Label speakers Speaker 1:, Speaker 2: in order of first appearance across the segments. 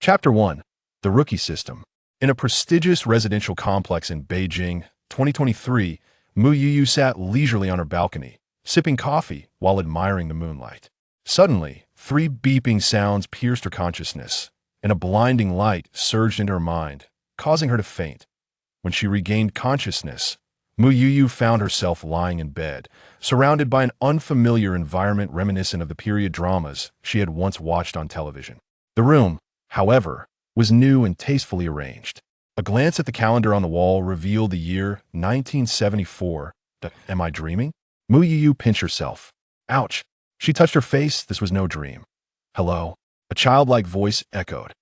Speaker 1: Chapter 1. The Rookie System. In a prestigious residential complex in Beijing, 2023, Mu Youyou sat leisurely on her balcony, sipping coffee while admiring the moonlight. Suddenly, three beeping sounds pierced her consciousness, and a blinding light surged into her mind, causing her to faint. When she regained consciousness, Mu Youyou found herself lying in bed, surrounded by an unfamiliar environment reminiscent of the period dramas she had once watched on television. The room, however, was new and tastefully arranged. A glance at the calendar on the wall revealed the year 1974. Am I dreaming? Mu Youyou pinched herself. Ouch! She touched her face. This was no dream. Hello? A childlike voice echoed.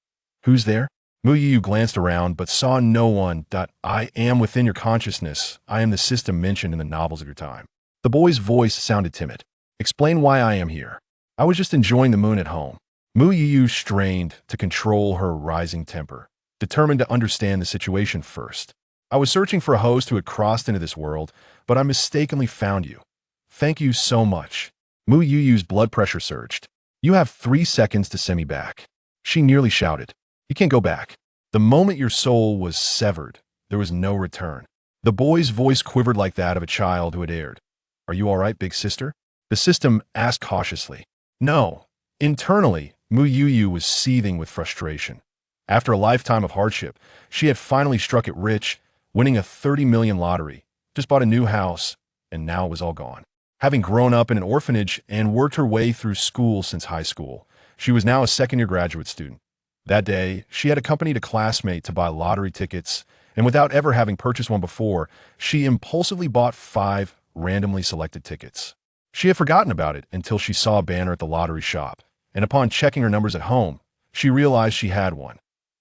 Speaker 1: Who's there? Mu Youyou glanced around but saw no one. I am within your consciousness. I am the system mentioned in the novels of your time. The boy's voice sounded timid. Explain why I am here. I was just enjoying the moon at home. Mu Youyou strained to control her rising temper, determined to understand the situation first. I was searching for a host who had crossed into this world, but I mistakenly found you. Thank you so much. Mu Youyou's blood pressure surged. You have 3 seconds to send me back. She nearly shouted. You can't go back. The moment your soul was severed, there was no return. The boy's voice quivered like that of a child who had erred. Are you all right, big sister? The system asked cautiously. No. Internally, Mu Youyou was seething with frustration. After a lifetime of hardship, she had finally struck it rich, winning a 30 million lottery, just bought a new house, and now it was all gone. Having grown up in an orphanage and worked her way through school since high school, she was now a second-year graduate student. That day, she had accompanied a classmate to buy lottery tickets, and without ever having purchased one before, she impulsively bought 5 randomly selected tickets. She had forgotten about it until she saw a banner at the lottery shop, and upon checking her numbers at home, she realized she had one.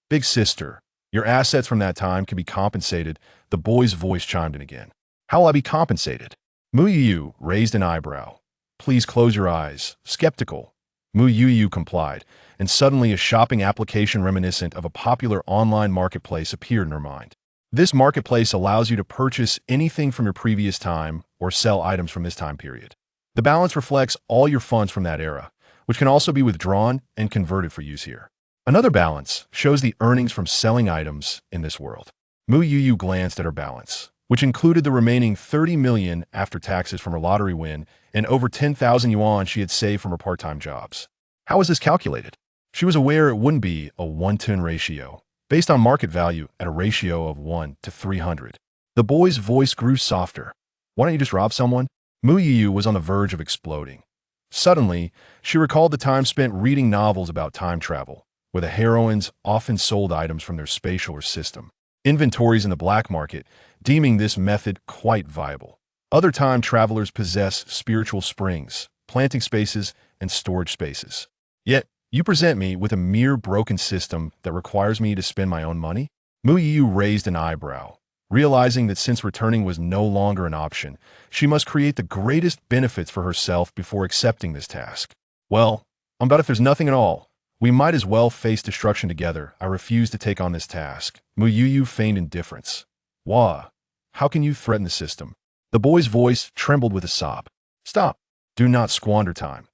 Speaker 1: Big sister, your assets from that time can be compensated. The boy's voice chimed in again. How will I be compensated? Mu Youyou raised an eyebrow. Please close your eyes. Skeptical. Mu Youyou complied, and suddenly a shopping application reminiscent of a popular online marketplace appeared in her mind. This marketplace allows you to purchase anything from your previous time or sell items from this time period. The balance reflects all your funds from that era, which can also be withdrawn and converted for use here. Another balance shows the earnings from selling items in this world. Mu Youyou glanced at her balance, which included the remaining 30 million after taxes from her lottery win and over 10,000 yuan she had saved from her part-time jobs. How was this calculated? She was aware it wouldn't be a 1-to-1 ratio, based on market value at a ratio of 1 to 300. The boy's voice grew softer. Why don't you just rob someone? Mu Youyou was on the verge of exploding. Suddenly, she recalled the time spent reading novels about time travel, where the heroines often sold items from their spatial or system inventories in the black market, deeming this method quite viable. Other time travelers possess spiritual springs, planting spaces, and storage spaces. Yet, you present me with a mere broken system that requires me to spend my own money? Mu Youyou raised an eyebrow, realizing that since returning was no longer an option, she must create the greatest benefits for herself before accepting this task. Well, but if there's nothing at all, we might as well face destruction together. I refuse to take on this task. Mu Youyou feigned indifference. Wah, how can you threaten the system? The boy's voice trembled with a sob. Stop. Do not squander time.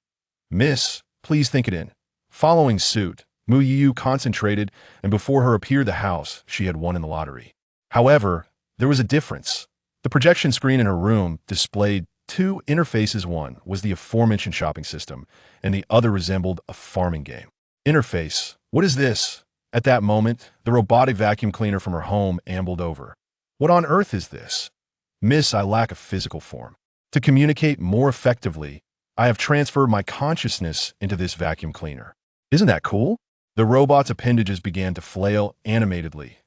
Speaker 1: Miss, please think it in. Following suit, Mu Youyou concentrated, and before her appeared the house she had won in the lottery. However, there was a difference. The projection screen in her room displayed 2 interfaces. One was the aforementioned shopping system, and the other resembled a farming game. Interface. What is this? At that moment, the robotic vacuum cleaner from her home ambled over. What on earth is this? Miss, I lack a physical form. To communicate more effectively, I have transferred my consciousness into this vacuum cleaner. Isn't that cool? The robot's appendages began to flail animatedly.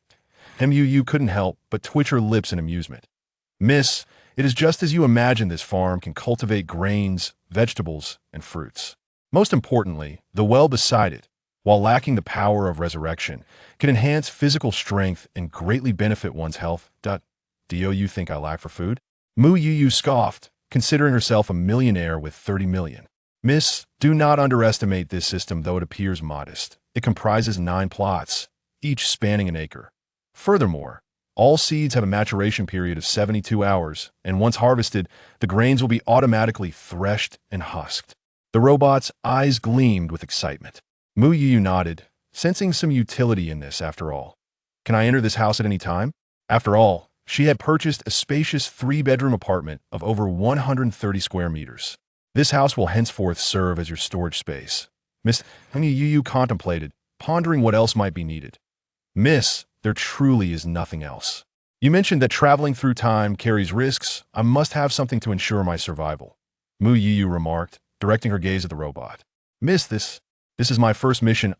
Speaker 1: Mu Youyou couldn't help but twitch her lips in amusement. Miss, it is just as you imagine. This farm can cultivate grains, vegetables, and fruits. Most importantly, the well beside it, while lacking the power of resurrection, can enhance physical strength and greatly benefit one's health. Do you think I lack for food? Mu Youyou scoffed, considering herself a millionaire with 30 million. Miss, do not underestimate this system, though it appears modest. It comprises 9 plots, each spanning an acre. Furthermore, all seeds have a maturation period of 72 hours, and once harvested, the grains will be automatically threshed and husked. The robot's eyes gleamed with excitement. Mu Youyou nodded, sensing some utility in this after all. Can I enter this house at any time? After all, she had purchased a spacious three-bedroom apartment of over 130 square meters. This house will henceforth serve as your storage space. Miss Mu Youyou contemplated, pondering what else might be needed. Miss, there truly is nothing else. You mentioned that traveling through time carries risks. I must have something to ensure my survival. Mu Youyou remarked, directing her gaze at the robot. Miss, this is my first mission.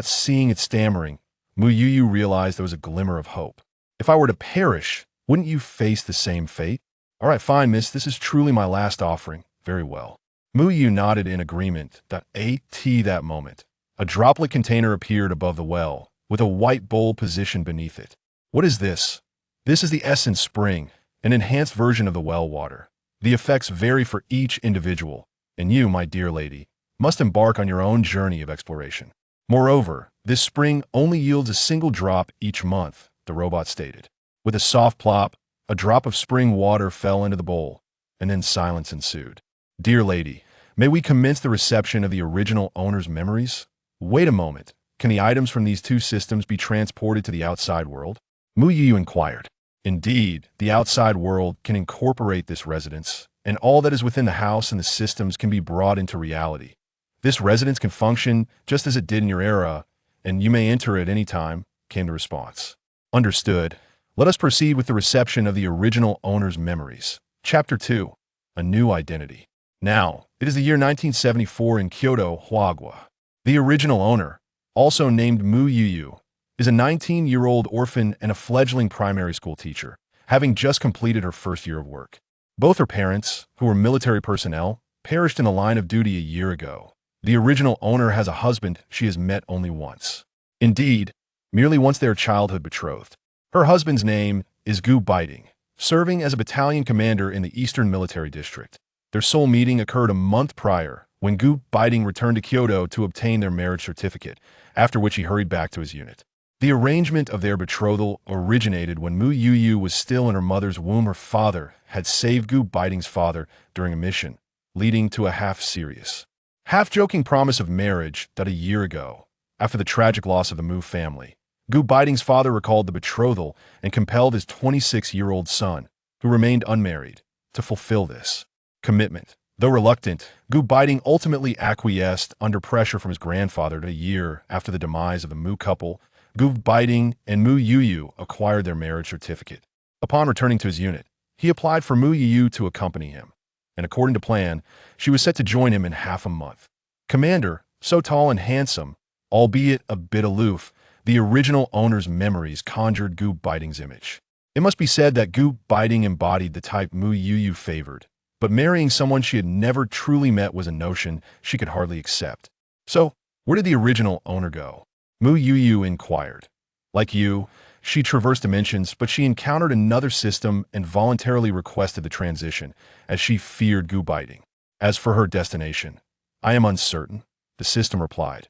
Speaker 1: Seeing it stammering, Mu Youyou realized there was a glimmer of hope. If I were to perish, wouldn't you face the same fate? All right, fine, miss, this is truly my last offering. Very well. Mu Youyou nodded in agreement. That moment, a droplet container appeared above the well, with a white bowl positioned beneath it. What is this? This is the Essence Spring, an enhanced version of the well water. The effects vary for each individual, and you, my dear lady, must embark on your own journey of exploration. Moreover, this spring only yields a single drop each month, the robot stated. With a soft plop, a drop of spring water fell into the bowl, and then silence ensued. Dear lady, may we commence the reception of the original owner's memories? Wait a moment. Can the items from these two systems be transported to the outside world? Mu Youyou inquired. Indeed, the outside world can incorporate this residence, and all that is within the house and the systems can be brought into reality. This residence can function just as it did in your era, and you may enter at any time, came the response. Understood. Let us proceed with the reception of the original owner's memories. Chapter 2. A New Identity. Now, it is the year 1974 in Kyoto, Huagua. The original owner, also named Mu Youyou, is a 19-year-old orphan and a fledgling primary school teacher, having just completed her first year of work. Both her parents, who were military personnel, perished in the line of duty a year ago. The original owner has a husband she has met only once. Indeed, merely once they are childhood betrothed. Her husband's name is Beiting, serving as a battalion commander in the Eastern Military District. Their sole meeting occurred a month prior, when Beiting returned to Kyoto to obtain their marriage certificate, after which he hurried back to his unit. The arrangement of their betrothal originated when Mu Youyou was still in her mother's womb. Her father had saved Beiting's father during a mission, leading to a half-serious, half-joking promise of marriage that a year ago, after the tragic loss of the Mu family, Beiting's father recalled the betrothal and compelled his 26-year-old son, who remained unmarried, to fulfill this commitment. Though reluctant, Beiting ultimately acquiesced under pressure from his grandfather. A year after the demise of the Mu couple, Beiting and Mu Youyou acquired their marriage certificate. Upon returning to his unit, he applied for Mu Youyou to accompany him, and according to plan, she was set to join him in half a month. Commander, so tall and handsome, albeit a bit aloof, the original owner's memories conjured Beiting's image. It must be said that Beiting embodied the type Mu Youyou favored, but marrying someone she had never truly met was a notion she could hardly accept. So, where did the original owner go? Mu Youyou inquired. Like you, she traversed dimensions, but she encountered another system and voluntarily requested the transition, as she feared Beiting. As for her destination, I am uncertain, the system replied.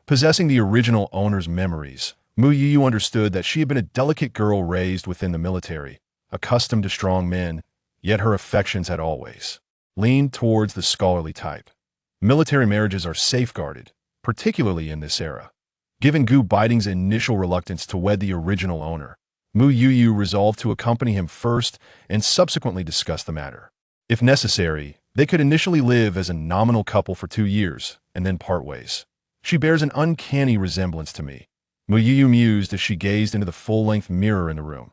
Speaker 1: Possessing the original owner's memories, Mu Youyou understood that she had been a delicate girl raised within the military, accustomed to strong men, yet her affections had always leaned towards the scholarly type. Military marriages are safeguarded, particularly in this era. Given Beiting's initial reluctance to wed the original owner, Mu Youyou resolved to accompany him first and subsequently discuss the matter. If necessary, they could initially live as a nominal couple for 2 years and then part ways. She bears an uncanny resemblance to me, Mu Youyou mused as she gazed into the full-length mirror in the room.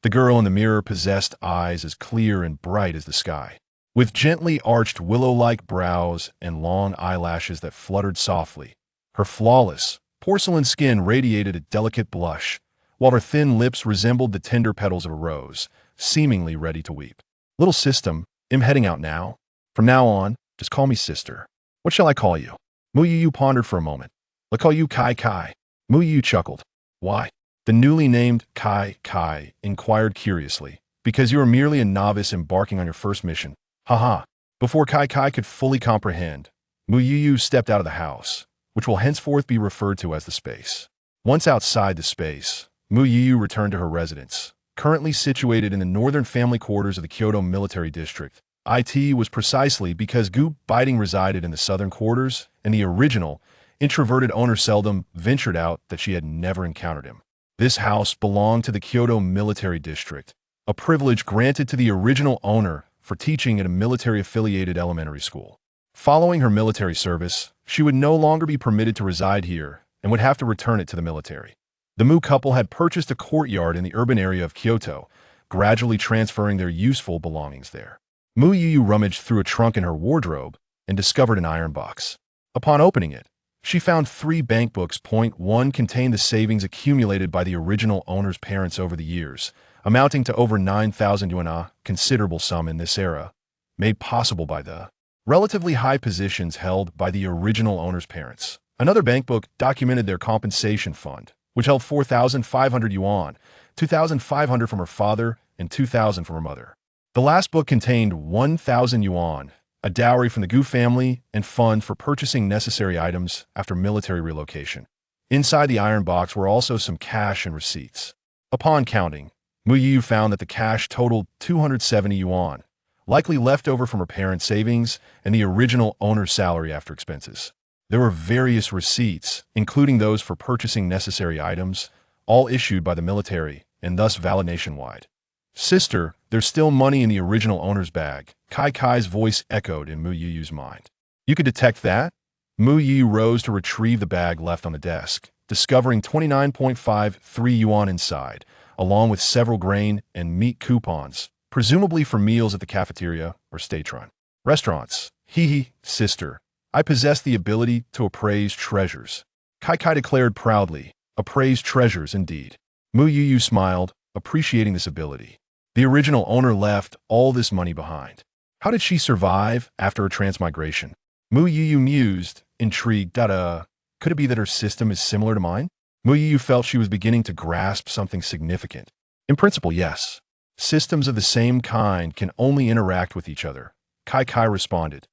Speaker 1: The girl in the mirror possessed eyes as clear and bright as the sky, with gently arched willow-like brows and long eyelashes that fluttered softly. Her flawless, porcelain skin radiated a delicate blush, while her thin lips resembled the tender petals of a rose, seemingly ready to weep. Little system, I'm heading out now. From now on, just call me sister. What shall I call you? Mu Youyou pondered for a moment. I'll call you Kai Kai. Mu Youyou chuckled. Why? The newly named Kai Kai inquired curiously. Because you are merely a novice embarking on your first mission. Haha. Before Kai Kai could fully comprehend, Mu Youyou stepped out of the house, which will henceforth be referred to as the space. Once outside the space, Mu Youyou returned to her residence, currently situated in the northern family quarters of the Kyoto Military District. It was precisely because Beiting resided in the southern quarters and the original Introverted owner seldom ventured out that she had never encountered him. This house belonged to the Kyoto Military District, a privilege granted to the original owner for teaching at a military-affiliated elementary school. Following her military service, she would no longer be permitted to reside here and would have to return it to the military. The Mu couple had purchased a courtyard in the urban area of Kyoto, gradually transferring their useful belongings there. Mu Youyou rummaged through a trunk in her wardrobe and discovered an iron box. Upon opening it, she found 3 bank books. One contained the savings accumulated by the original owner's parents over the years, amounting to over 9,000 yuan, a considerable sum in this era, made possible by the relatively high positions held by the original owner's parents. Another bank book documented their compensation fund, which held 4,500 yuan, 2,500 from her father and 2,000 from her mother. The last book contained 1,000 yuan, a dowry from the Gu family, and fund for purchasing necessary items after military relocation. Inside the iron box were also some cash and receipts. Upon counting, Mu Youyou found that the cash totaled 270 yuan, likely left over from her parents' savings and the original owner's salary after expenses. There were various receipts, including those for purchasing necessary items, all issued by the military and thus valid nationwide. "Sister, there's still money in the original owner's bag," Kai's voice echoed in Mu Youyou's mind. "You could detect that?" Mu Youyou rose to retrieve the bag left on the desk, discovering 29.53 yuan inside, along with several grain and meat coupons, presumably for meals at the cafeteria or state-run restaurants. "Hee, sister, I possess the ability to appraise treasures," Kai declared proudly. "Appraise treasures, indeed." Mu Youyou smiled, appreciating this ability. The original owner left all this money behind. How did she survive after her transmigration? Mu Youyou mused, intrigued. Could it be that her system is similar to mine? Mu Youyou felt she was beginning to grasp something significant. In principle, yes. Systems of the same kind can only interact with each other, Kai responded.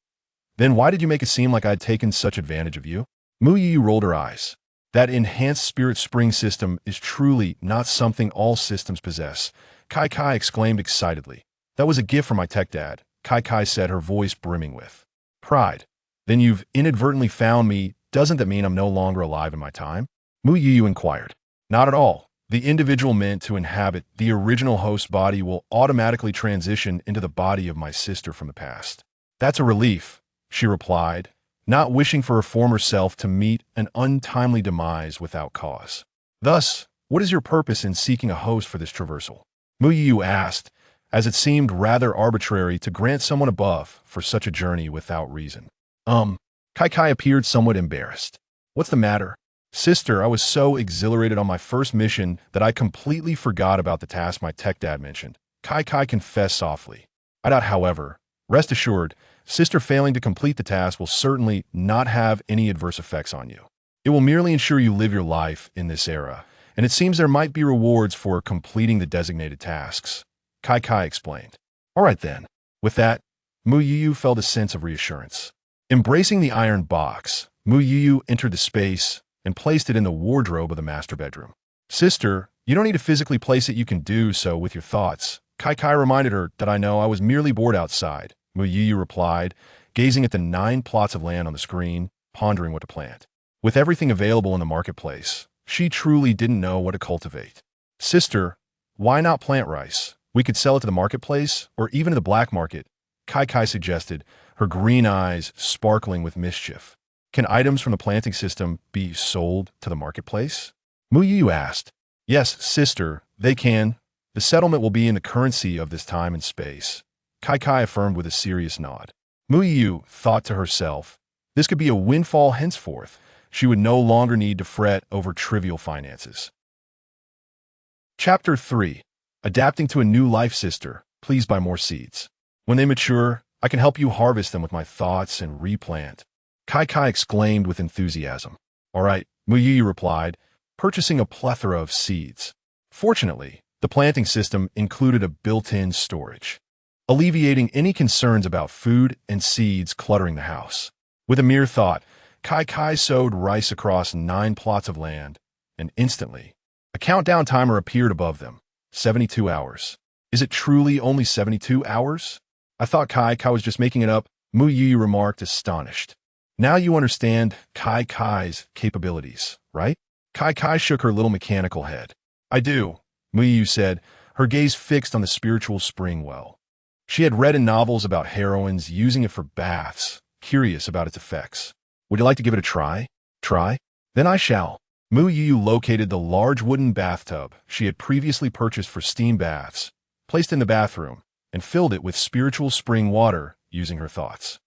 Speaker 1: "Then why did you make it seem like I had taken such advantage of you?" Mu Youyou rolled her eyes. "That enhanced spirit spring system is truly not something all systems possess," Kai exclaimed excitedly. "That was a gift from my tech dad," Kai said, her voice brimming with pride. "Then you've inadvertently found me. Doesn't that mean I'm no longer alive in my time?" Mu Youyou inquired. "Not at all. The individual meant to inhabit the original host body will automatically transition into the body of my sister from the past." "That's a relief," she replied, not wishing for her former self to meet an untimely demise without cause. "Thus, what is your purpose in seeking a host for this traversal?" Mu Youyou asked, as it seemed rather arbitrary to grant someone a buff for such a journey without reason. Kai appeared somewhat embarrassed. "What's the matter?" "Sister, I was so exhilarated on my first mission that I completely forgot about the task my tech dad mentioned," Kai confessed softly. "I doubt, however, rest assured, sister failing to complete the task will certainly not have any adverse effects on you. It will merely ensure you live your life in this era, and it seems there might be rewards for completing the designated tasks," Kai explained. "All right then." With that, Mu Youyou felt a sense of reassurance. Embracing the iron box, Mu Youyou entered the space and placed it in the wardrobe of the master bedroom. "Sister, you don't need to physically place it, you can do so with your thoughts," Kai reminded her. "That I know, I was merely bored outside," Mu Youyou replied, gazing at the 9 plots of land on the screen, pondering what to plant. With everything available in the marketplace, she truly didn't know what to cultivate. "Sister, why not plant rice? We could sell it to the marketplace, or even to the black market," Kai suggested, her green eyes sparkling with mischief. "Can items from the planting system be sold to the marketplace?" Mu Youyou asked. "Yes, sister, they can. The settlement will be in the currency of this time and space," Kai affirmed with a serious nod. Mu Youyou thought to herself, this could be a windfall henceforth. She would no longer need to fret over trivial finances. Chapter 3. Adapting to a new life. "Sister, please buy more seeds. When they mature, I can help you harvest them with my thoughts and replant," Kai exclaimed with enthusiasm. "All right," Mu Youyou replied, purchasing a plethora of seeds. Fortunately, the planting system included a built-in storage, alleviating any concerns about food and seeds cluttering the house. With a mere thought, Kai sowed rice across 9 plots of land, and instantly, a countdown timer appeared above them. 72 hours. "Is it truly only 72 hours? I thought Kai was just making it up," Mu Youyou remarked, astonished. Now you understand Kai Kai's capabilities, right? Kai Kai shook her little mechanical head. I do, Mu Youyou said, her gaze fixed on the spiritual spring well. She had read in novels about heroines using it for baths, curious about its effects. Would you like to give it a try? Try? Then I shall. Mu Youyou located the large wooden bathtub she had previously purchased for steam baths, placed in the bathroom, and filled it with spiritual spring water using her thoughts.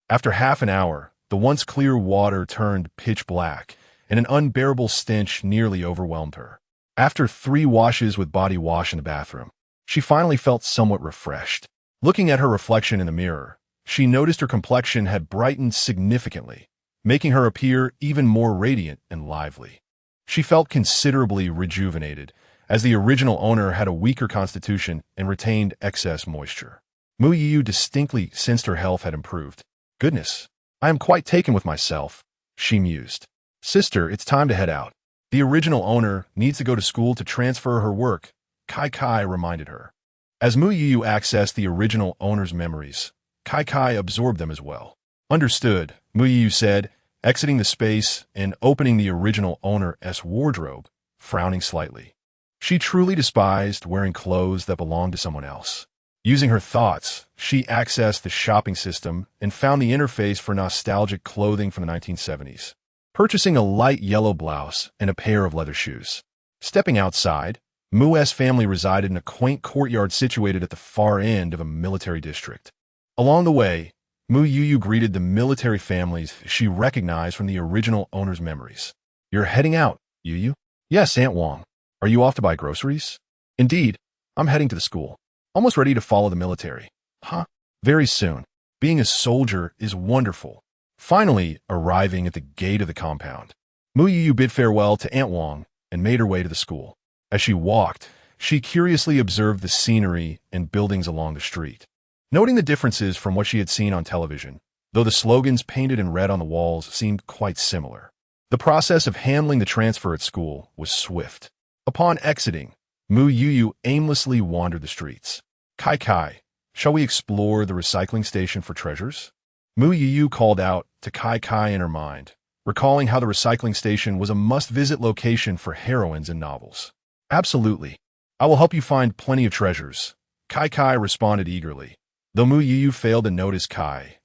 Speaker 1: After half an hour, the once clear water turned pitch black, and an unbearable stench nearly overwhelmed her. After 3 washes with body wash in the bathroom, she finally felt somewhat refreshed. Looking at her reflection in the mirror, she noticed her complexion had brightened significantly, making her appear even more radiant and lively. She felt considerably rejuvenated, as the original owner had a weaker constitution and retained excess moisture. Mu Youyou distinctly sensed her health had improved. Goodness, I am quite taken with myself, she mused. Sister, it's time to head out. The original owner needs to go to school to transfer her work, Kai Kai reminded her. As Mu Youyou accessed the original owner's memories, Kai Kai absorbed them as well. Understood, Mu Youyou said, exiting the space and opening the original owner's wardrobe, frowning slightly. She truly despised wearing clothes that belonged to someone else. Using her thoughts, she accessed the shopping system and found the interface for nostalgic clothing from the 1970s. Purchasing a light yellow blouse and a pair of leather shoes. Stepping outside, Mu's family resided in a quaint courtyard situated at the far end of a military district. Along the way, Mu Youyou greeted the military families she recognized from the original owner's memories. You're heading out, Youyou? Yes, Aunt Wong. Are you off to buy groceries? Indeed, I'm heading to the school. Almost ready to follow the military. Huh? Very soon. Being a soldier is wonderful. Finally, arriving at the gate of the compound, Mu Youyou bid farewell to Aunt Wong and made her way to the school. As she walked, she curiously observed the scenery and buildings along the street. Noting the differences from what she had seen on television, though the slogans painted in red on the walls seemed quite similar. The process of handling the transfer at school was swift. Upon exiting, Mu Youyou aimlessly wandered the streets. Kai Kai, shall we explore the recycling station for treasures? Mu Youyou called out to Kai Kai in her mind, recalling how the recycling station was a must-visit location for heroines in novels. Absolutely. I will help you find plenty of treasures, Kai Kai responded eagerly. Though Mu Youyou failed to notice Kai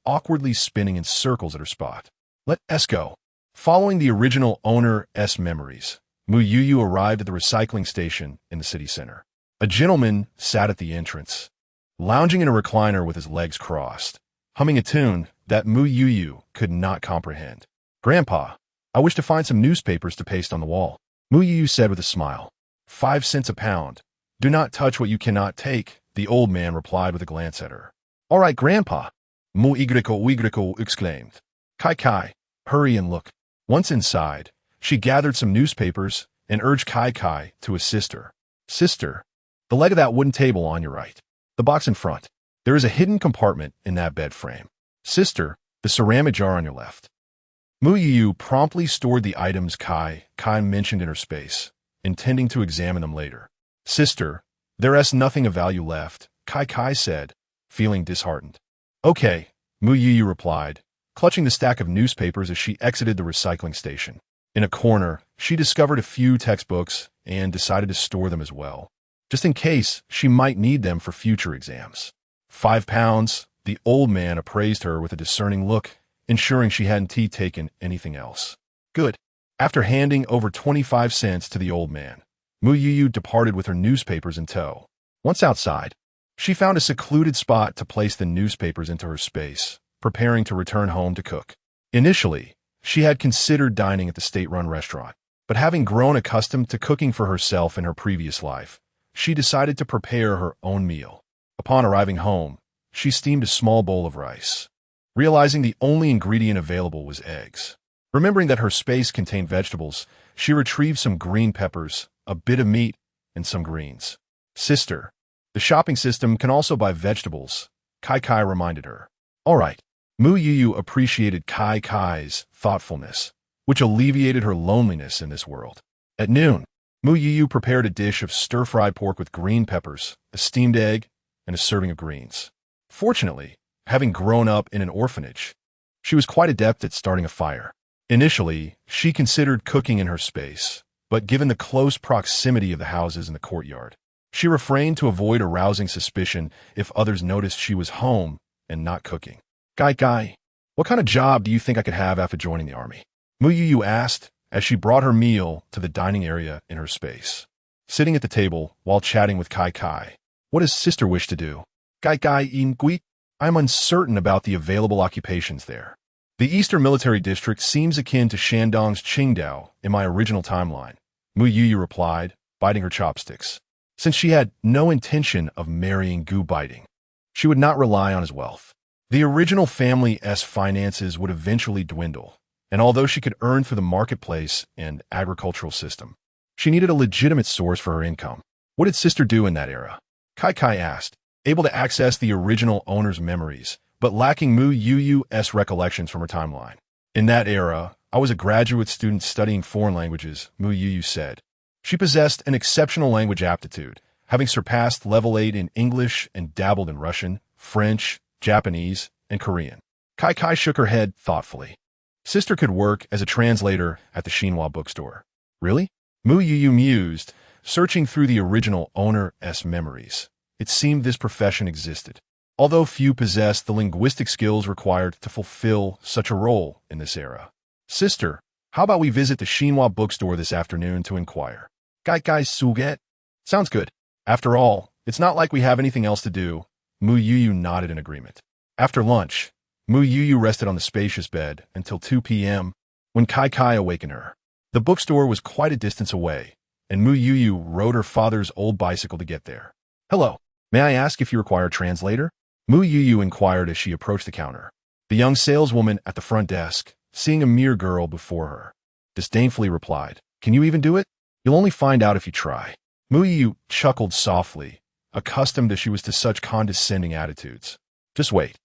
Speaker 1: awkwardly spinning in circles at her spot. Let's go. Following the original owner's memories, Mu Youyou arrived at the recycling station in the city center. A gentleman sat at the entrance, lounging in a recliner with his legs crossed, humming a tune that Mu Youyou could not comprehend. Grandpa, I wish to find some newspapers to paste on the wall, Mu Youyou said with a smile. 5 cents a pound. Do not touch what you cannot take, the old man replied with a glance at her. All right, Grandpa, Mu Youyou exclaimed. Kai, hurry and look. Once inside, she gathered some newspapers and urged Kai to assist her. Sister, the leg of that wooden table on your right. The box in front. There is a hidden compartment in that bed frame. Sister, the ceramic jar on your left. Mu Youyou promptly stored the items Kai mentioned in her space, intending to examine them later. Sister, there's nothing of value left, Kai said, feeling disheartened. Okay, Mu Youyou replied, clutching the stack of newspapers as she exited the recycling station. In a corner, she discovered a few textbooks and decided to store them as well, just in case she might need them for future exams. 5 pounds, the old man appraised her with a discerning look, ensuring she hadn't taken anything else. Good. After handing over 25 cents to the old man, Mu Youyou departed with her newspapers in tow. Once outside, she found a secluded spot to place the newspapers into her space, preparing to return home to cook. Initially, she had considered dining at the state-run restaurant, but having grown accustomed to cooking for herself in her previous life, she decided to prepare her own meal. Upon arriving home, she steamed a small bowl of rice, realizing the only ingredient available was eggs. Remembering that her space contained vegetables, she retrieved some green peppers, a bit of meat, and some greens. Sister, the shopping system can also buy vegetables, Kai reminded her. All right. Mu Youyou appreciated Kai's thoughtfulness, which alleviated her loneliness in this world. At noon, Mu Youyou prepared a dish of stir-fried pork with green peppers, a steamed egg, and a serving of greens. Fortunately, having grown up in an orphanage, She was quite adept at starting a fire. Initially, she considered cooking in her space, but given the close proximity of the houses in the courtyard, she refrained to avoid arousing suspicion if others noticed she was home and not cooking. Guy, what kind of job do you think I could have after joining the army? Mu Youyou asked as she brought her meal to the dining area in her space. Sitting at the table while chatting with Kai, what does sister wish to do? Kai in Gui? I'm uncertain about the available occupations there. The Eastern Military District seems akin to Shandong's Qingdao in my original timeline, Mu Youyou replied, biting her chopsticks. Since she had no intention of marrying Gu Beiting, she would not rely on his wealth. The original family's finances would eventually dwindle, and although she could earn through the marketplace and agricultural system, she needed a legitimate source for her income. What did sister do in that era? Kai asked, able to access the original owner's memories, but lacking Mu Youyou's recollections from her timeline. In that era, I was a graduate student studying foreign languages, Mu Youyou said. She possessed an exceptional language aptitude, having surpassed level 8 in English and dabbled in Russian, French, Japanese, and Korean. Kai shook her head thoughtfully. Sister could work as a translator at the Xinhua bookstore. Really? Mu Youyou mused, searching through the original owner's memories. It seemed this profession existed, although few possessed the linguistic skills required to fulfill such a role in this era. Sister, how about we visit the Xinhua bookstore this afternoon to inquire? Kai suget? Sounds good. After all, it's not like we have anything else to do. Mu Youyou nodded in agreement. After lunch, Mu Youyou rested on the spacious bed until 2 p.m. when Kai awakened her. The bookstore was quite a distance away, and Mu Youyou rode her father's old bicycle to get there. Hello, may I ask if you require a translator? Mu Youyou inquired as she approached the counter. The young saleswoman at the front desk, seeing a mere girl before her, disdainfully replied, Can you even do it? You'll only find out if you try. Mu Youyou chuckled softly, accustomed as she was to such condescending attitudes. Just wait.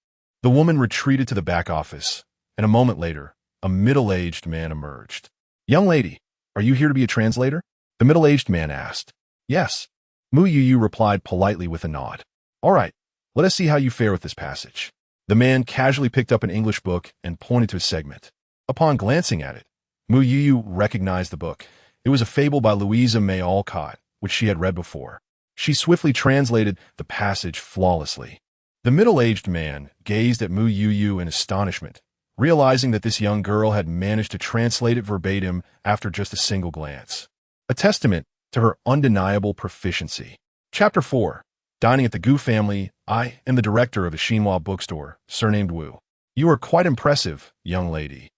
Speaker 1: The woman retreated to the back office, and a moment later, a middle-aged man emerged. Young lady, are you here to be a translator? The middle-aged man asked. Yes. Mu Youyou replied politely with a nod. All right, let us see how you fare with this passage. The man casually picked up an English book and pointed to a segment. Upon glancing at it, Mu Youyou recognized the book. It was a fable by Louisa May Alcott, which she had read before. She swiftly translated the passage flawlessly. The middle-aged man gazed at Mu Youyou in astonishment, realizing that this young girl had managed to translate it verbatim after just a single glance. A testament to her undeniable proficiency. Chapter 4. Dining at the Gu family, I am the director of the Xinhua bookstore, surnamed Wu. You are quite impressive, young lady.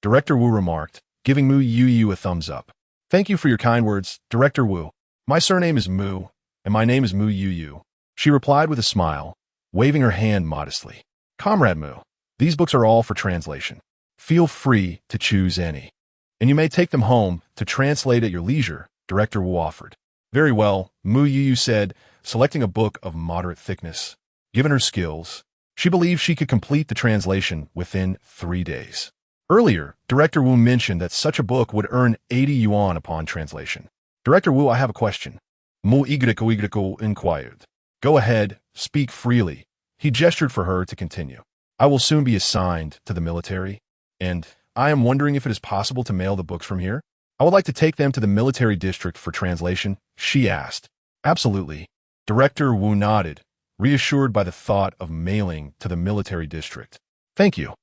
Speaker 1: Director Wu remarked, giving Mu Youyou a thumbs up. Thank you for your kind words, Director Wu. My surname is Mu, and my name is Mu Youyou. She replied with a smile, waving her hand modestly. Comrade Mu, these books are all for translation. Feel free to choose any. And you may take them home to translate at your leisure, Director Wu offered. Very well, Mu Youyou said, selecting a book of moderate thickness. Given her skills, she believed she could complete the translation within 3 days. Earlier, Director Wu mentioned that such a book would earn 80 yuan upon translation. Director Wu, I have a question. Mu Youyou inquired. Go ahead, speak freely. He gestured for her to continue. I will soon be assigned to the military, and I am wondering if it is possible to mail the books from here. I would like to take them to the military district for translation, she asked. Absolutely. Director Wu nodded, reassured by the thought of mailing to the military district. Thank you.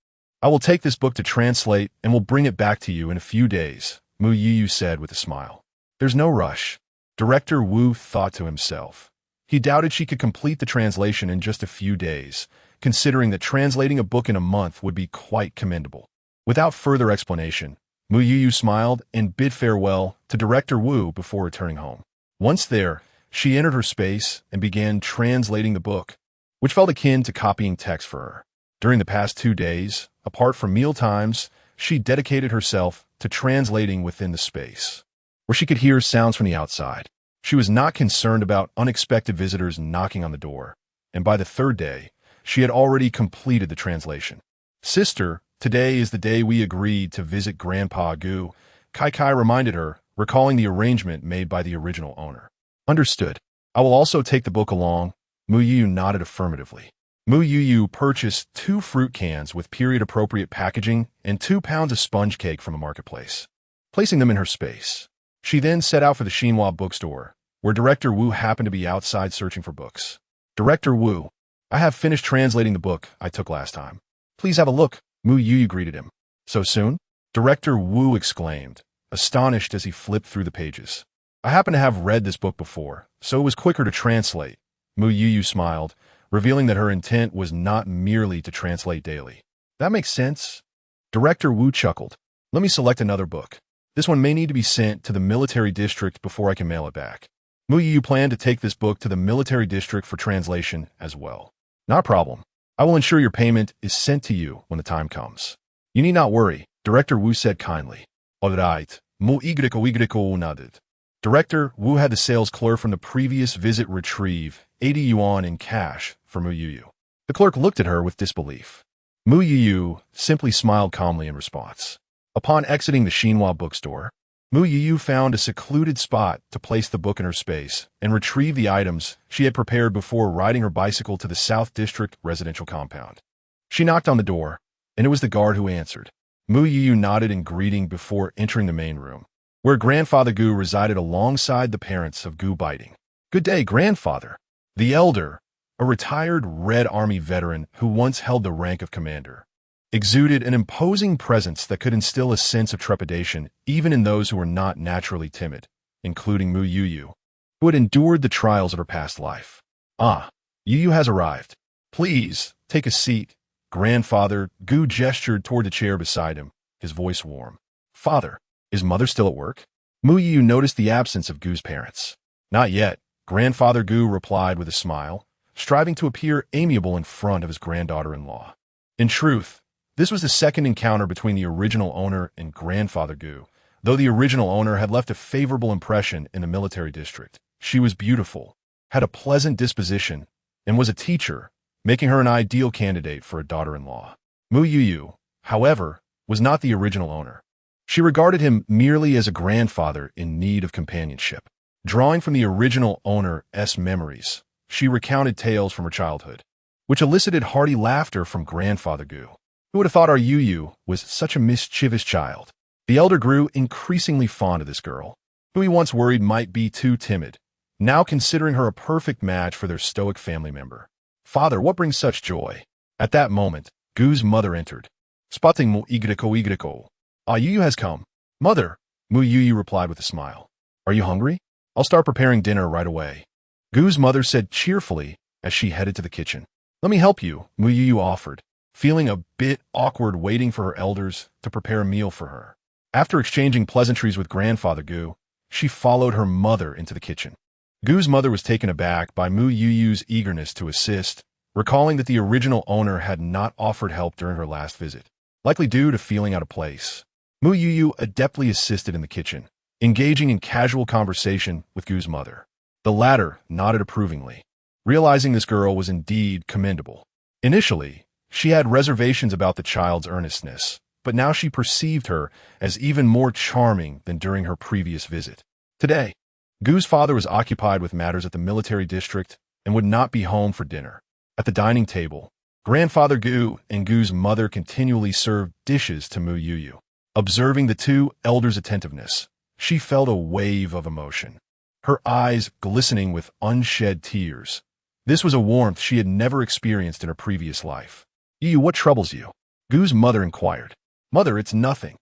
Speaker 1: I will take this book to translate and will bring it back to you in a few days, Mu Youyou said with a smile. There's no rush. Director Wu thought to himself. He doubted she could complete the translation in just a few days, considering that translating a book in a month would be quite commendable. Without further explanation, Mu Youyou smiled and bid farewell to Director Wu before returning home. Once there, she entered her space and began translating the book, which felt akin to copying text for her. During the past 2 days, apart from meal times, she dedicated herself to translating within the space, where she could hear sounds from the outside. She was not concerned about unexpected visitors knocking on the door, and by the 3rd day, she had already completed the translation. Sister, today is the day we agreed to visit Grandpa Gu, Kai reminded her, recalling the arrangement made by the original owner. Understood. I will also take the book along. Mu Youyou nodded affirmatively. Mu Youyou purchased 2 fruit cans with period-appropriate packaging and 2 pounds of sponge cake from a marketplace, placing them in her space. She then set out for the Xinhua bookstore, where Director Wu happened to be outside searching for books. Director Wu, I have finished translating the book I took last time. Please have a look, Mu Youyou greeted him. So soon? Director Wu exclaimed, astonished as he flipped through the pages. I happen to have read this book before, so it was quicker to translate. Mu Youyou smiled, revealing that her intent was not merely to translate daily. That makes sense. Director Wu chuckled. Let me select another book. This one may need to be sent to the military district before I can mail it back. Mu Youyou planned to take this book to the military district for translation as well. Not a problem. I will ensure your payment is sent to you when the time comes. You need not worry, Director Wu said kindly. All right, Mu Youyou nodded. Director Wu had the sales clerk from the previous visit retrieve 80 yuan in cash for Mu Youyou. The clerk looked at her with disbelief. Mu Youyou simply smiled calmly in response. Upon exiting the Xinhua bookstore, Mu Youyou found a secluded spot to place the book in her space and retrieve the items she had prepared before riding her bicycle to the South District residential compound. She knocked on the door, and it was the guard who answered. Mu Youyou nodded in greeting before entering the main room, where Grandfather Gu resided alongside the parents of Gu Beiting. Good day, Grandfather. The elder, a retired Red Army veteran who once held the rank of commander, exuded an imposing presence that could instill a sense of trepidation even in those who were not naturally timid, including Mu Youyou, who had endured the trials of her past life. Ah, Youyou has arrived. Please, take a seat. Grandfather Gu gestured toward the chair beside him, his voice warm. Father, is Mother still at work? Mu Youyou noticed the absence of Gu's parents. Not yet, Grandfather Gu replied with a smile, striving to appear amiable in front of his granddaughter-in-law. In truth, this was the second encounter between the original owner and Grandfather Gu, though the original owner had left a favorable impression in the military district. She was beautiful, had a pleasant disposition, and was a teacher, making her an ideal candidate for a daughter-in-law. Mu Youyou, however, was not the original owner. She regarded him merely as a grandfather in need of companionship. Drawing from the original owner's memories, she recounted tales from her childhood, which elicited hearty laughter from Grandfather Gu. Who would have thought our Youyou was such a mischievous child? The elder grew increasingly fond of this girl, who he once worried might be too timid, now considering her a perfect match for their stoic family member. Father, what brings such joy? At that moment, Gu's mother entered. Spotting Mu Youyou. Ah, Youyou has come. Mother, Mu Youyou replied with a smile. Are you hungry? I'll start preparing dinner right away. Gu's mother said cheerfully as she headed to the kitchen. Let me help you, Mu Youyou offered, feeling a bit awkward waiting for her elders to prepare a meal for her. After exchanging pleasantries with Grandfather Gu, she followed her mother into the kitchen. Gu's mother was taken aback by Mu Youyou's eagerness to assist, recalling that the original owner had not offered help during her last visit, likely due to feeling out of place. Mu Youyou adeptly assisted in the kitchen, engaging in casual conversation with Gu's mother. The latter nodded approvingly, realizing this girl was indeed commendable. Initially, she had reservations about the child's earnestness, but now she perceived her as even more charming than during her previous visit. Today, Gu's father was occupied with matters at the military district and would not be home for dinner. At the dining table, Grandfather Gu and Gu's mother continually served dishes to Mu Youyou. Observing the two elders' attentiveness, she felt a wave of emotion, her eyes glistening with unshed tears. This was a warmth she had never experienced in her previous life. Youyou, what troubles you? Gu's mother inquired. Mother, it's nothing.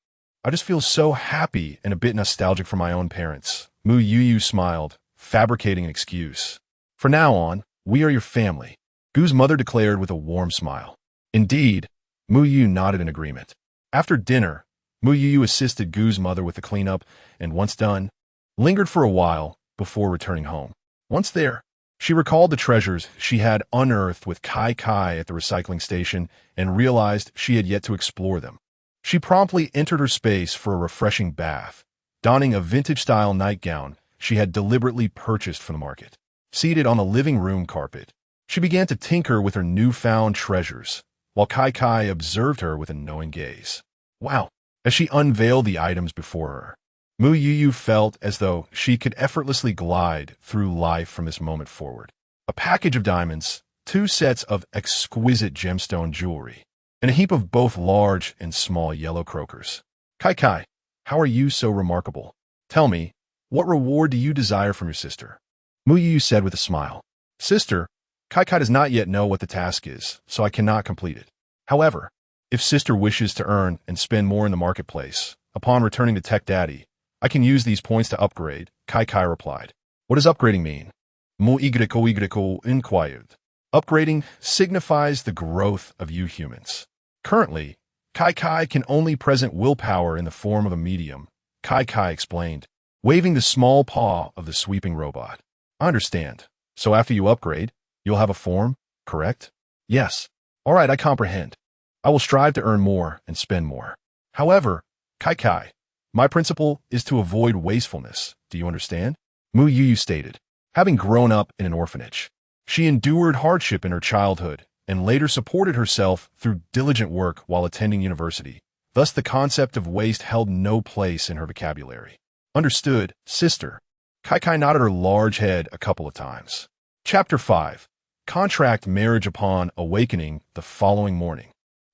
Speaker 1: I just feel so happy and a bit nostalgic for my own parents. Mu Youyou smiled, fabricating an excuse. From now on, we are your family, Gu's mother declared with a warm smile. Indeed, Mu Youyou nodded in agreement. After dinner, Mu Youyou assisted Gu's mother with the cleanup and, once done, lingered for a while before returning home. Once there, she recalled the treasures she had unearthed with Kai Kai at the recycling station and realized she had yet to explore them. She promptly entered her space for a refreshing bath, donning a vintage-style nightgown she had deliberately purchased from the market. Seated on the living room carpet, she began to tinker with her newfound treasures, while Kai Kai observed her with a knowing gaze. Wow! As she unveiled the items before her, Mu Youyou felt as though she could effortlessly glide through life from this moment forward. A package of diamonds, 2 sets of exquisite gemstone jewelry, and a heap of both large and small yellow croakers. Kai, how are you so remarkable? Tell me, what reward do you desire from your sister? Mu Youyou said with a smile. Sister, Kai does not yet know what the task is, so I cannot complete it. However, if sister wishes to earn and spend more in the marketplace, upon returning to Tech Daddy, I can use these points to upgrade, Kai replied. What does upgrading mean? Mu Youyou inquired. Upgrading signifies the growth of you humans. Currently, Kai can only present willpower in the form of a medium, Kai explained, waving the small paw of the sweeping robot. I understand. So after you upgrade, you'll have a form, correct? Yes. All right, I comprehend. I will strive to earn more and spend more. However, Kai, my principle is to avoid wastefulness. Do you understand? Mu Youyou stated. Having grown up in an orphanage, she endured hardship in her childhood and later supported herself through diligent work while attending university. Thus, the concept of waste held no place in her vocabulary. Understood, sister. Kai nodded her large head a couple of times. Chapter 5. Contract marriage upon awakening the following morning.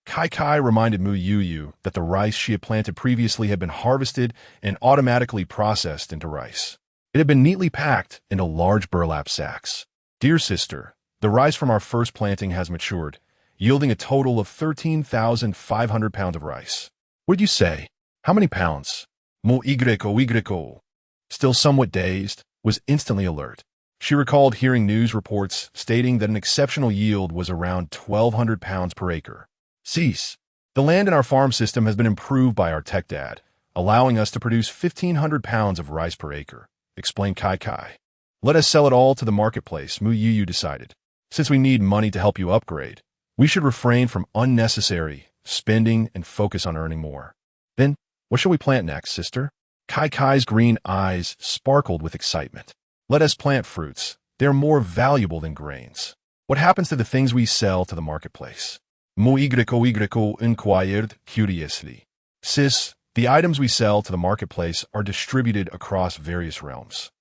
Speaker 1: Kai reminded Mu Youyou that the rice she had planted previously had been harvested and automatically processed into rice. It had been neatly packed into large burlap sacks. Dear sister, the rice from our first planting has matured, yielding a total of 13,500 pounds of rice. What did you say? How many pounds? Mu Youyou, still somewhat dazed, was instantly alert. She recalled hearing news reports stating that an exceptional yield was around 1,200 pounds per acre. Cease. The land in our farm system has been improved by our tech dad, allowing us to produce 1,500 pounds of rice per acre, explained Kai. Let us sell it all to the marketplace, Mu Youyou decided. Since we need money to help you upgrade, we should refrain from unnecessary spending and focus on earning more. Then, what shall we plant next, sister? Kai's green eyes sparkled with excitement. Let us plant fruits. They are more valuable than grains. What happens to the things we sell to the marketplace? Mu Youyou inquired curiously. Sis, the items we sell to the marketplace are distributed across various realms.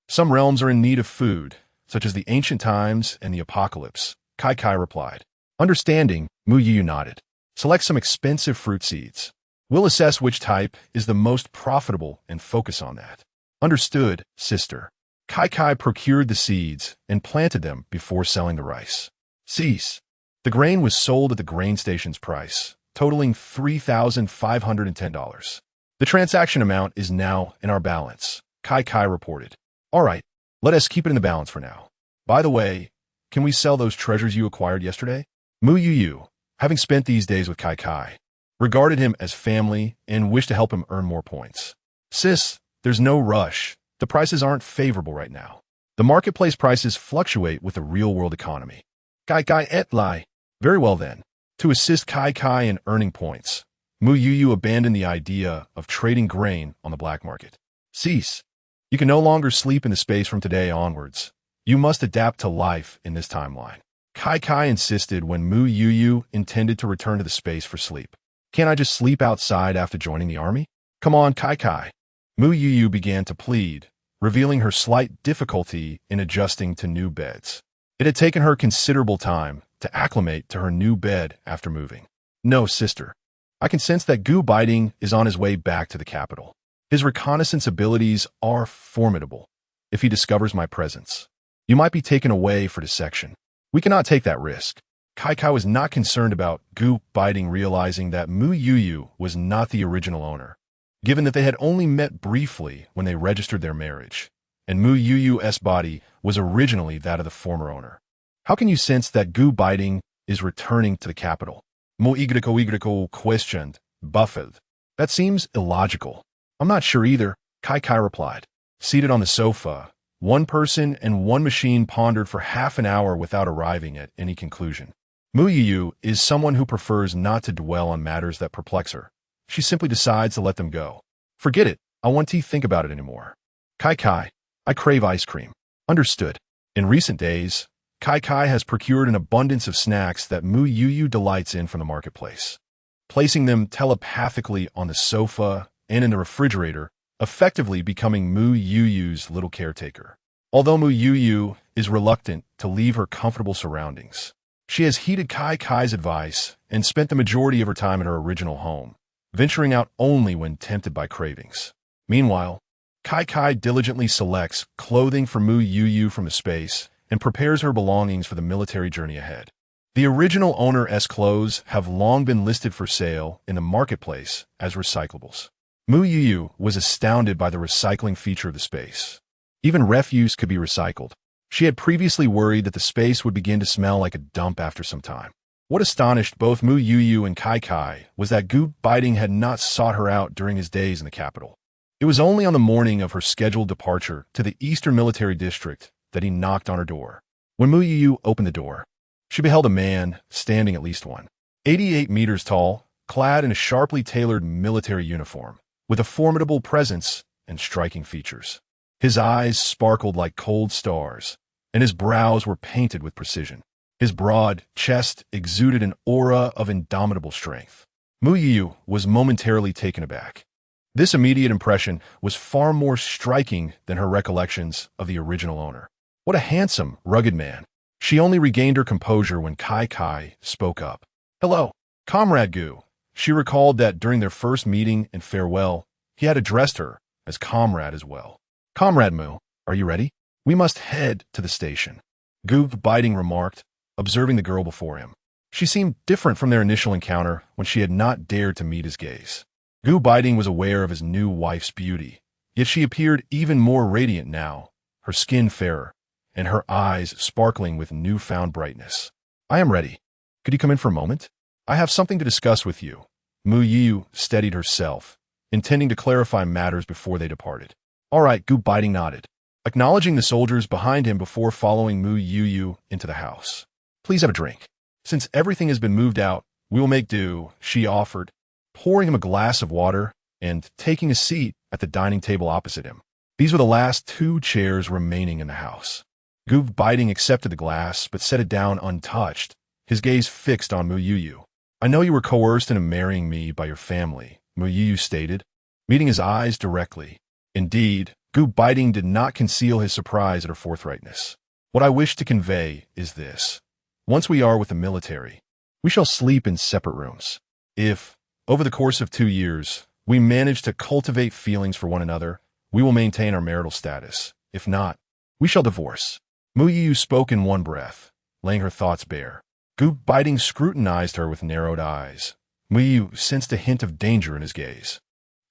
Speaker 1: Some realms are in need of food, such as the ancient times and the apocalypse, Kai replied. Understanding, Mu Youyou nodded. Select some expensive fruit seeds. We'll assess which type is the most profitable and focus on that. Understood, sister. Kai procured the seeds and planted them before selling the rice. Cease. The grain was sold at the grain station's price, totaling $3,510. The transaction amount is now in our balance, Kai reported. All right, let us keep it in the balance for now. By the way, can we sell those treasures you acquired yesterday? Mu Youyou, having spent these days with Kai, regarded him as family and wished to help him earn more points. Sis, there's no rush. The prices aren't favorable right now. The marketplace prices fluctuate with the real-world economy. Kai et lie. Very well then. To assist Kai in earning points, Mu Youyou abandoned the idea of trading grain on the black market. Cease. You can no longer sleep in the space from today onwards. You must adapt to life in this timeline. Kai insisted when Mu Youyou intended to return to the space for sleep. Can't I just sleep outside after joining the army? Come on, Kai. Mu Youyou began to plead, revealing her slight difficulty in adjusting to new beds. It had taken her considerable time to acclimate to her new bed after moving. No, sister. I can sense that Beiting is on his way back to the capital. His reconnaissance abilities are formidable. If he discovers my presence, you might be taken away for dissection. We cannot take that risk. Kai was not concerned about Beiting realizing that Mu Youyou was not the original owner, given that they had only met briefly when they registered their marriage, and Mu Youyou's body was originally that of the former owner. How can you sense that Beiting is returning to the capital? Mu Youyou questioned, baffled. That seems illogical. I'm not sure either, Kai replied. Seated on the sofa, one person and one machine pondered for half an hour without arriving at any conclusion. Mu Youyou is someone who prefers not to dwell on matters that perplex her. She simply decides to let them go. Forget it. I won't think about it anymore. Kai, I crave ice cream. Understood. In recent days, Kai has procured an abundance of snacks that Mu Youyou delights in from the marketplace, placing them telepathically on the sofa and in the refrigerator, effectively becoming Mu Youyou's little caretaker. Although Mu Youyou is reluctant to leave her comfortable surroundings. She has heeded Kai's advice and spent the majority of her time at her original home, venturing out only when tempted by cravings. Meanwhile, Kai diligently selects clothing for Mu Youyou from the space and prepares her belongings for the military journey ahead. The original owner's clothes have long been listed for sale in the marketplace as recyclables. Mu Youyou was astounded by the recycling feature of the space. Even refuse could be recycled. She had previously worried that the space would begin to smell like a dump after some time. What astonished both Mu Youyou and Kai was that Beiting had not sought her out during his days in the capital. It was only on the morning of her scheduled departure to the Eastern Military District that he knocked on her door. When Mu Youyou opened the door, she beheld a man standing at least 188 meters tall, clad in a sharply tailored military uniform, with a formidable presence and striking features. His eyes sparkled like cold stars, and his brows were painted with precision. His broad chest exuded an aura of indomitable strength. Mu Youyou was momentarily taken aback. This immediate impression was far more striking than her recollections of the original owner. What a handsome, rugged man. She only regained her composure when Kai spoke up. "Hello, Comrade Gu." She recalled that during their first meeting and farewell, he had addressed her as comrade as well. "Comrade Mu, are you ready? We must head to the station," Beiting remarked, observing the girl before him. She seemed different from their initial encounter when she had not dared to meet his gaze. Beiting was aware of his new wife's beauty, yet she appeared even more radiant now, her skin fairer, and her eyes sparkling with newfound brightness. "I am ready. Could you come in for a moment? I have something to discuss with you." Mu Youyou steadied herself, intending to clarify matters before they departed. "All right," Beiting nodded, acknowledging the soldiers behind him before following Mu Youyou into the house. "Please have a drink. Since everything has been moved out, we will make do," she offered, pouring him a glass of water and taking a seat at the dining table opposite him. These were the last 2 chairs remaining in the house. Beiting accepted the glass but set it down untouched, his gaze fixed on Mu Youyou. "I know you were coerced into marrying me by your family," Mu Youyou stated, meeting his eyes directly. Indeed, Beiting did not conceal his surprise at her forthrightness. "What I wish to convey is this. Once we are with the military, we shall sleep in separate rooms. If, over the course of 2 years, we manage to cultivate feelings for one another, we will maintain our marital status. If not, we shall divorce." Mu Youyou spoke in one breath, laying her thoughts bare. Beiting scrutinized her with narrowed eyes. Mu Youyou sensed a hint of danger in his gaze,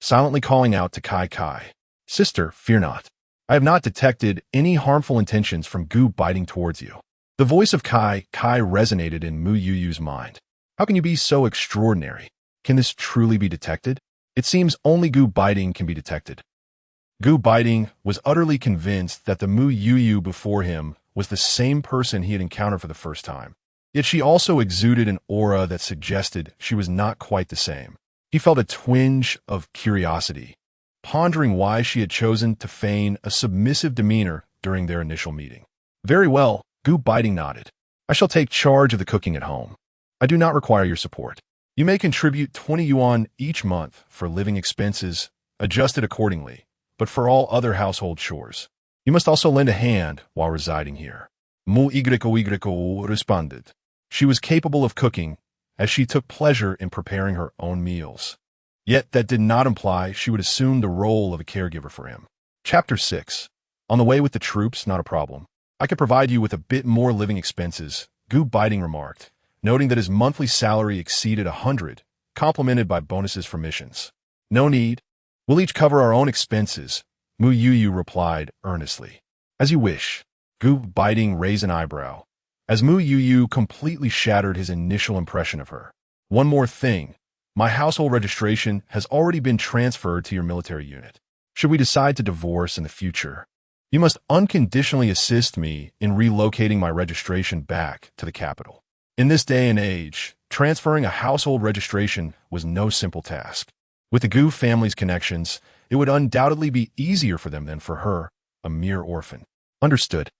Speaker 1: silently calling out to Kai, "Sister, fear not. I have not detected any harmful intentions from Beiting towards you." The voice of Kai resonated in Mu Youyou's mind. How can you be so extraordinary? Can this truly be detected? It seems only Beiting can be detected. Beiting was utterly convinced that the Mu Youyou before him was the same person he had encountered for the first time. Yet she also exuded an aura that suggested she was not quite the same. He felt a twinge of curiosity, pondering why she had chosen to feign a submissive demeanor during their initial meeting. "Very well," Beiting nodded. "I shall take charge of the cooking at home. I do not require your support. You may contribute 20 yuan each month for living expenses, adjusted accordingly, but for all other household chores, you must also lend a hand while residing here." Mu Youyou responded. She was capable of cooking, as she took pleasure in preparing her own meals. Yet that did not imply she would assume the role of a caregiver for him. Chapter 6. On the way with the troops, not a problem. "I could provide you with a bit more living expenses," Beiting remarked, noting that his monthly salary exceeded 100, complemented by bonuses for missions. "No need. We'll each cover our own expenses," Mu Youyou replied earnestly. "As you wish." Beiting raised an eyebrow, as Mu Youyou completely shattered his initial impression of her. "One more thing. My household registration has already been transferred to your military unit. Should we decide to divorce in the future, you must unconditionally assist me in relocating my registration back to the capital." In this day and age, transferring a household registration was no simple task. With the Gu family's connections, it would undoubtedly be easier for them than for her, a mere orphan. "Understood."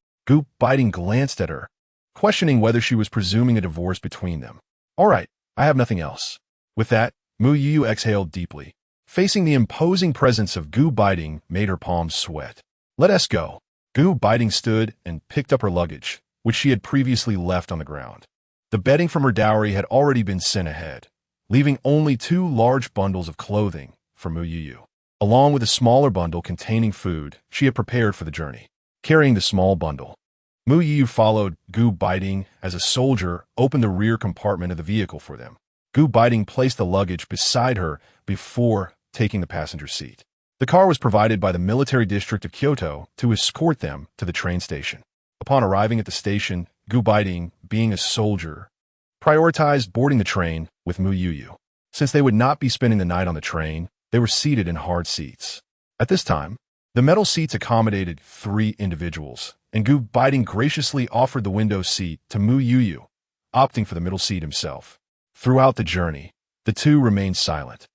Speaker 1: Beiting glanced at her, questioning whether she was presuming a divorce between them. "All right, I have nothing else." With that, Mu Youyou exhaled deeply. Facing the imposing presence of Beiting made her palms sweat. "Let us go." Gu Beiting stood and picked up her luggage, which she had previously left on the ground. The bedding from her dowry had already been sent ahead, leaving only 2 large bundles of clothing for Mu Youyou, along with a smaller bundle containing food she had prepared for the journey. Carrying the small bundle, Mu Youyou followed Gu Beiting as a soldier opened the rear compartment of the vehicle for them. Gu Beiting placed the luggage beside her before taking the passenger seat. The car was provided by the military district of Kyoto to escort them to the train station. Upon arriving at the station, Gu Beiting, being a soldier, prioritized boarding the train with Mu Youyou. Since they would not be spending the night on the train, they were seated in hard seats. At this time, the metal seats accommodated 3 individuals, and Gu Beiting graciously offered the window seat to Mu Youyou, opting for the middle seat himself. Throughout the journey, the two remained silent,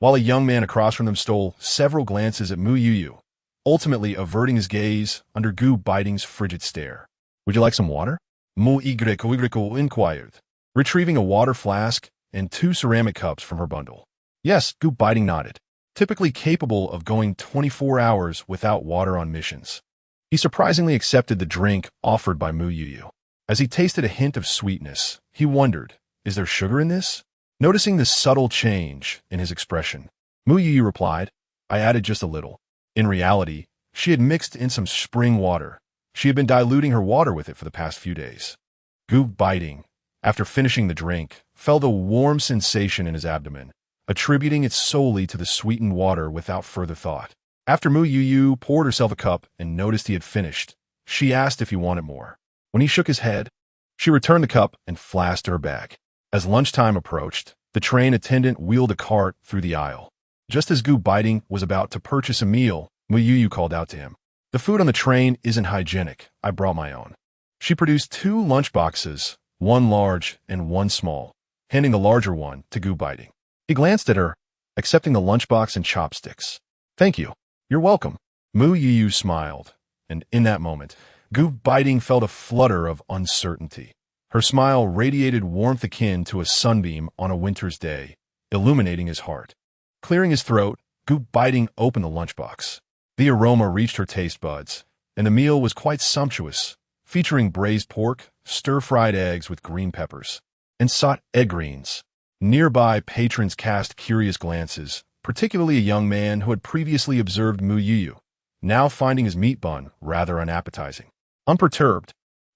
Speaker 1: while a young man across from them stole several glances at Mu Youyou, ultimately averting his gaze under Gu Beiting's frigid stare. "Would you like some water?" Mu Youyou inquired, retrieving a water flask and 2 ceramic cups from her bundle. Yes, Gu Beiting nodded, typically capable of going 24 hours without water on missions. He surprisingly accepted the drink offered by Mu Youyou. As he tasted a hint of sweetness, he wondered, is there sugar in this? Noticing the subtle change in his expression, Mu Youyou replied, I added just a little. In reality, she had mixed in some spring water. She had been diluting her water with it for the past few days. Gu Beiting, after finishing the drink, felt a warm sensation in his abdomen, attributing it solely to the sweetened water without further thought. After Mu Youyou poured herself a cup and noticed he had finished, she asked if he wanted more. When he shook his head, she returned the cup and flask to her bag. As lunchtime approached, the train attendant wheeled a cart through the aisle. Just as Gu Beiting was about to purchase a meal, Mu Youyou called out to him. The food on the train isn't hygienic. I brought my own. She produced 2 lunchboxes, one large and one small, handing the larger one to Gu Beiting. He glanced at her, accepting the lunchbox and chopsticks. Thank you. You're welcome. Mu Youyou smiled, and in that moment, Gu Beiting felt a flutter of uncertainty. Her smile radiated warmth akin to a sunbeam on a winter's day, illuminating his heart. Clearing his throat, Gu Beiting opened the lunchbox. The aroma reached her taste buds, and the meal was quite sumptuous, featuring braised pork, stir-fried eggs with green peppers, and sautéed egg greens. Nearby patrons cast curious glances, particularly a young man who had previously observed Mu Youyou, now finding his meat bun rather unappetizing. Unperturbed,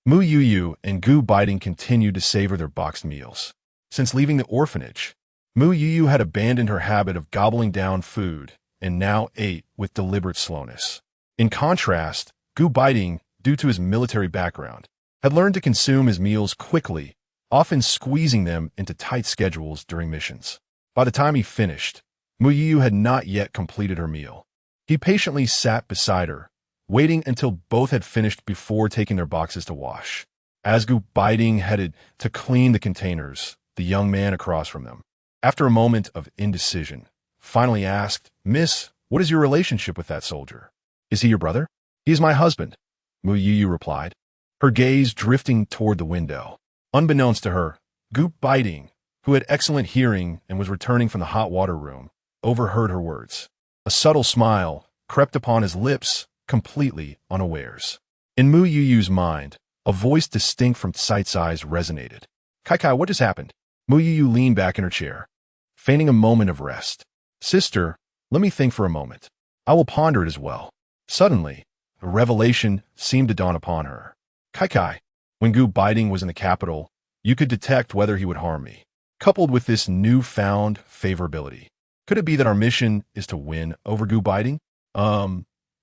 Speaker 1: Mu Youyou and Gu Beiting continued to savor their boxed meals. Since leaving the orphanage, Mu Youyou had abandoned her habit of gobbling down food and now ate with deliberate slowness. In contrast, Gu Beiting, due to his military background, had learned to consume his meals quickly, often squeezing them into tight schedules during missions. By the time he finished, Mu Youyou had not yet completed her meal. He patiently sat beside her, waiting until both had finished before taking their boxes to wash. As Gu Beiting headed to clean the containers, the young man across from them, after a moment of indecision, finally asked, Miss, what is your relationship with that soldier? Is he your brother? He is my husband, Mu Youyou replied, her gaze drifting toward the window. Unbeknownst to her, Gu Beiting, who had excellent hearing and was returning from the hot water room, overheard her words. A subtle smile crept upon his lips, completely unawares. In Mu Youyou's mind, a voice distinct from Tsai's eyes resonated. Kai, what just happened? Mu Youyou leaned back in her chair, feigning a moment of rest. Sister, let me think for a moment. I will ponder it as well. Suddenly, a revelation seemed to dawn upon her. Kai, when Gu Beiting was in the capital, you could detect whether he would harm me. Coupled with this newfound favorability, could it be that our mission is to win over Gu Beiting?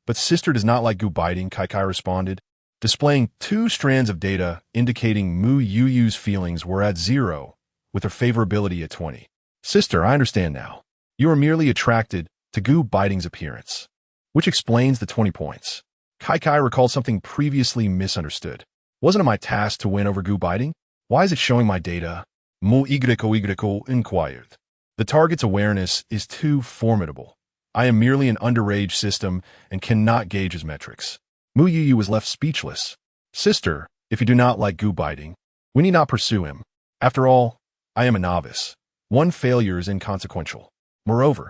Speaker 1: But sister does not like Gu Beiting, Kai responded, displaying 2 strands of data indicating Mu Youyou's feelings were at 0, with her favorability at 20. Sister, I understand now. You are merely attracted to Gu Beiting's appearance, which explains the 20 points. Kai recalled something previously misunderstood. Wasn't it my task to win over Gu Beiting? Why is it showing my data? Mu Youyou inquired. The target's awareness is too formidable. I am merely an underage system and cannot gauge his metrics. Mu Youyou was left speechless. Sister, if you do not like Gu Beiting, we need not pursue him. After all, I am a novice. One failure is inconsequential. Moreover,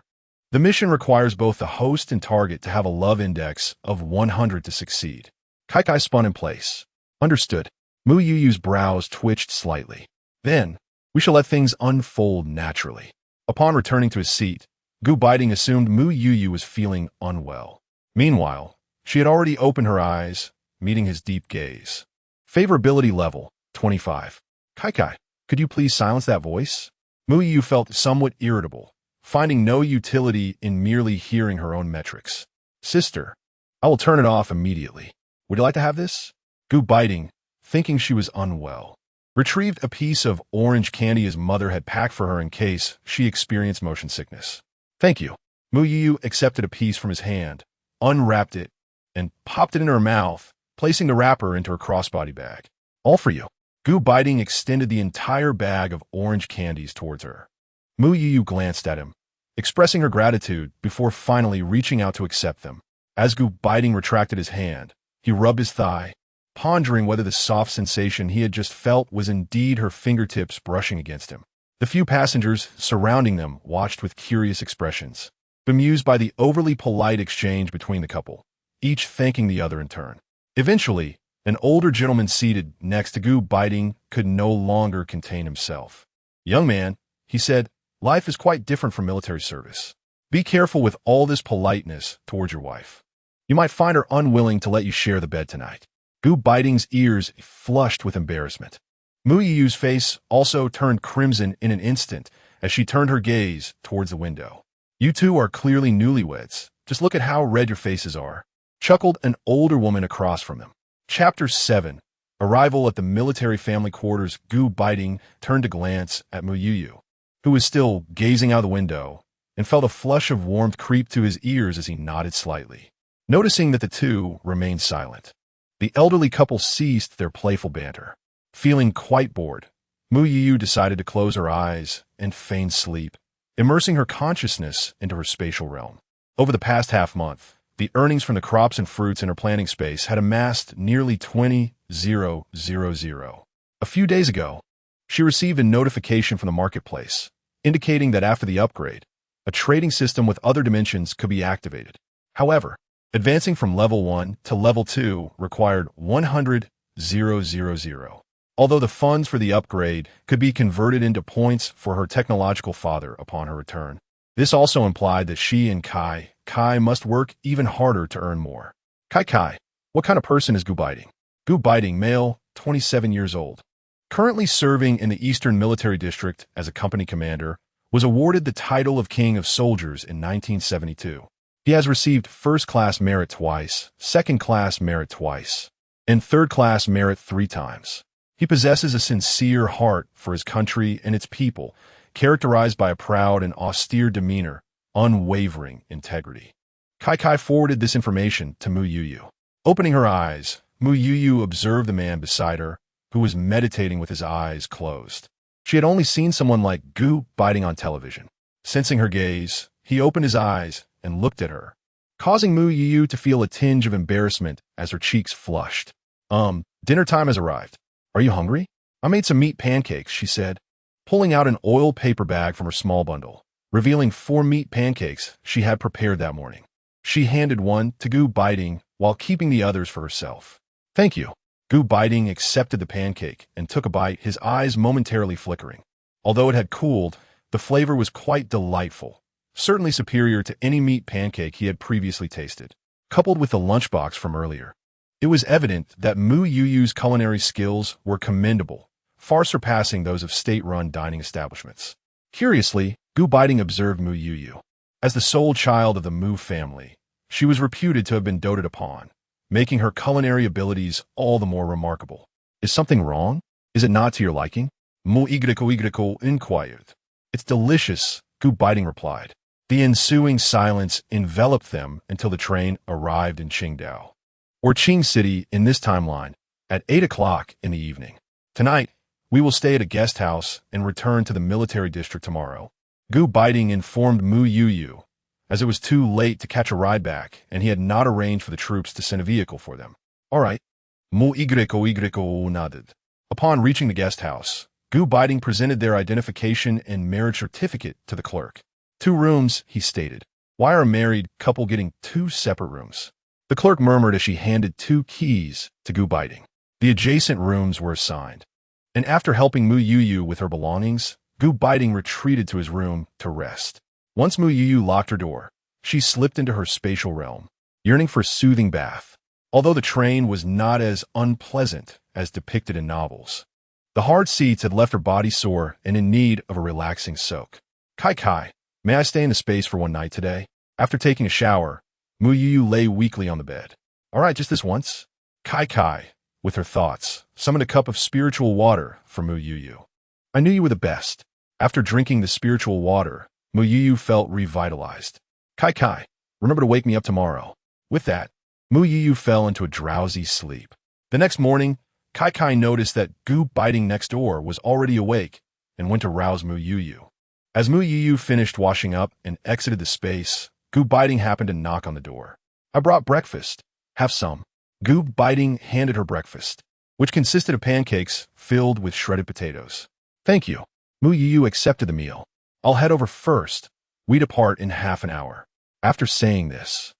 Speaker 1: the mission requires both the host and target to have a love index of 100 to succeed. Kai spun in place. Understood. Mu Youyou's brows twitched slightly. Then, we shall let things unfold naturally. Upon returning to his seat, Gu Beiting assumed Mu Youyou was feeling unwell. Meanwhile, she had already opened her eyes, meeting his deep gaze. Favorability level, 25. Kai, could you please silence that voice? Mu Youyou felt somewhat irritable, finding no utility in merely hearing her own metrics. Sister, I will turn it off immediately. Would you like to have this? Gu Beiting, thinking she was unwell, retrieved a piece of orange candy his mother had packed for her in case she experienced motion sickness. Thank you. Mu Youyou accepted a piece from his hand, unwrapped it, and popped it into her mouth, placing the wrapper into her crossbody bag. All for you. Gu Beiting extended the entire bag of orange candies towards her. Mu Youyou glanced at him, expressing her gratitude before finally reaching out to accept them. As Gu Beiting retracted his hand, he rubbed his thigh, pondering whether the soft sensation he had just felt was indeed her fingertips brushing against him. The few passengers surrounding them watched with curious expressions, bemused by the overly polite exchange between the couple, each thanking the other in turn. Eventually, an older gentleman seated next to Gu Beiting could no longer contain himself. Young man, he said, life is quite different from military service. Be careful with all this politeness towards your wife. You might find her unwilling to let you share the bed tonight. Gu Beiting's ears flushed with embarrassment. Mu Youyou's face also turned crimson in an instant as she turned her gaze towards the window. You two are clearly newlyweds. Just look at how red your faces are, chuckled an older woman across from them. Chapter 7. Arrival at the military family quarters. Gu Beiting turned to glance at Mu Youyou, who was still gazing out the window, and felt a flush of warmth creep to his ears as he nodded slightly. Noticing that the two remained silent, the elderly couple ceased their playful banter. Feeling quite bored, Mu Youyou decided to close her eyes and feign sleep, immersing her consciousness into her spatial realm. Over the past half-month, the earnings from the crops and fruits in her planting space had amassed nearly 20,000. A few days ago, she received a notification from the marketplace, indicating that after the upgrade, a trading system with other dimensions could be activated. However, advancing from level 1 to level 2 required 100,000. Although the funds for the upgrade could be converted into points for her technological father upon her return, this also implied that she and Kai must work even harder to earn more. Kai, what kind of person is Gu Beiting? Gu Beiting, male, 27 years old. Currently serving in the Eastern Military District as a company commander, was awarded the title of King of Soldiers in 1972. He has received first-class merit twice, second-class merit twice, and third-class merit 3 times. He possesses a sincere heart for his country and its people, characterized by a proud and austere demeanor, unwavering integrity. Kai forwarded this information to Mu Youyou. Opening her eyes, Mu Youyou observed the man beside her, who was meditating with his eyes closed. She had only seen someone like Gu Beiting on television. Sensing her gaze, he opened his eyes and looked at her, causing Mu Youyou to feel a tinge of embarrassment as her cheeks flushed. Dinner time has arrived. Are you hungry? I made some meat pancakes, she said, pulling out an oil paper bag from her small bundle, revealing 4 meat pancakes she had prepared that morning. She handed one to Gu Beiting while keeping the others for herself. Thank you. Gu Beiting accepted the pancake and took a bite, his eyes momentarily flickering. Although it had cooled, the flavor was quite delightful, certainly superior to any meat pancake he had previously tasted. Coupled with the lunchbox from earlier, it was evident that Mu Youyou's culinary skills were commendable, far surpassing those of state-run dining establishments. Curiously, Gu Beiting observed Mu Youyou. As the sole child of the Mu family, she was reputed to have been doted upon, making her culinary abilities all the more remarkable. Is something wrong? Is it not to your liking? Mu Youyou inquired. It's delicious, Gu Beiting replied. The ensuing silence enveloped them until the train arrived in Qingdao, or Qing City in this timeline, at 8 o'clock in the evening. Tonight, we will stay at a guest house and return to the military district tomorrow. Gu Beiting informed Mu Youyou, as it was too late to catch a ride back and he had not arranged for the troops to send a vehicle for them. All right. Mu Youyou nodded. Upon reaching the guest house, Gu Beiting presented their identification and marriage certificate to the clerk. 2 rooms, he stated. Why are a married couple getting 2 separate rooms? The clerk murmured as she handed 2 keys to Gu Beiting. The adjacent rooms were assigned, and after helping Mu Youyou with her belongings, Gu Beiting retreated to his room to rest. Once Mu Youyou locked her door, she slipped into her spatial realm, yearning for a soothing bath. Although the train was not as unpleasant as depicted in novels, the hard seats had left her body sore and in need of a relaxing soak. Kai, may I stay in the space for one night today? After taking a shower, Mu Youyou lay weakly on the bed. All right, just this once. Kai, with her thoughts, summoned a cup of spiritual water for Mu Youyou. I knew you were the best. After drinking the spiritual water, Mu Youyou felt revitalized. Kai, remember to wake me up tomorrow. With that, Mu Youyou fell into a drowsy sleep. The next morning, Kai noticed that Gu Beiting next door was already awake and went to rouse Mu Youyou. As Mu Youyou finished washing up and exited the space, Gu Beiting happened to knock on the door. I brought breakfast. Have some. Gu Beiting handed her breakfast, which consisted of pancakes filled with shredded potatoes. Thank you. Mu Youyou accepted the meal. I'll head over first. We depart in half an hour. After saying this,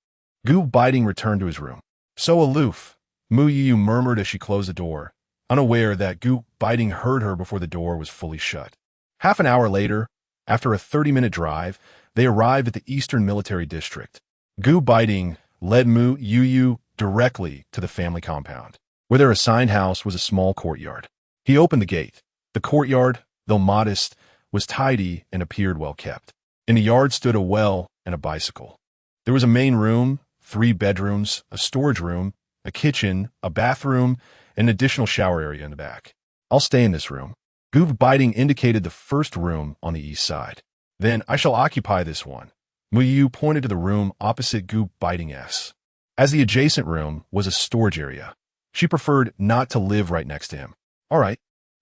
Speaker 1: Gu Beiting returned to his room. So aloof, Mu Youyou murmured as she closed the door, unaware that Gu Beiting heard her before the door was fully shut. Half an hour later, after a 30-minute drive, they arrived at the Eastern Military District. Gu Beiting led Mu Youyou directly to the family compound, where their assigned house was a small courtyard. He opened the gate. The courtyard, though modest, was tidy and appeared well kept. In the yard stood a well and a bicycle. There was a main room, 3 bedrooms, a storage room, a kitchen, a bathroom, and an additional shower area in the back. I'll stay in this room. Gu Beiting indicated the first room on the east side. Then I shall occupy this one. Mu Youyou pointed to the room opposite Gu Beiting's. As the adjacent room was a storage area, she preferred not to live right next to him. All right.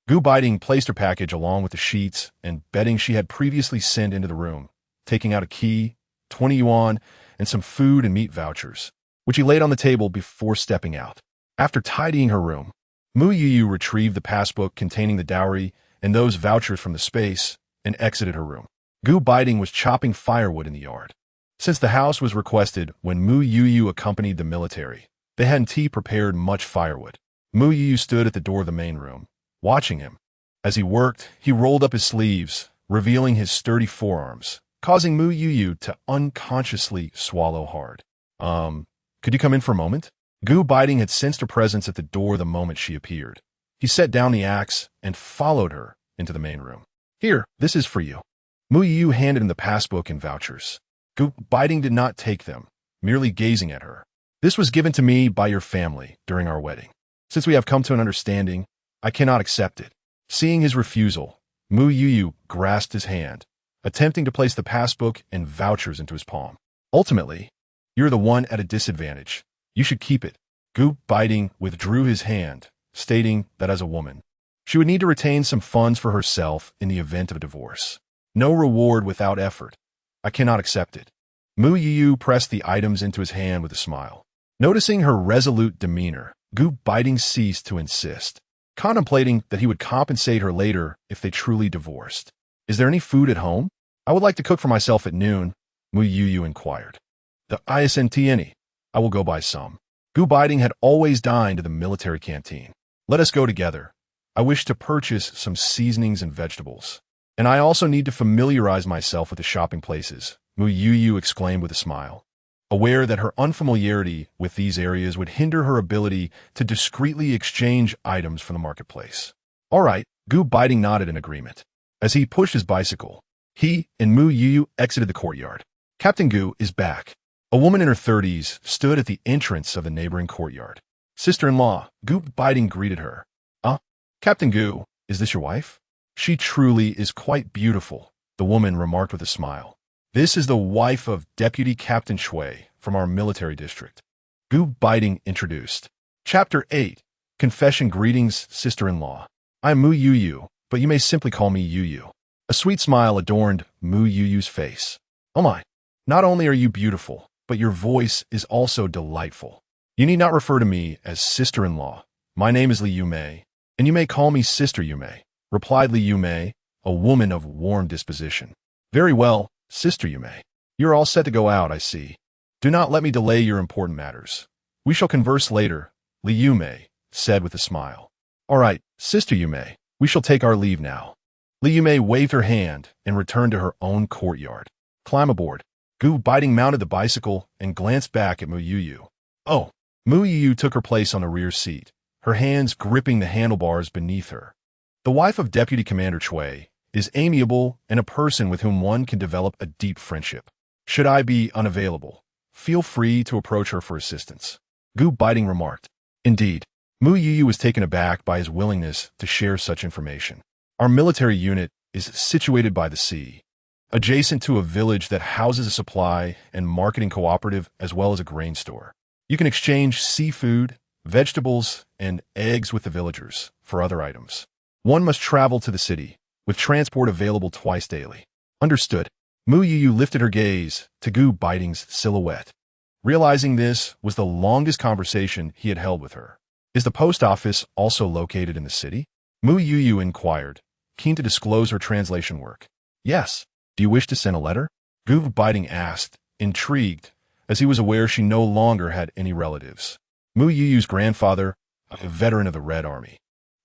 Speaker 1: Gu Beiting placed her package along with the sheets and bedding she had previously sent into the room, taking out a key, 20 yuan, and some food and meat vouchers, which he laid on the table before stepping out. After tidying her room, Mu Youyou retrieved the passbook containing the dowry and those vouchers from the space and exited her room. Gu Beiting was chopping firewood in the yard. Since the house was requested when Mu Youyou accompanied the military, they hadn't prepared much firewood. Mu Youyou stood at the door of the main room, watching him. As he worked, he rolled up his sleeves, revealing his sturdy forearms, causing Mu Youyou to unconsciously swallow hard. Could you come in for a moment? Gu Beiting had sensed her presence at the door the moment she appeared. He set down the axe and followed her into the main room. Here, this is for you. Mu Youyou handed him the passbook and vouchers. Gu Beiting did not take them, merely gazing at her. This was given to me by your family during our wedding. Since we have come to an understanding, I cannot accept it. Seeing his refusal, Mu Youyou grasped his hand, attempting to place the passbook and vouchers into his palm. Ultimately, you're the one at a disadvantage. You should keep it. Gu Beiting withdrew his hand, stating that as a woman, she would need to retain some funds for herself in the event of a divorce. No reward without effort. I cannot accept it. Mu Youyou pressed the items into his hand with a smile. Noticing her resolute demeanor, Gu Beiting ceased to insist, contemplating that he would compensate her later if they truly divorced. Is there any food at home? I would like to cook for myself at noon, Mu Youyou inquired. The isn't any. I will go buy some. Gu Beiting had always dined at the military canteen. Let us go together. I wish to purchase some seasonings and vegetables. And I also need to familiarize myself with the shopping places, Mu Youyou exclaimed with a smile, aware that her unfamiliarity with these areas would hinder her ability to discreetly exchange items from the marketplace. All right, Gu Beiting nodded in agreement. As he pushed his bicycle, he and Mu Youyou exited the courtyard. Captain Gu is back. A woman in her 30s stood at the entrance of the neighboring courtyard. Sister-in-law, Gu Beiting greeted her. Captain Gu, is this your wife? She truly is quite beautiful, the woman remarked with a smile. This is the wife of Deputy Captain Shui from our military district. Gu Beiting introduced. Chapter 8. Confession. Greetings, sister-in-law. I'm Mu Youyou, but you may simply call me Youyou. A sweet smile adorned Mu Youyou's face. Oh my, not only are you beautiful, but your voice is also delightful. You need not refer to me as sister-in-law. My name is Li Yumei, and you may call me Sister Yumei, replied Li Yumei, a woman of warm disposition. Very well, Sister Yumei. You're all set to go out, I see. Do not let me delay your important matters. We shall converse later, Liu Mei said with a smile. All right, Sister Yume, we shall take our leave now. Liu Mei waved her hand and returned to her own courtyard. Climb aboard. Gu Beiting mounted the bicycle and glanced back at Mu Youyou. Oh, Mu Youyou took her place on the rear seat, her hands gripping the handlebars beneath her. The wife of Deputy Commander Chui is amiable and a person with whom one can develop a deep friendship. Should I be unavailable, feel free to approach her for assistance. Gu Beiting remarked. Indeed, Mu Youyou was taken aback by his willingness to share such information. Our military unit is situated by the sea, adjacent to a village that houses a supply and marketing cooperative as well as a grain store. You can exchange seafood, vegetables, and eggs with the villagers for other items. One must travel to the city, with transport available twice daily. Understood. Mu Youyou lifted her gaze to Gu Beiting's silhouette. Realizing this was the longest conversation he had held with her. Is the post office also located in the city? Mu Youyou inquired, keen to disclose her translation work. Yes. Do you wish to send a letter? Gu Beiting asked, intrigued, as he was aware she no longer had any relatives. Mu Youyou's grandfather, a veteran of the Red Army,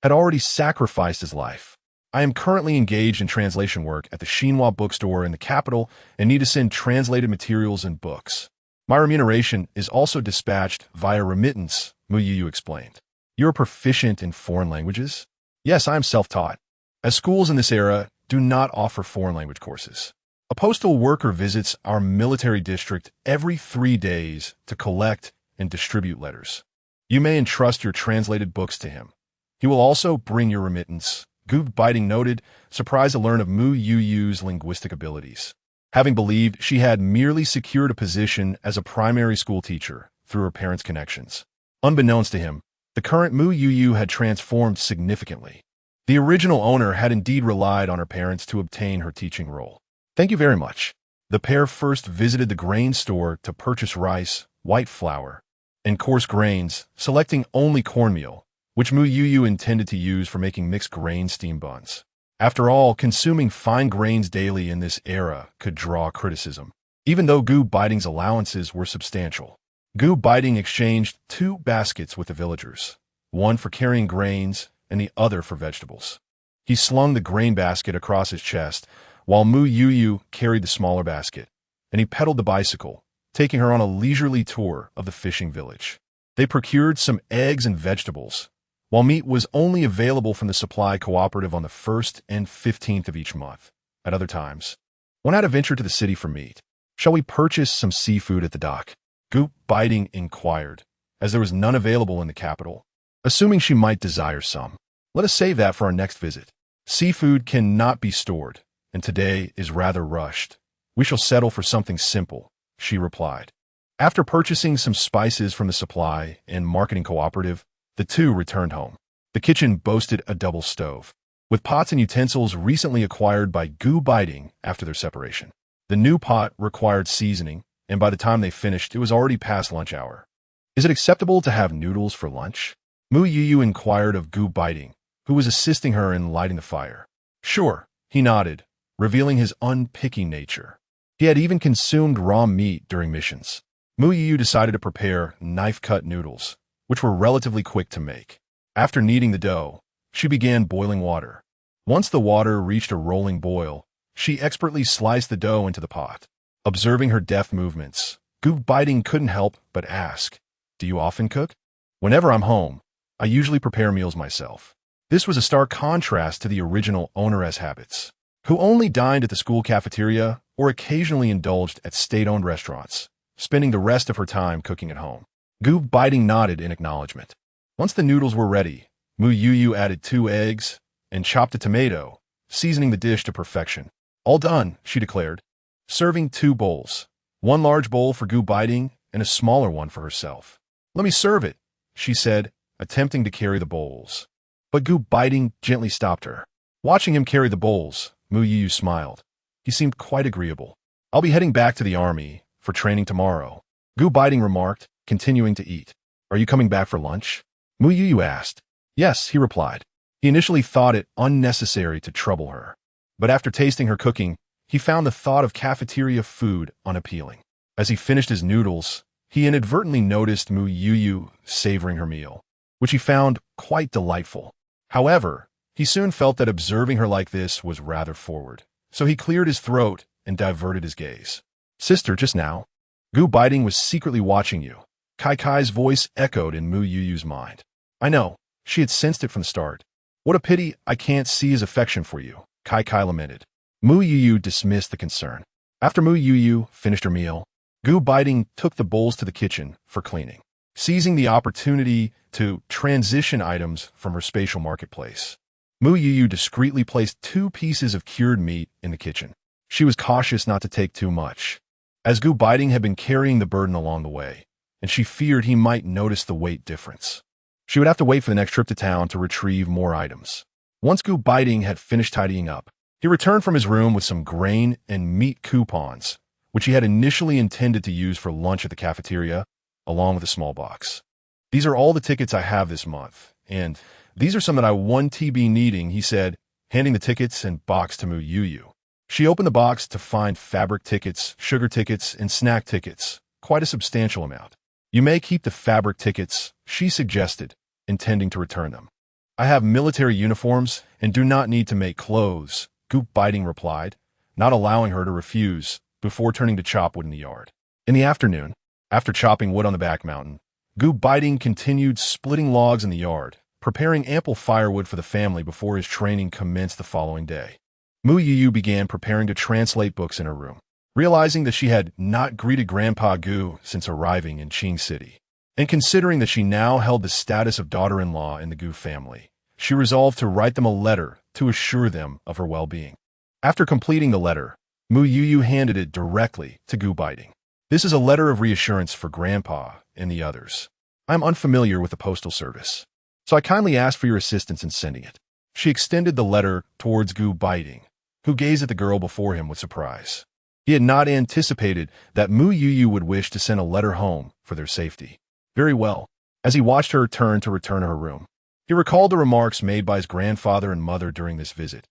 Speaker 1: had already sacrificed his life. I am currently engaged in translation work at the Xinhua bookstore in the capital and need to send translated materials and books. My remuneration is also dispatched via remittance, Mu Youyou explained. You're proficient in foreign languages? Yes, I am self-taught, as schools in this era do not offer foreign language courses. A postal worker visits our military district every 3 days to collect and distribute letters. You may entrust your translated books to him. He will also bring your remittance. Gu Beiting noted, surprised to learn of Mu Youyou's linguistic abilities, having believed she had merely secured a position as a primary school teacher through her parents' connections. Unbeknownst to him, the current Mu Youyou had transformed significantly. The original owner had indeed relied on her parents to obtain her teaching role. Thank you very much. The pair first visited the grain store to purchase rice, white flour, and coarse grains, selecting only cornmeal, which Mu Youyou intended to use for making mixed grain steam buns. After all, consuming fine grains daily in this era could draw criticism, even though Gu Beiting's allowances were substantial. Gu Beiting exchanged 2 baskets with the villagers, one for carrying grains and the other for vegetables. He slung the grain basket across his chest, while Mu Youyou carried the smaller basket, and he pedaled the bicycle, taking her on a leisurely tour of the fishing village. They procured some eggs and vegetables, while meat was only available from the supply cooperative on the 1st and 15th of each month. At other times, one had to venture to the city for meat. Shall we purchase some seafood at the dock? Gu Beiting inquired, as there was none available in the capital. Assuming she might desire some, let us save that for our next visit. Seafood cannot be stored, and today is rather rushed. We shall settle for something simple, she replied. After purchasing some spices from the supply and marketing cooperative, the two returned home. The kitchen boasted a double stove, with pots and utensils recently acquired by Gu Beiting after their separation. The new pot required seasoning, and by the time they finished, it was already past lunch hour. Is it acceptable to have noodles for lunch? Mu Youyou inquired of Gu Beiting, who was assisting her in lighting the fire. Sure, he nodded, revealing his unpicky nature. He had even consumed raw meat during missions. Mu Youyou decided to prepare knife-cut noodles, which were relatively quick to make. After kneading the dough, she began boiling water. Once the water reached a rolling boil, she expertly sliced the dough into the pot. Observing her deft movements, Gu Beiting couldn't help but ask, "Do you often cook?" "Whenever I'm home, I usually prepare meals myself." This was a stark contrast to the original owneress habits, who only dined at the school cafeteria or occasionally indulged at state-owned restaurants, spending the rest of her time cooking at home. Gu Beiting nodded in acknowledgement. Once the noodles were ready, Mu Youyou added 2 eggs and chopped a tomato, seasoning the dish to perfection. "All done," she declared, serving 2 bowls, one large bowl for Gu Beiting and a smaller one for herself. "Let me serve it," she said, attempting to carry the bowls. But Gu Beiting gently stopped her. Watching him carry the bowls, Mu Youyou smiled. He seemed quite agreeable. "I'll be heading back to the army for training tomorrow," Gu Beiting remarked, continuing to eat. "Are you coming back for lunch?" Mu Youyou asked. "Yes," he replied. He initially thought it unnecessary to trouble her, but after tasting her cooking, he found the thought of cafeteria food unappealing. As he finished his noodles, he inadvertently noticed Mu Youyou savoring her meal, which he found quite delightful. However, he soon felt that observing her like this was rather forward, so he cleared his throat and diverted his gaze. Sister, just now, Gu Beiting was secretly watching you. Kai Kai's voice echoed in Mu Youyou's mind. I know, she had sensed it from the start. What a pity I can't see his affection for you, Kai Kai lamented. Mu Youyou dismissed the concern. After Mu Youyou finished her meal, Gu Beiting took the bowls to the kitchen for cleaning, seizing the opportunity to transition items from her spatial marketplace. Mu Youyou discreetly placed 2 pieces of cured meat in the kitchen. She was cautious not to take too much, as Gu Beiting had been carrying the burden along the way, and she feared he might notice the weight difference. She would have to wait for the next trip to town to retrieve more items. Once Gu Beiting had finished tidying up, he returned from his room with some grain and meat coupons, which he had initially intended to use for lunch at the cafeteria, along with a small box. These are all the tickets I have this month, and these are some that I won TB needing, he said, handing the tickets and box to Mu Youyou. She opened the box to find fabric tickets, sugar tickets, and snack tickets, quite a substantial amount. You may keep the fabric tickets, she suggested, intending to return them. I have military uniforms and do not need to make clothes, Gu Beiting replied, not allowing her to refuse, before turning to chop wood in the yard. In the afternoon, after chopping wood on the back mountain, Gu Beiting continued splitting logs in the yard, preparing ample firewood for the family before his training commenced the following day. Mu Youyou began preparing to translate books in her room, realizing that she had not greeted Grandpa Gu since arriving in Qing City. And considering that she now held the status of daughter-in-law in the Gu family, she resolved to write them a letter to assure them of her well-being. After completing the letter, Mu Youyou handed it directly to Gu Beiting. This is a letter of reassurance for Grandpa and the others. I am unfamiliar with the postal service, so I kindly ask for your assistance in sending it. She extended the letter towards Gu Beiting, who gazed at the girl before him with surprise. He had not anticipated that Mu Youyou would wish to send a letter home for their safety. Very well. As he watched her turn to return to her room, he recalled the remarks made by his grandfather and mother during this visit.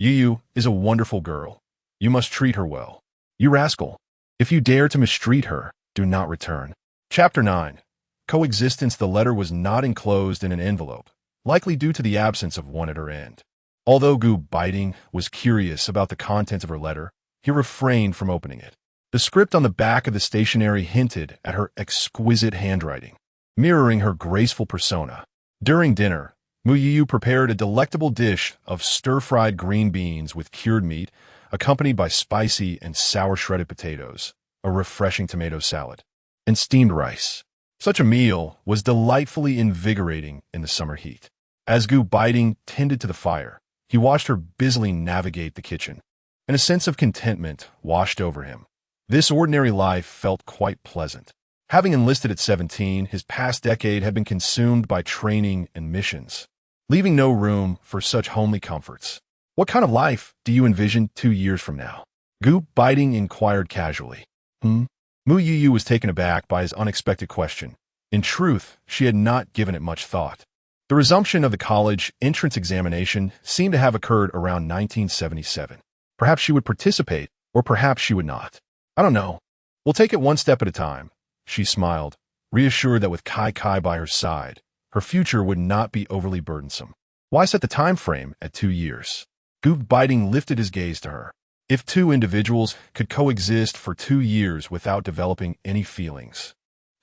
Speaker 1: Youyou is a wonderful girl. You must treat her well. You rascal. If you dare to mistreat her, do not return. Chapter 9. Coexistence. The letter was not enclosed in an envelope, likely due to the absence of one at her end. Although Gu Beiting was curious about the contents of her letter, he refrained from opening it. The script on the back of the stationery hinted at her exquisite handwriting, mirroring her graceful persona. During dinner, Mu Youyou prepared a delectable dish of stir-fried green beans with cured meat, accompanied by spicy and sour shredded potatoes, a refreshing tomato salad, and steamed rice. Such a meal was delightfully invigorating in the summer heat. As Gu Beiting tended to the fire, he watched her busily navigate the kitchen, and a sense of contentment washed over him. This ordinary life felt quite pleasant. Having enlisted at 17, his past decade had been consumed by training and missions, leaving no room for such homely comforts. What kind of life do you envision 2 years from now? Gu Beiting inquired casually. Mu Youyou was taken aback by his unexpected question. In truth, she had not given it much thought. The resumption of the college entrance examination seemed to have occurred around 1977. Perhaps she would participate, or perhaps she would not. I don't know. We'll take it one step at a time. She smiled, reassured that with Kai Kai by her side, her future would not be overly burdensome. Why set the time frame at 2 years? Gu Beiting lifted his gaze to her. If 2 individuals could coexist for 2 years without developing any feelings,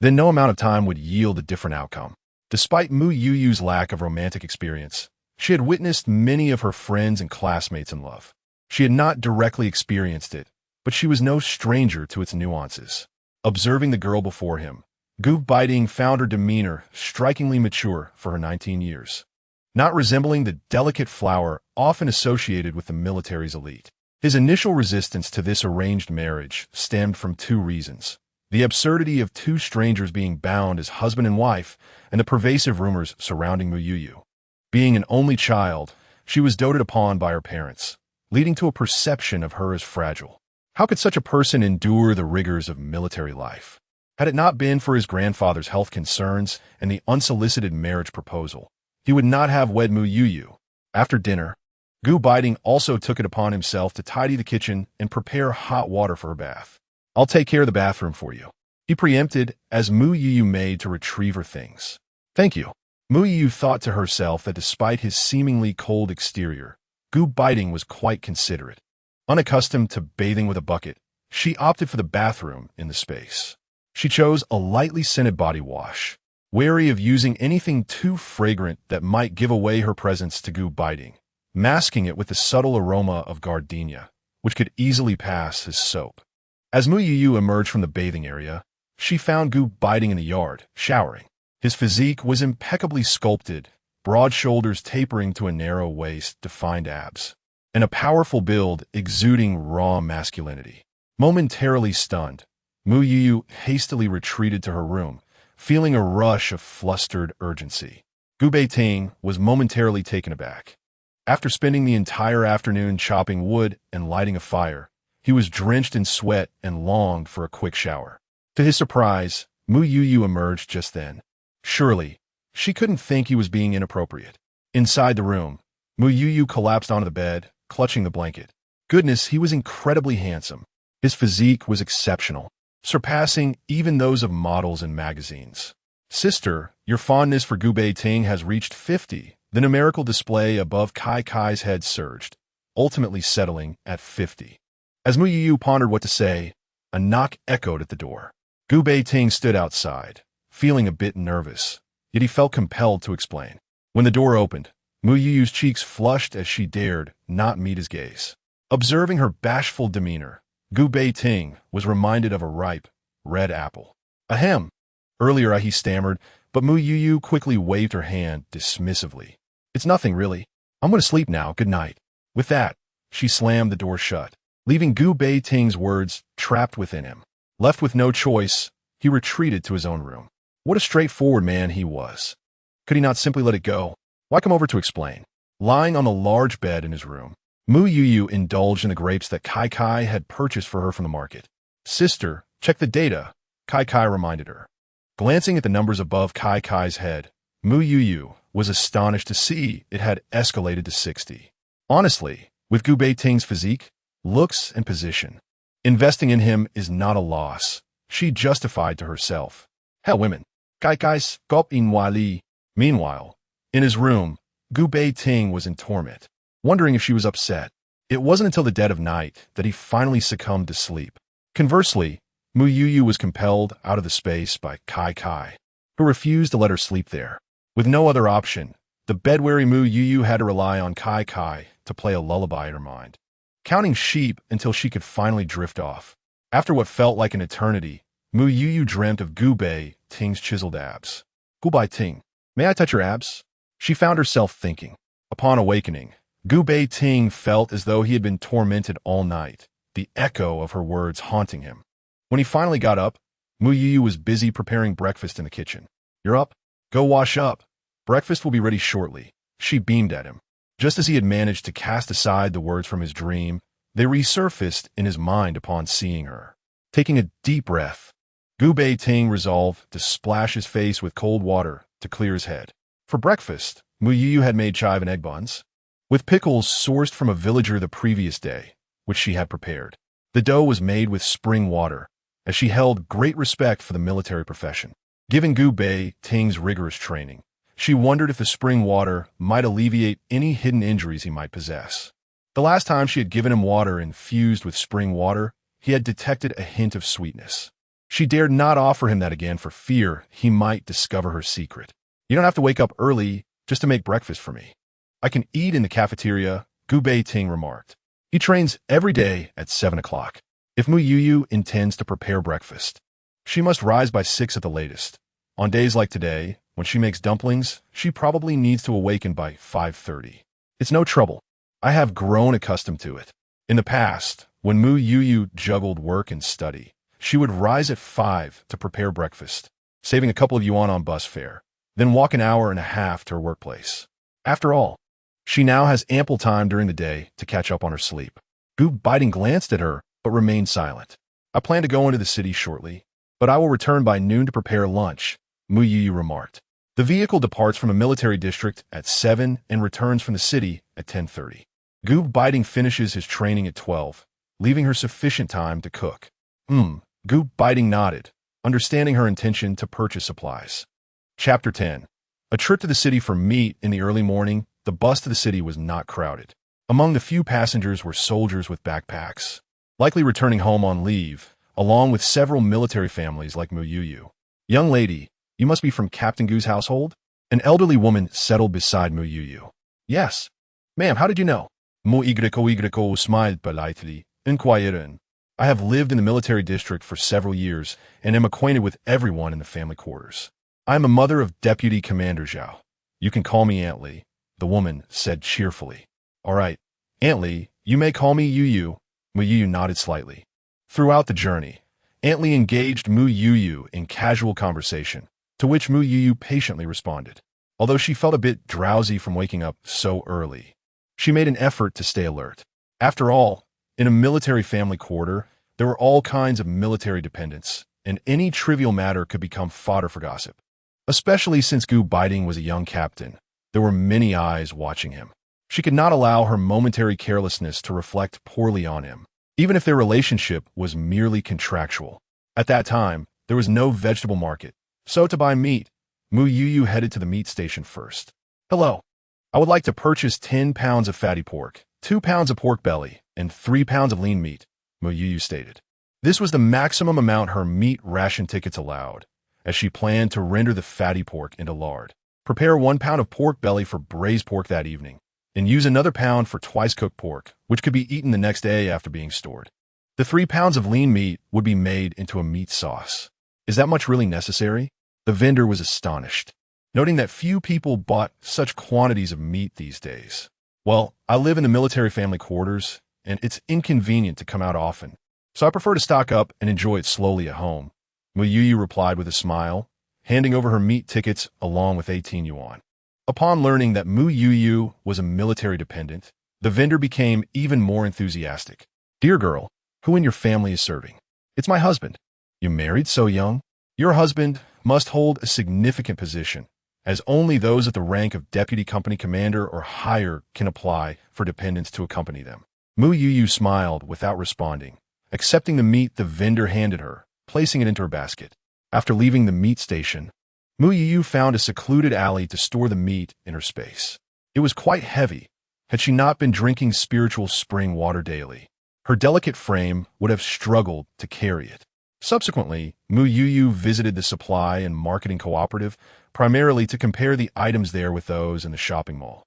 Speaker 1: then no amount of time would yield a different outcome. Despite Mu Youyou's lack of romantic experience, she had witnessed many of her friends and classmates in love. She had not directly experienced it, but she was no stranger to its nuances. Observing the girl before him, Gu Beiting found her demeanor strikingly mature for her 19 years, not resembling the delicate flower often associated with the military's elite. His initial resistance to this arranged marriage stemmed from 2 reasons: the absurdity of 2 strangers being bound as husband and wife, and the pervasive rumors surrounding Mu Youyou. Being an only child, she was doted upon by her parents, leading to a perception of her as fragile. How could such a person endure the rigors of military life? Had it not been for his grandfather's health concerns and the unsolicited marriage proposal, he would not have wed Mu Youyou. After dinner, Gu Beiting also took it upon himself to tidy the kitchen and prepare hot water for her bath. I'll take care of the bathroom for you. He preempted as Mu Youyou made to retrieve her things. Thank you. Mu Youyou thought to herself that despite his seemingly cold exterior, Beiting was quite considerate. Unaccustomed to bathing with a bucket, she opted for the bathroom in the space. She chose a lightly scented body wash, wary of using anything too fragrant that might give away her presence to Beiting, masking it with the subtle aroma of gardenia, which could easily pass as soap. As Mu Youyou emerged from the bathing area, she found Beiting in the yard, showering. His physique was impeccably sculpted, broad shoulders tapering to a narrow waist, defined abs, and a powerful build exuding raw masculinity. Momentarily stunned, Mu Youyou hastily retreated to her room, feeling a rush of flustered urgency. Beiting was momentarily taken aback. After spending the entire afternoon chopping wood and lighting a fire, he was drenched in sweat and longed for a quick shower. To his surprise, Mu Youyou emerged just then. Surely, she couldn't think he was being inappropriate. Inside the room, Mu Youyou collapsed onto the bed, clutching the blanket. Goodness, he was incredibly handsome. His physique was exceptional, surpassing even those of models in magazines. Sister, your fondness for Beiting has reached 50. The numerical display above Kai's head surged, ultimately settling at 50. As Mu Youyou pondered what to say, a knock echoed at the door. Beiting stood outside, feeling a bit nervous, yet he felt compelled to explain. When the door opened, Mu Youyou's cheeks flushed as she dared not meet his gaze. Observing her bashful demeanor, Beiting was reminded of a ripe, red apple. Ahem. Earlier he stammered, but Mu Youyou quickly waved her hand dismissively. It's nothing, really. I'm going to sleep now. Good night. With that, she slammed the door shut, leaving Beiting's words trapped within him. Left with no choice, he retreated to his own room. What a straightforward man he was. Could he not simply let it go? Why come over to explain? Lying on the large bed in his room, Mu Youyou indulged in the grapes that Kai had purchased for her from the market. Sister, check the data, Kai reminded her. Glancing at the numbers above Kai's head, Mu Youyou was astonished to see it had escalated to 60. Honestly, with Beiting's physique, looks, and position, investing in him is not a loss, she justified to herself. Hell, women. Kai's gop in wali. Meanwhile, in his room, Beiting was in torment, wondering if she was upset. It wasn't until the dead of night that he finally succumbed to sleep. Conversely, Mu Youyou was compelled out of the space by Kai, who refused to let her sleep there. With no other option, the bed-weary Mu Youyou had to rely on Kai to play a lullaby in her mind, counting sheep until she could finally drift off. After what felt like an eternity, Mu Youyou dreamt of Beiting's chiseled abs. Beiting, may I touch your abs? She found herself thinking. Upon awakening, Beiting felt as though he had been tormented all night, the echo of her words haunting him. When he finally got up, Mu Youyou was busy preparing breakfast in the kitchen. You're up? Go wash up. Breakfast will be ready shortly. She beamed at him. Just as he had managed to cast aside the words from his dream, they resurfaced in his mind upon seeing her. Taking a deep breath, Beiting resolved to splash his face with cold water to clear his head. For breakfast, Mu Youyou had made chive and egg buns, with pickles sourced from a villager the previous day, which she had prepared. The dough was made with spring water, as she held great respect for the military profession. Given Beiting's rigorous training, she wondered if the spring water might alleviate any hidden injuries he might possess. The last time she had given him water infused with spring water, he had detected a hint of sweetness. She dared not offer him that again for fear he might discover her secret. You don't have to wake up early just to make breakfast for me. I can eat in the cafeteria, Beiting remarked. He trains every day at 7 o'clock. If Mu Youyou intends to prepare breakfast, she must rise by 6 at the latest. On days like today, when she makes dumplings, she probably needs to awaken by 5:30. It's no trouble. I have grown accustomed to it. In the past, when Mu Youyou juggled work and study, she would rise at 5 to prepare breakfast, saving a couple of yuan on bus fare, then walk an hour and a half to her workplace. After all, she now has ample time during the day to catch up on her sleep. Beiting glanced at her, but remained silent. I plan to go into the city shortly, but I will return by noon to prepare lunch, Mu Youyou remarked. The vehicle departs from a military district at 7 and returns from the city at 10:30. Beiting finishes his training at 12, leaving her sufficient time to cook. Beiting nodded, understanding her intention to purchase supplies. Chapter 10. A trip to the city for meat. In the early morning, the bus to the city was not crowded. Among the few passengers were soldiers with backpacks, likely returning home on leave, along with several military families like Mu Youyou. Young lady, you must be from Captain Gu's household? An elderly woman settled beside Mu Youyou. Yes. Ma'am, how did you know? Mu Youyou smiled politely, inquiring. I have lived in the military district for several years and am acquainted with everyone in the family quarters. I am a mother of Deputy Commander Zhao. You can call me Aunt Li, the woman said cheerfully. All right, Aunt Li, you may call me Youyou. Mu Youyou nodded slightly. Throughout the journey, Aunt Li engaged Mu Youyou in casual conversation, to which Mu Youyou patiently responded. Although she felt a bit drowsy from waking up so early, she made an effort to stay alert. After all, in a military family quarter, there were all kinds of military dependents, and any trivial matter could become fodder for gossip. Especially since Gu Beiting was a young captain, there were many eyes watching him. She could not allow her momentary carelessness to reflect poorly on him, even if their relationship was merely contractual. At that time, there was no vegetable market, so to buy meat, Mu Youyou headed to the meat station first. Hello. I would like to purchase 10 pounds of fatty pork, 2 pounds of pork belly, and 3 pounds of lean meat, Mu Youyou stated. This was the maximum amount her meat ration tickets allowed, as she planned to render the fatty pork into lard. Prepare 1 pound of pork belly for braised pork that evening, and use another pound for twice-cooked pork, which could be eaten the next day after being stored. The 3 pounds of lean meat would be made into a meat sauce. Is that much really necessary? The vendor was astonished, noting that few people bought such quantities of meat these days. Well, I live in the military family quarters, and it's inconvenient to come out often, so I prefer to stock up and enjoy it slowly at home, Mu Youyou replied with a smile, handing over her meat tickets along with 18 yuan. Upon learning that Mu Youyou was a military dependent, the vendor became even more enthusiastic. Dear girl, who in your family is serving? It's my husband. You married so young? Your husband must hold a significant position, as only those at the rank of deputy company commander or higher can apply for dependents to accompany them. Mu Youyou smiled without responding, accepting the meat the vendor handed her, placing it into her basket. After leaving the meat station, Mu Youyou found a secluded alley to store the meat in her space. It was quite heavy. Had she not been drinking spiritual spring water daily, her delicate frame would have struggled to carry it. Subsequently, Mu Youyou visited the supply and marketing cooperative, primarily to compare the items there with those in the shopping mall.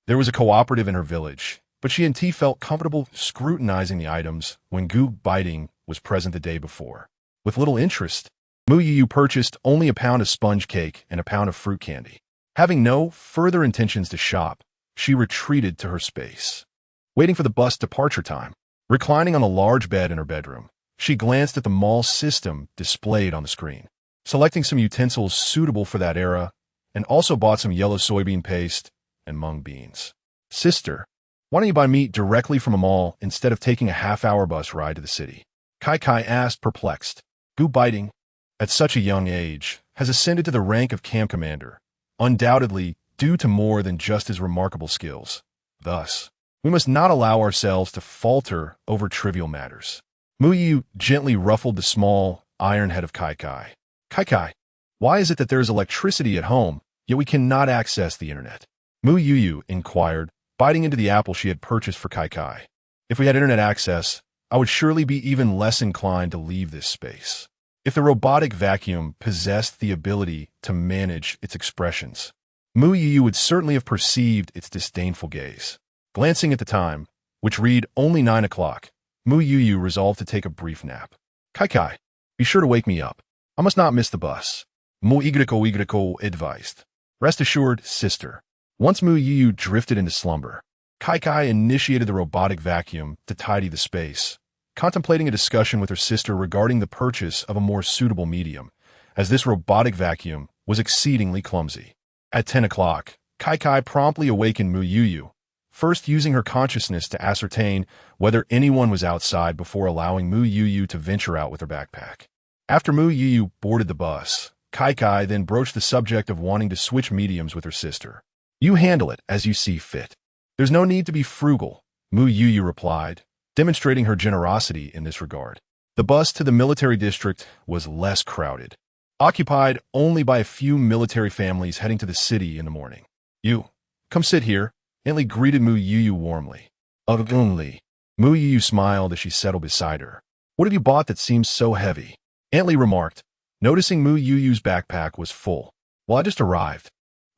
Speaker 1: There was a cooperative in her village, but she and T felt comfortable scrutinizing the items when Gu Beiting was present the day before. With little interest, Mu Youyou purchased only a pound of sponge cake and a pound of fruit candy. Having no further intentions to shop, she retreated to her space. Waiting for the bus departure time, reclining on a large bed in her bedroom, she glanced at the mall system displayed on the screen, selecting some utensils suitable for that era, and also bought some yellow soybean paste and mung beans. Sister, why don't you buy meat directly from a mall instead of taking a half-hour bus ride to the city? Kai asked, perplexed. Gu Beiting, at such a young age, has ascended to the rank of camp commander, undoubtedly due to more than just his remarkable skills. Thus, we must not allow ourselves to falter over trivial matters. Mu Youyou gently ruffled the small iron head of Kai. Kai, why is it that there is electricity at home, yet we cannot access the internet? Mu Youyou inquired, biting into the apple she had purchased for Kai. If we had internet access, I would surely be even less inclined to leave this space. If the robotic vacuum possessed the ability to manage its expressions, Mu Youyou would certainly have perceived its disdainful gaze. Glancing at the time, which read only 9 o'clock, Mu Youyou resolved to take a brief nap. Kai, be sure to wake me up. I must not miss the bus. Mu Youyou advised. Rest assured, sister. Once Mu Youyou drifted into slumber, Kai initiated the robotic vacuum to tidy the space, contemplating a discussion with her sister regarding the purchase of a more suitable medium, as this robotic vacuum was exceedingly clumsy. At 10 o'clock, Kai promptly awakened Mu Youyou, first using her consciousness to ascertain whether anyone was outside before allowing Mu Youyou to venture out with her backpack. After Mu Youyou boarded the bus, Kai then broached the subject of wanting to switch mediums with her sister. You handle it as you see fit. There's no need to be frugal, Mu Youyou replied, demonstrating her generosity in this regard. The bus to the military district was less crowded, occupied only by a few military families heading to the city in the morning. You, come sit here, Aunt Lee greeted Mu Youyou warmly. Only. Mu Youyou smiled as she settled beside her. What have you bought that seems so heavy? Aunt Lee remarked, noticing Mu Youyou's backpack was full. Well, I just arrived.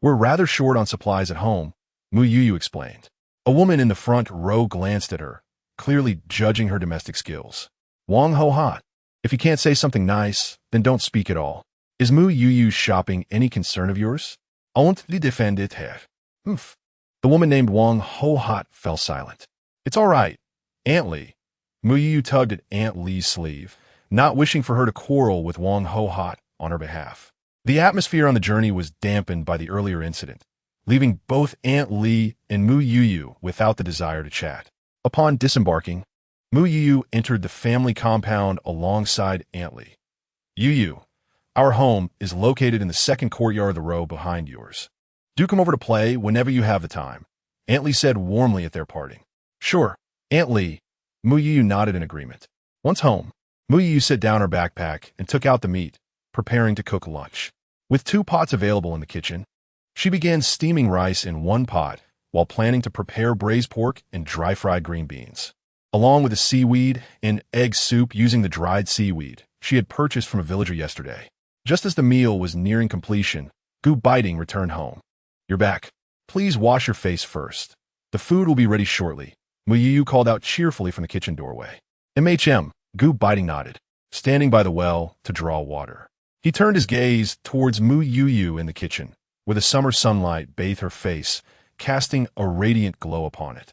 Speaker 1: We're rather short on supplies at home, Mu Youyou explained. A woman in the front row glanced at her, clearly judging her domestic skills. Wang ho hot. If you can't say something nice, then don't speak at all. Is Mu Youyou's shopping any concern of yours? I want to defend it here. Oof. The woman named Wang ho hot fell silent. It's all right, Aunt Lee. Mu Youyou tugged at Aunt Lee's sleeve, not wishing for her to quarrel with Wang ho hot on her behalf. The atmosphere on the journey was dampened by the earlier incident, leaving both Aunt Lee and Mu Youyou without the desire to chat. Upon disembarking, Mu Youyou entered the family compound alongside Aunt Lee. Youyou, our home is located in the second courtyard of the row behind yours. Do come over to play whenever you have the time, Aunt Lee said warmly at their parting. Sure, Aunt Lee. Mu Youyou nodded in agreement. Once home, Mu Youyou set down her backpack and took out the meat, preparing to cook lunch. With 2 pots available in the kitchen, she began steaming rice in one pot while planning to prepare braised pork and dry-fried green beans, along with a seaweed and egg soup using the dried seaweed she had purchased from a villager yesterday. Just as the meal was nearing completion, Beiting returned home. You're back. Please wash your face first. The food will be ready shortly, Mu Youyou called out cheerfully from the kitchen doorway. Beiting nodded, standing by the well to draw water. He turned his gaze towards Mu Youyou in the kitchen, where the summer sunlight bathed her face, casting a radiant glow upon it.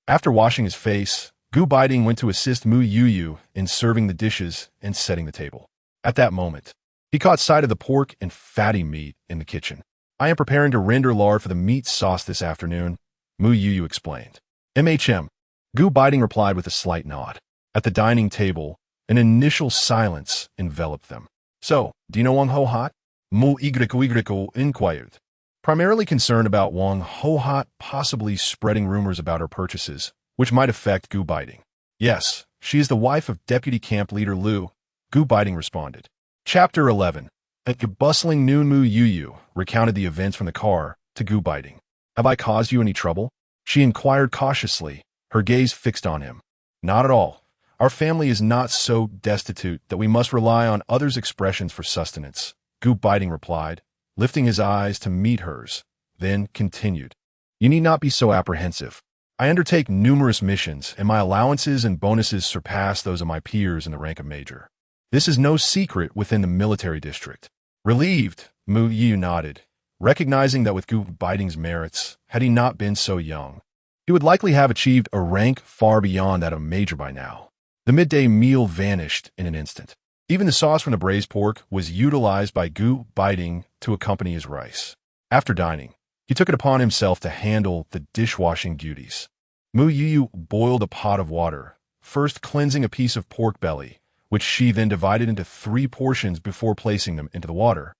Speaker 1: After washing his face, Beiting went to assist Mu Youyou in serving the dishes and setting the table. At that moment, he caught sight of the pork and fatty meat in the kitchen. I am preparing to render lard for the meat sauce this afternoon, Mu Youyou explained. Beiting replied with a slight nod. At the dining table, an initial silence enveloped them. So, do you know Wang ho hot? Mu Youyou inquired, primarily concerned about Wang ho hot possibly spreading rumors about her purchases, which might affect Beiting. Yes, she is the wife of Deputy Camp Leader Liu, Beiting responded. Chapter 11. At the bustling noon, Mu Youyou recounted the events from the car to Beiting. Have I caused you any trouble? She inquired cautiously, her gaze fixed on him. Not at all. Our family is not so destitute that we must rely on others' expressions for sustenance, Beiting replied, lifting his eyes to meet hers, then continued. You need not be so apprehensive. I undertake numerous missions, and my allowances and bonuses surpass those of my peers in the rank of major. This is no secret within the military district. Relieved, Mu Youyou nodded, recognizing that with Beiting's merits, had he not been so young, he would likely have achieved a rank far beyond that of major by now. The midday meal vanished in an instant. Even the sauce from the braised pork was utilized by Beiting to accompany his rice. After dining, he took it upon himself to handle the dishwashing duties. Mu Youyou boiled a pot of water, first cleansing a piece of pork belly, which she then divided into 3 portions before placing them into the water,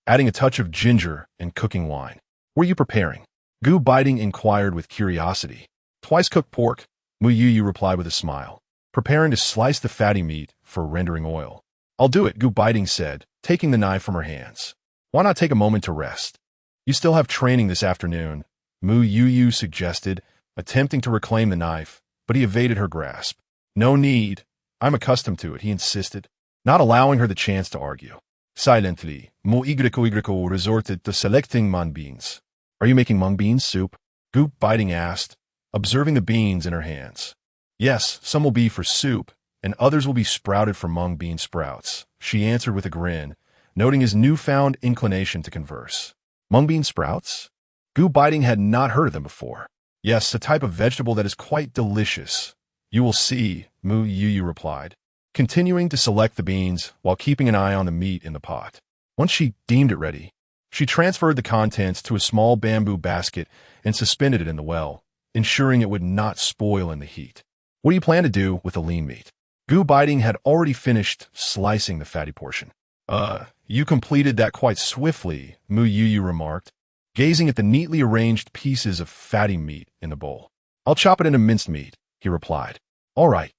Speaker 1: adding a touch of ginger and cooking wine. What are you preparing? Beiting inquired with curiosity. Twice cooked pork, Mu Youyou replied with a smile, preparing to slice the fatty meat for rendering oil. I'll do it, Beiting said, taking the knife from her hands. Why not take a moment to rest? You still have training this afternoon, Mu Youyou suggested, attempting to reclaim the knife, but he evaded her grasp. No need. I'm accustomed to it, he insisted, not allowing her the chance to argue. Silently, Mu Youyou resorted to selecting mung beans. Are you making mung bean soup? Beiting asked, observing the beans in her hands. Yes, some will be for soup, and others will be sprouted from mung bean sprouts, she answered with a grin, noting his newfound inclination to converse. Mung bean sprouts? Beiting had not heard of them before. Yes, a type of vegetable that is quite delicious. You will see, Mu Youyou replied, continuing to select the beans while keeping an eye on the meat in the pot. Once she deemed it ready, she transferred the contents to a small bamboo basket and suspended it in the well, ensuring it would not spoil in the heat. What do you plan to do with the lean meat? Beiting had already finished slicing the fatty portion. You completed that quite swiftly, Mu Youyou remarked, gazing at the neatly arranged pieces of fatty meat in the bowl. I'll chop it into minced meat, he replied. All right.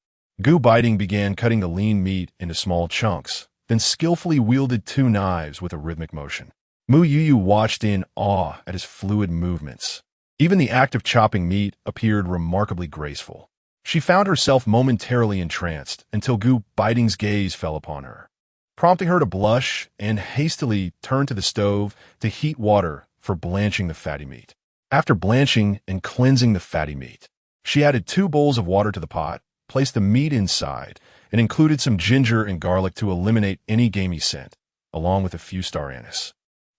Speaker 1: Gu Beiting began cutting the lean meat into small chunks, then skillfully wielded two knives with a rhythmic motion. Mu Youyou watched in awe at his fluid movements. Even the act of chopping meat appeared remarkably graceful. She found herself momentarily entranced until Gu Beiting's gaze fell upon her, prompting her to blush and hastily turn to the stove to heat water for blanching the fatty meat. After blanching and cleansing the fatty meat, she added 2 bowls of water to the pot, placed the meat inside, and included some ginger and garlic to eliminate any gamey scent, along with a few star anise.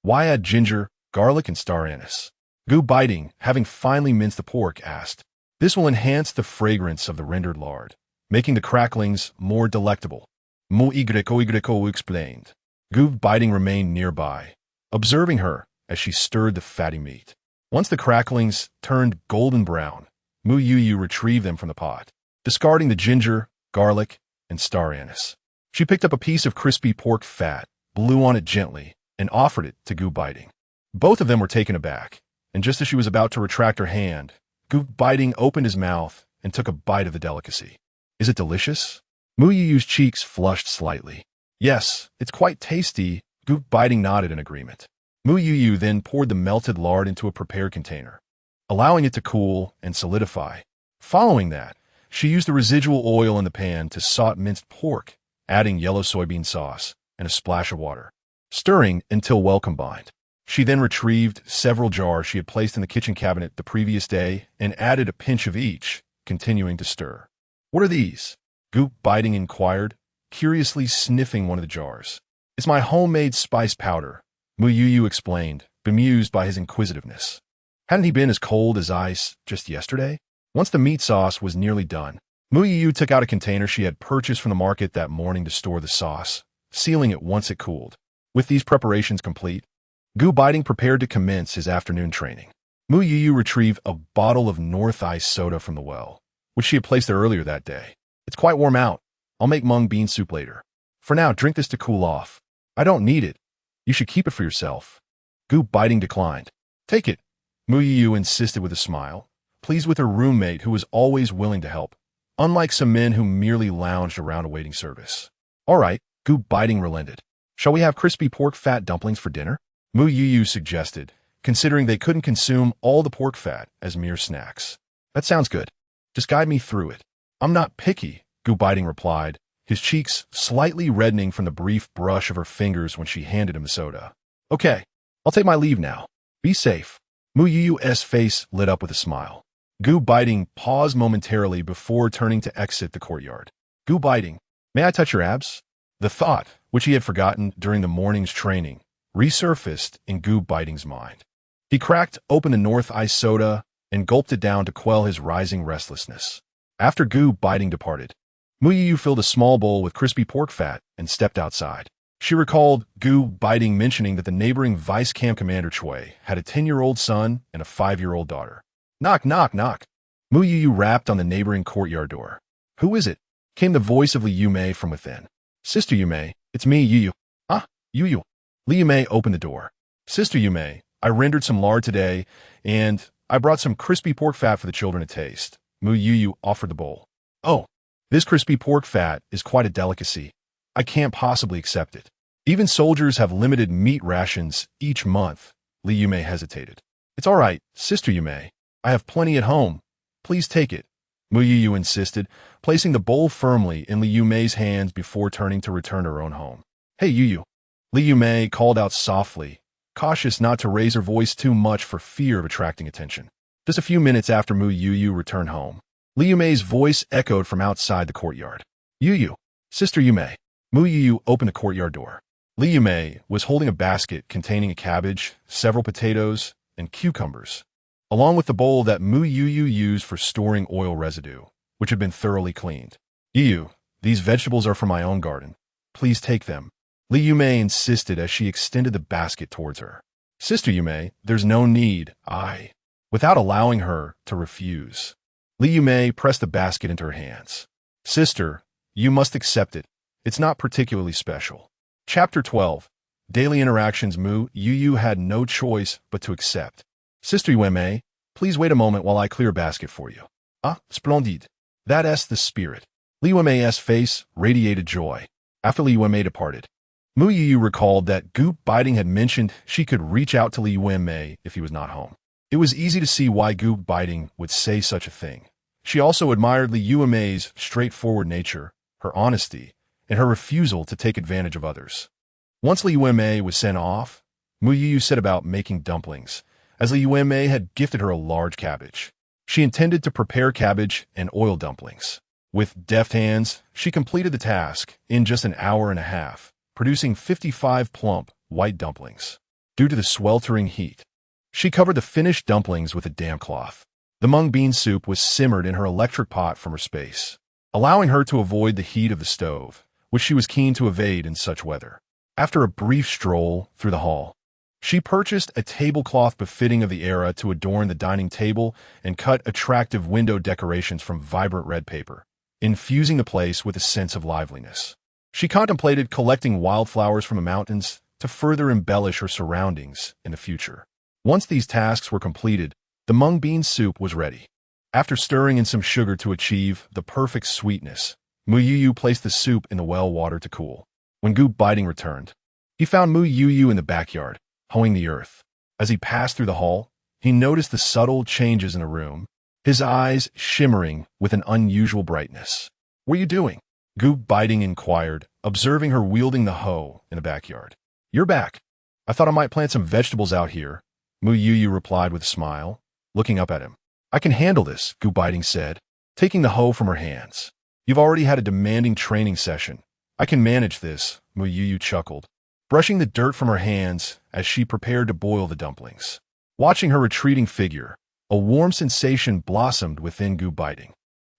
Speaker 1: Why add ginger, garlic, and star anise? Gu Beiting, having finally minced the pork, asked. This will enhance the fragrance of the rendered lard, making the cracklings more delectable. Mu Youyou explained. Gu Beiting remained nearby, observing her as she stirred the fatty meat. Once the cracklings turned golden brown, Mu Youyou retrieved them from the pot, discarding the ginger, garlic, and star anise. She picked up a piece of crispy pork fat, blew on it gently, and offered it to Gu Beiting. Both of them were taken aback, and just as she was about to retract her hand, Gu Beiting opened his mouth and took a bite of the delicacy. Is it delicious? Mu Youyou's cheeks flushed slightly. Yes, it's quite tasty. Gu Beiting nodded in agreement. Mu Youyou then poured the melted lard into a prepared container, allowing it to cool and solidify. Following that, she used the residual oil in the pan to saute minced pork, adding yellow soybean sauce and a splash of water, stirring until well combined. She then retrieved several jars she had placed in the kitchen cabinet the previous day and added a pinch of each, continuing to stir. What are these? Gu Beiting inquired, curiously sniffing one of the jars. It's my homemade spice powder, Mu Youyou explained, bemused by his inquisitiveness. Hadn't he been as cold as ice just yesterday? Once the meat sauce was nearly done, Mu Youyou took out a container she had purchased from the market that morning to store the sauce, sealing it once it cooled. With these preparations complete, Gu Beiting prepared to commence his afternoon training. Mu Youyou retrieved a bottle of North Ice soda from the well, which she had placed there earlier that day. It's quite warm out. I'll make mung bean soup later. For now, drink this to cool off. I don't need it. You should keep it for yourself. Gu Beiting declined. Take it, Mu Youyou insisted with a smile, pleased with her roommate who was always willing to help, unlike some men who merely lounged around awaiting service. All right, Gu Beiting relented. Shall we have crispy pork fat dumplings for dinner? Mu Youyou suggested, considering they couldn't consume all the pork fat as mere snacks. That sounds good. Just guide me through it. I'm not picky, Gu Beiting replied, his cheeks slightly reddening from the brief brush of her fingers when she handed him the soda. Okay, I'll take my leave now. Be safe. Mu Youyou's face lit up with a smile. Gu Beiting paused momentarily before turning to exit the courtyard. Gu Beiting, may I touch your abs? The thought, which he had forgotten during the morning's training, resurfaced in Gu Beiting's mind. He cracked open the North Ice soda and gulped it down to quell his rising restlessness. After Gu Beiting departed, Mu Youyou filled a small bowl with crispy pork fat and stepped outside. She recalled Gu Beiting mentioning that the neighboring vice camp commander Chui had a 10-year-old son and a 5-year-old daughter. Knock, knock, knock. Mu Youyou rapped on the neighboring courtyard door. Who is it? Came the voice of Li Yumei from within. Sister Yumei, it's me, Youyou. Ah, Youyou. Li Yumei opened the door. Sister Yumei, I rendered some lard today, and I brought some crispy pork fat for the children to taste. Mu Youyou offered the bowl. Oh, this crispy pork fat is quite a delicacy. I can't possibly accept it. Even soldiers have limited meat rations each month. Li Yumei hesitated. It's all right, Sister Yumei. I have plenty at home. Please take it. Mu Youyou insisted, placing the bowl firmly in Li Yumei's hands before turning to return to her own home. Hey, Youyou. Li Yumei called out softly, cautious not to raise her voice too much for fear of attracting attention. Just a few minutes after Mu Youyou returned home, Li Yumei's voice echoed from outside the courtyard. Youyou, Sister Yumei. Mu Youyou opened the courtyard door. Li Yumei was holding a basket containing a cabbage, several potatoes, and cucumbers, along with the bowl that Mu Youyou used for storing oil residue, which had been thoroughly cleaned. Youyou, these vegetables are from my own garden. Please take them. Li Yumei insisted as she extended the basket towards her. Sister Yumei, there's no need, without allowing her to refuse. Li Yumei pressed the basket into her hands. Sister, you must accept it. It's not particularly special. Chapter 12. Daily Interactions. Mu Youyou had no choice but to accept. Sister Yumei, please wait a moment while I clear a basket for you. Ah, splendid. That's the spirit. Liu Mei's face radiated joy. After Liu Mei departed, Mu Youyou recalled that Goop Beiting had mentioned she could reach out to Liu Mei if he was not home. It was easy to see why Goop Beiting would say such a thing. She also admired Liu Mei's straightforward nature, her honesty, and her refusal to take advantage of others. Once Liu Mei was sent off, Mu Youyou set about making dumplings, as Liu Mei had gifted her a large cabbage. She intended to prepare cabbage and oil dumplings. With deft hands, she completed the task in just an hour and a half, producing 55 plump, white dumplings. Due to the sweltering heat, she covered the finished dumplings with a damp cloth. The mung bean soup was simmered in her electric pot from her space, allowing her to avoid the heat of the stove, which she was keen to evade in such weather. After a brief stroll through the hall, she purchased a tablecloth befitting of the era to adorn the dining table and cut attractive window decorations from vibrant red paper, infusing the place with a sense of liveliness. She contemplated collecting wildflowers from the mountains to further embellish her surroundings in the future. Once these tasks were completed, the mung bean soup was ready. After stirring in some sugar to achieve the perfect sweetness, Mu Youyou placed the soup in the well water to cool. When Goop Beiting returned, he found Mu Youyou in the backyard, hoeing the earth. As he passed through the hall, he noticed the subtle changes in the room, his eyes shimmering with an unusual brightness. "What are you doing?" Goop Beiting inquired, observing her wielding the hoe in the backyard. "You're back. I thought I might plant some vegetables out here," Mu Youyou replied with a smile, looking up at him. "I can handle this," Goop Beiting said, taking the hoe from her hands. "You've already had a demanding training session. I can manage this," Mu Youyou chuckled, brushing the dirt from her hands as she prepared to boil the dumplings. Watching her retreating figure, a warm sensation blossomed within Goop Beiting.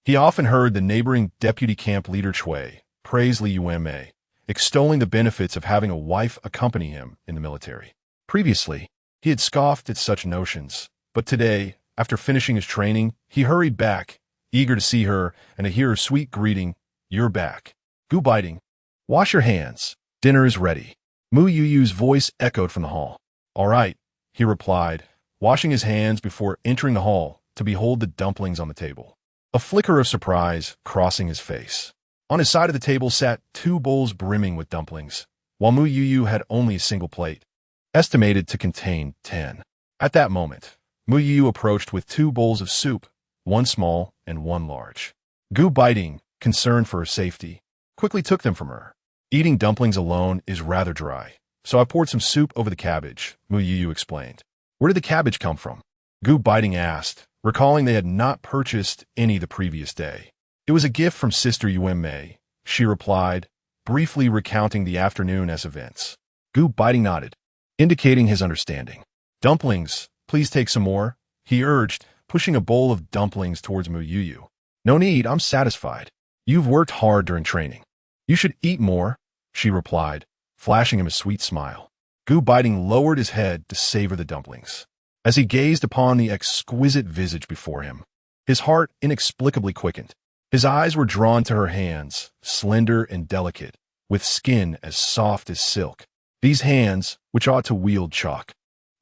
Speaker 1: He often heard the neighboring deputy camp leader Chui praise Liu Mei, extolling the benefits of having a wife accompany him in the military. Previously, he had scoffed at such notions, but today, after finishing his training, he hurried back, eager to see her and to hear her sweet greeting, "You're back. Goop Beiting, wash your hands. Dinner is ready." Mu Youyou's voice echoed from the hall. "All right," he replied, washing his hands before entering the hall to behold the dumplings on the table. A flicker of surprise crossing his face. On his side of the table sat 2 bowls brimming with dumplings, while Mu Youyou had only a single plate, estimated to contain 10. At that moment, Mu Youyou approached with 2 bowls of soup, 1 small and 1 large. Goop Beiting, concerned for her safety, quickly took them from her. "Eating dumplings alone is rather dry, so I poured some soup over the cabbage," Mu Youyou explained. "Where did the cabbage come from?" Goop Beiting asked, recalling they had not purchased any the previous day. "It was a gift from Sister Liu Mei," she replied, briefly recounting the afternoon as events. Goop Beiting nodded, indicating his understanding. "Dumplings, please take some more," he urged, pushing a bowl of dumplings towards Mu Youyou. "No need, I'm satisfied. You've worked hard during training. You should eat more," she replied, flashing him a sweet smile. Goop Beiting lowered his head to savor the dumplings. As he gazed upon the exquisite visage before him, his heart inexplicably quickened. His eyes were drawn to her hands, slender and delicate, with skin as soft as silk. These hands, which ought to wield chalk,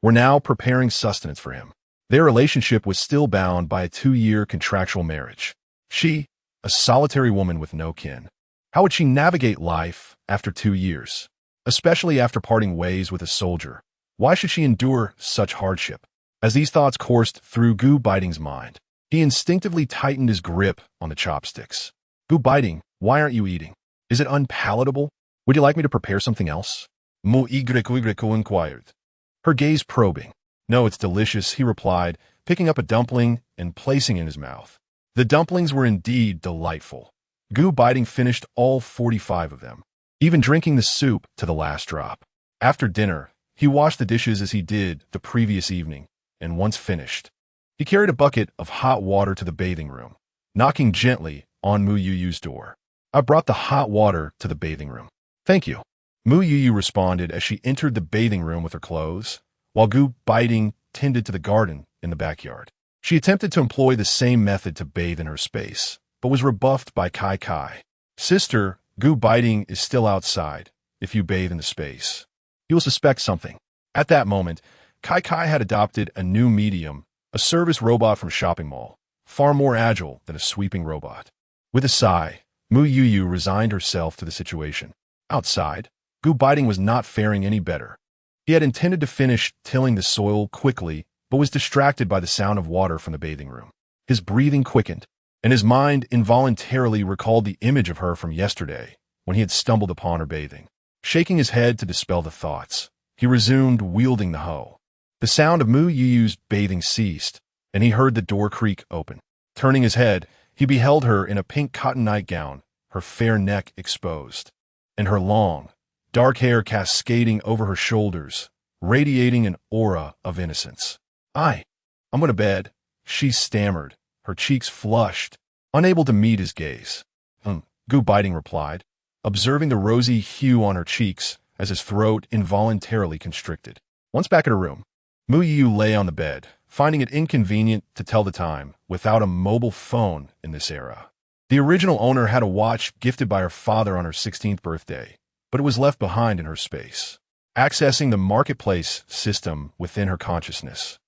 Speaker 1: were now preparing sustenance for him. Their relationship was still bound by a 2-year contractual marriage. She, a solitary woman with no kin. How would she navigate life after 2 years? Especially after parting ways with a soldier. Why should she endure such hardship? As these thoughts coursed through Goop Beiting's mind, he instinctively tightened his grip on the chopsticks. "Goop Beiting, why aren't you eating? Is it unpalatable? Would you like me to prepare something else?" Mu Youyou inquired, her gaze probing. "No, it's delicious," he replied, picking up a dumpling and placing it in his mouth. The dumplings were indeed delightful. Goop Beiting finished all 45 of them, even drinking the soup to the last drop. After dinner, he washed the dishes as he did the previous evening, and once finished, he carried a bucket of hot water to the bathing room, knocking gently on Mu Youyou's door. "I brought the hot water to the bathing room." "Thank you," Mu Youyou responded as she entered the bathing room with her clothes, while Goop Beiting tended to the garden in the backyard. She attempted to employ the same method to bathe in her space, but was rebuffed by Kai Kai. "Sister, Goop Beiting is still outside. If you bathe in the space, he will suspect something." At that moment, Kai Kai had adopted a new medium, a service robot from shopping mall, far more agile than a sweeping robot. With a sigh, Mu Youyou resigned herself to the situation. Outside, Gu Beiting was not faring any better. He had intended to finish tilling the soil quickly, but was distracted by the sound of water from the bathing room. His breathing quickened, and his mind involuntarily recalled the image of her from yesterday, when he had stumbled upon her bathing. Shaking his head to dispel the thoughts, he resumed wielding the hoe. The sound of Mu Youyou's bathing ceased, and he heard the door creak open. Turning his head, he beheld her in a pink cotton nightgown, her fair neck exposed, and her long, dark hair cascading over her shoulders, radiating an aura of innocence. I'm going to bed, she stammered, her cheeks flushed, unable to meet his gaze. Gu Beiting replied, observing the rosy hue on her cheeks as his throat involuntarily constricted. Once back at her room, Mu Youyou lay on the bed, finding it inconvenient to tell the time without a mobile phone in this era. The original owner had a watch gifted by her father on her 16th birthday, but it was left behind in her space. Accessing the marketplace system within her consciousness,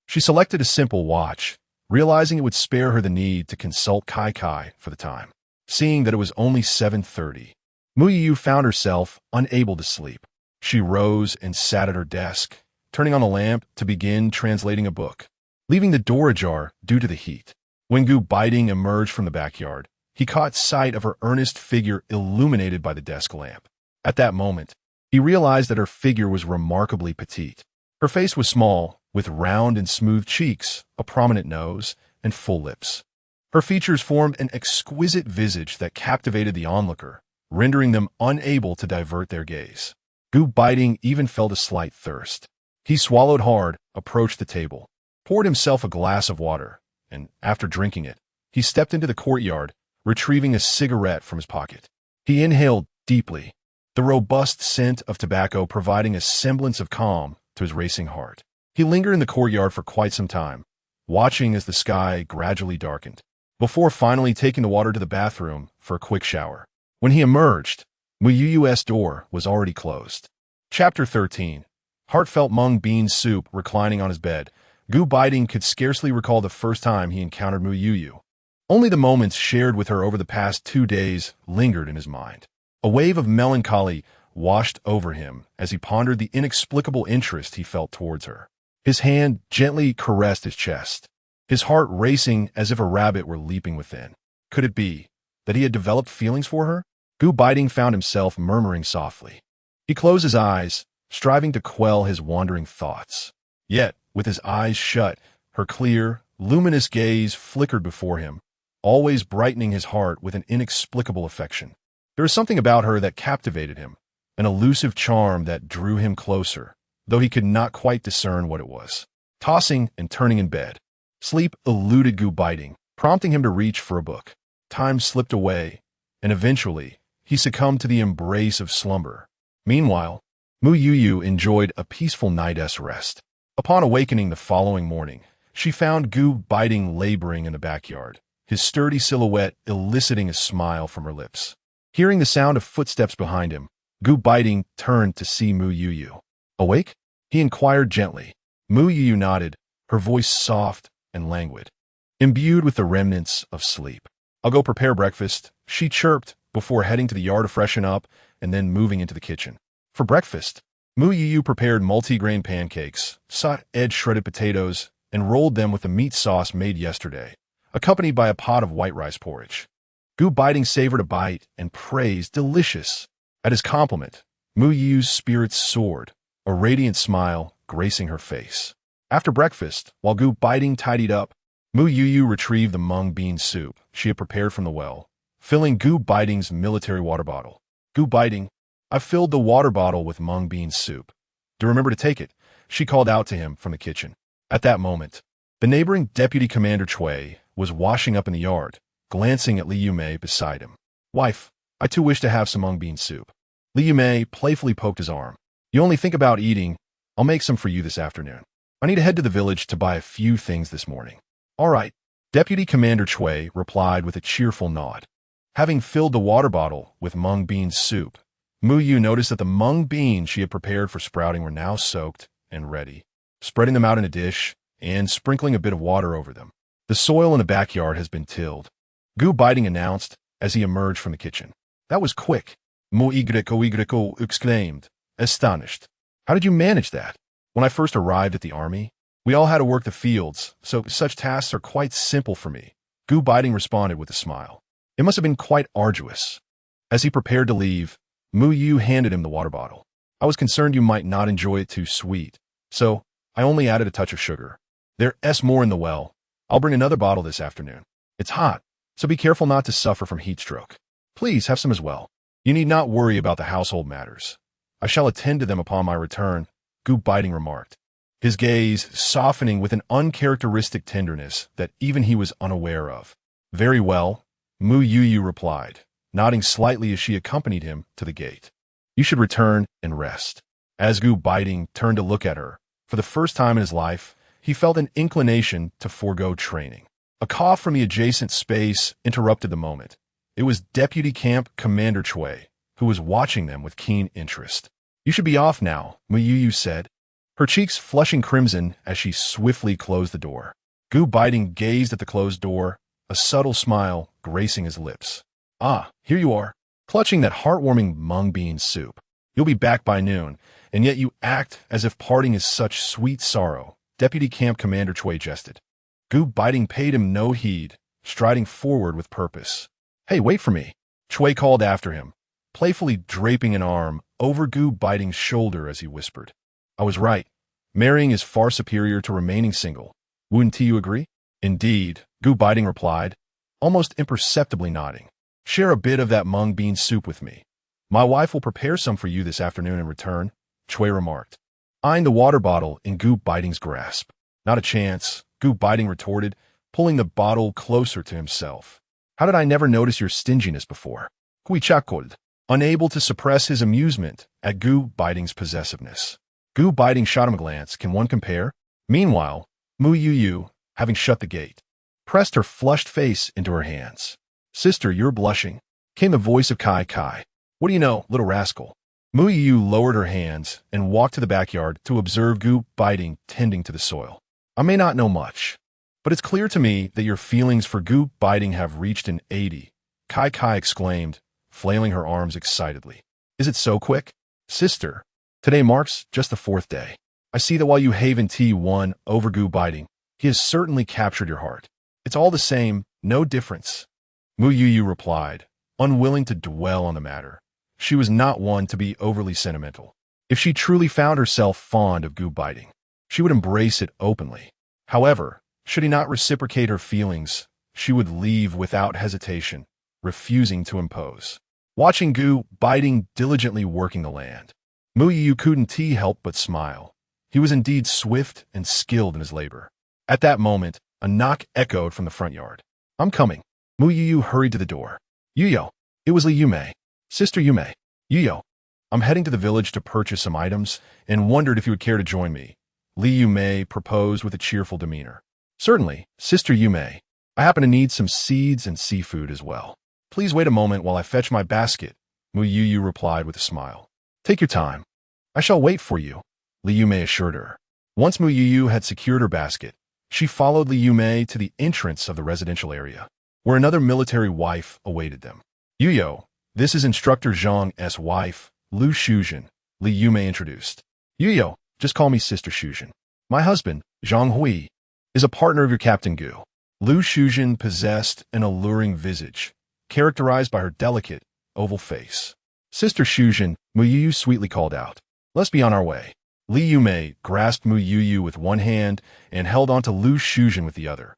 Speaker 1: she selected a simple watch, realizing it would spare her the need to consult Kai for the time. Seeing that it was only 7:30, Mu Youyou found herself unable to sleep. She rose and sat at her desk, turning on the lamp to begin translating a book, leaving the door ajar due to the heat. When Gu Beiting emerged from the backyard, he caught sight of her earnest figure illuminated by the desk lamp. At that moment, he realized that her figure was remarkably petite. Her face was small, with round and smooth cheeks, a prominent nose, and full lips. Her features formed an exquisite visage that captivated the onlooker, rendering them unable to divert their gaze. Gu Beiting even felt a slight thirst. He swallowed hard, approached the table, poured himself a glass of water, and, after drinking it, he stepped into the courtyard, retrieving a cigarette from his pocket. He inhaled deeply, the robust scent of tobacco providing a semblance of calm to his racing heart. He lingered in the courtyard for quite some time, watching as the sky gradually darkened, before finally taking the water to the bathroom for a quick shower. When he emerged, Mu Youyou's door was already closed. Chapter 13. Heartfelt mung bean soup. Reclining on his bed, Gu Beiting could scarcely recall the first time he encountered Mu Youyou. Only the moments shared with her over the past 2 days lingered in his mind. A wave of melancholy washed over him as he pondered the inexplicable interest he felt towards her. His hand gently caressed his chest, his heart racing as if a rabbit were leaping within. Could it be that he had developed feelings for her? Gu Beiting found himself murmuring softly. He closed his eyes, striving to quell his wandering thoughts. Yet, with his eyes shut, her clear, luminous gaze flickered before him, always brightening his heart with an inexplicable affection. There was something about her that captivated him, an elusive charm that drew him closer, though he could not quite discern what it was. Tossing and turning in bed, sleep eluded Gu Beiting, prompting him to reach for a book. Time slipped away, and eventually, he succumbed to the embrace of slumber. Meanwhile, Mu Youyou enjoyed a peaceful night's rest. Upon awakening the following morning, she found Gu Beiting laboring in the backyard, his sturdy silhouette eliciting a smile from her lips. Hearing the sound of footsteps behind him, Gu Beiting turned to see Mu Youyou. Awake? He inquired gently. Mu Youyou nodded, her voice soft and languid, imbued with the remnants of sleep. I'll go prepare breakfast, she chirped before heading to the yard to freshen up and then moving into the kitchen. For breakfast, Mu Youyou prepared multi-grain pancakes, edged shredded potatoes, and rolled them with a meat sauce made yesterday, accompanied by a pot of white rice porridge. Gu Beiting savored a bite and praised delicious. At his compliment, Mu Youyou's spirits soared, a radiant smile gracing her face. After breakfast, while Gu Beiting tidied up, Mu Youyou retrieved the mung bean soup she had prepared from the well, filling Gu Beiting's military water bottle. Gu Beiting, I filled the water bottle with mung bean soup. Do remember to take it, she called out to him from the kitchen. At that moment, the neighboring Deputy Commander Chui was washing up in the yard, glancing at Li Yumei beside him. Wife, I too wish to have some mung bean soup. Li Yumei playfully poked his arm. You only think about eating. I'll make some for you this afternoon. I need to head to the village to buy a few things this morning. All right, Deputy Commander Chui replied with a cheerful nod. Having filled the water bottle with mung bean soup, Mu Youyou noticed that the mung beans she had prepared for sprouting were now soaked and ready. Spreading them out in a dish and sprinkling a bit of water over them. The soil in the backyard has been tilled, Gu Beiting announced as he emerged from the kitchen. That was quick, Mu Youyou exclaimed, astonished. How did you manage that? When I first arrived at the army, we all had to work the fields, so such tasks are quite simple for me. Gu Beiting responded with a smile. It must have been quite arduous. As he prepared to leave, Mu Youyou handed him the water bottle. I was concerned you might not enjoy it too sweet, so I only added a touch of sugar. There's more in the well. I'll bring another bottle this afternoon. It's hot, so be careful not to suffer from heat stroke. Please have some as well. You need not worry about the household matters. I shall attend to them upon my return, Gu Beiting remarked, his gaze softening with an uncharacteristic tenderness that even he was unaware of. Very well, Mu Youyou replied, nodding slightly as she accompanied him to the gate. You should return and rest. As Gu Beiting turned to look at her, for the first time in his life, he felt an inclination to forego training. A cough from the adjacent space interrupted the moment. It was Deputy Camp Commander Chui, who was watching them with keen interest. You should be off now, Mu Youyou said, her cheeks flushing crimson as she swiftly closed the door. Gu Beiting gazed at the closed door, a subtle smile gracing his lips. Ah, here you are, clutching that heartwarming mung bean soup. You'll be back by noon, and yet you act as if parting is such sweet sorrow, Deputy Camp Commander Chui jested. Gu Beiting paid him no heed, striding forward with purpose. Hey, wait for me, Chui called after him, playfully draping an arm over Gu Beiting's shoulder as he whispered. I was right. Marrying is far superior to remaining single. Wouldn't you agree? Indeed, Gu Beiting replied, almost imperceptibly nodding. Share a bit of that mung bean soup with me. My wife will prepare some for you this afternoon in return, Chui remarked, eyeing the water bottle in Gu Beiting's grasp. Not a chance, Gu Beiting retorted, pulling the bottle closer to himself. How did I never notice your stinginess before? Hui chuckled, unable to suppress his amusement at Gu Beiting's possessiveness. Gu Beiting shot him a glance. Can one compare? Meanwhile, Mu Youyou, having shut the gate, pressed her flushed face into her hands. Sister, you're blushing, came the voice of Kai Kai. What do you know, little rascal? Mu Youyou lowered her hands and walked to the backyard to observe Gu Beiting tending to the soil. I may not know much, but it's clear to me that your feelings for Gu Beiting have reached an 80, Kai Kai exclaimed, flailing her arms excitedly. Is it so quick? Sister, today marks just the 4th day. I see that while you haven T1 over Gu Beiting, he has certainly captured your heart. It's all the same, no difference. Mu Youyou replied, unwilling to dwell on the matter. She was not one to be overly sentimental. If she truly found herself fond of Gu Beiting, she would embrace it openly. However, should he not reciprocate her feelings, she would leave without hesitation, refusing to impose. Watching Gu Beiting diligently working the land, Mu Youyou couldn't help but smile. He was indeed swift and skilled in his labor. At that moment, a knock echoed from the front yard. I'm coming. Mu Youyou hurried to the door. Youyou, it was Li Yumei. Sister Yumei. Youyou, I'm heading to the village to purchase some items and wondered if you would care to join me. Li Yumei proposed with a cheerful demeanor. Certainly, Sister Yumei. I happen to need some seeds and seafood as well. Please wait a moment while I fetch my basket, Mu Youyou replied with a smile. Take your time. I shall wait for you, Li Yumei assured her. Once Mu Youyou had secured her basket, she followed Li Yumei to the entrance of the residential area, where another military wife awaited them. Youyou, this is Instructor Zhang's wife, Lu Shuzhen, Li Yumei introduced. Youyou, just call me Sister Shuzhen. My husband, Zhang Hui, is a partner of your Captain Gu. Lu Shuzhen possessed an alluring visage, characterized by her delicate, oval face. Sister Shuzhen, Mu Youyou sweetly called out. Let's be on our way. Li Yumei grasped Mu Youyou with one hand and held onto Lu Shuzhen with the other,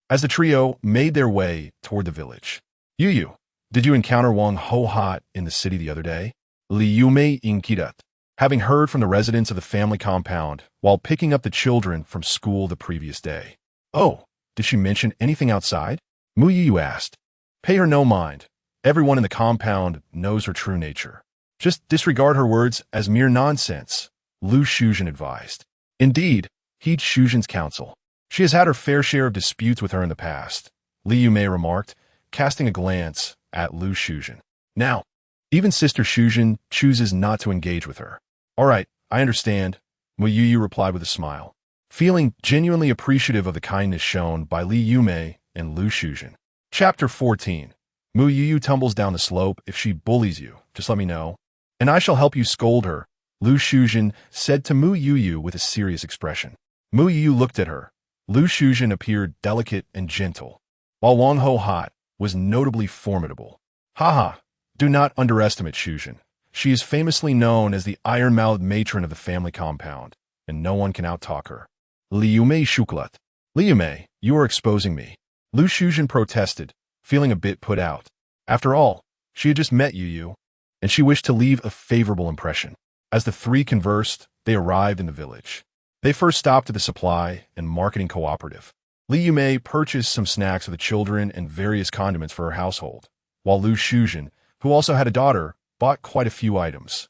Speaker 1: as the trio made their way toward the village. Youyou, did you encounter Wang Ho-Hat in the city the other day? Li Yumei inquired, having heard from the residents of the family compound while picking up the children from school the previous day. Oh, did she mention anything outside? Mu Youyou asked. Pay her no mind. Everyone in the compound knows her true nature. Just disregard her words as mere nonsense, Lu Shuzhen advised. Indeed, heed Shuzhen's counsel. She has had her fair share of disputes with her in the past, Li Yumei remarked, casting a glance at Lu Shuzhen. Now, even Sister Shuzhen chooses not to engage with her. All right, I understand, Mu Youyou replied with a smile, feeling genuinely appreciative of the kindness shown by Li Yumei and Lu Shuzhen. Chapter 14. Mu Youyou tumbles down the slope. If she bullies you, just let me know, and I shall help you scold her, Lu Shuzhen said to Mu Youyou with a serious expression. Mu Youyou looked at her. Lu Shuzhen appeared delicate and gentle, while Wang Ho Hot was notably formidable. Haha, do not underestimate Shuzhen. She is famously known as the iron-mouthed matron of the family compound, and no one can outtalk her. Liu Mei Shuklat. Liu Mei, you are exposing me. Lu Shuzhen protested, feeling a bit put out. After all, she had just met Youyou, and she wished to leave a favorable impression. As the three conversed, they arrived in the village. They first stopped at the supply and marketing cooperative. Liu Mei purchased some snacks for the children and various condiments for her household, while Lu Shuzhen, who also had a daughter, bought quite a few items.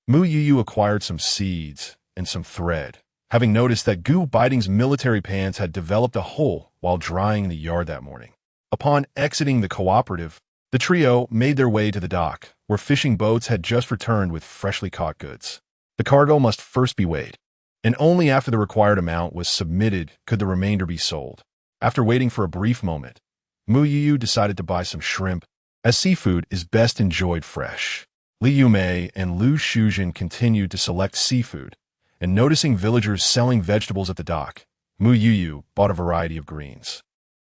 Speaker 1: Mu Youyou acquired some seeds and some thread, having noticed that Beiting's military pants had developed a hole while drying in the yard that morning. Upon exiting the cooperative, the trio made their way to the dock, where fishing boats had just returned with freshly caught goods. The cargo must first be weighed, and only after the required amount was submitted could the remainder be sold. After waiting for a brief moment, Mu Youyou decided to buy some shrimp, as seafood is best enjoyed fresh. Liu Mei and Lu Shuzhen continued to select seafood, and noticing villagers selling vegetables at the dock, Mu Youyou bought a variety of greens.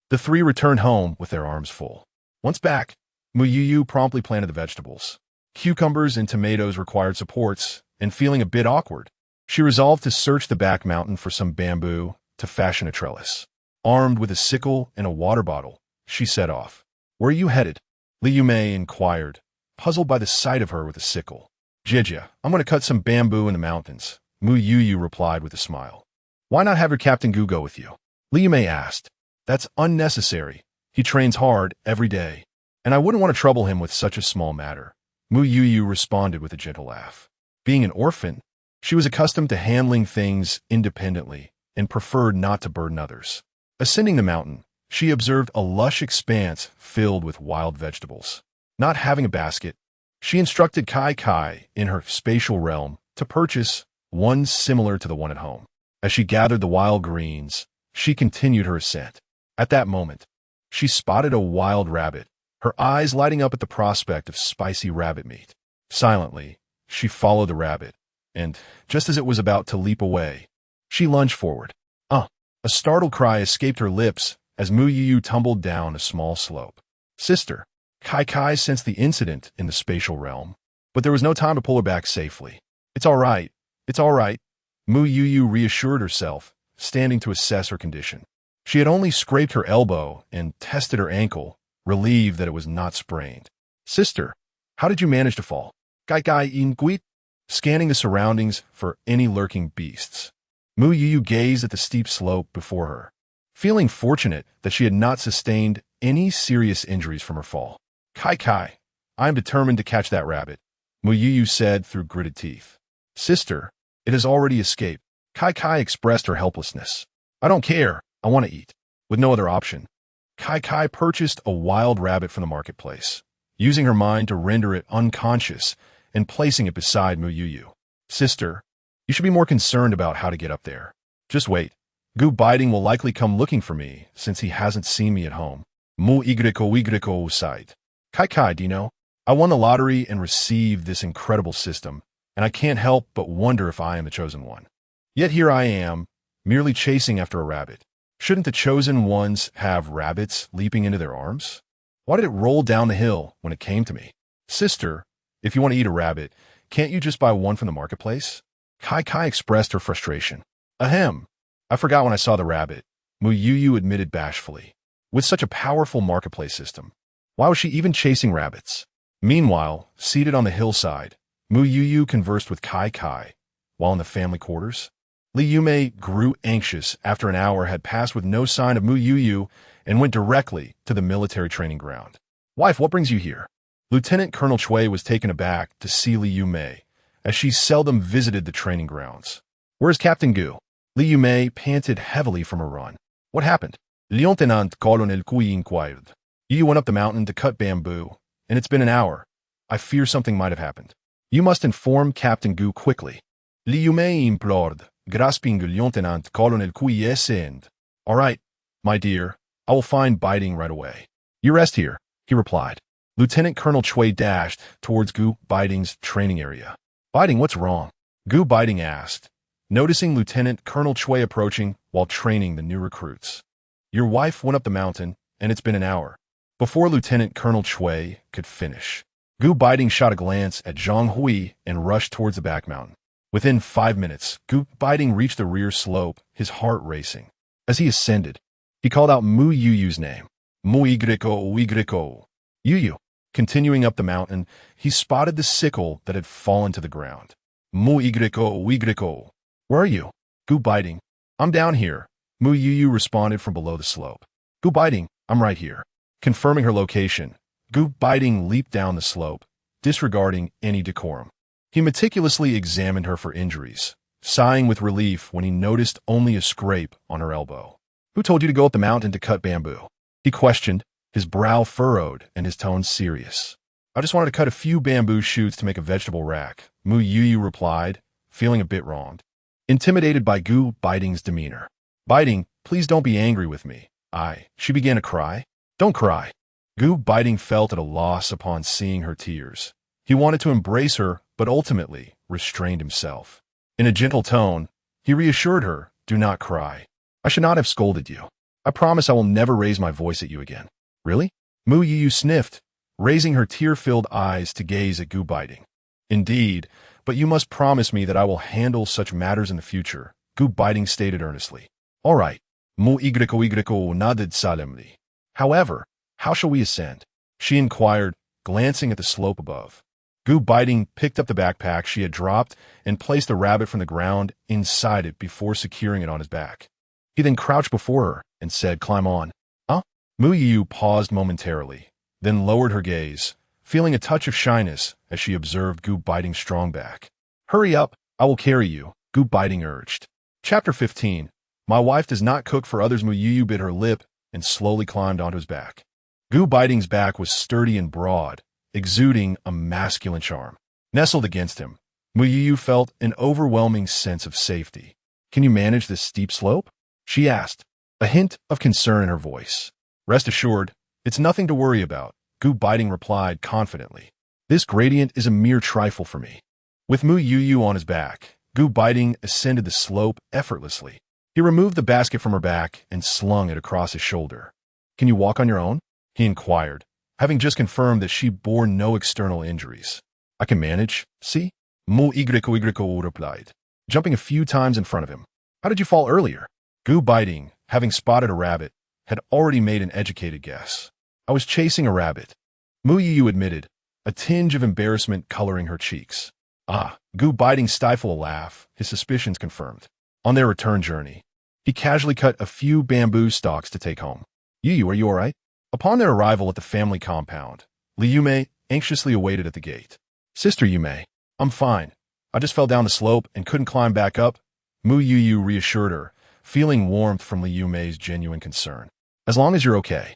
Speaker 1: The three returned home with their arms full. Once back, Mu Youyou promptly planted the vegetables. Cucumbers and tomatoes required supports, and feeling a bit awkward, she resolved to search the back mountain for some bamboo to fashion a trellis. Armed with a sickle and a water bottle, she set off. Where are you headed? Liu Mei inquired, puzzled by the sight of her with a sickle. Jijia, I'm going to cut some bamboo in the mountains, Mu Youyou replied with a smile. Why not have your Captain Gu go with you? Liu Mei asked. That's unnecessary. He trains hard every day, and I wouldn't want to trouble him with such a small matter. Mu Youyou responded with a gentle laugh. Being an orphan, she was accustomed to handling things independently and preferred not to burden others. Ascending the mountain, she observed a lush expanse filled with wild vegetables. Not having a basket, she instructed Kai in her spatial realm to purchase one similar to the one at home. As she gathered the wild greens, she continued her ascent. At that moment, she spotted a wild rabbit, her eyes lighting up at the prospect of spicy rabbit meat. Silently, she followed the rabbit, and, just as it was about to leap away, she lunged forward. A startled cry escaped her lips as Mu Youyou tumbled down a small slope. Sister, Kai sensed the incident in the spatial realm, but there was no time to pull her back safely. It's all right. It's all right. Mu Youyou reassured herself, standing to assess her condition. She had only scraped her elbow and tested her ankle, relieved that it was not sprained. Sister, how did you manage to fall? Kai inquit, scanning the surroundings for any lurking beasts. Mu Youyou gazed at the steep slope before her, feeling fortunate that she had not sustained any serious injuries from her fall. Kai, I am determined to catch that rabbit, Mu Youyou said through gritted teeth. Sister, it has already escaped. Kai expressed her helplessness. I don't care. I want to eat. With no other option, Kai purchased a wild rabbit from the marketplace, using her mind to render it unconscious and placing it beside Mu Youyou. Sister, you should be more concerned about how to get up there. Just wait. Beiting will likely come looking for me since he hasn't seen me at home. Mu Youyou site. Kai, do you know? I won the lottery and received this incredible system, and I can't help but wonder if I am the chosen one. Yet here I am, merely chasing after a rabbit. Shouldn't the chosen ones have rabbits leaping into their arms? Why did it roll down the hill when it came to me? Sister, if you want to eat a rabbit, can't you just buy one from the marketplace? Kai expressed her frustration. Ahem. I forgot when I saw the rabbit, Mu Youyou admitted bashfully. With such a powerful marketplace system, why was she even chasing rabbits? Meanwhile, seated on the hillside, Mu Youyou conversed with Kai, while in the family quarters. Liu Mei grew anxious after an hour had passed with no sign of Mu Youyou and went directly to the military training ground. Wife, what brings you here? Lieutenant Colonel Chui was taken aback to see Liu Mei, as she seldom visited the training grounds. Where's Captain Gu? Liu Mei panted heavily from her run. What happened? Lieutenant Colonel Cui inquired. You went up the mountain to cut bamboo, and it's been an hour. I fear something might have happened. You must inform Captain Gu quickly. Liu Mei implored, grasping Lieutenant Colonel Cui's hand. All right, my dear, I will find Beiting right away. You rest here, he replied. Lieutenant Colonel Chui dashed towards Gu Beiting's training area. Beiting, what's wrong? Gu Beiting asked, noticing Lieutenant Colonel Chui approaching while training the new recruits. Your wife went up the mountain, and it's been an hour. Before Lieutenant Colonel Chui could finish, Gu Beiting shot a glance at Zhang Hui and rushed towards the back mountain. Within 5 minutes, Gu Beiting reached the rear slope, his heart racing. As he ascended, he called out Mu Youyou's name. Mu Youyou. Youyou. Continuing up the mountain, he spotted the sickle that had fallen to the ground. Mu Youyou. Where are you? Gu Beiting. I'm down here. Mu Youyou responded from below the slope. Gu Beiting, I'm right here. Confirming her location, Gu Beiting leaped down the slope, disregarding any decorum. He meticulously examined her for injuries, sighing with relief when he noticed only a scrape on her elbow. Who told you to go up the mountain to cut bamboo? He questioned, his brow furrowed and his tone serious. I just wanted to cut a few bamboo shoots to make a vegetable rack, Mu Youyou replied, feeling a bit wronged. Intimidated by Gu Beiting's demeanor. Beiting, please don't be angry with me. She began to cry. Don't cry. Gu Beiting felt at a loss upon seeing her tears. He wanted to embrace her, but ultimately restrained himself. In a gentle tone, he reassured her, do not cry. I should not have scolded you. I promise I will never raise my voice at you again. Really? Mu Youyou sniffed, raising her tear-filled eyes to gaze at Gu Beiting. Indeed, but you must promise me that I will handle such matters in the future, Gu Beiting stated earnestly. All right. Mu Youyou nodded solemnly. However, how shall we ascend? She inquired, glancing at the slope above. Gu Beiting picked up the backpack she had dropped and placed the rabbit from the ground inside it before securing it on his back. He then crouched before her and said, climb on. Mu Youyou paused momentarily, then lowered her gaze, feeling a touch of shyness as she observed Gu Beiting's strong back. Hurry up, I will carry you, Gu Beiting urged. Chapter 15. My wife does not cook for others. Mu Youyou bit her lip and slowly climbed onto his back. Gu Beiting's back was sturdy and broad, exuding a masculine charm. Nestled against him, Mu Youyou felt an overwhelming sense of safety. Can you manage this steep slope? She asked, a hint of concern in her voice. Rest assured, it's nothing to worry about, Gu Beiting replied confidently. This gradient is a mere trifle for me. With Mu Youyou on his back, Gu Beiting ascended the slope effortlessly. He removed the basket from her back and slung it across his shoulder. Can you walk on your own? He inquired, having just confirmed that she bore no external injuries. I can manage, see? Mu Youyou replied, jumping a few times in front of him. How did you fall earlier? Gu Beiting, having spotted a rabbit, had already made an educated guess. I was chasing a rabbit. Mu Youyou admitted, a tinge of embarrassment coloring her cheeks. Gu Beiting stifled a laugh, his suspicions confirmed. On their return journey, he casually cut a few bamboo stalks to take home. Youyou, are you all right? Upon their arrival at the family compound, Li Yume anxiously awaited at the gate. Sister Yume, I'm fine. I just fell down the slope and couldn't climb back up. Mu Youyou reassured her, feeling warmth from Li Yume's genuine concern. As long as you're okay,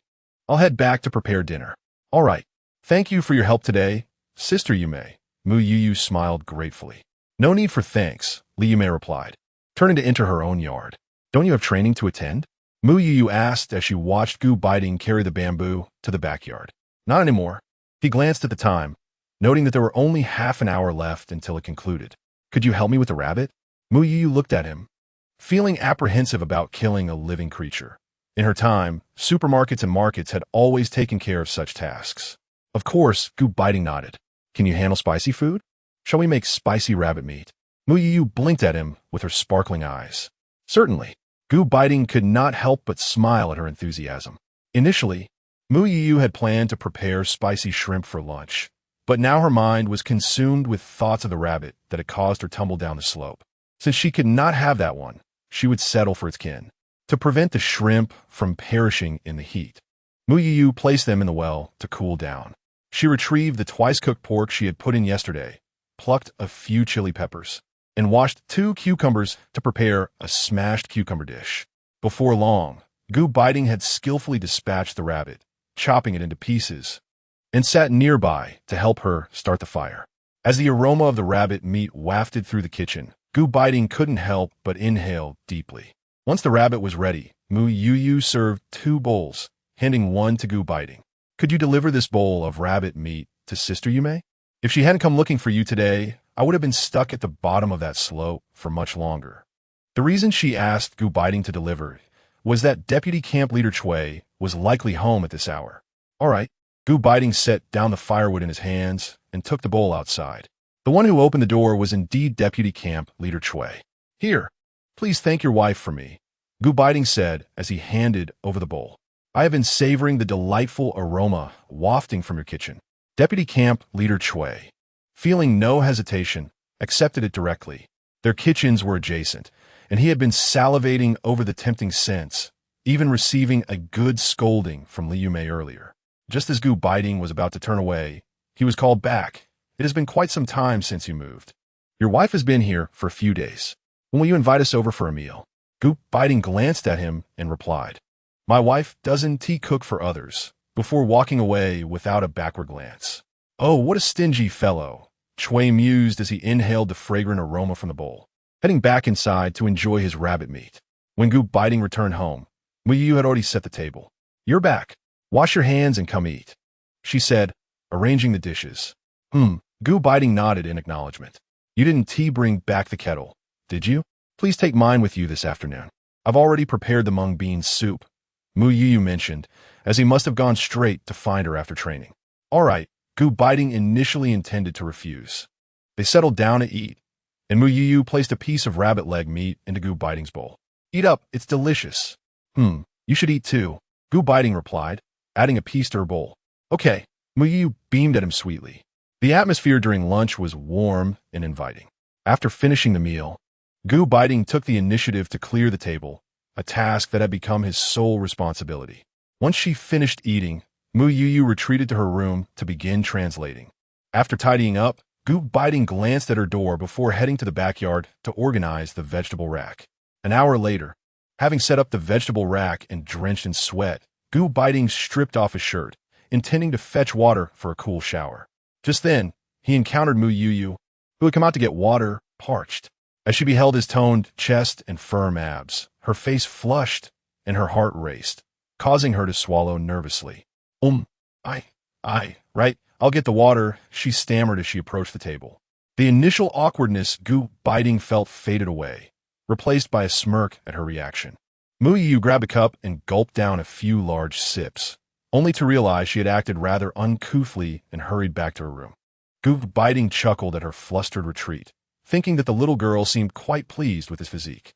Speaker 1: I'll head back to prepare dinner. All right. Thank you for your help today, Sister Yume. Mu Youyou smiled gratefully. No need for thanks, Li Yume replied, turning to enter her own yard. Don't you have training to attend? Mu Youyou asked as she watched Gu Beiting carry the bamboo to the backyard. Not anymore. He glanced at the time, noting that there were only half an hour left until it concluded. Could you help me with the rabbit? Mu Youyou looked at him, feeling apprehensive about killing a living creature. In her time, supermarkets and markets had always taken care of such tasks. Of course, Gu Beiting nodded. Can you handle spicy food? Shall we make spicy rabbit meat? Mu Youyou blinked at him with her sparkling eyes. Certainly. Gu Beiting could not help but smile at her enthusiasm. Initially, Mu Youyou had planned to prepare spicy shrimp for lunch, but now her mind was consumed with thoughts of the rabbit that had caused her tumble down the slope. Since she could not have that one, she would settle for its kin. To prevent the shrimp from perishing in the heat, Mu Youyou placed them in the well to cool down. She retrieved the twice-cooked pork she had put in yesterday, plucked a few chili peppers, and washed 2 cucumbers to prepare a smashed cucumber dish. Before long, Gu Beiting had skillfully dispatched the rabbit, chopping it into pieces, and sat nearby to help her start the fire. As the aroma of the rabbit meat wafted through the kitchen, Gu Beiting couldn't help but inhale deeply. Once the rabbit was ready, Mu Youyou served 2 bowls, handing one to Gu Beiting. Could you deliver this bowl of rabbit meat to Sister Yume? If she hadn't come looking for you today, I would have been stuck at the bottom of that slope for much longer. The reason she asked Gu Beiting to deliver was that Deputy Camp Leader Chui was likely home at this hour. All right. Gu Beiting set down the firewood in his hands and took the bowl outside. The one who opened the door was indeed Deputy Camp Leader Chui. Here, please thank your wife for me, Gu Beiting said as he handed over the bowl. I have been savoring the delightful aroma wafting from your kitchen. Deputy Camp Leader Chui, feeling no hesitation, accepted it directly. Their kitchens were adjacent, and he had been salivating over the tempting scents, even receiving a good scolding from Li Yume earlier. Just as Gu Beiting was about to turn away, he was called back. It has been quite some time since you moved. Your wife has been here for a few days. When will you invite us over for a meal? Gu Beiting glanced at him and replied, My wife doesn't cook for others, before walking away without a backward glance. Oh, what a stingy fellow, Chui mused as he inhaled the fragrant aroma from the bowl, heading back inside to enjoy his rabbit meat. When Gu Beiting returned home, Mu Youyou had already set the table. You're back. Wash your hands and come eat, she said, arranging the dishes. Gu Beiting nodded in acknowledgement. You didn't bring back the kettle, did you? Please take mine with you this afternoon. I've already prepared the mung bean soup, Mu Youyou mentioned, as he must have gone straight to find her after training. All right, Gu Beiting initially intended to refuse. They settled down to eat, and Mu Youyou placed a piece of rabbit leg meat into Gu Beiting's bowl. Eat up, it's delicious. You should eat too, Gu Beiting replied, adding a piece to her bowl. Okay, Mu Youyou beamed at him sweetly. The atmosphere during lunch was warm and inviting. After finishing the meal, Gu Beiting took the initiative to clear the table, a task that had become his sole responsibility. Once she finished eating, Mu Youyou retreated to her room to begin translating. After tidying up, Gu Beiting glanced at her door before heading to the backyard to organize the vegetable rack. An hour later, having set up the vegetable rack and drenched in sweat, Gu Beiting stripped off his shirt, intending to fetch water for a cool shower. Just then, he encountered Mu Youyou, who had come out to get water, parched. As she beheld his toned chest and firm abs, her face flushed and her heart raced, causing her to swallow nervously. Right, I'll get the water, she stammered as she approached the table. The initial awkwardness Gu Beiting felt faded away, replaced by a smirk at her reaction. Mu Youyou grabbed a cup and gulped down a few large sips, only to realize she had acted rather uncouthly and hurried back to her room. Gu Beiting chuckled at her flustered retreat, thinking that the little girl seemed quite pleased with his physique.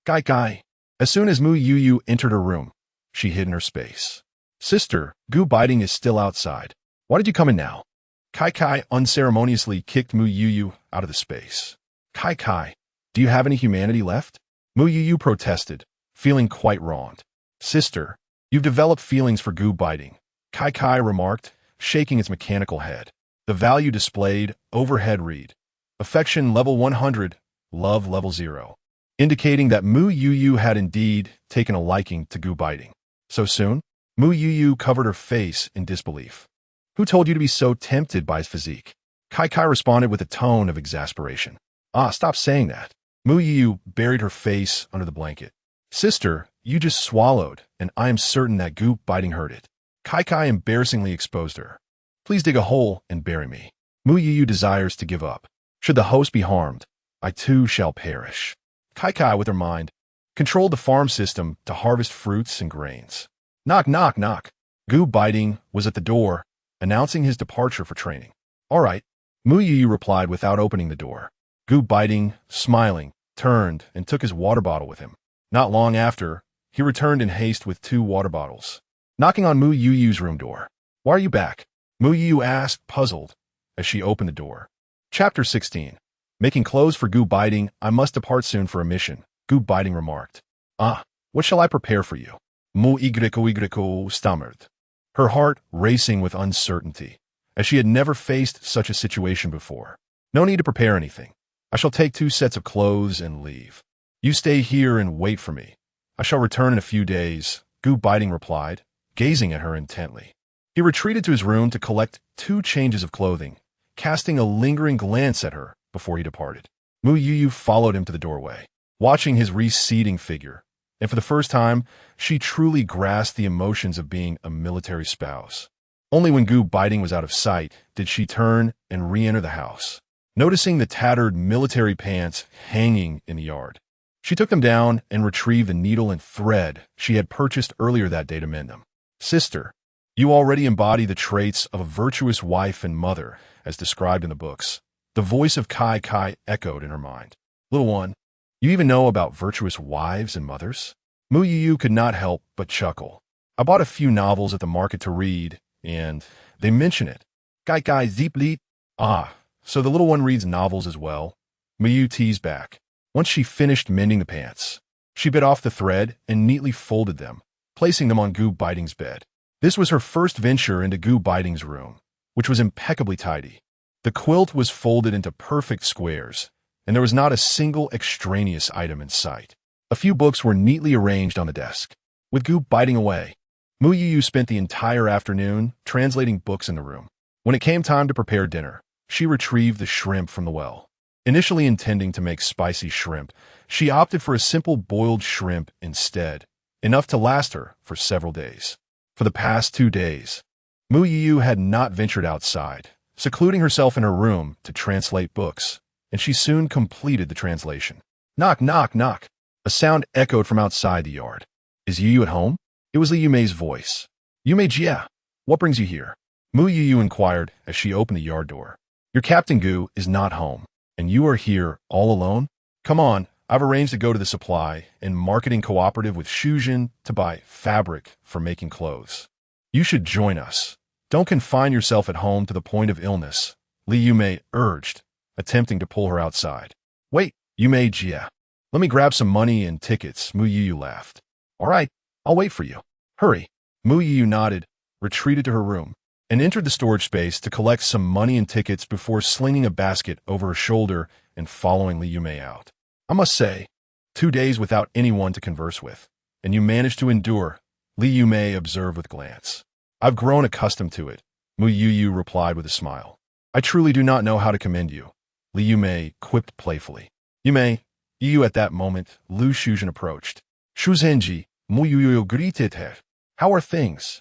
Speaker 1: Guy. As soon as Mu Youyou entered her room, she hid in her space. Sister, Gu Beiting is still outside. Why did you come in now? Kai unceremoniously kicked Mu Youyou out of the space. Kai, do you have any humanity left? Mu Youyou protested, feeling quite wronged. Sister, you've developed feelings for Gu Beiting, Kai remarked, shaking its mechanical head. The value displayed, overhead read, affection level 100, love level 0, indicating that Mu Youyou had indeed taken a liking to Gu Beiting. So soon? Mu Youyou covered her face in disbelief. Who told you to be so tempted by his physique? Kai responded with a tone of exasperation. Stop saying that. Mu Youyou buried her face under the blanket. Sister, you just swallowed, and I am certain that Gu Beiting heard it. Kai embarrassingly exposed her. Please dig a hole and bury me. Mu Youyou desires to give up. Should the host be harmed, I too shall perish. Kai, with her mind, controlled the farm system to harvest fruits and grains. Knock. Gu Beiting was at the door, announcing his departure for training. All right, Mu Youyou replied without opening the door. Gu Beiting, smiling, turned and took his water bottle with him. Not long after, he returned in haste with 2 water bottles. Knocking on Mu Youyou's room door. Why are you back? Mu Youyou asked, puzzled, as she opened the door. Chapter 16. Making clothes for Gu Beiting. I must depart soon for a mission, Gu Beiting remarked. What shall I prepare for you? Mu Youyou stammered, her heart racing with uncertainty, as she had never faced such a situation before. No need to prepare anything. I shall take 2 sets of clothes and leave. You stay here and wait for me. I shall return in a few days, Gu Beiting replied, gazing at her intently. He retreated to his room to collect 2 changes of clothing, casting a lingering glance at her before he departed. Mu Youyou followed him to the doorway. Watching his receding figure, and for the first time, she truly grasped the emotions of being a military spouse. Only when Gu Beiting was out of sight did she turn and re-enter the house, noticing the tattered military pants hanging in the yard. She took them down and retrieved the needle and thread she had purchased earlier that day to mend them. "Sister, you already embody the traits of a virtuous wife and mother, as described in the books." The voice of Kai Kai echoed in her mind. "Little one, you even know about virtuous wives and mothers?" Mu Youyou could not help but chuckle. "I bought a few novels at the market to read, and they mention it." Kai Kai Zeepleet. "Ah, so the little one reads novels as well?" Mu Youyou teased back. Once she finished mending the pants, she bit off the thread and neatly folded them, placing them on Gu Beiting's bed. This was her first venture into Gu Beiting's room, which was impeccably tidy. The quilt was folded into perfect squares, and there was not a single extraneous item in sight. A few books were neatly arranged on the desk. With Gu Beiting away, Mu Youyou spent the entire afternoon translating books in the room. When it came time to prepare dinner, she retrieved the shrimp from the well. Initially intending to make spicy shrimp, she opted for a simple boiled shrimp instead, enough to last her for several days. For the past 2 days, Mu Youyou had not ventured outside, secluding herself in her room to translate books, and she soon completed the translation. Knock, knock, knock. A sound echoed from outside the yard. "Is Youyou at home?" It was Li Yumei's voice. "Yumei Jia, what brings you here?" Mu Youyou inquired as she opened the yard door. "Your Captain Gu is not home, and you are here all alone? Come on, I've arranged to go to the supply and marketing cooperative with Shujin to buy fabric for making clothes. You should join us. Don't confine yourself at home to the point of illness," Li Yumei urged, attempting to pull her outside. "Wait, Yumei Jia. Let me grab some money and tickets," Mu Youyou laughed. "All right, I'll wait for you. Hurry." Mu Youyou nodded, retreated to her room, and entered the storage space to collect some money and tickets before slinging a basket over her shoulder and following Li Yumei out. "I must say, 2 days without anyone to converse with, and you managed to endure," Li Yumei observed with glance. "I've grown accustomed to it," Mu Youyou replied with a smile. "I truly do not know how to commend you," Li Yumei quipped playfully. "Yumei, Youyou." At that moment, Lu Shujin approached. "Shuzenji, Mu Youyou greeted her. How are things?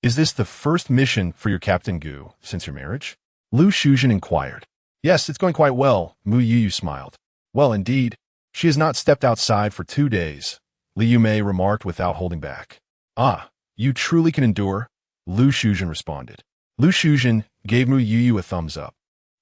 Speaker 1: Is this the first mission for your Captain Gu since your marriage?" Lu Shujin inquired. "Yes, it's going quite well," Mu Youyou smiled. "Well, indeed. She has not stepped outside for 2 days," Li Yumei remarked without holding back. "Ah, you truly can endure," Lu Shujin responded. Lu Shujin gave Mu Youyou a thumbs up.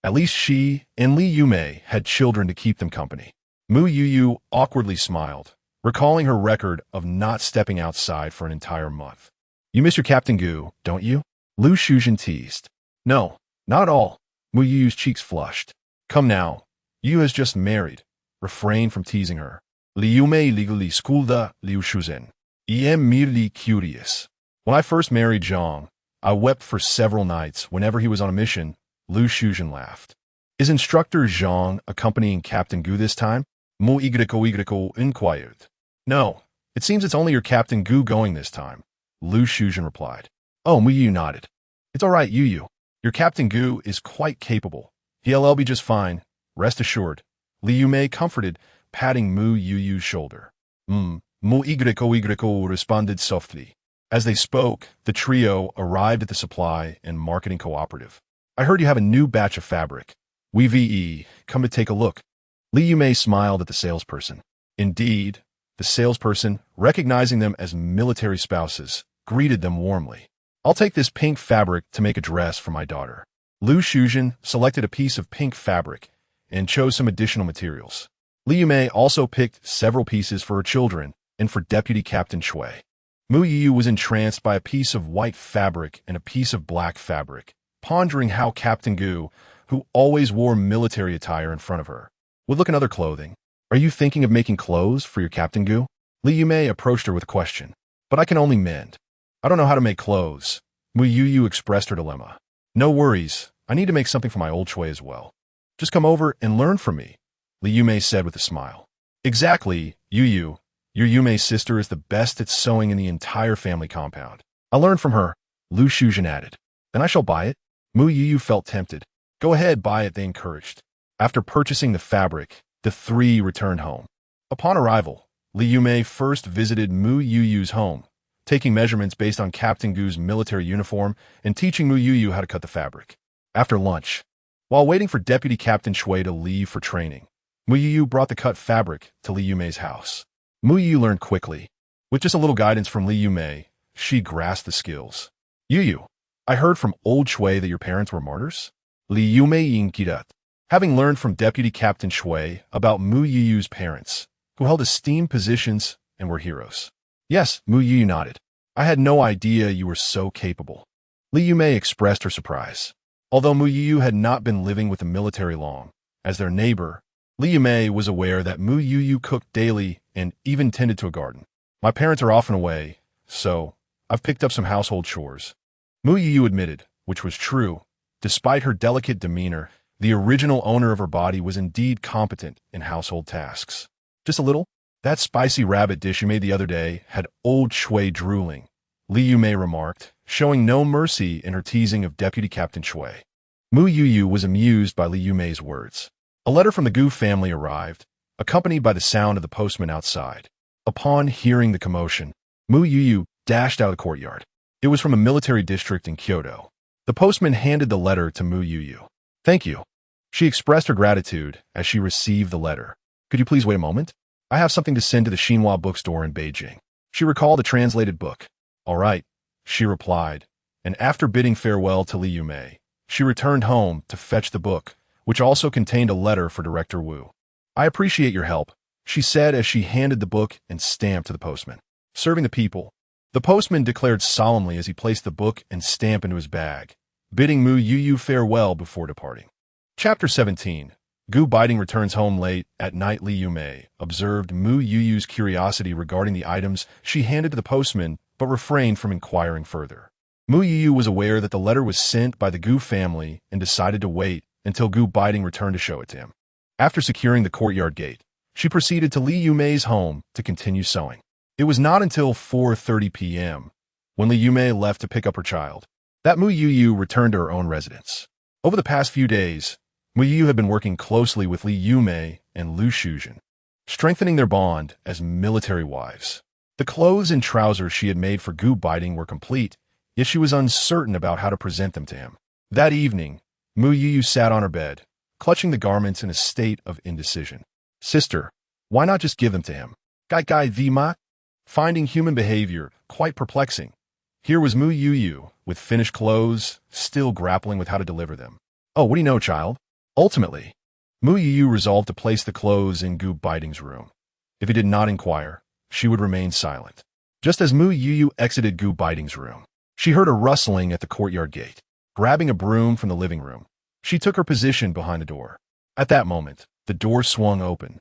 Speaker 1: At least she and Li Yumei had children to keep them company. Mu Youyou awkwardly smiled, recalling her record of not stepping outside for an entire month. "You miss your Captain Gu, don't you?" Lu Shujin teased. "No, not at all." Mu Youyou's cheeks flushed. "Come now, Yu has just married." Refrain from teasing her. Li Yumei legally skulda Liu Shuzhen. I am merely curious. "When I first married Zhang, I wept for several nights whenever he was on a mission," Lu Shujin laughed. "Is Instructor Zhang accompanying Captain Gu this time?" Mu Youyou inquired. "No, it seems it's only your Captain Gu going this time," Lu Shujin replied. "Oh," Mu Youyou nodded. "It's all right, Youyou. Your Captain Gu is quite capable. He'll be just fine, rest assured." Li Yumei comforted, patting Mu Youyou's shoulder. Mu Youyou responded softly. As they spoke, the trio arrived at the supply and marketing cooperative. "I heard you have a new batch of fabric. We come to take a look." Li Yumei smiled at the salesperson. Indeed, the salesperson, recognizing them as military spouses, greeted them warmly. "I'll take this pink fabric to make a dress for my daughter." Lu Shujin selected a piece of pink fabric and chose some additional materials. Li Yumei also picked several pieces for her children and for Deputy Captain Shui. Mu Youyou was entranced by a piece of white fabric and a piece of black fabric, pondering how Captain Gu, who always wore military attire in front of her, would look in other clothing. "Are you thinking of making clothes for your Captain Gu?" Li Yumei approached her with a question. "But I can only mend. I don't know how to make clothes." Mu Youyou expressed her dilemma. "No worries. I need to make something for my old Shui as well. Just come over and learn from me," Li Yumei said with a smile. "Exactly, Youyou. Your Yumei's sister is the best at sewing in the entire family compound. I'll learn from her," Lu Shujin added. "Then I shall buy it." Mu Youyou felt tempted. "Go ahead, buy it," they encouraged. After purchasing the fabric, the 3 returned home. Upon arrival, Li Yumei first visited Mu Youyou's home, taking measurements based on Captain Gu's military uniform and teaching Mu Youyou how to cut the fabric. After lunch, while waiting for Deputy Captain Shui to leave for training, Mu Youyou brought the cut fabric to Li Yumei's house. Mu Youyou learned quickly. With just a little guidance from Li Yumei, she grasped the skills. Youyou, I heard from old Shui that your parents were martyrs? Li Yumei Yingkidat. Having learned from Deputy Captain Shui about Mu Youyou's parents, who held esteemed positions and were heroes. Yes, Mu Youyou nodded. I had no idea you were so capable. Li Yumei expressed her surprise. Although Mu Youyou had not been living with the military long, as their neighbor, Li Yumei was aware that Mu Youyou cooked daily and even tended to a garden. My parents are often away, so I've picked up some household chores. Mu Youyou admitted, which was true. Despite her delicate demeanor, the original owner of her body was indeed competent in household tasks. Just a little? That spicy rabbit dish you made the other day had old Shui drooling, Li Yumei remarked, showing no mercy in her teasing of Deputy Captain Shui. Mu Youyou was amused by Li Yumei's words. A letter from the Gu family arrived, accompanied by the sound of the postman outside. Upon hearing the commotion, Mu Youyou dashed out of the courtyard. It was from a military district in Kyoto. The postman handed the letter to Mu Youyou. Thank you. She expressed her gratitude as she received the letter. Could you please wait a moment? I have something to send to the Xinhua bookstore in Beijing. She recalled the translated book. All right, she replied, and after bidding farewell to Li Yumei, she returned home to fetch the book, which also contained a letter for Director Wu. I appreciate your help, she said as she handed the book and stamp to the postman. Serving the people, the postman declared solemnly as he placed the book and stamp into his bag, bidding Mu Youyou farewell before departing. Chapter 17. Gu Beiting returns home late at night. Li Yumei observed Mu Youyou's curiosity regarding the items she handed to the postman, but refrained from inquiring further. Mu Youyou was aware that the letter was sent by the Gu family and decided to wait until Gu Beiting returned to show it to him. After securing the courtyard gate, she proceeded to Li Yumei's home to continue sewing. It was not until 4:30 p.m., when Li Yumei left to pick up her child, that Mu Youyou returned to her own residence. Over the past few days, Mu Youyou had been working closely with Li Yumei and Lu Shuzhen, strengthening their bond as military wives. The clothes and trousers she had made for Gu Beiting were complete, yet she was uncertain about how to present them to him. That evening, Mu Youyou sat on her bed, clutching the garments in a state of indecision. Sister, why not just give them to him? Gai Vima? Finding human behavior quite perplexing. Here was Mu Youyou, with finished clothes, still grappling with how to deliver them. Oh, what do you know, child? Ultimately, Mu Youyou resolved to place the clothes in Gu Beiting's room. If he did not inquire, she would remain silent. Just as Mu Youyou exited Gu Beiting's room, she heard a rustling at the courtyard gate. Grabbing a broom from the living room, she took her position behind the door. At that moment, the door swung open,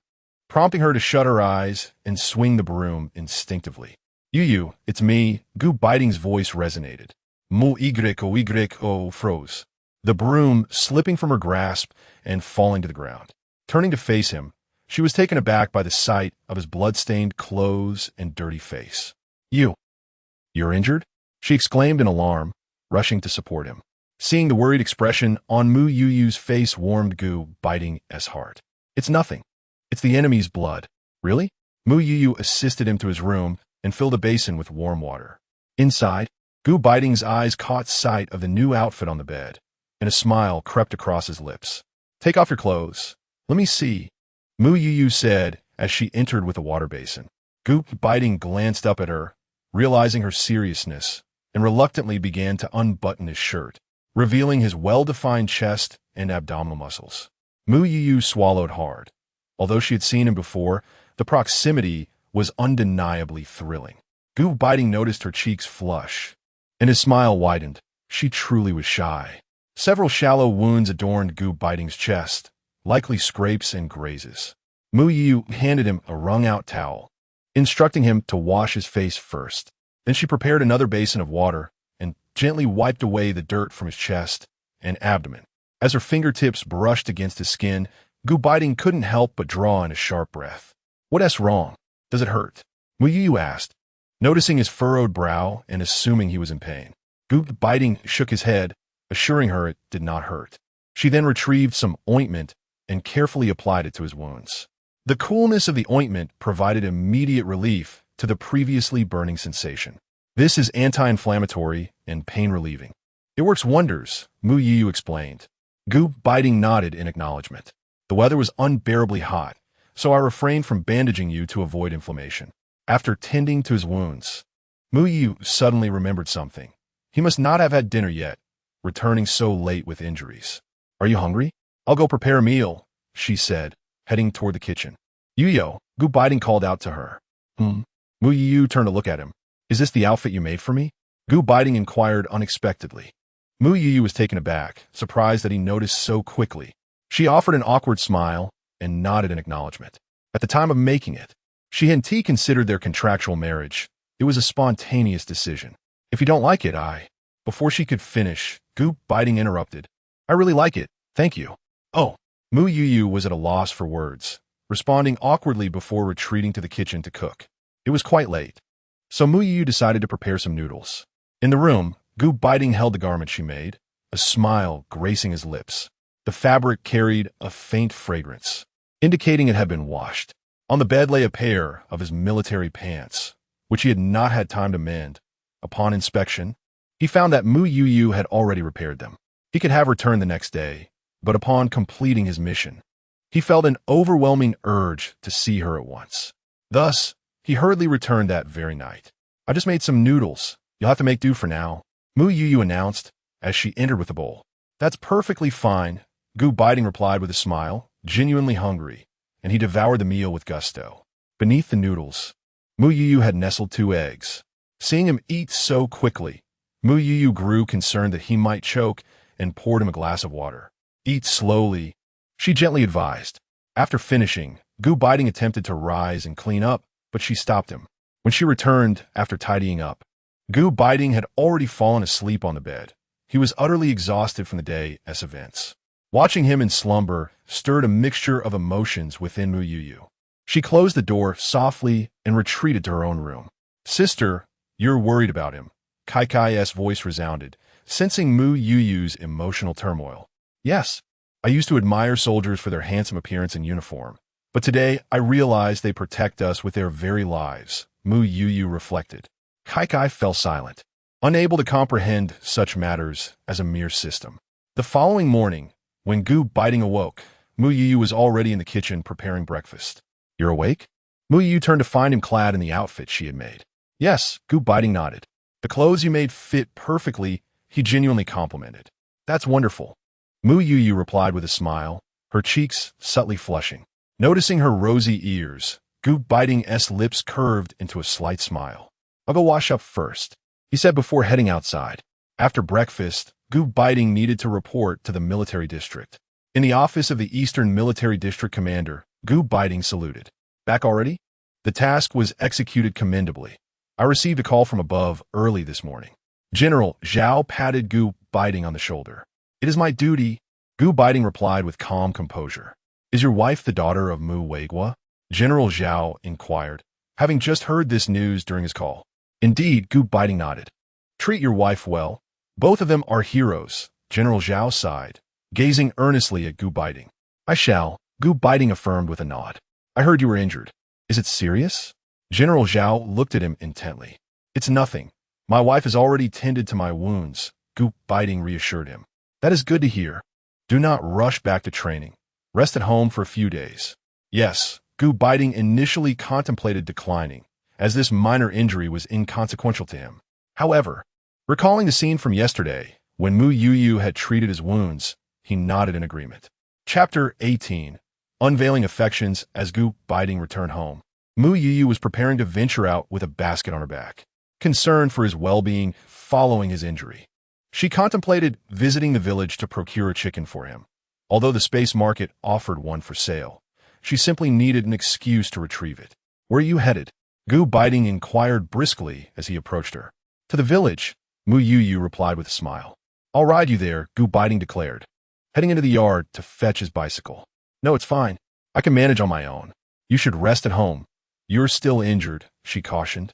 Speaker 1: prompting her to shut her eyes and swing the broom instinctively. Youyou, it's me, Gu Beiting's voice resonated. Mu Youyou froze, the broom slipping from her grasp and falling to the ground. Turning to face him, she was taken aback by the sight of his blood-stained clothes and dirty face. You're injured? She exclaimed in alarm, rushing to support him. Seeing the worried expression on Mu Youyou's face warmed Gu Beiting's heart. It's nothing. It's the enemy's blood. Really? Mu Youyou assisted him to his room and filled a basin with warm water. Inside, Gu Beiting's eyes caught sight of the new outfit on the bed, and a smile crept across his lips. Take off your clothes. Let me see, Mu Youyou said as she entered with a water basin. Gu Beiting glanced up at her, realizing her seriousness, and reluctantly began to unbutton his shirt, revealing his well-defined chest and abdominal muscles. Mu Youyou swallowed hard. Although she had seen him before, the proximity was undeniably thrilling. Gu Beiting noticed her cheeks flush, and his smile widened. She truly was shy. Several shallow wounds adorned Gu Beiting's chest, likely scrapes and grazes. Mu Youyou handed him a wrung-out towel, instructing him to wash his face first. Then she prepared another basin of water and gently wiped away the dirt from his chest and abdomen. As her fingertips brushed against his skin, Gu Beiting couldn't help but draw in a sharp breath. What's wrong? Does it hurt? Mu Youyou asked, noticing his furrowed brow and assuming he was in pain. Gu Beiting shook his head, assuring her it did not hurt. She then retrieved some ointment and carefully applied it to his wounds. The coolness of the ointment provided immediate relief to the previously burning sensation. This is anti-inflammatory and pain-relieving. It works wonders, Mu Youyou explained. Gu Beiting nodded in acknowledgement. The weather was unbearably hot, so I refrained from bandaging you to avoid inflammation. After tending to his wounds, Mu Youyou suddenly remembered something. He must not have had dinner yet, returning so late with injuries. Are you hungry? I'll go prepare a meal, she said, heading toward the kitchen. Youyou, Gu Beiting called out to her. Mu Youyou turned to look at him. Is this the outfit you made for me? Gu Beiting inquired unexpectedly. Mu Youyou was taken aback, surprised that he noticed so quickly. She offered an awkward smile and nodded in acknowledgement. At the time of making it, she and T considered their contractual marriage. It was a spontaneous decision. If you don't like it, Before she could finish, Gu Beiting interrupted. I really like it, thank you. Oh, Mu Youyou was at a loss for words, responding awkwardly before retreating to the kitchen to cook. It was quite late, so Mu Youyou decided to prepare some noodles. In the room, Gu Beiting held the garment she made, a smile gracing his lips. The fabric carried a faint fragrance, indicating it had been washed. On the bed lay a pair of his military pants, which he had not had time to mend. Upon inspection, he found that Mu Youyou had already repaired them. He could have returned the next day, but upon completing his mission, he felt an overwhelming urge to see her at once. Thus, he hurriedly returned that very night. I just made some noodles. You'll have to make do for now, Mu Youyou announced as she entered with a bowl. That's perfectly fine, Gu Beiting replied with a smile, genuinely hungry, and he devoured the meal with gusto. Beneath the noodles, Mu Youyou had nestled 2 eggs. Seeing him eat so quickly, Mu Youyou grew concerned that he might choke and poured him a glass of water. Eat slowly, she gently advised. After finishing, Gu Beiting attempted to rise and clean up, but she stopped him. When she returned after tidying up, Gu Beiting had already fallen asleep on the bed. He was utterly exhausted from the day's events. Watching him in slumber stirred a mixture of emotions within Mu Youyou. She closed the door softly and retreated to her own room. Sister, you're worried about him, Kai Kai's voice resounded, sensing Mu Youyou's emotional turmoil. Yes, I used to admire soldiers for their handsome appearance and uniform, but today I realize they protect us with their very lives, Mu Youyou reflected. Kai fell silent, unable to comprehend such matters as a mere system. The following morning, when Gu Beiting awoke, Mu Youyou was already in the kitchen preparing breakfast. You're awake? Mu Youyou turned to find him clad in the outfit she had made. Yes, Gu Beiting nodded. The clothes you made fit perfectly, he genuinely complimented. That's wonderful. Mu Youyou replied with a smile, her cheeks subtly flushing. Noticing her rosy ears, Gu Beiting's lips curved into a slight smile. I'll go wash up first, he said before heading outside. After breakfast, Gu Beiting needed to report to the military district. In the office of the Eastern Military District Commander, Gu Beiting saluted. Back already? The task was executed commendably. I received a call from above early this morning. General Zhao patted Gu Beiting on the shoulder. It is my duty, Gu Beiting replied with calm composure. Is your wife the daughter of Mu Youyou? General Zhao inquired, having just heard this news during his call. Indeed, Gu Beiting nodded. Treat your wife well. Both of them are heroes, General Zhao sighed, gazing earnestly at Gu Beiting. I shall, Gu Beiting affirmed with a nod. I heard you were injured. Is it serious? General Zhao looked at him intently. It's nothing. My wife has already tended to my wounds, Gu Beiting reassured him. That is good to hear. Do not rush back to training. Rest at home for a few days. Yes, Gu Beiting initially contemplated declining, as this minor injury was inconsequential to him. However, recalling the scene from yesterday, when Mu Youyou had treated his wounds, he nodded in agreement. Chapter 18. Unveiling affections. As Gu Beiting returned home, Mu Youyou was preparing to venture out with a basket on her back, concerned for his well-being following his injury. She contemplated visiting the village to procure a chicken for him. Although the space market offered one for sale, she simply needed an excuse to retrieve it. Where are you headed? Gu Beiting inquired briskly as he approached her. To the village, Mu Youyou replied with a smile. I'll ride you there, Gu Beiting declared, heading into the yard to fetch his bicycle. No, it's fine. I can manage on my own. You should rest at home. You're still injured, she cautioned,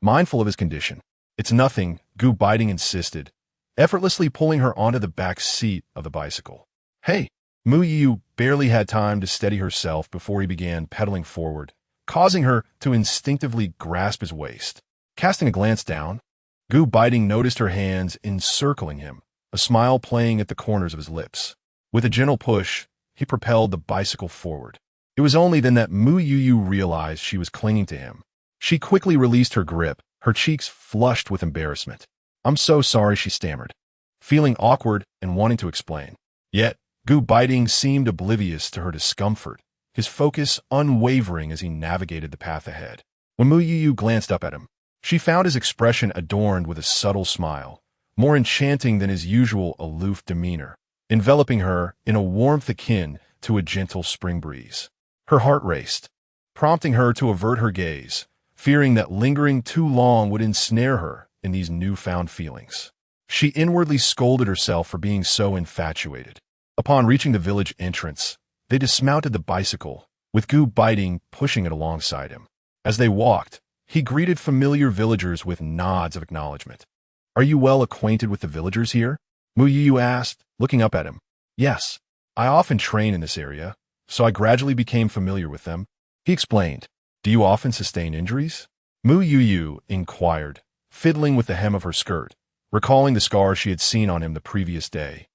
Speaker 1: mindful of his condition. It's nothing, Gu Beiting insisted, effortlessly pulling her onto the back seat of the bicycle. Hey, Mu Youyou barely had time to steady herself before he began pedaling forward, causing her to instinctively grasp his waist. Casting a glance down, Beiting noticed her hands encircling him, a smile playing at the corners of his lips. With a gentle push, he propelled the bicycle forward. It was only then that Mu Youyou realized she was clinging to him. She quickly released her grip, her cheeks flushed with embarrassment. "I'm so sorry," she stammered, feeling awkward and wanting to explain. Yet, Beiting seemed oblivious to her discomfort, his focus unwavering as he navigated the path ahead. When Mu Youyou glanced up at him, she found his expression adorned with a subtle smile, more enchanting than his usual aloof demeanor, enveloping her in a warmth akin to a gentle spring breeze. Her heart raced, prompting her to avert her gaze, fearing that lingering too long would ensnare her in these newfound feelings. She inwardly scolded herself for being so infatuated. Upon reaching the village entrance, they dismounted the bicycle, with Beiting pushing it alongside him. As they walked, he greeted familiar villagers with nods of acknowledgement. "Are you well acquainted with the villagers here?" Mu Youyou asked, looking up at him. "Yes, I often train in this area, so I gradually became familiar with them," he explained. "Do you often sustain injuries?" Mu Youyou inquired, fiddling with the hem of her skirt, recalling the scars she had seen on him the previous day,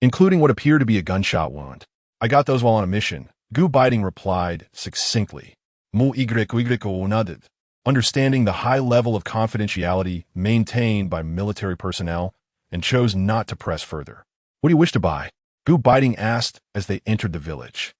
Speaker 1: including what appeared to be a gunshot wound. "I got those while on a mission," Beiting replied succinctly. Mu Youyou nodded, understanding the high level of confidentiality maintained by military personnel, and chose not to press further. "What do you wish to buy?" Beiting asked as they entered the village.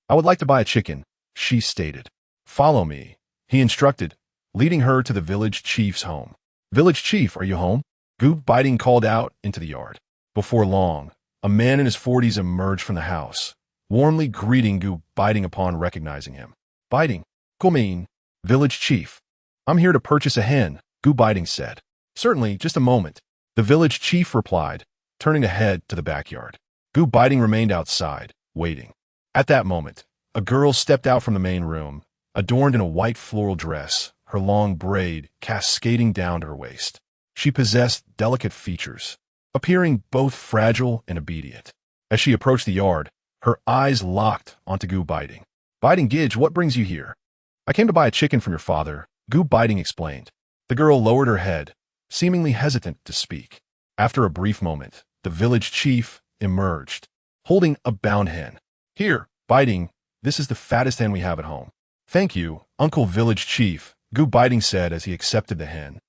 Speaker 1: "I would like to buy a chicken," she stated. "Follow me," he instructed, leading her to the village chief's home. "Village chief, are you home?" Beiting called out into the yard. Before long, a man in his 40s emerged from the house, warmly greeting Beiting upon recognizing him. "Beiting, Kumin, village chief. I'm here to purchase a hen," Beiting said. "Certainly, just a moment," the village chief replied, turning to head to the backyard. Beiting remained outside, waiting. At that moment, a girl stepped out from the main room, adorned in a white floral dress, her long braid cascading down to her waist. She possessed delicate features, appearing both fragile and obedient. As she approached the yard, her eyes locked onto Beiting. "Beiting Gidge, what brings you here?" "I came to buy a chicken from your father," Beiting explained. The girl lowered her head, seemingly hesitant to speak. After a brief moment, the village chief emerged, holding a bound hen. "Here, Beiting, this is the fattest hen we have at home." "Thank you, Uncle Village Chief," Beiting said as he accepted the hen,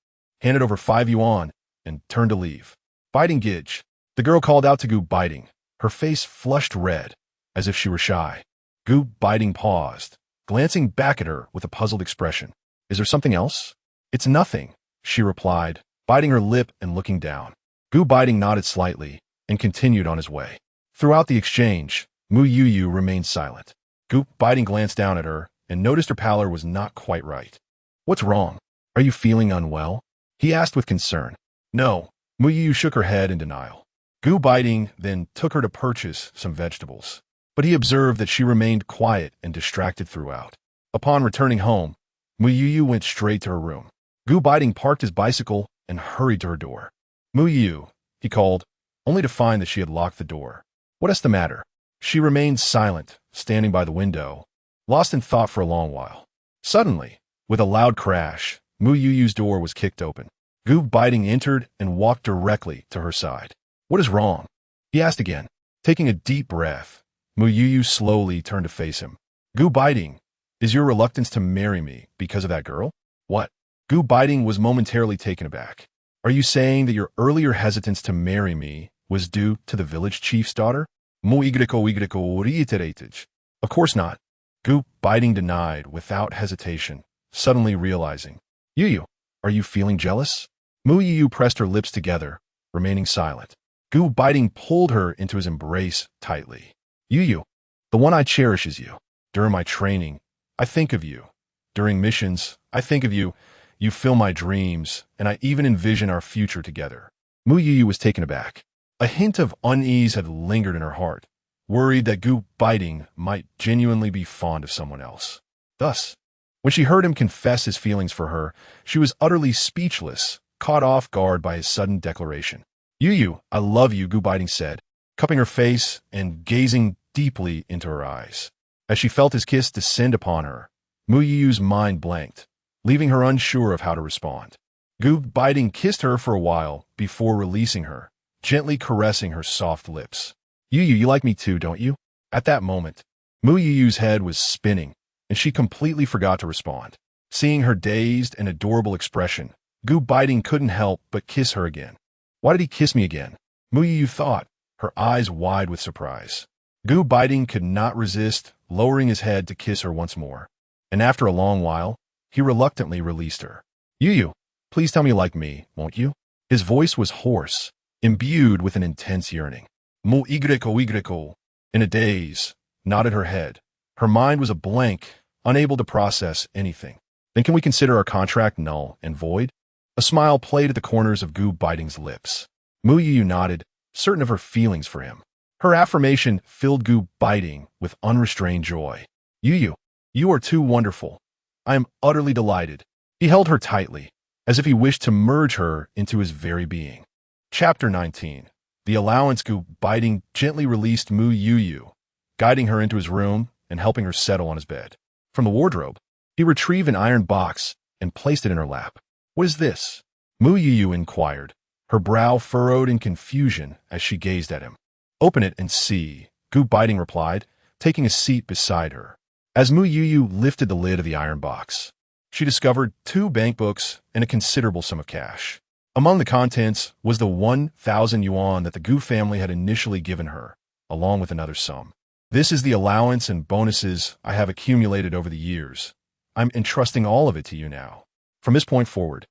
Speaker 1: handed over 5 yuan, and turned to leave. "Beiting Gidge," the girl called out to Beiting, her face flushed red, as if she were shy. Beiting paused, glancing back at her with a puzzled expression. "Is there something else?" "It's nothing," she replied, biting her lip and looking down. Beiting nodded slightly and continued on his way. Throughout the exchange, Mu Youyou remained silent. Beiting glanced down at her and noticed her pallor was not quite right. "What's wrong? Are you feeling unwell?" he asked with concern. "No," Mu Youyou shook her head in denial. Beiting then took her to purchase some vegetables, but he observed that she remained quiet and distracted throughout. Upon returning home, Mu Youyou went straight to her room. Beiting parked his bicycle and hurried to her door. "Mu Youyou," he called, only to find that she had locked the door. "What's the matter?" She remained silent, standing by the window, lost in thought for a long while. Suddenly, with a loud crash, Mu Youyou's door was kicked open. Beiting entered and walked directly to her side. "What is wrong?" he asked again. Taking a deep breath, Mu Youyou slowly turned to face him. "Beiting, is your reluctance to marry me because of that girl?" "What?" Beiting was momentarily taken aback. "Are you saying that your earlier hesitance to marry me was due to the village chief's daughter?" Mu Youyou reiterated. "Of course not." Beiting denied without hesitation, suddenly realizing. "Youyou, are you feeling jealous?" Mu Youyou pressed her lips together, remaining silent. Beiting pulled her into his embrace tightly. "Youyou, the one I cherish is you. During my training, I think of you. During missions, I think of you. You fill my dreams, and I even envision our future together." Mu Youyou was taken aback. A hint of unease had lingered in her heart, worried that Beiting might genuinely be fond of someone else. Thus, when she heard him confess his feelings for her, she was utterly speechless, caught off guard by his sudden declaration. "Youyou, I love you," Beiting said, cupping her face and gazing deeply into her eyes. As she felt his kiss descend upon her, Mu Youyou's mind blanked, leaving her unsure of how to respond. Beiting kissed her for a while before releasing her, gently caressing her soft lips. Youyou, you like me too, don't you? At that moment, Mu Youyou's head was spinning, and she completely forgot to respond. Seeing her dazed and adorable expression, Beiting couldn't help but kiss her again. Why did he kiss me again? Mu Youyou thought, her eyes wide with surprise. Beiting could not resist, lowering his head to kiss her once more. And after a long while, he reluctantly released her. Youyou, please tell me you like me, won't you? His voice was hoarse, imbued with an intense yearning. Mu Youyou, in a daze, nodded her head. Her mind was a blank, unable to process anything. Then can we consider our contract null and void? A smile played at the corners of Beiting's lips. Mu Youyou nodded, certain of her feelings for him. Her affirmation filled Beiting with unrestrained joy. Youyou, you are too wonderful. I am utterly delighted. He held her tightly, as if he wished to merge her into his very being. Chapter 19. The allowance. Beiting gently released Mu Youyou, guiding her into his room and helping her settle on his bed. From the wardrobe, he retrieved an iron box and placed it in her lap. What is this? Mu Youyou inquired, her brow furrowed in confusion as she gazed at him. Open it and see, Beiting replied, taking a seat beside her. As Mu Youyou lifted the lid of the iron box, she discovered 2 bank books and a considerable sum of cash. Among the contents was the 1,000 yuan that the Gu family had initially given her, along with another sum. This is the allowance and bonuses I have accumulated over the years. I'm entrusting all of it to you now. From this point forward,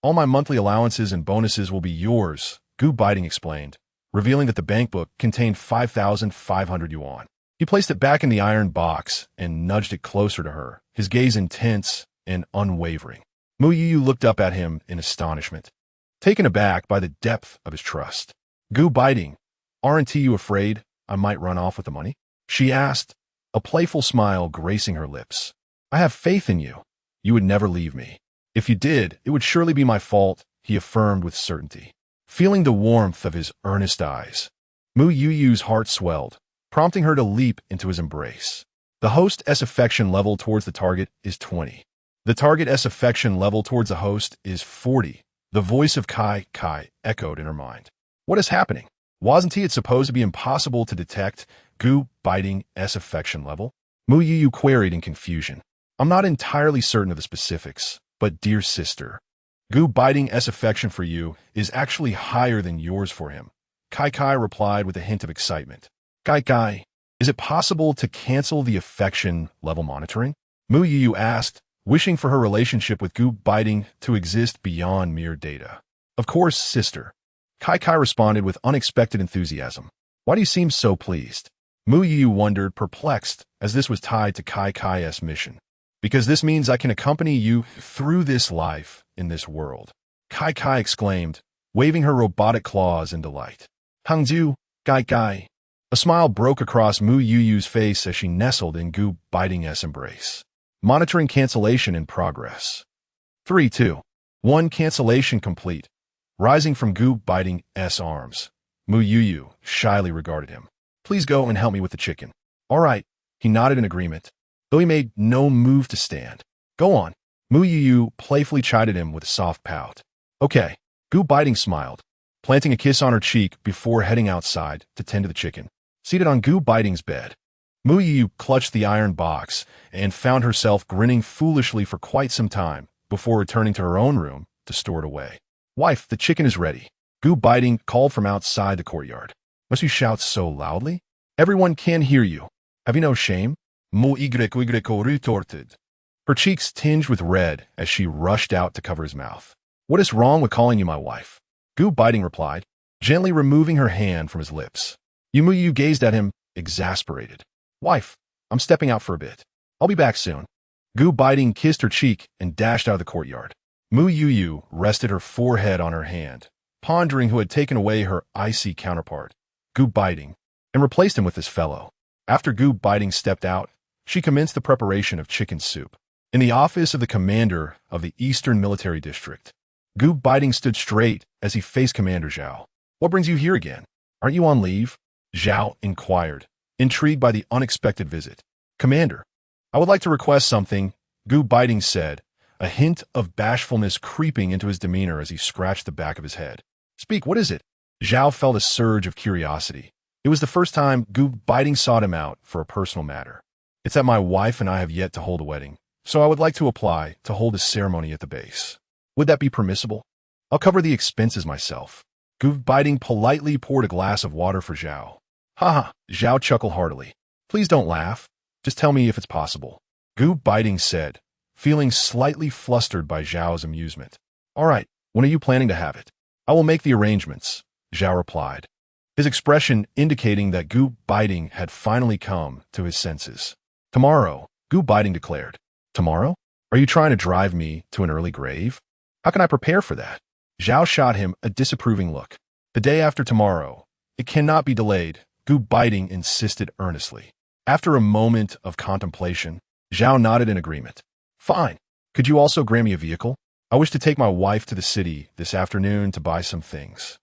Speaker 1: all my monthly allowances and bonuses will be yours, Beiting explained, revealing that the bank book contained 5,500 yuan. He placed it back in the iron box and nudged it closer to her, his gaze intense and unwavering. Mu Youyou looked up at him in astonishment, taken aback by the depth of his trust. Beiting, aren't you afraid I might run off with the money? She asked, a playful smile gracing her lips. I have faith in you. You would never leave me. If you did, it would surely be my fault, he affirmed with certainty. Feeling the warmth of his earnest eyes, Mu Youyou's heart swelled, prompting her to leap into his embrace. The host's affection level towards the target is 20. The target's affection level towards the host is 40. The voice of Kai echoed in her mind. What is happening? Wasn't it supposed to be impossible to detect Beiting's affection level? Mu Youyou queried in confusion. I'm not entirely certain of the specifics, but dear sister, Beiting's affection for you is actually higher than yours for him. Kai replied with a hint of excitement. Kai, is it possible to cancel the affection level monitoring? Mu Youyou asked, wishing for her relationship with Beiting to exist beyond mere data. Of course, sister. Kai responded with unexpected enthusiasm. Why do you seem so pleased? Mu Youyou wondered, perplexed, as this was tied to Kai's mission. Because this means I can accompany you through this life in this world. Kai exclaimed, waving her robotic claws in delight. Hangzhu, Kai. A smile broke across Mu Youyou's face as she nestled in Beiting's embrace. Monitoring cancellation in progress. 3, 2, 1 cancellation complete. Rising from Beiting's arms, Mu Youyou shyly regarded him. Please go and help me with the chicken. All right, he nodded in agreement, though he made no move to stand. Go on. Mu Youyou playfully chided him with a soft pout. Okay, Beiting smiled, planting a kiss on her cheek before heading outside to tend to the chicken. Seated on Beiting's bed, Mu Youyou clutched the iron box and found herself grinning foolishly for quite some time before returning to her own room to store it away. Wife, the chicken is ready. Beiting called from outside the courtyard. Must you shout so loudly? Everyone can hear you. Have you no shame? Mu Youyou retorted, her cheeks tinged with red as she rushed out to cover his mouth. What is wrong with calling you my wife? Beiting replied, gently removing her hand from his lips. Mu Youyou gazed at him, exasperated. Wife, I'm stepping out for a bit. I'll be back soon. Beiting kissed her cheek and dashed out of the courtyard. Mu Youyou rested her forehead on her hand, pondering who had taken away her icy counterpart, Beiting, and replaced him with this fellow. After Beiting stepped out, she commenced the preparation of chicken soup. In the office of the commander of the Eastern Military District, Beiting stood straight as he faced Commander Zhao. What brings you here again? Aren't you on leave? Zhao inquired, intrigued by the unexpected visit. "Commander, I would like to request something," Gu Beiting said, a hint of bashfulness creeping into his demeanor as he scratched the back of his head. "Speak, what is it?" Zhao felt a surge of curiosity. It was the first time Gu Beiting sought him out for a personal matter. "It's that my wife and I have yet to hold a wedding, so I would like to apply to hold a ceremony at the base. Would that be permissible? I'll cover the expenses myself." Gu Beiting politely poured a glass of water for Zhao. "Haha," Zhao chuckled heartily. "Please don't laugh. Just tell me if it's possible," Gu Beiting said, feeling slightly flustered by Zhao's amusement. "All right, when are you planning to have it?" "I will make the arrangements," Zhao replied, his expression indicating that Gu Beiting had finally come to his senses. "Tomorrow," Gu Beiting declared. "Tomorrow? Are you trying to drive me to an early grave? How can I prepare for that?" Zhao shot him a disapproving look. "The day after tomorrow. It cannot be delayed," Gu Beiting insisted earnestly. After a moment of contemplation, Zhao nodded in agreement. "Fine. Could you also grant me a vehicle? I wish to take my wife to the city this afternoon to buy some things,"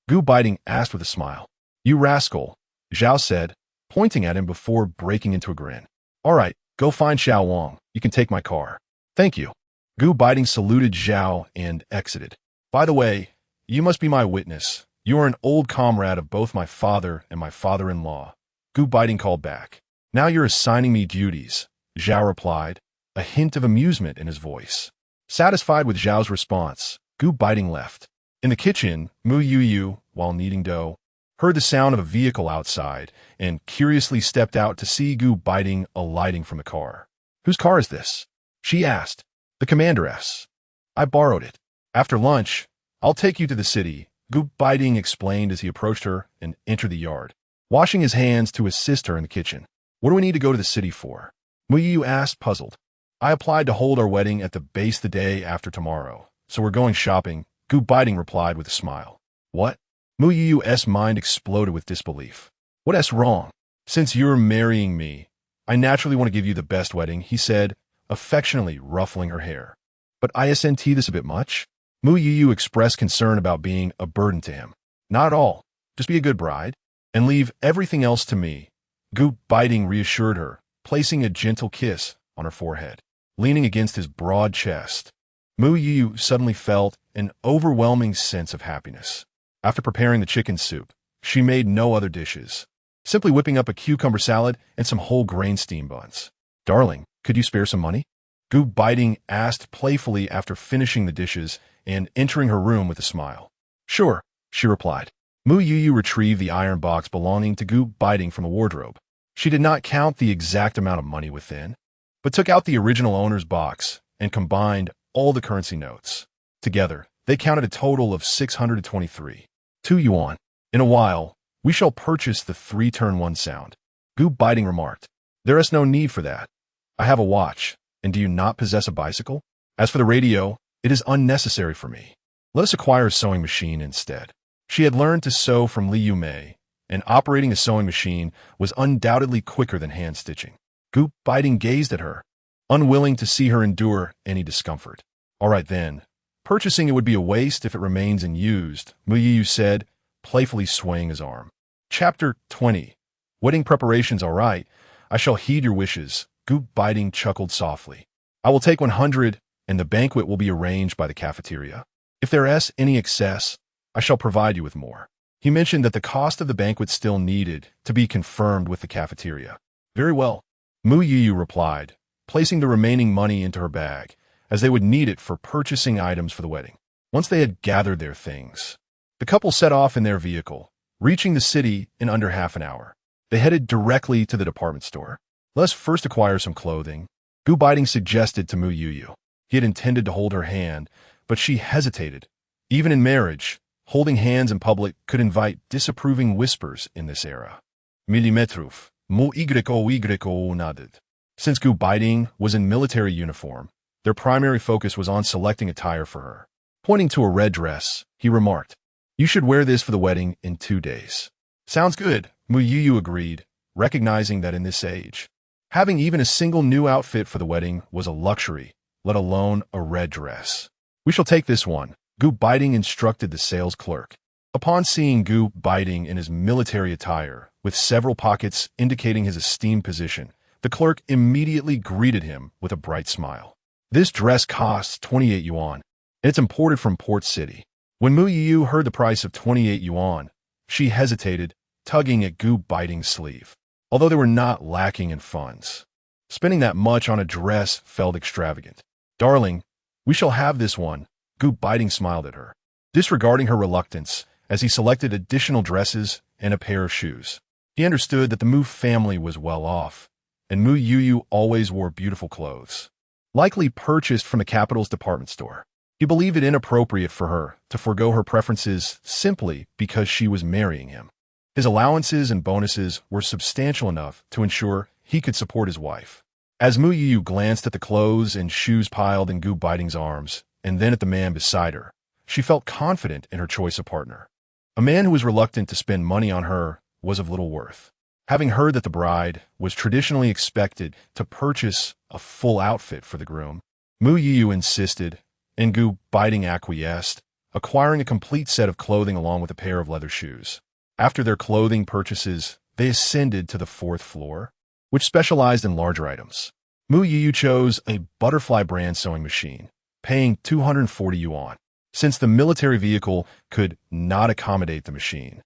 Speaker 1: Gu Beiting asked with a smile. "You rascal," Zhao said, pointing at him before breaking into a grin. "All right, go find Xiao Wang. You can take my car." "Thank you." Gu Beiting saluted Zhao and exited. "By the way, you must be my witness. You are an old comrade of both my father and my father-in-law," Gu Beiting called back. "Now you're assigning me duties," Zhao replied, a hint of amusement in his voice. Satisfied with Zhao's response, Gu Beiting left. In the kitchen, Mu Youyou, while kneading dough, heard the sound of a vehicle outside and curiously stepped out to see Gu Beiting alighting from the car. "Whose car is this?" she asked. "The commander's. I borrowed it. After lunch, I'll take you to the city," Gu Beiting explained as he approached her and entered the yard, washing his hands to assist her in the kitchen. "What do we need to go to the city for?" Mu Youyou asked, puzzled. "I applied to hold our wedding at the base the day after tomorrow, so we're going shopping," Gu Beiting replied with a smile. "What?" Mu Youyou's mind exploded with disbelief. "What's wrong?" "Since you're marrying me, I naturally want to give you the best wedding," he said, affectionately ruffling her hair. "But isn't this a bit much?" Mu Youyou expressed concern about being a burden to him. "Not at all. Just be a good bride, and leave everything else to me," Gu Beiting reassured her, placing a gentle kiss on her forehead. Leaning against his broad chest, Mu Youyou suddenly felt an overwhelming sense of happiness. After preparing the chicken soup, she made no other dishes, simply whipping up a cucumber salad and some whole grain steam buns. "Darling, could you spare some money?" Gu Beiting asked playfully after finishing the dishes and entering her room with a smile. "Sure," she replied. Mu Youyou retrieved the iron box belonging to Gu Beiting from a wardrobe. She did not count the exact amount of money within, but took out the original owner's box and combined all the currency notes. Together, they counted a total of 623. 2 yuan. "In a while, we shall purchase the 3-turn-1 sound," Gu Beiting remarked. "There is no need for that. I have a watch, and do you not possess a bicycle? As for the radio, it is unnecessary for me. Let us acquire a sewing machine instead." She had learned to sew from Li Yumei, and operating a sewing machine was undoubtedly quicker than hand-stitching. Gu Beiting gazed at her, unwilling to see her endure any discomfort. "All right then. Purchasing it would be a waste if it remains unused," Mu Youyou said, playfully swaying his arm. Chapter 20. Wedding preparations all right. I shall heed your wishes, Gu Beiting chuckled softly. "I will take 100, and the banquet will be arranged by the cafeteria. If there is any excess, I shall provide you with more." He mentioned that the cost of the banquet still needed to be confirmed with the cafeteria. "Very well," Mu Youyou replied, placing the remaining money into her bag, as they would need it for purchasing items for the wedding. Once they had gathered their things, the couple set off in their vehicle, reaching the city in under half an hour. They headed directly to the department store. "Let's first acquire some clothing," Gu Beiting suggested to Mu Youyou. He had intended to hold her hand, but she hesitated. Even in marriage, holding hands in public could invite disapproving whispers in this era. Milimetrov, Mu Youyou nodded. Since Gu Beiting was in military uniform, their primary focus was on selecting attire for her. Pointing to a red dress, he remarked, "You should wear this for the wedding in 2 days." "Sounds good," Mu Youyou agreed, recognizing that in this age, having even a single new outfit for the wedding was a luxury, let alone a red dress. "We shall take this one," Gu Beiting instructed the sales clerk. Upon seeing Gu Beiting in his military attire, with several pockets indicating his esteemed position. The clerk immediately greeted him with a bright smile. This dress costs 28 yuan, and it's imported from Port City. When Mu Youyou heard the price of 28 yuan, she hesitated, tugging at Gu Beiting's sleeve. Although they were not lacking in funds, spending that much on a dress felt extravagant. "Darling, we shall have this one," Gu Beiting smiled at her, disregarding her reluctance as he selected additional dresses and a pair of shoes. He understood that the Mu family was well off, and Mu Youyou always wore beautiful clothes, likely purchased from the capital's department store. He believed it inappropriate for her to forego her preferences simply because she was marrying him. His allowances and bonuses were substantial enough to ensure he could support his wife. As Mu Youyou glanced at the clothes and shoes piled in Gu Beiting's arms, and then at the man beside her, she felt confident in her choice of partner. A man who was reluctant to spend money on her was of little worth. Having heard that the bride was traditionally expected to purchase a full outfit for the groom, Mu Youyou insisted, and Gu Beiting acquiesced, acquiring a complete set of clothing along with a pair of leather shoes. After their clothing purchases, they ascended to the 4th floor, which specialized in larger items. Mu Youyou chose a butterfly brand sewing machine, paying 240 yuan. Since the military vehicle could not accommodate the machine,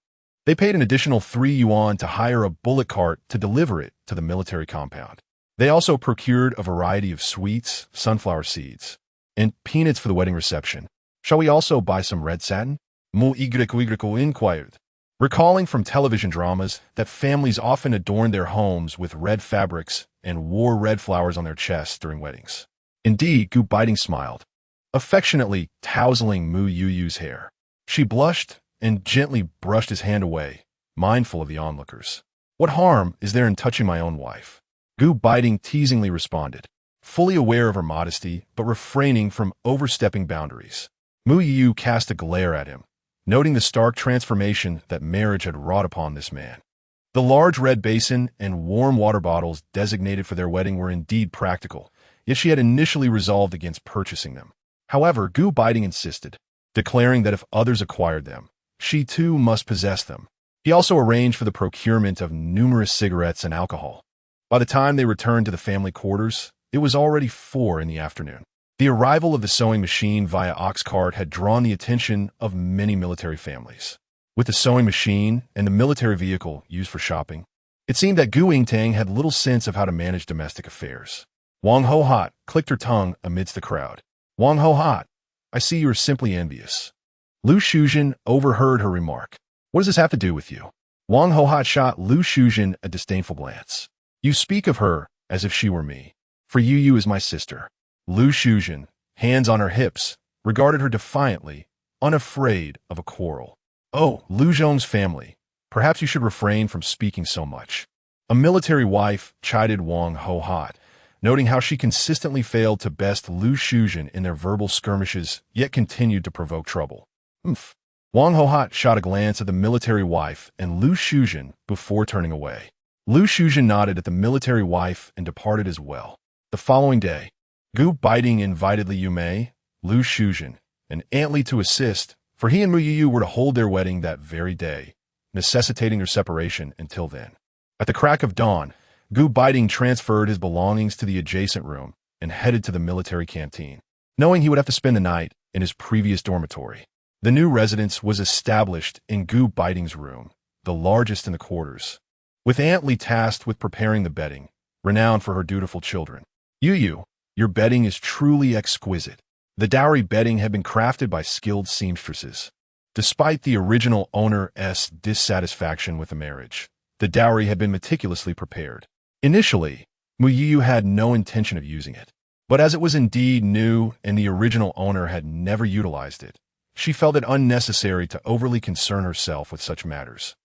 Speaker 1: they paid an additional 3 yuan to hire a bullock cart to deliver it to the military compound. They also procured a variety of sweets, sunflower seeds, and peanuts for the wedding reception. "Shall we also buy some red satin?" Mu Youyou inquired, recalling from television dramas that families often adorned their homes with red fabrics and wore red flowers on their chests during weddings. Indeed, Gu Beiting smiled, affectionately tousling Mu Youyou's hair. She blushed and gently brushed his hand away, mindful of the onlookers. "What harm is there in touching my own wife?" Gu Beiting teasingly responded, fully aware of her modesty but refraining from overstepping boundaries. Mu Youyou cast a glare at him, noting the stark transformation that marriage had wrought upon this man. The large red basin and warm water bottles designated for their wedding were indeed practical, yet she had initially resolved against purchasing them. However, Gu Beiting insisted, declaring that if others acquired them, she too must possess them. He also arranged for the procurement of numerous cigarettes and alcohol. By the time they returned to the family quarters, it was already 4 in the afternoon. The arrival of the sewing machine via ox cart had drawn the attention of many military families. With the sewing machine and the military vehicle used for shopping, it seemed that Gu Yingtang had little sense of how to manage domestic affairs. Wang Ho-hat clicked her tongue amidst the crowd. "Wang Ho-hat, I see you are simply envious." Lu Shuzhen overheard her remark. "What does this have to do with you?" Wang Ho-hat shot Lu Shuzhen a disdainful glance. "You speak of her as if she were me. For Youyou is my sister." Lu Shuzhen, hands on her hips, regarded her defiantly, unafraid of a quarrel. "Oh, Lu Zhong's family, perhaps you should refrain from speaking so much." A military wife chided Wang Ho-hat, noting how she consistently failed to best Lu Shuzhen in their verbal skirmishes, yet continued to provoke trouble. Wang Ho-hat shot a glance at the military wife and Lu Shuzhen before turning away. Lu Shuzhen nodded at the military wife and departed as well. The following day, Gu Beiting invited Li Yumei, Lu Shuzhen, and Aunt Li to assist, for he and Mu Youyou were to hold their wedding that very day, necessitating their separation until then. At the crack of dawn, Gu Beiting transferred his belongings to the adjacent room and headed to the military canteen, knowing he would have to spend the night in his previous dormitory. The new residence was established in Gu Beiting's room, the largest in the quarters, with Aunt Li tasked with preparing the bedding, renowned for her dutiful children. "Youyou, your bedding is truly exquisite." The dowry bedding had been crafted by skilled seamstresses. Despite the original owner's dissatisfaction with the marriage, the dowry had been meticulously prepared. Initially, Mu Youyou had no intention of using it, but as it was indeed new and the original owner had never utilized it, she felt it unnecessary to overly concern herself with such matters,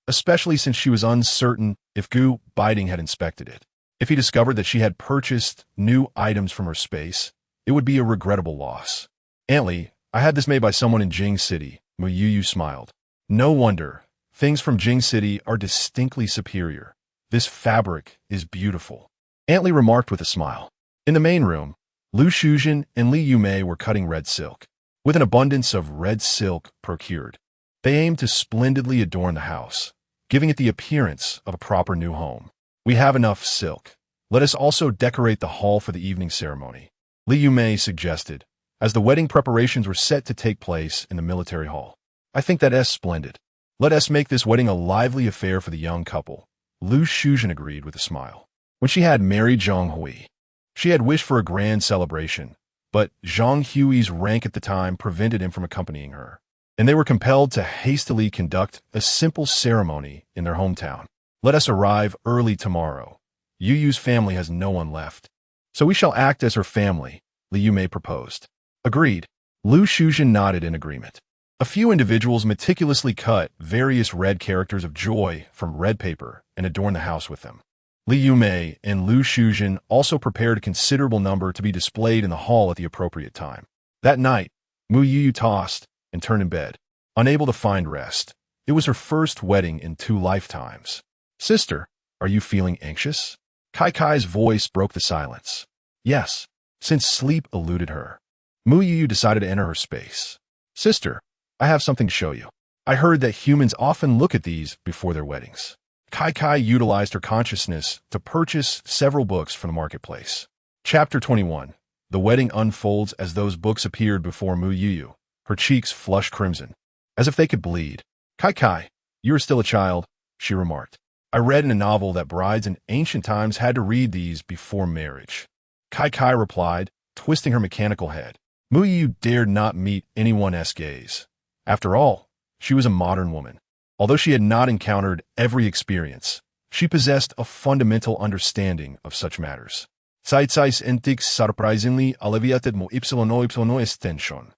Speaker 1: especially since she was uncertain if Gu Beiting had inspected it. If he discovered that she had purchased new items from her space, it would be a regrettable loss. "Aunt Li, I had this made by someone in Jing City," Mu Youyou smiled. "No wonder. Things from Jing City are distinctly superior. This fabric is beautiful," Aunt Li remarked with a smile. In the main room, Lu Shuzhen and Li Yumei were cutting red silk. With an abundance of red silk procured, they aimed to splendidly adorn the house, giving it the appearance of a proper new home. We have enough silk. Let us also decorate the hall for the evening ceremony, Li Yumei suggested, as the wedding preparations were set to take place in the military hall. I think that's splendid. Let us make this wedding a lively affair for the young couple, Lu Shuzhen agreed with a smile. When she had married Zhang Hui, she had wished for a grand celebration, but Zhang Hui's rank at the time prevented him from accompanying her, and they were compelled to hastily conduct a simple ceremony in their hometown. Let us arrive early tomorrow. Youyou's family has no one left, so we shall act as her family, Li Yumei proposed. Agreed. Lu Shuzhen nodded in agreement. A few individuals meticulously cut various red characters of joy from red paper and adorned the house with them. Li Yumei and Lu Shuzhen also prepared a considerable number to be displayed in the hall at the appropriate time. That night, Mu Youyou tossed and turned in bed, unable to find rest. It was her first wedding in 2 lifetimes. Sister, are you feeling anxious? Kai's voice broke the silence. Yes, since sleep eluded her. Mu Youyou decided to enter her space. Sister, I have something to show you. I heard that humans often look at these before their weddings. Kai utilized her consciousness to purchase several books from the marketplace. Chapter 21. The wedding unfolds as those books appeared before Mu Youyou. Her cheeks flushed crimson, as if they could bleed. Kai, you are still a child, she remarked. I read in a novel that brides in ancient times had to read these before marriage. Kai replied, twisting her mechanical head. Mu Youyou dared not meet anyone's gaze. After all, she was a modern woman. Although she had not encountered every experience, she possessed a fundamental understanding of such matters. Zeitgeist entix surprisingly alleviated mo y extension.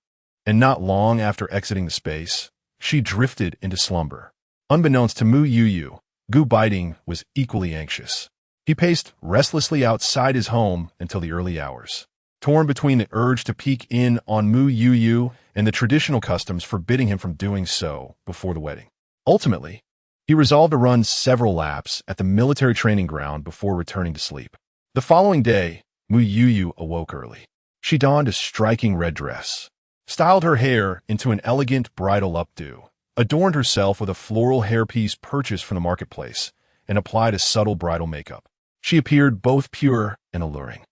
Speaker 1: And not long after exiting the space, she drifted into slumber. Unbeknownst to Mu Youyou, Beiting was equally anxious. He paced restlessly outside his home until the early hours, torn between the urge to peek in on Mu Youyou and the traditional customs forbidding him from doing so before the wedding. Ultimately, he resolved to run several laps at the military training ground before returning to sleep. The following day, Mu Youyou awoke early. She donned a striking red dress, styled her hair into an elegant bridal updo, adorned herself with a floral hairpiece purchased from the marketplace, and applied a subtle bridal makeup. She appeared both pure and alluring.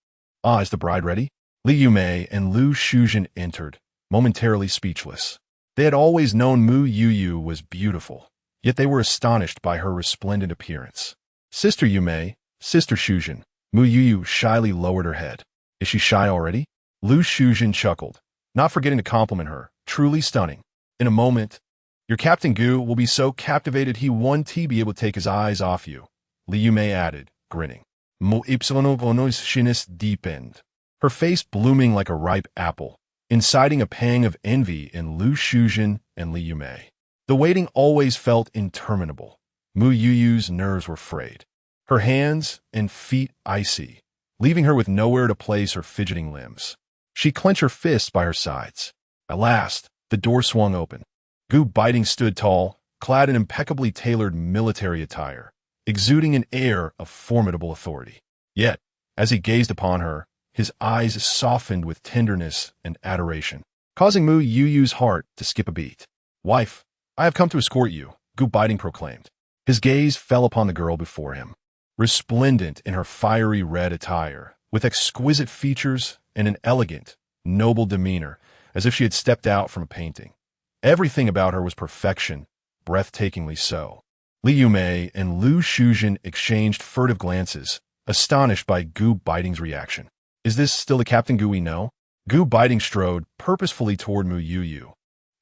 Speaker 1: Ah, is the bride ready? Li Yumei and Lu Shuzhen entered, momentarily speechless. They had always known Mu Youyou was beautiful, yet they were astonished by her resplendent appearance. Sister Yumei, Sister Shuzhen. Mu Youyou shyly lowered her head. Is she shy already? Lu Shuzhen chuckled, not forgetting to compliment her. Truly stunning. In a moment, your Captain Gu will be so captivated he won't be able to take his eyes off you, Li Yumei added, grinning. Mo y shinis deepened, her face blooming like a ripe apple, inciting a pang of envy in Lu Shuzhen and Li Yumei. The waiting always felt interminable. Mu Youyou's nerves were frayed, her hands and feet icy, leaving her with nowhere to place her fidgeting limbs. She clenched her fists by her sides. At last, the door swung open. Beiting stood tall, clad in impeccably tailored military attire, exuding an air of formidable authority. Yet, as he gazed upon her, his eyes softened with tenderness and adoration, causing Mu Youyou's heart to skip a beat. Wife, I have come to escort you, Beiting proclaimed. His gaze fell upon the girl before him, resplendent in her fiery red attire, with exquisite features and an elegant, noble demeanor, as if she had stepped out from a painting. Everything about her was perfection, breathtakingly so. Li Yumei and Lu Shuzhen exchanged furtive glances, astonished by Beiting's reaction. Is this still the Captain Gu we know? Beiting strode purposefully toward Mu Youyou,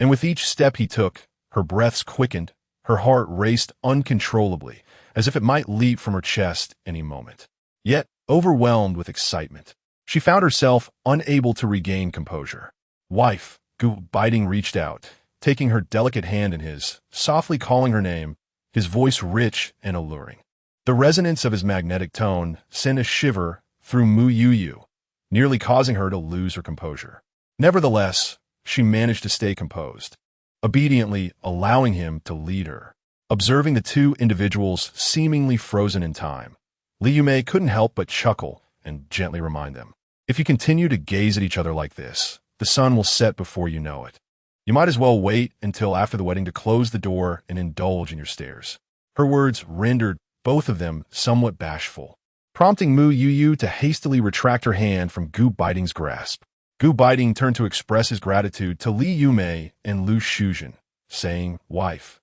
Speaker 1: and with each step he took, her breaths quickened, her heart raced uncontrollably, as if it might leap from her chest any moment. Yet, overwhelmed with excitement, she found herself unable to regain composure. Wife, Beiting reached out, taking her delicate hand in his, softly calling her name, his voice rich and alluring. The resonance of his magnetic tone sent a shiver through Mu Youyou, nearly causing her to lose her composure. Nevertheless, she managed to stay composed, obediently allowing him to lead her. Observing the two individuals seemingly frozen in time, Li Yumei couldn't help but chuckle and gently remind them. If you continue to gaze at each other like this, the sun will set before you know it. You might as well wait until after the wedding to close the door and indulge in your stares. Her words rendered both of them somewhat bashful, prompting Mu Youyou to hastily retract her hand from Gu Beiting's grasp. Gu Beiting turned to express his gratitude to Li Yumei and Lu Shuzhen, saying, "Wife,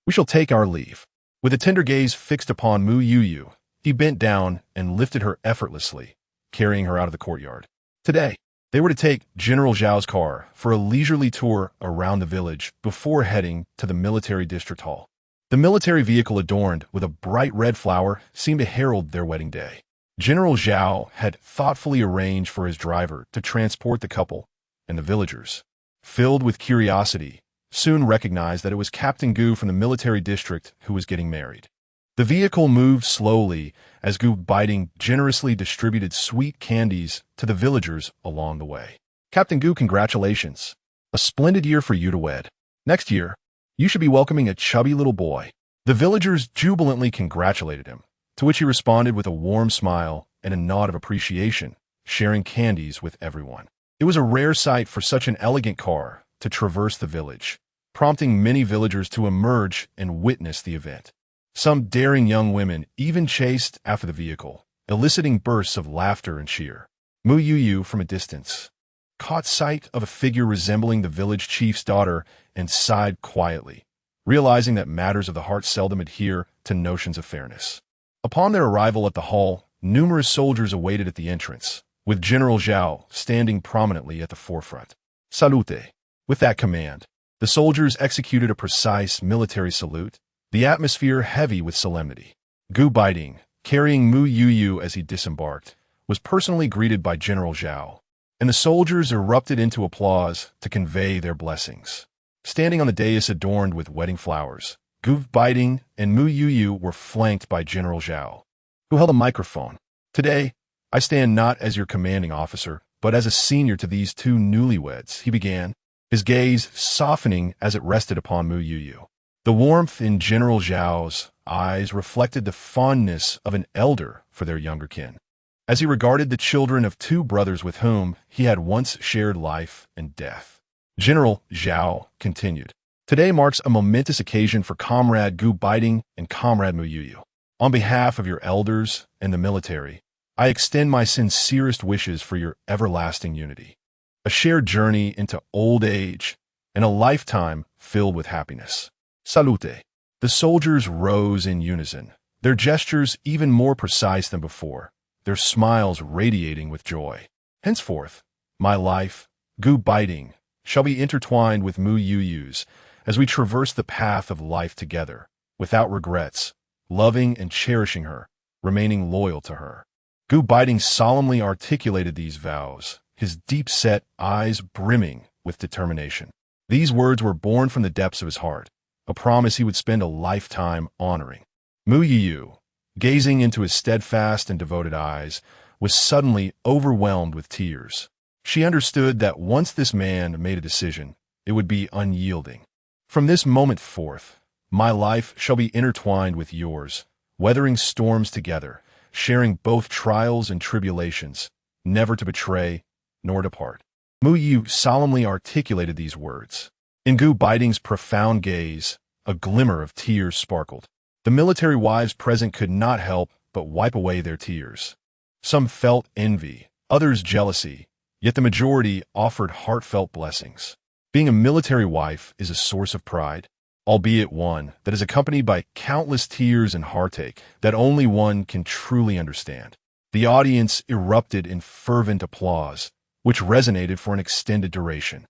Speaker 1: we shall take our leave." With a tender gaze fixed upon Mu Youyou, he bent down and lifted her effortlessly, carrying her out of the courtyard. Today, they were to take General Zhao's car for a leisurely tour around the village before heading to the military district hall. The military vehicle adorned with a bright red flower seemed to herald their wedding day. General Zhao had thoughtfully arranged for his driver to transport the couple, and the villagers, filled with curiosity, soon recognized that it was Captain Gu from the military district who was getting married. The vehicle moved slowly as Gu Beiting generously distributed sweet candies to the villagers along the way. "Captain Gu, congratulations. A splendid year for you to wed. Next year, you should be welcoming a chubby little boy." The villagers jubilantly congratulated him, to which he responded with a warm smile and a nod of appreciation, sharing candies with everyone. It was a rare sight for such an elegant car to traverse the village, prompting many villagers to emerge and witness the event. Some daring young women even chased after the vehicle, eliciting bursts of laughter and cheer. Mu Youyou, from a distance, caught sight of a figure resembling the village chief's daughter and sighed quietly, realizing that matters of the heart seldom adhere to notions of fairness. Upon their arrival at the hall, numerous soldiers awaited at the entrance, with General Zhao standing prominently at the forefront. "Salute." With that command, the soldiers executed a precise military salute, the atmosphere heavy with solemnity. Gu Beiting, carrying Mu Youyou as he disembarked, was personally greeted by General Zhao, and the soldiers erupted into applause to convey their blessings. Standing on the dais adorned with wedding flowers, Gu Beiting and Mu Youyou were flanked by General Zhao, who held a microphone. "Today, I stand not as your commanding officer, but as a senior to these two newlyweds," he began, his gaze softening as it rested upon Mu Youyou. The warmth in General Zhao's eyes reflected the fondness of an elder for their younger kin, as he regarded the children of two brothers with whom he had once shared life and death. General Zhao continued, "Today marks a momentous occasion for Comrade Gu Beiting and Comrade Mu Youyou. On behalf of your elders and the military, I extend my sincerest wishes for your everlasting unity, a shared journey into old age, and a lifetime filled with happiness. Salute." The soldiers rose in unison, their gestures even more precise than before, their smiles radiating with joy. "Henceforth, my life, Gu Beiting, shall be intertwined with Mu Youyou's as we traverse the path of life together, without regrets, loving and cherishing her, remaining loyal to her." Gu Beiting solemnly articulated these vows, his deep-set eyes brimming with determination. These words were born from the depths of his heart, a promise he would spend a lifetime honoring. Mu Youyou, gazing into his steadfast and devoted eyes, was suddenly overwhelmed with tears. She understood that once this man made a decision, it would be unyielding. "From this moment forth, my life shall be intertwined with yours, weathering storms together, sharing both trials and tribulations, never to betray nor depart." Mu Youyou solemnly articulated these words. In Gu Beiting's profound gaze, a glimmer of tears sparkled. The military wives present could not help but wipe away their tears. Some felt envy, others jealousy, yet the majority offered heartfelt blessings. Being a military wife is a source of pride, albeit one that is accompanied by countless tears and heartache that only one can truly understand. The audience erupted in fervent applause, which resonated for an extended duration.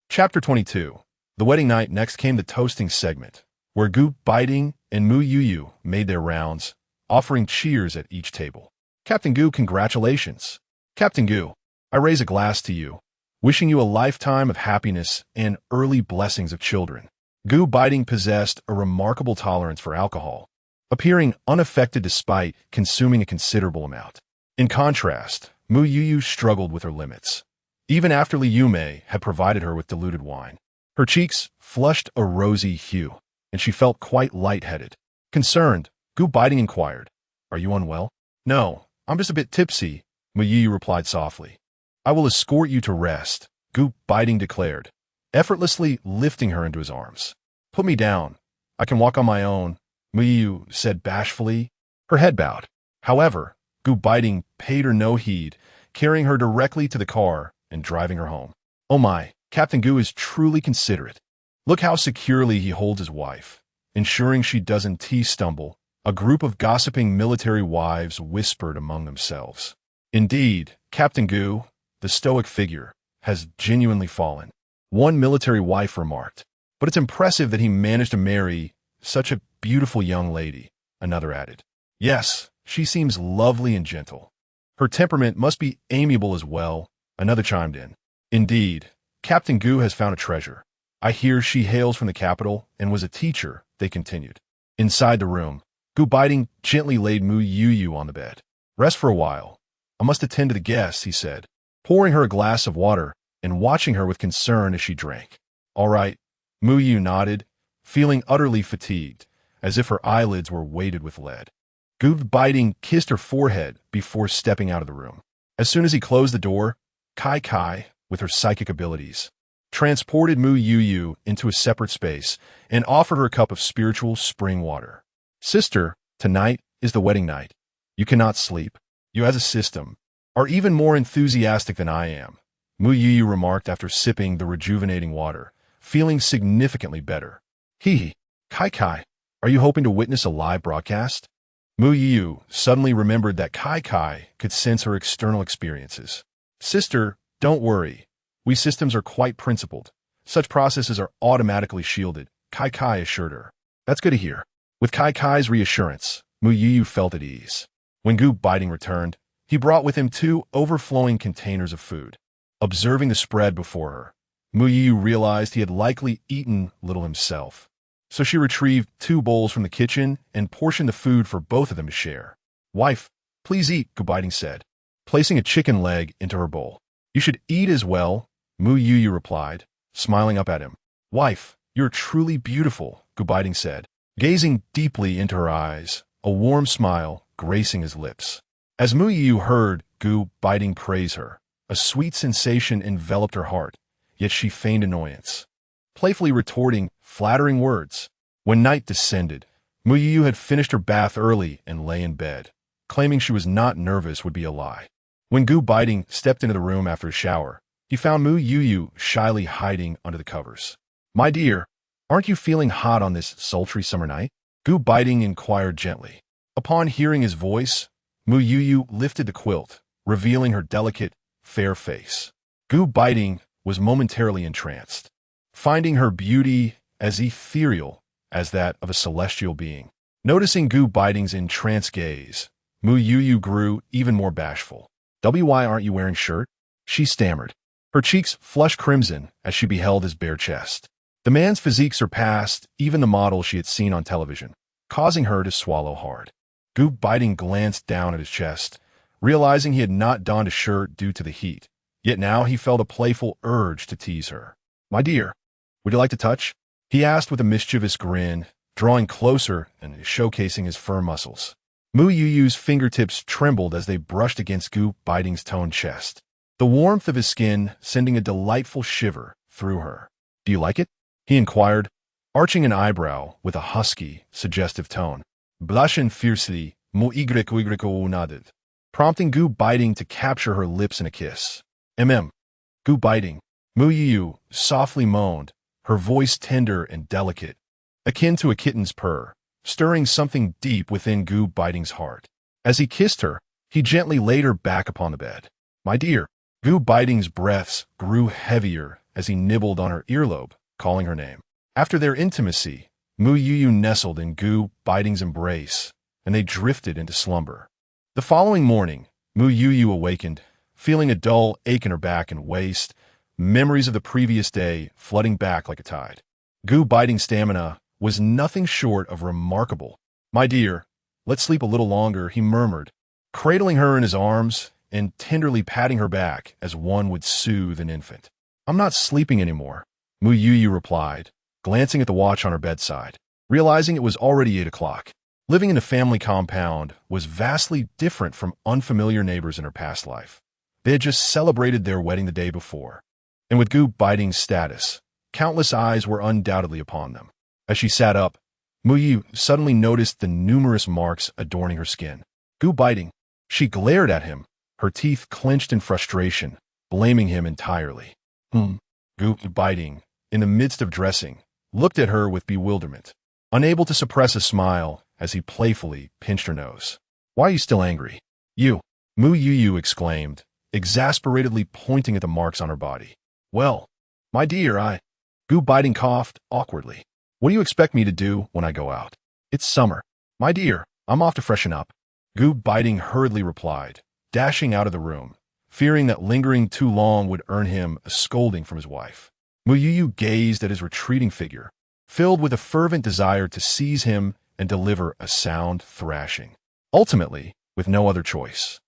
Speaker 1: Chapter 22. The wedding night. Next came the toasting segment, where Gu Beiting and Mu Youyou made their rounds, offering cheers at each table. "Captain Gu, congratulations. Captain Gu, I raise a glass to you, wishing you a lifetime of happiness and early blessings of children." Gu Beiting possessed a remarkable tolerance for alcohol, appearing unaffected despite consuming a considerable amount. In contrast, Mu Youyou struggled with her limits, even after Li Yumei had provided her with diluted wine. Her cheeks flushed a rosy hue, and she felt quite lightheaded. Concerned, Gu Beiting inquired, "Are you unwell?" "No, I'm just a bit tipsy," Mu Youyou replied softly. "I will escort you to rest," Gu Beiting declared, effortlessly lifting her into his arms. "Put me down. I can walk on my own," Mu Youyou said bashfully, her head bowed. However, Gu Beiting paid her no heed, carrying her directly to the car and driving her home. Oh my, Captain Gu is truly considerate. Look how securely he holds his wife, ensuring she doesn't stumble. A group of gossiping military wives whispered among themselves. Indeed, Captain Gu, the stoic figure, has genuinely fallen. One military wife remarked. But it's impressive that he managed to marry such a beautiful young lady, another added. Yes, she seems lovely and gentle. Her temperament must be amiable as well, another chimed in. Indeed, Captain Gu has found a treasure. I hear she hails from the capital and was a teacher, they continued. Inside the room, Gu Beiting gently laid Mu Youyou on the bed. Rest for a while. I must attend to the guests, he said, pouring her a glass of water and watching her with concern as she drank. All right, Mu Youyou nodded, feeling utterly fatigued, as if her eyelids were weighted with lead. Gu Beiting kissed her forehead before stepping out of the room. As soon as he closed the door, Kai, with her psychic abilities, transported Mu Youyou into a separate space and offered her a cup of spiritual spring water. Sister, tonight is the wedding night. You cannot sleep. You as a system are even more enthusiastic than I am, Mu Youyou remarked after sipping the rejuvenating water, feeling significantly better. Kai, are you hoping to witness a live broadcast? Mu Youyou suddenly remembered that Kai could sense her external experiences. Sister, don't worry. We systems are quite principled. Such processes are automatically shielded, Kai assured her. That's good to hear. With Kai's reassurance, Mu Youyou felt at ease. When Gu Beiting returned, he brought with him 2 overflowing containers of food. Observing the spread before her, Mu Youyou realized he had likely eaten little himself. So she retrieved 2 bowls from the kitchen and portioned the food for both of them to share. Wife, please eat, Gu Beiting said, placing a chicken leg into her bowl. You should eat as well, Mu Youyou replied, smiling up at him. Wife, you're truly beautiful, Gu Beiting said, gazing deeply into her eyes, a warm smile gracing his lips. As Mu Youyou heard Gu Beiting praise her, a sweet sensation enveloped her heart, yet she feigned annoyance, playfully retorting flattering words. When night descended, Mu Youyou had finished her bath early and lay in bed. Claiming she was not nervous would be a lie. When Gu Beiting stepped into the room after a shower, he found Mu Youyou shyly hiding under the covers. My dear, aren't you feeling hot on this sultry summer night? Gu Beiting inquired gently. Upon hearing his voice, Mu Youyou lifted the quilt, revealing her delicate, fair face. Gu Beiting was momentarily entranced, finding her beauty as ethereal as that of a celestial being. Noticing Gu Beiting's entranced gaze, Mu Youyou grew even more bashful. Why aren't you wearing shirt? She stammered. Her cheeks flushed crimson as she beheld his bare chest. The man's physique surpassed even the model she had seen on television, causing her to swallow hard. Gu Beiting glanced down at his chest, realizing he had not donned a shirt due to the heat. Yet now he felt a playful urge to tease her. My dear, would you like to touch? He asked with a mischievous grin, drawing closer and showcasing his firm muscles. Mu Youyou's fingertips trembled as they brushed against Gu Beiting's toned chest, the warmth of his skin sending a delightful shiver through her. Do you like it? He inquired, arching an eyebrow with a husky, suggestive tone. Blushing fiercely, Mu Youyou nodded, prompting Gu Beiting to capture her lips in a kiss. Gu Beiting. Mu Youyou softly moaned, her voice tender and delicate, akin to a kitten's purr, stirring something deep within Gu Beiting's heart. As he kissed her, he gently laid her back upon the bed. My dear, Gu Beiting's breaths grew heavier as he nibbled on her earlobe, calling her name. After their intimacy, Mu Youyou nestled in Gu Beiting's embrace, and they drifted into slumber. The following morning, Mu Youyou awakened, feeling a dull ache in her back and waist, memories of the previous day flooding back like a tide. Gu Beiting's stamina was nothing short of remarkable. My dear, let's sleep a little longer, he murmured, cradling her in his arms and tenderly patting her back as one would soothe an infant. I'm not sleeping anymore, Mu Youyou replied, glancing at the watch on her bedside, realizing it was already 8 o'clock. Living in a family compound was vastly different from unfamiliar neighbors in her past life. They had just celebrated their wedding the day before, and with Gu Beiting's status, countless eyes were undoubtedly upon them. As she sat up, Mu Youyou suddenly noticed the numerous marks adorning her skin. Gu biting. She glared at him, her teeth clenched in frustration, blaming him entirely. Gu biting, in the midst of dressing, looked at her with bewilderment, unable to suppress a smile as he playfully pinched her nose. Why are you still angry? You, Mu Youyou exclaimed, exasperatedly pointing at the marks on her body. Well, my dear, Gu biting coughed awkwardly. What do you expect me to do when I go out? It's summer. My dear, I'm off to freshen up. Gu biting hurriedly replied, dashing out of the room, fearing that lingering too long would earn him a scolding from his wife. Mu Youyou gazed at his retreating figure, filled with a fervent desire to seize him and deliver a sound thrashing. Ultimately, with no other choice,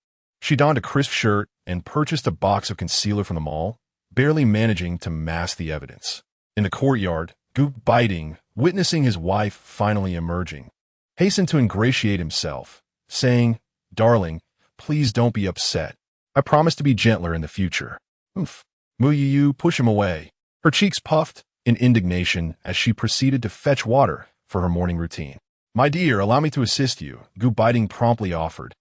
Speaker 1: she donned a crisp shirt and purchased a box of concealer from the mall, barely managing to mask the evidence. In the courtyard, Gu biting, witnessing his wife finally emerging, hastened to ingratiate himself, saying, Darling, please don't be upset. I promise to be gentler in the future. Oof. Mu Youyou pushed him away, her cheeks puffed in indignation as she proceeded to fetch water for her morning routine. My dear, allow me to assist you, Gu biting promptly offered,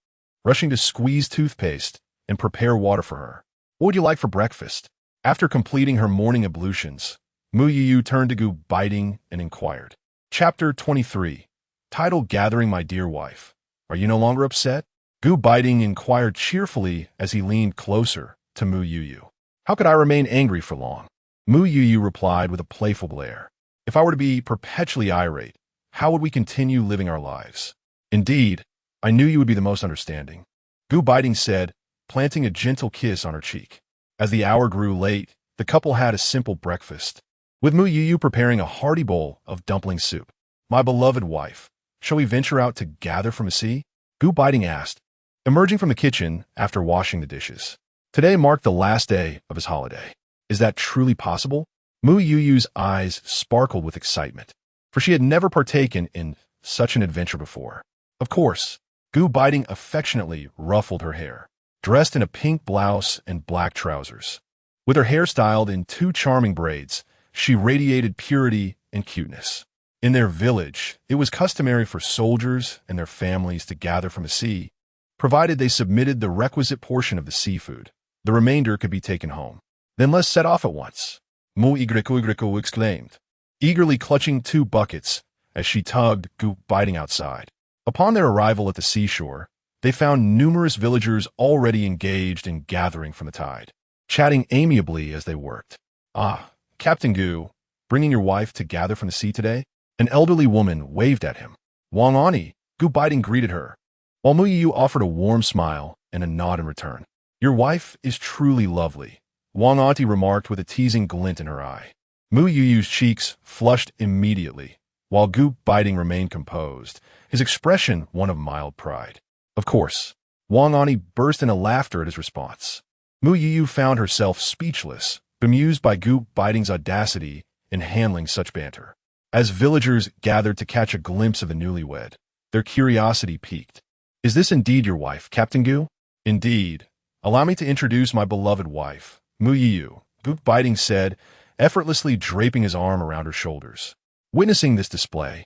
Speaker 1: rushing to squeeze toothpaste and prepare water for her. What would you like for breakfast? After completing her morning ablutions, Mu Youyou turned to Gu biting and inquired. Chapter 23, title Gathering My Dear Wife. Are you no longer upset? Gu biting inquired cheerfully as he leaned closer to Mu Youyou. How could I remain angry for long? Mu Youyou replied with a playful glare. If I were to be perpetually irate, how would we continue living our lives? Indeed, I knew you would be the most understanding. Gu biting said, planting a gentle kiss on her cheek. As the hour grew late, the couple had a simple breakfast, with Mu Youyou preparing a hearty bowl of dumpling soup. My beloved wife, shall we venture out to gather from the sea? Gu biting asked, emerging from the kitchen after washing the dishes. Today marked the last day of his holiday. Is that truly possible? Mu Youyou's eyes sparkled with excitement, for she had never partaken in such an adventure before. Of course, Gu biting affectionately ruffled her hair, dressed in a pink blouse and black trousers. With her hair styled in two charming braids, she radiated purity and cuteness. In their village, it was customary for soldiers and their families to gather from the sea, provided they submitted the requisite portion of the seafood. The remainder could be taken home. Then let's set off at once, Mu Youyou exclaimed, eagerly clutching two buckets as she tugged Gu biting outside. Upon their arrival at the seashore, they found numerous villagers already engaged in gathering from the tide, chatting amiably as they worked. Ah, Captain Gu, bringing your wife to gather from the sea today? An elderly woman waved at him. Wang Ani, Gu biting greeted her, while Mu Youyou offered a warm smile and a nod in return. Your wife is truly lovely, Wang Auntie remarked with a teasing glint in her eye. Mu Youyou's cheeks flushed immediately, while Gu biting remained composed, his expression one of mild pride. Of course, Wang Ani burst into laughter at his response. Mu Youyou found herself speechless, bemused by Gu biting's audacity in handling such banter. As villagers gathered to catch a glimpse of the newlywed, their curiosity piqued. Is this indeed your wife, Captain Gu? Indeed. Allow me to introduce my beloved wife, Mu Youyou, Gu biting said, effortlessly draping his arm around her shoulders. Witnessing this display,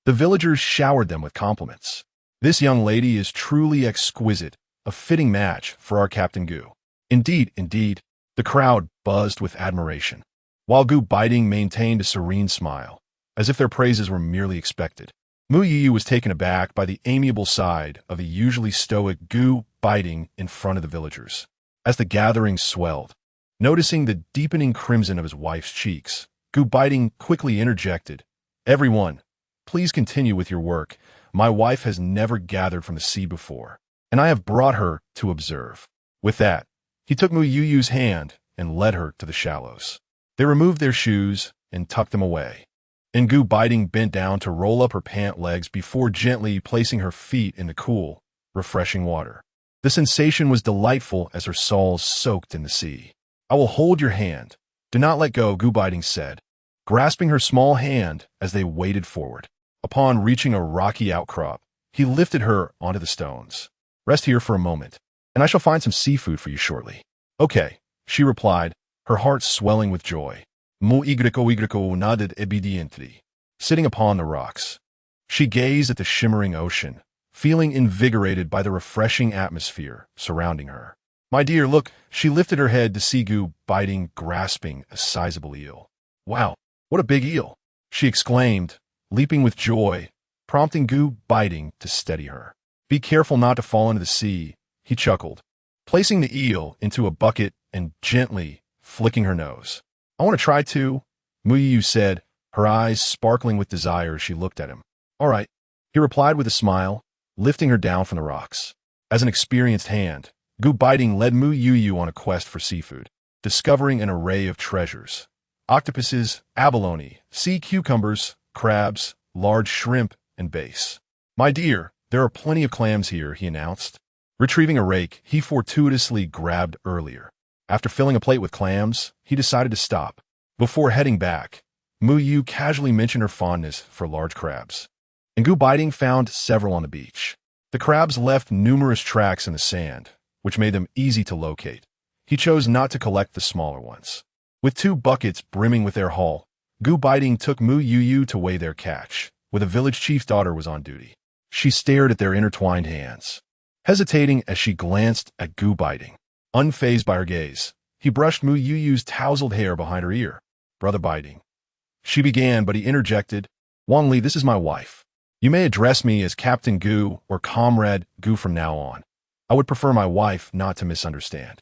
Speaker 1: the villagers showered them with compliments. This young lady is truly exquisite, a fitting match for our Captain Gu. Indeed, indeed, the crowd buzzed with admiration, while Gu biting maintained a serene smile, as if their praises were merely expected. Mu Youyou was taken aback by the amiable side of the usually stoic Gu biting in front of the villagers. As the gathering swelled, noticing the deepening crimson of his wife's cheeks, Gu biting quickly interjected, Everyone, please continue with your work. My wife has never gathered from the sea before, and I have brought her to observe. With that, he took Mu Youyou's hand and led her to the shallows. They removed their shoes and tucked them away, and Gu biting bent down to roll up her pant legs before gently placing her feet in the cool, refreshing water. The sensation was delightful as her soles soaked in the sea. I will hold your hand. Do not let go, Gu biting said, grasping her small hand as they waded forward. Upon reaching a rocky outcrop, he lifted her onto the stones. Rest here for a moment, and I shall find some seafood for you shortly. Okay, she replied, her heart swelling with joy. Mu Youyou nodded obediently, sitting upon the rocks. She gazed at the shimmering ocean, feeling invigorated by the refreshing atmosphere surrounding her. My dear, look, she lifted her head to see Gu Beiting grasping a sizable eel. Wow, what a big eel! She exclaimed, leaping with joy, prompting Gu Beiting to steady her. Be careful not to fall into the sea, he chuckled, placing the eel into a bucket and gently flicking her nose. I want to try too, Mu Youyou said, her eyes sparkling with desire as she looked at him. All right, he replied with a smile, lifting her down from the rocks. As an experienced hand, Gu Beiting led Mu Youyou on a quest for seafood, discovering an array of treasures. Octopuses, abalone, sea cucumbers, crabs, large shrimp, and bass. My dear, there are plenty of clams here, he announced. Retrieving a rake he fortuitously grabbed earlier. After filling a plate with clams, he decided to stop. Before heading back, Mu Youyou casually mentioned her fondness for large crabs. And Gu Beiting found several on the beach. The crabs left numerous tracks in the sand, which made them easy to locate. He chose not to collect the smaller ones. With 2 buckets brimming with their haul, Gu Beiting took Mu Youyou to weigh their catch, where the village chief's daughter was on duty. She stared at their intertwined hands, hesitating as she glanced at Gu Beiting. Unfazed by her gaze, he brushed Mu Youyou's tousled hair behind her ear. Brother Beiting. She began, but he interjected, Wang Li, this is my wife. You may address me as Captain Gu or Comrade Gu from now on. I would prefer my wife not to misunderstand.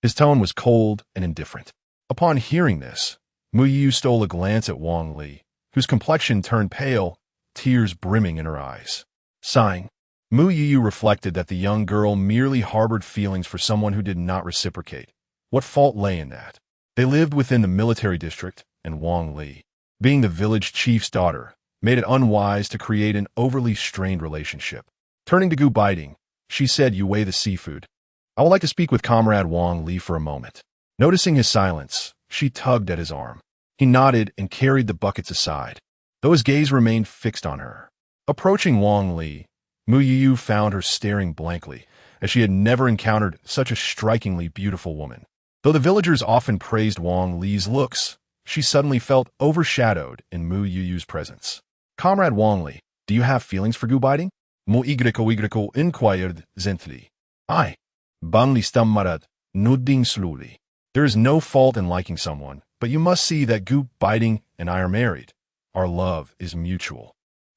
Speaker 1: His tone was cold and indifferent. Upon hearing this, Mu Youyou stole a glance at Wang Li, whose complexion turned pale, tears brimming in her eyes. Sighing, Mu Youyou reflected that the young girl merely harbored feelings for someone who did not reciprocate. What fault lay in that? They lived within the military district, and Wang Li, being the village chief's daughter, made it unwise to create an overly strained relationship. Turning to Gu Beiting, she said, You weigh the seafood. I would like to speak with Comrade Wang Li for a moment. Noticing his silence, she tugged at his arm. He nodded and carried the buckets aside, though his gaze remained fixed on her. Approaching Wang Li, Mu Youyou found her staring blankly, as she had never encountered such a strikingly beautiful woman. Though the villagers often praised Wang Li's looks, she suddenly felt overshadowed in Mu Youyou's presence. Comrade Wang Li, do you have feelings for Gu Beiting? Mu Youyou inquired gently. I. Ban li stammarad, nodding slowly. There is no fault in liking someone, but you must see that Gu Beiting and I are married. Our love is mutual.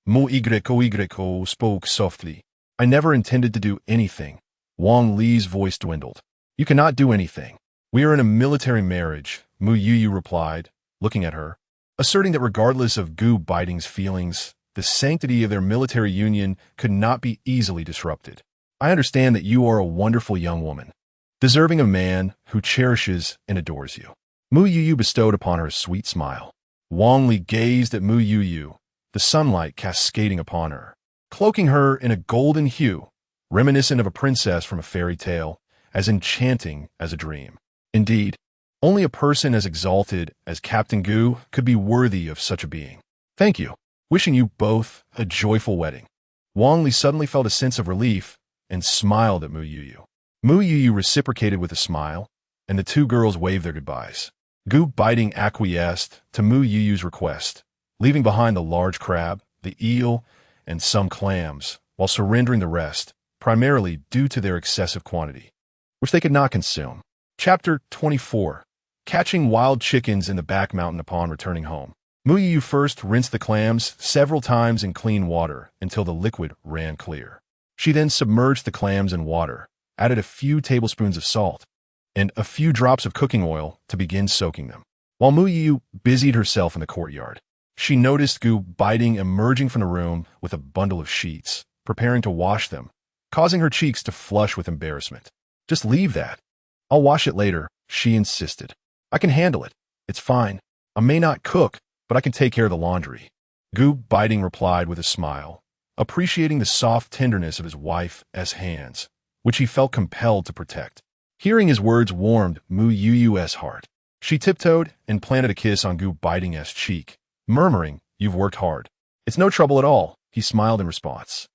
Speaker 1: Mu Youyou spoke softly. I never intended to do anything. Wang Li's voice dwindled. You cannot do anything. We are in a military marriage, Mu Youyou replied, looking at her, asserting that regardless of Gu Beiting's feelings, the sanctity of their military union could not be easily disrupted. I understand that you are a wonderful young woman, deserving of a man who cherishes and adores you. Mu Youyou bestowed upon her a sweet smile. Wang Li gazed at Mu Youyou, the sunlight cascading upon her, cloaking her in a golden hue, reminiscent of a princess from a fairy tale, as enchanting as a dream. Indeed, only a person as exalted as Captain Gu could be worthy of such a being. Thank you. Wishing you both a joyful wedding. Wang Li suddenly felt a sense of relief and smiled at Mu Youyou. Mu Youyou reciprocated with a smile, and the 2 girls waved their goodbyes. Gu Beiting acquiesced to Mu Youyou's request, leaving behind the large crab, the eel, and some clams, while surrendering the rest, primarily due to their excessive quantity, which they could not consume. Chapter 24. Catching wild chickens in the back mountain upon returning home. Mu Youyou first rinsed the clams several times in clean water until the liquid ran clear. She then submerged the clams in water, added a few tablespoons of salt, and a few drops of cooking oil to begin soaking them. While Mu Youyou busied herself in the courtyard, she noticed Gu Beiting emerging from the room with a bundle of sheets, preparing to wash them, causing her cheeks to flush with embarrassment. Just leave that. I'll wash it later, she insisted. I can handle it. It's fine. I may not cook, but I can take care of the laundry. Gu Beiting replied with a smile, appreciating the soft tenderness of his wife's hands, which he felt compelled to protect. Hearing his words warmed Mu Youyou's heart. She tiptoed and planted a kiss on Gu Beiting's cheek, murmuring, You've worked hard. It's no trouble at all, he smiled in response.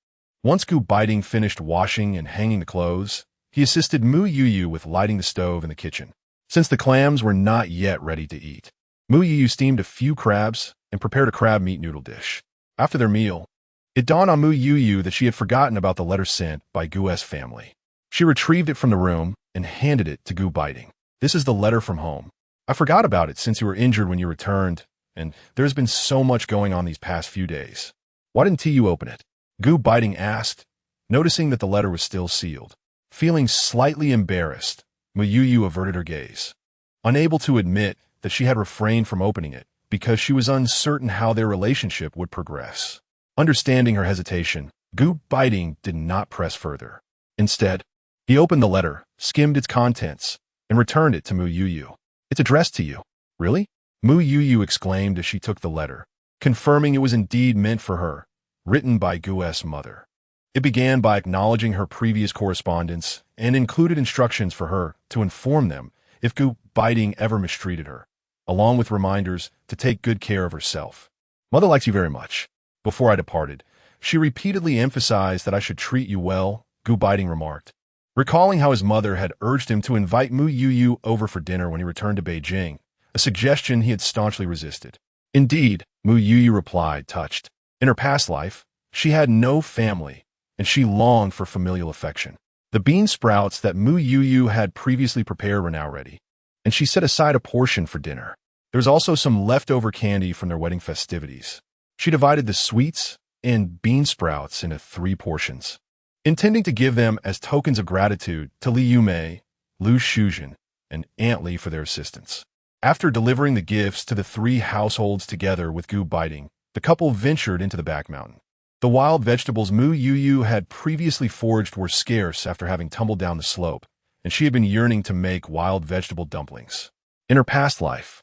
Speaker 1: Once Gu Beiting finished washing and hanging the clothes, he assisted Mu Youyou with lighting the stove in the kitchen, since the clams were not yet ready to eat. Mu Youyou steamed a few crabs and prepared a crab meat noodle dish. After their meal, It dawned on Mu Youyou that she had forgotten about the letter sent by Gu's family. She retrieved it from the room and handed it to Gu Beiting. This is the letter from home. I forgot about it since you were injured when you returned, and there's been so much going on these past few days. Why didn't you open it? Gu Beiting asked, noticing that the letter was still sealed. Feeling slightly embarrassed, Mu Youyou averted her gaze, unable to admit that she had refrained from opening it because she was uncertain how their relationship would progress. Understanding her hesitation, Gu Beiting did not press further. Instead, he opened the letter, skimmed its contents, and returned it to Mu Youyou. It's addressed to you. Really? Mu Youyou exclaimed as she took the letter, confirming it was indeed meant for her, written by Gu's mother. It began by acknowledging her previous correspondence and included instructions for her to inform them if Gu Beiting ever mistreated her, along with reminders to take good care of herself. Mother likes you very much. Before I departed, she repeatedly emphasized that I should treat you well, Gu Beiting remarked. Recalling how his mother had urged him to invite Mu Youyou over for dinner when he returned to Beijing, a suggestion he had staunchly resisted. Indeed, Mu Youyou replied, touched. In her past life, she had no family, and she longed for familial affection. The bean sprouts that Mu Youyou had previously prepared were now ready, and she set aside a portion for dinner. There was also some leftover candy from their wedding festivities. She divided the sweets and bean sprouts into 3 portions, intending to give them as tokens of gratitude to Li Yumei, Lu Shuzhen, and Aunt Li for their assistance. After delivering the gifts to the 3 households together with Gu Beiting, the couple ventured into the back mountain. The wild vegetables Mu Youyou had previously foraged were scarce after having tumbled down the slope, and she had been yearning to make wild vegetable dumplings. In her past life,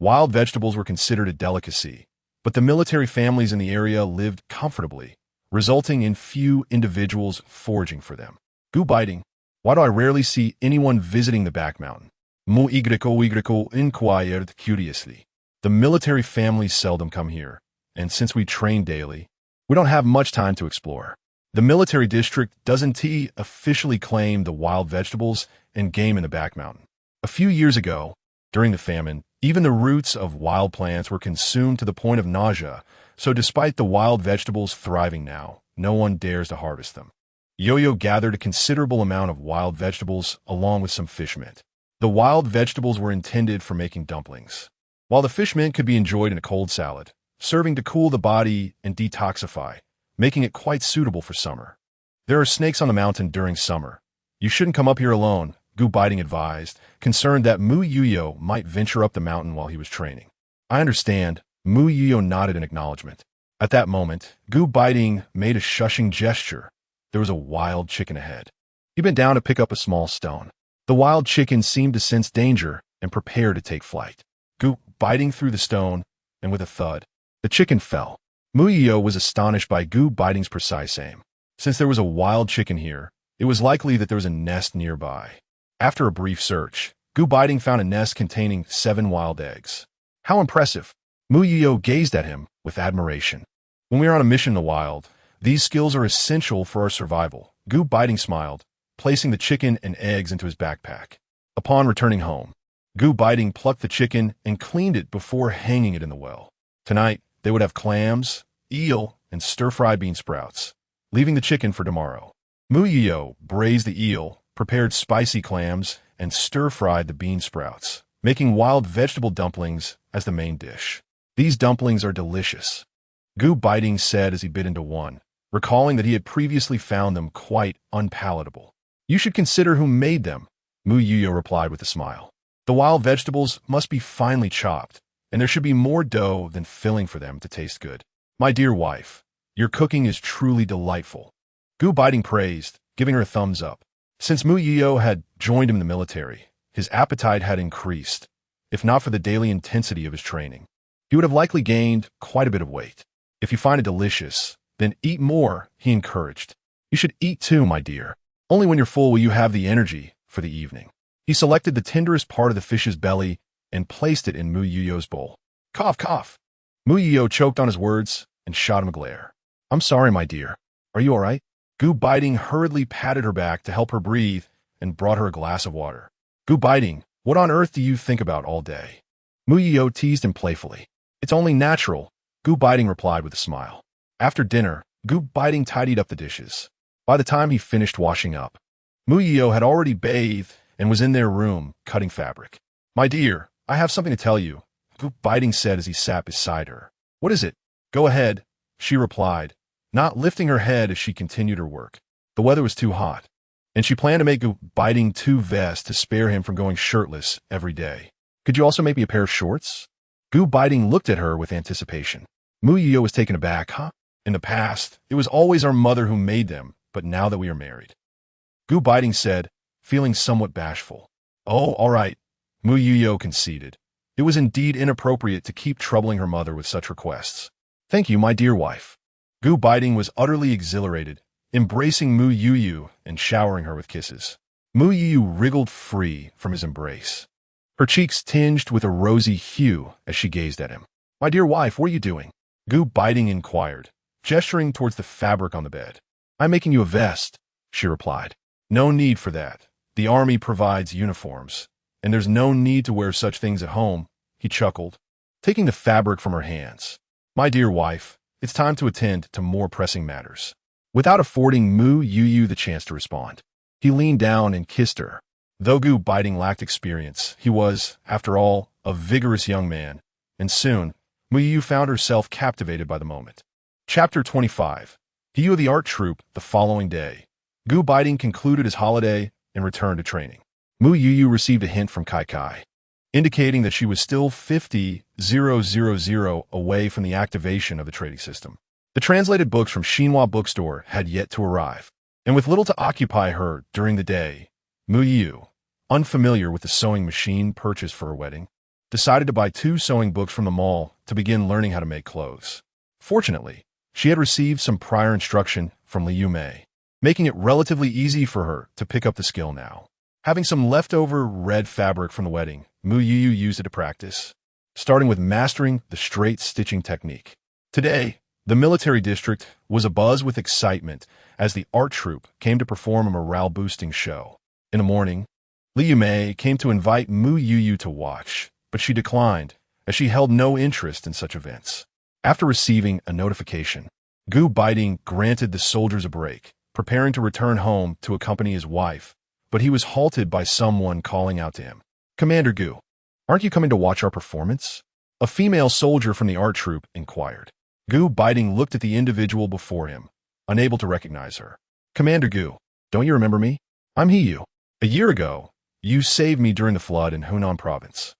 Speaker 1: wild vegetables were considered a delicacy, but the military families in the area lived comfortably, resulting in few individuals foraging for them. Gu Beiting, why do I rarely see anyone visiting the back mountain? Mu Youyou inquired curiously. The military families seldom come here, and since we train daily, we don't have much time to explore. The military district doesn't officially claim the wild vegetables and game in the back mountain. A few years ago, during the famine, even the roots of wild plants were consumed to the point of nausea, so despite the wild vegetables thriving now, no one dares to harvest them. Yo-Yo gathered a considerable amount of wild vegetables along with some fish mint. The wild vegetables were intended for making dumplings, while the fish mint could be enjoyed in a cold salad, serving to cool the body and detoxify, making it quite suitable for summer. There are snakes on the mountain during summer. You shouldn't come up here alone, Gu Beiting advised, concerned that Mu Youyou might venture up the mountain while he was training. I understand, Mu Youyou nodded in acknowledgement. At that moment, Gu Beiting made a shushing gesture. There was a wild chicken ahead. He bent down to pick up a small stone. The wild chicken seemed to sense danger and prepare to take flight. Gu Beiting threw the stone, and with a thud, the chicken fell. Mu Youyou was astonished by Gu Beiting's precise aim. Since there was a wild chicken here, it was likely that there was a nest nearby. After a brief search, Gu Beiting found a nest containing 7 wild eggs. How impressive! Mu Youyou gazed at him with admiration. When we are on a mission in the wild, these skills are essential for our survival. Gu Beiting smiled, placing the chicken and eggs into his backpack. Upon returning home, Gu Beiting plucked the chicken and cleaned it before hanging it in the well. Tonight, they would have clams, eel, and stir-fried bean sprouts, leaving the chicken for tomorrow. Mu Youyou braised the eel, prepared spicy clams, and stir-fried the bean sprouts, making wild vegetable dumplings as the main dish. These dumplings are delicious, Gu Beiting said as he bit into one, recalling that he had previously found them quite unpalatable. You should consider who made them, Mu Youyou replied with a smile. The wild vegetables must be finely chopped, and there should be more dough than filling for them to taste good. My dear wife, your cooking is truly delightful, Gu Beiting praised, giving her a thumbs up. Since Mu Youyou had joined him in the military, his appetite had increased, if not for the daily intensity of his training. He would have likely gained quite a bit of weight. If you find it delicious, then eat more, he encouraged. You should eat too, my dear. Only when you're full will you have the energy for the evening. He selected the tenderest part of the fish's belly and placed it in Mu Youyou's bowl. Cough, cough. Mu Youyou choked on his words and shot him a glare. I'm sorry, my dear. Are you all right? Gu Beiting hurriedly patted her back to help her breathe and brought her a glass of water. Gu Beiting, what on earth do you think about all day? Mu Youyou teased him playfully. It's only natural, Gu Beiting replied with a smile. After dinner, Gu Beiting tidied up the dishes. By the time he finished washing up, Mu Youyou had already bathed and was in their room, cutting fabric. "My dear, I have something to tell you," Gu Beiting said as he sat beside her. "What is it?" "Go ahead," she replied, not lifting her head as she continued her work. The weather was too hot, and she planned to make Gu Beiting 2 vests to spare him from going shirtless every day. "Could you also make me a pair of shorts?" Gu Beiting looked at her with anticipation. Mu Youyou was taken aback. "Huh? In the past, it was always our mother who made them, but now that we are married," Gu Beiting said, feeling somewhat bashful. "Oh, all right," Mu Youyou conceded. It was indeed inappropriate to keep troubling her mother with such requests. "Thank you, my dear wife." Gu Beiting was utterly exhilarated, embracing Mu Youyou and showering her with kisses. Mu Youyou wriggled free from his embrace, her cheeks tinged with a rosy hue as she gazed at him. "My dear wife, what are you doing?" Gu Beiting inquired, gesturing towards the fabric on the bed. "I'm making you a vest," she replied. "No need for that. The army provides uniforms, and there's no need to wear such things at home," he chuckled, taking the fabric from her hands. "My dear wife, it's time to attend to more pressing matters." Without affording Mu Youyou the chance to respond, he leaned down and kissed her. Though Gu Beiting lacked experience, he was, after all, a vigorous young man, and soon, Mu Youyou found herself captivated by the moment. Chapter 25. He of the art troupe the following day. Gu Beiting concluded his holiday and returned to training. Mu Youyou received a hint from Kai, indicating that she was still 50,000 away from the activation of the trading system. The translated books from Xinhua bookstore had yet to arrive, and with little to occupy her during the day, Mu Youyou, unfamiliar with the sewing machine purchased for her wedding, decided to buy 2 sewing books from the mall to begin learning how to make clothes. Fortunately, she had received some prior instruction from Liu Mei, making it relatively easy for her to pick up the skill now. Having some leftover red fabric from the wedding, Mu Youyou used it to practice, starting with mastering the straight stitching technique. Today, the military district was abuzz with excitement as the art troupe came to perform a morale-boosting show. In the morning, Liu Mei came to invite Mu Youyou to watch, but she declined, as she held no interest in such events. After receiving a notification, Gu Beiting granted the soldiers a break, preparing to return home to accompany his wife, but he was halted by someone calling out to him. "Commander Gu, aren't you coming to watch our performance?" A female soldier from the art troupe inquired. Gu Beiting looked at the individual before him, unable to recognize her. "Commander Gu, don't you remember me? I'm Youyou. A year ago, you saved me during the flood in Hunan province.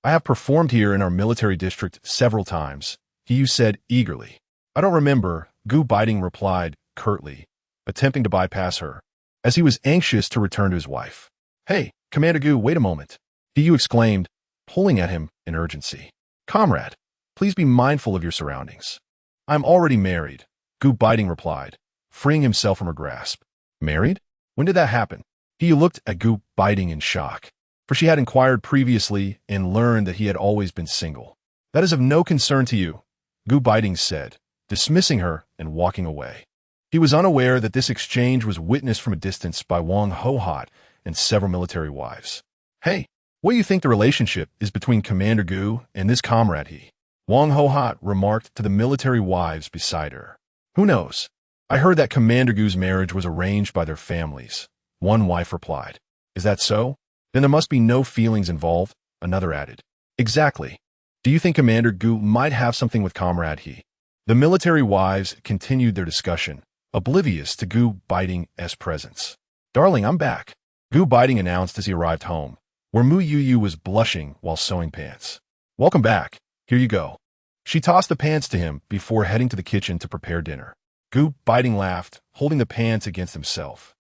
Speaker 1: I have performed here in our military district several times," Youyou said eagerly. "I don't remember," Gu Beiting replied curtly, attempting to bypass her, as he was anxious to return to his wife. "Hey, Commander Gu, wait a moment," Youyou exclaimed, pulling at him in urgency. "Comrade, please be mindful of your surroundings." "I'm already married," Gu Beiting replied, freeing himself from her grasp. "Married? When did that happen?" Youyou looked at Gu Beiting in shock, for she had inquired previously and learned that he had always been single. "That is of no concern to you," Gu Beiting said, dismissing her and walking away. He was unaware that this exchange was witnessed from a distance by Wang Hohot and several military wives. "Hey, what do you think the relationship is between Commander Gu and this comrade he?" Wang Hohot remarked to the military wives beside her. "Who knows? I heard that Commander Gu's marriage was arranged by their families," one wife replied. "Is that so? Then there must be no feelings involved," another added. "Exactly. Do you think Commander Gu might have something with Comrade He?" The military wives continued their discussion, oblivious to Gu Beiting's presence. "Darling, I'm back," Gu Beiting announced as he arrived home, where Mu Youyou was blushing while sewing pants. "Welcome back. Here you go." She tossed the pants to him before heading to the kitchen to prepare dinner. Gu Beiting laughed, holding the pants against himself.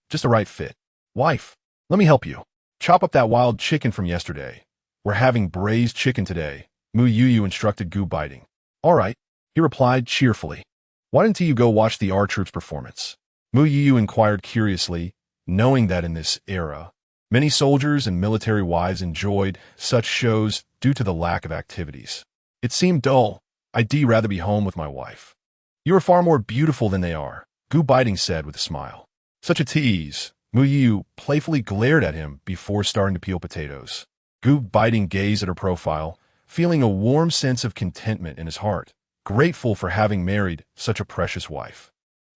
Speaker 1: Just the right fit. "Wife, let me help you. Chop up that wild chicken from yesterday. We're having braised chicken today," Mu Youyou instructed Gu Beiting. "All right," he replied cheerfully. "Why didn't you go watch the art troupe's performance?" Mu Youyou inquired curiously, knowing that in this era, many soldiers and military wives enjoyed such shows due to the lack of activities. "It seemed dull. I'd rather be home with my wife." "You are far more beautiful than they are," Gu Beiting said with a smile. "Such a tease." Mu Youyou playfully glared at him before starting to peel potatoes. Gu Beiting gazed at her profile, feeling a warm sense of contentment in his heart, grateful for having married such a precious wife.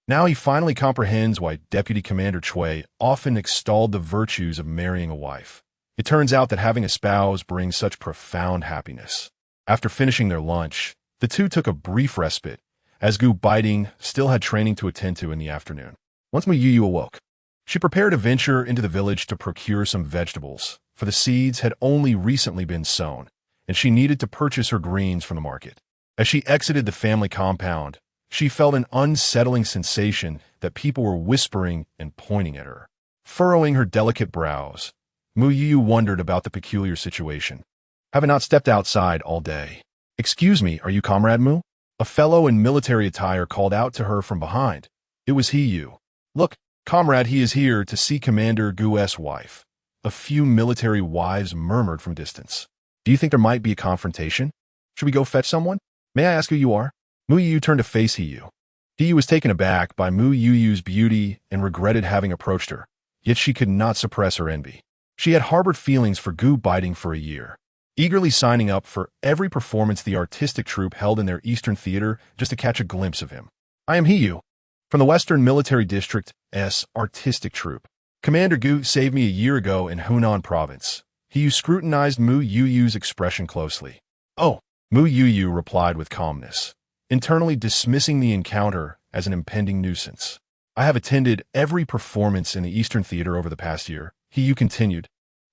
Speaker 1: Now he finally comprehends why Deputy Commander Chui often extolled the virtues of marrying a wife. It turns out that having a spouse brings such profound happiness. After finishing their lunch, the two took a brief respite, as Gu Beiting still had training to attend to in the afternoon. Once Mu Youyou awoke, she prepared to venture into the village to procure some vegetables, for the seeds had only recently been sown, and she needed to purchase her greens from the market. As she exited the family compound, she felt an unsettling sensation that people were whispering and pointing at her. Furrowing her delicate brows, Mu Youyou wondered about the peculiar situation. "Have I not stepped outside all day?" "Excuse me, are you Comrade Mu?" A fellow in military attire called out to her from behind. It was Youyou. "Look, comrade, he is here to see Commander Gu's wife." A few military wives murmured from distance. "Do you think there might be a confrontation? Should we go fetch someone? May I ask who you are?" Mu Youyou turned to face Youyou. Youyou was taken aback by Mu Youyou's beauty and regretted having approached her, yet she could not suppress her envy. She had harbored feelings for Gu Beiting for a year, eagerly signing up for every performance the artistic troupe held in their Eastern Theater just to catch a glimpse of him. "I am Youyou, from the Western Military District's artistic troupe. Commander Gu saved me a year ago in Hunan Province." Youyou scrutinized Mu Youyou's expression closely. "Oh," Mu Youyou replied with calmness, internally dismissing the encounter as an impending nuisance. "I have attended every performance in the Eastern Theater over the past year," Youyou continued,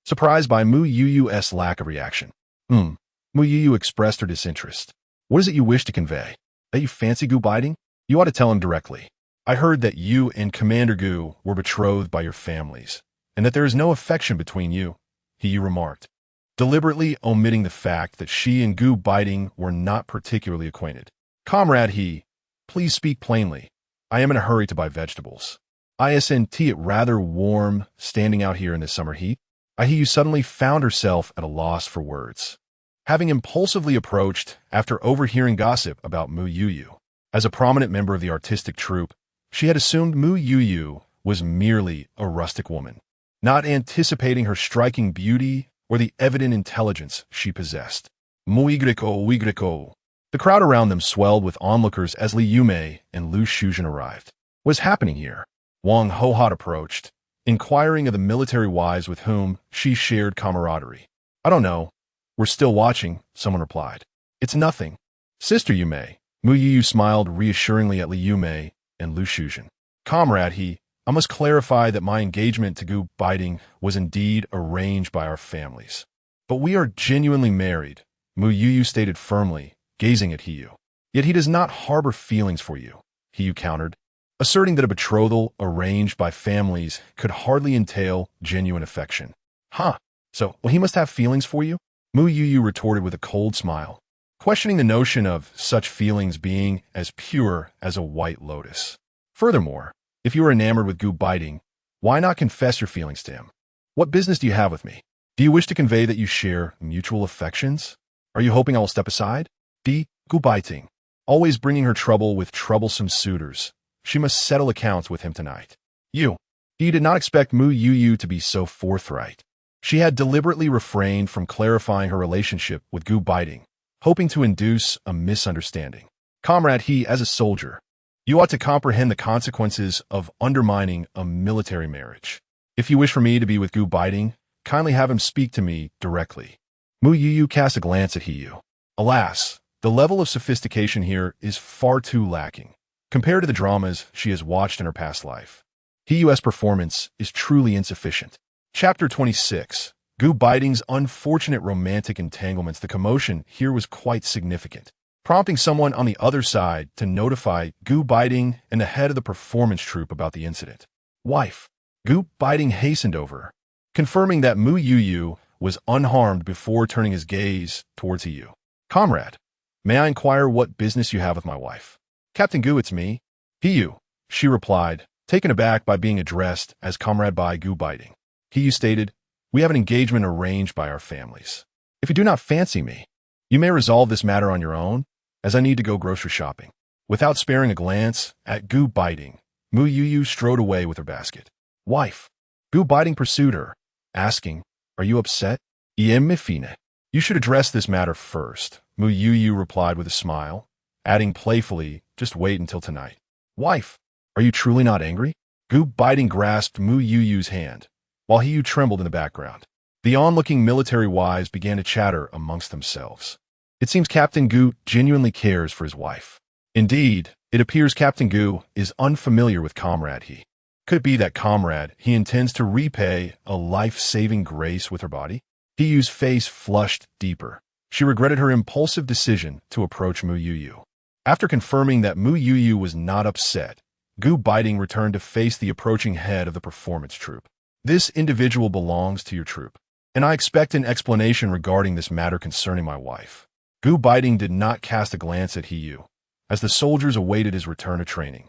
Speaker 1: surprised by Mu Youyou's lack of reaction. Mu Youyou expressed her disinterest. "What is it you wish to convey? That you fancy Gu Beiting? You ought to tell him directly. I heard that you and Commander Gu were betrothed by your families, and that there is no affection between you," Youyou remarked, deliberately omitting the fact that she and Gu Beiting were not particularly acquainted. "Comrade please speak plainly. I am in a hurry to buy vegetables. Isn't it rather warm standing out here in this summer heat?" Youyou suddenly found herself at a loss for words, having impulsively approached after overhearing gossip about Mu Youyou. As a prominent member of the artistic troupe, she had assumed Mu Youyou was merely a rustic woman, not anticipating her striking beauty or the evident intelligence she possessed. Mu Youyou. The crowd around them swelled with onlookers as Li Yumei and Lu Shuzhen arrived. "What is happening here?" Wang Hohot approached, inquiring of the military wives with whom she shared camaraderie. "I don't know. We're still watching," someone replied. "It's nothing." "Sister Yumei." Mu Youyou smiled reassuringly at Li Yumei and Lu Shuzhen. "Comrade I must clarify that my engagement to Gu Beiting was indeed arranged by our families. But we are genuinely married," Mu Youyou stated firmly, gazing at Youyou. "Yet he does not harbor feelings for you," Youyou countered, asserting that a betrothal arranged by families could hardly entail genuine affection. So, he must have feelings for you?" Mu Youyou retorted with a cold smile, questioning the notion of such feelings being as pure as a white lotus. "Furthermore, if you are enamored with Gu Beiting, why not confess your feelings to him? What business do you have with me? Do you wish to convey that you share mutual affections? Are you hoping I will step aside?" Gu Beiting, always bringing her trouble with troublesome suitors. She must settle accounts with him tonight. You did not expect Mu Youyou to be so forthright. She had deliberately refrained from clarifying her relationship with Gu Beiting, hoping to induce a misunderstanding. "Comrade as a soldier, you ought to comprehend the consequences of undermining a military marriage. If you wish for me to be with Gu Beiting, kindly have him speak to me directly." Mu Youyou cast a glance at Youyou. Alas, the level of sophistication here is far too lacking, compared to the dramas she has watched in her past life. Youyou's performance is truly insufficient. Chapter 26. Gu Beiting's unfortunate romantic entanglements. The commotion here was quite significant, prompting someone on the other side to notify Gu Beiting and the head of the performance troupe about the incident. "Wife." Gu Beiting hastened over, confirming that Mu Youyou was unharmed before turning his gaze towards Youyou. "Comrade, may I inquire what business you have with my wife?" "Captain Gu, it's me." "Youyou," she replied, taken aback by being addressed as comrade by Gu Beiting. Youyou stated, "We have an engagement arranged by our families. If you do not fancy me, you may resolve this matter on your own, as I need to go grocery shopping." Without sparing a glance at Gu Beiting, Mu Youyou strode away with her basket. "Wife." Gu Beiting pursued her, asking, "Are you upset?" "I am, Mifine." "You should address this matter first," Mu Youyou replied with a smile, adding playfully, "Just wait until tonight." "Wife, are you truly not angry?" Gu Beiting grasped Mu Youyou's hand, while He Yu trembled in the background. The onlooking military wives began to chatter amongst themselves. It seems Captain Gu genuinely cares for his wife. Indeed, it appears Captain Gu is unfamiliar with Comrade He. Could it be that Comrade He intends to repay a life-saving grace with her body? He Yu's face flushed deeper. She regretted her impulsive decision to approach Mu Youyou. After confirming that Mu Youyou was not upset, Gu Beiting returned to face the approaching head of the performance troupe. "This individual belongs to your troupe, and I expect an explanation regarding this matter concerning my wife." Gu Beiting did not cast a glance at He Yu, as the soldiers awaited his return to training.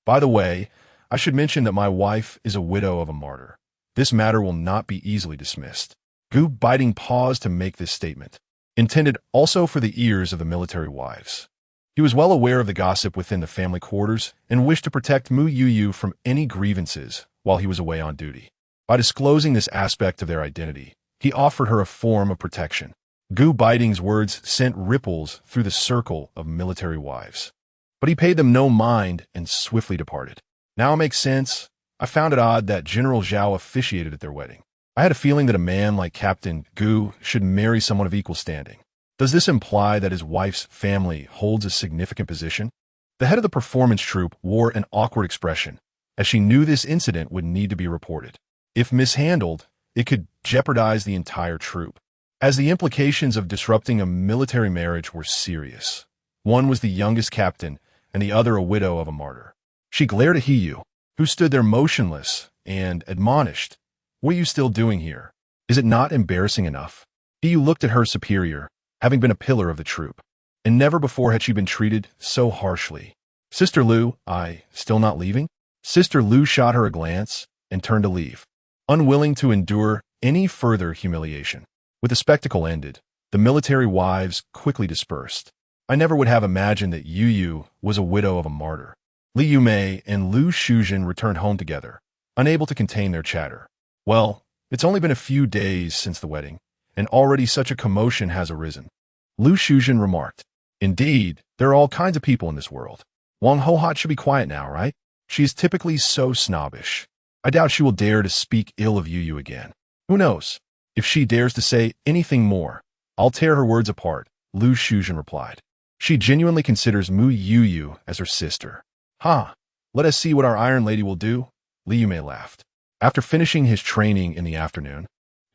Speaker 1: "By the way, I should mention that my wife is a widow of a martyr. This matter will not be easily dismissed." Gu Beiting paused to make this statement, intended also for the ears of the military wives. He was well aware of the gossip within the family quarters and wished to protect Mu Youyou from any grievances while he was away on duty. By disclosing this aspect of their identity, he offered her a form of protection. Gu Beiting's words sent ripples through the circle of military wives. But he paid them no mind and swiftly departed. "Now it makes sense. I found it odd that General Zhao officiated at their wedding. I had a feeling that a man like Captain Gu should marry someone of equal standing. Does this imply that his wife's family holds a significant position?" The head of the performance troupe wore an awkward expression, as she knew this incident would need to be reported. If mishandled, it could jeopardize the entire troupe, as the implications of disrupting a military marriage were serious. One was the youngest captain, and the other a widow of a martyr. She glared at He Yu, who stood there motionless, and admonished, "What are you still doing here? Is it not embarrassing enough?" He Yu looked at her superior, having been a pillar of the troupe, and never before had she been treated so harshly. "Sister Lu, still not leaving?" Sister Lu shot her a glance and turned to leave, unwilling to endure any further humiliation. With the spectacle ended, the military wives quickly dispersed. "I never would have imagined that Yu Yu was a widow of a martyr." Li Yumei and Lu Shuzhen returned home together, unable to contain their chatter. "Well, it's only been a few days since the wedding, and already such a commotion has arisen," Lu Shuzhen remarked. "Indeed, there are all kinds of people in this world. Wang Hohot should be quiet now, right? She is typically so snobbish. I doubt she will dare to speak ill of Yu Yu again. Who knows? If she dares to say anything more, I'll tear her words apart," Lu Shuzhen replied. "She genuinely considers Mu Youyou as her sister." "Ha! Let us see what our Iron Lady will do," Li Yumei laughed. After finishing his training in the afternoon,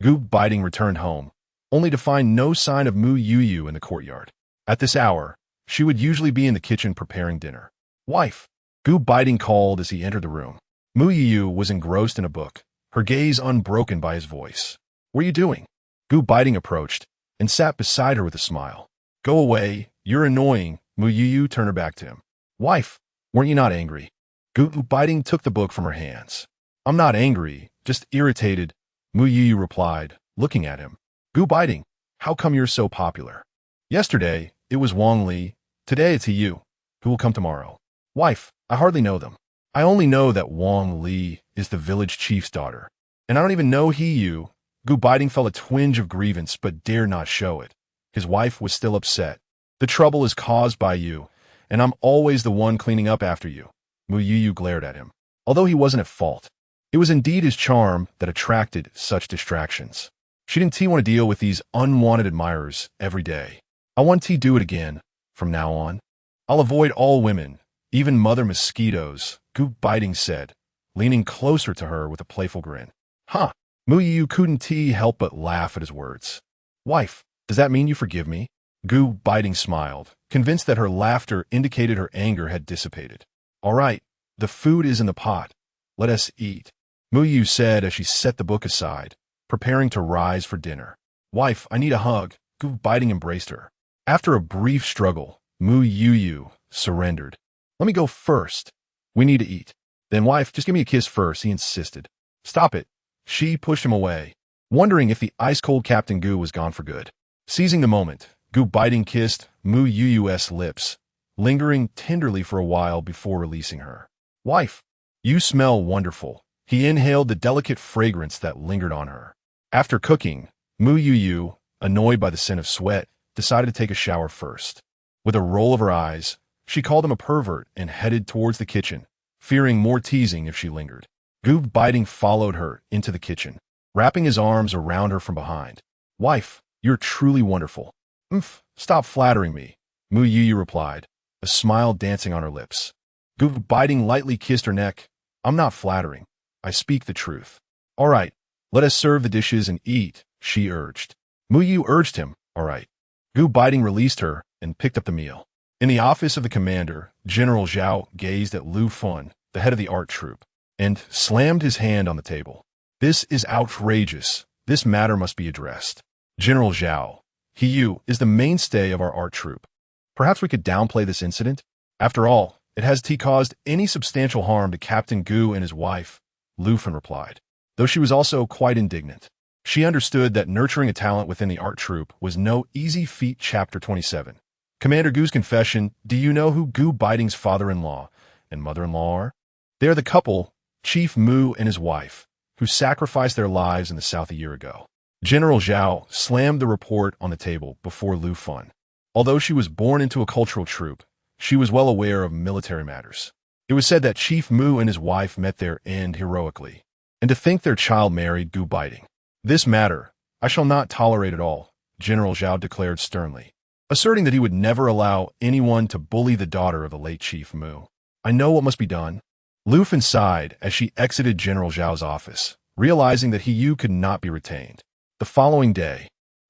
Speaker 1: Gu Beiting returned home, only to find no sign of Mu Youyou in the courtyard. At this hour, she would usually be in the kitchen preparing dinner. "Wife," Gu Beiting called as he entered the room. Mu Youyou was engrossed in a book, her gaze unbroken by his voice. "What are you doing?" Gu Beiting approached and sat beside her with a smile. "Go away, you're annoying," Mu Youyou turned her back to him. "Wife, weren't you not angry?" Gu Beiting took the book from her hands. "I'm not angry, just irritated," Mu Youyou replied, looking at him. "Gu Beiting, how come you're so popular? Yesterday, it was Wang Li. Today it's He Yu. Who will come tomorrow?" "Wife, I hardly know them. I only know that Wang Li is the village chief's daughter. And I don't even know He Yu." Gu Beiting felt a twinge of grievance but dared not show it. His wife was still upset. "The trouble is caused by you, and I'm always the one cleaning up after you." Mu Youyou glared at him. Although he wasn't at fault, it was indeed his charm that attracted such distractions. She didn't want to deal with these unwanted admirers every day. "I want to do it again, from now on. I'll avoid all women, even mother mosquitoes," Gu Beiting said, leaning closer to her with a playful grin. "Huh." Mu Youyou couldn't help but laugh at his words. "Wife, does that mean you forgive me?" Gu Beiting smiled, convinced that her laughter indicated her anger had dissipated. "All right, the food is in the pot. Let us eat," Mu Youyou said as she set the book aside, preparing to rise for dinner. "Wife, I need a hug." Gu Beiting embraced her. After a brief struggle, Mu Youyou surrendered. "Let me go first. We need to eat." "Then wife, just give me a kiss first," he insisted. "Stop it." She pushed him away, wondering if the ice-cold Captain Gu was gone for good. Seizing the moment, Gu Beiting kissed Mu Youyou's lips, lingering tenderly for a while before releasing her. "Wife, you smell wonderful." He inhaled the delicate fragrance that lingered on her. After cooking, Mu Youyou, annoyed by the scent of sweat, decided to take a shower first. With a roll of her eyes, She called him a pervert and headed towards the kitchen, fearing more teasing if she lingered. Gu Beiting followed her into the kitchen, wrapping his arms around her from behind. "Wife, you're truly wonderful." Stop flattering me," Mu Youyou replied, a smile dancing on her lips. Gu Beiting lightly kissed her neck. "I'm not flattering. I speak the truth." "All right, let us serve the dishes and eat," she urged. Mu Youyou urged him. "All right." Gu Beiting released her and picked up the meal. In the office of the commander, General Zhao gazed at Lu Fun, the head of the art troupe, and slammed his hand on the table. "This is outrageous. This matter must be addressed. General Zhao, Youyou is the mainstay of our art troupe. Perhaps we could downplay this incident? After all, it hasn't caused any substantial harm to Captain Gu and his wife," Lu Fun replied, though she was also quite indignant. She understood that nurturing a talent within the art troupe was no easy feat. Chapter 27. Commander Gu's confession. Do you know who Gu Beiting's father-in-law and mother-in-law are? They are the couple, Chief Mu and his wife, who sacrificed their lives in the south a year ago. General Zhao slammed the report on the table before Lu Fun. Although she was born into a cultural troupe, she was well aware of military matters. It was said that Chief Mu and his wife met their end heroically, and to think their child married Gu Beiting. "This matter I shall not tolerate at all," General Zhao declared sternly, asserting that he would never allow anyone to bully the daughter of the late Chief Mu. "I know what must be done." Lu Fun sighed as she exited General Zhao's office, realizing that Youyou could not be retained. The following day,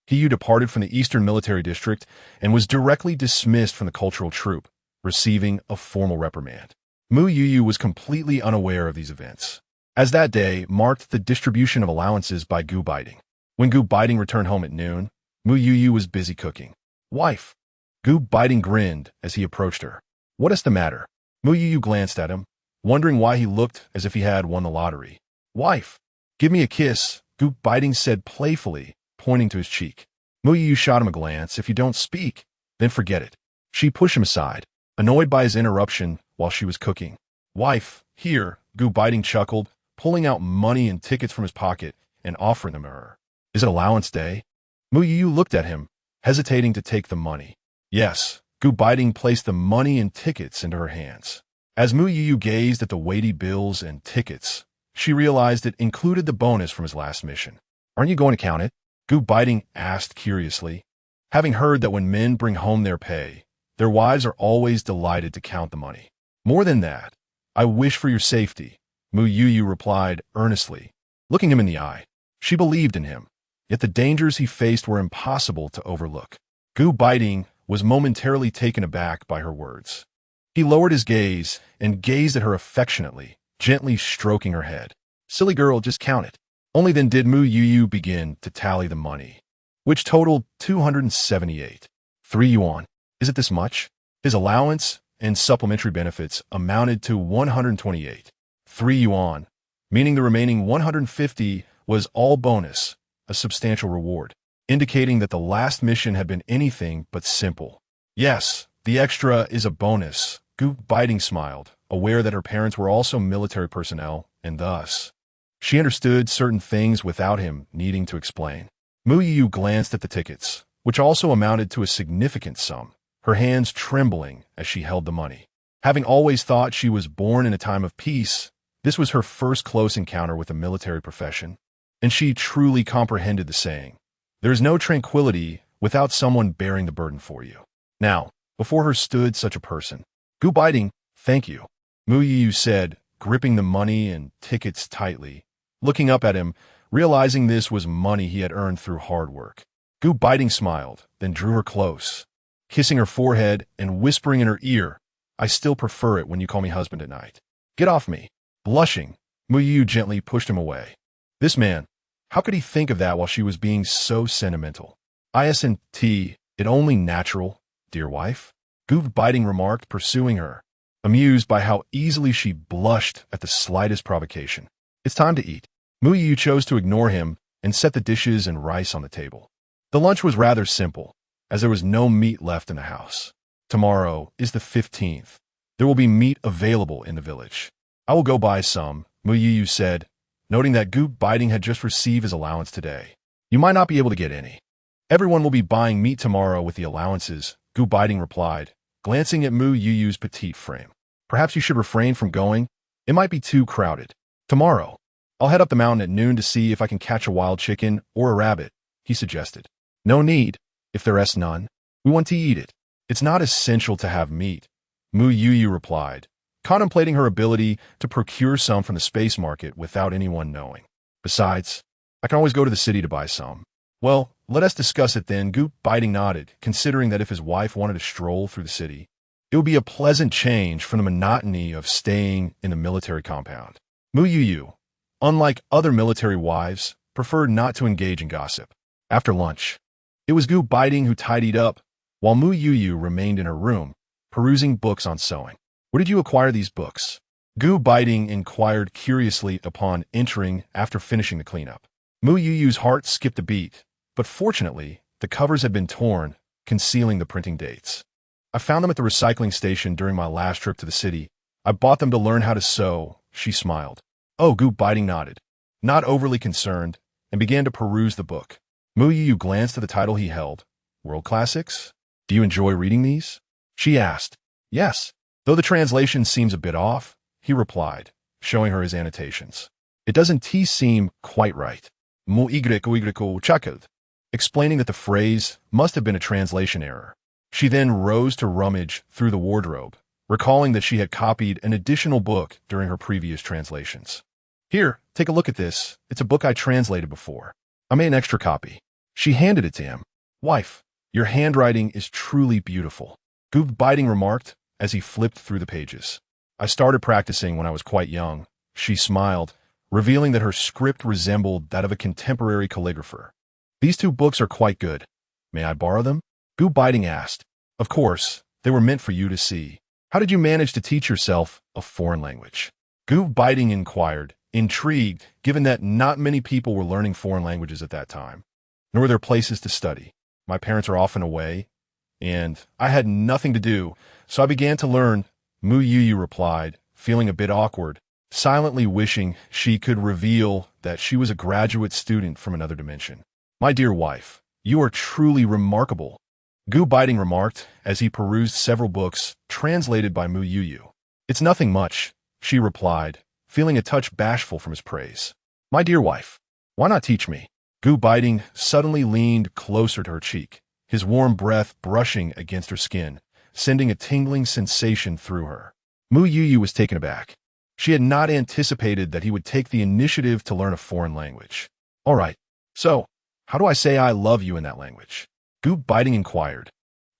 Speaker 1: Youyou departed from the Eastern Military District and was directly dismissed from the cultural troupe, receiving a formal reprimand. Mu Youyou was completely unaware of these events, as that day marked the distribution of allowances by Gu Beiting. When Gu Beiting returned home at noon, Mu Youyou was busy cooking. "Wife." Gu Beiting grinned as he approached her. "What is the matter?" Mu Youyou glanced at him, wondering why he looked as if he had won the lottery. "Wife, give me a kiss," Gu Beiting said playfully, pointing to his cheek. Mu Youyou shot him a glance. "If you don't speak, then forget it." She pushed him aside, annoyed by his interruption while she was cooking. "Wife, here," Gu Beiting chuckled, pulling out money and tickets from his pocket and offering them to her. "Is it allowance day?" Mu Youyou looked at him, hesitating to take the money. "Yes." Gu Beiting placed the money and tickets into her hands. As Mu Youyou gazed at the weighty bills and tickets, she realized it included the bonus from his last mission. "Aren't you going to count it?" Gu Beiting asked curiously, having heard that when men bring home their pay, their wives are always delighted to count the money. "More than that, I wish for your safety," Mu Youyou replied earnestly, looking him in the eye. She believed in him, yet the dangers he faced were impossible to overlook. Gu Beiting was momentarily taken aback by her words. He lowered his gaze and gazed at her affectionately, gently stroking her head. "Silly girl, just count it." Only then did Mu Youyou begin to tally the money, which totaled 278. 3 yuan. Is it this much? His allowance and supplementary benefits amounted to 128. 3 yuan, meaning the remaining 150 was all bonus, a substantial reward, indicating that the last mission had been anything but simple. "Yes, the extra is a bonus," Gu Beiting smiled, aware that her parents were also military personnel, and thus, she understood certain things without him needing to explain. Mu Youyou glanced at the tickets, which also amounted to a significant sum, her hands trembling as she held the money. Having always thought she was born in a time of peace, this was her first close encounter with a military profession, and she truly comprehended the saying, "There is no tranquility without someone bearing the burden for you." Now, before her stood such a person. "Gu Beiting, thank you," Mu Youyou said, gripping the money and tickets tightly, looking up at him, realizing this was money he had earned through hard work. Gu Beiting smiled, then drew her close, kissing her forehead and whispering in her ear, "I still prefer it when you call me husband at night." "Get off me." Blushing, Mu Youyou gently pushed him away. This man, how could he think of that while she was being so sentimental? "Isn't it only natural, dear wife?" Gu Beiting remarked, pursuing her, amused by how easily she blushed at the slightest provocation. "It's time to eat." Mu Youyou chose to ignore him and set the dishes and rice on the table. The lunch was rather simple, as there was no meat left in the house. "Tomorrow is the 15th. There will be meat available in the village. I will go buy some," Mu Youyou said, noting that Gu Beiting had just received his allowance today. "You might not be able to get any. Everyone will be buying meat tomorrow with the allowances," Gu Beiting replied, glancing at Mu Youyou's petite frame. Perhaps you should refrain from going. It might be too crowded. Tomorrow, I'll head up the mountain at noon to see if I can catch a wild chicken or a rabbit, he suggested. No need, if there is none. We want to eat it. It's not essential to have meat, Mu Youyou replied, contemplating her ability to procure some from the space market without anyone knowing. Besides, I can always go to the city to buy some. Well, let us discuss it then, Beiting nodded, considering that if his wife wanted to stroll through the city, it would be a pleasant change from the monotony of staying in the military compound. Mu Youyou, unlike other military wives, preferred not to engage in gossip. After lunch, it was Beiting who tidied up, while Mu Youyou remained in her room, perusing books on sewing. Where did you acquire these books? Beiting inquired curiously upon entering after finishing the cleanup. Mu Youyou's heart skipped a beat, but fortunately, the covers had been torn, concealing the printing dates. I found them at the recycling station during my last trip to the city. I bought them to learn how to sew, she smiled. Oh, Beiting nodded, not overly concerned, and began to peruse the book. Mu Youyou glanced at the title he held. World Classics? Do you enjoy reading these? She asked. Yes, though the translation seems a bit off, he replied, showing her his annotations. It doesn't seem quite right. Mu Youyou chuckled, explaining that the phrase must have been a translation error. She then rose to rummage through the wardrobe, recalling that she had copied an additional book during her previous translations. Here, take a look at this. It's a book I translated before. I made an extra copy. She handed it to him. Wife, your handwriting is truly beautiful, Beiting remarked as he flipped through the pages. I started practicing when I was quite young, she smiled, revealing that her script resembled that of a contemporary calligrapher. These two books are quite good. May I borrow them? Beiting asked. Of course, they were meant for you to see. How did you manage to teach yourself a foreign language? Beiting inquired, intrigued, given that not many people were learning foreign languages at that time, nor were there places to study. My parents are often away, and I had nothing to do, so I began to learn, Mu Youyou replied, feeling a bit awkward, silently wishing she could reveal that she was a graduate student from another dimension. My dear wife, you are truly remarkable, Beiting remarked as he perused several books translated by Mu Youyou. It's nothing much, she replied, feeling a touch bashful from his praise. My dear wife, why not teach me? Beiting suddenly leaned closer to her cheek, his warm breath brushing against her skin, sending a tingling sensation through her. Mu Youyou was taken aback. She had not anticipated that he would take the initiative to learn a foreign language. All right, so, how do I say I love you in that language? Beiting inquired,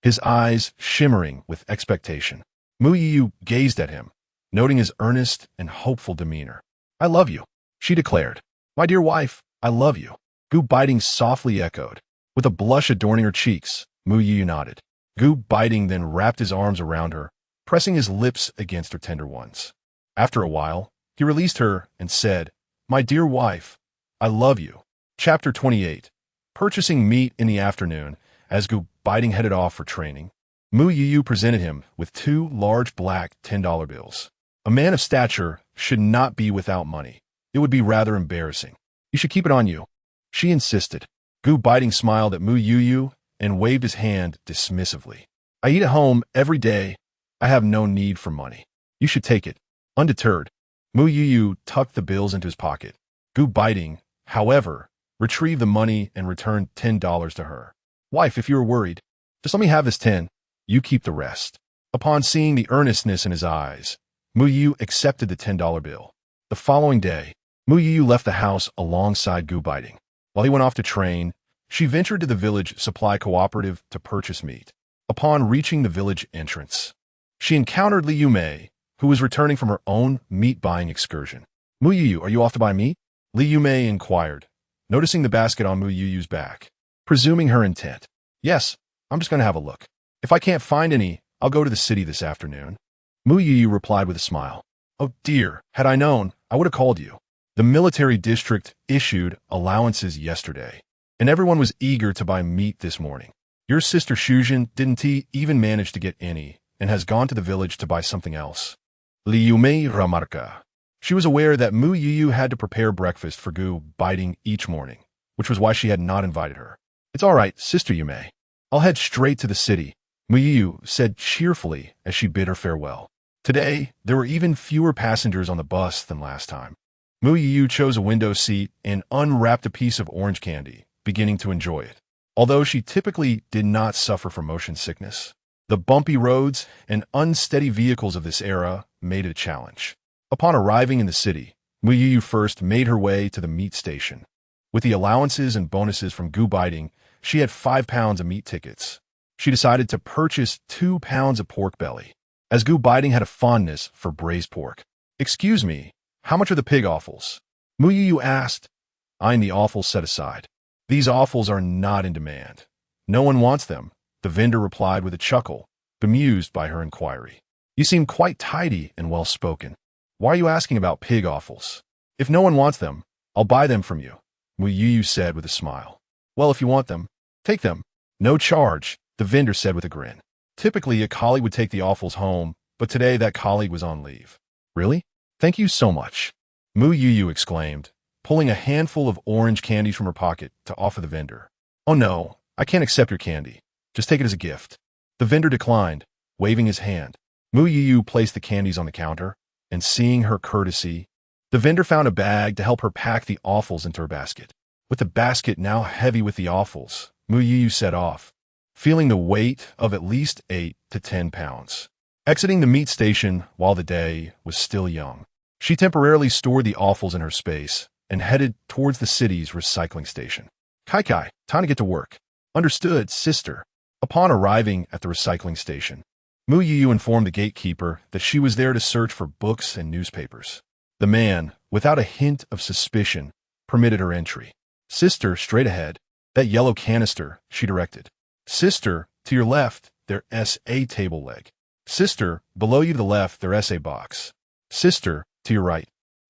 Speaker 1: his eyes shimmering with expectation. Mu Youyou gazed at him, noting his earnest and hopeful demeanor. I love you, she declared. My dear wife, I love you, Beiting softly echoed. With a blush adorning her cheeks, Mu Youyou nodded. Beiting then wrapped his arms around her, pressing his lips against her tender ones. After a while, he released her and said, My dear wife, I love you. Chapter 28. Purchasing meat in the afternoon, as Beiting headed off for training, Mu Youyou presented him with two large black $10 bills. A man of stature should not be without money. It would be rather embarrassing. You should keep it on you, she insisted. Beiting smiled at Mu Youyou and waved his hand dismissively. I eat at home every day. I have no need for money. You should take it. Undeterred, Mu Youyou tucked the bills into his pocket. Beiting, however, retrieved the money and returned $10 to her. Wife, if you are worried, just let me have this 10. You keep the rest. Upon seeing the earnestness in his eyes, Mu Youyou accepted the $10 bill. The following day, Mu Youyou left the house alongside Beiting. While he went off to train, she ventured to the village supply cooperative to purchase meat. Upon reaching the village entrance, she encountered Liu Mei, who was returning from her own meat-buying excursion. Mu Youyou, are you off to buy meat? Liu Mei inquired, noticing the basket on Mu Youyou's back. Presuming her intent. Yes, I'm just going to have a look. If I can't find any, I'll go to the city this afternoon. Mu Youyou replied with a smile. Oh dear, had I known, I would have called you. The military district issued allowances yesterday, and everyone was eager to buy meat this morning. Your sister Shujin didn't even manage to get any, and has gone to the village to buy something else. Liu Mei remarca. She was aware that Mu Youyou had to prepare breakfast for Beiting each morning, which was why she had not invited her. It's all right, Sister Yume. I'll head straight to the city. Mu Youyou said cheerfully as she bid her farewell. Today, there were even fewer passengers on the bus than last time. Mu Youyou chose a window seat and unwrapped a piece of orange candy, beginning to enjoy it. Although she typically did not suffer from motion sickness, the bumpy roads and unsteady vehicles of this era made it a challenge. Upon arriving in the city, Mu Youyou first made her way to the meat station. With the allowances and bonuses from Beiting, she had 5 pounds of meat tickets. She decided to purchase 2 pounds of pork belly, as Beiting had a fondness for braised pork. "Excuse me, how much are the pig offals?" Mu Youyou asked, eyeing the offals set aside. "These offals are not in demand. No one wants them," the vendor replied with a chuckle, bemused by her inquiry. "You seem quite tidy and well-spoken. Why are you asking about pig offals? If no one wants them, I'll buy them from you," Mu Youyou said with a smile. "Well, if you want them, take them. No charge," the vendor said with a grin. Typically, a colleague would take the offals home, but today that colleague was on leave. "Really? Thank you so much," Mu Youyou exclaimed, pulling a handful of orange candies from her pocket to offer the vendor. "Oh no, I can't accept your candy. Just take it as a gift." The vendor declined, waving his hand. Mu Youyou placed the candies on the counter, and seeing her courtesy, the vendor found a bag to help her pack the offals into her basket. With the basket now heavy with the offals, Mu Youyou set off, feeling the weight of at least 8 to 10 pounds. Exiting the meat station while the day was still young, she temporarily stored the offals in her space and headed towards the city's recycling station. "Kai, time to get to work." "Understood, sister." Upon arriving at the recycling station, Mu Youyou informed the gatekeeper that she was there to search for books and newspapers. The man, without a hint of suspicion, permitted her entry. "Sister, straight ahead. That yellow canister," she directed. "Sister, to your left, there's a table leg. Sister, below you to the left, there's a box. Sister, to your right,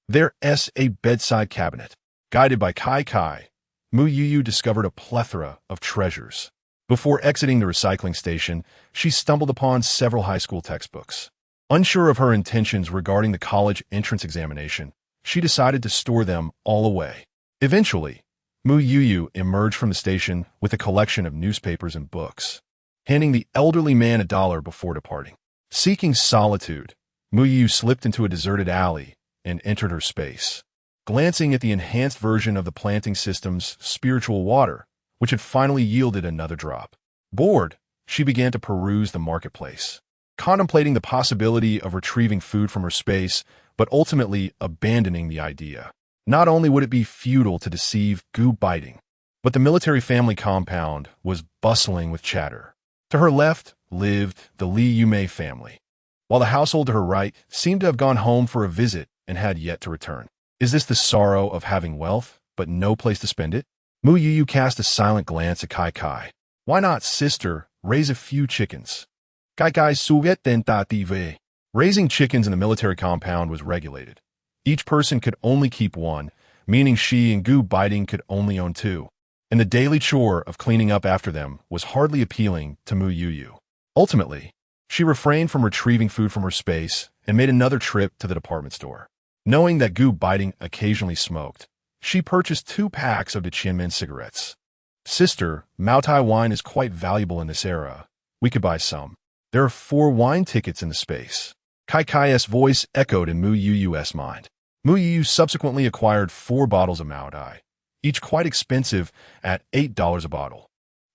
Speaker 1: there's a bedside cabinet." Guided by Kai, Mu Youyou discovered a plethora of treasures. Before exiting the recycling station, she stumbled upon several high school textbooks. Unsure of her intentions regarding the college entrance examination, she decided to store them all away. Eventually, Mu Youyou emerged from the station with a collection of newspapers and books, handing the elderly man $1 before departing. Seeking solitude, Mu Youyou slipped into a deserted alley and entered her space. Glancing at the enhanced version of the planting system's spiritual water, which had finally yielded another drop. Bored, she began to peruse the marketplace, contemplating the possibility of retrieving food from her space, but ultimately abandoning the idea. Not only would it be futile to deceive Beiting, but the military family compound was bustling with chatter. To her left lived the Li Yume family, while the household to her right seemed to have gone home for a visit and had yet to return. Is this the sorrow of having wealth, but no place to spend it? Mu Youyou cast a silent glance at Kai. "Why not, sister, raise a few chickens?" Kai suget tentative. Raising chickens in the military compound was regulated. Each person could only keep one, meaning she and Beiting could only own 2. And the daily chore of cleaning up after them was hardly appealing to Mu Youyou. Ultimately, she refrained from retrieving food from her space and made another trip to the department store. Knowing that Beiting occasionally smoked, she purchased 2 packs of the Chinmen cigarettes. "Sister, Maotai wine is quite valuable in this era. We could buy some. There are 4 wine tickets in the space." Kai's voice echoed in Mu Youyou's mind. Mu Youyou subsequently acquired 4 bottles of Maotai, each quite expensive at $8 a bottle.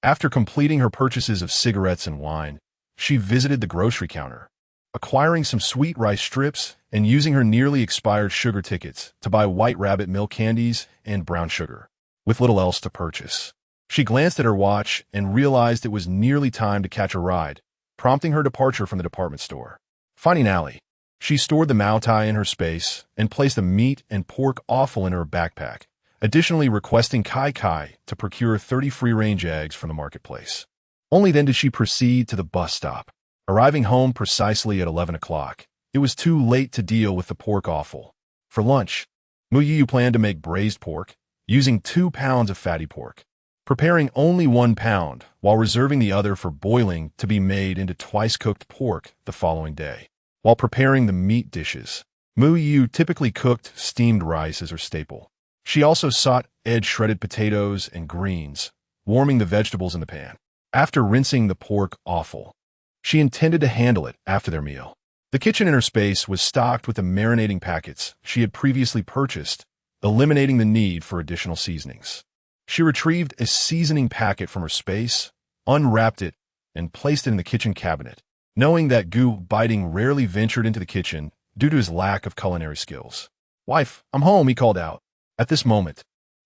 Speaker 1: After completing her purchases of cigarettes and wine, she visited the grocery counter, acquiring some sweet rice strips and using her nearly expired sugar tickets to buy White Rabbit milk candies and brown sugar, with little else to purchase. She glanced at her watch and realized it was nearly time to catch a ride, prompting her departure from the department store. Finding an alley, she stored the Maotai in her space and placed a meat and pork offal in her backpack, additionally requesting Kai to procure 30 free-range eggs from the marketplace. Only then did she proceed to the bus stop. Arriving home precisely at 11 o'clock, it was too late to deal with the pork offal. For lunch, Mu Youyou planned to make braised pork, using 2 pounds of fatty pork, preparing only 1 pound while reserving the other for boiling to be made into twice-cooked pork the following day. While preparing the meat dishes, Mu Youyou typically cooked steamed rice as her staple. She also sought shredded potatoes and greens, warming the vegetables in the pan. After rinsing the pork offal, She intended to handle it after their meal. The kitchen in her space was stocked with the marinating packets she had previously purchased, eliminating the need for additional seasonings. She retrieved a seasoning packet from her space, unwrapped it, and placed it in the kitchen cabinet, knowing that Beiting rarely ventured into the kitchen due to his lack of culinary skills. "Wife, I'm home," he called out. At this moment,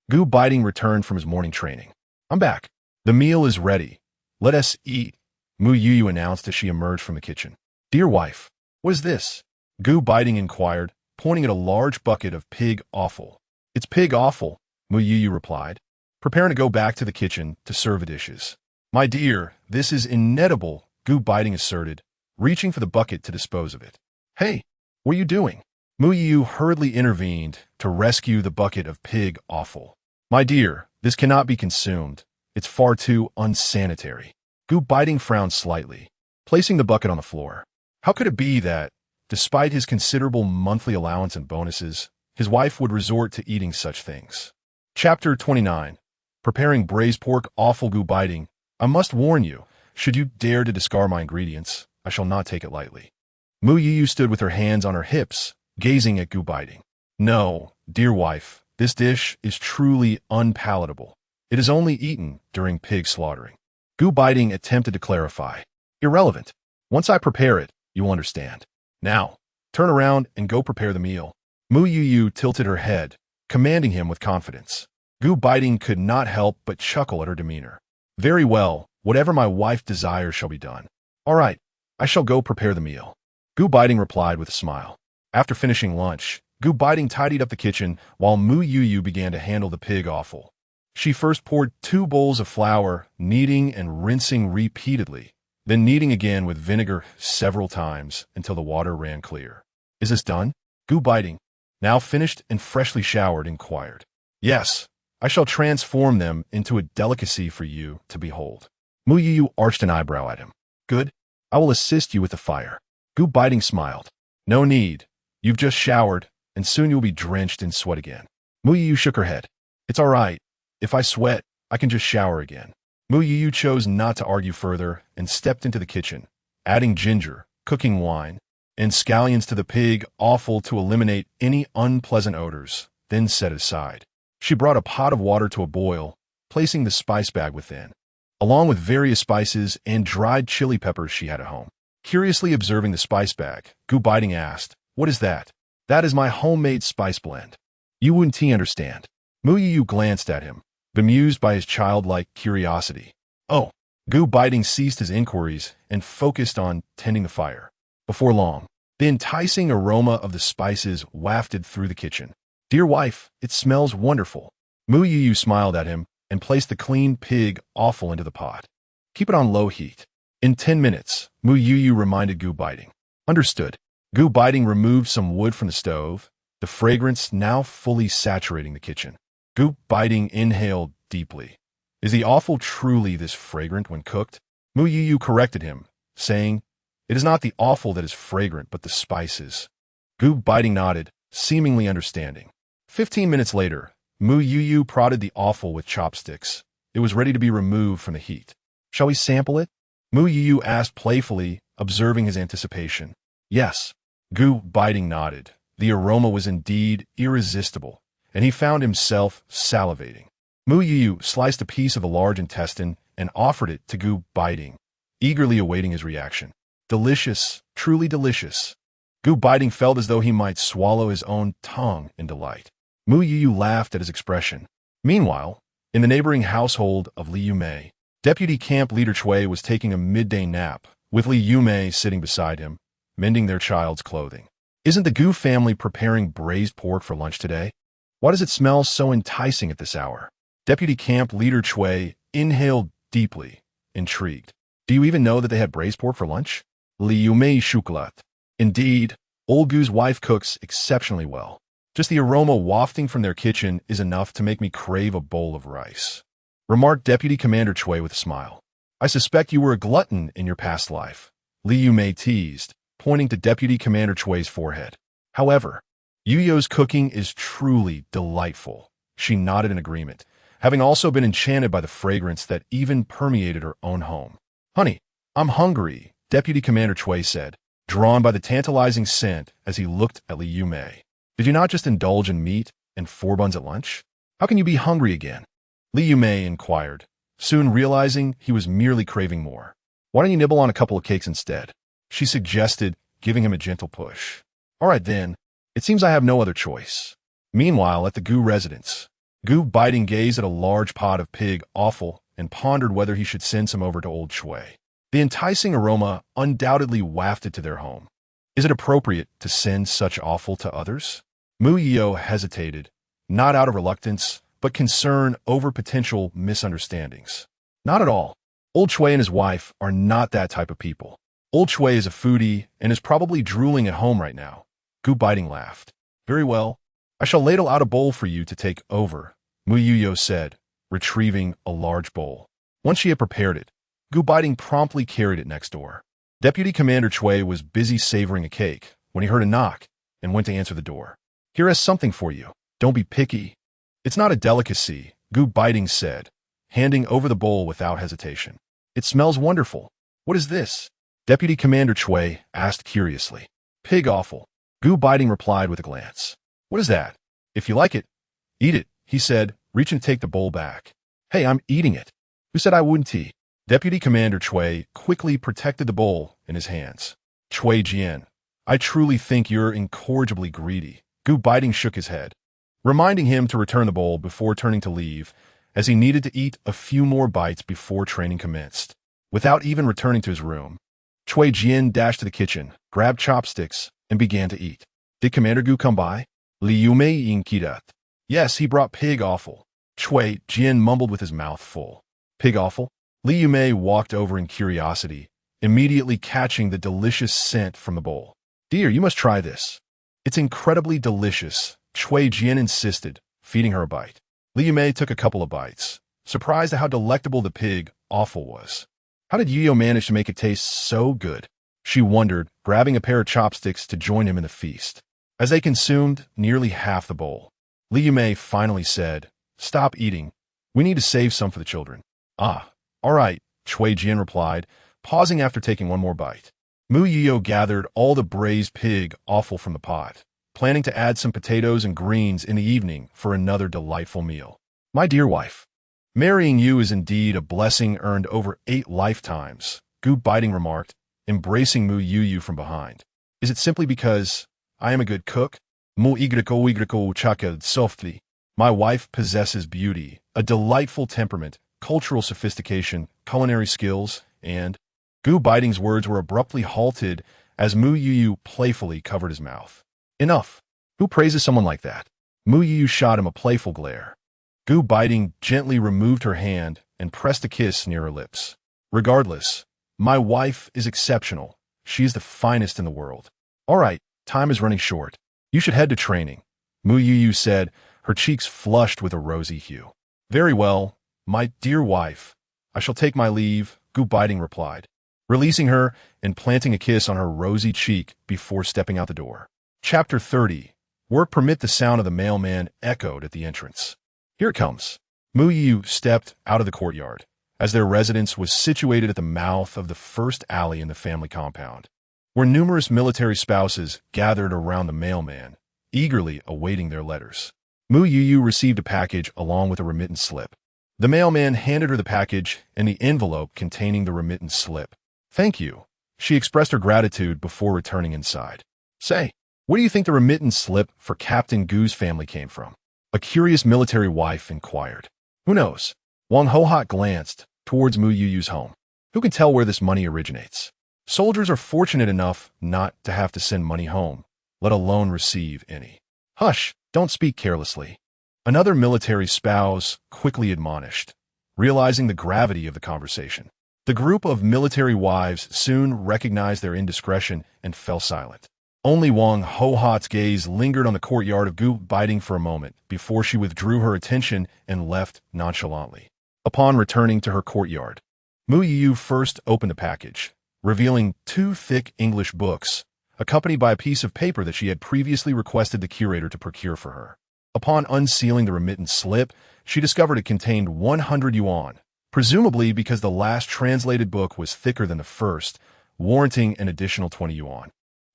Speaker 1: Beiting returned from his morning training. "I'm back. The meal is ready. Let us eat," Mu Youyou announced as she emerged from the kitchen. "Dear wife, what is this?" Beiting inquired, pointing at a large bucket of pig offal. "It's pig offal," Mu Youyou replied, preparing to go back to the kitchen to serve the dishes. "My dear, this is inedible," Beiting asserted, reaching for the bucket to dispose of it. "Hey, what are you doing?" Mu Youyou hurriedly intervened to rescue the bucket of pig offal. "My dear, this cannot be consumed. It's far too unsanitary." Beiting frowned slightly, placing the bucket on the floor. How could it be that, despite his considerable monthly allowance and bonuses, his wife would resort to eating such things? Chapter 29. Preparing braised pork offal. Beiting, "I must warn you, should you dare to discard my ingredients, I shall not take it lightly." Mu Youyou stood with her hands on her hips, gazing at Beiting. "No, dear wife, this dish is truly unpalatable. It is only eaten during pig slaughtering." Beiting attempted to clarify. "Irrelevant. Once I prepare it, you will understand. Now, turn around and go prepare the meal." Mu Youyou tilted her head, commanding him with confidence. Beiting could not help but chuckle at her demeanor. "Very well, whatever my wife desires shall be done. All right, I shall go prepare the meal." Beiting replied with a smile. After finishing lunch, Beiting tidied up the kitchen while Mu Youyou began to handle the pig offal. She first poured 2 bowls of flour, kneading and rinsing repeatedly, then kneading again with vinegar several times until the water ran clear. "Is this done?" Beiting, now finished and freshly showered, inquired. "Yes, I shall transform them into a delicacy for you to behold." Mu Youyou arched an eyebrow at him. "Good, I will assist you with the fire." Beiting smiled. "No need. You've just showered, and soon you'll be drenched in sweat again." Mu Youyou shook her head. "It's all right. If I sweat, I can just shower again." Mu Youyou chose not to argue further and stepped into the kitchen, adding ginger, cooking wine, and scallions to the pig offal to eliminate any unpleasant odors, then set it aside. She brought a pot of water to a boil, placing the spice bag within, along with various spices and dried chili peppers she had at home. Curiously observing the spice bag, Beiting asked, "What is that?" "That is my homemade spice blend. You wouldn't understand." Mu Youyou glanced at him, bemused by his childlike curiosity. "Oh." Beiting ceased his inquiries and focused on tending the fire. Before long, the enticing aroma of the spices wafted through the kitchen. "Dear wife, it smells wonderful." Mu Youyou smiled at him and placed the clean pig offal into the pot. "Keep it on low heat." "In 10 minutes, Mu Youyou reminded Beiting. "Understood." Beiting removed some wood from the stove, the fragrance now fully saturating the kitchen. Beiting inhaled deeply. "Is the offal truly this fragrant when cooked?" Mu Youyou corrected him, saying, "It is not the offal that is fragrant, but the spices." Beiting nodded, seemingly understanding. 15 minutes later, Mu Youyou prodded the offal with chopsticks. It was ready to be removed from the heat. "Shall we sample it?" Mu Youyou asked playfully, observing his anticipation. "Yes." Beiting nodded. The aroma was indeed irresistible, and he found himself salivating. Mu Youyou sliced a piece of the large intestine and offered it to Beiting, eagerly awaiting his reaction. "Delicious, truly delicious." Beiting felt as though he might swallow his own tongue in delight. Mu Youyou laughed at his expression. Meanwhile, in the neighboring household of Li Yumei, Deputy Camp Leader Chui was taking a midday nap, with Li Yumei sitting beside him, mending their child's clothing. "Isn't the Gu family preparing braised pork for lunch today? Why does it smell so enticing at this hour?" Deputy Camp Leader Chui inhaled deeply, intrigued. "Do you even know that they had braised pork for lunch?" Li Yumei chucked. "Indeed, old Gu's wife cooks exceptionally well. Just the aroma wafting from their kitchen is enough to make me crave a bowl of rice," remarked Deputy Commander Chui with a smile. "I suspect you were a glutton in your past life," Li Yumei teased, pointing to Deputy Commander Chui's forehead. "However, Youyou's cooking is truly delightful." She nodded in agreement, having also been enchanted by the fragrance that even permeated her own home. "Honey, I'm hungry," Deputy Commander Chui said, drawn by the tantalizing scent as he looked at Li Yumei. Did you not just indulge in meat and 4 buns at lunch? How can you be hungry again? Li Yumei inquired, soon realizing he was merely craving more. Why don't you nibble on a couple of cakes instead? She suggested, giving him a gentle push. All right then, it seems I have no other choice. Meanwhile, at the Gu residence, Gu Beiting gazed at a large pot of pig offal and pondered whether he should send some over to old Chui. The enticing aroma undoubtedly wafted to their home. Is it appropriate to send such offal to others? Mu Youyou hesitated, not out of reluctance, but concern over potential misunderstandings. Not at all. Old Chui and his wife are not that type of people. Old Chui is a foodie and is probably drooling at home right now. Gu Beiting laughed. Very well. I shall ladle out a bowl for you to take over, Mu Youyou said, retrieving a large bowl. Once she had prepared it, Gu Beiting promptly carried it next door. Deputy Commander Chui was busy savoring a cake when he heard a knock and went to answer the door. Here is something for you. Don't be picky. It's not a delicacy, Gu Beiting said, handing over the bowl without hesitation. It smells wonderful. What is this? Deputy Commander Chui asked curiously. Pig offal, Gu Beiting replied with a glance. What is that? If you like it, eat it, he said, reaching to take the bowl back. Hey, I'm eating it. Who said I wouldn't eat? Deputy Commander Chui quickly protected the bowl in his hands. Chui Jian, I truly think you're incorrigibly greedy. Gu Beiting shook his head, reminding him to return the bowl before turning to leave, as he needed to eat a few more bites before training commenced. Without even returning to his room, Chui Jian dashed to the kitchen, grabbed chopsticks, and began to eat. Did Commander Gu come by? Li Yumei inquired. Yes, he brought pig offal. Chui Jian mumbled with his mouth full. Pig offal? Li Yumei walked over in curiosity, immediately catching the delicious scent from the bowl. Dear, you must try this. It's incredibly delicious, Chui Jian insisted, feeding her a bite. Li Yumei took a couple of bites, surprised at how delectable the pig offal was. How did Youyou manage to make it taste so good? She wondered, grabbing a pair of chopsticks to join him in the feast. As they consumed nearly half the bowl, Li Yumei finally said, Stop eating. We need to save some for the children. Ah, all right, Chui Jian replied, pausing after taking one more bite. Mu Youyou gathered all the braised pig offal from the pot, planning to add some potatoes and greens in the evening for another delightful meal. My dear wife, marrying you is indeed a blessing earned over 8 lifetimes, Gu Beiting remarked, embracing Mu Youyou from behind. Is it simply because I am a good cook? Mu Youyou chuckled softly. My wife possesses beauty, a delightful temperament, cultural sophistication, culinary skills, and... Gu Beiting's words were abruptly halted as Mu Youyou playfully covered his mouth. Enough. Who praises someone like that? Mu Youyou shot him a playful glare. Gu Beiting gently removed her hand and pressed a kiss near her lips. Regardless, my wife is exceptional. She is the finest in the world. All right, time is running short. You should head to training, Mu Youyou said, her cheeks flushed with a rosy hue. Very well, my dear wife. I shall take my leave, Gu Beiting replied, releasing her and planting a kiss on her rosy cheek before stepping out the door. Chapter 30. Work permit. The sound of the mailman echoed at the entrance. Here it comes. Mu Youyou stepped out of the courtyard, as their residence was situated at the mouth of the first alley in the family compound, where numerous military spouses gathered around the mailman, eagerly awaiting their letters. Mu Youyou received a package along with a remittance slip. The mailman handed her the package and the envelope containing the remittance slip. Thank you. She expressed her gratitude before returning inside. Say, where do you think the remittance slip for Captain Gu's family came from? A curious military wife inquired. Who knows? Wang Hohot glanced towards Mu Youyou's home. Who can tell where this money originates? Soldiers are fortunate enough not to have to send money home, let alone receive any. Hush, don't speak carelessly. Another military spouse quickly admonished, realizing the gravity of the conversation. The group of military wives soon recognized their indiscretion and fell silent. Only Wang Hohot's gaze lingered on the courtyard of Gu Beiting for a moment before she withdrew her attention and left nonchalantly. Upon returning to her courtyard, Mu Youyou first opened the package, revealing 2 thick English books, accompanied by a piece of paper that she had previously requested the curator to procure for her. Upon unsealing the remittance slip, she discovered it contained 100 yuan, presumably because the last translated book was thicker than the first, warranting an additional 20 yuan.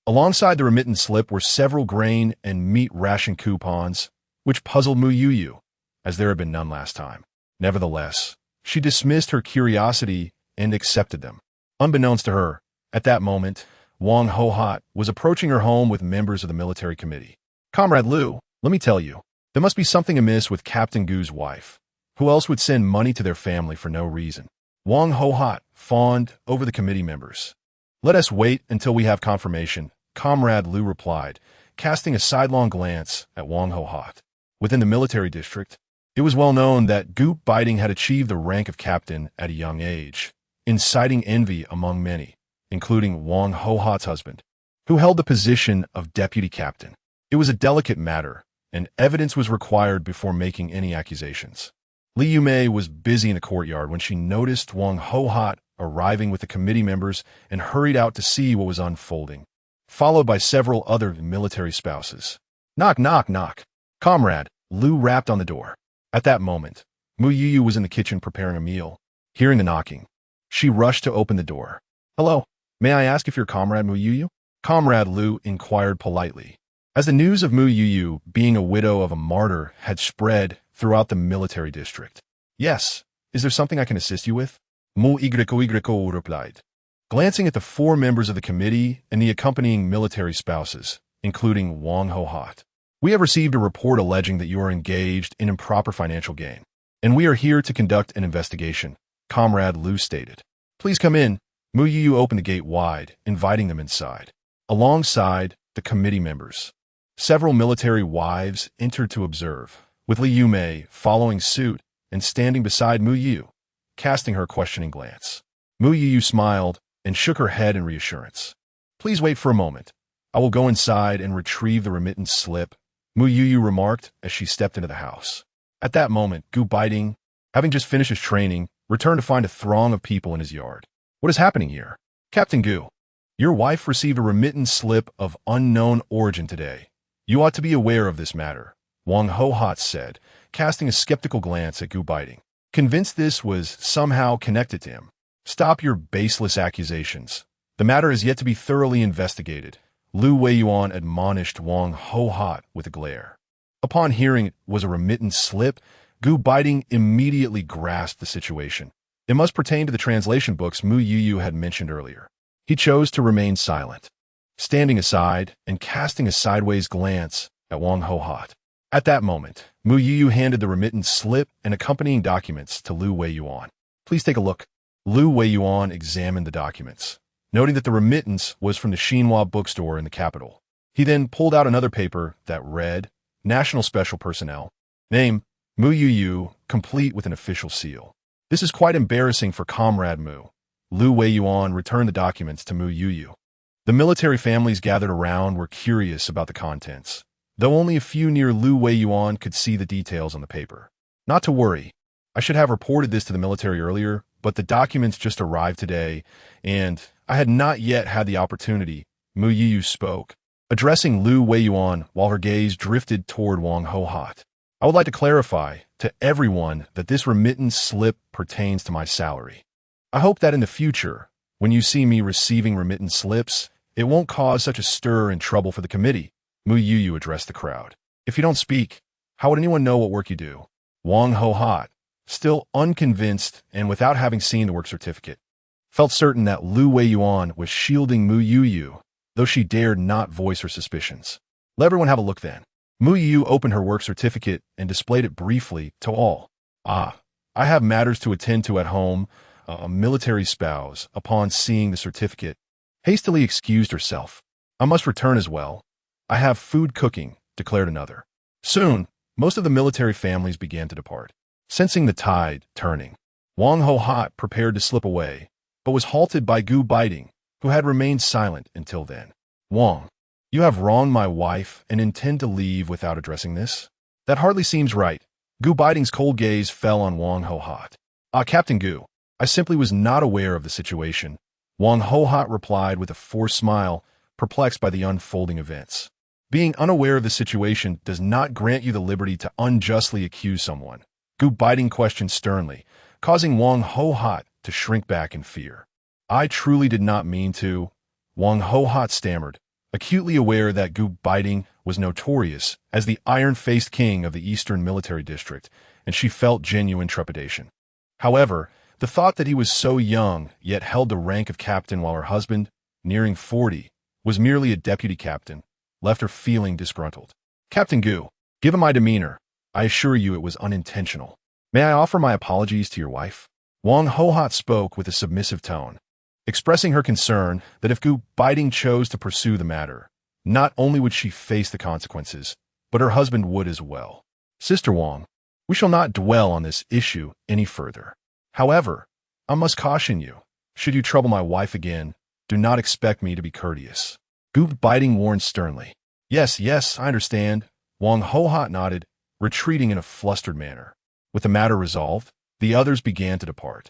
Speaker 1: Alongside the remittance slip were several grain and meat ration coupons, which puzzled Mu Youyou, as there had been none last time. Nevertheless, she dismissed her curiosity and accepted them. Unbeknownst to her, at that moment, Wang Hohat was approaching her home with members of the military committee. "Comrade Liu, let me tell you, there must be something amiss with Captain Gu's wife. Who else would send money to their family for no reason?" Wang Hohat fawned over the committee members. "Let us wait until we have confirmation," Comrade Liu replied, casting a sidelong glance at Wang Hohat. Within the military district, it was well known that Gu Beiting had achieved the rank of captain at a young age, inciting envy among many, including Wang Hohat's husband, who held the position of deputy captain. It was a delicate matter, and evidence was required before making any accusations. Li Yumei was busy in the courtyard when she noticed Wang Hohat arriving with the committee members and hurried out to see what was unfolding, followed by several other military spouses. "Knock, knock, knock." Comrade Liu rapped on the door. At that moment, Mu Youyou was in the kitchen preparing a meal. Hearing the knocking, she rushed to open the door. "Hello, may I ask if you're Comrade Mu Youyou?" Comrade Liu inquired politely, as the news of Mu Youyou being a widow of a martyr had spread throughout the military district. "Yes, is there something I can assist you with?" Mu Youyou replied, glancing at the 4 members of the committee and the accompanying military spouses, including Wang Hohat. "We have received a report alleging that you are engaged in improper financial gain, and we are here to conduct an investigation," Comrade Liu stated. "Please come in." Mu Youyou opened the gate wide, inviting them inside. Alongside the committee members, several military wives entered to observe, with Li Yumei following suit and standing beside Mu Youyou, casting her questioning glance. Mu Youyou smiled and shook her head in reassurance. "Please wait for a moment. I will go inside and retrieve the remittance slip," Mu Youyou remarked as she stepped into the house. At that moment, Gu Beiting, having just finished his training, returned to find a throng of people in his yard. "What is happening here?" "Captain Gu, your wife received a remittance slip of unknown origin today. You ought to be aware of this matter," Wang Hohat said, casting a skeptical glance at Gu Beiting, convinced this was somehow connected to him. "Stop your baseless accusations. The matter is yet to be thoroughly investigated," Liu Weiyuan admonished Wang Hohat with a glare. Upon hearing it was a remittance slip, Gu Beiting immediately grasped the situation. It must pertain to the translation books Mu Youyou had mentioned earlier. He chose to remain silent, standing aside and casting a sideways glance at Wang Hohat. At that moment, Mu Youyou handed the remittance slip and accompanying documents to Liu Weiyuan. "Please take a look." Liu Weiyuan examined the documents, noting that the remittance was from the Xinhua bookstore in the capital. He then pulled out another paper that read, "National Special Personnel. Name, Mu Youyou, complete with an official seal." "This is quite embarrassing for Comrade Mu." Liu Weiyuan returned the documents to Mu Youyou. The military families gathered around were curious about the contents, though only a few near Liu Weiyuan could see the details on the paper. "Not to worry. I should have reported this to the military earlier, but the documents just arrived today, and I had not yet had the opportunity," Mu Youyou spoke, addressing Liu Weiyuan while her gaze drifted toward Wang Hohat. "I would like to clarify to everyone that this remittance slip pertains to my salary. I hope that in the future, when you see me receiving remittance slips, it won't cause such a stir and trouble for the committee," Mu Youyou addressed the crowd. "If you don't speak, how would anyone know what work you do?" Wang Hohat, still unconvinced and without having seen the work certificate, felt certain that Liu Weiyuan was shielding Mu Youyou, though she dared not voice her suspicions. "Let everyone have a look then." Mu Youyou opened her work certificate and displayed it briefly to all. "I have matters to attend to at home," a military spouse, upon seeing the certificate, hastily excused herself. "I must return as well. I have food cooking," declared another. Soon, most of the military families began to depart. Sensing the tide turning, Wang Hohat prepared to slip away, but was halted by Gu Beiting, who had remained silent until then. "Wang, you have wronged my wife and intend to leave without addressing this? That hardly seems right." Gu Beiting's cold gaze fell on Wang Hohat. Captain Gu, I simply was not aware of the situation," Wang Hohat replied with a forced smile, perplexed by the unfolding events. "Being unaware of the situation does not grant you the liberty to unjustly accuse someone," Gu Beiting questioned sternly, causing Wang Hohat to shrink back in fear. I truly did not mean to, Wang Hohat stammered, acutely aware that Gu Beiting was notorious as the iron-faced king of the Eastern Military District, and she felt genuine trepidation. However, the thought that he was so young, yet held the rank of captain while her husband, nearing 40, was merely a deputy captain, left her feeling disgruntled. Captain Gu, given my demeanor, I assure you it was unintentional. May I offer my apologies to your wife? Wang Hohat spoke with a submissive tone, expressing her concern that if Gu Beiting chose to pursue the matter, not only would she face the consequences, but her husband would as well. Sister Wang, we shall not dwell on this issue any further. However, I must caution you, should you trouble my wife again, do not expect me to be courteous. Gu Beiting warned sternly. Yes, I understand. Wang Hohat nodded, retreating in a flustered manner. With the matter resolved, the others began to depart.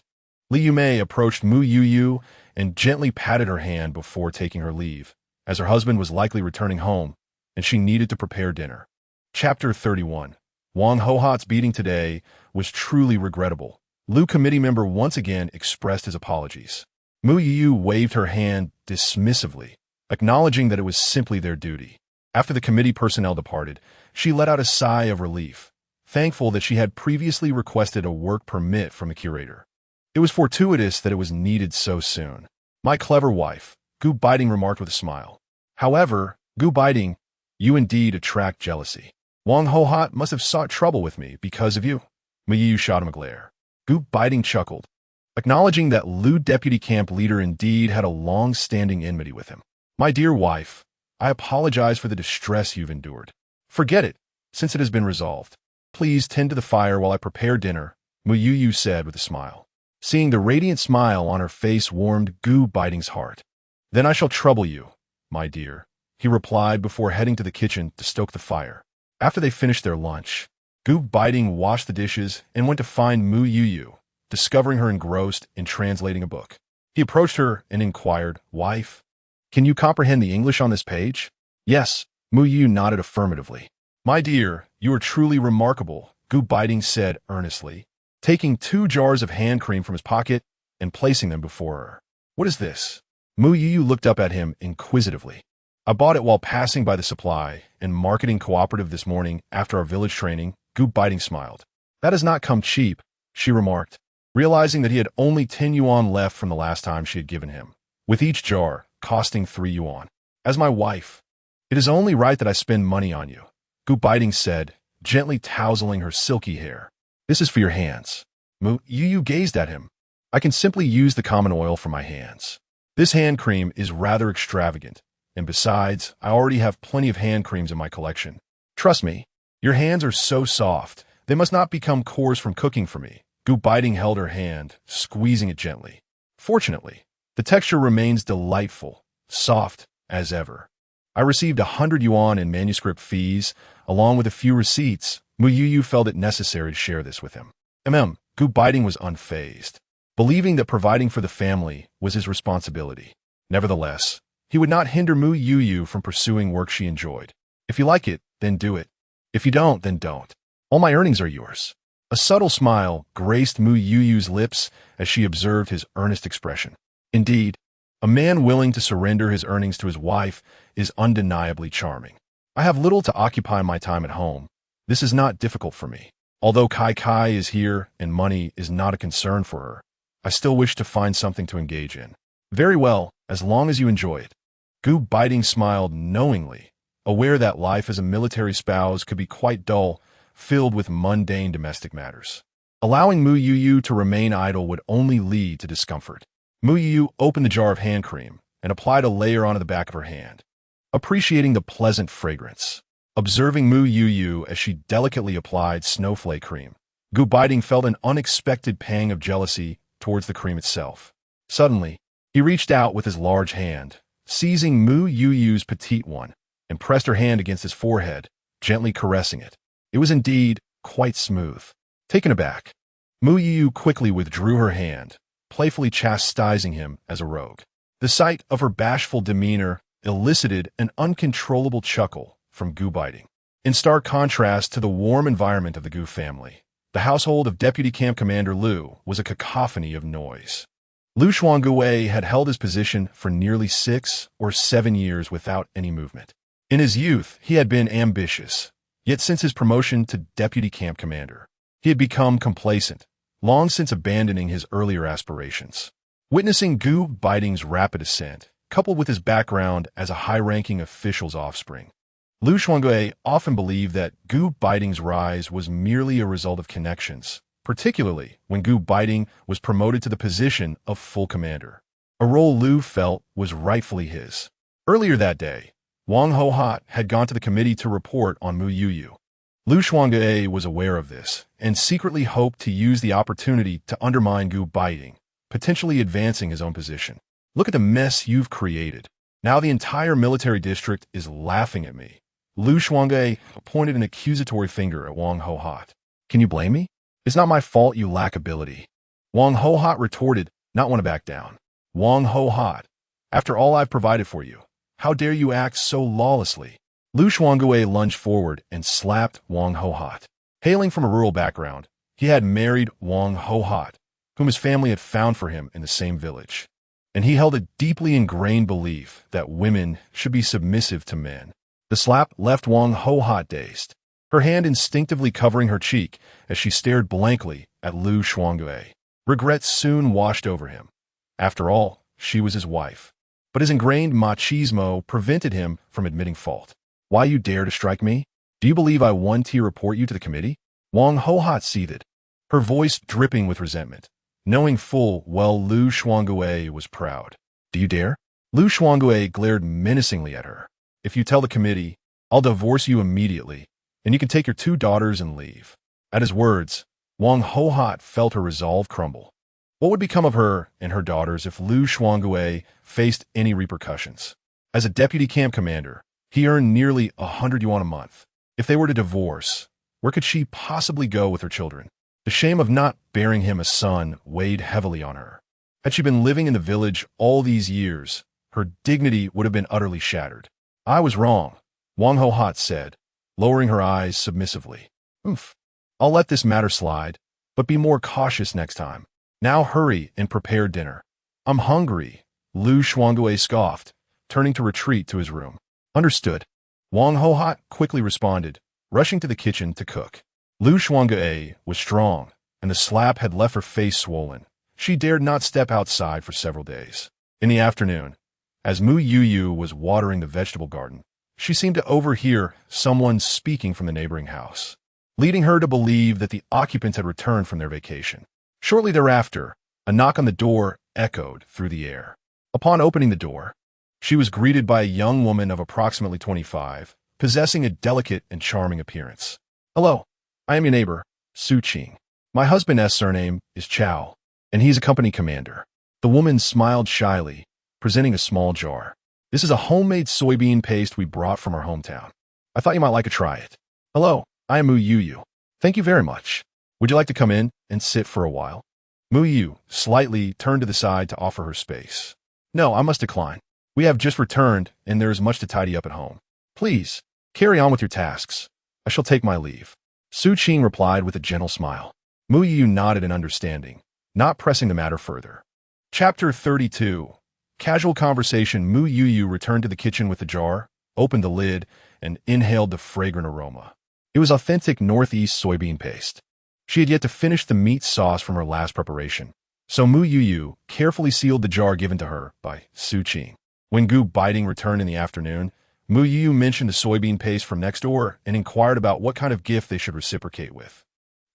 Speaker 1: Li Yumei approached Mu Youyou and gently patted her hand before taking her leave, as her husband was likely returning home, and she needed to prepare dinner. Chapter 31. Wang Hohat's beating today was truly regrettable. Lu committee member once again expressed his apologies. Mu Youyou waved her hand dismissively, acknowledging that it was simply their duty. After the committee personnel departed, she let out a sigh of relief, thankful that she had previously requested a work permit from the curator. It was fortuitous that it was needed so soon. My clever wife, Gu Beiting remarked with a smile. However, Gu Beiting, you indeed attract jealousy. Wang Hohat must have sought trouble with me because of you. Mu Youyou shot him a glare. Gu Beiting chuckled, acknowledging that Lu deputy camp leader indeed had a long-standing enmity with him. My dear wife, I apologize for the distress you've endured. Forget it, since it has been resolved. Please tend to the fire while I prepare dinner, Mu Youyou said with a smile. Seeing the radiant smile on her face warmed Gu Beiting's heart. Then I shall trouble you, my dear, he replied before heading to the kitchen to stoke the fire. After they finished their lunch, Gu Beiting washed the dishes and went to find Mu Youyou, discovering her engrossed in translating a book. He approached her and inquired, Wife, can you comprehend the English on this page? Yes, Mu Youyou nodded affirmatively. My dear, you are truly remarkable, Gu Beiting said earnestly, taking 2 jars of hand cream from his pocket and placing them before her. What is this? Mu Youyou looked up at him inquisitively. I bought it while passing by the supply and marketing cooperative this morning after our village training, Gu Beiting smiled. That has not come cheap, she remarked, realizing that he had only 10 yuan left from the last time she had given him, with each jar costing 3 yuan. As my wife, it is only right that I spend money on you, Gu Beiting said, gently tousling her silky hair. This is for your hands. Mu Youyou gazed at him. I can simply use the common oil for my hands. This hand cream is rather extravagant, and besides, I already have plenty of hand creams in my collection. Trust me, your hands are so soft, they must not become coarse from cooking for me. Gu Beiting held her hand, squeezing it gently. Fortunately, the texture remains delightful, soft as ever. I received 100 yuan in manuscript fees, along with a few receipts. Mu Youyou felt it necessary to share this with him. Gu Beiting was unfazed, believing that providing for the family was his responsibility. Nevertheless, he would not hinder Mu Youyou from pursuing work she enjoyed. If you like it, then do it. If you don't, then don't. All my earnings are yours. A subtle smile graced Mu Youyou's lips as she observed his earnest expression. Indeed, a man willing to surrender his earnings to his wife is undeniably charming. I have little to occupy my time at home. This is not difficult for me. Although Kai is here and money is not a concern for her, I still wish to find something to engage in. Very well, as long as you enjoy it. Gu Beiting smiled knowingly, aware that life as a military spouse could be quite dull, filled with mundane domestic matters. Allowing Mu Youyou to remain idle would only lead to discomfort. Mu Youyou opened the jar of hand cream and applied a layer onto the back of her hand, appreciating the pleasant fragrance. Observing Mu Youyou as she delicately applied snowflake cream, Gu Beiting felt an unexpected pang of jealousy towards the cream itself. Suddenly, he reached out with his large hand, seizing Mu Youyou's petite one, and pressed her hand against his forehead, gently caressing it. It was indeed quite smooth. Taken aback, Mu Youyou quickly withdrew her hand, playfully chastising him as a rogue. The sight of her bashful demeanor elicited an uncontrollable chuckle from Gu Beiting. In stark contrast to the warm environment of the Gu family, the household of Deputy Camp Commander Lu was a cacophony of noise. Lu Shuanggue had held his position for nearly 6 or 7 years without any movement. In his youth, he had been ambitious, yet since his promotion to deputy camp commander, he had become complacent, long since abandoning his earlier aspirations. Witnessing Gu Beiting's rapid ascent, coupled with his background as a high-ranking official's offspring, Lu Shuanggue often believed that Gu Beiting's rise was merely a result of connections, particularly when Gu Beiting was promoted to the position of full commander, a role Lu felt was rightfully his. Earlier that day, Wang Hohat had gone to the committee to report on Mu Youyou. Lu Shuanggue was aware of this and secretly hoped to use the opportunity to undermine Gu Beiting, potentially advancing his own position. Look at the mess you've created. Now the entire military district is laughing at me. Lu Shuanggue pointed an accusatory finger at Wang Hohat. Can you blame me? It's not my fault you lack ability. Wang Hohat retorted, not want to back down. Wang Hohat, after all I've provided for you, how dare you act so lawlessly? Lu Shuanggue lunged forward and slapped Wang Hohat. Hailing from a rural background, he had married Wang Hohat, whom his family had found for him in the same village. And he held a deeply ingrained belief that women should be submissive to men. The slap left Wang Hohat dazed, her hand instinctively covering her cheek as she stared blankly at Lu Shuanggue. Regret soon washed over him. After all, she was his wife. But his ingrained machismo prevented him from admitting fault. Why you dare to strike me? Do you believe I want to report you to the committee? Wang Hohat seethed, her voice dripping with resentment, knowing full well Lu Shuanggue was proud. Do you dare? Lu Shuanggue glared menacingly at her. If you tell the committee, I'll divorce you immediately, and you can take your 2 daughters and leave. At his words, Wang Hohat felt her resolve crumble. What would become of her and her daughters if Lu Shuanggue faced any repercussions? As a deputy camp commander, he earned nearly 100 yuan a month. If they were to divorce, where could she possibly go with her children? The shame of not bearing him a son weighed heavily on her. Had she been living in the village all these years, her dignity would have been utterly shattered. I was wrong, Wang Hohat said, lowering her eyes submissively. Oof. I'll let this matter slide, but be more cautious next time. Now hurry and prepare dinner. I'm hungry, Lu Shuanggue scoffed, turning to retreat to his room. Understood. Wang Hohat quickly responded, rushing to the kitchen to cook. Lu Shuanggue was strong, and the slap had left her face swollen. She dared not step outside for several days. In the afternoon, as Mu Youyou was watering the vegetable garden, she seemed to overhear someone speaking from the neighboring house, leading her to believe that the occupants had returned from their vacation. Shortly thereafter, a knock on the door echoed through the air. Upon opening the door, she was greeted by a young woman of approximately 25, possessing a delicate and charming appearance. Hello, I am your neighbor, Su Qing. My husband's surname is Chao, and he's a company commander. The woman smiled shyly, presenting a small jar. This is a homemade soybean paste we brought from our hometown. I thought you might like to try it. Hello, I am Mu Youyou. Thank you very much. Would you like to come in and sit for a while? Mu Youyou slightly turned to the side to offer her space. No, I must decline. We have just returned, and there is much to tidy up at home. Please, carry on with your tasks. I shall take my leave. Su Qing replied with a gentle smile. Mu Youyou nodded in understanding, not pressing the matter further. Chapter 32. Casual conversation. Mu Youyou returned to the kitchen with the jar, opened the lid, and inhaled the fragrant aroma. It was authentic Northeast soybean paste. She had yet to finish the meat sauce from her last preparation, so Mu Youyou carefully sealed the jar given to her by Su Qing. When Gu Beiting returned in the afternoon, Mu Youyou mentioned the soybean paste from next door and inquired about what kind of gift they should reciprocate with.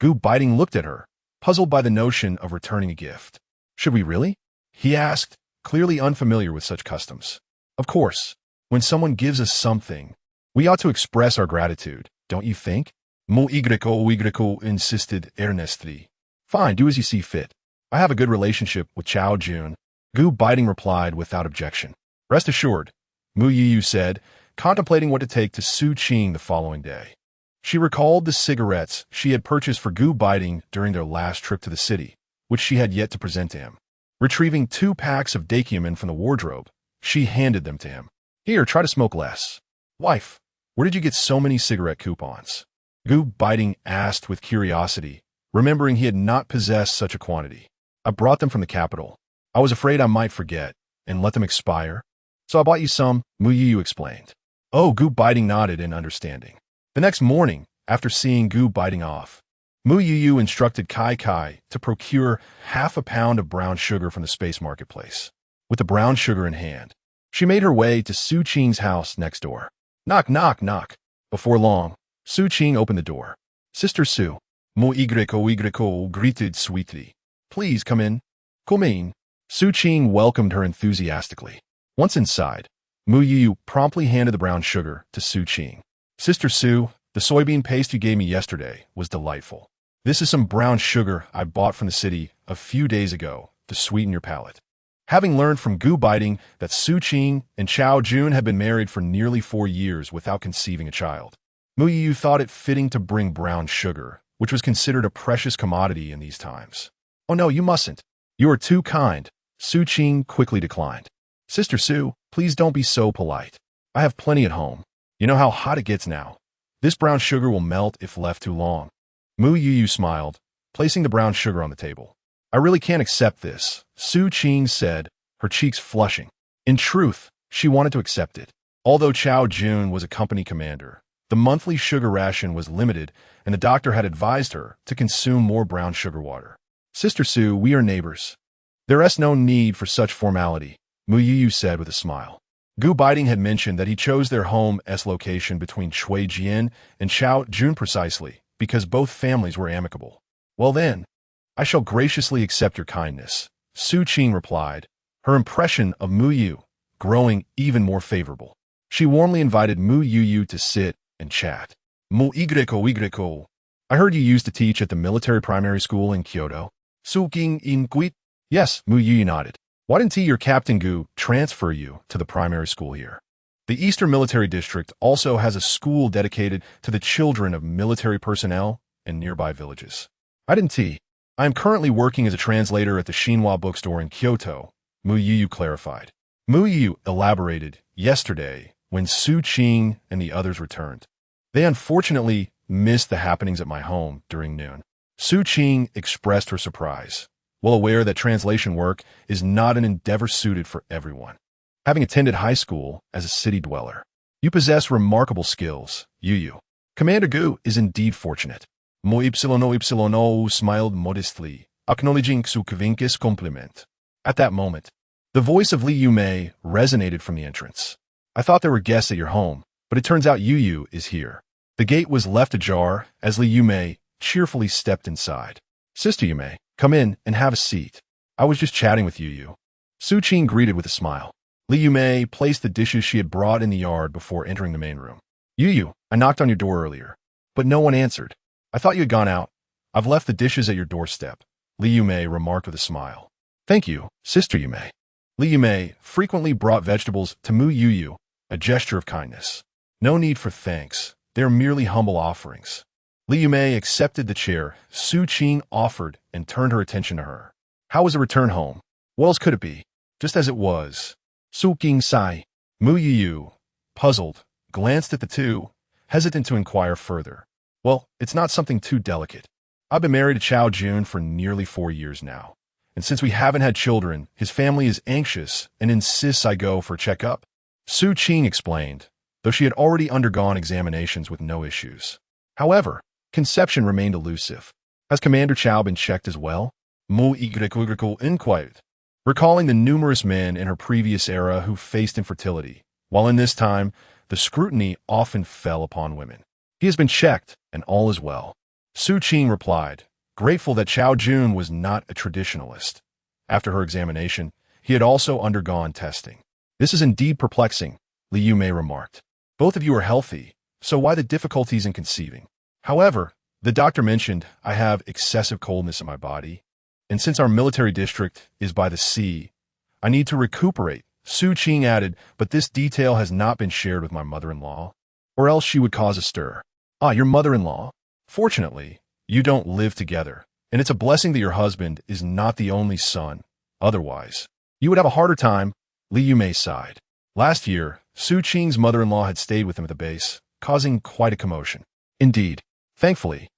Speaker 1: Gu Beiting looked at her, puzzled by the notion of returning a gift. Should we really? He asked, clearly unfamiliar with such customs. Of course, when someone gives us something, we ought to express our gratitude, don't you think? Mu Youyou insisted earnestly. Fine, do as you see fit. I have a good relationship with Chao Jun. Gu Beiting replied without objection. Rest assured, Mu Youyou said, contemplating what to take to Su Qing the following day. She recalled the cigarettes she had purchased for Gu Beiting during their last trip to the city, which she had yet to present to him. Retrieving 2 packs of Dakiamin from the wardrobe, she handed them to him. Here, try to smoke less. Wife, where did you get so many cigarette coupons? Gu Beiting asked with curiosity, remembering he had not possessed such a quantity. I brought them from the capital. I was afraid I might forget and let them expire. So I bought you some, Mu Youyou explained. Oh, Gu Beiting nodded in understanding. The next morning, after seeing Gu Beiting off, Mu Youyou instructed Kai to procure half a pound of brown sugar from the space marketplace. With the brown sugar in hand, she made her way to Su Qing's house next door. Knock, knock, knock. Before long, Su Qing opened the door. Sister Su, Mu Youyou greeted sweetly. Please come in. Come in. Su Qing welcomed her enthusiastically. Once inside, Mu Youyou promptly handed the brown sugar to Su Qing. Sister Su, the soybean paste you gave me yesterday was delightful. This is some brown sugar I bought from the city a few days ago to sweeten your palate. Having learned from Gu Beiting that Su Qing and Chao Jun had been married for nearly 4 years without conceiving a child, Mu Youyou thought it fitting to bring brown sugar, which was considered a precious commodity in these times. Oh no, you mustn't. You are too kind, Su Qing quickly declined. Sister Su, please don't be so polite. I have plenty at home. You know how hot it gets now. This brown sugar will melt if left too long. Mu Youyou smiled, placing the brown sugar on the table. I really can't accept this, Su Qing said, her cheeks flushing. In truth, she wanted to accept it. Although Chao Jun was a company commander, the monthly sugar ration was limited and the doctor had advised her to consume more brown sugar water. Sister Su, we are neighbors. There is no need for such formality, Mu Youyou said with a smile. Gu Beiting had mentioned that he chose their home's location between Chui Jian and Chao Jun precisely because both families were amicable. Well then, I shall graciously accept your kindness, Su Qing replied, her impression of Mu Youyou growing even more favorable. She warmly invited Mu Youyou to sit and chat. Mu Youyou, I heard you used to teach at the military primary school in Kyoto. Su Qing in Guit? Yes, Mu Youyou nodded. Why didn't your Captain Gu transfer you to the primary school here? The Eastern Military District also has a school dedicated to the children of military personnel and nearby villages. I didn't. I am currently working as a translator at the Xinhua bookstore in Kyoto, Mu Youyou clarified. Mu Youyou elaborated yesterday when Su Qing and the others returned. They unfortunately missed the happenings at my home during noon. Su Qing expressed her surprise, well aware that translation work is not an endeavor suited for everyone. Having attended high school as a city dweller, you possess remarkable skills, Youyou. Commander Gu is indeed fortunate. Mu Youyou smiled modestly, acknowledging Su Qing's compliment. At that moment, the voice of Li Yumei resonated from the entrance. I thought there were guests at your home, but it turns out Youyou is here. The gate was left ajar as Li Yumei cheerfully stepped inside. Sister Yumei, come in and have a seat. I was just chatting with Youyou. Su Qing greeted with a smile. Li Yumei placed the dishes she had brought in the yard before entering the main room. Youyou, I knocked on your door earlier, but no one answered. I thought you had gone out. I've left the dishes at your doorstep, Li Yumei remarked with a smile. Thank you, Sister Yumei. Li Yumei frequently brought vegetables to Mu Youyou, a gesture of kindness. No need for thanks. They are merely humble offerings. Li Yumei accepted the chair Su Qing offered and turned her attention to her. How was the return home? What else could it be? Just as it was. Su Qing sighed. Mu Youyou, puzzled, glanced at the two, hesitant to inquire further. Well, it's not something too delicate. I've been married to Chao Jun for nearly 4 years now, and since we haven't had children, his family is anxious and insists I go for a checkup. Su Qing explained, though she had already undergone examinations with no issues. However, conception remained elusive. Has Commander Chao been checked as well? Mu Youyou inquired, recalling the numerous men in her previous era who faced infertility, while in this time, the scrutiny often fell upon women. He has been checked, and all is well. Su Qing replied, grateful that Chao Jun was not a traditionalist. After her examination, he had also undergone testing. This is indeed perplexing, Li Yumei remarked. Both of you are healthy, so why the difficulties in conceiving? However, the doctor mentioned I have excessive coldness in my body, and since our military district is by the sea, I need to recuperate, Su Qing added, but this detail has not been shared with my mother-in-law, or else she would cause a stir. Ah, your mother-in-law? Fortunately, you don't live together, and it's a blessing that your husband is not the only son. Otherwise, you would have a harder time, Li Yumei sighed. Last year, Su Qing's mother-in-law had stayed with him at the base, causing quite a commotion. Indeed, thankfully,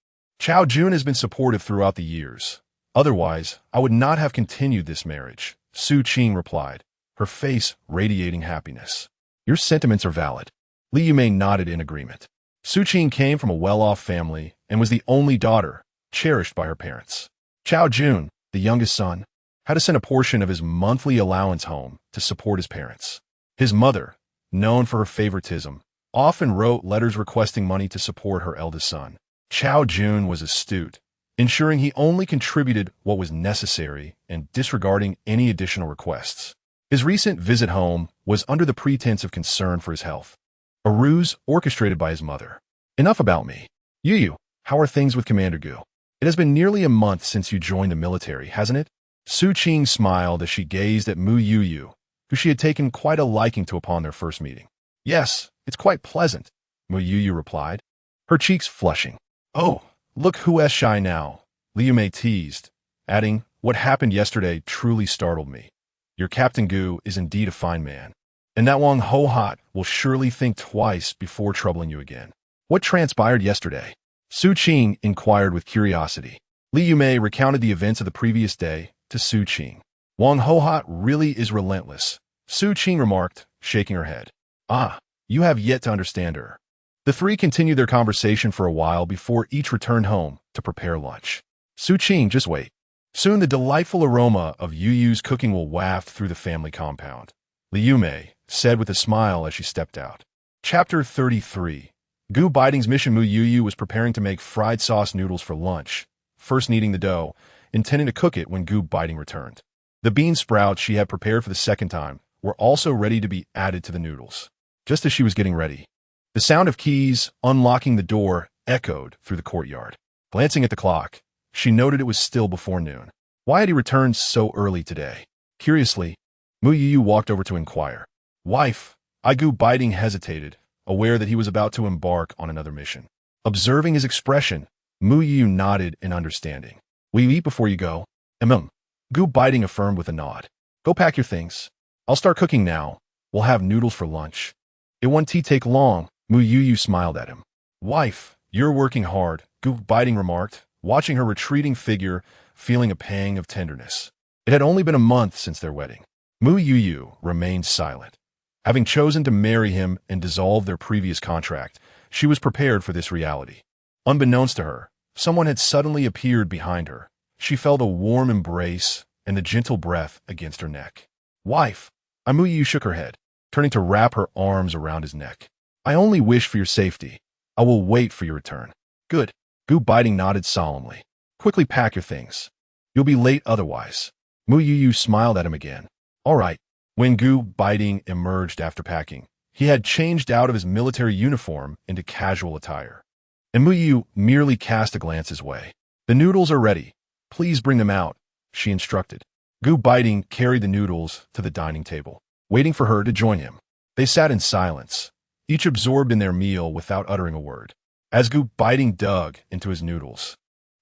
Speaker 1: Chao Jun has been supportive throughout the years. Otherwise, I would not have continued this marriage, Su Qing replied, her face radiating happiness. Your sentiments are valid. Li Yumei nodded in agreement. Su Qing came from a well-off family and was the only daughter, cherished by her parents. Chao Jun, the youngest son, had to send a portion of his monthly allowance home to support his parents. His mother, known for her favoritism, often wrote letters requesting money to support her eldest son. Chao Jun was astute, ensuring he only contributed what was necessary and disregarding any additional requests. His recent visit home was under the pretense of concern for his health, a ruse orchestrated by his mother. Enough about me. Youyou, how are things with Commander Gu? It has been nearly a month since you joined the military, hasn't it? Su Qing smiled as she gazed at Mu Youyou, who she had taken quite a liking to upon their first meeting. Yes, it's quite pleasant, Mu Youyou replied, her cheeks flushing. Oh, look who's shy now, Li Yumei teased, adding, what happened yesterday truly startled me. Your Captain Gu is indeed a fine man, and that Wang Ho-Hot will surely think twice before troubling you again. What transpired yesterday? Su Qing inquired with curiosity. Li Yumei recounted the events of the previous day to Su Qing. Wang Ho-Hot really is relentless, Su Qing remarked, shaking her head. Ah, you have yet to understand her. The three continued their conversation for a while before each returned home to prepare lunch. Su Qing, just wait. Soon the delightful aroma of Youyou's cooking will waft through the family compound, Li Yumei said with a smile as she stepped out. Chapter 33. Gu Beiting's mission. Mu Youyou was preparing to make fried sauce noodles for lunch, first kneading the dough, intending to cook it when Gu Beiting returned. The bean sprouts she had prepared for the second time were also ready to be added to the noodles. Just as she was getting ready, the sound of keys unlocking the door echoed through the courtyard. Glancing at the clock, she noted it was still before noon. Why had he returned so early today? Curiously, Mu Youyou walked over to inquire. Wife, Gu Beiting hesitated, aware that he was about to embark on another mission. Observing his expression, Mu Youyou nodded in understanding. Will you eat before you go? Gu Beiting affirmed with a nod. Go pack your things. I'll start cooking now. We'll have noodles for lunch. It won't take long, Mu Youyou smiled at him. Wife, you're working hard, Gu Beiting remarked, watching her retreating figure, feeling a pang of tenderness. It had only been a month since their wedding. Mu Youyou remained silent. Having chosen to marry him and dissolve their previous contract, she was prepared for this reality. Unbeknownst to her, someone had suddenly appeared behind her. She felt a warm embrace and the gentle breath against her neck. Wife, Mu Youyou shook her head, turning to wrap her arms around his neck. I only wish for your safety. I will wait for your return. Good. Gu Beiting nodded solemnly. Quickly pack your things. You'll be late otherwise. Mu Youyou smiled at him again. All right. When Gu Beiting emerged after packing, he had changed out of his military uniform into casual attire. And Mu Youyou merely cast a glance his way. The noodles are ready. Please bring them out, she instructed. Gu Beiting carried the noodles to the dining table, waiting for her to join him. They sat in silence, each absorbed in their meal without uttering a word. As Gu Beiting dug into his noodles,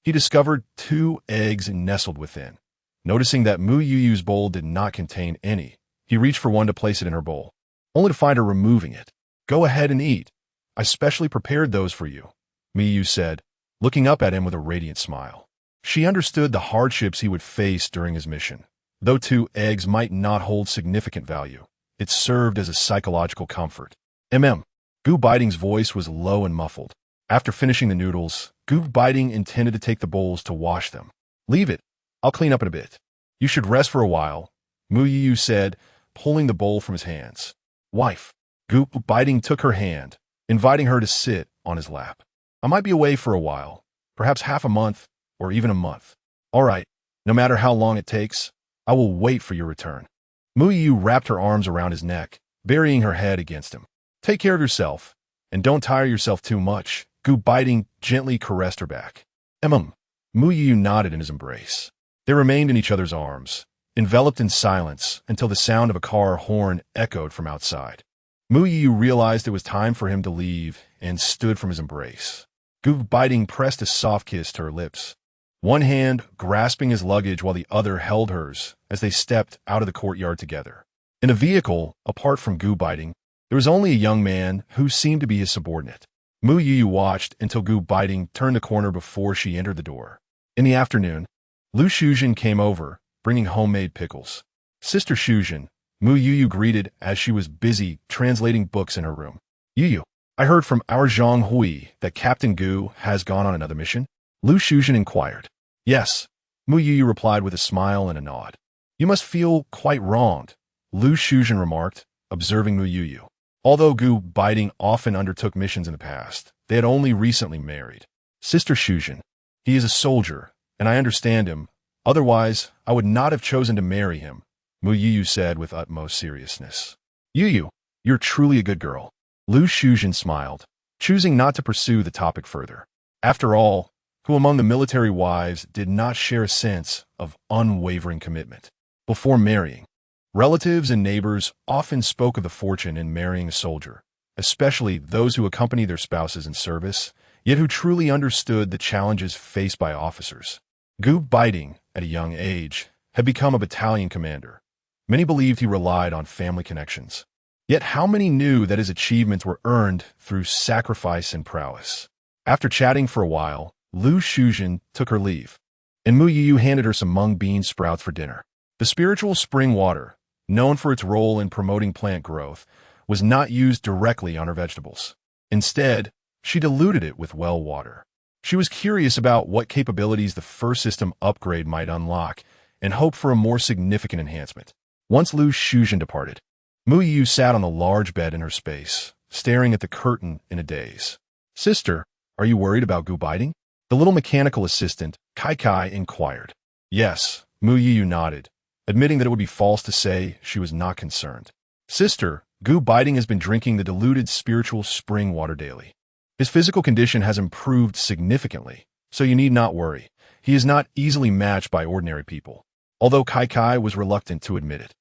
Speaker 1: he discovered 2 eggs nestled within. Noticing that Mu Youyou's bowl did not contain any, he reached for one to place it in her bowl, only to find her removing it. Go ahead and eat. I specially prepared those for you, Mu Youyou said, looking up at him with a radiant smile. She understood the hardships he would face during his mission. Though 2 eggs might not hold significant value, it served as a psychological comfort. Gu Beiting's voice was low and muffled. After finishing the noodles, Gu Beiting intended to take the bowls to wash them. Leave it. I'll clean up in a bit. You should rest for a while, Mu Youyou said, pulling the bowl from his hands. Wife. Gu Beiting took her hand, inviting her to sit on his lap. I might be away for a while, perhaps half a month, or even a month. All right, no matter how long it takes, I will wait for your return. Mu Youyou wrapped her arms around his neck, burying her head against him. Take care of yourself, and don't tire yourself too much. Gu Beiting gently caressed her back. Mu Youyou nodded in his embrace. They remained in each other's arms, enveloped in silence until the sound of a car horn echoed from outside. Mu Youyou realized it was time for him to leave and stood from his embrace. Gu Beiting pressed a soft kiss to her lips, one hand grasping his luggage while the other held hers as they stepped out of the courtyard together. In a vehicle, apart from Gu Beiting, there was only a young man who seemed to be his subordinate. Mu Youyou watched until Gu Beiting turned the corner before she entered the door. In the afternoon, Lu Shuzhen came over, bringing homemade pickles. Sister Shujin, Mu Youyou greeted as she was busy translating books in her room. Youyou, I heard from our Zhang Hui that Captain Gu has gone on another mission? Lu Shujin inquired. Yes, Mu Youyou replied with a smile and a nod. You must feel quite wronged, Lu Shujin remarked, observing Mu Youyou. Although Gu Beiting often undertook missions in the past, they had only recently married. Sister Shujin, he is a soldier, and I understand him. Otherwise, I would not have chosen to marry him, Mu Youyou said with utmost seriousness. Youyou, you're truly a good girl. Lu Shujin smiled, choosing not to pursue the topic further. After all, who among the military wives did not share a sense of unwavering commitment? Before marrying, relatives and neighbors often spoke of the fortune in marrying a soldier, especially those who accompany their spouses in service, yet who truly understood the challenges faced by officers. Gu Beiting, at a young age, had become a battalion commander. Many believed he relied on family connections. Yet how many knew that his achievements were earned through sacrifice and prowess? After chatting for a while, Lu Shujin took her leave, and Mu Youyou handed her some mung bean sprouts for dinner. The spiritual spring water, known for its role in promoting plant growth, was not used directly on her vegetables. Instead, she diluted it with well water. She was curious about what capabilities the first system upgrade might unlock and hoped for a more significant enhancement. Once Lu Shujin departed, Mu Youyou sat on the large bed in her space, staring at the curtain in a daze. Sister, are you worried about Gu Beiting? The little mechanical assistant, Kai inquired. Yes, Mu Youyou nodded, admitting that it would be false to say she was not concerned. Sister, Gu Beiting has been drinking the diluted spiritual spring water daily. His physical condition has improved significantly, so you need not worry. He is not easily matched by ordinary people, although Kai was reluctant to admit it.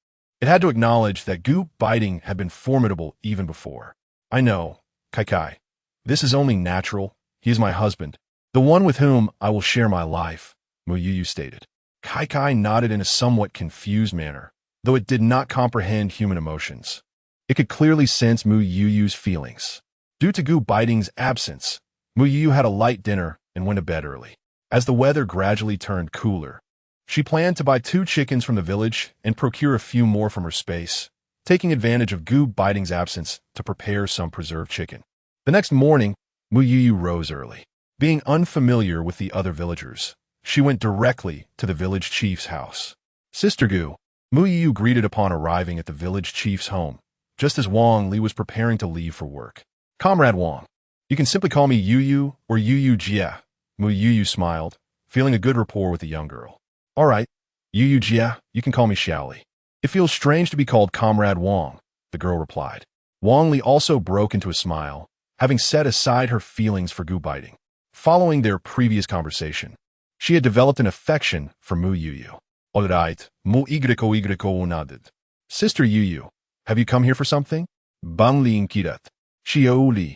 Speaker 1: It had to acknowledge that Gu Beiting had been formidable even before. I know, Kai. This is only natural. He is my husband, the one with whom I will share my life, Mu Youyou stated. Kai nodded in a somewhat confused manner, though it did not comprehend human emotions. It could clearly sense Mu Youyou's feelings. Due to Gu Beiting's absence, Mu Youyou had a light dinner and went to bed early. As the weather gradually turned cooler, she planned to buy 2 chickens from the village and procure a few more from her space, taking advantage of Gu Beiting's absence to prepare some preserved chicken. The next morning, Mu Youyou rose early. Being unfamiliar with the other villagers, she went directly to the village chief's house. Sister Gu, Mu Youyou greeted upon arriving at the village chief's home, just as Wang Li was preparing to leave for work. Comrade Wang, you can simply call me Youyou or Youyou Jia, Mu Youyou smiled, feeling a good rapport with the young girl. All right, Youyou Jia, you can call me Xiaoli. It feels strange to be called Comrade Wang, the girl replied. Wang Li also broke into a smile, having set aside her feelings for Gu Beiting. Following their previous conversation, she had developed an affection for Mu Youyou. All right, Mu Youyou nodded. Sister Youyou, have you come here for something? Bang Li inquired. Xiaoli,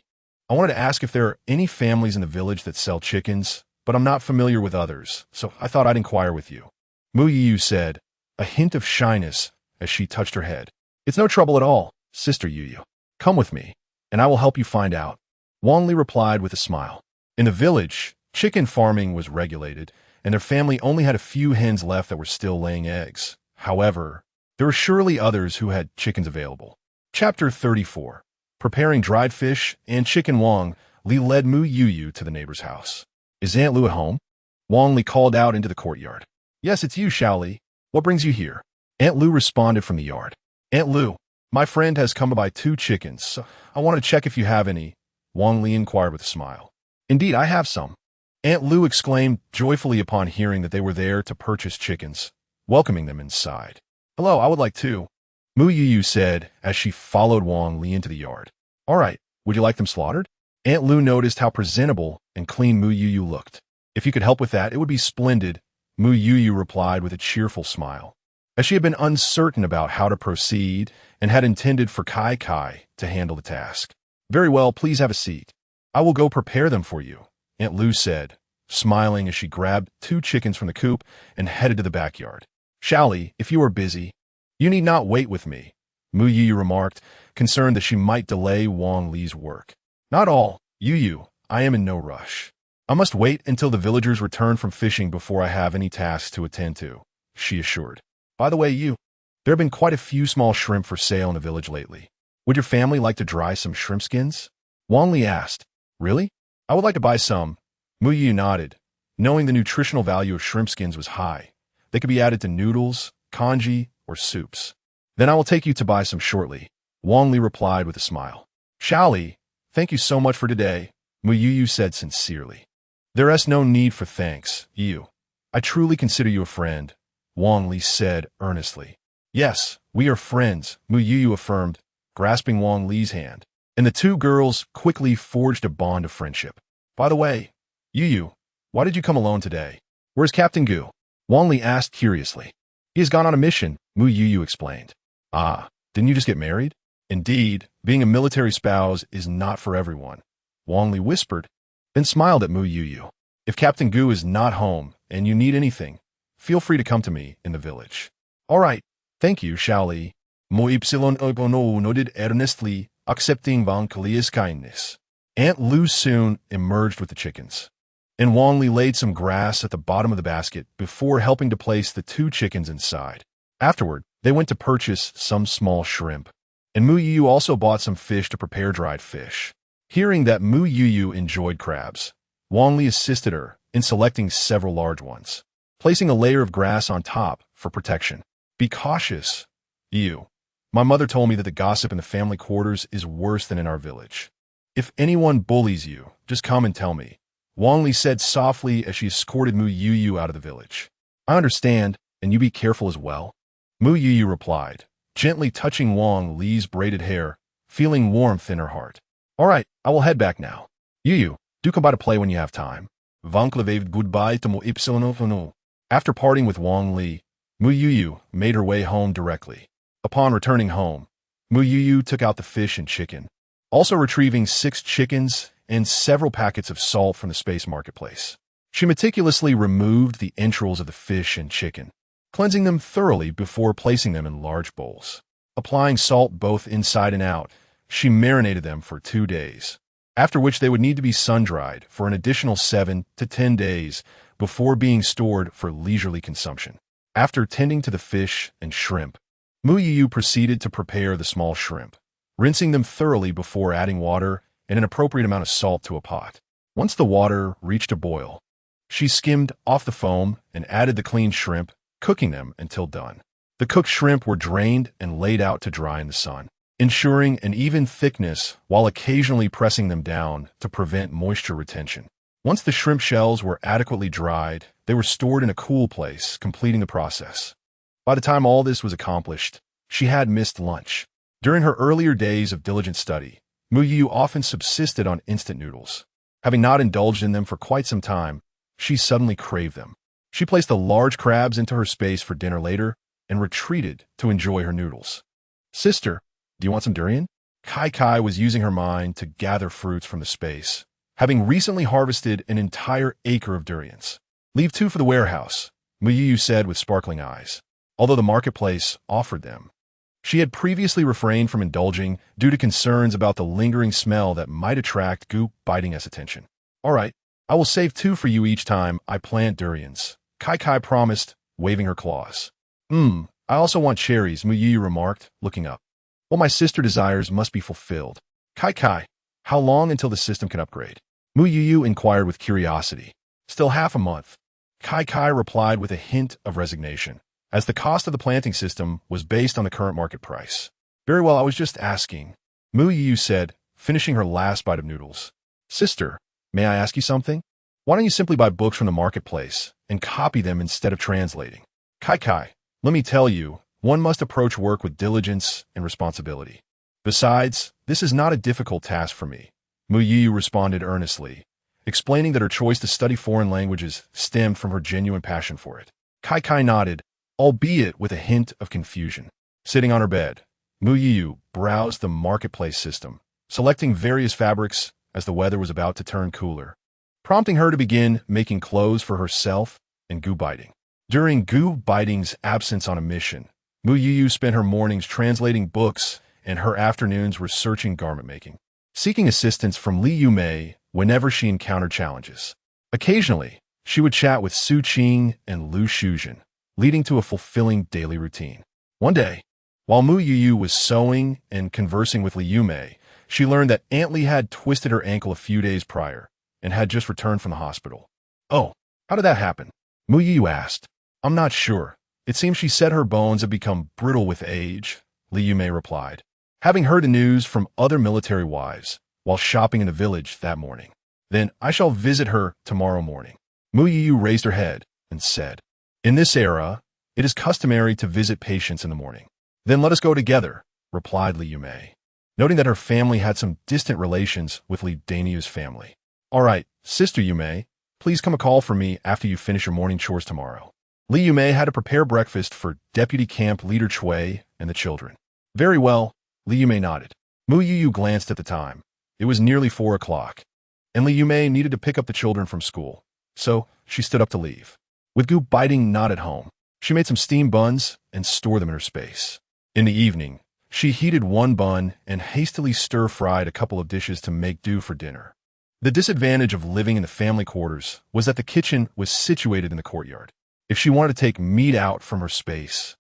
Speaker 1: I wanted to ask if there are any families in the village that sell chickens, but I'm not familiar with others, so I thought I'd inquire with you. Mu Youyou said, a hint of shyness as she touched her head. It's no trouble at all, Sister Youyou. Come with me, and I will help you find out. Wang Li replied with a smile. In the village, chicken farming was regulated, and their family only had a few hens left that were still laying eggs. However, there were surely others who had chickens available. Chapter 34. Preparing dried fish and chicken. Wang Li led Mu Youyou to the neighbor's house. Is Aunt Lu at home? Wang Li called out into the courtyard. Yes, it's you, Xiaoli. What brings you here? Aunt Lu responded from the yard. Aunt Lu, my friend has come to buy 2 chickens, so I want to check if you have any. Wang Li inquired with a smile. Indeed, I have some. Aunt Lu exclaimed joyfully upon hearing that they were there to purchase chickens, welcoming them inside. Hello, I would like 2. Mu Youyou said as she followed Wang Li into the yard. All right, would you like them slaughtered? Aunt Lu noticed how presentable and clean Mu Youyou looked. If you could help with that, it would be splendid, Mu Youyou replied with a cheerful smile. As she had been uncertain about how to proceed and had intended for Kai to handle the task. Very well, please have a seat. I will go prepare them for you, Aunt Lu said, smiling as she grabbed 2 chickens from the coop and headed to the backyard. Xiaoli, if you are busy, you need not wait with me, Mu Youyou remarked, concerned that she might delay Wang Li's work. Not all, Youyou, I am in no rush. I must wait until the villagers return from fishing before I have any tasks to attend to, she assured. By the way, There have been quite a few small shrimp for sale in the village lately. Would your family like to dry some shrimp skins? Wang Li asked. Really? I would like to buy some. Mu Youyou nodded. Knowing the nutritional value of shrimp skins was high, they could be added to noodles, congee, or soups. Then I will take you to buy some shortly, Wang Li replied with a smile. Xiao Li, thank you so much for today, Mu Youyou said sincerely. There is no need for thanks, you. I truly consider you a friend, Wang Li said earnestly. Yes, we are friends, Mu Youyou affirmed, grasping Wang Li's hand, and the two girls quickly forged a bond of friendship. By the way, Youyou, why did you come alone today? Where's Captain Gu? Wang Li asked curiously. He has gone on a mission, Mu Youyou explained. Ah, didn't you just get married? Indeed, being a military spouse is not for everyone, Wang Li whispered, then smiled at Mu Youyou. If Captain Gu is not home and you need anything, feel free to come to me in the village. All right, thank you, Xiao Li. Mu Youyou nodded earnestly, accepting Wang Li's kindness. Aunt Lu soon emerged with the chickens, and Wang Li laid some grass at the bottom of the basket before helping to place the two chickens inside. Afterward, they went to purchase some small shrimp, and Mu Youyou also bought some fish to prepare dried fish. Hearing that Mu Youyou enjoyed crabs, Wang Li assisted her in selecting several large ones, placing a layer of grass on top for protection. Be cautious, you. My mother told me that the gossip in the family quarters is worse than in our village. If anyone bullies you, just come and tell me, Wang Li said softly as she escorted Mu Youyou out of the village. I understand, and you be careful as well, Mu Youyou replied, gently touching Wang Li's braided hair, feeling warmth in her heart. All right, I will head back now. Youyou, do come by to play when you have time. Wang Li waved goodbye to Mu Youyou. After parting with Wang Li, Mu Youyou made her way home directly. Upon returning home, Mu Youyou took out the fish and chicken, also retrieving 6 chickens and several packets of salt from the space marketplace. She meticulously removed the entrails of the fish and chicken, cleansing them thoroughly before placing them in large bowls. Applying salt both inside and out, she marinated them for 2 days, after which they would need to be sun-dried for an additional 7 to 10 days before being stored for leisurely consumption. After tending to the fish and shrimp, Mu Youyou proceeded to prepare the small shrimp, rinsing them thoroughly before adding water and an appropriate amount of salt to a pot. Once the water reached a boil, she skimmed off the foam and added the cleaned shrimp, cooking them until done. The cooked shrimp were drained and laid out to dry in the sun, ensuring an even thickness while occasionally pressing them down to prevent moisture retention. Once the shrimp shells were adequately dried, they were stored in a cool place, completing the process. By the time all this was accomplished, she had missed lunch. During her earlier days of diligent study, Mu Youyou often subsisted on instant noodles. Having not indulged in them for quite some time, she suddenly craved them. She placed the large crabs into her space for dinner later and retreated to enjoy her noodles. Sister, do you want some durian? Kai was using her mind to gather fruits from the space, having recently harvested an entire acre of durians. Leave 2 for the warehouse, Mu Youyou said with sparkling eyes, although the marketplace offered them. She had previously refrained from indulging due to concerns about the lingering smell that might attract Gu Beiting's attention. All right, I will save 2 for you each time I plant durians, Kai promised, waving her claws. I also want cherries, Mu Youyou remarked, looking up. What my sister desires must be fulfilled. Kai, how long until the system can upgrade? Mu Youyou inquired with curiosity. Still half a month. Kai replied with a hint of resignation, as the cost of the planting system was based on the current market price. Very well, I was just asking, Mu Youyou said, finishing her last bite of noodles. Sister, may I ask you something? Why don't you simply buy books from the marketplace and copy them instead of translating? Kai, let me tell you, one must approach work with diligence and responsibility. Besides, this is not a difficult task for me, Mu Youyou responded earnestly, explaining that her choice to study foreign languages stemmed from her genuine passion for it. Kai nodded, albeit with a hint of confusion. Sitting on her bed, Mu Youyou browsed the marketplace system, selecting various fabrics as the weather was about to turn cooler, prompting her to begin making clothes for herself and Gu Beiting. During Gu Beiting's absence on a mission, Mu Youyou spent her mornings translating books and her afternoons researching garment making, seeking assistance from Li Yumei whenever she encountered challenges. Occasionally, she would chat with Su Qing and Lu Shuzhen, leading to a fulfilling daily routine. One day, while Mu Youyou was sewing and conversing with Li Yumei, she learned that Aunt Li had twisted her ankle a few days prior and had just returned from the hospital. "Oh, how did that happen?" Mu Youyou asked. "I'm not sure. It seems she said her bones have become brittle with age," Li Yumei replied, having heard the news from other military wives while shopping in the village that morning. "Then I shall visit her tomorrow morning." Mu Youyou raised her head and said, "In this era, it is customary to visit patients in the morning." "Then let us go together," replied Li Yumei, noting that her family had some distant relations with Li Daniu's family. "All right, Sister Yumei, please come a call for me after you finish your morning chores tomorrow." Li Yumei had to prepare breakfast for Deputy Camp Leader Chui and the children. "Very well," Li Yumei nodded. Mu Youyou glanced at the time. It was nearly 4 o'clock, and Li Yumei needed to pick up the children from school, so she stood up to leave. With Gu Beiting not at home, she made some steamed buns and stored them in her space. In the evening, she heated one bun and hastily stir-fried a couple of dishes to make do for dinner. The disadvantage of living in the family quarters was that the kitchen was situated in the courtyard. If she wanted to take meat out from her space,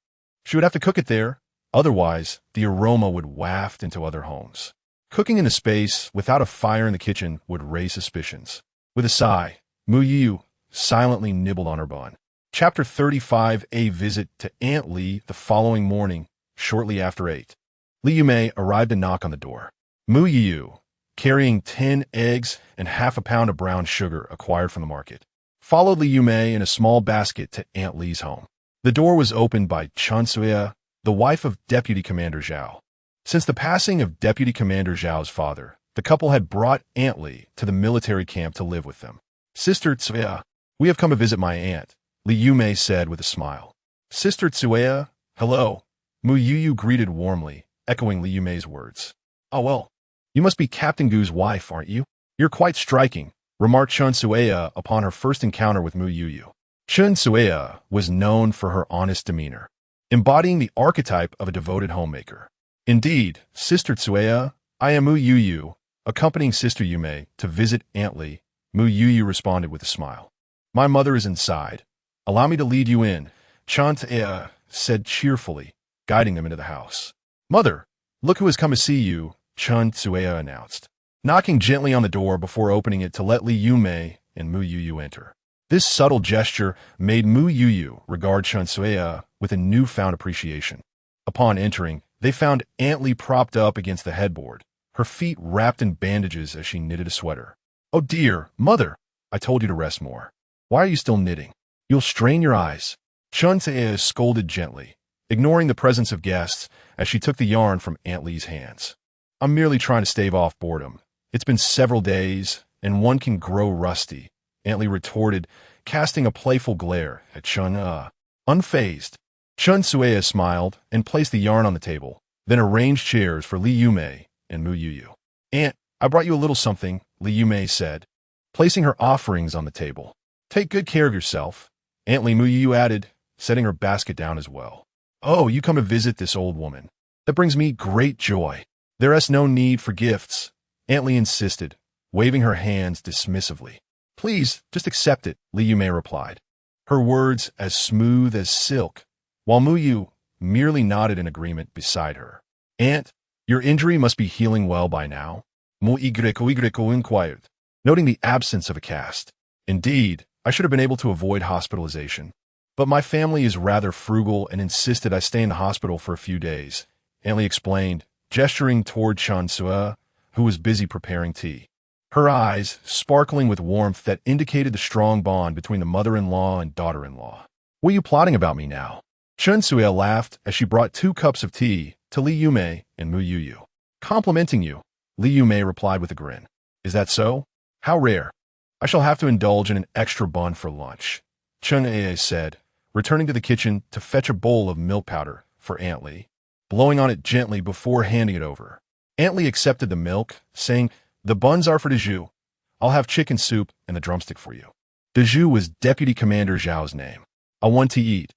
Speaker 1: she would have to cook it there, otherwise the aroma would waft into other homes. Cooking in a space without a fire in the kitchen would raise suspicions. With a sigh, Mu Youyou silently nibbled on her bun. Chapter 35. A visit to Aunt Li the following morning, shortly after 8. Li Yumei arrived to knock on the door. Mu Youyou, carrying 10 eggs and half a pound of brown sugar acquired from the market, followed Li Yumei in a small basket to Aunt Li's home. The door was opened by Chun Suya, the wife of Deputy Commander Zhao. Since the passing of Deputy Commander Zhao's father, the couple had brought Aunt Li to the military camp to live with them. "Sister Tsuya, we have come to visit my aunt," Li Yumei said with a smile. "Sister Tsuya, hello," Mu Youyou greeted warmly, echoing Li Yumei's words. "Oh well, you must be Captain Gu's wife, aren't you? You're quite striking," remarked Chun Suya upon her first encounter with Mu Youyou. Chun Suya was known for her honest demeanor, embodying the archetype of a devoted homemaker. "Indeed, Sister Tsuya, I am Mu Youyou, accompanying Sister Yumei to visit Aunt Li," Mu Youyou responded with a smile. "My mother is inside. Allow me to lead you in," Chun Suya said cheerfully, guiding them into the house. "Mother, look who has come to see you," Chun Suya announced, knocking gently on the door before opening it to let Li Yumei and Mu Youyou enter. This subtle gesture made Mu Youyou regard Chun Suya with a newfound appreciation. Upon entering, they found Aunt Li propped up against the headboard, her feet wrapped in bandages as she knitted a sweater. "Oh dear, Mother, I told you to rest more. Why are you still knitting? You'll strain your eyes." Chun Suya scolded gently, ignoring the presence of guests as she took the yarn from Aunt Li's hands. "I'm merely trying to stave off boredom. It's been several days, and one can grow rusty," Aunt Li retorted, casting a playful glare at Chun. Unfazed, Chun Suya smiled and placed the yarn on the table, then arranged chairs for Li Yumei and Mu Youyou. "Aunt, I brought you a little something," Li Yumei said, placing her offerings on the table. "Take good care of yourself," Aunt Li Mu Youyou added, setting her basket down as well. "Oh, you come to visit this old woman. That brings me great joy. There is no need for gifts," Aunt Li insisted, waving her hands dismissively. "Please, just accept it," Li Yumei replied, her words as smooth as silk, while Mu Youyou merely nodded in agreement beside her. "Aunt, your injury must be healing well by now," Mu Youyou inquired, noting the absence of a cast. "Indeed, I should have been able to avoid hospitalization, but my family is rather frugal and insisted I stay in the hospital for a few days," Aunt Li explained, gesturing toward Chun Suya, who was busy preparing tea. Her eyes sparkling with warmth that indicated the strong bond between the mother-in-law and daughter-in-law. "What are you plotting about me now?" Chun Suya laughed as she brought 2 cups of tea to Li Yumei and Mu Youyou. "Complimenting you," Li Yumei replied with a grin. "Is that so? How rare. I shall have to indulge in an extra bun for lunch," Chun Suya said, returning to the kitchen to fetch a bowl of milk powder for Aunt Li, blowing on it gently before handing it over. Aunt Li accepted the milk, saying, "The buns are for Dejou. I'll have chicken soup and the drumstick for you." Dejou was Deputy Commander Zhao's name. "I want to eat.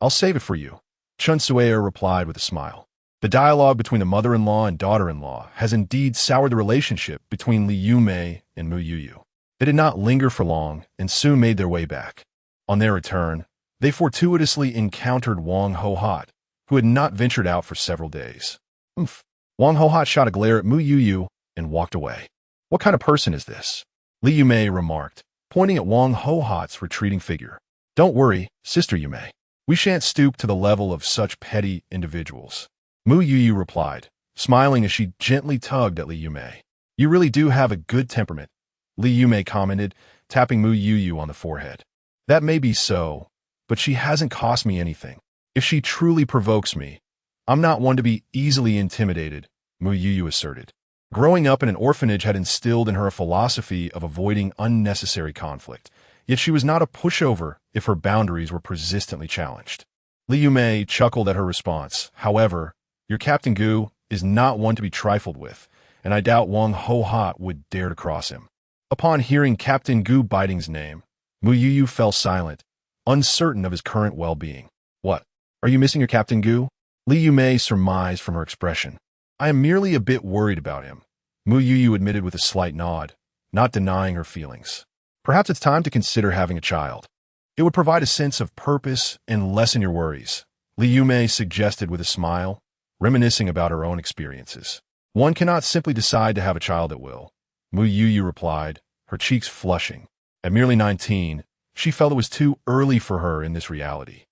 Speaker 1: I'll save it for you," Chun Suya replied with a smile. The dialogue between the mother-in-law and daughter-in-law has indeed soured the relationship between Li Yumei and Mu Youyou. They did not linger for long and soon made their way back. On their return, they fortuitously encountered Wang Ho Hot, who had not ventured out for several days. Oomph. Wang Hohot shot a glare at Mu Youyou and walked away. What kind of person is this? Li Yumei remarked, pointing at Wang Hohot's retreating figure. Don't worry, Sister Yumei. We shan't stoop to the level of such petty individuals. Mu Youyou replied, smiling as she gently tugged at Li Yumei. You really do have a good temperament, Li Yumei commented, tapping Mu Youyou on the forehead. That may be so, but she hasn't cost me anything. If she truly provokes me, I'm not one to be easily intimidated, Mu Youyou asserted. Growing up in an orphanage had instilled in her a philosophy of avoiding unnecessary conflict, yet she was not a pushover if her boundaries were persistently challenged. Li Yumei chuckled at her response. However, your Captain Gu is not one to be trifled with, and I doubt Wang Hohot would dare to cross him. Upon hearing Captain Gu Beiting's name, Mu Youyou fell silent, uncertain of his current well-being. What? Are you missing your Captain Gu? Li Yumei surmised from her expression. I am merely a bit worried about him, Mu Youyou admitted with a slight nod, not denying her feelings. Perhaps it's time to consider having a child. It would provide a sense of purpose and lessen your worries, Li Yumei suggested with a smile, reminiscing about her own experiences. One cannot simply decide to have a child at will, Mu Youyou replied, her cheeks flushing. At merely 19, she felt it was too early for her in this reality.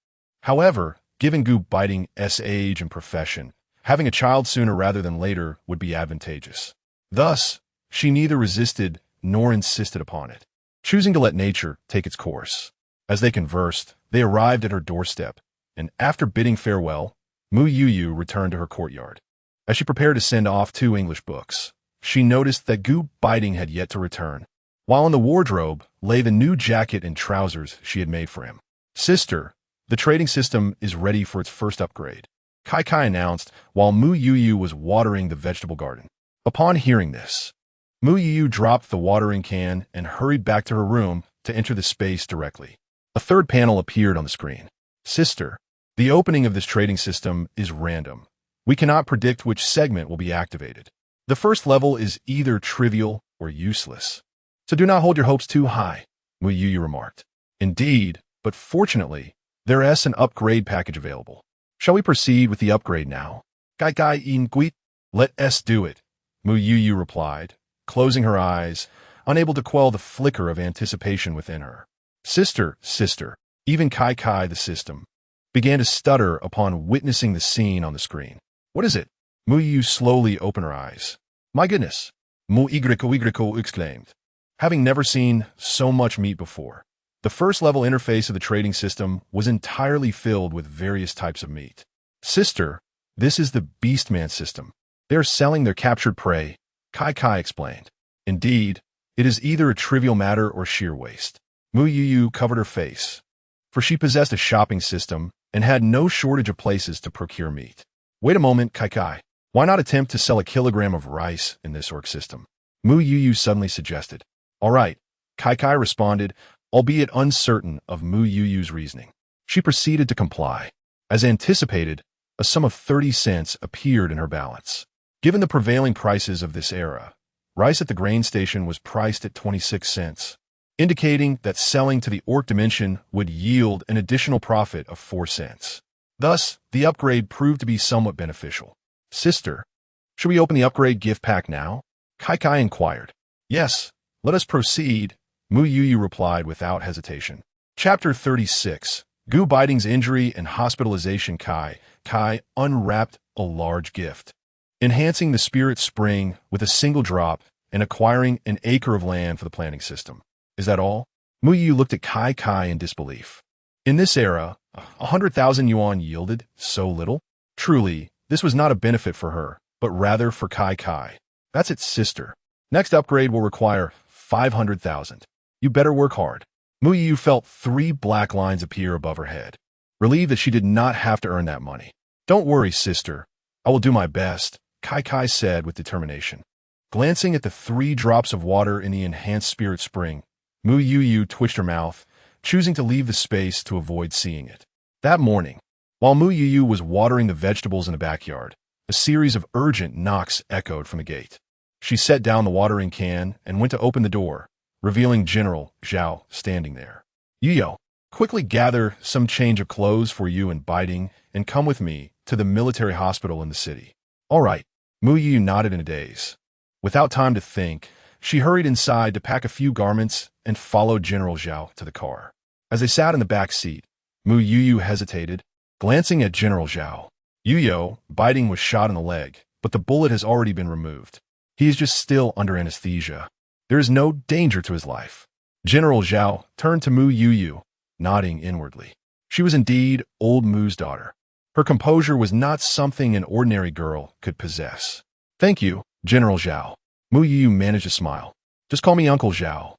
Speaker 1: However, given Gu Beiting's age and profession, having a child sooner rather than later would be advantageous. Thus, she neither resisted nor insisted upon it, choosing to let nature take its course. As they conversed, they arrived at her doorstep, and after bidding farewell, Mu Youyou returned to her courtyard. As she prepared to send off 2 English books, she noticed that Gu Beiting had yet to return, while in the wardrobe lay the new jacket and trousers she had made for him. Sister, the trading system is ready for its first upgrade, Kai announced while Mu Youyou was watering the vegetable garden. Upon hearing this, Mu Youyou dropped the watering can and hurried back to her room to enter the space directly. A third panel appeared on the screen. Sister, the opening of this trading system is random. We cannot predict which segment will be activated. The first level is either trivial or useless. So do not hold your hopes too high, Mu Youyou remarked. Indeed, but fortunately, there is an upgrade package available. Shall we proceed with the upgrade now? Gai in guit. Let us do it, Mu Youyou replied, closing her eyes, unable to quell the flicker of anticipation within her. Sister, even Kai the system, began to stutter upon witnessing the scene on the screen. What is it? Mu Youyou slowly opened her eyes. My goodness, Mu Youyou exclaimed. Having never seen so much meat before, the first level interface of the trading system was entirely filled with various types of meat. Sister, this is the Beastman system. They are selling their captured prey, Kai explained. Indeed, it is either a trivial matter or sheer waste. Mu Youyou covered her face, for she possessed a shopping system and had no shortage of places to procure meat. Wait a moment, Kai. Why not attempt to sell a kilogram of rice in this orc system? Mu Youyou suddenly suggested. All right, Kai responded, albeit uncertain of Mu Youyou's reasoning. She proceeded to comply. As anticipated, a sum of 30 cents appeared in her balance. Given the prevailing prices of this era, rice at the grain station was priced at 26 cents, indicating that selling to the orc dimension would yield an additional profit of 4 cents. Thus, the upgrade proved to be somewhat beneficial. Sister, should we open the upgrade gift pack now? Kai inquired. Yes, let us proceed, Mu Youyou replied without hesitation. Chapter 36. Gu Beiting's Injury and Hospitalization. Kai unwrapped a large gift, enhancing the spirit spring with a single drop and acquiring an acre of land for the planting system. Is that all? Mu Youyou looked at Kai in disbelief. In this era, 100,000 yuan yielded so little? Truly, this was not a benefit for her, but rather for Kai. That's its sister. Next upgrade will require 500,000. You better work hard. Mu Youyou felt 3 black lines appear above her head, relieved that she did not have to earn that money. Don't worry, sister. I will do my best, Kai said with determination. Glancing at the 3 drops of water in the enhanced spirit spring, Mu Youyou twitched her mouth, choosing to leave the space to avoid seeing it. That morning, while Mu Youyou was watering the vegetables in the backyard, a series of urgent knocks echoed from the gate. She set down the watering can and went to open the door, revealing General Zhao standing there. Youyou, quickly gather some change of clothes for you and Beiting, and come with me, to the military hospital in the city. All right, Mu Youyou nodded in a daze. Without time to think, she hurried inside to pack a few garments and followed General Zhao to the car. As they sat in the back seat, Mu Youyou hesitated, glancing at General Zhao. Youyou, Beiting was shot in the leg, but the bullet has already been removed. He is just still under anesthesia. There is no danger to his life. General Zhao turned to Mu Youyou, nodding inwardly. She was indeed old Mu's daughter. Her composure was not something an ordinary girl could possess. Thank you, General Zhao. Mu Youyou managed a smile. Just call me Uncle Zhao.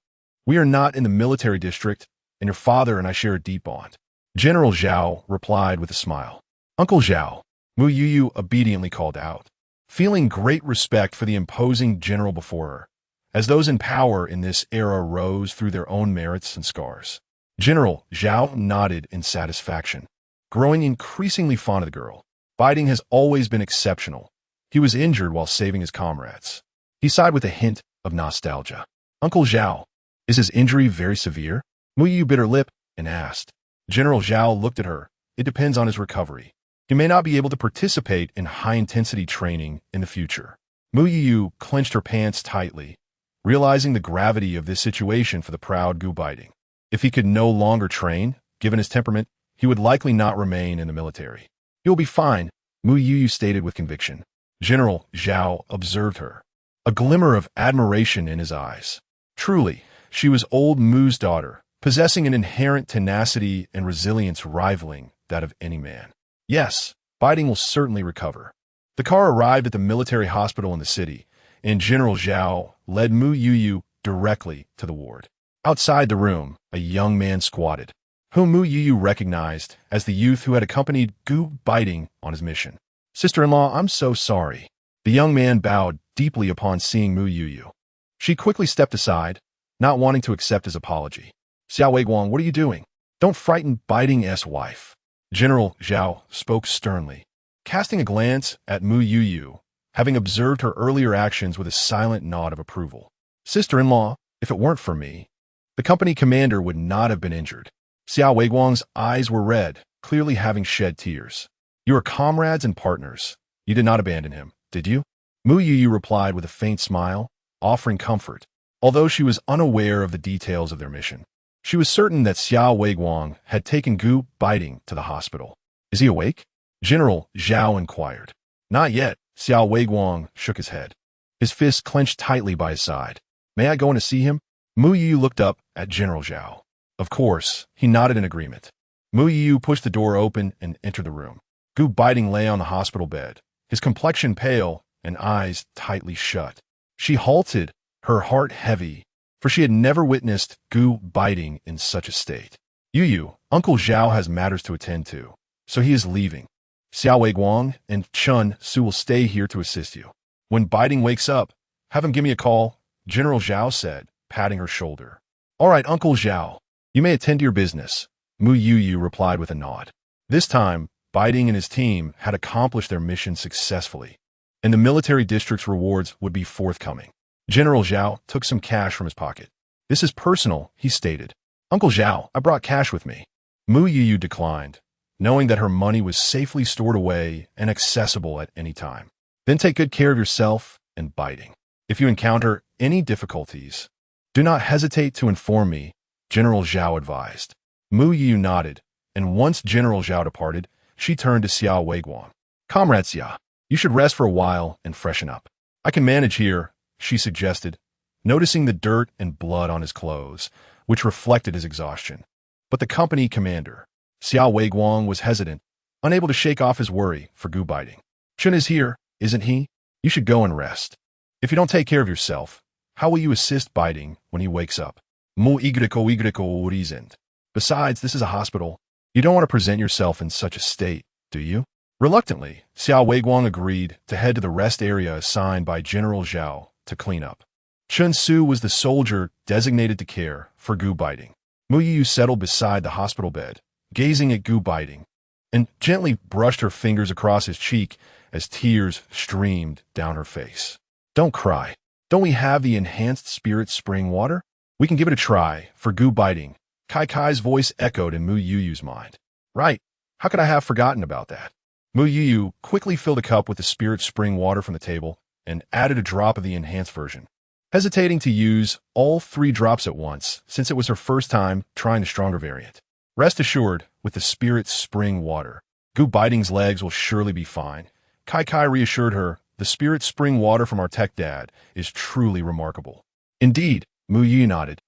Speaker 1: We are not in the military district, and your father and I share a deep bond. General Zhao replied with a smile. Uncle Zhao, Mu Youyou obediently called out, feeling great respect for the imposing general before her, as those in power in this era rose through their own merits and scars. General Zhao nodded in satisfaction, growing increasingly fond of the girl. Beiting has always been exceptional. He was injured while saving his comrades. He sighed with a hint of nostalgia. Uncle Zhao, is his injury very severe? Mu Youyou bit her lip and asked. General Zhao looked at her. It depends on his recovery. He may not be able to participate in high-intensity training in the future. Mu Youyou clenched her pants tightly, realizing the gravity of this situation for the proud Gu Beiting. If he could no longer train, given his temperament, he would likely not remain in the military. He'll be fine, Mu Youyou stated with conviction. General Zhao observed her, a glimmer of admiration in his eyes. Truly, she was old Mu's daughter, possessing an inherent tenacity and resilience rivaling that of any man. Yes, Beiting will certainly recover. The car arrived at the military hospital in the city, and General Zhao led Mu Youyou directly to the ward. Outside the room, a young man squatted, whom Mu Youyou recognized as the youth who had accompanied Gu Beiting on his mission. Sister-in-law, I'm so sorry. The young man bowed deeply upon seeing Mu Youyou. She quickly stepped aside, not wanting to accept his apology. Xiao Weiguang, what are you doing? Don't frighten Beiting's wife. General Zhao spoke sternly, casting a glance at Mu Youyou, having observed her earlier actions with a silent nod of approval. Sister-in-law, if it weren't for me, the company commander would not have been injured. Xiao Weiguang's eyes were red, clearly having shed tears. You are comrades and partners. You did not abandon him, did you? Mu Youyou replied with a faint smile, offering comfort, although she was unaware of the details of their mission. She was certain that Xiao Weiguang had taken Gu Beiting to the hospital. Is he awake? General Zhao inquired. Not yet, Xiao Weiguang shook his head, his fists clenched tightly by his side. May I go in to see him? Mu Youyou looked up at General Zhao. Of course, he nodded in agreement. Mu Youyou pushed the door open and entered the room. Gu Beiting lay on the hospital bed, his complexion pale and eyes tightly shut. She halted, her heart heavy, for she had never witnessed Gu Beiting in such a state. Youyou, Uncle Zhao has matters to attend to, so he is leaving. Xiao Weiguang and Chun Su will stay here to assist you. When Beiting wakes up, have him give me a call, General Zhao said, patting her shoulder. All right, Uncle Zhao, you may attend to your business, Mu Youyou replied with a nod. This time, Beiting and his team had accomplished their mission successfully, and the military district's rewards would be forthcoming. General Zhao took some cash from his pocket. This is personal, he stated. Uncle Zhao, I brought cash with me. Mu Youyou declined, knowing that her money was safely stored away and accessible at any time. Then take good care of yourself and Beiting. If you encounter any difficulties, do not hesitate to inform me, General Zhao advised. Mu Youyou nodded, and once General Zhao departed, she turned to Xiao Weiguang. Comrade Xia, you should rest for a while and freshen up. I can manage here, she suggested, noticing the dirt and blood on his clothes, which reflected his exhaustion. But the company commander, Xiao Weiguang, was hesitant, unable to shake off his worry for Gu Beiting. Chun is here, isn't he? You should go and rest. If you don't take care of yourself, how will you assist Beiting when he wakes up? Mu Youyou reasoned. Besides, this is a hospital. You don't want to present yourself in such a state, do you? Reluctantly, Xiao Weiguang agreed to head to the rest area assigned by General Zhao to clean up. Chun Su was the soldier designated to care for Gu Beiting. Mu Youyou settled beside the hospital bed, gazing at Gu Beiting, and gently brushed her fingers across his cheek as tears streamed down her face. Don't cry. Don't we have the enhanced spirit spring water? We can give it a try for Gu Beiting. Kai Kai's voice echoed in Mu Youyou's mind. Right. How could I have forgotten about that? Mu Youyou quickly filled a cup with the spirit spring water from the table and added a drop of the enhanced version, hesitating to use all 3 drops at once since it was her first time trying the stronger variant. Rest assured, with the spirit spring water, Gu Beiting's legs will surely be fine. Kai reassured her, the spirit spring water from our tech dad is truly remarkable. Indeed, Mu Youyou nodded,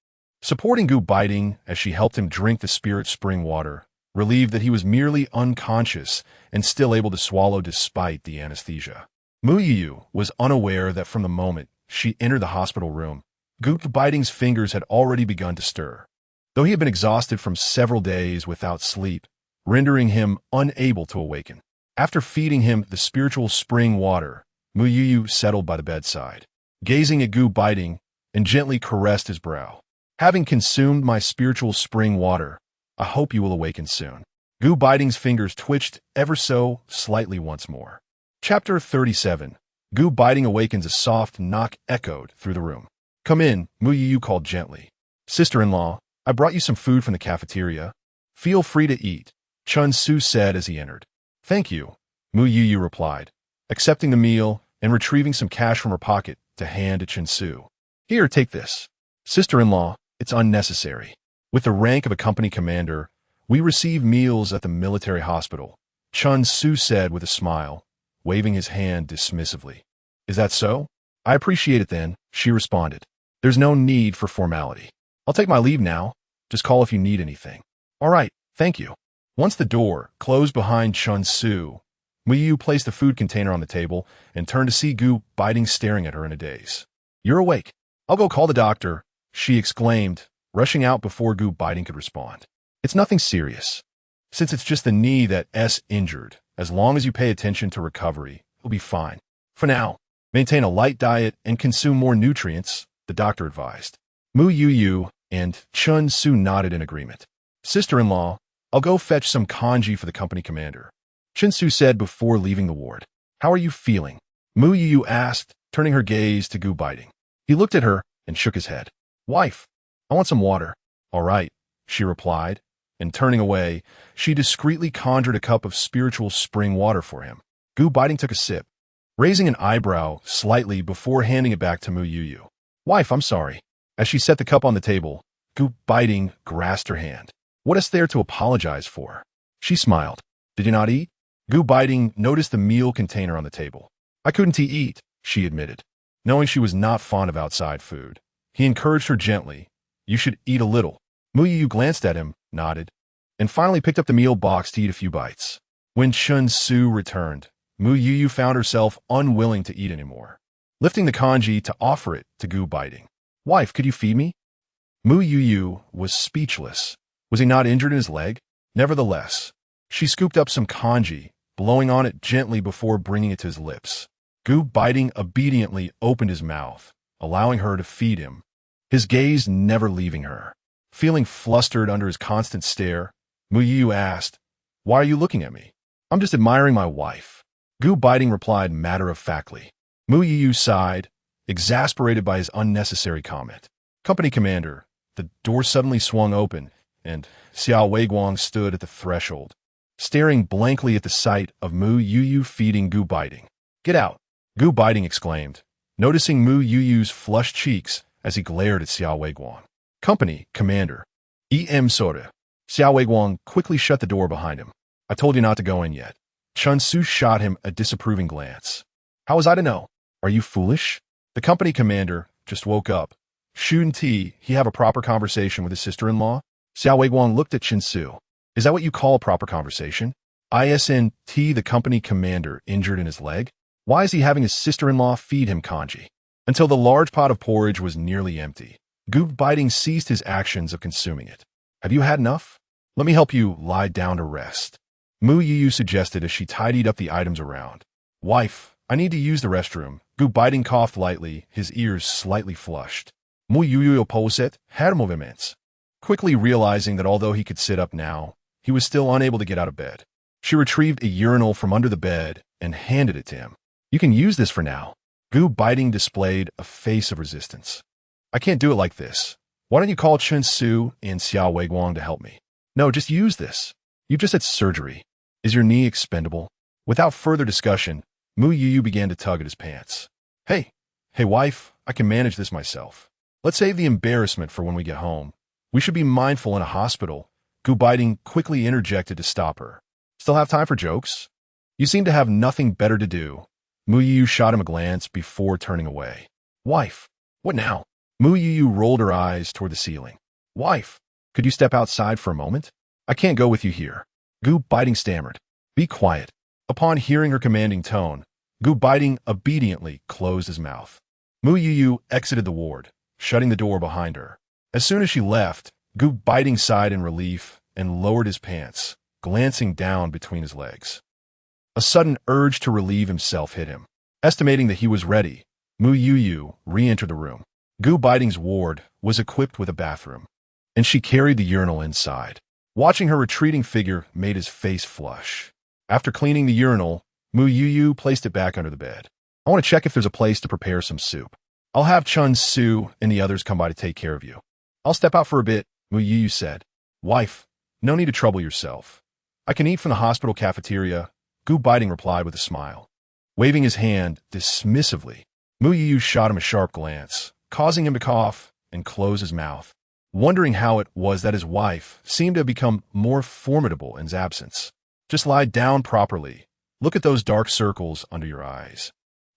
Speaker 1: supporting Gu Beiting as she helped him drink the spirit spring water, relieved that he was merely unconscious and still able to swallow despite the anesthesia. Mu Youyou was unaware that from the moment she entered the hospital room, Gu Beiting's fingers had already begun to stir. Though he had been exhausted from several days without sleep, rendering him unable to awaken. After feeding him the spiritual spring water, Mu Youyou settled by the bedside, gazing at Gu Beiting, and gently caressed his brow. Having consumed my spiritual spring water, I hope you will awaken soon. Gu Beiting's fingers twitched ever so slightly once more. Chapter 37. Gu Beiting awakens. A soft knock echoed through the room. Come in, Mu Youyou called gently. Sister-in-law, I brought you some food from the cafeteria. Feel free to eat, Chun Su said as he entered. Thank you, Mu Youyou replied, accepting the meal and retrieving some cash from her pocket to hand to Chun Su. Here, take this. Sister-in-law, it's unnecessary. With the rank of a company commander, we receive meals at the military hospital, Chun Su said with a smile, waving his hand dismissively. Is that so? I appreciate it then, she responded. There's no need for formality. I'll take my leave now. Just call if you need anything. All right, thank you. Once the door closed behind Chun Su, Mu Youyou placed the food container on the table and turned to see Gu Beiting staring at her in a daze. You're awake. I'll go call the doctor, she exclaimed, rushing out before Gu Beiting could respond. It's nothing serious. Since it's just the knee that's injured, as long as you pay attention to recovery, you'll be fine. For now, maintain a light diet and consume more nutrients, the doctor advised. Mu Youyou and Chun Su nodded in agreement. Sister-in-law, I'll go fetch some kanji for the company commander, Chun Su said before leaving the ward. How are you feeling? Mu Youyou asked, turning her gaze to Gu Beiting. He looked at her and shook his head. Wife, I want some water. All right, she replied, and turning away, she discreetly conjured a cup of spiritual spring water for him. Gu Beiting took a sip, raising an eyebrow slightly before handing it back to Mu Youyou. Wife, I'm sorry. As she set the cup on the table, Gu Beiting grasped her hand. What is there to apologize for? She smiled. Did you not eat? Gu Beiting noticed the meal container on the table. I couldn't eat, she admitted. Knowing she was not fond of outside food, he encouraged her gently. You should eat a little. Mu Youyou glanced at him, nodded, and finally picked up the meal box to eat a few bites. When Chun Su returned, Mu Youyou found herself unwilling to eat anymore, lifting the kanji to offer it to Gu Beiting. Wife, could you feed me? Mu Youyou was speechless. Was he not injured in his leg? Nevertheless, she scooped up some kanji, blowing on it gently before bringing it to his lips. Gu Beiting obediently opened his mouth, allowing her to feed him, his gaze never leaving her. Feeling flustered under his constant stare, Mu Youyou asked, Why are you looking at me? I'm just admiring my wife. Gu Beiting replied matter-of-factly. Mu Youyou sighed, exasperated by his unnecessary comment. Company commander, the door suddenly swung open, and Xiao Weiguang stood at the threshold, staring blankly at the sight of Mu Youyou feeding Gu Beiting. Get out, Gu Beiting exclaimed, noticing Mu Youyou's flushed cheeks as he glared at Xiao Weiguang. Company commander, E.M. Soda. Xiao Weiguang quickly shut the door behind him. I told you not to go in yet. Chun Su shot him a disapproving glance. How was I to know? Are you foolish? The company commander just woke up. Shouldn't he have a proper conversation with his sister-in-law? Xiao Weiguang looked at Chun Su. Is that what you call a proper conversation? Isn't the company commander injured in his leg? Why is he having his sister-in-law feed him kanji? Until the large pot of porridge was nearly empty, Gu Beiting ceased his actions of consuming it. Have you had enough? Let me help you lie down to rest, Mu Youyou suggested as she tidied up the items around. Wife, I need to use the restroom. Gu Beiting coughed lightly, his ears slightly flushed. Mu Youyou opposite had movements. Quickly realizing that although he could sit up now, he was still unable to get out of bed. She retrieved a urinal from under the bed and handed it to him. You can use this for now. Gu Beiting displayed a face of resistance. I can't do it like this. Why don't you call Chun Su and Xiao Weiguang to help me? No, just use this. You just had surgery. Is your knee expendable? Without further discussion, Mu Youyou began to tug at his pants. Hey, wife, I can manage this myself. Let's save the embarrassment for when we get home. We should be mindful in a hospital. Gu Beiting quickly interjected to stop her. Still have time for jokes? You seem to have nothing better to do. Mu Youyou shot him a glance before turning away. Wife, what now? Mu Youyou rolled her eyes toward the ceiling. Wife, could you step outside for a moment? I can't go with you here. Gu Beiting stammered. Be quiet. Upon hearing her commanding tone, Gu Beiting obediently closed his mouth. Mu Youyou exited the ward, shutting the door behind her. As soon as she left, Gu Beiting sighed in relief and lowered his pants, glancing down between his legs. A sudden urge to relieve himself hit him. Estimating that he was ready, Mu Youyou re-entered the room. Gu Beiting's ward was equipped with a bathroom, and she carried the urinal inside. Watching her retreating figure made his face flush. After cleaning the urinal, Mu Youyou placed it back under the bed. I want to check if there's a place to prepare some soup. I'll have Chun Su and the others come by to take care of you. I'll step out for a bit, Mu Youyou said. Wife, no need to trouble yourself. I can eat from the hospital cafeteria, Gu Beiting replied with a smile. Waving his hand dismissively, Mu Youyou shot him a sharp glance, causing him to cough and close his mouth, wondering how it was that his wife seemed to have become more formidable in his absence. Just lie down properly. Look at those dark circles under your eyes,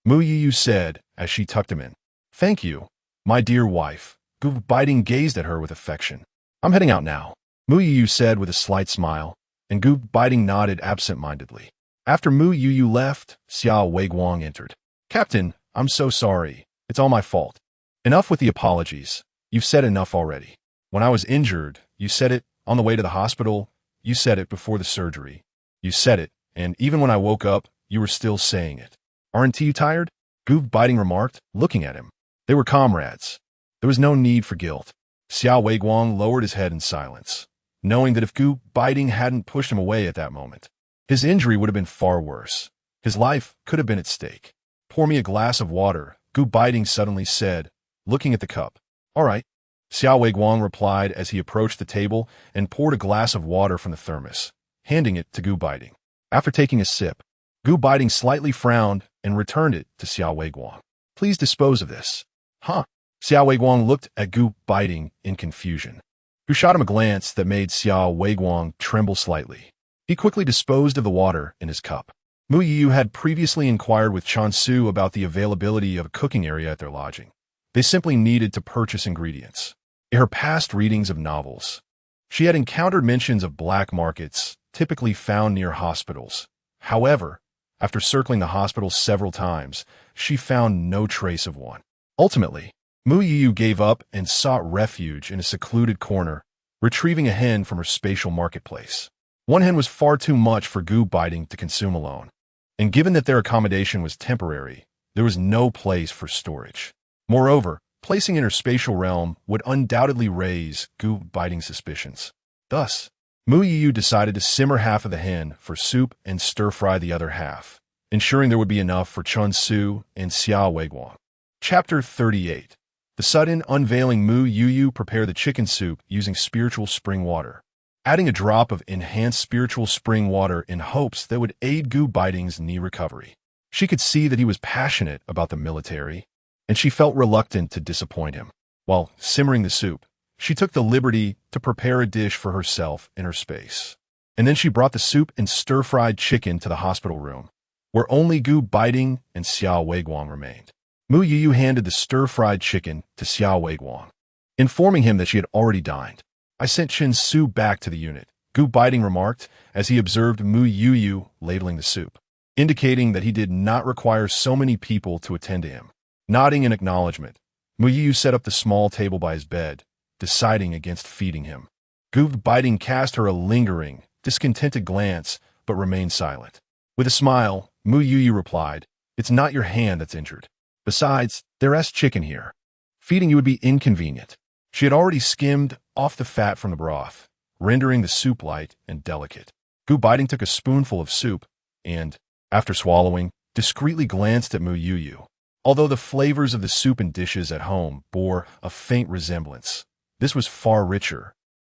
Speaker 1: Mu Youyou said as she tucked him in. Thank you, my dear wife. Gu Beiting gazed at her with affection. I'm heading out now, Mu Youyou said with a slight smile, and Gu Beiting nodded absent-mindedly. After Mu Youyou left, Xiao Weiguang entered. Captain, I'm so sorry. It's all my fault. Enough with the apologies. You've said enough already. When I was injured, you said it. On the way to the hospital, you said it before the surgery. You said it, and even when I woke up, you were still saying it. Aren't you tired? Gu Beiting remarked, looking at him. They were comrades. There was no need for guilt. Xiao Weiguang lowered his head in silence, knowing that if Gu Beiting hadn't pushed him away at that moment, his injury would have been far worse. His life could have been at stake. Pour me a glass of water, Gu Beiting suddenly said, looking at the cup. All right. Xiao Weiguang replied as he approached the table and poured a glass of water from the thermos, handing it to Gu Beiting. After taking a sip, Gu Beiting slightly frowned and returned it to Xiao Weiguang. Please dispose of this. Huh? Xiao Weiguang looked at Gu Beiting in confusion, who shot him a glance that made Xiao Weiguang tremble slightly. He quickly disposed of the water in his cup. Mu Youyou had previously inquired with Chun Su about the availability of a cooking area at their lodging. They simply needed to purchase ingredients. In her past readings of novels, she had encountered mentions of black markets, typically found near hospitals. However, after circling the hospital several times, she found no trace of one. Ultimately, Mu Youyou gave up and sought refuge in a secluded corner, retrieving a hen from her spatial marketplace. One hen was far too much for Gu Beiting to consume alone, and given that their accommodation was temporary, there was no place for storage. Moreover, placing in her spatial realm would undoubtedly raise Gu Beiting's suspicions. Thus, Mu Youyou decided to simmer half of the hen for soup and stir-fry the other half, ensuring there would be enough for Chun Su and Xiao Weiguang. Chapter 38. The sudden unveiling. Mu Youyou prepared the chicken soup using spiritual spring water, adding a drop of enhanced spiritual spring water in hopes that would aid Gu Beiting's knee recovery. She could see that he was passionate about the military, and she felt reluctant to disappoint him. While simmering the soup, she took the liberty to prepare a dish for herself in her space. And then she brought the soup and stir-fried chicken to the hospital room, where only Gu Beiting and Xiao Weiguang remained. Mu Youyou handed the stir-fried chicken to Xiao Weiguang, informing him that she had already dined. I sent Chun Su back to the unit, Gu Beiting remarked as he observed Mu Youyou ladling the soup, indicating that he did not require so many people to attend to him. Nodding in acknowledgement, Mu Youyou set up the small table by his bed, deciding against feeding him. Gu Beiting cast her a lingering, discontented glance, but remained silent. With a smile, Mu Youyou replied, "It's not your hand that's injured. Besides, there's chicken here. Feeding you would be inconvenient." She had already skimmed off the fat from the broth, rendering the soup light and delicate. Gu Beiting took a spoonful of soup and, after swallowing, discreetly glanced at Mu Youyou. Although the flavors of the soup and dishes at home bore a faint resemblance, this was far richer,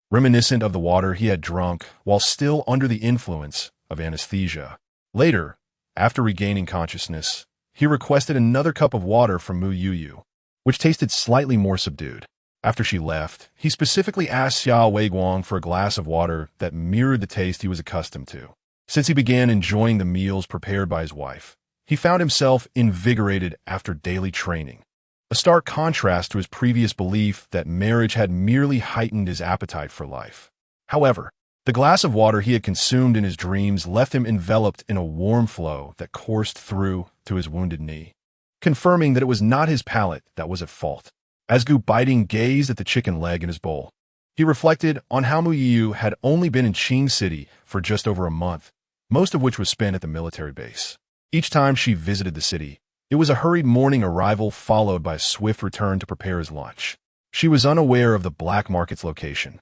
Speaker 1: reminiscent of the water he had drunk while still under the influence of anesthesia. Later, After regaining consciousness, he requested another cup of water from Mu Youyou, which tasted slightly more subdued. After she left, he specifically asked Xiao Weiguang for a glass of water that mirrored the taste he was accustomed to. Since he began enjoying the meals prepared by his wife, he found himself invigorated after daily training, a stark contrast to his previous belief that marriage had merely heightened his appetite for life. However, the glass of water he had consumed in his dreams left him enveloped in a warm flow that coursed through to his wounded knee, confirming that it was not his palate that was at fault. As Gu Beiting gazed at the chicken leg in his bowl, he reflected on how Mu Youyou had only been in Qing City for just over a month, most of which was spent at the military base. Each time she visited the city, it was a hurried morning arrival followed by a swift return to prepare his lunch. She was unaware of the black market's location,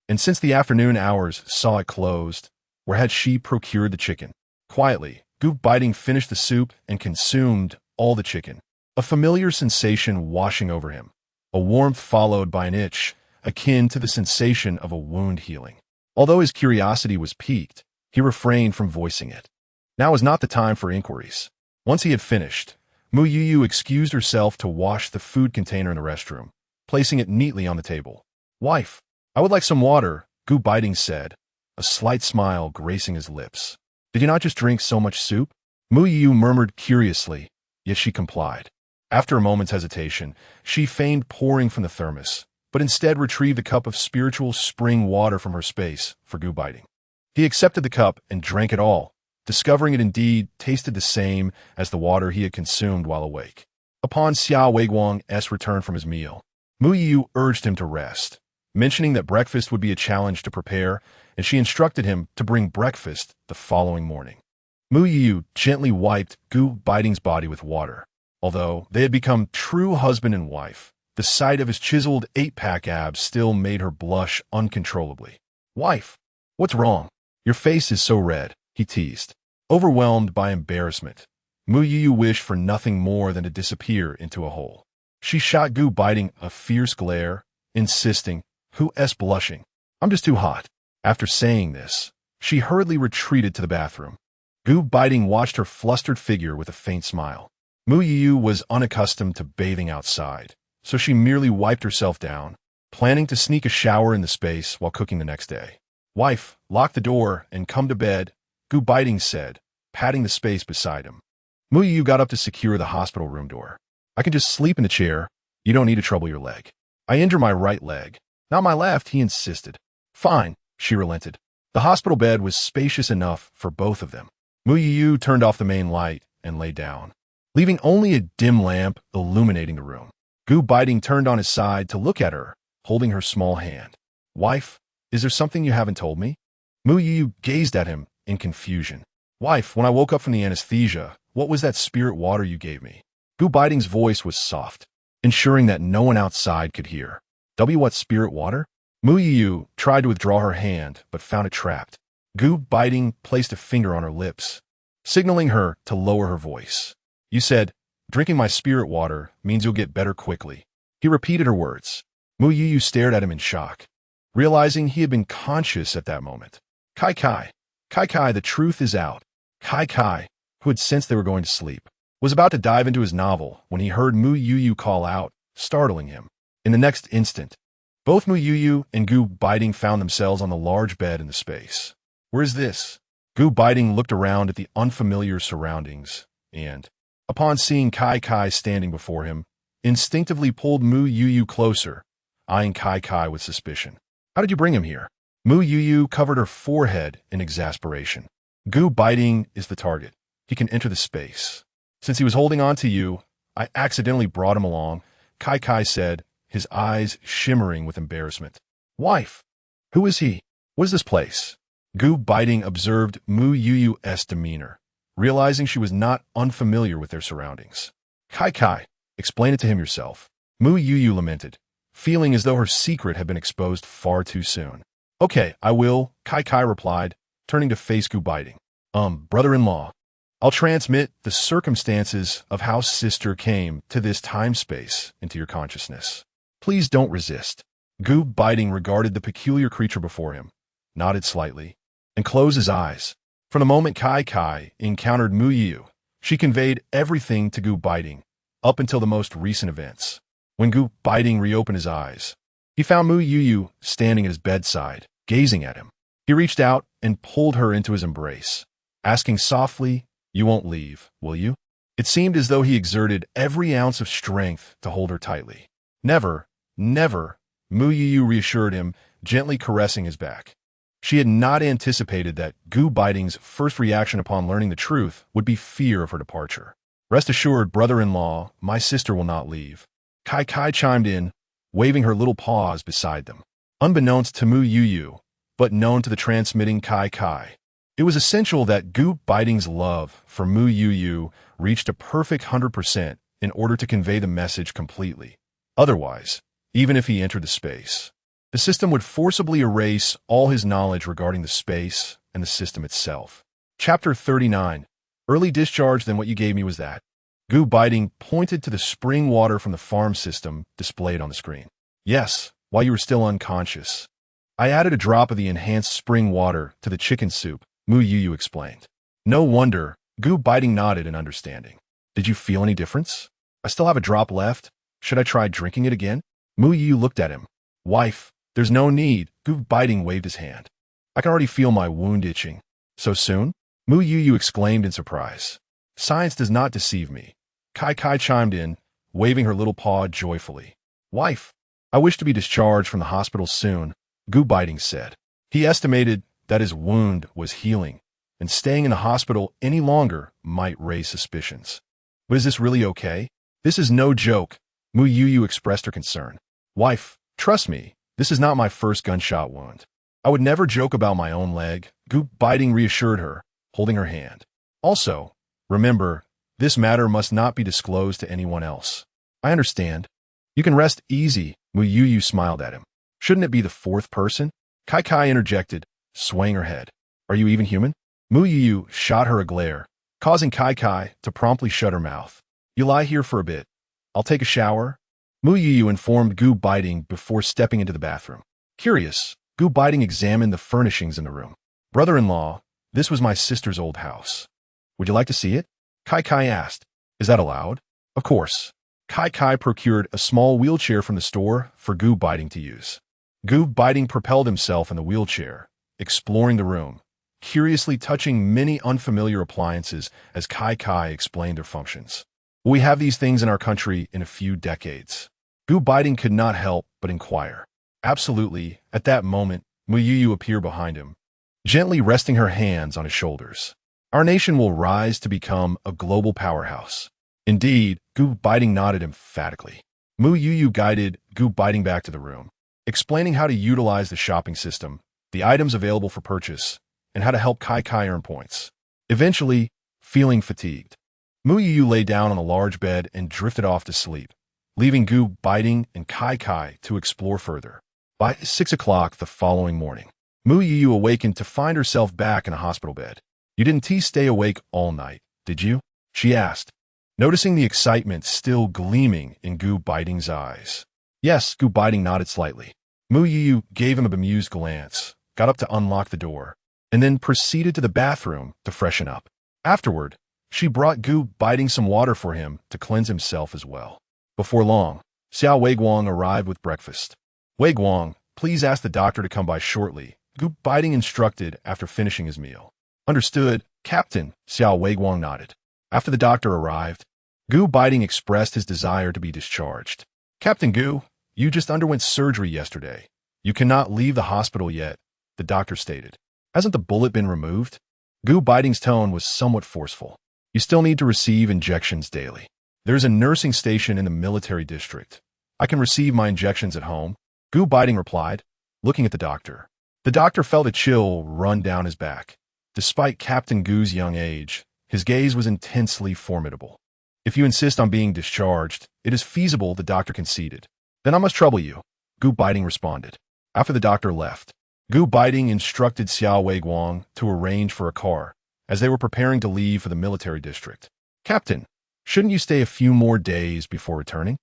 Speaker 1: and since the afternoon hours saw it closed, where had she procured the chicken? Quietly, Gu Beiting finished the soup and consumed all the chicken, a familiar sensation washing over him, a warmth followed by an itch, akin to the sensation of a wound healing. Although his curiosity was piqued, he refrained from voicing it. Now was not the time for inquiries. Once he had finished, Mu Youyou excused herself to wash the food container in the restroom, placing it neatly on the table. "Wife, I would like some water," Gu Beiting said, a slight smile gracing his lips. "Did you not just drink so much soup?" Mu Youyou murmured curiously, yet she complied. After a moment's hesitation, she feigned pouring from the thermos, but instead retrieved a cup of spiritual spring water from her space for Gu Beiting. He accepted the cup and drank it all, discovering it indeed tasted the same as the water he had consumed while awake. Upon Xiao Weiguang's return from his meal, Mu Youyou urged him to rest, mentioning that breakfast would be a challenge to prepare, and she instructed him to bring breakfast the following morning. Mu Youyou gently wiped Gu Beiting's body with water. Although they had become true husband and wife, the sight of his chiseled 8-pack abs still made her blush uncontrollably. "Wife, what's wrong? Your face is so red," he teased. Overwhelmed by embarrassment, Mu Youyou wished for nothing more than to disappear into a hole. She shot Gu Beiting a fierce glare, insisting, "Who's blushing? I'm just too hot." After saying this, she hurriedly retreated to the bathroom. Gu Beiting watched her flustered figure with a faint smile. Mu Youyou was unaccustomed to bathing outside, so she merely wiped herself down, planning to sneak a shower in the space while cooking the next day. "Wife, lock the door and come to bed," Gu Beiting said, patting the space beside him. Mu Youyou got up to secure the hospital room door. "I can just sleep in the chair. You don't need to trouble your leg." "I injure my right leg, not my left," he insisted. "Fine," she relented. The hospital bed was spacious enough for both of them. Mu Youyou turned off the main light and lay down, leaving only a dim lamp illuminating the room. Gu Beiting turned on his side to look at her, holding her small hand. "Wife, is there something you haven't told me?" Mu Youyou gazed at him in confusion. "Wife, when I woke up from the anesthesia, what was that spirit water you gave me?" Gu Beiting's voice was soft, ensuring that no one outside could hear. What spirit water?" Mu Youyou tried to withdraw her hand, but found it trapped. Gu Beiting placed a finger on her lips, signaling her to lower her voice. "You said, drinking my spirit water means you'll get better quickly." He repeated her words. Mu Youyou stared at him in shock, realizing he had been conscious at that moment. Kai Kai, the truth is out. Kai Kai, who had sensed they were going to sleep, was about to dive into his novel when he heard Mu Youyou call out, startling him. In the next instant, both Mu Youyou and Gu Beiting found themselves on the large bed in the space. "Where is this?" Gu Beiting looked around at the unfamiliar surroundings and, upon seeing Kai Kai standing before him, instinctively pulled Mu Youyou closer, eyeing Kai Kai with suspicion. "How did you bring him here?" Mu Youyou covered her forehead in exasperation. "Gu Beiting is the target. He can enter the space. Since he was holding on to you, I accidentally brought him along," Kai Kai said, his eyes shimmering with embarrassment. "Wife, who is he? What is this place?" Gu Beiting observed Mu Youyou's demeanor, realizing she was not unfamiliar with their surroundings. "Kai Kai, explain it to him yourself," Mu Youyou lamented, feeling as though her secret had been exposed far too soon. "Okay, I will," Kai Kai replied, turning to face Gu Beiting. Brother-in-law, I'll transmit the circumstances of how sister came to this time-space into your consciousness. Please don't resist." Gu Beiting regarded the peculiar creature before him, nodded slightly, and closed his eyes, From the moment Kai encountered Mu Youyou, she conveyed everything to Gu Beiting, up until the most recent events. When Gu Beiting reopened his eyes, he found Mu Youyou standing at his bedside, gazing at him. He reached out and pulled her into his embrace, asking softly, "You won't leave, will you?" It seemed as though he exerted every ounce of strength to hold her tightly. "Never, never," Mu Youyou reassured him, gently caressing his back. She had not anticipated that Gu Beiting's first reaction upon learning the truth would be fear of her departure. "Rest assured, brother-in-law, my sister will not leave." Kai chimed in, waving her little paws beside them. Unbeknownst to Mu Youyou, but known to the transmitting Kai, it was essential that Gu Beiting's love for Mu Youyou reached a perfect 100% in order to convey the message completely. Otherwise, even if he entered the space, the system would forcibly erase all his knowledge regarding the space and the system itself. Chapter 39. Early discharge. Then what you gave me was that. Gu Beiting pointed to the spring water from the farm system displayed on the screen. "Yes, while you were still unconscious. I added a drop of the enhanced spring water to the chicken soup," Mu Youyou explained. "No wonder." Gu Beiting nodded in understanding. "Did you feel any difference?" "I still have a drop left. Should I try drinking it again?" Mu Youyou looked at him. "Wife, there's no need." Gu Beiting waved his hand. "I can already feel my wound itching." "So soon?" Mu Youyou exclaimed in surprise. "Science does not deceive me." Kai chimed in, waving her little paw joyfully. "Wife, I wish to be discharged from the hospital soon," Gu Beiting said. He estimated that his wound was healing, and staying in the hospital any longer might raise suspicions. "But is this really okay?" "This is no joke," Mu Youyou expressed her concern. "Wife, trust me, this is not my first gunshot wound. I would never joke about my own leg," Gu Beiting reassured her, holding her hand. "Also, remember, this matter must not be disclosed to anyone else." "I understand. You can rest easy," Mu Youyou smiled at him. "Shouldn't it be the fourth person?" Kai interjected, swaying her head. "Are you even human?" Mu Youyou shot her a glare, causing Kai to promptly shut her mouth. "You lie here for a bit. I'll take a shower." Mu Youyou informed Gu Beiting before stepping into the bathroom. Curious, Gu Beiting examined the furnishings in the room. "Brother-in-law, this was my sister's old house. Would you like to see it?" Kai asked. "Is that allowed?" "Of course." Kai procured a small wheelchair from the store for Gu Beiting to use. Gu Beiting propelled himself in the wheelchair, exploring the room, curiously touching many unfamiliar appliances as Kai explained their functions. "Will we have these things in our country in a few decades?" Gu Beiting could not help but inquire. "Absolutely." At that moment, Mu Youyou appeared behind him, gently resting her hands on his shoulders. "Our nation will rise to become a global powerhouse." "Indeed," Gu Beiting nodded emphatically. Mu Youyou guided Gu Beiting back to the room, explaining how to utilize the shopping system, the items available for purchase, and how to help Kai earn points. Eventually, feeling fatigued, Mu Youyou lay down on a large bed and drifted off to sleep, leaving Gu Beiting and Kai to explore further. By 6 o'clock the following morning, Mu Youyou awakened to find herself back in a hospital bed. "You didn't stay awake all night, did you?" she asked, noticing the excitement still gleaming in Gu Beiting's eyes. "Yes," Gu Beiting nodded slightly. Mu Youyou gave him a bemused glance, got up to unlock the door, and then proceeded to the bathroom to freshen up. Afterward, she brought Gu Beiting some water for him to cleanse himself as well. Before long, Xiao Weiguang arrived with breakfast. "Weiguang, please ask the doctor to come by shortly," Gu Beiting instructed after finishing his meal. "Understood, Captain," Xiao Weiguang nodded. After the doctor arrived, Gu Beiting expressed his desire to be discharged. "Captain Gu, you just underwent surgery yesterday. You cannot leave the hospital yet," the doctor stated. "Hasn't the bullet been removed?" Gu Beiting's tone was somewhat forceful. "You still need to receive injections daily. There's a nursing station in the military district. I can receive my injections at home," Gu Beiting replied, looking at the doctor. The doctor felt a chill run down his back. Despite Captain Gu's young age, his gaze was intensely formidable. "If you insist on being discharged, it is feasible," the doctor conceded. "Then I must trouble you," Gu Beiting responded. After the doctor left, Gu Beiting instructed Xiao Weiguang to arrange for a car, as they were preparing to leave for the military district. "Captain, shouldn't you stay a few more days before returning?"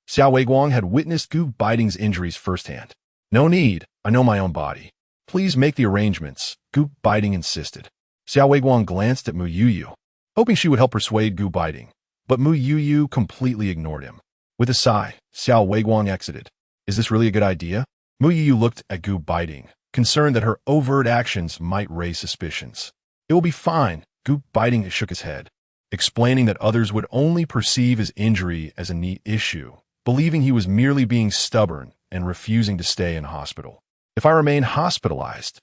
Speaker 1: Xiao Weiguang had witnessed Gu Beiting's injuries firsthand. "No need, I know my own body. Please make the arrangements," Gu Beiting insisted. Xiao Weiguang glanced at Mu Youyou, hoping she would help persuade Gu Beiting, but Mu Youyou completely ignored him. With a sigh, Xiao Weiguang exited. Is this really a good idea? Mu Youyou looked at Gu Beiting, concerned that her overt actions might raise suspicions. It will be fine, Gu Beiting shook his head, explaining that others would only perceive his injury as a knee issue, believing he was merely being stubborn and refusing to stay in hospital. If I remain hospitalized,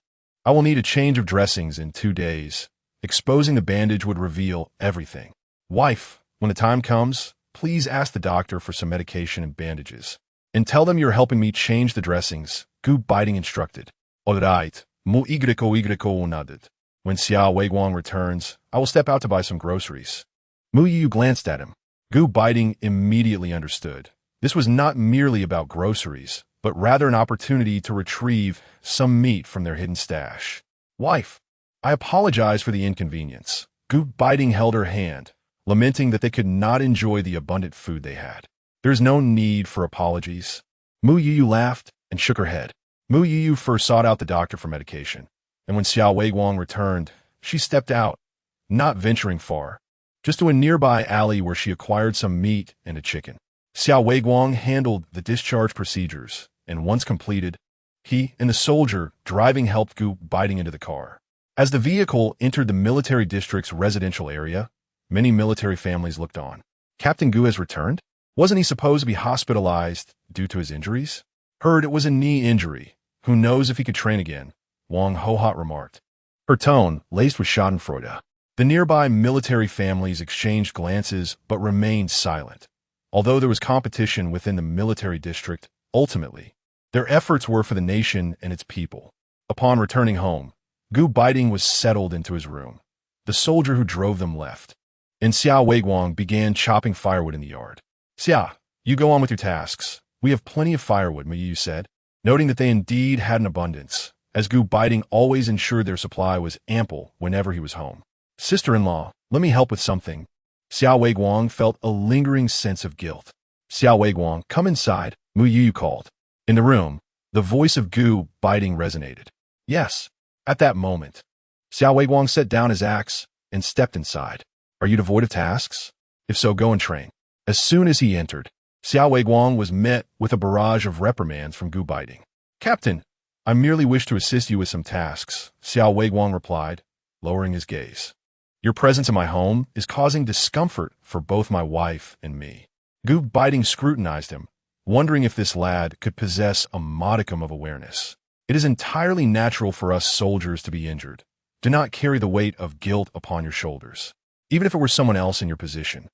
Speaker 1: I will need a change of dressings in 2 days. Exposing the bandage would reveal everything. Wife, when the time comes, please ask the doctor for some medication and bandages. And tell them you're helping me change the dressings, Gu Beiting instructed. All right, Mu Youyou nodded. When Xiao Weiguang returns, I will step out to buy some groceries. Mu Youyou glanced at him. Gu Beiting immediately understood. This was not merely about groceries, but rather an opportunity to retrieve some meat from their hidden stash. Wife, I apologize for the inconvenience. Gu Beiting held her hand, lamenting that they could not enjoy the abundant food they had. There's no need for apologies. Mu Youyou laughed and shook her head. Mu Youyou first sought out the doctor for medication, and when Xiao Weiguang returned, she stepped out, not venturing far, just to a nearby alley where she acquired some meat and a chicken. Xiao Weiguang handled the discharge procedures, and once completed, he and the soldier driving helped Gu Beiting into the car. As the vehicle entered the military district's residential area, many military families looked on. Captain Gu has returned? Wasn't he supposed to be hospitalized due to his injuries? Heard it was a knee injury. Who knows if he could train again? Wang Hohot remarked, her tone laced with schadenfreude. The nearby military families exchanged glances but remained silent. Although there was competition within the military district, ultimately, their efforts were for the nation and its people. Upon returning home, Gu Beiting was settled into his room. The soldier who drove them left, and Xiao Weiguang began chopping firewood in the yard. Xia, you go on with your tasks. We have plenty of firewood, Mu Youyou said, noting that they indeed had an abundance, as Gu Beiting always ensured their supply was ample whenever he was home. Sister-in-law, let me help with something. Xiao Weiguang felt a lingering sense of guilt. Xiao Weiguang, come inside, Mu Youyou called. In the room, the voice of Gu Beiting resonated. Yes. At that moment, Xiao Weiguang set down his axe and stepped inside. Are you devoid of tasks? If so, go and train. As soon as he entered, Xiao Weiguang was met with a barrage of reprimands from Gu Beiting. Captain, I merely wish to assist you with some tasks, Xiao Weiguang replied, lowering his gaze. Your presence in my home is causing discomfort for both my wife and me. Gu Beiting scrutinized him, wondering if this lad could possess a modicum of awareness. It is entirely natural for us soldiers to be injured. Do not carry the weight of guilt upon your shoulders. Even if it were someone else in your position,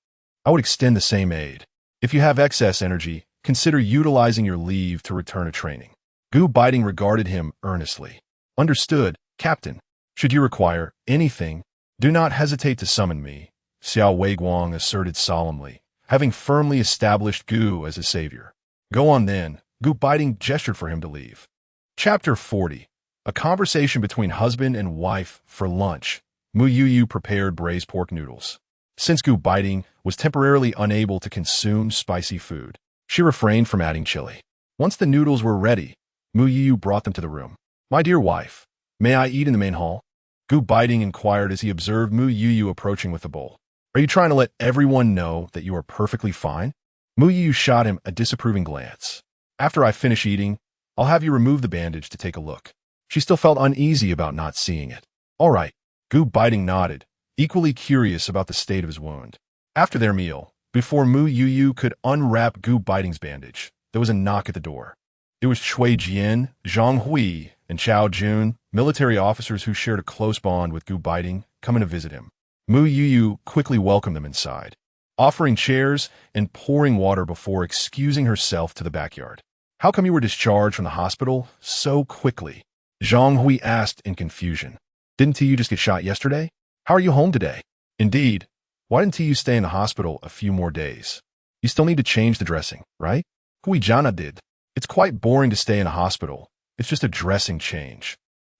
Speaker 1: I would extend the same aid. If you have excess energy, consider utilizing your leave to return to training. Gu Beiting regarded him earnestly. Understood, Captain. Should you require anything, do not hesitate to summon me, Xiao Weiguang asserted solemnly, having firmly established Gu as his savior. Go on then, Gu Beiting gestured for him to leave. Chapter 40. A conversation between husband and wife for lunch. Mu Youyou prepared braised pork noodles. Since Gu Beiting was temporarily unable to consume spicy food, she refrained from adding chili. Once the noodles were ready, Mu Youyou brought them to the room. My dear wife, may I eat in the main hall? Gu Beiting inquired as he observed Mu Youyou approaching with the bowl. Are you trying to let everyone know that you are perfectly fine? Mu Youyou shot him a disapproving glance. After I finish eating, I'll have you remove the bandage to take a look. She still felt uneasy about not seeing it. All right. Gu Beiting nodded, equally curious about the state of his wound. After their meal, before Mu Youyou could unwrap Gu Beiting's bandage, there was a knock at the door. It was Cui Jian, Zhang Hui, and Chao Jun, military officers who shared a close bond with Gu Beiting, coming to visit him. Mu Youyou quickly welcomed them inside, offering chairs and pouring water before excusing herself to the backyard. How come you were discharged from the hospital so quickly? Zhang Hui asked in confusion. Didn't you just get shot yesterday? How are you home today? Indeed. Why didn't you stay in the hospital a few more days? You still need to change the dressing, right? Hui Jana did. It's quite boring to stay in a hospital. It's just a dressing change.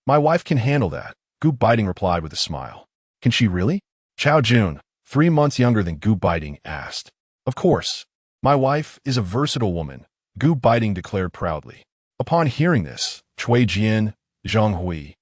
Speaker 1: My wife can handle that, Gu Beiting replied with a smile. Can she really? Chao Jun, 3 months younger than Gu Beiting, asked. Of course. My wife is a versatile woman, Gu Beiting declared proudly. Upon hearing this, Cui Jian, Zhang Hui,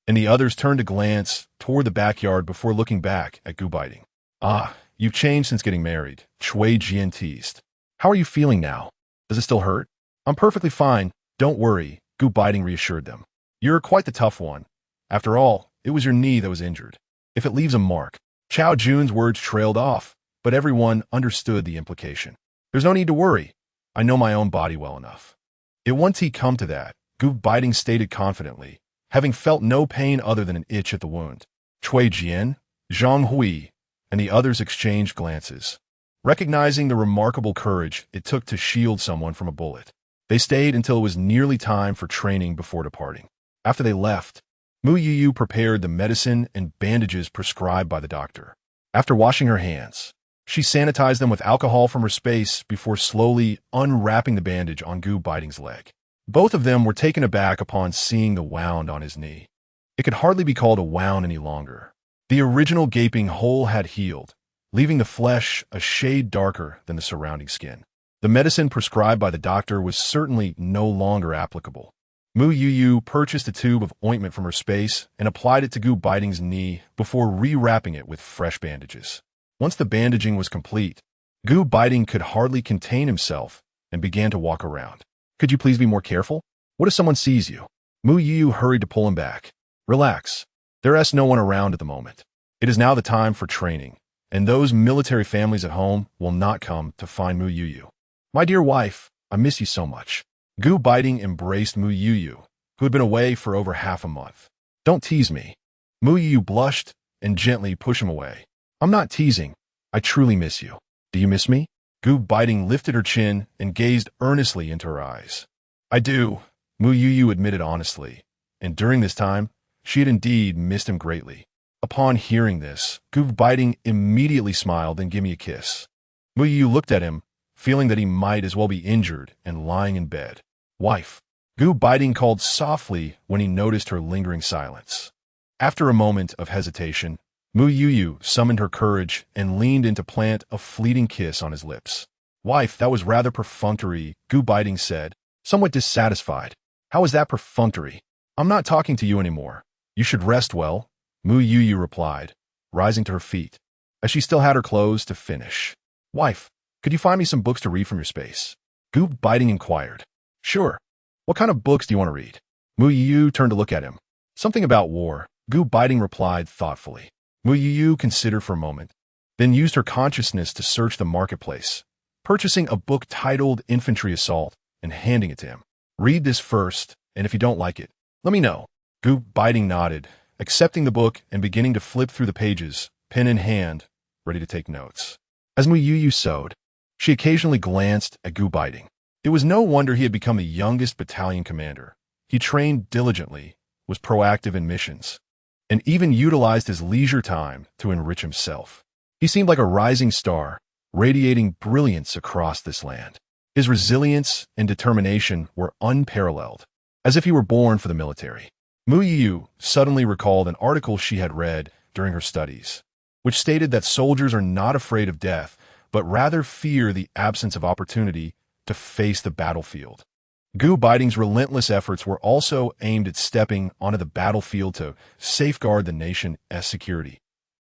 Speaker 1: and the others turned to glance toward the backyard before looking back at Gu Beiting. Ah, you've changed since getting married, Chui Jian teased. How are you feeling now? Does it still hurt? I'm perfectly fine. Don't worry, Gu Beiting reassured them. You're quite the tough one. After all, it was your knee that was injured. If it leaves a mark. Chao Jun's words trailed off, but everyone understood the implication. There's no need to worry. I know my own body well enough. It once he come to that, Gu Beiting stated confidently, having felt no pain other than an itch at the wound. Chui Jian, Zhang Hui, and the others exchanged glances, recognizing the remarkable courage it took to shield someone from a bullet. They stayed until it was nearly time for training before departing. After they left, Mu Youyou prepared the medicine and bandages prescribed by the doctor. After washing her hands, she sanitized them with alcohol from her space before slowly unwrapping the bandage on Gu Beiting's leg. Both of them were taken aback upon seeing the wound on his knee. It could hardly be called a wound any longer. The original gaping hole had healed, leaving the flesh a shade darker than the surrounding skin. The medicine prescribed by the doctor was certainly no longer applicable. Mu Youyou purchased a tube of ointment from her space and applied it to Gu Beiting's knee before rewrapping it with fresh bandages. Once the bandaging was complete, Gu Beiting could hardly contain himself and began to walk around. Could you please be more careful? What if someone sees you? Mu Youyou hurried to pull him back. Relax. There is no one around at the moment. It is now the time for training, and those military families at home will not come to find Mu Youyou. My dear wife, I miss you so much. Gu Beiting embraced Mu Youyou, who had been away for over half a month. Don't tease me. Mu Youyou blushed and gently pushed him away. I'm not teasing. I truly miss you. Do you miss me? Gu Beiting lifted her chin and gazed earnestly into her eyes. I do, Mu Youyou admitted honestly, and during this time, she had indeed missed him greatly. Upon hearing this, Gu Beiting immediately smiled and gave me a kiss. Mu Youyou looked at him, feeling that he might as well be injured and lying in bed. Wife, Gu Beiting called softly when he noticed her lingering silence. After a moment of hesitation, Mu Youyou summoned her courage and leaned in to plant a fleeting kiss on his lips. Wife, that was rather perfunctory, Gu Beiting said, somewhat dissatisfied. How is that perfunctory? I'm not talking to you anymore. You should rest well, Mu Youyou replied, rising to her feet, as she still had her clothes to finish. Wife, could you find me some books to read from your space? Gu Beiting inquired. Sure. What kind of books do you want to read? Mu Youyou turned to look at him. Something about war, Gu Beiting replied thoughtfully. Mu Youyou considered for a moment, then used her consciousness to search the marketplace, purchasing a book titled Infantry Assault and handing it to him. Read this first, and if you don't like it, let me know. Gu Beiting nodded, accepting the book and beginning to flip through the pages, pen in hand, ready to take notes. As Mu Youyou sewed, she occasionally glanced at Gu Beiting. It was no wonder he had become the youngest battalion commander. He trained diligently, was proactive in missions, and even utilized his leisure time to enrich himself. He seemed like a rising star, radiating brilliance across this land. His resilience and determination were unparalleled, as if he were born for the military. Mu Youyou suddenly recalled an article she had read during her studies, which stated that soldiers are not afraid of death, but rather fear the absence of opportunity to face the battlefield. Gu Beiting's relentless efforts were also aimed at stepping onto the battlefield to safeguard the nation's security.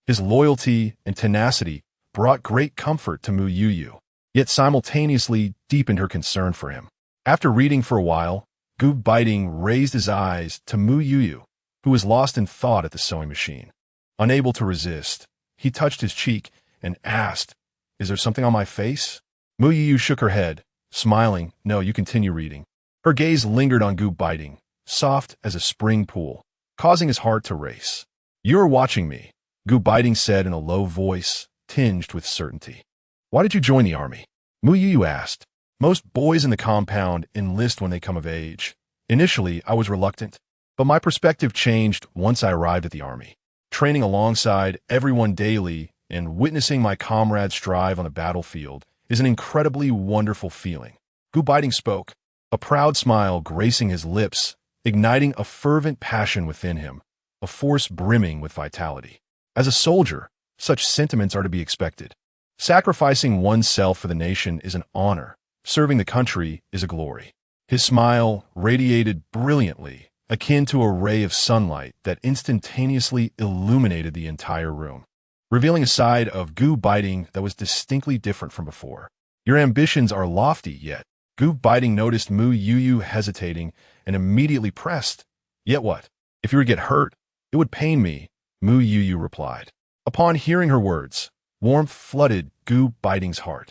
Speaker 1: His loyalty and tenacity brought great comfort to Mu Youyou, yet simultaneously deepened her concern for him. After reading for a while, Gu Beiting raised his eyes to Mu Youyou, who was lost in thought at the sewing machine. Unable to resist, he touched his cheek and asked, "Is there something on my face?" Mu Youyou shook her head, smiling. "No, you continue reading." Her gaze lingered on Gu Beiting, soft as a spring pool, causing his heart to race. "You're watching me," Gu Beiting said in a low voice, tinged with certainty. "Why did you join the army?" Mu Youyou asked. "Most boys in the compound enlist when they come of age. Initially, I was reluctant, but my perspective changed once I arrived at the army. Training alongside everyone daily and witnessing my comrades strive on the battlefield is an incredibly wonderful feeling." Gu Beiting spoke, a proud smile gracing his lips, igniting a fervent passion within him, a force brimming with vitality. As a soldier, such sentiments are to be expected. Sacrificing oneself for the nation is an honor. Serving the country is a glory. His smile radiated brilliantly akin to a ray of sunlight that instantaneously illuminated the entire room, revealing a side of Gu Beiting that was distinctly different from before. Your ambitions are lofty, yet Gu Beiting noticed Mu Youyou hesitating and immediately pressed. Yet what? If you were to get hurt, it would pain me, Mu Youyou replied. Upon hearing her words, warmth flooded Gu Beiting's heart.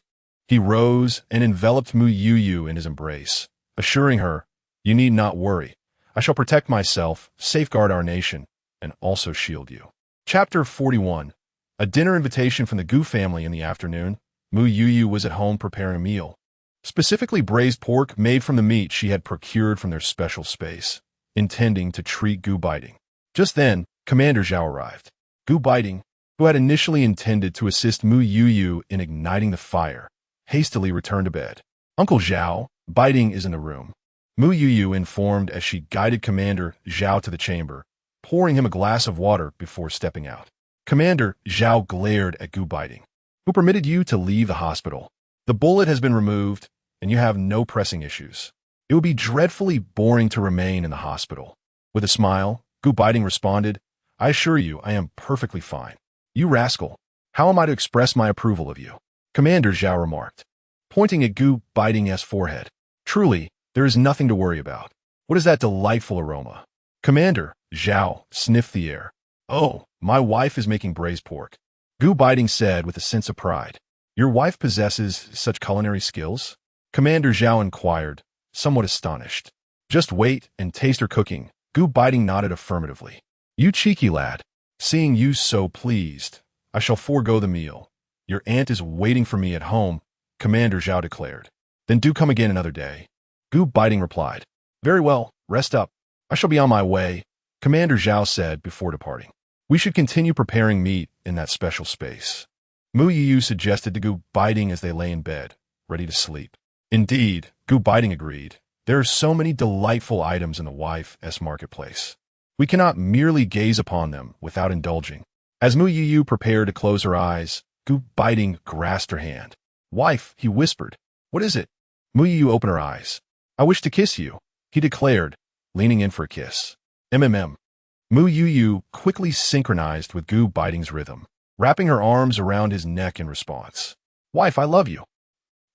Speaker 1: He rose and enveloped Mu Youyou in his embrace, assuring her, "You need not worry. I shall protect myself, safeguard our nation, and also shield you." Chapter 41. A dinner invitation from the Gu family in the afternoon. Mu Youyou was at home preparing a meal, specifically braised pork made from the meat she had procured from their special space, intending to treat Gu Beiting. Just then, Commander Zhao arrived. Gu Beiting, who had initially intended to assist Mu Youyou in igniting the fire, hastily returned to bed. "Uncle Zhao, Beiting is in the room," Mu Youyou informed as she guided Commander Zhao to the chamber, pouring him a glass of water before stepping out. Commander Zhao glared at Gu Beiting. "Who permitted you to leave the hospital? The bullet has been removed, and you have no pressing issues. It would be dreadfully boring to remain in the hospital." With a smile, Gu Beiting responded, "I assure you I am perfectly fine." "You rascal, how am I to express my approval of you?" Commander Zhao remarked, pointing at Gu Beiting's forehead. "Truly, there is nothing to worry about. What is that delightful aroma?" Commander Zhao sniffed the air. "Oh, my wife is making braised pork," Gu Beiting said with a sense of pride. "Your wife possesses such culinary skills?" Commander Zhao inquired, somewhat astonished. "Just wait and taste her cooking." Gu Beiting nodded affirmatively. "You cheeky lad. Seeing you so pleased, I shall forego the meal. Your aunt is waiting for me at home," Commander Zhao declared. "Then do come again another day." Gu Beiting replied. "Very well, rest up. I shall be on my way," Commander Zhao said before departing. "We should continue preparing meat in that special space," Mu Youyou suggested to Gu Beiting as they lay in bed, ready to sleep. "Indeed," Gu Beiting agreed. "There are so many delightful items in the wife's marketplace. We cannot merely gaze upon them without indulging." As Mu Youyou prepared to close her eyes, Gu Beiting grasped her hand. "Wife," he whispered. "What is it?" Mu Youyou opened her eyes. "I wish to kiss you," he declared, leaning in for a kiss. MMM. Mu Youyou quickly synchronized with Gu Beiting's rhythm, wrapping her arms around his neck in response. "Wife, I love you."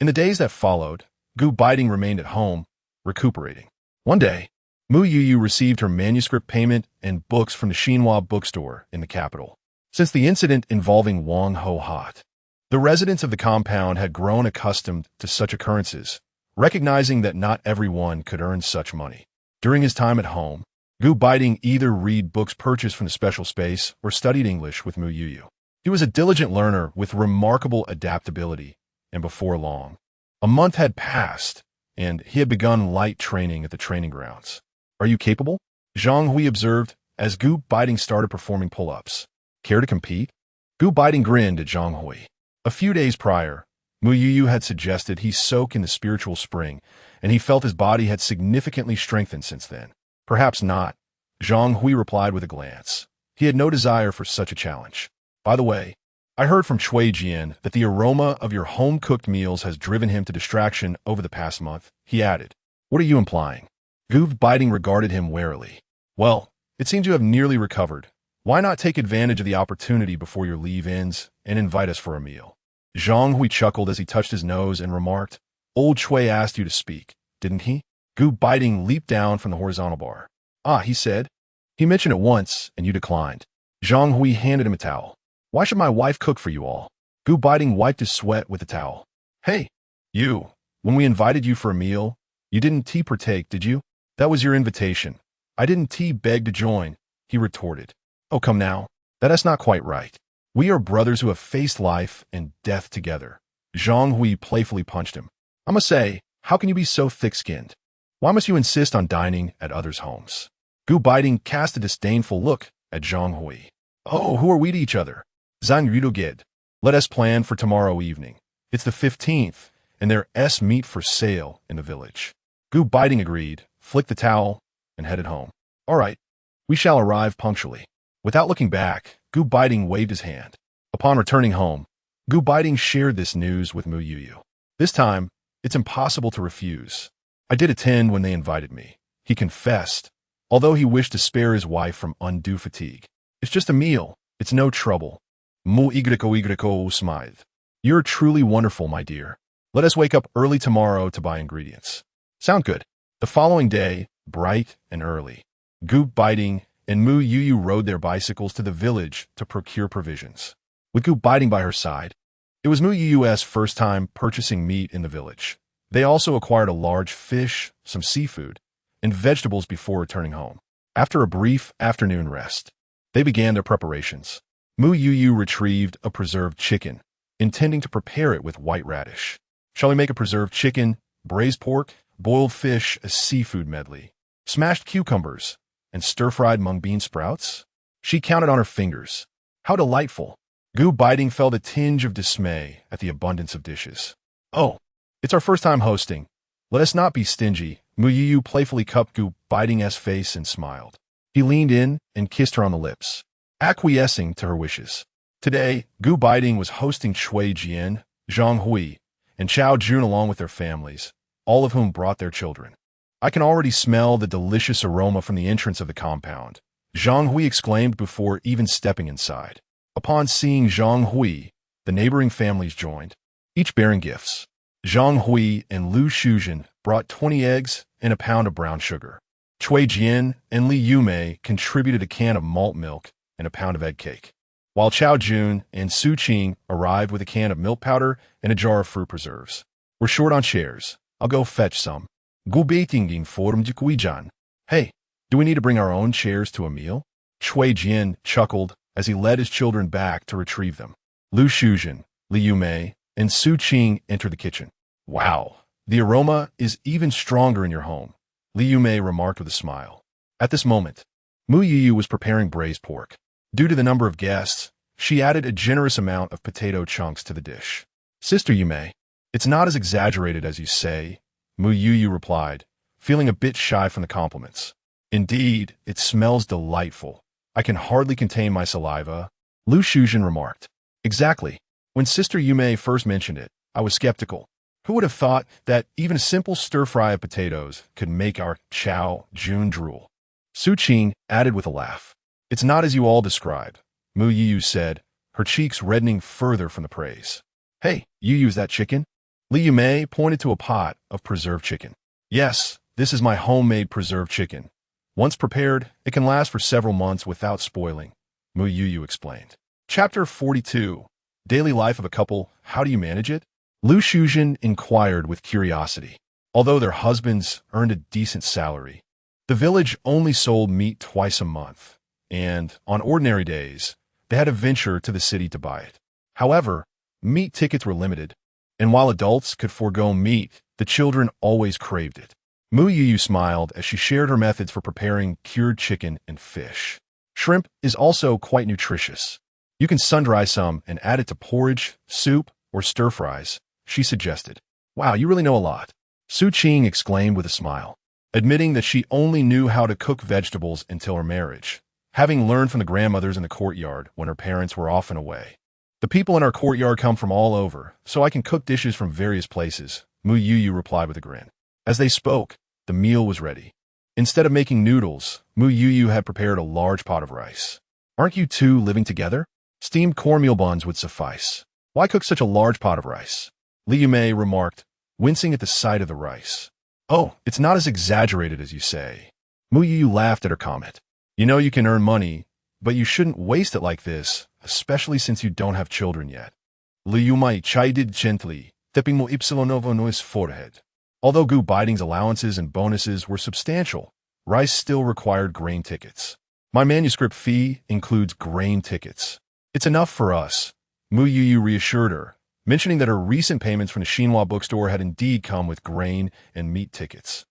Speaker 1: In the days that followed, Gu Beiting remained at home, recuperating. One day, Mu Youyou received her manuscript payment and books from the Xinhua bookstore in the capital. Since the incident involving Wang Ho Hot, the residents of the compound had grown accustomed to such occurrences, recognizing that not everyone could earn such money. During his time at home, Gu Beiting either read books purchased from the special space or studied English with Mu Youyou. He was a diligent learner with remarkable adaptability, and before long, a month had passed, and he had begun light training at the training grounds. "Are you capable?" Zhang Hui observed as Gu Beiting started performing pull-ups. "Care to compete?" Gu Beiting grinned at Zhang Hui. A few days prior, Mu Youyou had suggested he soak in the spiritual spring, and he felt his body had significantly strengthened since then. "Perhaps not," Zhang Hui replied with a glance. He had no desire for such a challenge. "By the way, I heard from Chui Jian that the aroma of your home-cooked meals has driven him to distraction over the past month," he added. "What are you implying?" Gu Beiting regarded him warily. "Well, it seems you have nearly recovered. Why not take advantage of the opportunity before your leave ends and invite us for a meal?" Zhang Hui chuckled as he touched his nose and remarked, "Old Chui asked you to speak, didn't he?" Gu Beiting leaped down from the horizontal bar. "Ah," he said. "He mentioned it once, and you declined." Zhang Hui handed him a towel. "Why should my wife cook for you all?" Gu Beiting wiped his sweat with the towel. "Hey, you, when we invited you for a meal, you didn't partake, did you? That was your invitation. I didn't beg to join," he retorted. "Oh, come now. That's not quite right. We are brothers who have faced life and death together." Zhang Hui playfully punched him. "I must say, how can you be so thick-skinned? Why must you insist on dining at others' homes?" Gu Beiting cast a disdainful look at Zhang Hui. "Oh, who are we to each other? Zhang Yudogid. Let us plan for tomorrow evening. It's the 15th, and there's meat for sale in the village." Gu Beiting agreed, flicked the towel, and headed home. "All right, we shall arrive punctually." Without looking back, Gu Beiting waved his hand. Upon returning home, Gu Beiting shared this news with Mu Youyou. "This time, it's impossible to refuse. I did attend when they invited me," he confessed, although he wished to spare his wife from undue fatigue. It's just a meal. It's no trouble. Mu Youyou smiled. You're truly wonderful, my dear. Let us wake up early tomorrow to buy ingredients. Sound good? The following day, bright and early, Goop Beiting and Mu Youyou rode their bicycles to the village to procure provisions. With Goop Beiting by her side, it was Mu Youyou's first time purchasing meat in the village. They also acquired a large fish, some seafood, and vegetables before returning home. After a brief afternoon rest, they began their preparations. Mu Youyou retrieved a preserved chicken, intending to prepare it with white radish. Shall we make a preserved chicken, braised pork, boiled fish, a seafood medley, smashed cucumbers, and stir-fried mung bean sprouts? She counted on her fingers. How delightful! Goop Beiting felt a tinge of dismay at the abundance of dishes. Oh, it's our first time hosting. Let us not be stingy. Mu Youyou playfully cupped Goop Beiting's face and smiled. He leaned in and kissed her on the lips, acquiescing to her wishes. Today, Goop Beiting was hosting Chui Jian, Zhang Hui, and Chao Jun along with their families, all of whom brought their children. I can already smell the delicious aroma from the entrance of the compound, Zhang Hui exclaimed before even stepping inside. Upon seeing Zhang Hui, the neighboring families joined, each bearing gifts. Zhang Hui and Lu Shuzhen brought 20 eggs and a pound of brown sugar. Chui Jian and Li Yumei contributed a can of malt milk and a pound of egg cake, while Chao Jun and Su Qing arrived with a can of milk powder and a jar of fruit preserves. We're short on chairs. I'll go fetch some. Beiting form Kuijan. Hey, do we need to bring our own chairs to a meal? Chui Jian chuckled as he led his children back to retrieve them. Lu Shuzhen, Li Yumei, and Su Qing entered the kitchen. Wow, the aroma is even stronger in your home, Li Yumei remarked with a smile. At this moment, Mu Youyou was preparing braised pork. Due to the number of guests, she added a generous amount of potato chunks to the dish. Sister Yumei, it's not as exaggerated as you say, Mu Youyou replied, feeling a bit shy from the compliments. Indeed, it smells delightful. I can hardly contain my saliva, Lu Shuzhen remarked. Exactly. When Sister Yumei first mentioned it, I was skeptical. Who would have thought that even a simple stir-fry of potatoes could make our Chao Jun drool? Su Qing added with a laugh. It's not as you all describe, Mu Youyou said, her cheeks reddening further from the praise. Hey, you use that chicken? Li Yumei pointed to a pot of preserved chicken. Yes, this is my homemade preserved chicken. Once prepared, it can last for several months without spoiling, Mu Youyou explained. Chapter 42. Daily Life of a Couple, How Do You Manage It? Lu Shuzhen inquired with curiosity. Although their husbands earned a decent salary, the village only sold meat twice a month, and, on ordinary days, they had to venture to the city to buy it. However, meat tickets were limited, and while adults could forego meat, the children always craved it. Mu Youyou smiled as she shared her methods for preparing cured chicken and fish. Shrimp is also quite nutritious. You can sun-dry some and add it to porridge, soup, or stir-fries, she suggested. Wow, you really know a lot, Su Qing exclaimed with a smile, admitting that she only knew how to cook vegetables until her marriage, having learned from the grandmothers in the courtyard when her parents were often away. The people in our courtyard come from all over, so I can cook dishes from various places, Mu Youyou replied with a grin. As they spoke, the meal was ready. Instead of making noodles, Mu Youyou had prepared a large pot of rice. Aren't you two living together? Steamed cornmeal buns would suffice. Why cook such a large pot of rice? Li Yumei remarked, wincing at the sight of the rice. Oh, it's not as exaggerated as you say. Mu Youyou laughed at her comment. You know you can earn money, but you shouldn't waste it like this, especially since you don't have children yet. Li Yumei chided gently, tipping Mu Ypsilonovo Nois forehead. Although Goop Beiting's allowances and bonuses were substantial, Rice still required grain tickets. My manuscript fee includes grain tickets. It's enough for us, Mu Youyou reassured her, mentioning that her recent payments from the Xinhua bookstore had indeed come with grain and meat tickets.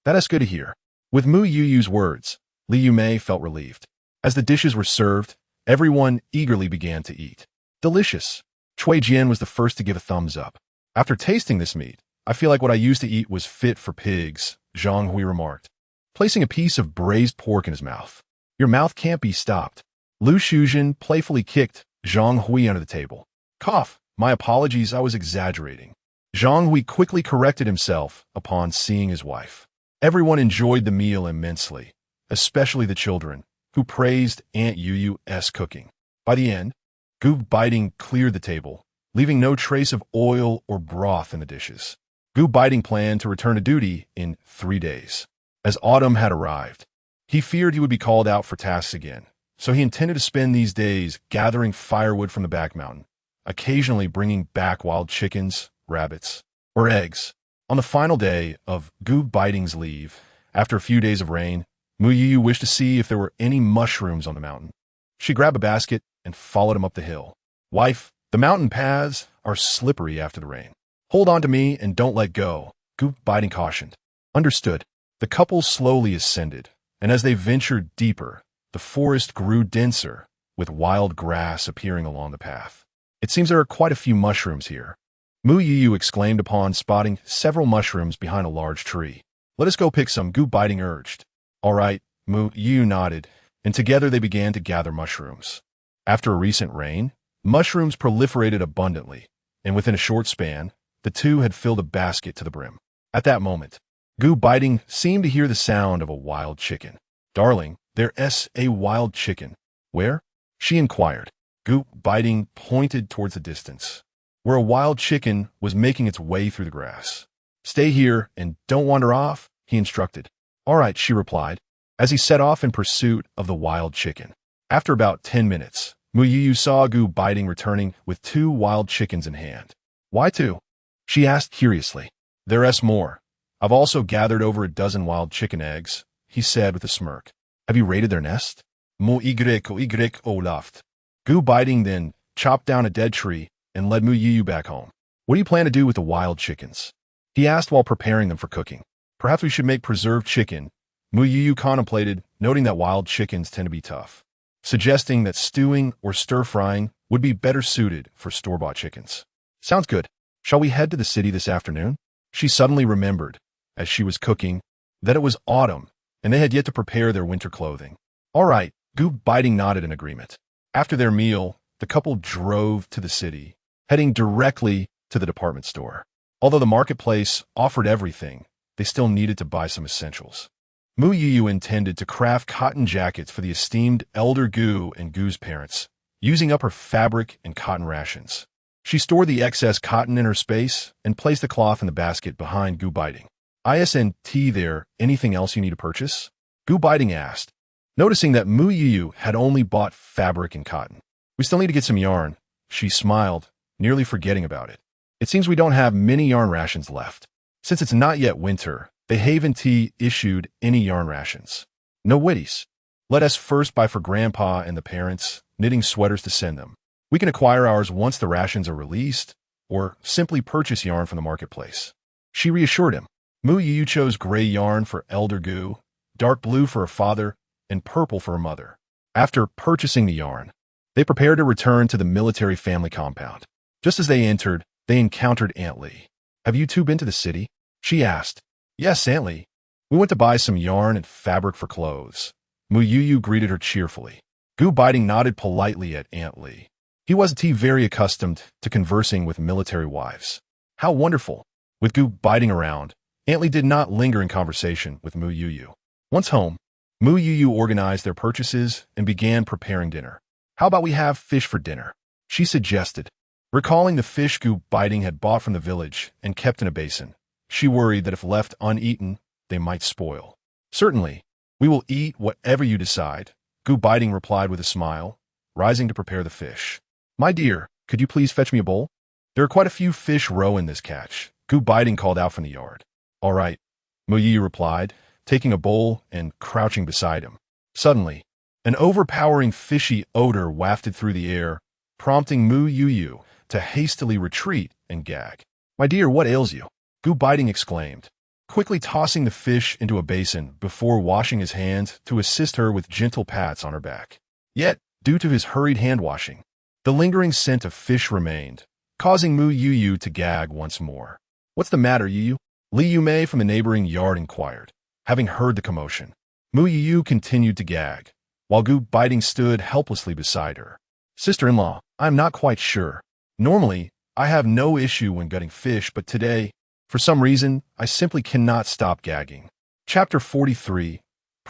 Speaker 1: That is good to hear. With Mu Youyou's words, Li Yumei felt relieved. As the dishes were served, everyone eagerly began to eat. Delicious. Chui Jian was the first to give a thumbs up. After tasting this meat, I feel like what I used to eat was fit for pigs, Zhang Hui remarked, placing a piece of braised pork in his mouth. Your mouth can't be stopped. Lu Shuzhen playfully kicked Zhang Hui under the table. Cough. My apologies, I was exaggerating. Zhang Hui quickly corrected himself upon seeing his wife. Everyone enjoyed the meal immensely, especially the children, who praised Aunt Youyou's cooking. By the end, Gu Beiting cleared the table, leaving no trace of oil or broth in the dishes. Gu Beiting planned to return to duty in 3 days. As autumn had arrived, he feared he would be called out for tasks again, so he intended to spend these days gathering firewood from the back mountain, occasionally bringing back wild chickens, rabbits, or eggs. On the final day of Gu Beiting's leave, after a few days of rain, Mu Youyou wished to see if there were any mushrooms on the mountain. She grabbed a basket and followed him up the hill. "Wife, the mountain paths are slippery after the rain. Hold on to me and don't let go," Gu Beiting cautioned. "Understood." The couple slowly ascended, and as they ventured deeper, the forest grew denser, with wild grass appearing along the path. "It seems there are quite a few mushrooms here," Mu Youyou exclaimed upon spotting several mushrooms behind a large tree. "Let us go pick some," Gu Beiting urged. "All right," Mu Youyou nodded, and together they began to gather mushrooms. After a recent rain, mushrooms proliferated abundantly, and within a short span, the two had filled a basket to the brim. At that moment, Gu Beiting seemed to hear the sound of a wild chicken. "Darling, there's a wild chicken." "Where?" she inquired. Gu Beiting pointed towards the distance, where a wild chicken was making its way through the grass. "Stay here and don't wander off," he instructed. "All right," she replied, as he set off in pursuit of the wild chicken. After about 10 minutes, Mu Youyou saw Gu Beiting returning with 2 wild chickens in hand. "Why 2?" she asked curiously. "There's more. I've also gathered over a dozen wild chicken eggs," he said with a smirk. "Have you raided their nest?" Mu Youyou laughed. Gu Beiting then chopped down a dead tree and led Mu Youyou back home. "What do you plan to do with the wild chickens?" he asked while preparing them for cooking. "Perhaps we should make preserved chicken," Mu Youyou contemplated, noting that wild chickens tend to be tough, suggesting that stewing or stir-frying would be better suited for store-bought chickens. "Sounds good. Shall we head to the city this afternoon?" She suddenly remembered, as she was cooking, that it was autumn, and they had yet to prepare their winter clothing. "All right," Gu Beiting nodded in agreement. After their meal, the couple drove to the city, heading directly to the department store. Although the marketplace offered everything, they still needed to buy some essentials. Mu Youyou intended to craft cotton jackets for the esteemed elder Gu and Gu's parents, using up her fabric and cotton rations. She stored the excess cotton in her space and placed the cloth in the basket behind Gu Beiting. "Isn't there anything else you need to purchase?" Gu Beiting asked, noticing that Mu Youyou had only bought fabric and cotton. "We still need to get some yarn." She smiled, nearly forgetting about it. "It seems we don't have many yarn rations left. Since it's not yet winter, the Haven Tea issued any yarn rations. No witties. Let us first buy for Grandpa and the parents knitting sweaters to send them. We can acquire ours once the rations are released, or simply purchase yarn from the marketplace." She reassured him. Mu Youyou chose gray yarn for Elder Gu, dark blue for her father, and purple for her mother. After purchasing the yarn, they prepared to return to the military family compound. Just as they entered, they encountered Aunt Lee. "Have you two been to the city?" she asked. "Yes, Aunt Lee. We went to buy some yarn and fabric for clothes." Mu Youyou greeted her cheerfully. Gu Beiting nodded politely at Aunt Lee. He wasn't very accustomed to conversing with military wives. How wonderful! With Gu Beiting around, Aunt Lee did not linger in conversation with Mu Youyou. Once home, Mu Youyou organized their purchases and began preparing dinner. "How about we have fish for dinner?" she suggested. Recalling the fish Gu Beiting had bought from the village and kept in a basin, she worried that if left uneaten, they might spoil. "Certainly, we will eat whatever you decide," Gu Beiting replied with a smile, rising to prepare the fish. "My dear, could you please fetch me a bowl? There are quite a few fish roe in this catch," Gu Beiting called out from the yard. "All right," Mu Youyou replied, taking a bowl and crouching beside him. Suddenly, an overpowering fishy odor wafted through the air, prompting Mu Youyou to hastily retreat and gag. "My dear, what ails you?" Gu Beiting exclaimed, quickly tossing the fish into a basin before washing his hands to assist her with gentle pats on her back. Yet, due to his hurried hand-washing, the lingering scent of fish remained, causing Mu Youyou to gag once more. "What's the matter, Youyou?" Li Yumei from the neighboring yard inquired, having heard the commotion. Mu Youyou continued to gag, while Gu Beiting stood helplessly beside her. "Sister-in-law, I'm not quite sure. Normally, I have no issue when gutting fish, but today, for some reason, I simply cannot stop gagging." Chapter 43.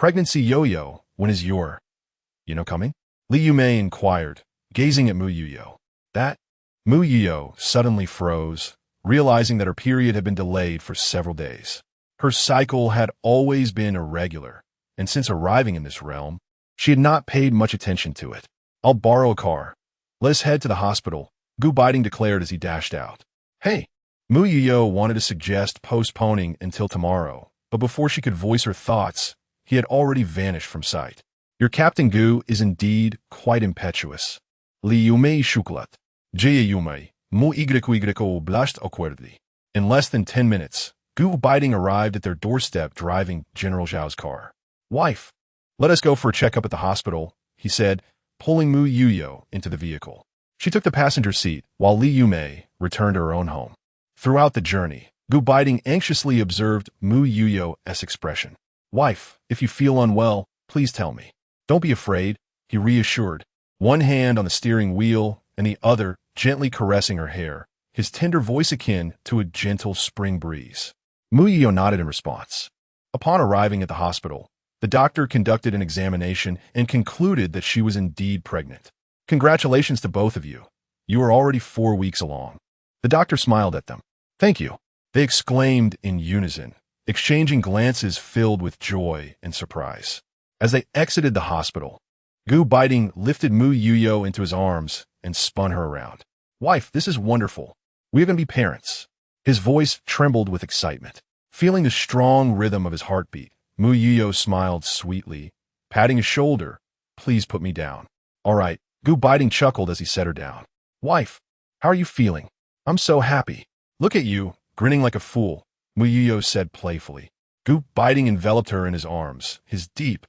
Speaker 1: Pregnancy yo-yo, when is your, coming? Li Yumei inquired, gazing at Mu Youyou. That? Mu Youyou suddenly froze, realizing that her period had been delayed for several days. Her cycle had always been irregular, and since arriving in this realm, she had not paid much attention to it. I'll borrow a car. Let's head to the hospital, Gu Beiting declared as he dashed out. Hey! Mu Youyou wanted to suggest postponing until tomorrow, but before she could voice her thoughts, he had already vanished from sight. Your Captain Gu is indeed quite impetuous. Li Yumei Shuklat. Jie Yumei. Mu Youyou blushed awkwardly. In less than 10 minutes, Gu Beiting arrived at their doorstep driving General Zhao's car. Wife, let us go for a checkup at the hospital, he said, pulling Mu Youyou into the vehicle. She took the passenger seat, while Li Yumei returned to her own home. Throughout the journey, Gu Beiting anxiously observed Mu Youyou's expression. Wife, if you feel unwell, please tell me. Don't be afraid, he reassured, one hand on the steering wheel and the other gently caressing her hair, his tender voice akin to a gentle spring breeze. Mu Youyou nodded in response. Upon arriving at the hospital, the doctor conducted an examination and concluded that she was indeed pregnant. Congratulations to both of you. You are already 4 weeks along. The doctor smiled at them. Thank you, they exclaimed in unison, exchanging glances filled with joy and surprise. As they exited the hospital, Gu Beiting lifted Mu Youyou into his arms and spun her around. Wife, this is wonderful. We are going to be parents. His voice trembled with excitement. Feeling the strong rhythm of his heartbeat, Mu Youyou smiled sweetly, patting his shoulder. Please put me down. All right, Gu Beiting chuckled as he set her down. Wife, how are you feeling? I'm so happy. Look at you, grinning like a fool, Mu Youyou said playfully. Gu Beiting enveloped her in his arms, his deep,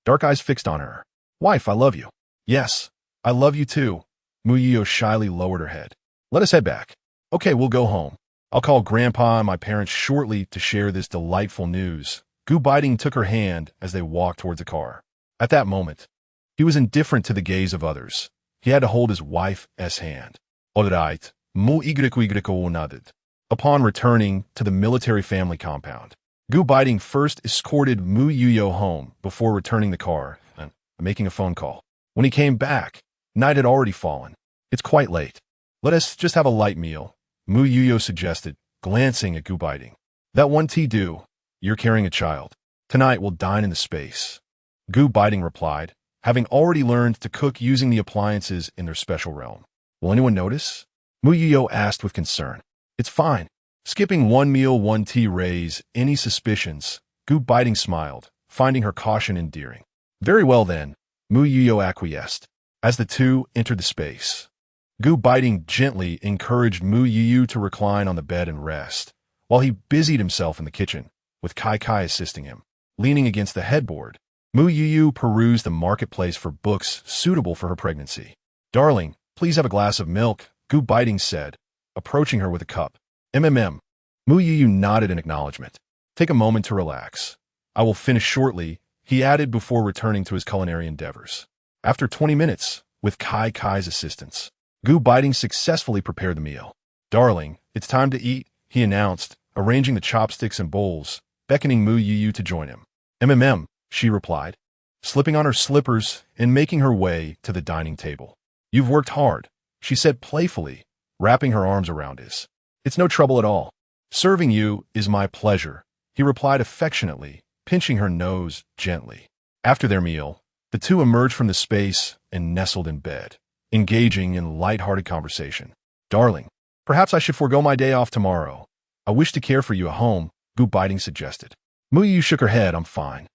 Speaker 1: dark eyes fixed on her. Wife, I love you. Yes, I love you too. Mu Youyou shyly lowered her head. Let us head back. Okay, we'll go home. I'll call Grandpa and my parents shortly to share this delightful news. Gu Beiting took her hand as they walked towards the car. At that moment, he was indifferent to the gaze of others. He had to hold his wife's hand. All right, Mu Youyou nodded. Upon returning to the military family compound, Gu Beiting first escorted Mu Youyou home before returning the car and making a phone call. When he came back, night had already fallen. It's quite late. Let us just have a light meal, Mu Youyou suggested, glancing at Gu Beiting. That one tea do. You're carrying a child. Tonight we'll dine in the space. Gu Beiting replied, having already learned to cook using the appliances in their special realm. Will anyone notice? Mu Youyou asked with concern. It's fine. Skipping one meal, one tea raise any suspicions. Gu Beiting smiled, finding her caution endearing. Very well then, Mu Youyou acquiesced. As the two entered the space, Gu Beiting gently encouraged Mu Youyou to recline on the bed and rest, while he busied himself in the kitchen, with Kai assisting him. Leaning against the headboard, Mu Youyou perused the marketplace for books suitable for her pregnancy. Darling, please have a glass of milk, Gu Beiting said, approaching her with a cup. Mu Youyou nodded in acknowledgement. Take a moment to relax. I will finish shortly, he added before returning to his culinary endeavors. After 20 minutes, with Kai's assistance, Gu Beiting successfully prepared the meal. Darling, it's time to eat, he announced, arranging the chopsticks and bowls, beckoning Mu Youyou to join him. She replied, slipping on her slippers and making her way to the dining table. You've worked hard, she said playfully, wrapping her arms around his. It's no trouble at all. Serving you is my pleasure, he replied affectionately, pinching her nose gently. After their meal, the two emerged from the space and nestled in bed, engaging in light-hearted conversation. Darling, perhaps I should forego my day off tomorrow. I wish to care for you at home, Gu Beiting suggested. Mu Youyou shook her head. I'm fine.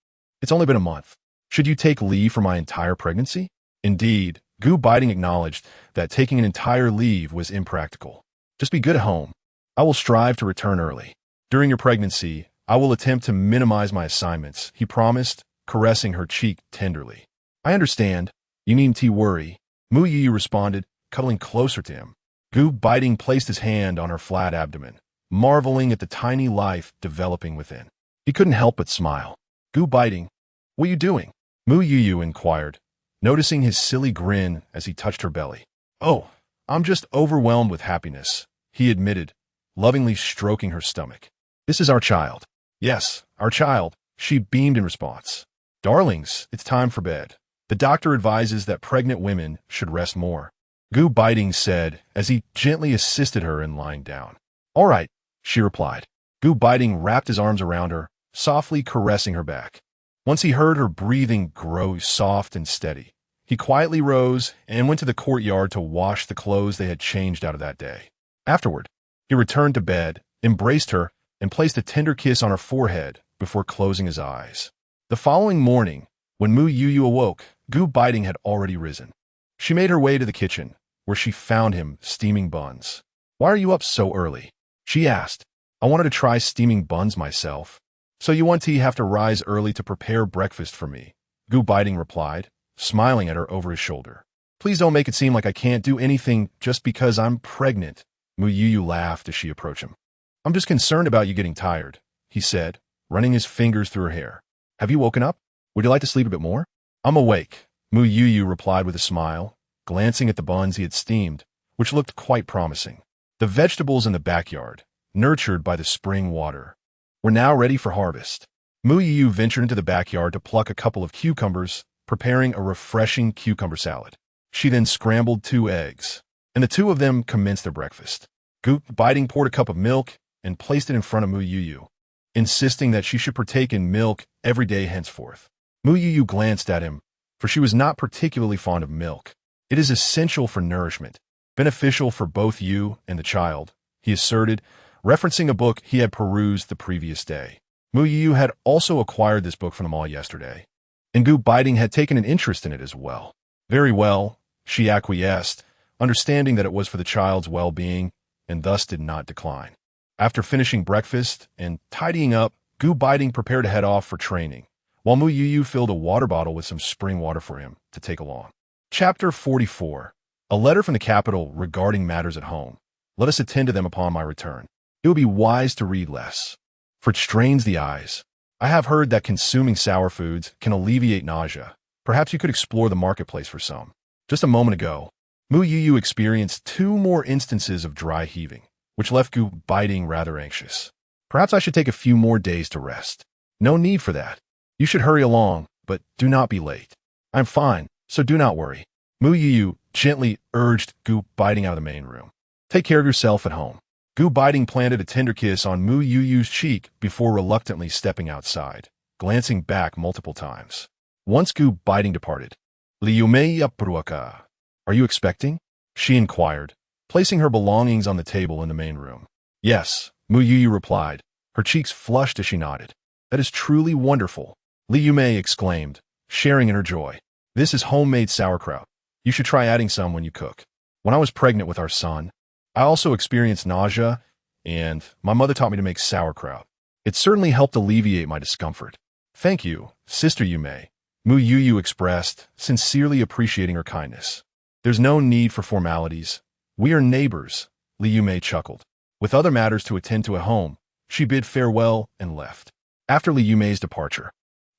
Speaker 1: It's only been a month. Should you take leave for my entire pregnancy? Indeed, Gu Beiting acknowledged that taking an entire leave was impractical. Just be good at home. I will strive to return early. During your pregnancy, I will attempt to minimize my assignments, he promised, caressing her cheek tenderly. I understand. You needn't worry, Mu Youyou responded, cuddling closer to him. Gu Beiting placed his hand on her flat abdomen, marveling at the tiny life developing within. He couldn't help but smile. Gu Beiting, what are you doing? Mu Youyou inquired, noticing his silly grin as he touched her belly. Oh, I'm just overwhelmed with happiness, he admitted, lovingly stroking her stomach. This is our child. Yes, our child, she beamed in response. Darlings, it's time for bed. The doctor advises that pregnant women should rest more. Gu Beiting said as he gently assisted her in lying down. All right, she replied. Gu Beiting wrapped his arms around her, softly caressing her back. Once he heard her breathing grow soft and steady, he quietly rose and went to the courtyard to wash the clothes they had changed out of that day. Afterward, he returned to bed, embraced her, and placed a tender kiss on her forehead before closing his eyes. The following morning, when Mu Youyou awoke, Gu Beiting had already risen. She made her way to the kitchen, where she found him steaming buns. Why are you up so early? She asked. I wanted to try steaming buns myself. So you want to have to rise early to prepare breakfast for me, Gu Beiting replied, smiling at her over his shoulder. Please don't make it seem like I can't do anything just because I'm pregnant. Mu Youyou laughed as she approached him. I'm just concerned about you getting tired, he said, running his fingers through her hair. Have you woken up? Would you like to sleep a bit more? I'm awake, Mu Youyou replied with a smile, glancing at the buns he had steamed, which looked quite promising. The vegetables in the backyard, nurtured by the spring water, were now ready for harvest. Mu Youyou ventured into the backyard to pluck a couple of cucumbers, preparing a refreshing cucumber salad. She then scrambled 2 eggs, and the two of them commenced their breakfast. Gu Beiting poured a cup of milk and placed it in front of Mu Youyou, insisting that she should partake in milk every day henceforth. Mu Youyou glanced at him, for she was not particularly fond of milk. It is essential for nourishment, beneficial for both you and the child, he asserted, referencing a book he had perused the previous day. Mu Youyou had also acquired this book from the mall yesterday, and Gu Beiting had taken an interest in it as well. Very well, she acquiesced, understanding that it was for the child's well-being, and thus did not decline. After finishing breakfast and tidying up, Gu Beiting prepared to head off for training, while Mu Youyou filled a water bottle with some spring water for him to take along. Chapter 44. A letter from the capital regarding matters at home. Let us attend to them upon my return. It would be wise to read less, for it strains the eyes. I have heard that consuming sour foods can alleviate nausea. Perhaps you could explore the marketplace for some. Just a moment ago, Mu Youyou experienced 2 more instances of dry heaving, which left Gu Beiting rather anxious. Perhaps I should take a few more days to rest. No need for that. You should hurry along, but do not be late. I'm fine, so do not worry. Mu Youyou gently urged Gu Beiting out of the main room. Take care of yourself at home. Gu Beiting planted a tender kiss on Mu Youyou's cheek before reluctantly stepping outside, glancing back multiple times. Once Gu Beiting departed, Liumei Yapruaka. Are you expecting? She inquired, placing her belongings on the table in the main room. Yes, Mu Youyou replied, her cheeks flushed as she nodded. That is truly wonderful, Liu Mei exclaimed, sharing in her joy. This is homemade sauerkraut. You should try adding some when you cook. When I was pregnant with our son, I also experienced nausea, and my mother taught me to make sauerkraut. It certainly helped alleviate my discomfort. Thank you, Sister Yume, Mu Youyou expressed, sincerely appreciating her kindness. There's no need for formalities. We are neighbors, Liu Mei chuckled. With other matters to attend to at home, she bid farewell and left. After Liu Mei's departure,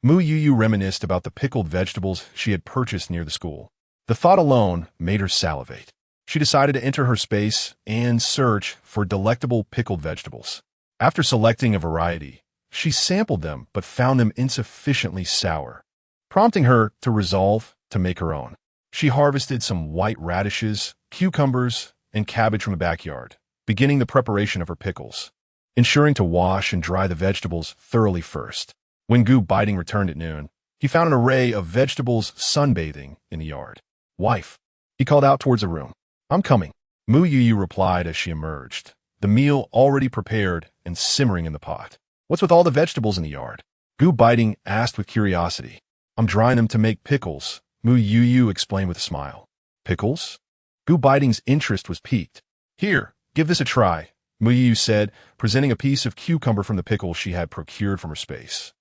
Speaker 1: Mu Youyou reminisced about the pickled vegetables she had purchased near the school. The thought alone made her salivate. She decided to enter her space and search for delectable pickled vegetables. After selecting a variety, she sampled them but found them insufficiently sour, prompting her to resolve to make her own. She harvested some white radishes, cucumbers, and cabbage from the backyard, beginning the preparation of her pickles, ensuring to wash and dry the vegetables thoroughly first. When Gu Beiting returned at noon, he found an array of vegetables sunbathing in the yard. Wife, he called out towards the room. I'm coming, Mu Youyou replied as she emerged, the meal already prepared and simmering in the pot. What's with all the vegetables in the yard? Gu Beiting asked with curiosity. I'm drying them to make pickles, Mu Youyou explained with a smile. Pickles? Gu Beiting's interest was piqued. Here, give this a try, Mu Youyou said, presenting a piece of cucumber from the pickle she had procured from her space.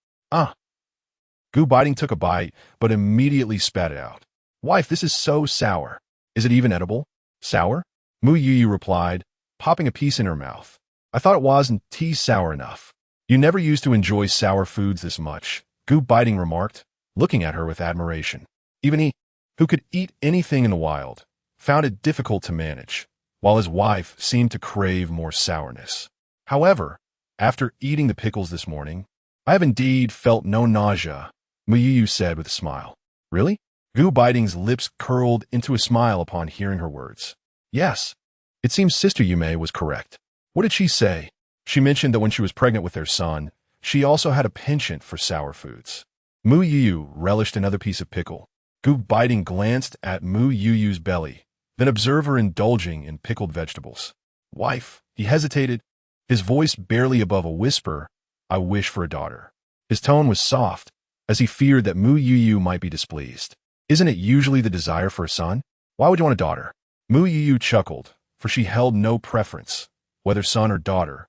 Speaker 1: Gu Beiting took a bite, but immediately spat it out. Wife, this is so sour. Is it even edible? Sour? Mu Youyou replied, popping a piece in her mouth. I thought it wasn't sour enough. You never used to enjoy sour foods this much, Gu Beiting remarked, looking at her with admiration. Even he, who could eat anything in the wild, found it difficult to manage, while his wife seemed to crave more sourness. However, after eating the pickles this morning, I have indeed felt no nausea, Mu Youyou said with a smile. Really? Gu Baiting's lips curled into a smile upon hearing her words. Yes. It seems Sister Yume was correct. What did she say? She mentioned that when she was pregnant with their son, she also had a penchant for sour foods. Mu Youyou relished another piece of pickle. Gu Baiting glanced at Mu Youyou's belly, then observed her indulging in pickled vegetables. Wife, he hesitated, his voice barely above a whisper, I wish for a daughter. His tone was soft, as he feared that Mu Youyou might be displeased. Isn't it usually the desire for a son? Why would you want a daughter? Mu Youyou chuckled, for she held no preference, whether son or daughter.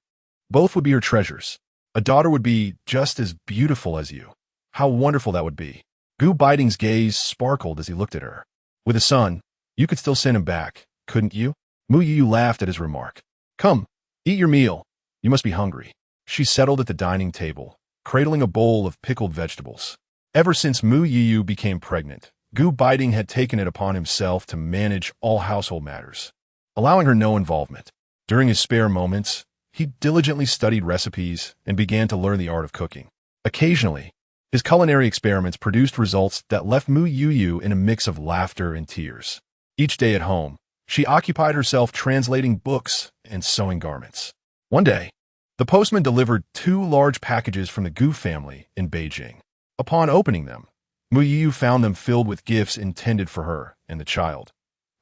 Speaker 1: Both would be her treasures. A daughter would be just as beautiful as you. How wonderful that would be. Gu Baiting's gaze sparkled as he looked at her. With a son, you could still send him back, couldn't you? Mu Youyou laughed at his remark. Come, eat your meal. You must be hungry. She settled at the dining table, cradling a bowl of pickled vegetables. Ever since Mu Youyou became pregnant, Gu Baiting had taken it upon himself to manage all household matters, allowing her no involvement. During his spare moments, he diligently studied recipes and began to learn the art of cooking. Occasionally, his culinary experiments produced results that left Mu Youyou in a mix of laughter and tears. Each day at home, she occupied herself translating books and sewing garments. One day, the postman delivered 2 large packages from the Gu family in Beijing. Upon opening them, Mu Youyou found them filled with gifts intended for her and the child.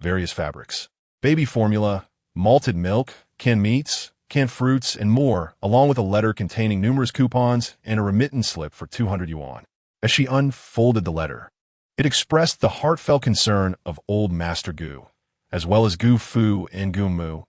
Speaker 1: Various fabrics, baby formula, malted milk, canned meats, canned fruits, and more, along with a letter containing numerous coupons and a remittance slip for 200 yuan. As she unfolded the letter, it expressed the heartfelt concern of old Master Gu, as well as Gu Fu and Gu Mu,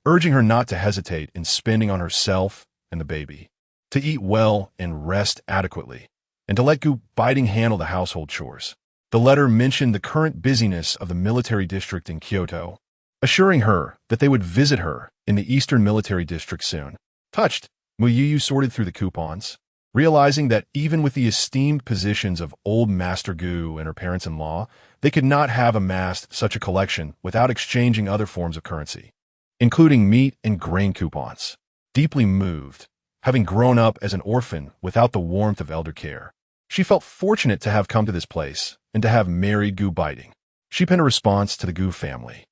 Speaker 1: urging her not to hesitate in spending on herself and the baby, to eat well and rest adequately, and to let Gu Baiting handle the household chores. The letter mentioned the current busyness of the military district in Kyoto, assuring her that they would visit her in the Eastern Military District soon. Touched, Mu Youyou sorted through the coupons, realizing that even with the esteemed positions of old Master Gu and her parents-in-law, they could not have amassed such a collection without exchanging other forms of currency, including meat and grain coupons. Deeply moved, having grown up as an orphan without the warmth of elder care, she felt fortunate to have come to this place and to have married Gu Baiting. She penned a response to the Gu family,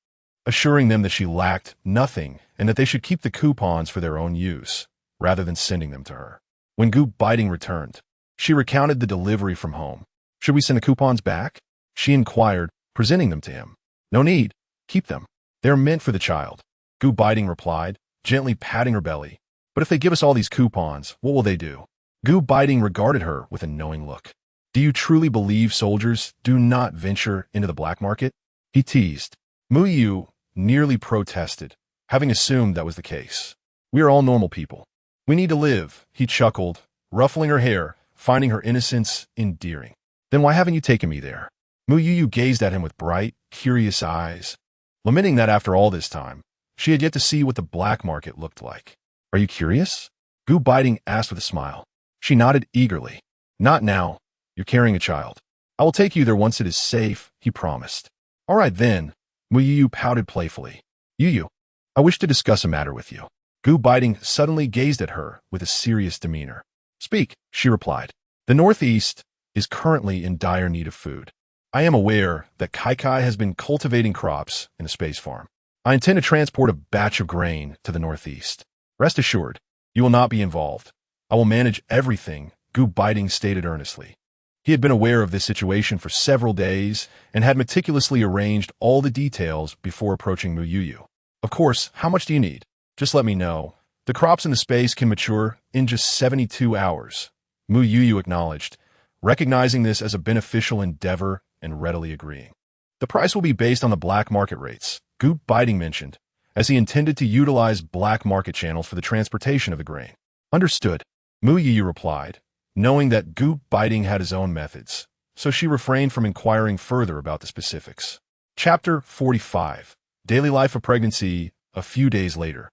Speaker 1: assuring them that she lacked nothing and that they should keep the coupons for their own use, rather than sending them to her. When Gu Baiting returned, she recounted the delivery from home. Should we send the coupons back? She inquired, presenting them to him. No need. Keep them. They are meant for the child. Gu Baiting replied, gently patting her belly. But if they give us all these coupons, what will they do? Gu Baiting regarded her with a knowing look. Do you truly believe soldiers do not venture into the black market? He teased. Mu Youyou nearly protested, having assumed that was the case. We are all normal people. We need to live, he chuckled, ruffling her hair, finding her innocence endearing. Then why haven't you taken me there? Mu Youyou gazed at him with bright, curious eyes, lamenting that after all this time, she had yet to see what the black market looked like. Are you curious? Gu Baiting asked with a smile. She nodded eagerly. Not now. You're carrying a child. I will take you there once it is safe, he promised. All right then. Mu Youyou pouted playfully. Youyou, I wish to discuss a matter with you. Gu Baiting suddenly gazed at her with a serious demeanor. Speak, she replied. The Northeast is currently in dire need of food. I am aware that Kai has been cultivating crops in a space farm. I intend to transport a batch of grain to the Northeast. Rest assured, you will not be involved. I will manage everything, Gu Baiting stated earnestly. He had been aware of this situation for several days and had meticulously arranged all the details before approaching Mu Youyou. Of course, how much do you need? Just let me know. The crops in the space can mature in just 72 hours. Mu Youyou acknowledged, recognizing this as a beneficial endeavor and readily agreeing. The price will be based on the black market rates, Gu Baiting mentioned, as he intended to utilize black market channels for the transportation of the grain. Understood, Mu Youyou replied, knowing that Gu Baiting had his own methods, so she refrained from inquiring further about the specifics. Chapter 45. Daily Life of Pregnancy. A few days later,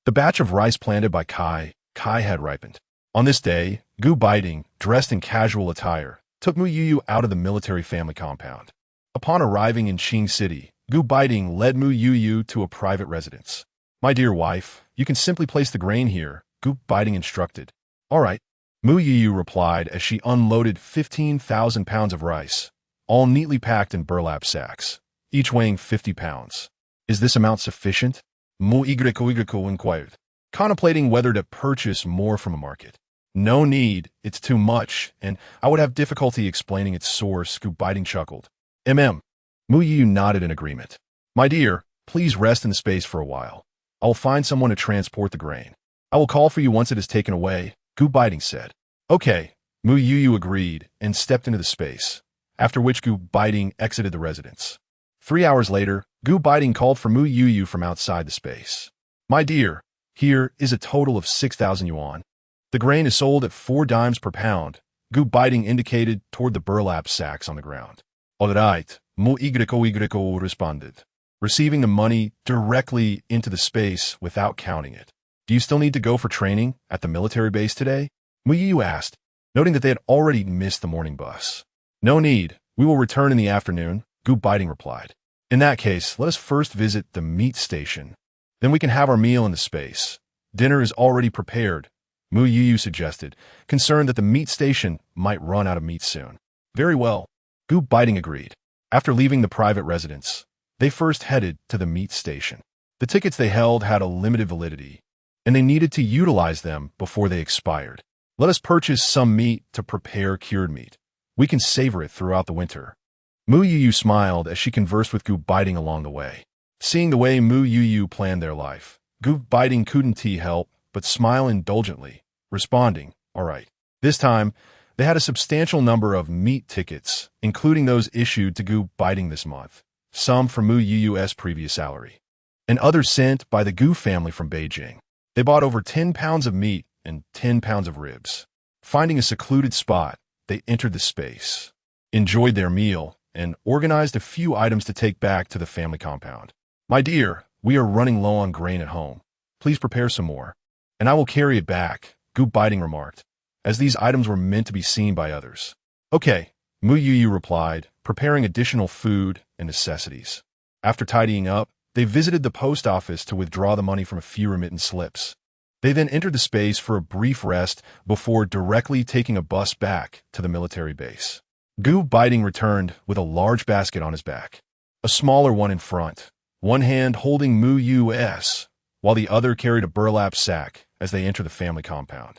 Speaker 1: the batch of rice planted by Kai had ripened. On this day, Gu Baiting, dressed in casual attire, took Mu Youyou out of the military family compound. Upon arriving in Qing City, Gu Baiting led Mu Youyou to a private residence. My dear wife, you can simply place the grain here, Gu Baiting instructed. All right, Mu Youyou replied as she unloaded 15,000 pounds of rice, all neatly packed in burlap sacks, each weighing 50 pounds. Is this amount sufficient? Mu Youyou inquired, contemplating whether to purchase more from a market. No need, it's too much, and I would have difficulty explaining its source, Beiting chuckled. Mu Youyou nodded in agreement. My dear, please rest in the space for a while. I will find someone to transport the grain. I will call for you once it is taken away, Beiting said. Okay, Mu Youyou agreed and stepped into the space, after which Beiting exited the residence. 3 hours later, Beiting called for Mu Youyou from outside the space. My dear, here is a total of 6,000 yuan. The grain is sold at 4 dimes per pound, Beiting indicated toward the burlap sacks on the ground. All right, Mu Youyou responded, receiving the money directly into the space without counting it. Do you still need to go for training at the military base today? Mu Youyou asked, noting that they had already missed the morning bus. No need, we will return in the afternoon, Beiting replied. In that case, let us first visit the meat station. Then we can have our meal in the space. Dinner is already prepared, Mu Youyou suggested, concerned that the meat station might run out of meat soon. Very well, Beiting agreed. After leaving the private residence, they first headed to the meat station. The tickets they held had a limited validity, and they needed to utilize them before they expired. Let us purchase some meat to prepare cured meat. We can savor it throughout the winter. Mu Youyou smiled as she conversed with Beiting along the way. Seeing the way Mu Youyou planned their life, Beiting couldn't help but smile indulgently, responding, all right. This time, they had a substantial number of meat tickets, including those issued to Beiting this month, some from Mu Youyou's previous salary, and others sent by the Gu family from Beijing. They bought over 10 pounds of meat and 10 pounds of ribs. Finding a secluded spot, they entered the space, enjoyed their meal, and organized a few items to take back to the family compound. My dear, we are running low on grain at home. Please prepare some more, and I will carry it back, Beiting remarked, as these items were meant to be seen by others. Okay, Mu Youyou replied, preparing additional food and necessities. After tidying up, they visited the post office to withdraw the money from a few remittance slips. They then entered the space for a brief rest before directly taking a bus back to the military base. Beiting returned with a large basket on his back, a smaller one in front, one hand holding Mu Youyou's, while the other carried a burlap sack as they entered the family compound.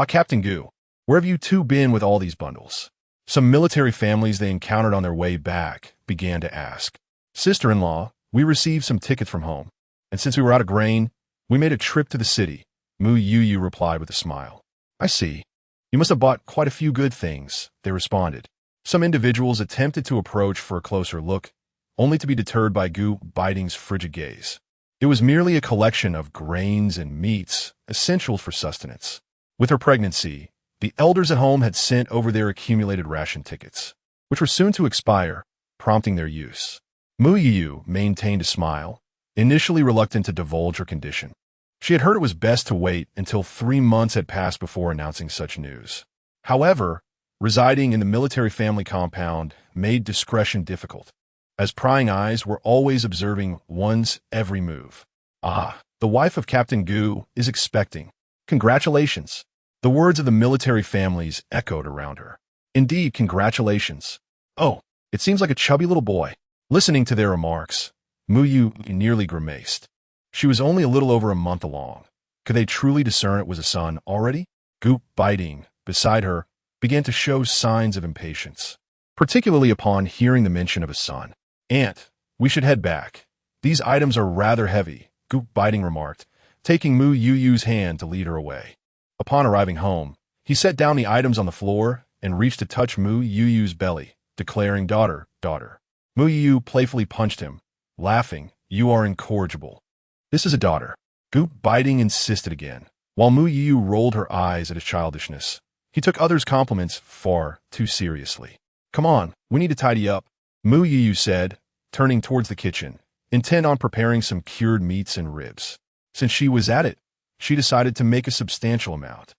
Speaker 1: Captain Gu, where have you two been with all these bundles? Some military families they encountered on their way back began to ask. Sister-in-law, we received some tickets from home, and since we were out of grain, we made a trip to the city, Mu Youyou replied with a smile. I see. You must have bought quite a few good things, they responded. Some individuals attempted to approach for a closer look, only to be deterred by Beiting's frigid gaze. It was merely a collection of grains and meats, essential for sustenance. With her pregnancy, the elders at home had sent over their accumulated ration tickets, which were soon to expire, prompting their use. Mu Youyou maintained a smile, initially reluctant to divulge her condition. She had heard it was best to wait until 3 months had passed before announcing such news. However, residing in the military family compound made discretion difficult, as prying eyes were always observing one's every move. Ah, the wife of Captain Gu is expecting. Congratulations. The words of the military families echoed around her. Indeed, congratulations. Oh, it seems like a chubby little boy. Listening to their remarks, Mu Youyou nearly grimaced. She was only a little over a month along. Could they truly discern it was a son already? Beiting, beside her, began to show signs of impatience, particularly upon hearing the mention of a son. Aunt, we should head back. These items are rather heavy, Beiting remarked, taking Mu Youyou's hand to lead her away. Upon arriving home, he set down the items on the floor and reached to touch Mu Youyou's belly, declaring, daughter, daughter. Mu Youyou playfully punched him, laughing, you are incorrigible. This is a daughter. Beiting insisted again, while Mu Youyou rolled her eyes at his childishness. He took others' compliments far too seriously. Come on, we need to tidy up, Mu Youyou said, turning towards the kitchen, intent on preparing some cured meats and ribs. Since she was at it, she decided to make a substantial amount.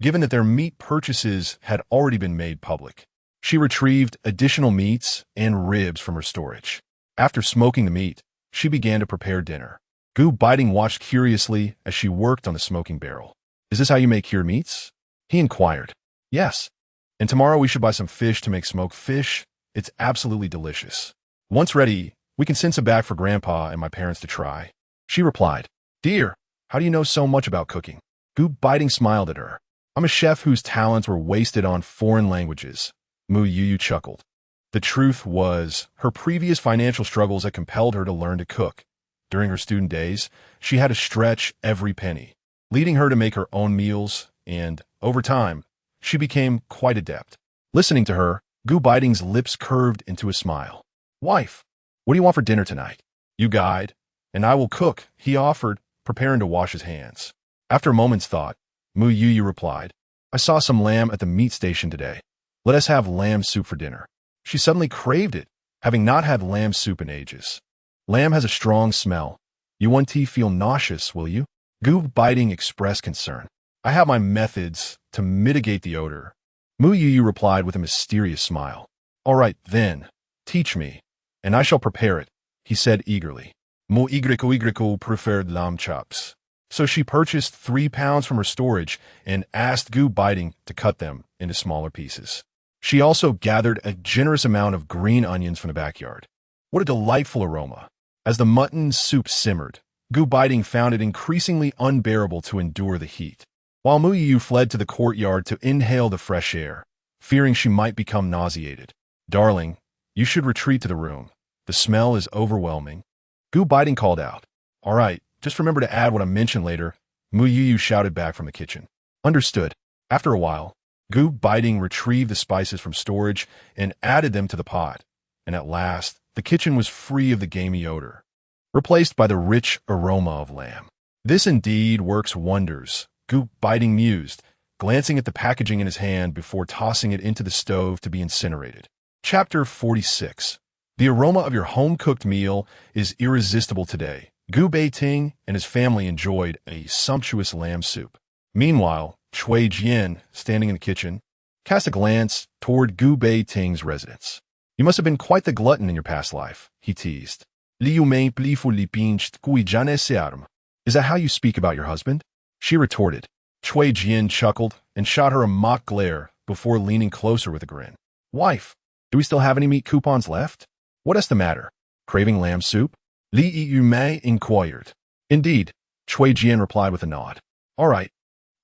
Speaker 1: Given that their meat purchases had already been made public, she retrieved additional meats and ribs from her storage. After smoking the meat, she began to prepare dinner. Beiting watched curiously as she worked on the smoking barrel. Is this how you make cured meats? He inquired. Yes. And tomorrow we should buy some fish to make smoked fish. It's absolutely delicious. Once ready, we can send some back for Grandpa and my parents to try. She replied, Dear, how do you know so much about cooking? Gu Beiting smiled at her. I'm a chef whose talents were wasted on foreign languages. Mu Youyou chuckled. The truth was, her previous financial struggles had compelled her to learn to cook. During her student days, she had to stretch every penny, leading her to make her own meals, and, over time, she became quite adept. Listening to her, Gu Beiting's lips curved into a smile. Wife, what do you want for dinner tonight? You guide, and I will cook, he offered, preparing to wash his hands. After a moment's thought, Mu Youyou replied, I saw some lamb at the meat station today. Let us have lamb soup for dinner. She suddenly craved it, having not had lamb soup in ages. Lamb has a strong smell. You won't feel nauseous, will you? Gu Beiting expressed concern. I have my methods to mitigate the odor. Mu Youyou replied with a mysterious smile. All right, then, teach me, and I shall prepare it, he said eagerly. Mu Youyou preferred lamb chops. So she purchased 3 pounds from her storage and asked Gu Beiting to cut them into smaller pieces. She also gathered a generous amount of green onions from the backyard. What a delightful aroma! As the mutton soup simmered, Gu Beiting found it increasingly unbearable to endure the heat. While Mu Youyou fled to the courtyard to inhale the fresh air, fearing she might become nauseated. Darling, you should retreat to the room. The smell is overwhelming. Gu Beiting called out. All right, just remember to add what I mentioned later, Mu Youyou shouted back from the kitchen. Understood. After a while, Gu Beiting retrieved the spices from storage and added them to the pot, and at last, the kitchen was free of the gamey odor, replaced by the rich aroma of lamb. This indeed works wonders, Gu Beiting mused, glancing at the packaging in his hand before tossing it into the stove to be incinerated. Chapter 46. The aroma of your home-cooked meal is irresistible today. Gu Beiting and his family enjoyed a sumptuous lamb soup. Meanwhile, Cui Jian, standing in the kitchen, cast a glance toward Gu Beiting's residence. You must have been quite the glutton in your past life, he teased. Is that how you speak about your husband? She retorted. Cui Jian chuckled and shot her a mock glare before leaning closer with a grin. Wife, do we still have any meat coupons left? What is the matter? Craving lamb soup? Li Yumei inquired. Indeed, Cui Jian replied with a nod. All right,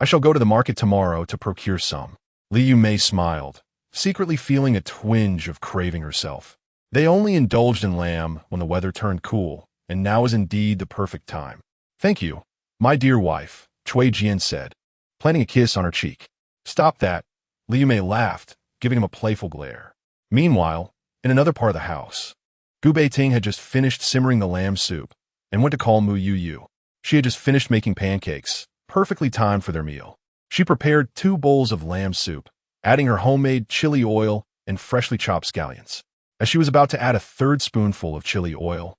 Speaker 1: I shall go to the market tomorrow to procure some. Li Yumei smiled, secretly feeling a twinge of craving herself. They only indulged in lamb when the weather turned cool, and now is indeed the perfect time. Thank you, my dear wife, Cui Jian said, planting a kiss on her cheek. Stop that, Li Yumei laughed, giving him a playful glare. Meanwhile, in another part of the house, Gu Beiting had just finished simmering the lamb soup and went to call Mu Youyou. She had just finished making pancakes, perfectly timed for their meal. She prepared 2 bowls of lamb soup, adding her homemade chili oil and freshly chopped scallions. As she was about to add a 3rd spoonful of chili oil,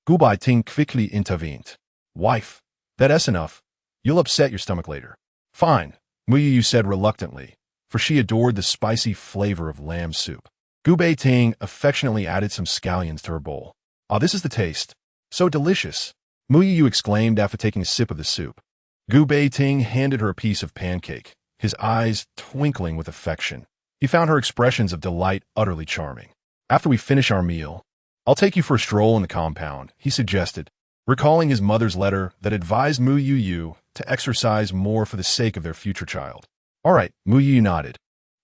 Speaker 1: Gu Beiting quickly intervened. Wife, that's enough. You'll upset your stomach later. Fine, Mu Youyou said reluctantly, for she adored the spicy flavor of lamb soup. Gu Beiting affectionately added some scallions to her bowl. Ah, this is the taste. So delicious, Mu Youyou exclaimed after taking a sip of the soup. Gu Beiting handed her a piece of pancake, his eyes twinkling with affection. He found her expressions of delight utterly charming. After we finish our meal, I'll take you for a stroll in the compound, he suggested, recalling his mother's letter that advised Mu Youyou to exercise more for the sake of their future child. All right, Mu Youyou nodded,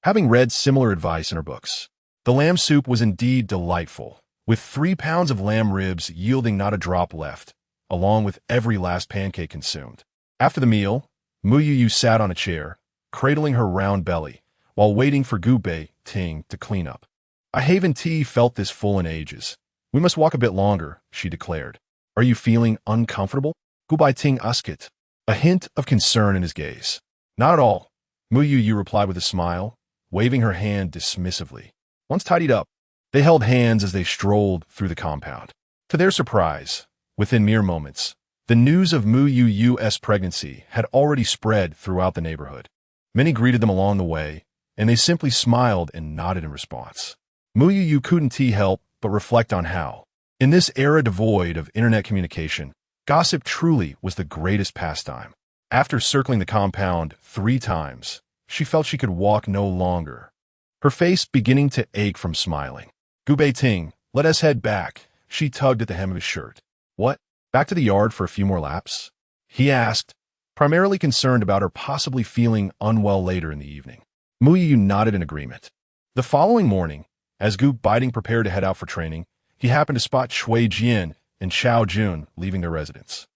Speaker 1: having read similar advice in her books. The lamb soup was indeed delightful, with 3 pounds of lamb ribs yielding not a drop left, along with every last pancake consumed. After the meal, Mu Youyou sat on a chair, cradling her round belly, while waiting for Gu Beiting to clean up. I haven't felt this full in ages. We must walk a bit longer, she declared. Are you feeling uncomfortable? Gu Beiting asked, a hint of concern in his gaze. Not at all, Mu Youyou replied with a smile, waving her hand dismissively. Once tidied up, they held hands as they strolled through the compound. To their surprise, within mere moments, the news of Mu Youyou's pregnancy had already spread throughout the neighborhood. Many greeted them along the way, and they simply smiled and nodded in response. Mu Youyou couldn't help but reflect on how, in this era devoid of internet communication, gossip truly was the greatest pastime. After circling the compound 3 times, she felt she could walk no longer, her face beginning to ache from smiling. "Gu Beiting, let us head back." She tugged at the hem of his shirt. "What? Back to the yard for a few more laps?" he asked, primarily concerned about her possibly feeling unwell later in the evening. Mu Youyou nodded in agreement. The following morning, as Gu Beiting prepared to head out for training, he happened to spot Shui Jian and Chao Jun leaving their residence.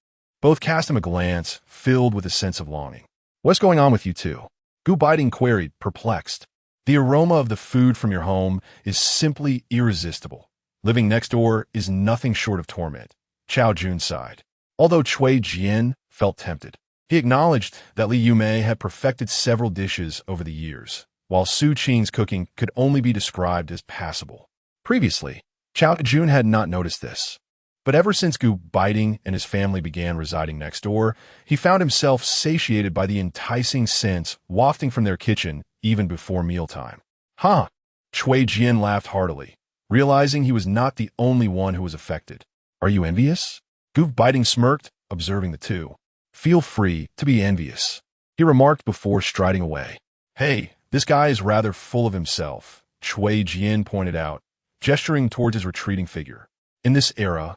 Speaker 1: Both cast him a glance filled with a sense of longing. "What's going on with you two?" Gu Beiting queried, perplexed. "The aroma of the food from your home is simply irresistible. Living next door is nothing short of torment," Chao Jun sighed. Although Shui Jian felt tempted, he acknowledged that Li Yumei had perfected several dishes over the years, while Su Qing's cooking could only be described as passable. Previously, Chao Jun had not noticed this. But ever since Gu Beiting and his family began residing next door, he found himself satiated by the enticing scents wafting from their kitchen even before mealtime. "Huh?" Shui Jian laughed heartily, realizing he was not the only one who was affected. "Are you envious?" Gu Beiting smirked, observing the two. "Feel free to be envious," he remarked before striding away. "Hey, this guy is rather full of himself," Shui Jian pointed out, gesturing towards his retreating figure. In this era,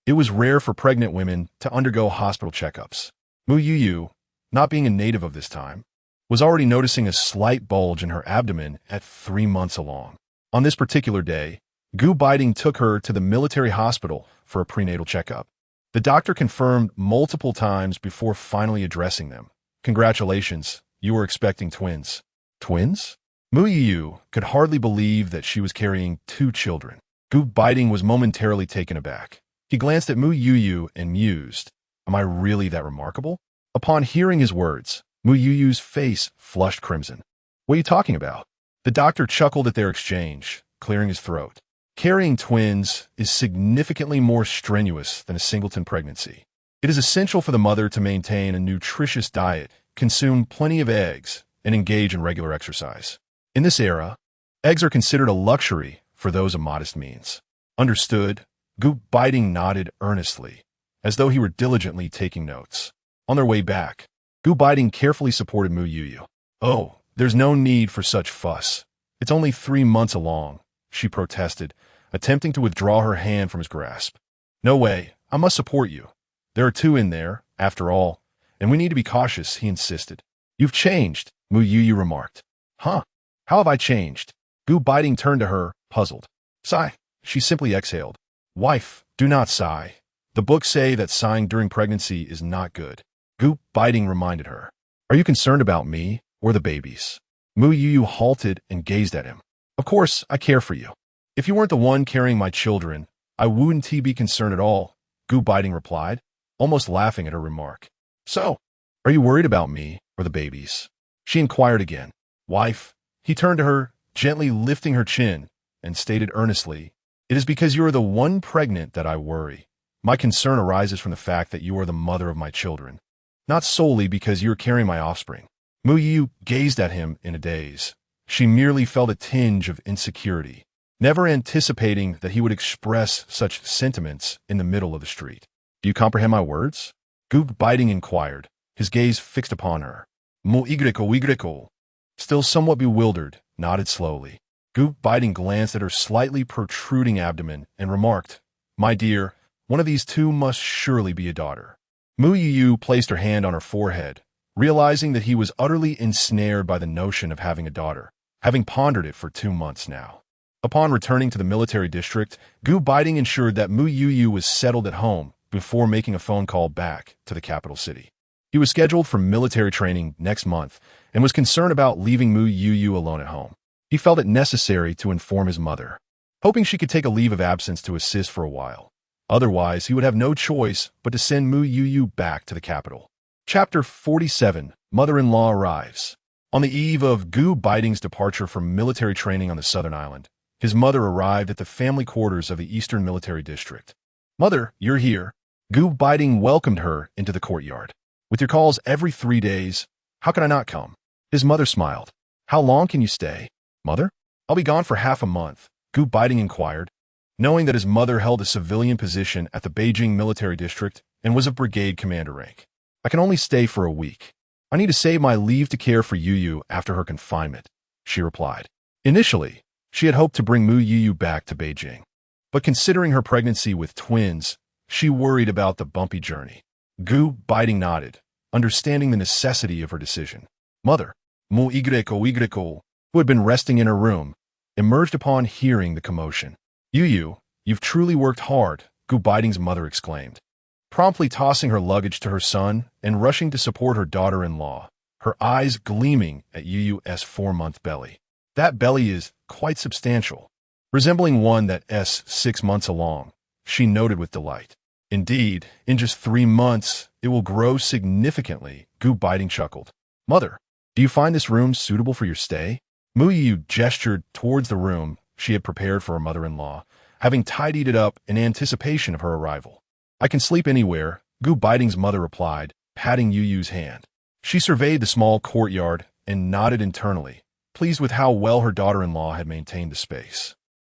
Speaker 1: it was rare for pregnant women to undergo hospital checkups. Mu Youyou, not being a native of this time, was already noticing a slight bulge in her abdomen at 3 months along. On this particular day, Gu Beiting took her to the military hospital for a prenatal checkup. The doctor confirmed multiple times before finally addressing them. "Congratulations, you were expecting twins." "Twins?" Mu Youyou could hardly believe that she was carrying 2 children. Gu Beiting was momentarily taken aback. He glanced at Mu Youyou and mused, "Am I really that remarkable?" Upon hearing his words, Mu Youyou's face flushed crimson. "What are you talking about?" The doctor chuckled at their exchange, clearing his throat. "Carrying twins is significantly more strenuous than a singleton pregnancy. It is essential for the mother to maintain a nutritious diet, consume plenty of eggs, and engage in regular exercise. In this era, eggs are considered a luxury for those of modest means." "Understood." Gu Beiting nodded earnestly, as though he were diligently taking notes. On their way back, Gu Beiting carefully supported Mu Youyou. "Oh, there's no need for such fuss. It's only 3 months along," she protested, attempting to withdraw her hand from his grasp. "No way, I must support you. There are 2 in there, after all, and we need to be cautious," he insisted. "You've changed," Mu Youyou remarked. "Huh? How have I changed?" Gu Beiting turned to her, puzzled. "Sigh," she simply exhaled. "Wife, do not sigh. The books say that sighing during pregnancy is not good." Gu Beiting reminded her. "Are you concerned about me or the babies?" Mu Youyou halted and gazed at him. "Of course, I care for you. If you weren't the one carrying my children, I wouldn't be concerned at all," Gu Beiting replied, almost laughing at her remark. "So, are you worried about me or the babies?" she inquired again. "Wife," he turned to her, gently lifting her chin, and stated earnestly, "It is because you are the one pregnant that I worry. My concern arises from the fact that you are the mother of my children, not solely because you are carrying my offspring." Mu Youyou gazed at him in a daze. She merely felt a tinge of insecurity, never anticipating that he would express such sentiments in the middle of the street. "Do you comprehend my words?" Gu Beiting inquired, his gaze fixed upon her. Mu Youyou, still somewhat bewildered, nodded slowly. Gu Beiting glanced at her slightly protruding abdomen and remarked, "My dear, one of these 2 must surely be a daughter." Mu Youyou placed her hand on her forehead, realizing that he was utterly ensnared by the notion of having a daughter, having pondered it for 2 months now. Upon returning to the military district, Gu Beiting ensured that Mu Youyou was settled at home before making a phone call back to the capital city. He was scheduled for military training next month and was concerned about leaving Mu Youyou alone at home. He felt it necessary to inform his mother, hoping she could take a leave of absence to assist for a while. Otherwise, he would have no choice but to send Mu Youyou back to the capital. Chapter 47, Mother-in-Law Arrives. On the eve of Gu Beiting's departure from military training on the southern island, his mother arrived at the family quarters of the eastern military district. "Mother, you're here." Gu Beiting welcomed her into the courtyard. "With your calls every 3 days, how can I not come?" His mother smiled. "How long can you stay?" "Mother? I'll be gone for half a month," Gu Beiting inquired, knowing that his mother held a civilian position at the Beiting military district and was of brigade commander rank. "I can only stay for a week." I need to save my leave to care for Youyou after her confinement, she replied. Initially, she had hoped to bring Mu Youyou back to Beijing. But considering her pregnancy with twins, she worried about the bumpy journey. Gu Beiting nodded, understanding the necessity of her decision. Mother, Mu Youyou, who had been resting in her room, emerged upon hearing the commotion. Youyou, you've truly worked hard, Gu Beiting's mother exclaimed, promptly tossing her luggage to her son and rushing to support her daughter-in-law, her eyes gleaming at Youyou's 4-month belly. That belly is quite substantial, resembling one that's 6 months along, she noted with delight. Indeed, in just 3 months, it will grow significantly, Gu Beiting chuckled. Mother, do you find this room suitable for your stay? Mu Youyou gestured towards the room she had prepared for her mother-in-law, having tidied it up in anticipation of her arrival. I can sleep anywhere, Gu Beiting's mother replied, patting Youyou's hand. She surveyed the small courtyard and nodded internally, pleased with how well her daughter-in-law had maintained the space.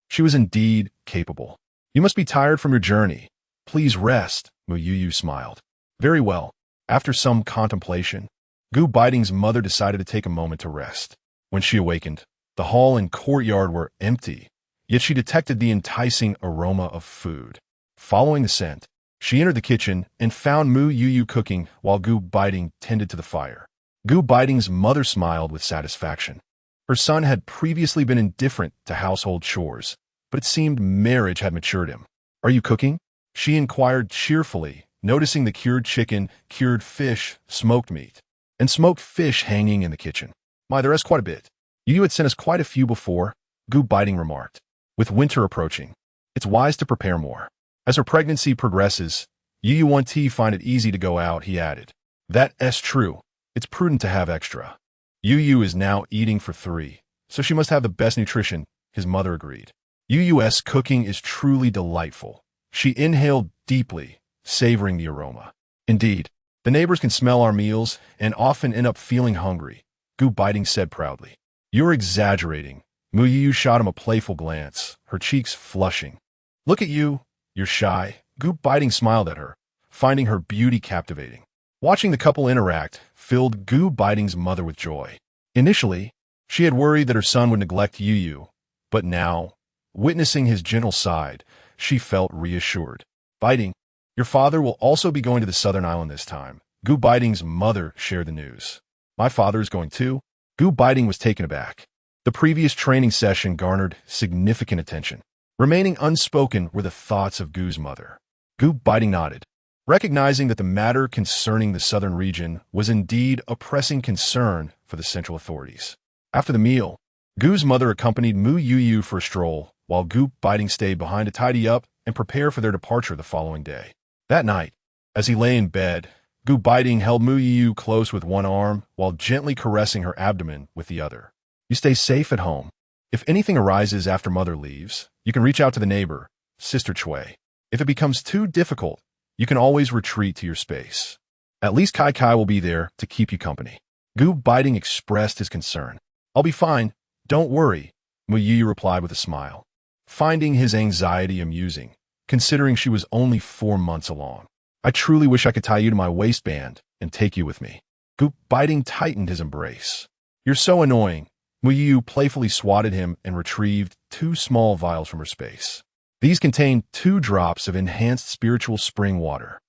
Speaker 1: She was indeed capable. You must be tired from your journey. Please rest, Mu Youyou smiled. Very well. After some contemplation, Gu Beiting's mother decided to take a moment to rest. When she awakened, the hall and courtyard were empty, yet she detected the enticing aroma of food. Following the scent, she entered the kitchen and found Mu Youyou cooking while Gu Beiting tended to the fire. Gu Beiting's mother smiled with satisfaction. Her son had previously been indifferent to household chores, but it seemed marriage had matured him. Are you cooking? She inquired cheerfully, noticing the cured chicken, cured fish, smoked meat, and smoked fish hanging in the kitchen. My, there is quite a bit. Youyou had sent us quite a few before, Gu Beiting remarked. With winter approaching, it's wise to prepare more. As her pregnancy progresses, Youyou won't find it easy to go out, he added. That's true. It's prudent to have extra. Youyou is now eating for 3, so she must have the best nutrition, his mother agreed. Youyou's cooking is truly delightful. She inhaled deeply, savoring the aroma. Indeed, the neighbors can smell our meals and often end up feeling hungry, Gu Beiting said proudly. You're exaggerating. Mu Youyou shot him a playful glance, her cheeks flushing. Look at you. You're shy. Gu Beiting smiled at her, finding her beauty captivating. Watching the couple interact filled Gu Beiting's mother with joy. Initially, she had worried that her son would neglect Youyou, but now, witnessing his gentle side, she felt reassured. Beiting, your father will also be going to the southern island this time. Gu Beiting's mother shared the news. My father is going too. Gu Beiting was taken aback. The previous training session garnered significant attention. Remaining unspoken were the thoughts of Gu's mother. Gu Beiting nodded, recognizing that the matter concerning the southern region was indeed a pressing concern for the central authorities. After the meal, Gu's mother accompanied Mu Youyou for a stroll, while Gu Beiting stayed behind to tidy up and prepare for their departure the following day. That night, as he lay in bed, Gu Beiting held Mu Youyou close with one arm while gently caressing her abdomen with the other. You stay safe at home. If anything arises after mother leaves, you can reach out to the neighbor, Sister Chui. If it becomes too difficult, you can always retreat to your space. At least Kai Kai will be there to keep you company. Gu Beiting expressed his concern. I'll be fine. Don't worry, Mu Youyou replied with a smile, finding his anxiety amusing, considering she was only 4 months along. I truly wish I could tie you to my waistband and take you with me. Gu Beiting tightened his embrace. You're so annoying. Mu Youyou playfully swatted him and retrieved 2 small vials from her space. These contained 2 drops of enhanced spiritual spring water,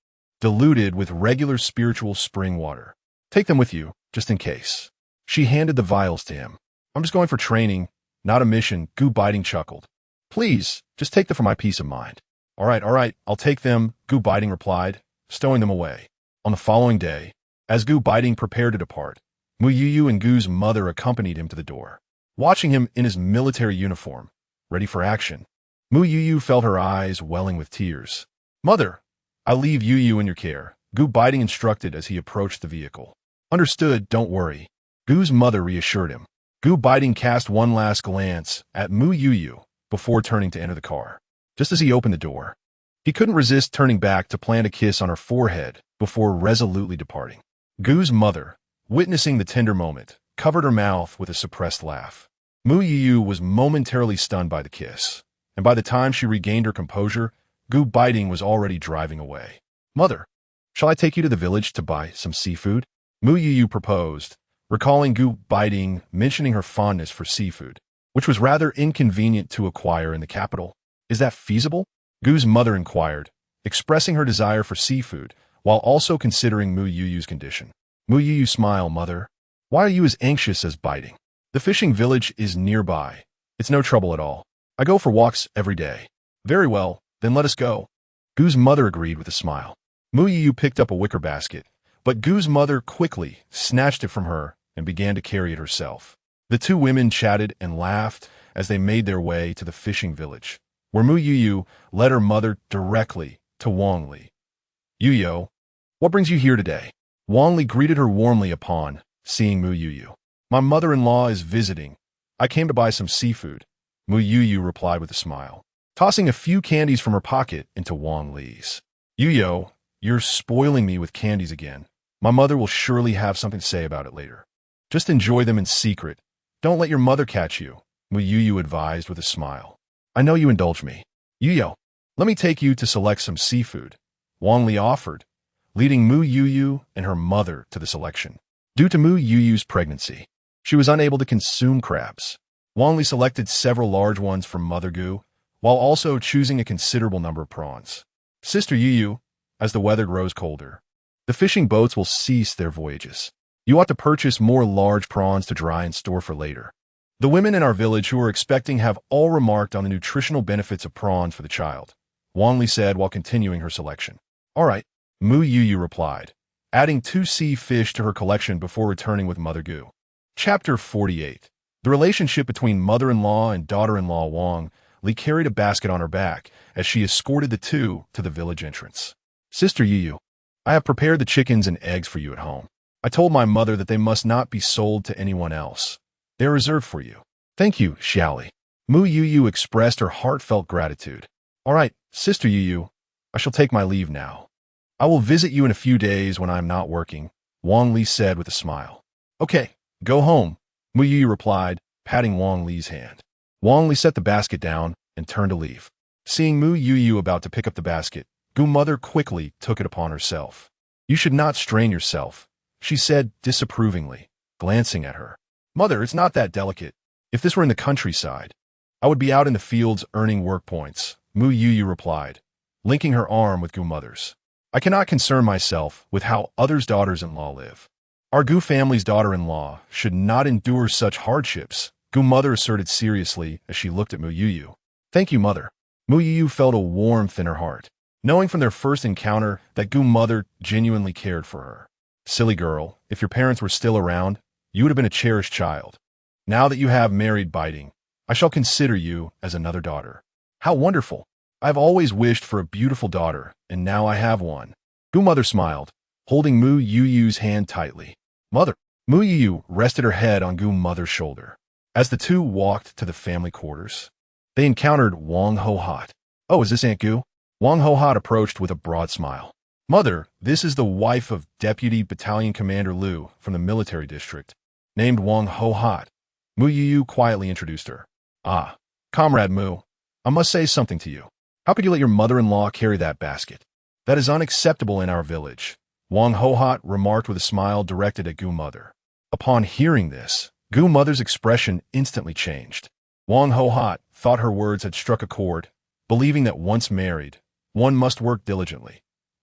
Speaker 1: diluted with regular spiritual spring water. Take them with you, just in case. She handed the vials to him. I'm just going for training, not a mission, Gu Beiting chuckled. Please, just take them for my peace of mind. All right, I'll take them, Gu Beiting replied, stowing them away. On the following day, as Gu Beiting prepared to depart, Mu Youyou and Gu's mother accompanied him to the door. Watching him in his military uniform, ready for action, Mu Youyou felt her eyes welling with tears. Mother, I'll leave Youyou in your care, Gu Beiting instructed as he approached the vehicle. Understood, don't worry. Gu's mother reassured him. Gu Beiting cast one last glance at Mu Youyou before turning to enter the car. Just as he opened the door, he couldn't resist turning back to plant a kiss on her forehead before resolutely departing. Gu's mother, witnessing the tender moment, covered her mouth with a suppressed laugh. Mu Youyou was momentarily stunned by the kiss, and by the time she regained her composure, Gu Beiting was already driving away. Mother, shall I take you to the village to buy some seafood? Mu Youyou proposed, recalling Gu Beiting mentioning her fondness for seafood, which was rather inconvenient to acquire in the capital. Is that feasible? Gu's mother inquired, expressing her desire for seafood, while also considering Mu Youyou's condition. Mu Youyou smiled, Mother. Why are you as anxious as Beiting? The fishing village is nearby. It's no trouble at all. I go for walks every day. Very well, then let us go. Gu's mother agreed with a smile. Mu Youyou picked up a wicker basket, but Gu's mother quickly snatched it from her and began to carry it herself. The two women chatted and laughed as they made their way to the fishing village, where Mu Youyou led her mother directly to Wang Li. Youyou, what brings you here today? Wang Li greeted her warmly upon seeing Mu Youyou. My mother-in-law is visiting. I came to buy some seafood, Mu Youyou replied with a smile, tossing a few candies from her pocket into Wang Li's. Youyou, you're spoiling me with candies again. My mother will surely have something to say about it later. Just enjoy them in secret. Don't let your mother catch you, Mu Youyou advised with a smile. I know you indulge me. Youyou, let me take you to select some seafood, Wang Li offered, leading Mu Youyou and her mother to the selection. Due to Mu Youyou's pregnancy, she was unable to consume crabs. Wang Li selected several large ones from Mother Gu, while also choosing a considerable number of prawns. Sister Youyou, as the weather grows colder, the fishing boats will cease their voyages. You ought to purchase more large prawns to dry and store for later. The women in our village who are expecting have all remarked on the nutritional benefits of prawns for the child, Wang Li said while continuing her selection. All right, Mu Youyou replied, adding 2 sea fish to her collection before returning with Mother Gu. Chapter 48. The relationship between mother-in-law and daughter-in-law. Wang Li carried a basket on her back as she escorted the two to the village entrance. Sister Youyou, I have prepared the chickens and eggs for you at home. I told my mother that they must not be sold to anyone else. They are reserved for you. Thank you, Xiaoli. Mu Youyou expressed her heartfelt gratitude. All right, Sister Youyou, I shall take my leave now. I will visit you in a few days when I am not working, Wang Li said with a smile. Okay, go home, Mu Youyou replied, patting Wang Li's hand. Wang Li set the basket down and turned to leave. Seeing Mu Youyou about to pick up the basket, Gu mother quickly took it upon herself. You should not strain yourself, she said disapprovingly, glancing at her. Mother, it's not that delicate. If this were in the countryside, I would be out in the fields earning work points, Mu Youyou replied, linking her arm with Gu mother's. I cannot concern myself with how others' daughters-in-law live. Our Gu family's daughter-in-law should not endure such hardships, Gu mother asserted seriously as she looked at Mu Youyou. Thank you, Mother. Mu Youyou felt a warmth in her heart, knowing from their first encounter that Gu mother genuinely cared for her. Silly girl, if your parents were still around, you would have been a cherished child. Now that you have married Beiting, I shall consider you as another daughter. How wonderful! I've always wished for a beautiful daughter, and now I have one. Gu mother smiled, holding Mu Youyou's hand tightly. Mother, Mu Youyou rested her head on Gu mother's shoulder. As the two walked to the family quarters, they encountered Wang Ho-Hot. Oh, is this Aunt Gu? Wang Ho-Hot approached with a broad smile. Mother, this is the wife of Deputy Battalion Commander Liu from the military district, named Wang Ho-Hot. Mu Youyou quietly introduced her. Ah, Comrade Mu, I must say something to you. How could you let your mother-in-law carry that basket? That is unacceptable in our village, Wang Ho-Hot remarked with a smile directed at Gu mother. Upon hearing this, Gu mother's expression instantly changed. Wang Ho-Hot thought her words had struck a chord, believing that once married, one must work diligently.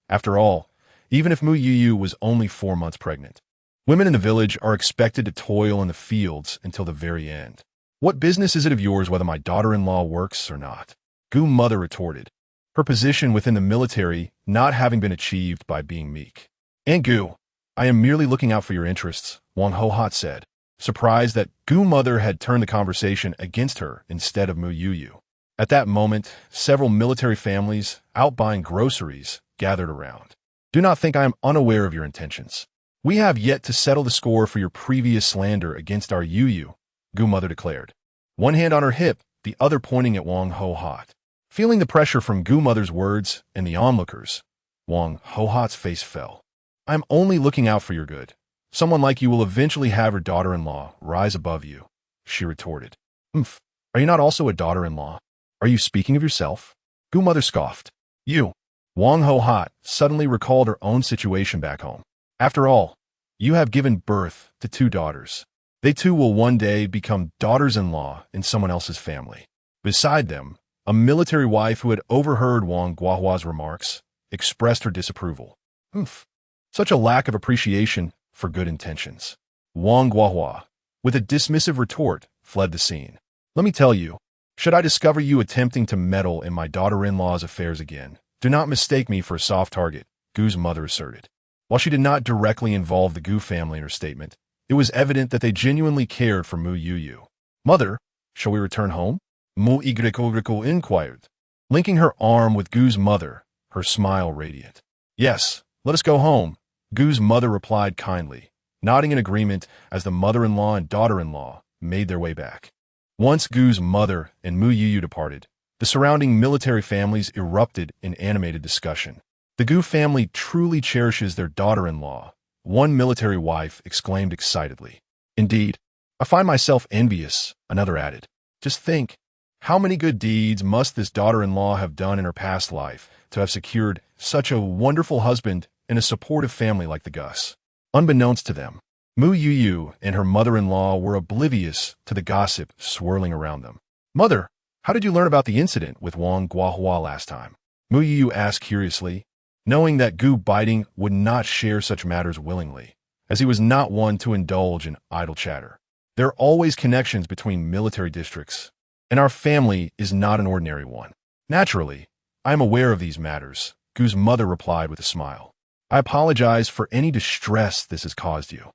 Speaker 1: After all, even if Mu Youyou was only 4 months pregnant, women in the village are expected to toil in the fields until the very end. What business is it of yours whether my daughter-in-law works or not? Gu mother retorted, her position within the military not having been achieved by being meek. Aunt Gu, I am merely looking out for your interests, Wang Ho-Hot said, surprised that Gu mother had turned the conversation against her instead of Mu Youyou. At that moment, several military families, out buying groceries, gathered around. Do not think I am unaware of your intentions. We have yet to settle the score for your previous slander against our Youyou, Gu mother declared, one hand on her hip, the other pointing at Wang Ho-Hot. Feeling the pressure from Gu mother's words and the onlookers, Wang Ho-Hot's face fell. I am only looking out for your good. Someone like you will eventually have her daughter-in-law rise above you, she retorted. Are you not also a daughter-in-law? Are you speaking of yourself? Gu mother scoffed. You. Wang Ho-Hot suddenly recalled her own situation back home. After all, You have given birth to 2 daughters. They too will one day become daughters-in-law in someone else's family. Beside them, a military wife who had overheard Wang Guohua's remarks expressed her disapproval. Oof. Such a lack of appreciation for good intentions. Wang Guohua, with a dismissive retort, fled the scene. Let me tell you, should I discover you attempting to meddle in my daughter-in-law's affairs again, do not mistake me for a soft target, Gu's mother asserted. While she did not directly involve the Gu family in her statement, it was evident that they genuinely cared for Mu Youyou. Mother, shall we return home? Mu Youyou inquired, linking her arm with Gu's mother, her smile radiant. Yes, let us go home, Gu's mother replied kindly, nodding in agreement as the mother-in-law and daughter-in-law made their way back. Once Gu's mother and Mu Youyou departed, the surrounding military families erupted in animated discussion. The Gu family truly cherishes their daughter-in-law, one military wife exclaimed excitedly. Indeed, I find myself envious, another added. Just think, how many good deeds must this daughter-in-law have done in her past life to have secured such a wonderful husband and a supportive family like the Gus? Unbeknownst to them, Mu Youyou and her mother-in-law were oblivious to the gossip swirling around them. Mother, how did you learn about the incident with Wang Guohua last time? Mu Youyou asked curiously, knowing that Gu Beiting would not share such matters willingly, as he was not one to indulge in idle chatter. There are always connections between military districts, and our family is not an ordinary one. Naturally, I am aware of these matters, Gu's mother replied with a smile. I apologize for any distress this has caused you.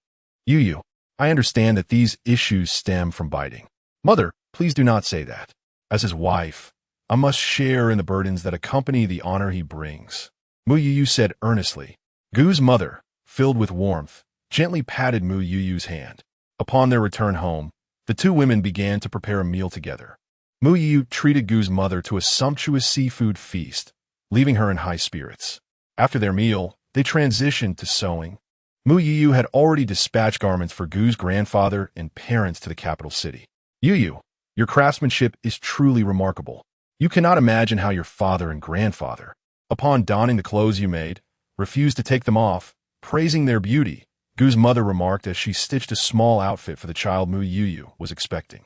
Speaker 1: Youyou, I understand that these issues stem from Beiting. Mother, please do not say that. As his wife, I must share in the burdens that accompany the honor he brings. Mu Youyou said earnestly. Gu's mother, filled with warmth, gently patted Mu Youyou's hand. Upon their return home, the two women began to prepare a meal together. Mu Youyou treated Gu's mother to a sumptuous seafood feast, leaving her in high spirits. After their meal, they transitioned to sewing. Mu Youyou had already dispatched garments for Gu's grandfather and parents to the capital city. Youyou, your craftsmanship is truly remarkable. You cannot imagine how your father and grandfather, upon donning the clothes you made, refused to take them off, praising their beauty, Gu's mother remarked as she stitched a small outfit for the child Mu Youyou was expecting.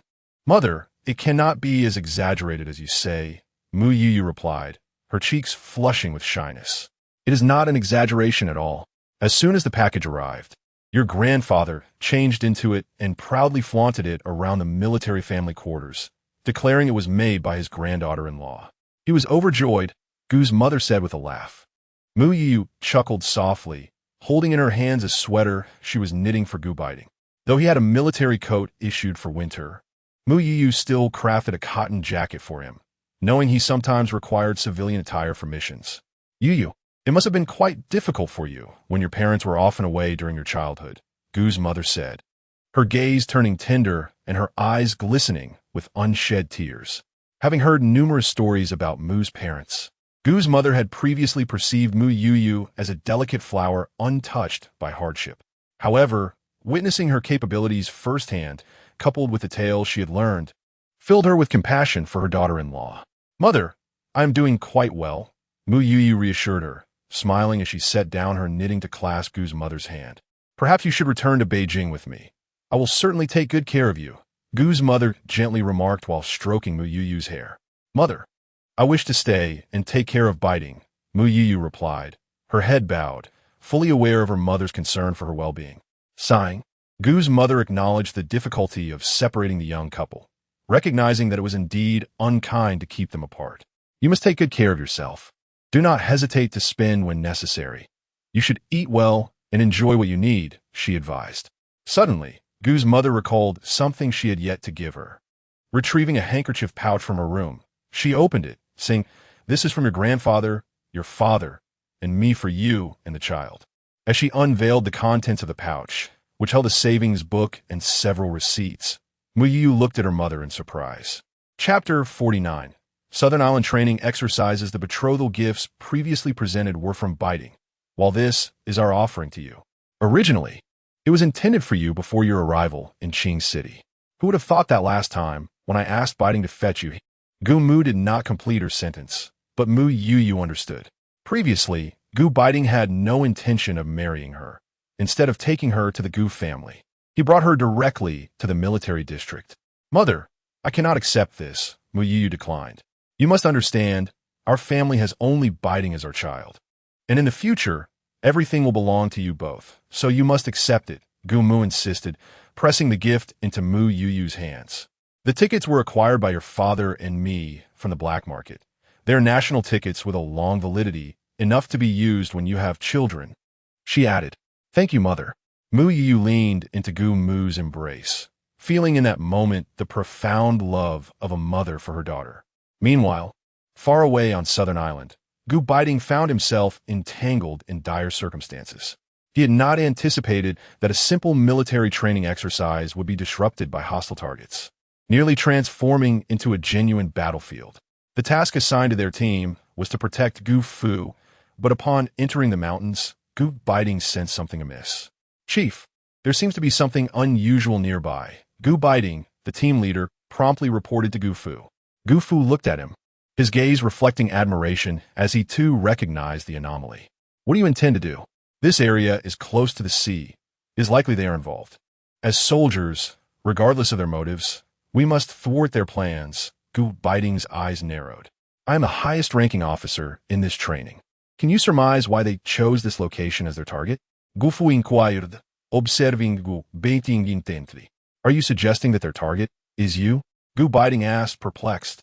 Speaker 1: Mother, it cannot be as exaggerated as you say, Mu Youyou replied, her cheeks flushing with shyness. It is not an exaggeration at all. As soon as the package arrived, your grandfather changed into it and proudly flaunted it around the military family quarters, declaring it was made by his granddaughter-in-law. He was overjoyed, Gu's mother said with a laugh. Mu Youyou chuckled softly, holding in her hands a sweater she was knitting for Gu Beiting. Though he had a military coat issued for winter, Mu Youyou still crafted a cotton jacket for him, knowing he sometimes required civilian attire for missions. Youyou, it must have been quite difficult for you when your parents were often away during your childhood, Gu's mother said, her gaze turning tender and her eyes glistening with unshed tears. Having heard numerous stories about Mu's parents, Gu's mother had previously perceived Mu Youyou as a delicate flower untouched by hardship. However, witnessing her capabilities firsthand, coupled with the tales she had learned, filled her with compassion for her daughter-in-law. Mother, I am doing quite well, Mu Youyou reassured her, smiling as she set down her knitting to clasp Gu's mother's hand. Perhaps you should return to Beijing with me. I will certainly take good care of you, Gu's mother gently remarked while stroking Mu Youyou's hair. Mother, I wish to stay and take care of Beiting, Mu Youyou replied, her head bowed, fully aware of her mother's concern for her well-being. Sighing, Gu's mother acknowledged the difficulty of separating the young couple, recognizing that it was indeed unkind to keep them apart. You must take good care of yourself. Do not hesitate to spend when necessary. You should eat well and enjoy what you need, she advised. Suddenly, Gu's mother recalled something she had yet to give her. Retrieving a handkerchief pouch from her room, she opened it, saying, "This is from your grandfather, your father, and me for you and the child." As she unveiled the contents of the pouch, which held a savings book and several receipts, Mu Youyou looked at her mother in surprise. Chapter 49. Southern Island Training Exercises. The betrothal gifts previously presented were from Beiting, while this is our offering to you. Originally, it was intended for you before your arrival in Qing City. Who would have thought that last time, when I asked Beiting to fetch you? Gu Mu did not complete her sentence, but Mu Youyou understood. Previously, Gu Beiting had no intention of marrying her. instead of taking her to the Gu family. He brought her directly to the military district. "Mother, I cannot accept this," Mu Youyou declined. "You must understand, our family has only Beiting as our child. And in the future, everything will belong to you both, so you must accept it," Gu Mu insisted, pressing the gift into Mu Youyou's hands. "The tickets were acquired by your father and me from the black market. They're national tickets with a long validity, enough to be used when you have children," she added. "Thank you, mother." Mu Youyou leaned into Gu Mu's embrace, feeling in that moment the profound love of a mother for her daughter. Meanwhile, far away on Southern Island, Gu Beiting found himself entangled in dire circumstances. He had not anticipated that a simple military training exercise would be disrupted by hostile targets, nearly transforming into a genuine battlefield. The task assigned to their team was to protect Gu Fu, but upon entering the mountains, Gu Beiting sensed something amiss. "Chief, there seems to be something unusual nearby," Gu Beiting, the team leader, promptly reported to Gu Fu. Gu Fu looked at him, his gaze reflecting admiration as he too recognized the anomaly. "What do you intend to do? This area is close to the sea. It is likely they are involved. As soldiers, regardless of their motives, we must thwart their plans." Gu Beiting's eyes narrowed. "I am the highest-ranking officer in this training. Can you surmise why they chose this location as their target?" Gu Fu inquired, observing Gu Beiting intently. "Are you suggesting that their target is you?" Gu Beiting asked, perplexed,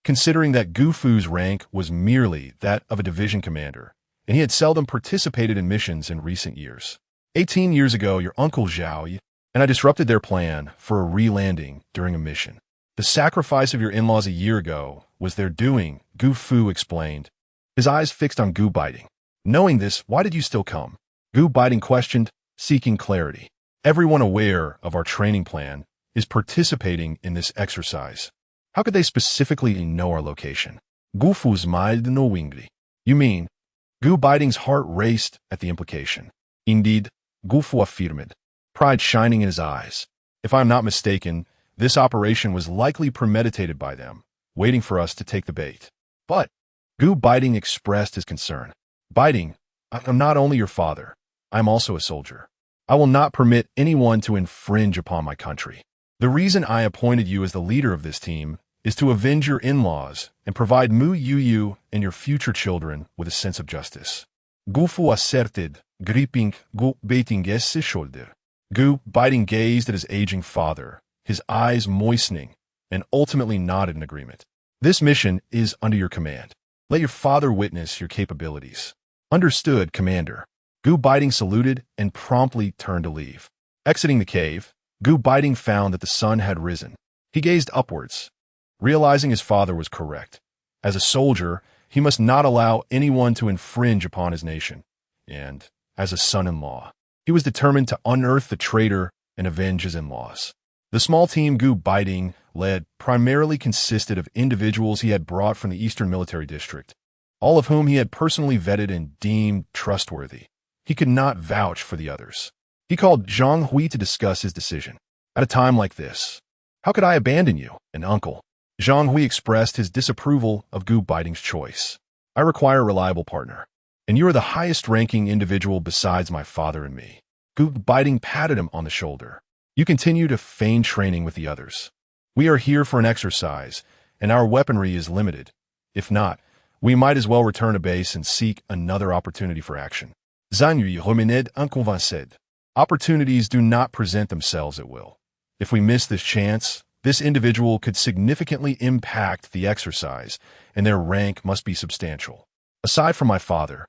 Speaker 1: considering that Gu Fu's rank was merely that of a division commander, and he had seldom participated in missions in recent years. 18 years ago, your uncle Zhao and I disrupted their plan for a re-landing during a mission. The sacrifice of your in-laws a year ago was their doing," Gu Fu explained, his eyes fixed on Gu Beiting. "Knowing this, why did you still come?" Gu Beiting questioned, seeking clarity. "Everyone aware of our training plan is participating in this exercise. How could they specifically know our location?" Gu Fu smiled knowingly. "You mean?" Gu Beiting's heart raced at the implication. "Indeed," Gu Fu affirmed, pride shining in his eyes. "If I am not mistaken, this operation was likely premeditated by them, waiting for us to take the bait." "But," Gu Beiting expressed his concern. "Beiting, I am not only your father, I am also a soldier. I will not permit anyone to infringe upon my country. The reason I appointed you as the leader of this team is to avenge your in-laws and provide Mu Youyou and your future children with a sense of justice." Gu Fu asserted, gripping Gu Beiting's shoulder. Gu Beiting gazed at his aging father, his eyes moistening, and ultimately nodded in agreement. "This mission is under your command. Let your father witness your capabilities." "Understood, Commander." Gu Beiting saluted and promptly turned to leave. Exiting the cave, Gu Beiting found that the sun had risen. He gazed upwards, realizing his father was correct. As a soldier, he must not allow anyone to infringe upon his nation. And, as a son-in-law, he was determined to unearth the traitor and avenge his in-laws. The small team Gu Beiting led primarily consisted of individuals he had brought from the Eastern Military District, all of whom he had personally vetted and deemed trustworthy. He could not vouch for the others. He called Zhang Hui to discuss his decision. "At a time like this, how could I abandon you, an uncle?" Zhang Hui expressed his disapproval of Gu Beiting's choice. "I require a reliable partner, and you are the highest-ranking individual besides my father and me." Gu Beiting patted him on the shoulder. "You continue to feign training with the others. We are here for an exercise, and our weaponry is limited. If not, we might as well return to base and seek another opportunity for action." Zhang Yu remened inconvaincu. "Opportunities do not present themselves at will. If we miss this chance, this individual could significantly impact the exercise, and their rank must be substantial. Aside from my father,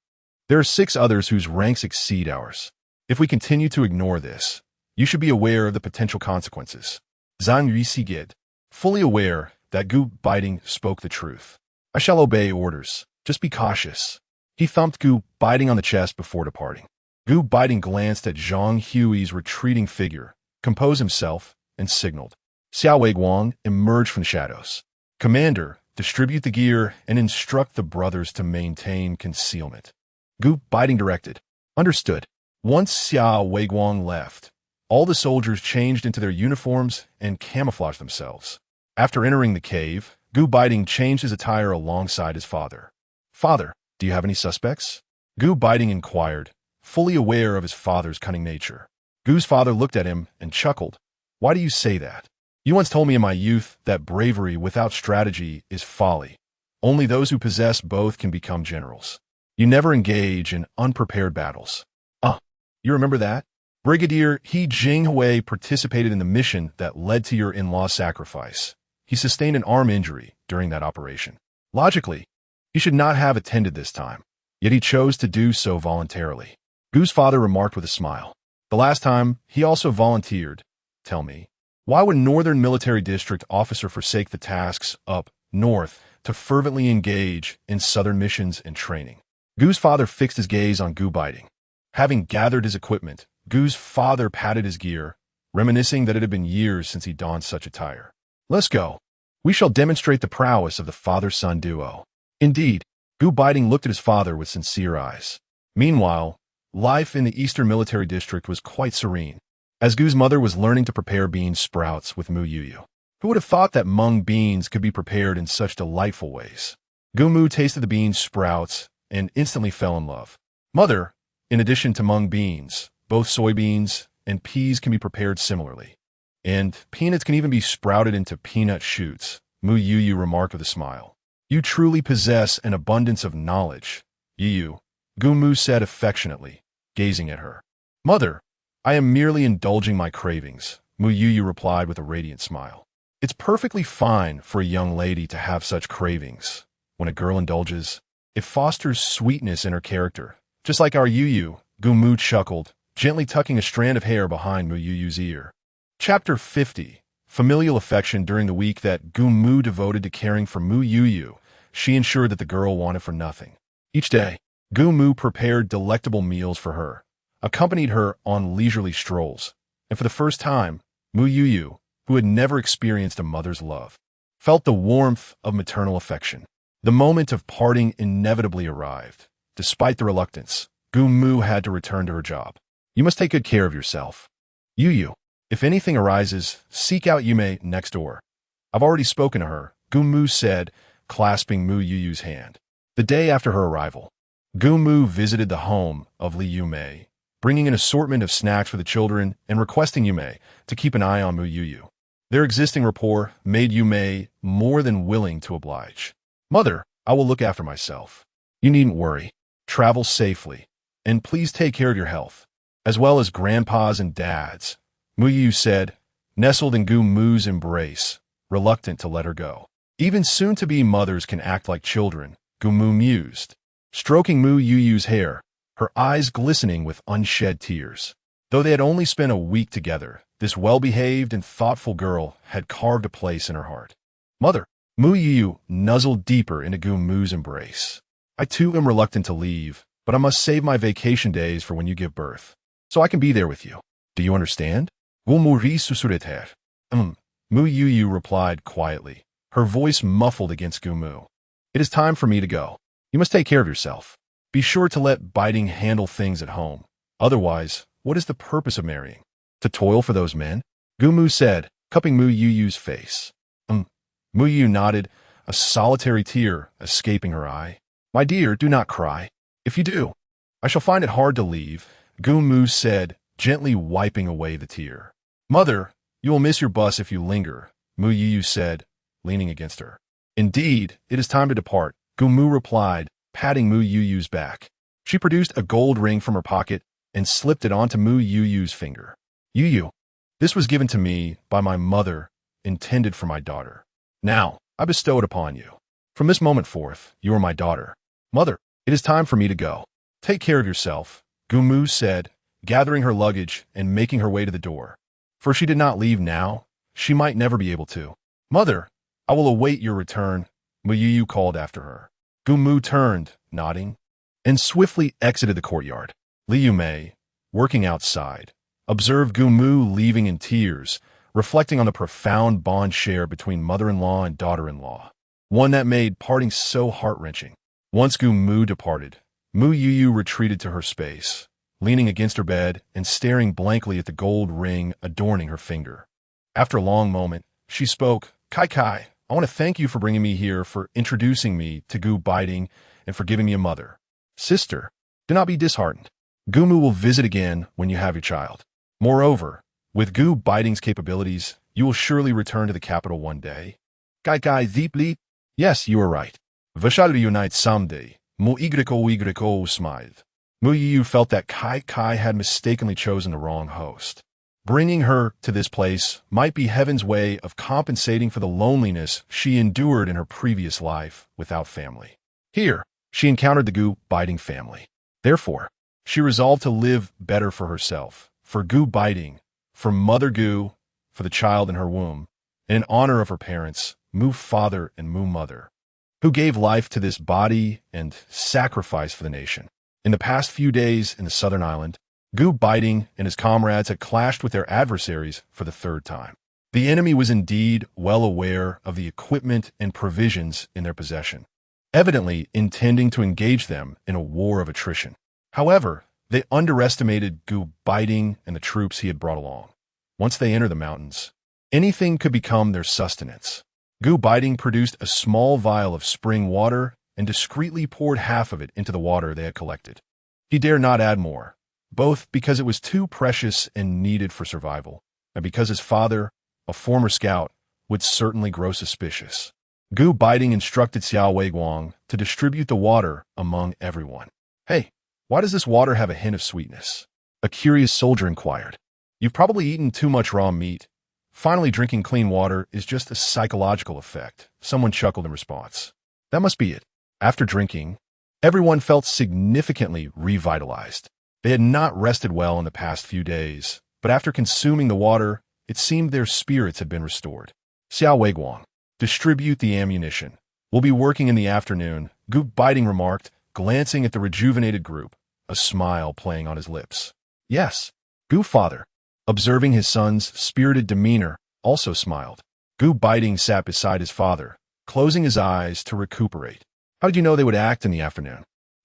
Speaker 1: there are 6 others whose ranks exceed ours. If we continue to ignore this, you should be aware of the potential consequences." Zhang Yu sighed, fully aware that Gu Beiting spoke the truth. "I shall obey orders. Just be cautious." He thumped Gu Beiting on the chest before departing. Gu Beiting glanced at Zhang Hui's retreating figure, composed himself, and signaled. Xiao Weiguang emerged from the shadows. "Commander, distribute the gear and instruct the brothers to maintain concealment." Gu Beiting directed. "Understood." Once Xiao Weiguang left, all the soldiers changed into their uniforms and camouflaged themselves. After entering the cave, Gu Beiting changed his attire alongside his father. "Father, do you have any suspects?" Gu Beiting inquired, fully aware of his father's cunning nature. Gu's father looked at him and chuckled. Why do you say that? You once told me in my youth that bravery without strategy is folly. Only those who possess both can become generals. You never engage in unprepared battles. You remember that? Brigadier He Jinghui participated in the mission that led to your in-law sacrifice. He sustained an arm injury during that operation. Logically, he should not have attended this time, yet he chose to do so voluntarily. Gu's father remarked with a smile. The last time, he also volunteered. Tell me, why would Northern Military District officer forsake the tasks up north to fervently engage in Southern missions and training? Gu's father fixed his gaze on Gu Beiting. Having gathered his equipment, Gu's father patted his gear, reminiscing that it had been years since he donned such attire. Let's go. We shall demonstrate the prowess of the father-son duo. Indeed, Gu Beiting looked at his father with sincere eyes. Meanwhile, life in the Eastern Military District was quite serene, as Gu's mother was learning to prepare bean sprouts with Mu Youyou. Who would have thought that mung beans could be prepared in such delightful ways? Gu Mu tasted the bean sprouts and instantly fell in love. Mother, in addition to mung beans, both soybeans and peas can be prepared similarly. And peanuts can even be sprouted into peanut shoots, Mu Youyou remarked with a smile. You truly possess an abundance of knowledge, Youyou, Gu Mu said affectionately, gazing at her. Mother, I am merely indulging my cravings, Mu Youyou replied with a radiant smile. It's perfectly fine for a young lady to have such cravings. When a girl indulges, it fosters sweetness in her character. Just like our Youyou, Gu Mu chuckled, gently tucking a strand of hair behind Mu Youyou's ear. Chapter 50. Familial affection. During the week that Gu Mu devoted to caring for Mu Youyou, she ensured that the girl wanted for nothing. Each day, Gu Mu prepared delectable meals for her, accompanied her on leisurely strolls, and for the first time, Mu Youyou, who had never experienced a mother's love, felt the warmth of maternal affection. The moment of parting inevitably arrived. Despite the reluctance, Gu Mu had to return to her job. You must take good care of yourself. Youyou, if anything arises, seek out Yume next door. I've already spoken to her, Gu Mu said, clasping Mu Youyou's hand. The day after her arrival, Gu Mu visited the home of Li Yume, bringing an assortment of snacks for the children and requesting Yume to keep an eye on Mu Youyou. Their existing rapport made Yume more than willing to oblige. Mother, I will look after myself. You needn't worry. Travel safely, and please take care of your health, as well as grandpas and dads, Mu Youyou said, nestled in Gu Mu's embrace, reluctant to let her go. Even soon-to-be mothers can act like children, Gu Mu mused, stroking Mu Youyou's hair, her eyes glistening with unshed tears. Though they had only spent a week together, this well-behaved and thoughtful girl had carved a place in her heart. Mother, Mu Youyou nuzzled deeper into Gu Mu's embrace. I too am reluctant to leave, but I must save my vacation days for when you give birth, so I can be there with you. Do you understand? Gu Mu susurreter. Mu Youyou replied quietly, her voice muffled against Gu Mu. It is time for me to go. You must take care of yourself. Be sure to let Beiting handle things at home. Otherwise, what is the purpose of marrying? To toil for those men? Gu Mu said, cupping Mu Youyou's face. Mu Youyou nodded, a solitary tear escaping her eye. My dear, do not cry. If you do, I shall find it hard to leave, Gu Mu said, gently wiping away the tear. Mother, you will miss your bus if you linger, Mu Youyou said, leaning against her. Indeed, it is time to depart, Gu Mu replied, patting Mu Youyou's back. She produced a gold ring from her pocket and slipped it onto Mu Youyou's finger. Youyou, this was given to me by my mother, intended for my daughter. Now, I bestow it upon you. From this moment forth, you are my daughter. Mother, it is time for me to go. Take care of yourself, Gu Mu said, gathering her luggage and making her way to the door. For she did not leave now, she might never be able to. Mother, I will await your return, Mu Youyou called after her. Gu Mu turned, nodding, and swiftly exited the courtyard. Li Yume, working outside, observed Gu Mu leaving in tears, reflecting on the profound bond shared between mother-in-law and daughter-in-law, one that made parting so heart-wrenching. Once Gu Mu departed, Mu Youyou retreated to her space, leaning against her bed and staring blankly at the gold ring adorning her finger. After a long moment, she spoke, Kai, I want to thank you for bringing me here, for introducing me to Gu Beiting, and for giving me a mother. Sister, do not be disheartened. Gumu will visit again when you have your child. Moreover, with Gu Beiting's capabilities, you will surely return to the capital one day. Kai deeply? Yes, you are right. We reunite someday. Mu Youyou smiled. Mu Youyou felt that Kai had mistakenly chosen the wrong host. Bringing her to this place might be heaven's way of compensating for the loneliness she endured in her previous life without family. Here, she encountered the Gu Beiting family. Therefore, she resolved to live better for herself, for Gu Beiting, for Mother Gu, for the child in her womb, and in honor of her parents, Mu Father and Mu Mother, who gave life to this body and sacrifice for the nation. In the past few days in the southern island, Gu Beiting and his comrades had clashed with their adversaries for the third time. The enemy was indeed well aware of the equipment and provisions in their possession, evidently intending to engage them in a war of attrition. However, they underestimated Gu Beiting and the troops he had brought along. Once they entered the mountains, anything could become their sustenance. Gu Beiting produced a small vial of spring water and discreetly poured half of it into the water they had collected. He dared not add more, both because it was too precious and needed for survival, and because his father, a former scout, would certainly grow suspicious. Gu Beiting instructed Xiao Weiguang to distribute the water among everyone. Hey, why does this water have a hint of sweetness? A curious soldier inquired. You've probably eaten too much raw meat. Finally, drinking clean water is just a psychological effect. Someone chuckled in response. That must be it. After drinking, everyone felt significantly revitalized. They had not rested well in the past few days, but after consuming the water, it seemed their spirits had been restored. Xiao Weiguang, distribute the ammunition. We'll be working in the afternoon, Gu Beiting remarked, glancing at the rejuvenated group, a smile playing on his lips. Yes, Gu Father, observing his son's spirited demeanor, also smiled. Gu Beiting sat beside his father, closing his eyes to recuperate. How did you know they would act in the afternoon?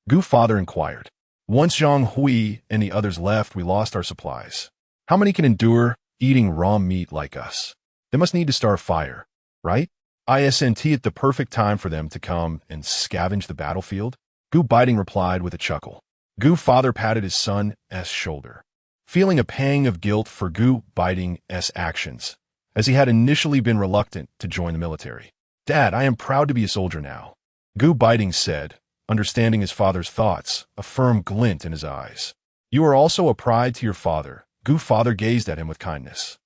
Speaker 1: Gu Father inquired. Once Zhang Hui and the others left, we lost our supplies. How many can endure eating raw meat like us? They must need to start a fire, right? Isn't it the perfect time for them to come and scavenge the battlefield? Gu Beiting replied with a chuckle. Gu Father patted his son's shoulder, feeling a pang of guilt for Gu Beiting's actions, as he had initially been reluctant to join the military. Dad, I am proud to be a soldier now, Gu Beiting said, understanding his father's thoughts, a firm glint in his eyes. You are also a pride to your father. Gu Father gazed at him with kindness.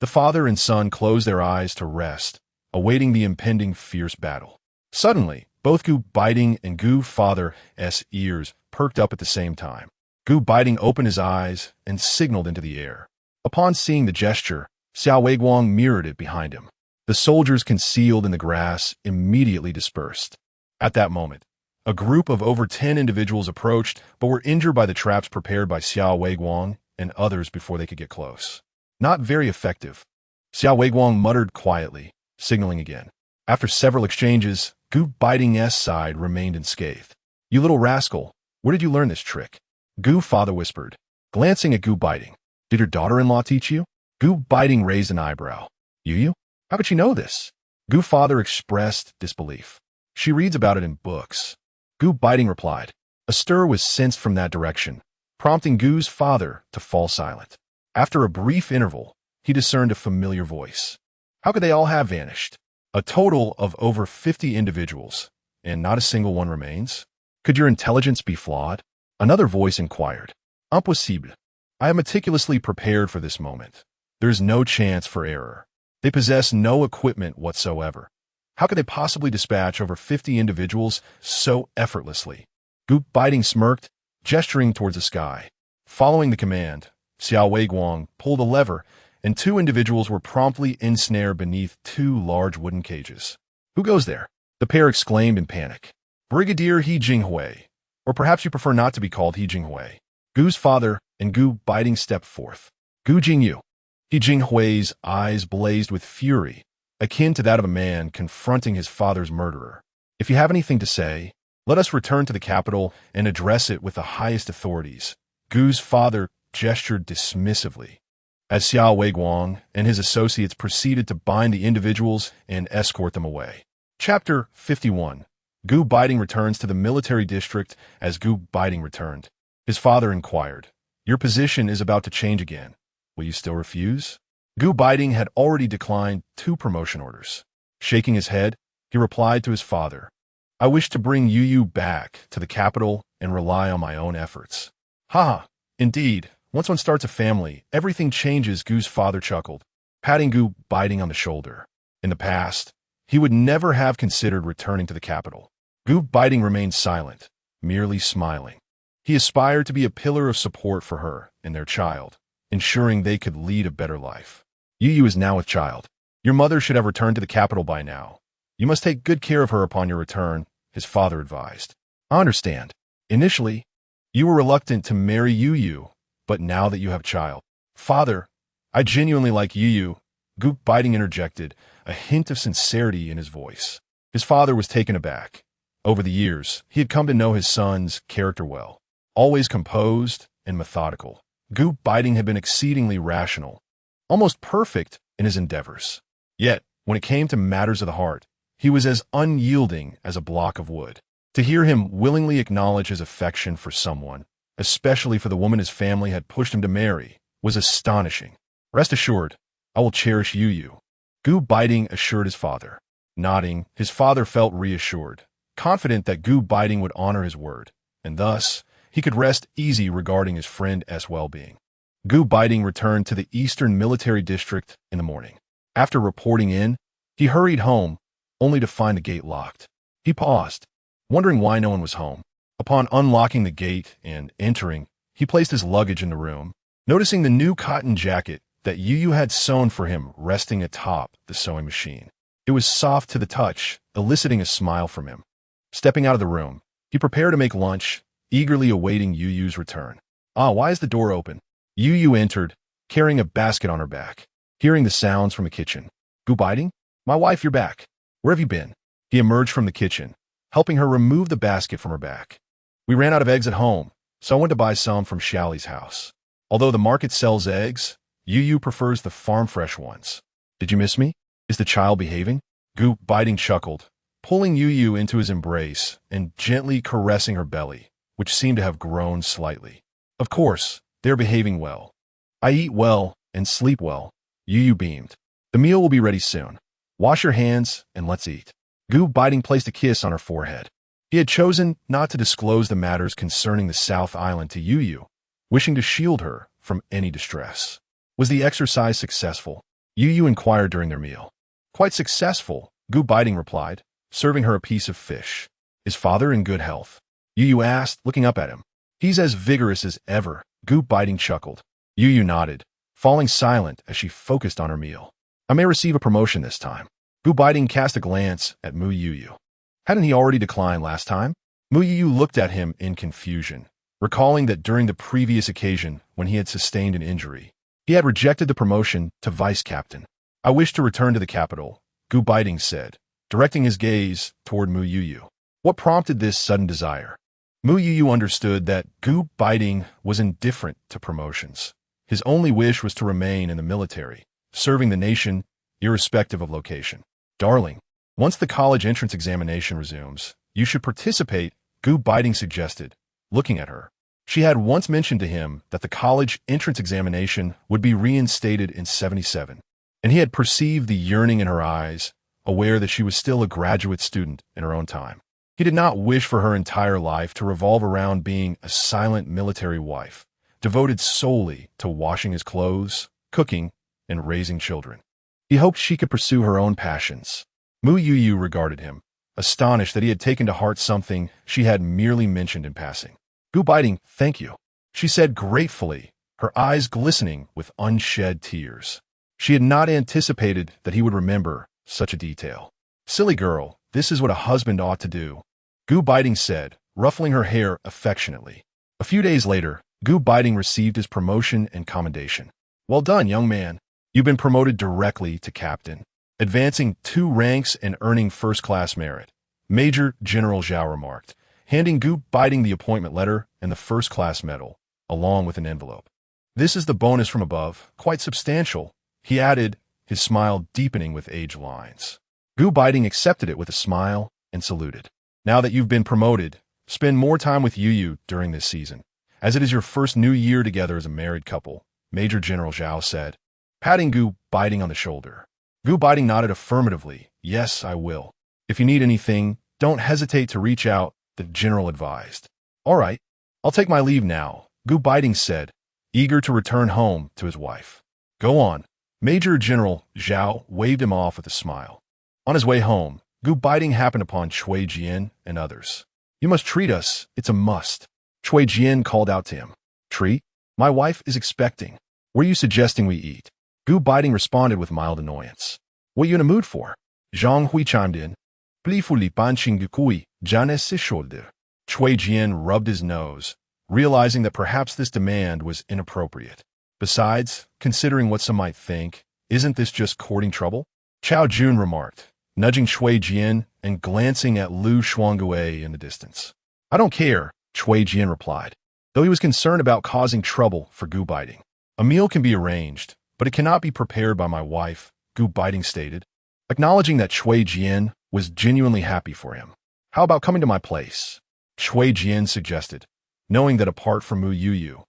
Speaker 1: The father and son closed their eyes to rest, awaiting the impending fierce battle. Suddenly, both Gu Beiting and Gu Father's ears perked up at the same time. Gu Beiting opened his eyes and signaled into the air. Upon seeing the gesture, Xiao Weiguang mirrored it behind him. The soldiers concealed in the grass immediately dispersed. At that moment, a group of over 10 individuals approached but were injured by the traps prepared by Xiao Weiguang and others before they could get close. Not very effective. Xiao Weiguang muttered quietly, signaling again. After several exchanges, Gu Beiting's side remained unscathed. You little rascal, where did you learn this trick? Gu Father whispered, glancing at Gu Beiting. Did your daughter-in-law teach you? Gu Beiting raised an eyebrow. You? How could she know this? Gu Father expressed disbelief. She reads about it in books. Gu Beiting replied. A stir was sensed from that direction, prompting Gu's father to fall silent. After a brief interval, he discerned a familiar voice. How could they all have vanished? A total of over 50 individuals, and not a single one remains? Could your intelligence be flawed? Another voice inquired. Impossible. I am meticulously prepared for this moment. There is no chance for error. They possess no equipment whatsoever. How could they possibly dispatch over 50 individuals so effortlessly? Gu Beiting smirked, gesturing towards the sky. Following the command, Xiao Weiguang pulled a lever, and 2 individuals were promptly ensnared beneath 2 large wooden cages. Who goes there? The pair exclaimed in panic. Brigadier He Jinghui. Or perhaps you prefer not to be called He Jinghui. Gu's father and Gu Beiting stepped forth. Gu Jingyu. He Jinghui's eyes blazed with fury, akin to that of a man confronting his father's murderer. If you have anything to say, let us return to the capital and address it with the highest authorities. Gu's father gestured dismissively, as Xiao Weiguang and his associates proceeded to bind the individuals and escort them away. Chapter 51. Gu Beiting returns to the military district as Gu Beiting returned. His father inquired, "Your position is about to change again. Will you still refuse?" Gu Beiting had already declined 2 promotion orders. Shaking his head, he replied to his father, "I wish to bring Youyou back to the capital and rely on my own efforts." "Ha! Indeed, once one starts a family, everything changes," Gu's father chuckled, patting Gu Beiting on the shoulder. In the past, he would never have considered returning to the capital. Gu Beiting remained silent, merely smiling. He aspired to be a pillar of support for her and their child, ensuring they could lead a better life. "Youyou is now with child. Your mother should have returned to the capital by now. You must take good care of her upon your return," his father advised. "I understand. Initially, you were reluctant to marry Youyou, but now that you have child." "Father, I genuinely like Youyou," Gu Beiting interjected, a hint of sincerity in his voice. His father was taken aback. Over the years, he had come to know his son's character well. Always composed and methodical, Gu Beiting had been exceedingly rational, almost perfect in his endeavors. Yet, when it came to matters of the heart, he was as unyielding as a block of wood. To hear him willingly acknowledge his affection for someone, especially for the woman his family had pushed him to marry, was astonishing. "Rest assured, I will cherish Youyou," Gu Beiting assured his father. Nodding, his father felt reassured, confident that Gu Beiting would honor his word, and thus, he could rest easy regarding his friend's well-being. Gu Beiting returned to the Eastern Military District in the morning. After reporting in, he hurried home, only to find the gate locked. He paused, wondering why no one was home. Upon unlocking the gate and entering, he placed his luggage in the room, noticing the new cotton jacket that Youyou had sewn for him resting atop the sewing machine. It was soft to the touch, eliciting a smile from him. Stepping out of the room, he prepared to make lunch, eagerly awaiting Youyou's return. Why is the door open?" Youyou entered, carrying a basket on her back. Hearing the sounds from the kitchen, "Gu Beiting? My wife, you're back. Where have you been?" He emerged from the kitchen, helping her remove the basket from her back. "We ran out of eggs at home, so I went to buy some from Xiaoli's house. Although the market sells eggs, Youyou prefers the farm-fresh ones. Did you miss me? Is the child behaving?" Gu Beiting chuckled, pulling Youyou into his embrace and gently caressing her belly, which seemed to have grown slightly. "Of course, they're behaving well. I eat well and sleep well," Youyou beamed. "The meal will be ready soon. Wash your hands and let's eat." Gu Beiting placed a kiss on her forehead. He had chosen not to disclose the matters concerning the South Island to Youyou, wishing to shield her from any distress. "Was the exercise successful?" Youyou inquired during their meal. "Quite successful," Gu Beiting replied, serving her a piece of fish. "Is father in good health?" Youyou asked, looking up at him. "He's as vigorous as ever," Gu Beiting chuckled. Youyou nodded, falling silent as she focused on her meal. "I may receive a promotion this time." Gu Beiting cast a glance at Mu Youyou. Hadn't he already declined last time? Mu Youyou looked at him in confusion, recalling that during the previous occasion when he had sustained an injury, he had rejected the promotion to vice captain. "I wish to return to the capital," Gu Beiting said, directing his gaze toward Mu Youyou. What prompted this sudden desire? Mu Youyou understood that Gu Beiting was indifferent to promotions. His only wish was to remain in the military, serving the nation irrespective of location. "Darling, once the college entrance examination resumes, you should participate," Gu Beiting suggested, looking at her. She had once mentioned to him that the college entrance examination would be reinstated in 77, and he had perceived the yearning in her eyes, aware that she was still a graduate student in her own time. He did not wish for her entire life to revolve around being a silent military wife, devoted solely to washing his clothes, cooking, and raising children. He hoped she could pursue her own passions. Mu Youyou regarded him, astonished that he had taken to heart something she had merely mentioned in passing. "Gu Beiting, thank you," she said gratefully, her eyes glistening with unshed tears. She had not anticipated that he would remember such a detail. "Silly girl, this is what a husband ought to do," Gu Beiting said, ruffling her hair affectionately. A few days later, Gu Beiting received his promotion and commendation. "Well done, young man. You've been promoted directly to captain, advancing 2 ranks and earning first-class merit," Major General Zhao remarked, handing Gu Beiting the appointment letter and the first-class medal, along with an envelope. "This is the bonus from above, quite substantial," he added, his smile deepening with age lines. Gu Beiting accepted it with a smile and saluted. "Now that you've been promoted, spend more time with Youyou during this season. As it is your first new year together as a married couple, Major General Zhao said, patting Gu Beiting on the shoulder. Gu Beiting nodded affirmatively. Yes, I will. If you need anything, don't hesitate to reach out, the general advised. All right, I'll take my leave now, Gu Beiting said, eager to return home to his wife. Go on. Major General Zhao waved him off with a smile. On his way home, Gu Beiting happened upon Cui Jian and others. You must treat us, it's a must. Cui Jian called out to him. Treat? My wife is expecting. Were you suggesting we eat? Gu Beiting responded with mild annoyance. What are you in a mood for? Zhang Hui chimed in. Cui Jian rubbed his nose, realizing that perhaps this demand was inappropriate. Besides, considering what some might think, isn't this just courting trouble? Chao Jun remarked, nudging Cui Jian and glancing at Lu Shuangui in the distance. I don't care, Cui Jian replied, though he was concerned about causing trouble for Gu Beiting. A meal can be arranged, but it cannot be prepared by my wife, Gu Beiting stated, acknowledging that Cui Jian was genuinely happy for him. How about coming to my place? Cui Jian suggested, knowing that apart from Mu Youyou,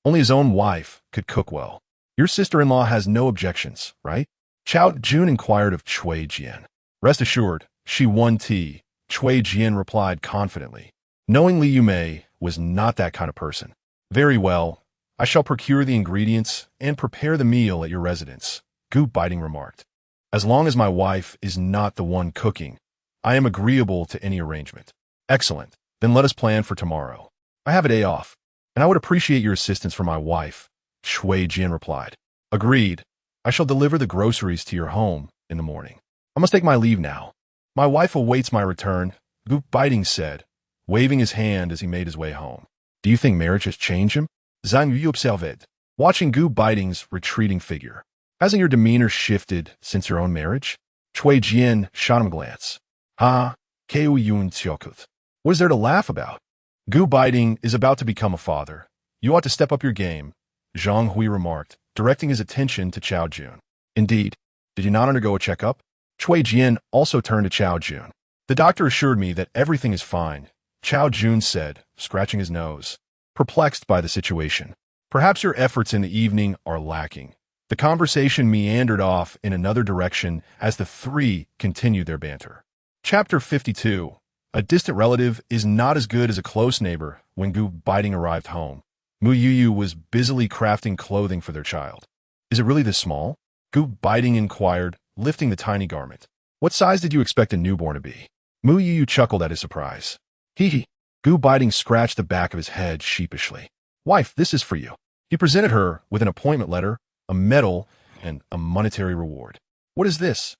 Speaker 1: only his own wife could cook well. Your sister-in-law has no objections, right? Chao Jun inquired of Cui Jian. Rest assured, she won tea, Cui Jian replied confidently, knowing Li Yumei was not that kind of person. Very well, I shall procure the ingredients and prepare the meal at your residence, Gu Beiting remarked. As long as my wife is not the one cooking, I am agreeable to any arrangement. Excellent, then let us plan for tomorrow. I have a day off, and I would appreciate your assistance for my wife, Cui Jian replied. Agreed. I shall deliver the groceries to your home in the morning. I must take my leave now. My wife awaits my return, Gu Beiting said, waving his hand as he made his way home. Do you think marriage has changed him? Zhang Yu observed, watching Gu Beiting's retreating figure. Hasn't your demeanor shifted since your own marriage? Cui Jian shot him a glance. Ha, Keu Yun Tsiokut. What is there to laugh about? Gu Beiting is about to become a father. You ought to step up your game, Zhang Hui remarked, directing his attention to Chao Jun. Indeed. Did you not undergo a checkup? Cui Jian also turned to Chao Jun. The doctor assured me that everything is fine, Chao Jun said, scratching his nose, perplexed by the situation. Perhaps your efforts in the evening are lacking. The conversation meandered off in another direction as the three continued their banter. Chapter 52. A distant relative is not as good as a close neighbor. When Gu Beiting arrived home, Mu Youyou was busily crafting clothing for their child. Is it really this small? Gu Beiting inquired, lifting the tiny garment. What size did you expect a newborn to be? Mu Youyou chuckled at his surprise. Hee hee. Gu Beiting scratched the back of his head sheepishly. Wife, this is for you. He presented her with an appointment letter, a medal, and a monetary reward. What is this?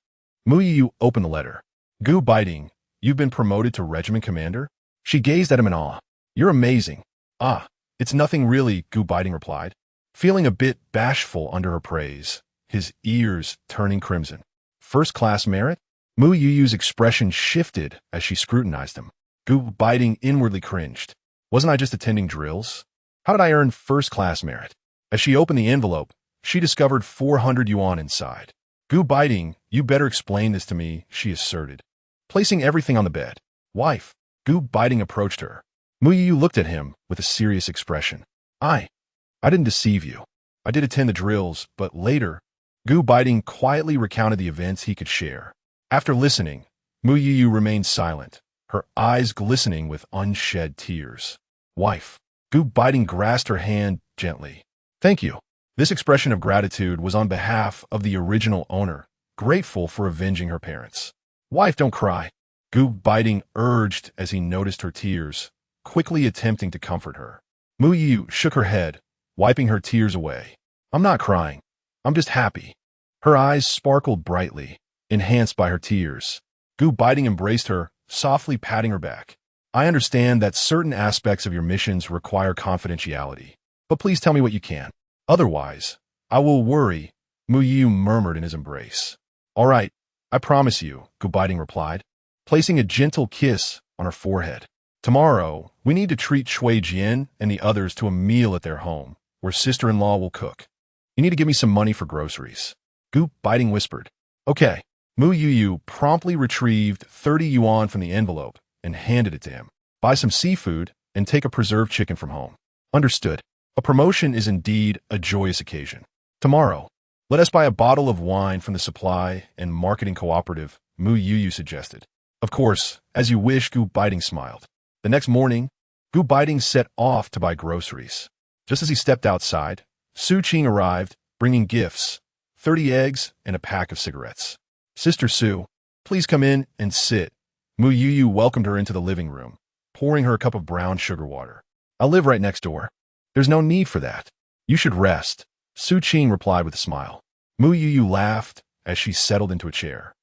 Speaker 1: Mu Youyou opened the letter. Gu Beiting, you've been promoted to regiment commander? She gazed at him in awe. You're amazing. Ah, it's nothing really, Gu Beiting replied, feeling a bit bashful under her praise, his ears turning crimson. First-class merit? Mu Youyou's expression shifted as she scrutinized him. Gu Beiting inwardly cringed. Wasn't I just attending drills? How did I earn first-class merit? As she opened the envelope, she discovered 400 yuan inside. Gu Beiting, you better explain this to me, she asserted, placing everything on the bed. Wife. Gu Beiting approached her. Mu Youyou looked at him with a serious expression. I didn't deceive you. I did attend the drills, but later, Gu Beiting quietly recounted the events he could share. After listening, Mu Youyou remained silent, her eyes glistening with unshed tears. Wife. Gu Beiting grasped her hand gently. Thank you. This expression of gratitude was on behalf of the original owner, grateful for avenging her parents. Wife, don't cry, Gu Beiting urged as he noticed her tears, quickly attempting to comfort her. Mu Youyou shook her head, wiping her tears away. I'm not crying. I'm just happy. Her eyes sparkled brightly, enhanced by her tears. Gu Beiting embraced her, softly patting her back. I understand that certain aspects of your missions require confidentiality, but please tell me what you can. Otherwise, I will worry, Mu Youyou murmured in his embrace. All right, I promise you, Gu Beiting replied, placing a gentle kiss on her forehead. Tomorrow, we need to treat Cui Jian and the others to a meal at their home, where sister-in-law will cook. You need to give me some money for groceries. Gu Beiting whispered. Okay. Mu Youyou promptly retrieved 30 yuan from the envelope and handed it to him. Buy some seafood and take a preserved chicken from home. Understood. A promotion is indeed a joyous occasion. Tomorrow, let us buy a bottle of wine from the supply and marketing cooperative, Mu Youyou suggested. Of course, as you wish, Gu Beiting smiled. The next morning, Gu Beiting set off to buy groceries. Just as he stepped outside, Su Qing arrived, bringing gifts, 30 eggs and a pack of cigarettes. Sister Su, please come in and sit. Mu Youyou welcomed her into the living room, pouring her a cup of brown sugar water. I'll live right next door. There's no need for that. You should rest, Su Qing replied with a smile. Mu Youyou laughed as she settled into a chair.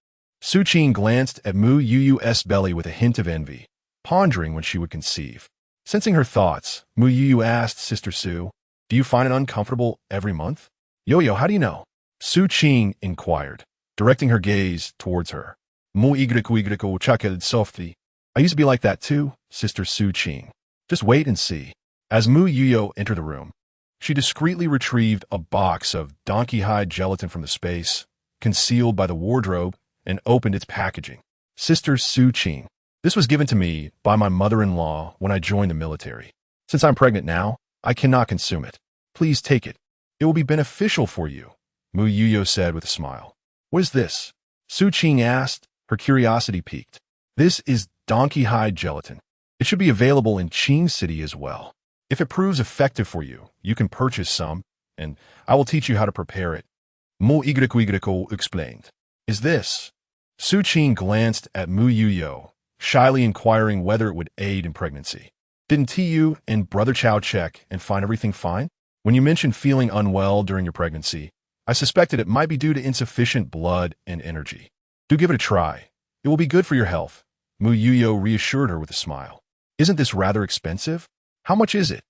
Speaker 1: Su Qing glanced at Mu Youyou's belly with a hint of envy, pondering when she would conceive. Sensing her thoughts, Mu Youyou asked Sister Su, do you find it uncomfortable every month? Yo-yo, how do you know? Su Qing inquired, directing her gaze towards her. Mu Youyou chuckled softly. I used to be like that too, Sister Su Qing. Just wait and see. As Mu Youyou entered the room, she discreetly retrieved a box of donkey hide gelatin from the space, concealed by the wardrobe, and opened its packaging. Sister Su Qing, this was given to me by my mother-in-law when I joined the military. Since I'm pregnant now, I cannot consume it. Please take it. It will be beneficial for you, Mu Youyou said with a smile. What is this? Su Qing asked, her curiosity piqued. This is donkey hide gelatin. It should be available in Qing City as well. If it proves effective for you, you can purchase some, and I will teach you how to prepare it. Mu Youyou explained. Is this? Su Qing glanced at Mu Youyou, shyly inquiring whether it would aid in pregnancy. Didn't you and Brother Chow check and find everything fine? When you mentioned feeling unwell during your pregnancy, I suspected it might be due to insufficient blood and energy. Do give it a try. It will be good for your health, Mu Youyou reassured her with a smile. Isn't this rather expensive? How much is it?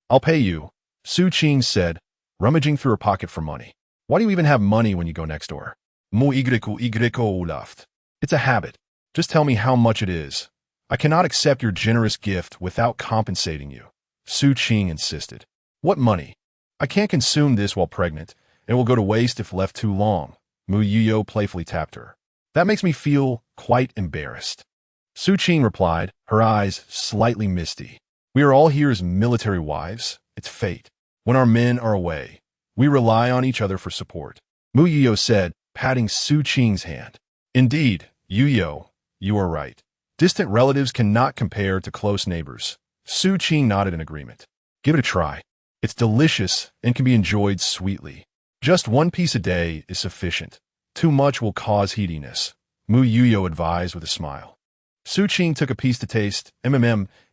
Speaker 1: I'll pay you, Su Qing said, rummaging through her pocket for money. Why do you even have money when you go next door? Mu Youyou laughed. It's a habit. Just tell me how much it is. I cannot accept your generous gift without compensating you, Su Qing insisted. What money? I can't consume this while pregnant, and it will go to waste if left too long, Mu Youyou playfully tapped her. That makes me feel quite embarrassed. Su Qing replied, her eyes slightly misty. We are all here as military wives. It's fate. When our men are away, we rely on each other for support, Mu Youyou said, patting Su Qing's hand. Indeed, Youyou, you are right. Distant relatives cannot compare to close neighbors. Su Qing nodded in agreement. Give it a try. It's delicious and can be enjoyed sweetly. Just one piece a day is sufficient. Too much will cause heatiness, Mu Youyou advised with a smile. Su Qing took a piece to taste.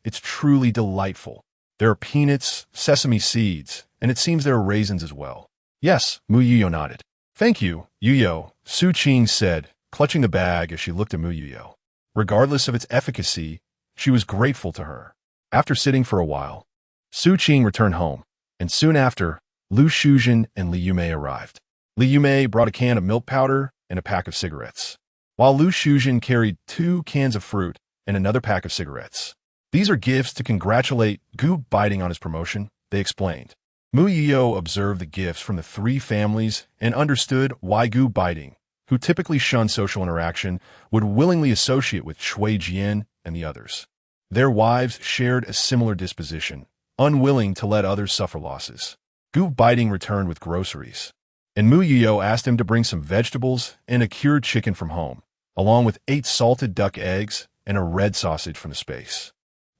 Speaker 1: It's truly delightful. There are peanuts, sesame seeds, and it seems there are raisins as well. Yes, Mu Youyou nodded. Thank you, Youyou, Su Qing said, clutching the bag as she looked at Mu Youyou. Regardless of its efficacy, she was grateful to her. After sitting for a while, Su Qing returned home, and soon after, Lu Shuzhen and Li Yumei arrived. Li Yumei brought a can of milk powder and a pack of cigarettes, while Lu Shuzhen carried 2 cans of fruit and another pack of cigarettes. These are gifts to congratulate Gu Beiting on his promotion, they explained. Mu Youyou observed the gifts from the 3 families and understood why Gu Beiting, who typically shunned social interaction, would willingly associate with Shui Jian and the others. Their wives shared a similar disposition, unwilling to let others suffer losses. Gu Beiting returned with groceries, and Mu Youyou asked him to bring some vegetables and a cured chicken from home, along with 8 salted duck eggs and a red sausage from the space.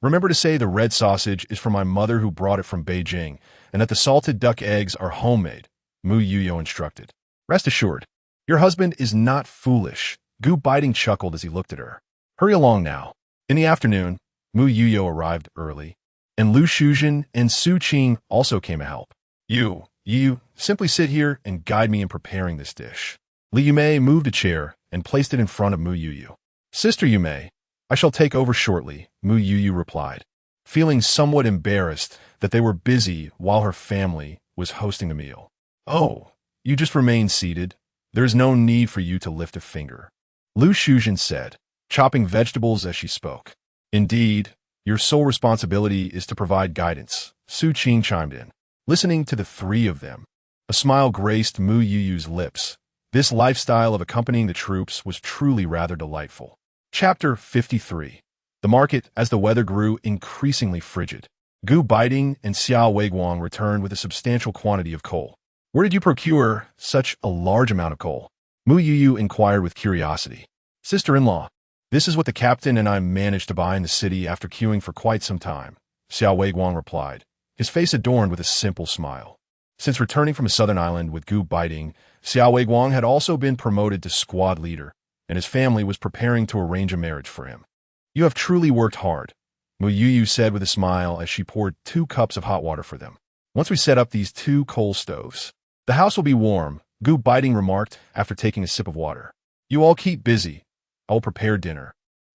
Speaker 1: Remember to say the red sausage is from my mother who brought it from Beijing, and that the salted duck eggs are homemade, Mu Youyou instructed. Rest assured, your husband is not foolish, Gu Beiting chuckled as he looked at her. Hurry along now. In the afternoon, Mu Youyou arrived early, and Lu Shuzhen and Su Qing also came to help. You, simply sit here and guide me in preparing this dish. Li Yumei moved a chair and placed it in front of Mu Youyou. Sister Yumei, I shall take over shortly, Mu Youyou replied, feeling somewhat embarrassed that they were busy while her family was hosting the meal. Oh, you just remain seated. There is no need for you to lift a finger, Lu Shuzhen said, chopping vegetables as she spoke. Indeed, your sole responsibility is to provide guidance, Su Qing chimed in. Listening to the 3 of them, a smile graced Mu Youyou's lips. This lifestyle of accompanying the troops was truly rather delightful. Chapter 53. The market, as the weather grew increasingly frigid. Gu Beiting and Xiao Weiguang returned with a substantial quantity of coal. Where did you procure such a large amount of coal? Mu Youyou inquired with curiosity. Sister-in-law, this is what the captain and I managed to buy in the city after queuing for quite some time, Xiao Weiguang replied, his face adorned with a simple smile. Since returning from a southern island with Gu Beiting, Xiao Weiguang had also been promoted to squad leader, and his family was preparing to arrange a marriage for him. You have truly worked hard, Mu Youyou said with a smile as she poured 2 cups of hot water for them. Once we set up these 2 coal stoves, the house will be warm, Gu Beiting remarked after taking a sip of water. You all keep busy. I will prepare dinner.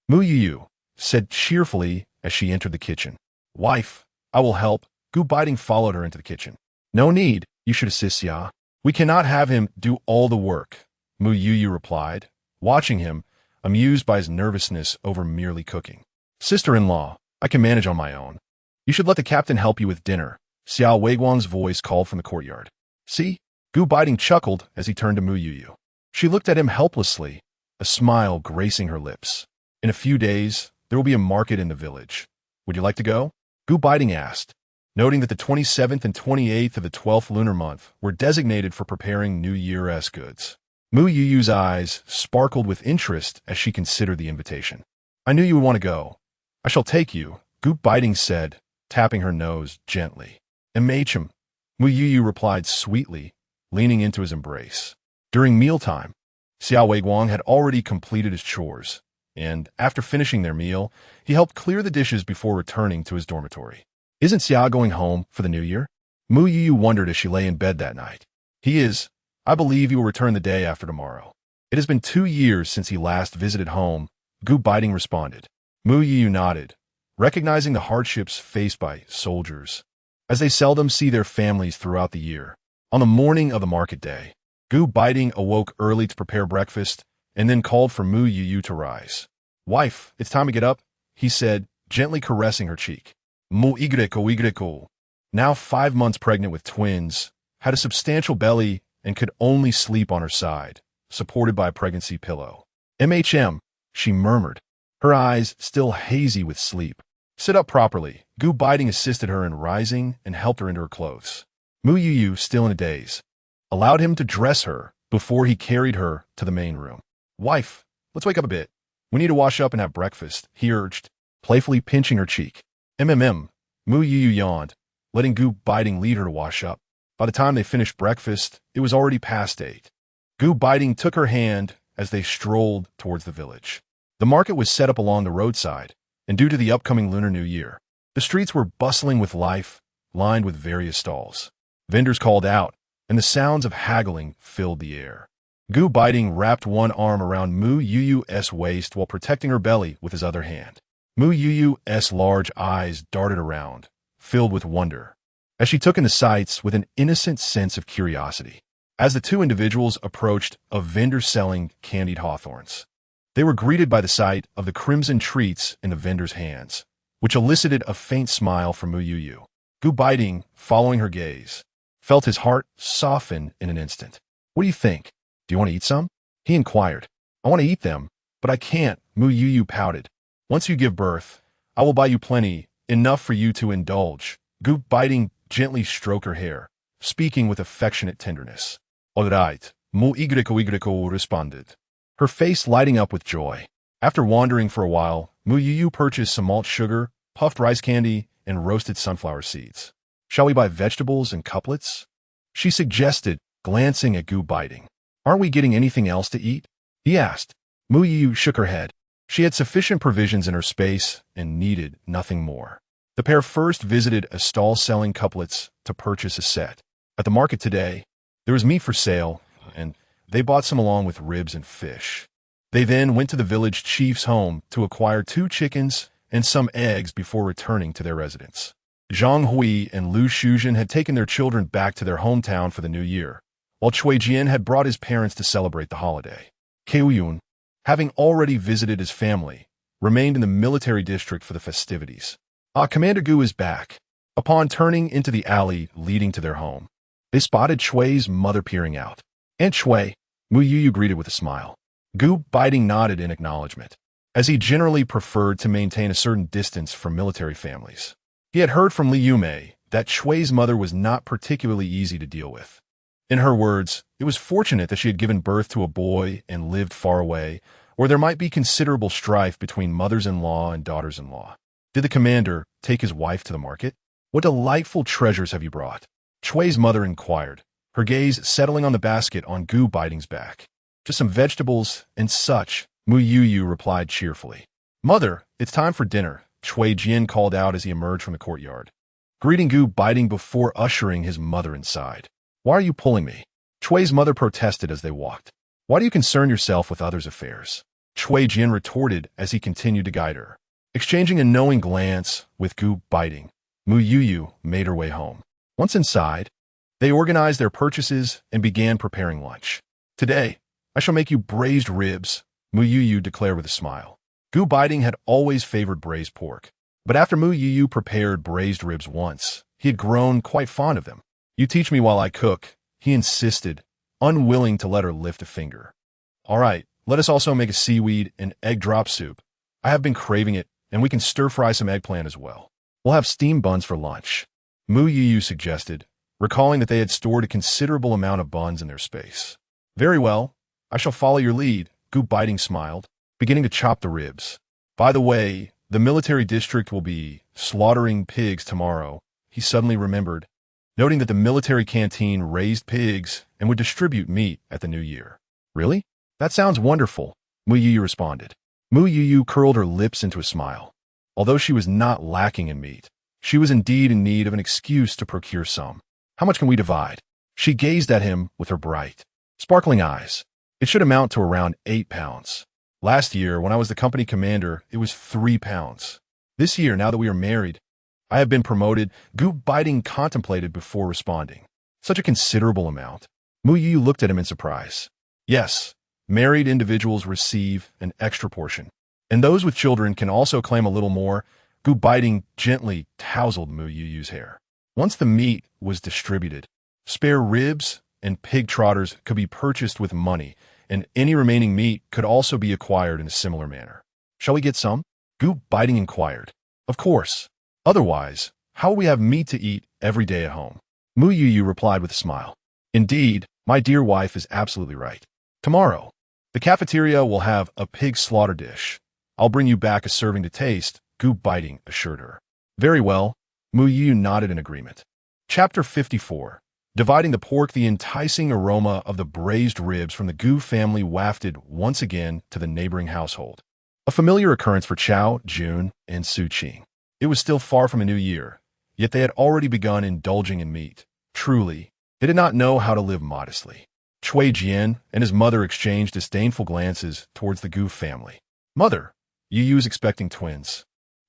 Speaker 1: Mu Youyou said cheerfully as she entered the kitchen. Wife, I will help. Gu Beiting followed her into the kitchen. No need, you should assist Xia. We cannot have him do all the work, Mu Youyou replied, watching him, amused by his nervousness over merely cooking. Sister-in-law, I can manage on my own. You should let the captain help you with dinner, Xiao Weiguang's voice called from the courtyard. See? Gu Beiting chuckled as he turned to Mu Youyou. She looked at him helplessly, a smile gracing her lips. In a few days, there will be a market in the village. Would you like to go? Gu Beiting asked, noting that the 27th and 28th of the 12th lunar month were designated for preparing New Year's goods. Mu Youyou's eyes sparkled with interest as she considered the invitation. I knew you would want to go. I shall take you, Gu Beiting said, tapping her nose gently. M'hm, Mu Youyou replied sweetly, leaning into his embrace. During mealtime, Xiao Weiguang had already completed his chores, and after finishing their meal, he helped clear the dishes before returning to his dormitory. Isn't Xia going home for the new year? Mu Youyou wondered as she lay in bed that night. He is. I believe he will return the day after tomorrow. It has been 2 years since he last visited home, Gu Beiting responded. Mu Youyou nodded, recognizing the hardships faced by soldiers, as they seldom see their families throughout the year. On the morning of the market day, Gu Beiting awoke early to prepare breakfast and then called for Mu Youyou to rise. Wife, it's time to get up, he said, gently caressing her cheek. Mu Youyou, now 5 months pregnant with twins, had a substantial belly and could only sleep on her side, supported by a pregnancy pillow. M'hm, she murmured, her eyes still hazy with sleep. Sit up properly. Gu Beiting assisted her in rising and helped her into her clothes. Mu Youyou, still in a daze, allowed him to dress her before he carried her to the main room. Wife, let's wake up a bit. We need to wash up and have breakfast, he urged, playfully pinching her cheek. Mu Youyou yawned, letting Gu Beiting lead her to wash up. By the time they finished breakfast, it was already past 8. Gu Beiting took her hand as they strolled towards the village. The market was set up along the roadside, and due to the upcoming Lunar New Year, the streets were bustling with life, lined with various stalls. Vendors called out, and the sounds of haggling filled the air. Gu Beiting wrapped one arm around Mu Youyou's waist while protecting her belly with his other hand. Mu Youyou's large eyes darted around, filled with wonder, as she took in the sights with an innocent sense of curiosity. As the 2 individuals approached a vendor selling candied hawthorns, they were greeted by the sight of the crimson treats in the vendor's hands, which elicited a faint smile from Mu Youyou. Gu Beiting, following her gaze, felt his heart soften in an instant. What do you think? Do you want to eat some? He inquired. I want to eat them, but I can't, Mu Youyou pouted. Once you give birth, I will buy you plenty, enough for you to indulge. Gu Beiting gently stroked her hair, speaking with affectionate tenderness. All right, Mu Youyou responded, her face lighting up with joy. After wandering for a while, Mu Youyou purchased some malt sugar, puffed rice candy, and roasted sunflower seeds. Shall we buy vegetables and couplets? She suggested, glancing at Gu Beiting. Aren't we getting anything else to eat? He asked. Mu Youyou shook her head. She had sufficient provisions in her space and needed nothing more. The pair first visited a stall selling couplets to purchase a set. At the market today, there was meat for sale, and they bought some along with ribs and fish. They then went to the village chief's home to acquire 2 chickens and some eggs before returning to their residence. Zhang Hui and Lu Shuzhen had taken their children back to their hometown for the new year, while Cui Jian had brought his parents to celebrate the holiday. Keuyun, having already visited his family, remained in the military district for the festivities. Commander Gu is back. Upon turning into the alley leading to their home, they spotted Chui's mother peering out. Aunt Chui, Mu Youyou greeted with a smile. Gu Beiting nodded in acknowledgement, as he generally preferred to maintain a certain distance from military families. He had heard from Li Yumei that Chui's mother was not particularly easy to deal with. In her words, it was fortunate that she had given birth to a boy and lived far away, or there might be considerable strife between mothers-in-law and daughters-in-law. Did the commander take his wife to the market? What delightful treasures have you brought? Chui's mother inquired, her gaze settling on the basket on Gu Beiting's back. Just some vegetables and such, Mu Youyou replied cheerfully. Mother, it's time for dinner, Chui Jian called out as he emerged from the courtyard, greeting Gu Beiting before ushering his mother inside. Why are you pulling me? Chui's mother protested as they walked. Why do you concern yourself with others' affairs? Chui Jian retorted as he continued to guide her. Exchanging a knowing glance with Gu Beiting, Mu Youyou made her way home. Once inside, they organized their purchases and began preparing lunch. Today, I shall make you braised ribs, Mu Youyou declared with a smile. Gu Beiting had always favored braised pork, but after Mu Youyou prepared braised ribs once, he had grown quite fond of them. You teach me while I cook, he insisted, unwilling to let her lift a finger. All right, let us also make a seaweed and egg drop soup. I have been craving it, and we can stir-fry some eggplant as well. We'll have steamed buns for lunch, Mu Youyou suggested, recalling that they had stored a considerable amount of buns in their space. Very well, I shall follow your lead, Gu Beiting smiled, beginning to chop the ribs. By the way, the military district will be slaughtering pigs tomorrow, he suddenly remembered, noting that the military canteen raised pigs and would distribute meat at the new year. Really? That sounds wonderful, Mu Youyou responded. Mu Youyou curled her lips into a smile. Although she was not lacking in meat, she was indeed in need of an excuse to procure some. How much can we divide? She gazed at him with her bright, sparkling eyes. It should amount to around 8 pounds. Last year, when I was the company commander, it was 3 pounds. This year, now that we are married, I have been promoted. Gu Beiting contemplated before responding. Such a considerable amount. Mu Youyou looked at him in surprise. Yes, married individuals receive an extra portion, and those with children can also claim a little more. Gu Beiting gently tousled Mu Youyou's hair. Once the meat was distributed, spare ribs and pig trotters could be purchased with money, and any remaining meat could also be acquired in a similar manner. Shall we get some? Gu Beiting inquired. Of course. Otherwise, how will we have meat to eat every day at home? Mu Youyou replied with a smile. Indeed, my dear wife is absolutely right. Tomorrow, the cafeteria will have a pig slaughter dish. I'll bring you back a serving to taste, Gu Beiting assured her. Very well, Mu Youyou nodded in agreement. Chapter 54. Dividing the pork. The enticing aroma of the braised ribs from the Gu family wafted once again to the neighboring household. A familiar occurrence for Chao, Jun, and Su Qing. It was still far from a new year, yet they had already begun indulging in meat. Truly, they did not know how to live modestly. Chui Jian and his mother exchanged disdainful glances towards the Gu family. Mother, Youyou's expecting twins.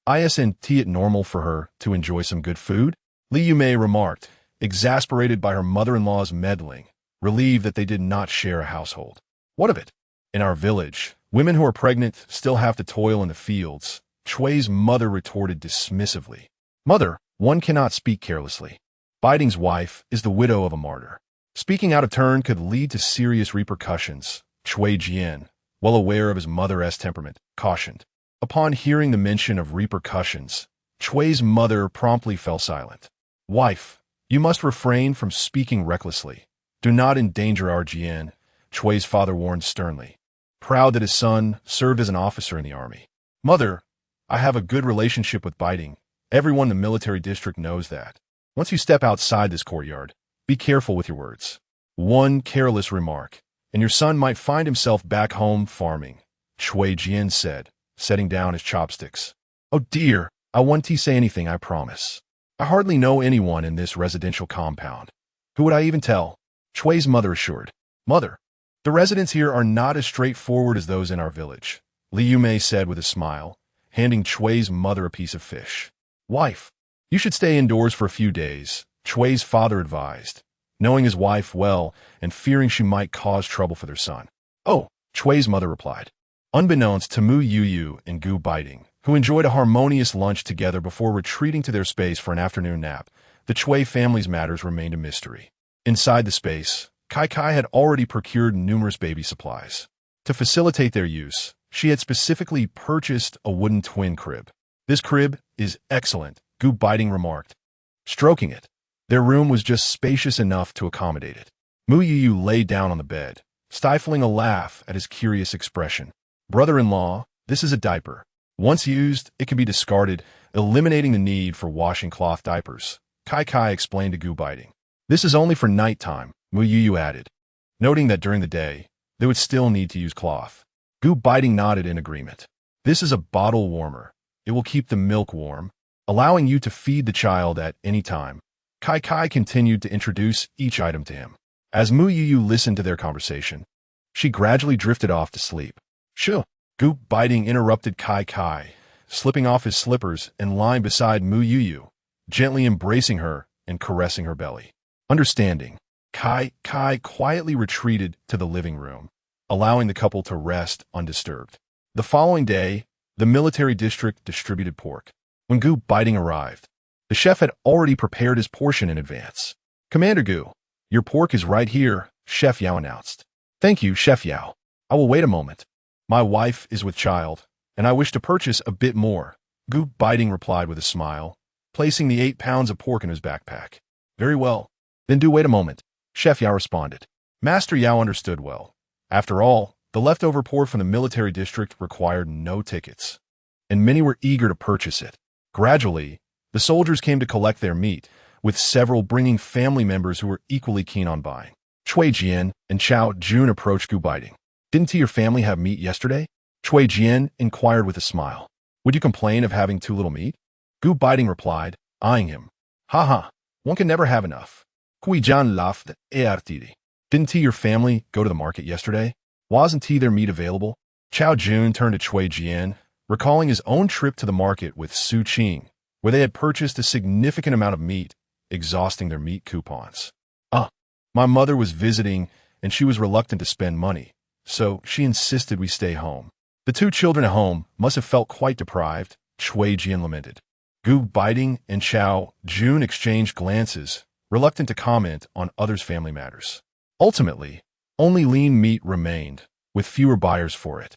Speaker 1: Isn't it normal for her to enjoy some good food? Li Yumei remarked, exasperated by her mother-in-law's meddling, relieved that they did not share a household. What of it? In our village, women who are pregnant still have to toil in the fields, Chui's mother retorted dismissively. Mother, one cannot speak carelessly. Beiting's wife is the widow of a martyr. Speaking out of turn could lead to serious repercussions, Chui Jian, well aware of his mother's temperament, cautioned. Upon hearing the mention of repercussions, Chui's mother promptly fell silent. Wife, you must refrain from speaking recklessly. Do not endanger our Jian, Chui's father warned sternly, proud that his son served as an officer in the army. Mother, I have a good relationship with Beiting. Everyone in the military district knows that. Once you step outside this courtyard, be careful with your words. One careless remark, and your son might find himself back home farming, Chui Jian said, setting down his chopsticks. Oh dear, I won't say anything, I promise. I hardly know anyone in this residential compound. Who would I even tell? Chui's mother assured. Mother, the residents here are not as straightforward as those in our village, Li Yumei said with a smile, handing Chui's mother a piece of fish. Wife, you should stay indoors for a few days, Chui's father advised, knowing his wife well and fearing she might cause trouble for their son. Oh, Chui's mother replied. Unbeknownst to Mu Youyou and Gu Beiting, who enjoyed a harmonious lunch together before retreating to their space for an afternoon nap, the Chui family's matters remained a mystery. Inside the space, Kai had already procured numerous baby supplies. To facilitate their use, she had specifically purchased a wooden twin crib. This crib is excellent, Gu Beiting remarked, stroking it. Their room was just spacious enough to accommodate it. Mu Youyou lay down on the bed, stifling a laugh at his curious expression. Brother-in-law, this is a diaper. Once used, it can be discarded, eliminating the need for washing cloth diapers. Kai explained to Gu Beiting. This is only for nighttime, Mu Youyou added, noting that during the day, they would still need to use cloth. Gu Beiting nodded in agreement. This is a bottle warmer. It will keep the milk warm, allowing you to feed the child at any time. Kai continued to introduce each item to him. As Mu Youyou listened to their conversation, she gradually drifted off to sleep. Shoo! Gu Beiting interrupted Kai, slipping off his slippers and lying beside Mu Youyou, gently embracing her and caressing her belly. Understanding, Kai quietly retreated to the living room, allowing the couple to rest undisturbed. The following day, the military district distributed pork. When Gu Beiting arrived, the chef had already prepared his portion in advance. Commander Gu, your pork is right here, Chef Yao announced. Thank you, Chef Yao. I will wait a moment. My wife is with child, and I wish to purchase a bit more, Gu Beiting replied with a smile, placing the 8 pounds of pork in his backpack. Very well. Then do wait a moment, Chef Yao responded. Master Yao understood well. After all, the leftover pork from the military district required no tickets, and many were eager to purchase it. Gradually, the soldiers came to collect their meat, with several bringing family members who were equally keen on buying. Cui Jian and Chao Jun approached Gu Beiting. Didn't your family have meat yesterday? Cui Jian inquired with a smile. Would you complain of having too little meat? Gu Beiting replied, eyeing him. Ha, one can never have enough. Cui Jian laughed et Didn't your family go to the market yesterday? Wasn't their meat available? Chao Jun turned to Cui Jian, recalling his own trip to the market with Su Qing, where they had purchased a significant amount of meat, exhausting their meat coupons. My mother was visiting, and she was reluctant to spend money, so she insisted we stay home. The 2 children at home must have felt quite deprived, Cui Jian lamented. Gu Beiting and Chao Jun exchanged glances, reluctant to comment on others' family matters. Ultimately, only lean meat remained, with fewer buyers for it.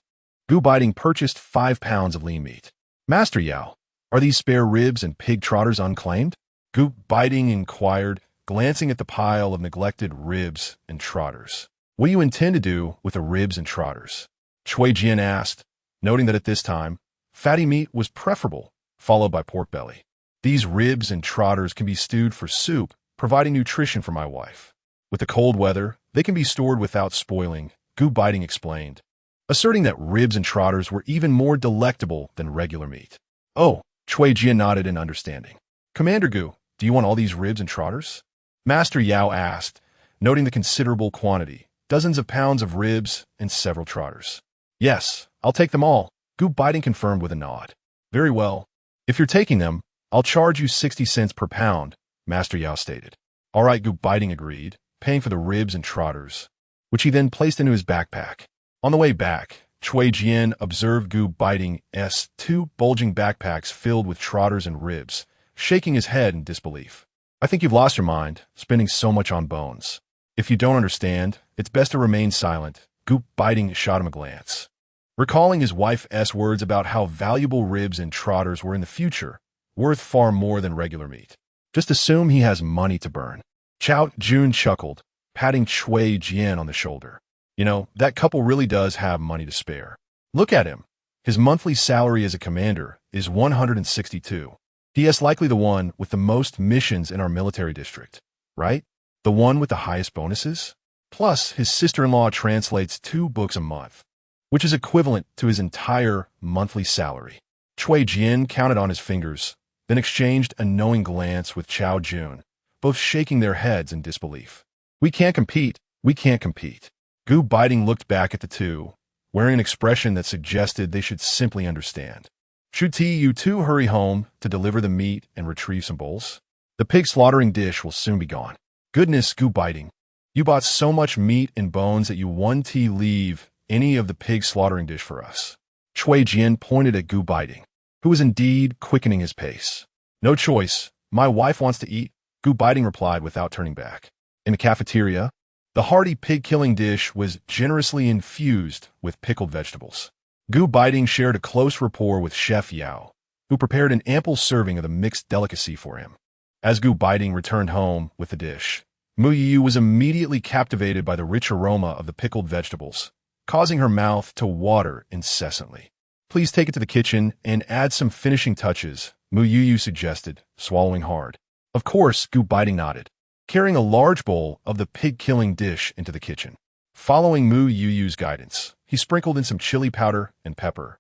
Speaker 1: Gu Beiting purchased 5 pounds of lean meat. Master Yao, are these spare ribs and pig trotters unclaimed? Gu Beiting inquired, glancing at the pile of neglected ribs and trotters. What do you intend to do with the ribs and trotters? Cui Jian asked, noting that at this time, fatty meat was preferable, followed by pork belly. These ribs and trotters can be stewed for soup, providing nutrition for my wife. With the cold weather, they can be stored without spoiling, Gu Beiting explained, asserting that ribs and trotters were even more delectable than regular meat. Oh, Cui Jian nodded in understanding. Commander Gu, do you want all these ribs and trotters? Master Yao asked, noting the considerable quantity, dozens of pounds of ribs and several trotters. Yes, I'll take them all, Gu Beiting confirmed with a nod. Very well. If you're taking them, I'll charge you 60 cents per pound, Master Yao stated. All right, Gu Beiting agreed, paying for the ribs and trotters, which he then placed into his backpack. On the way back, Cui Jian observed Gu Beiting's 2 bulging backpacks filled with trotters and ribs, shaking his head in disbelief. I think you've lost your mind, spending so much on bones. If you don't understand, it's best to remain silent, Gu Beiting shot him a glance. Recalling his wife's words about how valuable ribs and trotters were in the future, worth far more than regular meat. Just assume he has money to burn. Chao Jun chuckled, patting Cui Jian on the shoulder. You know, that couple really does have money to spare. Look at him. His monthly salary as a commander is 162. He is likely the one with the most missions in our military district, right? The one with the highest bonuses? Plus, his sister-in-law translates 2 books a month, which is equivalent to his entire monthly salary. Cui Jian counted on his fingers, then exchanged a knowing glance with Chao Jun, both shaking their heads in disbelief. We can't compete. Gu Beiting looked back at the 2, wearing an expression that suggested they should simply understand. Should you 2 hurry home to deliver the meat and retrieve some bowls? The pig slaughtering dish will soon be gone. Goodness, Gu Beiting, you bought so much meat and bones that you won't leave any of the pig slaughtering dish for us. Cui Jian pointed at Gu Beiting, who was indeed quickening his pace. No choice. My wife wants to eat, Gu Beiting replied without turning back. In the cafeteria, the hearty pig-killing dish was generously infused with pickled vegetables. Gu Beiting shared a close rapport with Chef Yao, who prepared an ample serving of the mixed delicacy for him. As Gu Beiting returned home with the dish, Mu Youyou was immediately captivated by the rich aroma of the pickled vegetables, causing her mouth to water incessantly. "Please take it to the kitchen and add some finishing touches," Mu Youyou suggested, swallowing hard. Of course, Gu Beiting nodded, carrying a large bowl of the pig-killing dish into the kitchen. Following Mu Youyou's guidance, he sprinkled in some chili powder and pepper,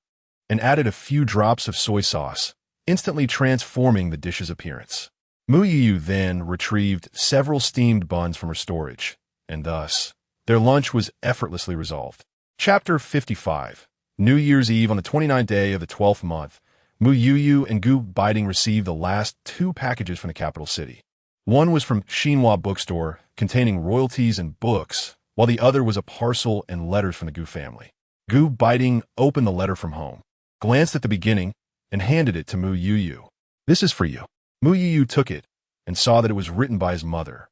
Speaker 1: and added a few drops of soy sauce, instantly transforming the dish's appearance. Mu Youyou then retrieved several steamed buns from her storage, and thus, their lunch was effortlessly resolved. Chapter 55. New Year's Eve on the 29th day of the 12th month, Mu Youyou and Gu Beiting received the last 2 packages from the capital city. One was from Xinhua bookstore, containing royalties and books, while the other was a parcel and letters from the Gu family. Gu Beiting opened the letter from home, glanced at the beginning, and handed it to Mu Youyou. "This is for you." Mu Youyou took it and saw that it was written by his mother.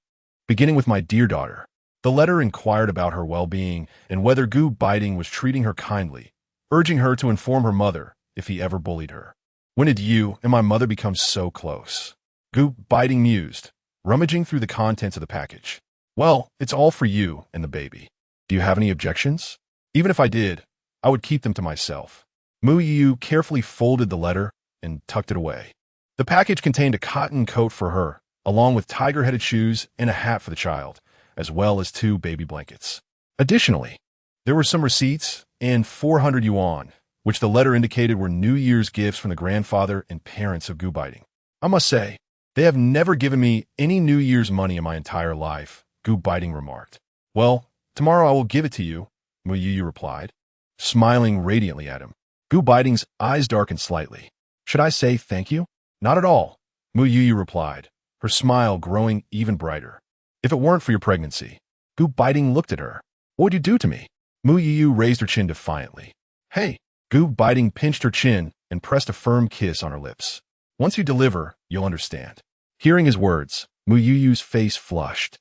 Speaker 1: "Beginning with my dear daughter." The letter inquired about her well-being and whether Gu Beiting was treating her kindly, urging her to inform her mother if he ever bullied her. "When did you and my mother become so close?" Gu Beiting mused, rummaging through the contents of the package. "Well, it's all for you and the baby. Do you have any objections? Even if I did, I would keep them to myself." Mu Youyou carefully folded the letter and tucked it away. The package contained a cotton coat for her, along with tiger-headed shoes and a hat for the child, as well as 2 baby blankets. Additionally, there were some receipts and 400 yuan, which the letter indicated were New Year's gifts from the grandfather and parents of Gu Beiting. "I must say, they have never given me any New Year's money in my entire life," Gu Beiting remarked. "Well, tomorrow I will give it to you," Mu Youyou replied, smiling radiantly at him. Gu Beiting's eyes darkened slightly. "Should I say thank you?" "Not at all," Mu Youyou replied, her smile growing even brighter. "If it weren't for your pregnancy." Gu Beiting looked at her. "What would you do to me?" Mu Youyou raised her chin defiantly. "Hey!" Gu Beiting pinched her chin and pressed a firm kiss on her lips. "Once you deliver, you'll understand." Hearing his words, Mu Youyou's face flushed,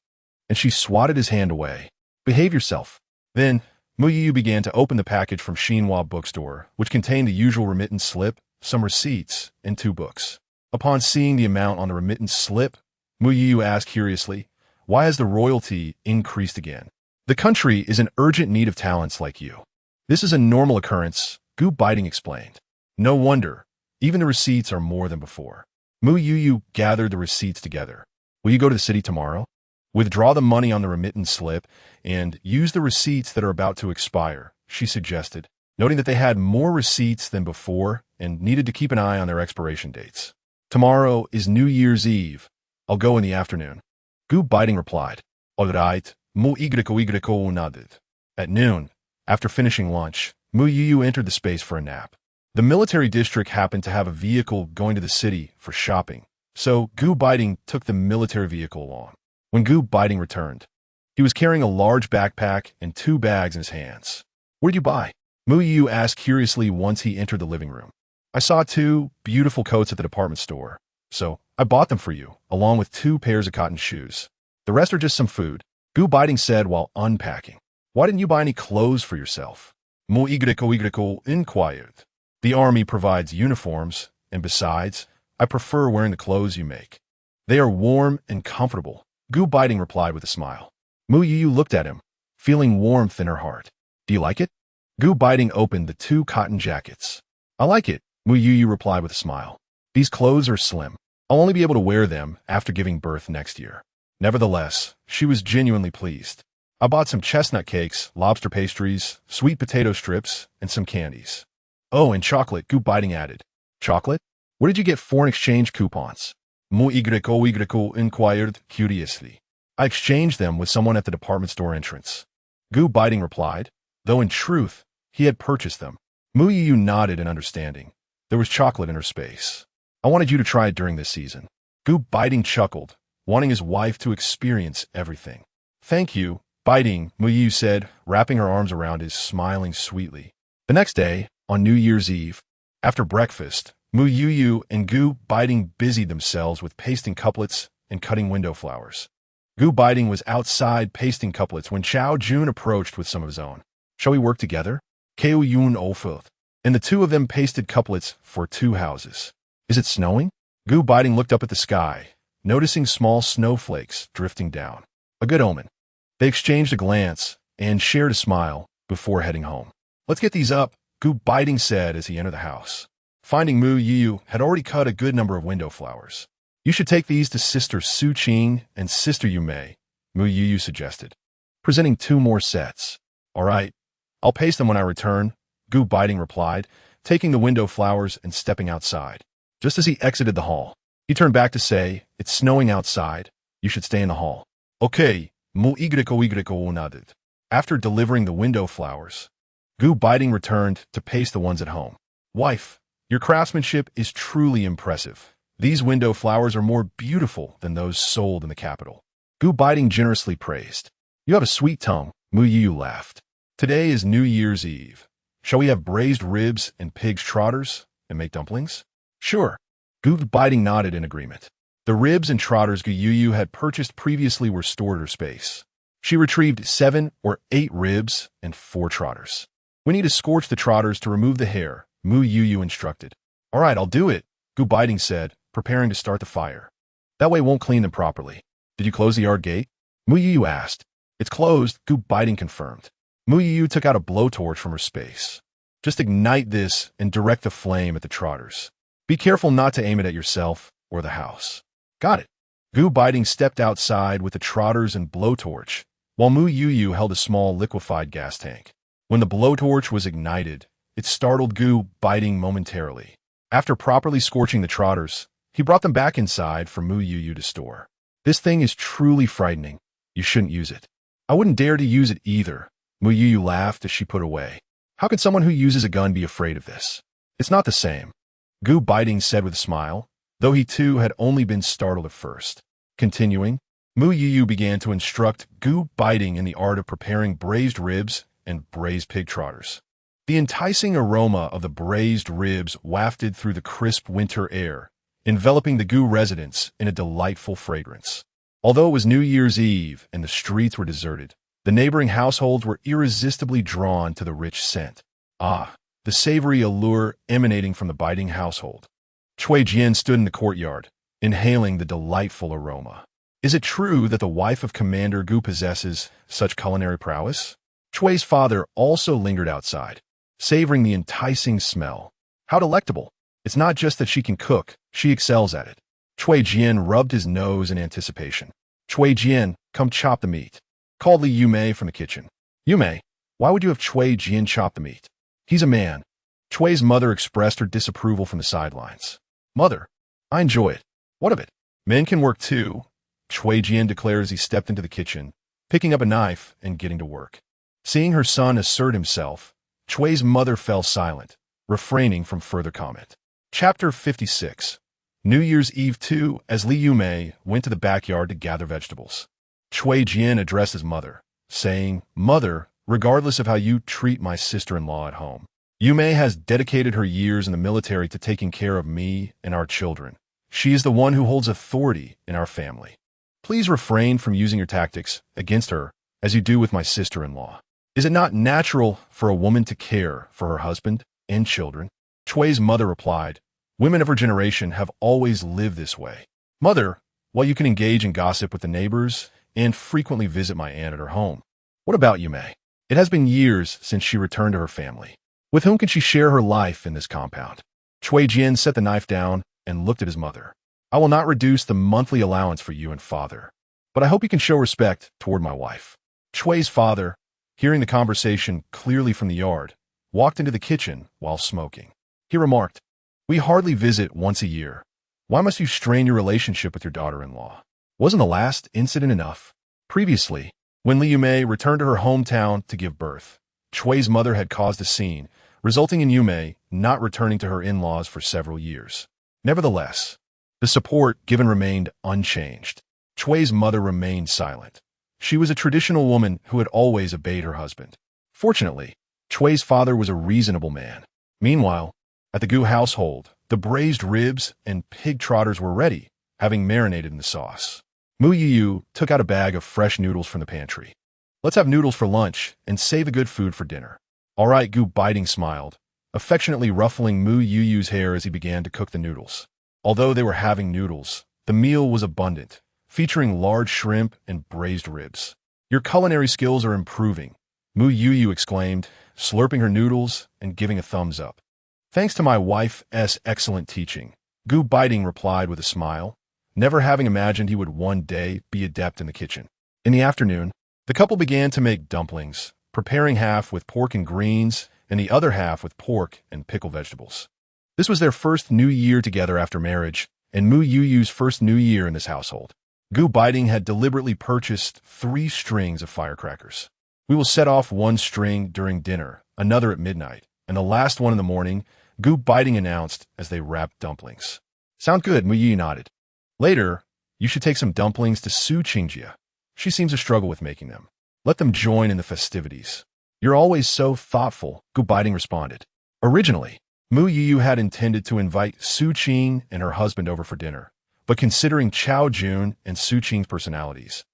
Speaker 1: and she swatted his hand away. "Behave yourself." Then, Mu Youyou began to open the package from Xinhua bookstore, which contained the usual remittance slip, some receipts, and 2 books. Upon seeing the amount on the remittance slip, Mu Youyou asked curiously, "Why has the royalty increased again?" "The country is in urgent need of talents like you. This is a normal occurrence," Gu Beiting explained. "No wonder. Even the receipts are more than before." Mu Youyou gathered the receipts together. "Will you go to the city tomorrow? Withdraw the money on the remittance slip and use the receipts that are about to expire," she suggested, noting that they had more receipts than before and needed to keep an eye on their expiration dates. "Tomorrow is New Year's Eve. I'll go in the afternoon." Gu Beiting replied, "All right, Mu Youyou nodded." At noon, after finishing lunch, Mu Youyou entered the space for a nap. The military district happened to have a vehicle going to the city for shopping, so Gu Beiting took the military vehicle along. When Gu Beiting returned, he was carrying a large backpack and 2 bags in his hands. "What did you buy?" Mu Youyou asked curiously once he entered the living room. "I saw 2 beautiful coats at the department store, so I bought them for you, along with 2 pairs of cotton shoes. The rest are just some food," Gu Beiting said while unpacking. "Why didn't you buy any clothes for yourself?" Mu Youyou inquired. "The army provides uniforms, and besides, I prefer wearing the clothes you make. They are warm and comfortable," Gu Beiting replied with a smile. Mu Youyou looked at him, feeling warmth in her heart. "Do you like it?" Gu Beiting opened the 2 cotton jackets. "I like it," Mu Youyou replied with a smile. "These clothes are slim. I'll only be able to wear them after giving birth next year." Nevertheless, she was genuinely pleased. "I bought some chestnut cakes, lobster pastries, sweet potato strips, and some candies." "Oh, and chocolate," Gu Beiting added. "Chocolate? Where did you get foreign exchange coupons?" Mu Youyou inquired curiously. "I exchanged them with someone at the department store entrance," Gu Beiting replied, though in truth, he had purchased them. Mu Youyou nodded in understanding. There was chocolate in her space. "I wanted you to try it during this season." Gu Beiting chuckled, wanting his wife to experience everything. "Thank you, Beiting," Mu Youyou said, wrapping her arms around his, smiling sweetly. The next day, on New Year's Eve, after breakfast, Mu Youyou and Gu Beiting busied themselves with pasting couplets and cutting window flowers. Gu Beiting was outside pasting couplets when Chao Jun approached with some of his own. "Shall we work together?" Kao Yun offered, and the 2 of them pasted couplets for 2 houses. Is it snowing? Gu Beiting looked up at the sky, noticing small snowflakes drifting down. A good omen. They exchanged a glance and shared a smile before heading home. Let's get these up, Gu Beiting said as he entered the house. Finding Mu Youyou had already cut a good number of window flowers. You should take these to Sister Su Qing and Sister Yu Mei, Mu Youyou suggested, presenting 2 more sets. All right, I'll paste them when I return, Gu Beiting replied, taking the window flowers and stepping outside. Just as he exited the hall, he turned back to say, it's snowing outside. You should stay in the hall. Okay, Mu Youyou nodded. After delivering the window flowers, Gu Beiting returned to paste the ones at home. Wife, your craftsmanship is truly impressive. These window flowers are more beautiful than those sold in the capital. Gu Beiting generously praised. You have a sweet tongue, Mu Youyou laughed. Today is New Year's Eve. Shall we have braised ribs and pig's trotters and make dumplings? Sure. Gu Beiting nodded in agreement. The ribs and trotters Gu Youyou had purchased previously were stored at her space. She retrieved 7 or 8 ribs and 4 trotters. We need to scorch the trotters to remove the hair, Mu Youyou instructed. All right, I'll do it, Gu Beiting said, preparing to start the fire. That way won't clean them properly. Did you close the yard gate? Mu Youyou asked. It's closed, Gu Beiting confirmed. Mu Youyou took out a blowtorch from her space. Just ignite this and direct the flame at the trotters. Be careful not to aim it at yourself or the house. Got it. Gu Beiting stepped outside with the trotters and blowtorch, while Mu Youyou held a small liquefied gas tank. When the blowtorch was ignited, it startled Gu Beiting momentarily. After properly scorching the trotters, he brought them back inside for Mu Youyou to store. This thing is truly frightening. You shouldn't use it. I wouldn't dare to use it either, Mu Youyou laughed as she put away. How could someone who uses a gun be afraid of this? It's not the same, Gu Beiting said with a smile, though he too had only been startled at first. Continuing, Mu Youyou began to instruct Gu Beiting in the art of preparing braised ribs and braised pig trotters. The enticing aroma of the braised ribs wafted through the crisp winter air, enveloping the Gu residents in a delightful fragrance. Although it was New Year's Eve and the streets were deserted, the neighboring households were irresistibly drawn to the rich scent. Ah, the savory allure emanating from the Beiting household. Cui Jian stood in the courtyard, inhaling the delightful aroma. Is it true that the wife of Commander Gu possesses such culinary prowess? Cui's father also lingered outside, savoring the enticing smell. How delectable! It's not just that she can cook, she excels at it. Cui Jian rubbed his nose in anticipation. Cui Jian, come chop the meat, called Li Yumei from the kitchen. Yumei, why would you have Cui Jian chop the meat? He's a man. Cui's mother expressed her disapproval from the sidelines. Mother, I enjoy it. What of it? Men can work too, Cui Jian declared as he stepped into the kitchen, picking up a knife and getting to work. Seeing her son assert himself, Cui's mother fell silent, refraining from further comment. Chapter 56. New Year's Eve 2, as Li Yumei went to the backyard to gather vegetables. Cui Jian addressed his mother, saying, Mother, regardless of how you treat my sister-in-law at home, Yumei has dedicated her years in the military to taking care of me and our children. She is the one who holds authority in our family. Please refrain from using your tactics against her as you do with my sister-in-law. Is it not natural for a woman to care for her husband and children? Cui's mother replied, Women of her generation have always lived this way. Mother, while you can engage in gossip with the neighbors and frequently visit my aunt at her home, what about Yumei? It has been years since she returned to her family. With whom can she share her life in this compound? Cui Jian set the knife down and looked at his mother. I will not reduce the monthly allowance for you and father, but I hope you can show respect toward my wife. Cui's father, hearing the conversation clearly from the yard, walked into the kitchen while smoking. He remarked, We hardly visit once a year. Why must you strain your relationship with your daughter-in-law? Wasn't the last incident enough? Previously, when Li Yumei returned to her hometown to give birth, Cui's mother had caused a scene, resulting in Yumei not returning to her in-laws for several years. Nevertheless, the support given remained unchanged. Cui's mother remained silent. She was a traditional woman who had always obeyed her husband. Fortunately, Cui's father was a reasonable man. Meanwhile, at the Gu household, the braised ribs and pig trotters were ready, having marinated in the sauce. Mu Youyou took out a bag of fresh noodles from the pantry. Let's have noodles for lunch and save the good food for dinner. All right, Gu Beiting smiled, affectionately ruffling Mu Youyou's hair as he began to cook the noodles. Although they were having noodles, the meal was abundant, featuring large shrimp and braised ribs. Your culinary skills are improving, Mu Youyou exclaimed, slurping her noodles and giving a thumbs up. Thanks to my wife's excellent teaching, Gu Beiting replied with a smile, never having imagined he would one day be adept in the kitchen. In the afternoon, the couple began to make dumplings, preparing half with pork and greens and the other half with pork and pickled vegetables. This was their first New Year together after marriage, and Mu Youyou's first New Year in this household. Gu Beiting had deliberately purchased 3 strings of firecrackers. We will set off one string during dinner, another at midnight, and the last one in the morning, Gu Beiting announced as they wrapped dumplings. Sound good, Mu Youyou nodded. Later, you should take some dumplings to Su Qingjie. She seems to struggle with making them. Let them join in the festivities. You're always so thoughtful, Gu Beiting responded. Originally, Mu Youyou had intended to invite Su Qing and her husband over for dinner, but considering Chao Jun and Su Qing's personalities,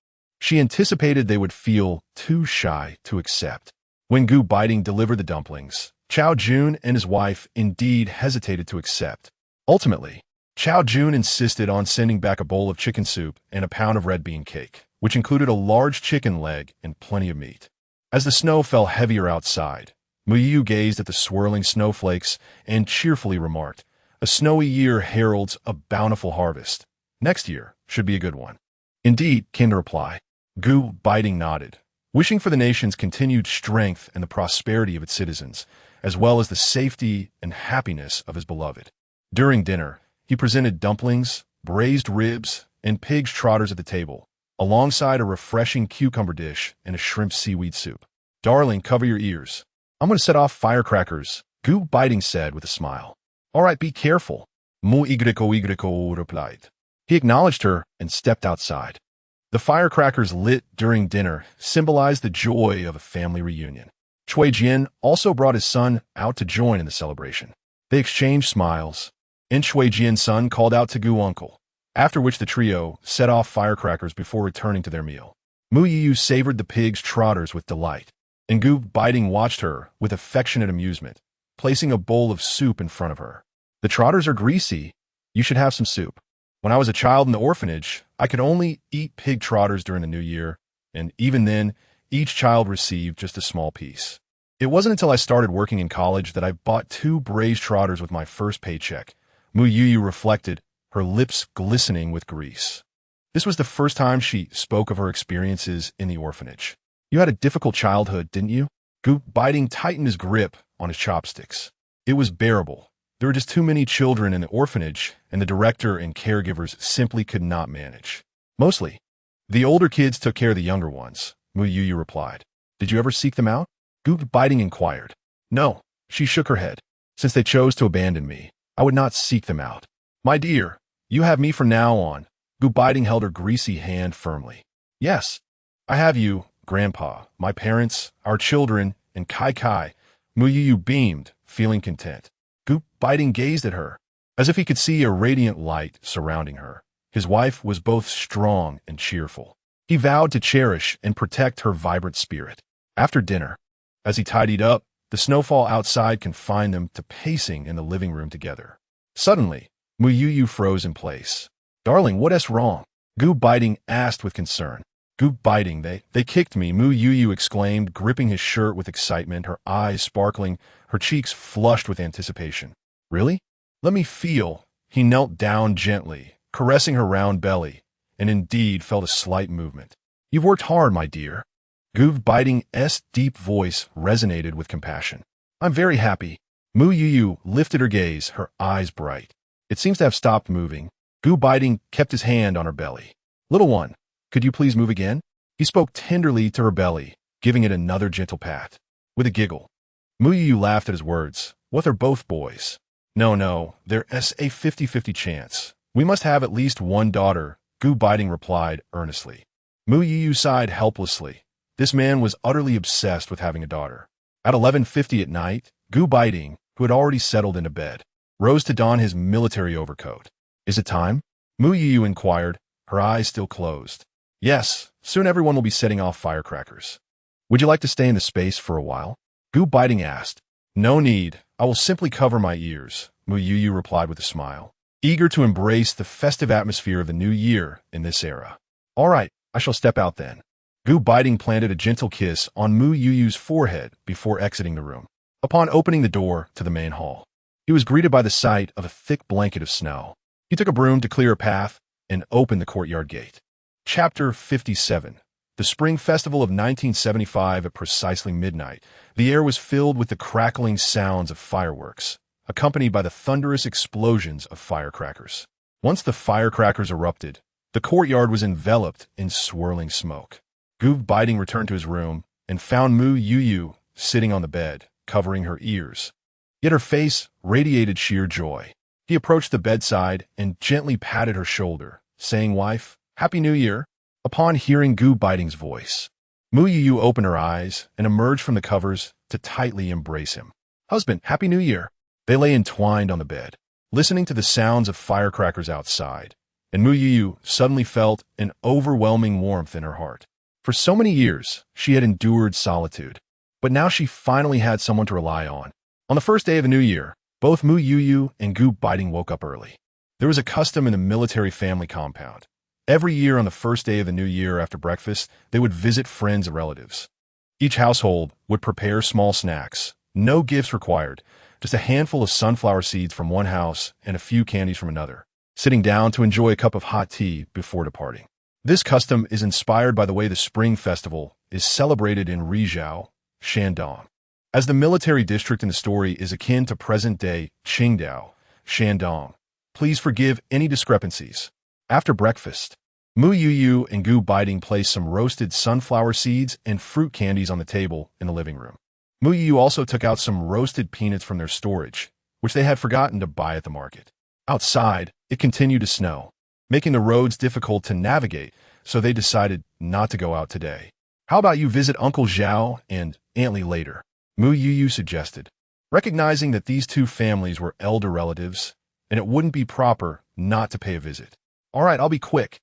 Speaker 1: she anticipated they would feel too shy to accept. When Gu Beiting delivered the dumplings, Chao Jun and his wife indeed hesitated to accept. Ultimately, Chao Jun insisted on sending back a bowl of chicken soup and a pound of red bean cake, which included a large chicken leg and plenty of meat. As the snow fell heavier outside, Mu Youyou gazed at the swirling snowflakes and cheerfully remarked, "A snowy year heralds a bountiful harvest. Next year should be a good one." "Indeed," came the reply. Gu Beiting nodded, wishing for the nation's continued strength and the prosperity of its citizens, as well as the safety and happiness of his beloved. During dinner, he presented dumplings, braised ribs, and pig's trotters at the table, alongside a refreshing cucumber dish and a shrimp seaweed soup. "Darling, cover your ears. I'm going to set off firecrackers," Gu Beiting said with a smile. "All right, be careful," Mu Youyou replied. He acknowledged her and stepped outside. The firecrackers lit during dinner symbolized the joy of a family reunion. Cui Jian also brought his son out to join in the celebration. They exchanged smiles, and Cui Jian's son called out to Gu uncle, after which the trio set off firecrackers before returning to their meal. Mu Youyou savored the pig's trotters with delight, and Gu Beiting watched her with affectionate amusement, placing a bowl of soup in front of her. "The trotters are greasy. You should have some soup. When I was a child in the orphanage, I could only eat pig trotters during the New Year, and even then, each child received just a small piece. It wasn't until I started working in college that I bought 2 braised trotters with my first paycheck," Mu Youyou reflected, her lips glistening with grease. This was the first time she spoke of her experiences in the orphanage. "You had a difficult childhood, didn't you?" Gu Beiting tightened his grip on his chopsticks. "It was bearable. There were just too many children in the orphanage, and the director and caregivers simply could not manage. Mostly, the older kids took care of the younger ones," Mu Youyou replied. "Did you ever seek them out?" Gu Beiting inquired. "No," she shook her head. "Since they chose to abandon me, I would not seek them out." "My dear, you have me from now on." Gu Beiting held her greasy hand firmly. "Yes, I have you, Grandpa, my parents, our children, and Kai Kai." Mu Youyou beamed, feeling content. Gu Beiting gazed at her, as if he could see a radiant light surrounding her. His wife was both strong and cheerful. He vowed to cherish and protect her vibrant spirit. After dinner, as he tidied up, the snowfall outside confined them to pacing in the living room together. Suddenly, Mu Youyou froze in place. "Darling, what's wrong?" Gu Beiting asked with concern. "Gu Beiting, they kicked me," Mu Youyou exclaimed, gripping his shirt with excitement, her eyes sparkling, her cheeks flushed with anticipation. "Really? Let me feel." He knelt down gently, caressing her round belly, and indeed felt a slight movement. "You've worked hard, my dear." Gu Beiting's deep voice resonated with compassion. "I'm very happy." Mu Youyou lifted her gaze, her eyes bright. It seems to have stopped moving. Gu Beiting kept his hand on her belly. "Little one, could you please move again?" He spoke tenderly to her belly, giving it another gentle pat. With a giggle, Mu Youyou laughed at his words. "What, are both boys?" No, there's a 50-50 chance. We must have at least one daughter," Gu Beiting replied earnestly. Mu Youyou sighed helplessly. This man was utterly obsessed with having a daughter. At 11:50 at night, Gu Beiting, who had already settled into bed, rose to don his military overcoat. "Is it time?" Mu Youyou inquired, her eyes still closed. "Yes, soon everyone will be setting off firecrackers." "Would you like to stay in the space for a while?" Gu Beiting asked. "No need. I will simply cover my ears," Mu Youyou replied with a smile. eager to embrace the festive atmosphere of the new year in this era. All right, I shall step out then. Gu Beiting planted a gentle kiss on Mu Youyou's forehead before exiting the room. Upon opening the door to the main hall, he was greeted by the sight of a thick blanket of snow. He took a broom to clear a path and opened the courtyard gate. Chapter 57. The Spring Festival of 1975 at precisely midnight. The air was filled with the crackling sounds of fireworks, accompanied by the thunderous explosions of firecrackers. Once the firecrackers erupted, the courtyard was enveloped in swirling smoke. Gu Beiting returned to his room and found Mu Youyou sitting on the bed, covering her ears. Yet her face radiated sheer joy. He approached the bedside and gently patted her shoulder, saying, "Wife, Happy New Year." Upon hearing Gu Beiting's voice, Mu Youyou opened her eyes and emerged from the covers to tightly embrace him. "Husband, Happy New Year." They lay entwined on the bed, listening to the sounds of firecrackers outside, and Mu Youyou suddenly felt an overwhelming warmth in her heart. For so many years, she had endured solitude, but now she finally had someone to rely on. On the first day of the new year, both Mu Youyou and Gu Beiting woke up early. There was a custom in the military family compound. Every year on the first day of the new year after breakfast, they would visit friends and relatives. Each household would prepare small snacks, no gifts required, just a handful of sunflower seeds from one house and a few candies from another, sitting down to enjoy a cup of hot tea before departing. This custom is inspired by the way the Spring Festival is celebrated in Rizhao, Shandong. As the military district in the story is akin to present-day Qingdao, Shandong, please forgive any discrepancies. After breakfast, Mu Youyou and Gu Beiting placed some roasted sunflower seeds and fruit candies on the table in the living room. Mu Youyou also took out some roasted peanuts from their storage, which they had forgotten to buy at the market. Outside, it continued to snow, making the roads difficult to navigate, so they decided not to go out today. "How about you visit Uncle Zhao and Aunt Li later?" Mu Youyou suggested, recognizing that these two families were elder relatives, and it wouldn't be proper not to pay a visit. "All right, I'll be quick,"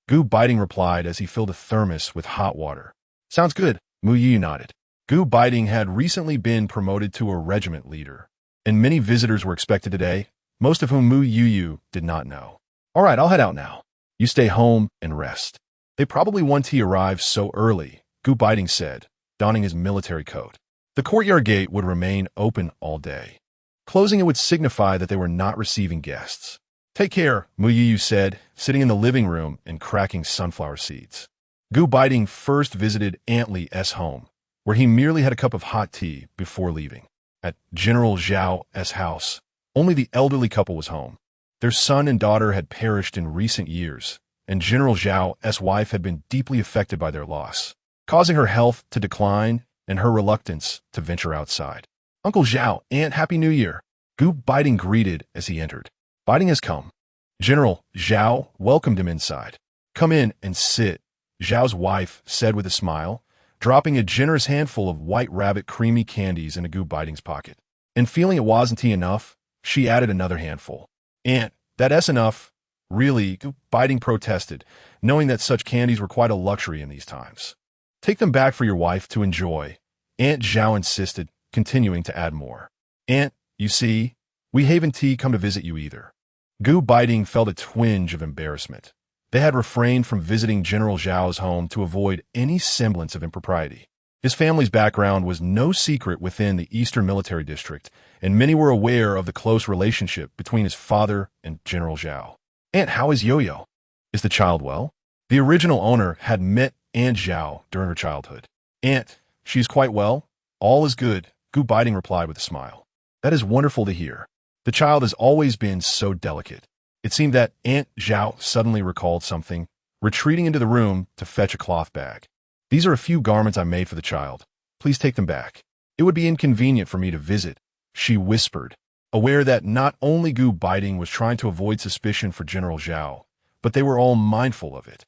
Speaker 1: Gu Beiting replied as he filled a thermos with hot water. "Sounds good," Mu Youyou nodded. Gu Beiting had recently been promoted to a regiment leader, and many visitors were expected today, most of whom Mu Youyou did not know. "All right, I'll head out now. You stay home and rest." "They probably want he arrived so early," Gu Beiting said, donning his military coat. The courtyard gate would remain open all day. Closing it would signify that they were not receiving guests. "Take care," Mu Youyou said, sitting in the living room and cracking sunflower seeds. Gu Beiting first visited Aunt Li's home, where he merely had a cup of hot tea before leaving. At General Zhao's house, only the elderly couple was home. Their son and daughter had perished in recent years, and General Zhao's wife had been deeply affected by their loss, causing her health to decline and her reluctance to venture outside. "Uncle Zhao, Aunt, Happy New Year," Gu Beiting greeted as he entered. Beiting has come. General Zhao welcomed him inside. "Come in and sit," Zhao's wife said with a smile, dropping a generous handful of White Rabbit creamy candies into Gu Beiting's pocket. And feeling it wasn't enough, she added another handful. "Aunt, that's enough." "Really?" Gu Beiting protested, knowing that such candies were quite a luxury in these times. "Take them back for your wife to enjoy," Aunt Zhao insisted, continuing to add more. "Aunt, you see, we haven't come to visit you either." Gu Beiting felt a twinge of embarrassment. They had refrained from visiting General Zhao's home to avoid any semblance of impropriety. His family's background was no secret within the Eastern Military District, and many were aware of the close relationship between his father and General Zhao. "Aunt, how is Yo-Yo? Is the child well?" The original owner had met Aunt Zhao during her childhood. "Aunt, she's quite well. All is good," Gu Beiting replied with a smile. "That is wonderful to hear. The child has always been so delicate." It seemed that Aunt Zhao suddenly recalled something, retreating into the room to fetch a cloth bag. "These are a few garments I made for the child. Please take them back. It would be inconvenient for me to visit," she whispered, aware that not only Gu Beiting was trying to avoid suspicion for General Zhao, but they were all mindful of it.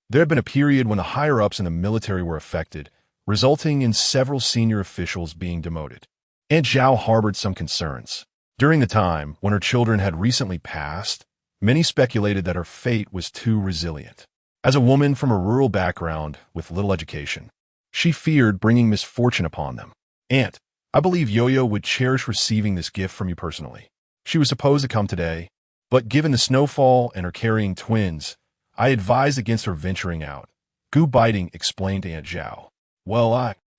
Speaker 1: There had been a period when the higher-ups in the military were affected, resulting in several senior officials being demoted. Aunt Zhao harbored some concerns. During the time when her children had recently passed, many speculated that her fate was too resilient. As a woman from a rural background with little education, she feared bringing misfortune upon them. "Aunt, I believe Yo-Yo would cherish receiving this gift from you personally. She was supposed to come today, But given the snowfall and her carrying twins, I advised against her venturing out. Gu Beiting explained to Aunt Zhao. Well,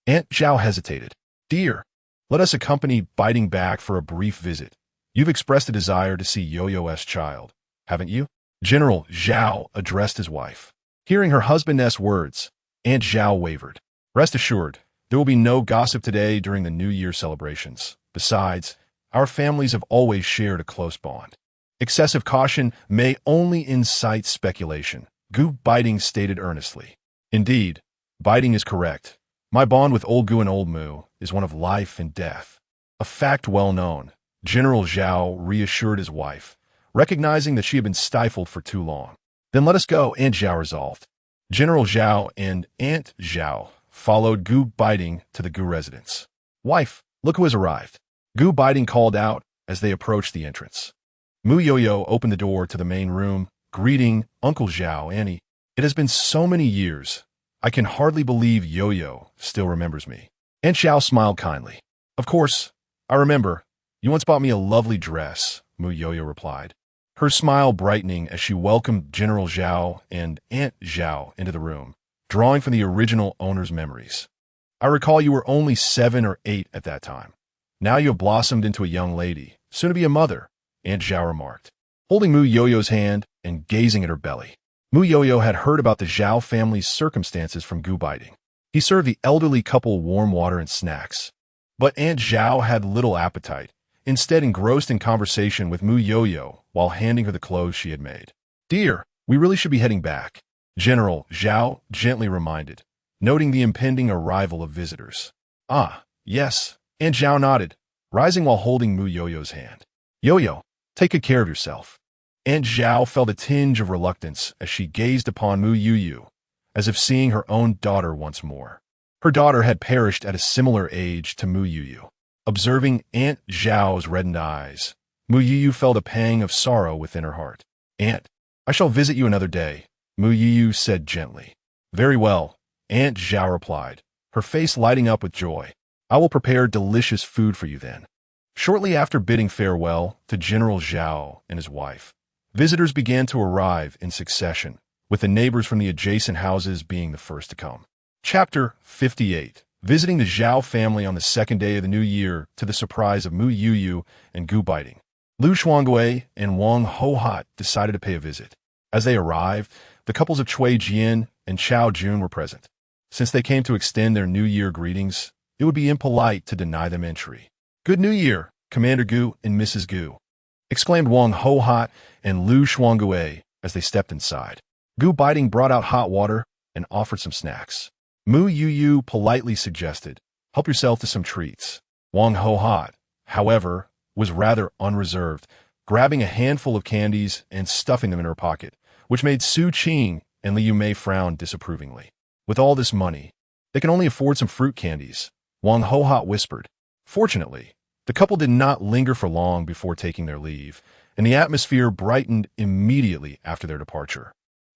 Speaker 1: Aunt Zhao hesitated. Dear, let us accompany Beiting back for a brief visit. You've expressed a desire to see Yoyo's child, haven't you? General Zhao addressed his wife. Hearing her husband's words, Aunt Zhao wavered. Rest assured, there will be no gossip today during the New Year celebrations. Besides, our families have always shared a close bond. Excessive caution may only incite speculation, Gu Beiting stated earnestly. Indeed, Beiting is correct. My bond with old Gu and old Mu is one of life and death. A fact well known, General Zhao reassured his wife, recognizing that she had been stifled for too long. Then let us go, Aunt Zhao resolved. General Zhao and Aunt Zhao followed Gu Beiting to the Gu residence. Wife, look who has arrived. Gu Beiting called out as they approached the entrance. Mu Youyou opened the door to the main room, greeting Uncle Zhao. Annie, it has been so many years. I can hardly believe Youyou still remembers me. Aunt Zhao smiled kindly. Of course, I remember. You once bought me a lovely dress, Mu Youyou replied, her smile brightening as she welcomed General Zhao and Aunt Zhao into the room, drawing from the original owner's memories. I recall you were only 7 or 8 at that time. Now you have blossomed into a young lady, soon to be a mother, Aunt Zhao remarked, holding Mu Youyou's hand and gazing at her belly. Mu Youyou had heard about the Zhao family's circumstances from Gu Beiting. He served the elderly couple warm water and snacks. But Aunt Zhao had little appetite, instead engrossed in conversation with Mu Youyou while handing her the clothes she had made. Dear, we really should be heading back, General Zhao gently reminded, noting the impending arrival of visitors. Ah, yes, Aunt Zhao nodded, rising while holding Mu Youyou's hand. Youyou, take good care of yourself. Aunt Zhao felt a tinge of reluctance as she gazed upon Mu Youyou, as if seeing her own daughter once more. Her daughter had perished at a similar age to Mu Youyou. Observing Aunt Zhao's reddened eyes, Mu Youyou felt a pang of sorrow within her heart. Aunt, I shall visit you another day, Mu Youyou said gently. Very well, Aunt Zhao replied, her face lighting up with joy. I will prepare delicious food for you then. Shortly after bidding farewell to General Zhao and his wife, visitors began to arrive in succession, with the neighbors from the adjacent houses being the first to come. Chapter 58. Visiting the Zhao family on the second day of the new year to the surprise of Mu Youyou and Gu Beiting. Lu Shuangui and Wang Hohat decided to pay a visit. As they arrived, the couples of Cui Jian and Chao Jun were present. Since they came to extend their New Year greetings, it would be impolite to deny them entry. Good New Year, Commander Gu and Mrs. Gu, exclaimed Wang Hohat and Lu Shuangui as they stepped inside. Gu Beiting brought out hot water and offered some snacks. Mu Youyou politely suggested, help yourself to some treats. Wang Hohat, however, was rather unreserved, grabbing a handful of candies and stuffing them in her pocket, which made Su Qing and Liu Mei frown disapprovingly. With all this money, they can only afford some fruit candies, Wang Hohat whispered. Fortunately, the couple did not linger for long before taking their leave, and the atmosphere brightened immediately after their departure.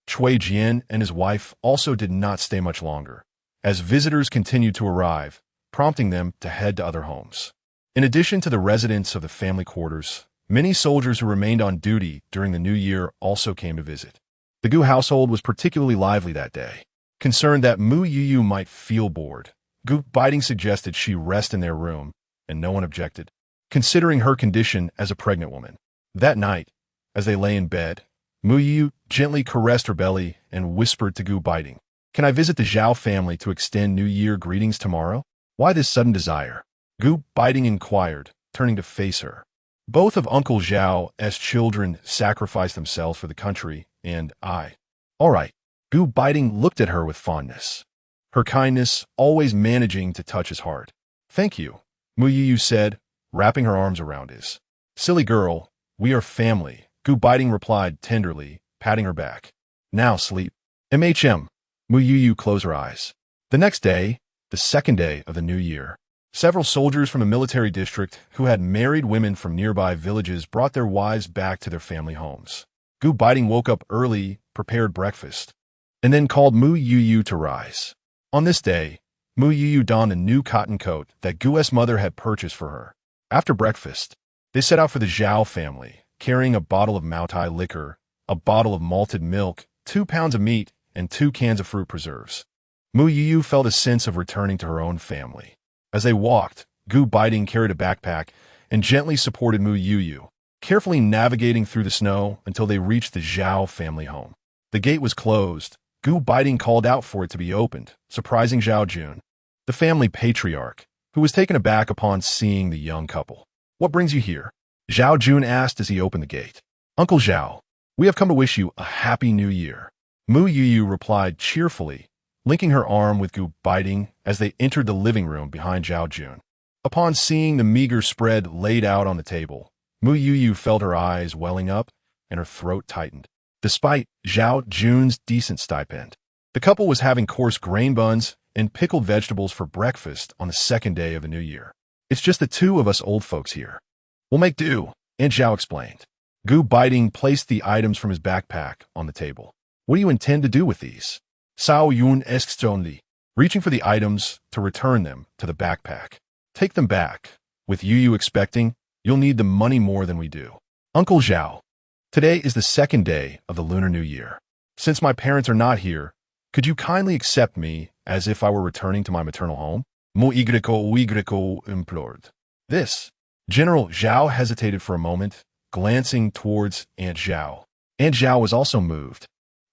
Speaker 1: Cui Jian and his wife also did not stay much longer, as visitors continued to arrive, prompting them to head to other homes. In addition to the residents of the family quarters, many soldiers who remained on duty during the new year also came to visit. The Gu household was particularly lively that day. Concerned that Mu Youyou might feel bored, Gu Beiting suggested she rest in their room, and no one objected, considering her condition as a pregnant woman. That night, as they lay in bed, Mu Youyou gently caressed her belly and whispered to Gu Beiting, can I visit the Zhao family to extend New Year greetings tomorrow? Why this sudden desire? Gu Beiting inquired, turning to face her. Both of Uncle Zhao's children sacrificed themselves for the country, and I. All right. Gu Beiting looked at her with fondness, her kindness always managing to touch his heart. Thank you, Mu Youyou said, wrapping her arms around his. Silly girl, we are family, Gu Beiting replied tenderly, patting her back. Now sleep. MHM. Mu Youyou closed her eyes. The next day, the second day of the new year, several soldiers from a military district who had married women from nearby villages brought their wives back to their family homes. Gu Beiting woke up early, prepared breakfast, and then called Mu Youyou to rise. On this day, Mu Youyou donned a new cotton coat that Gu's mother had purchased for her. After breakfast, they set out for the Zhao family, carrying a bottle of Moutai liquor, a bottle of malted milk, 2 pounds of meat, and 2 cans of fruit preserves. Mu Youyou felt a sense of returning to her own family. As they walked, Gu Beiting carried a backpack and gently supported Mu Youyou, carefully navigating through the snow until they reached the Zhao family home. The gate was closed. Gu Beiting called out for it to be opened, surprising Zhao Jun, the family patriarch, who was taken aback upon seeing the young couple. "What brings you here?" Zhao Jun asked as he opened the gate. "Uncle Zhao, we have come to wish you a happy new year." Mu Youyou replied cheerfully, linking her arm with Gu Beiting as they entered the living room behind Zhao Jun. Upon seeing the meager spread laid out on the table, Mu Youyou felt her eyes welling up and her throat tightened. Despite Zhao Jun's decent stipend, the couple was having coarse grain buns and pickled vegetables for breakfast on the second day of the new year. "It's just the two of us old folks here. We'll make do," Aunt Zhao explained. Gu Beiting placed the items from his backpack on the table. "What do you intend to do with these?" Sao Yun asked only, reaching for the items to return them to the backpack. "Take them back. With Youyou expecting, you'll need the money more than we do." "Uncle Zhao, today is the second day of the Lunar New Year. Since my parents are not here, could you kindly accept me as if I were returning to my maternal home?" Mu Youyou implored. "This." General Zhao hesitated for a moment, glancing towards Aunt Zhao. Aunt Zhao was also moved.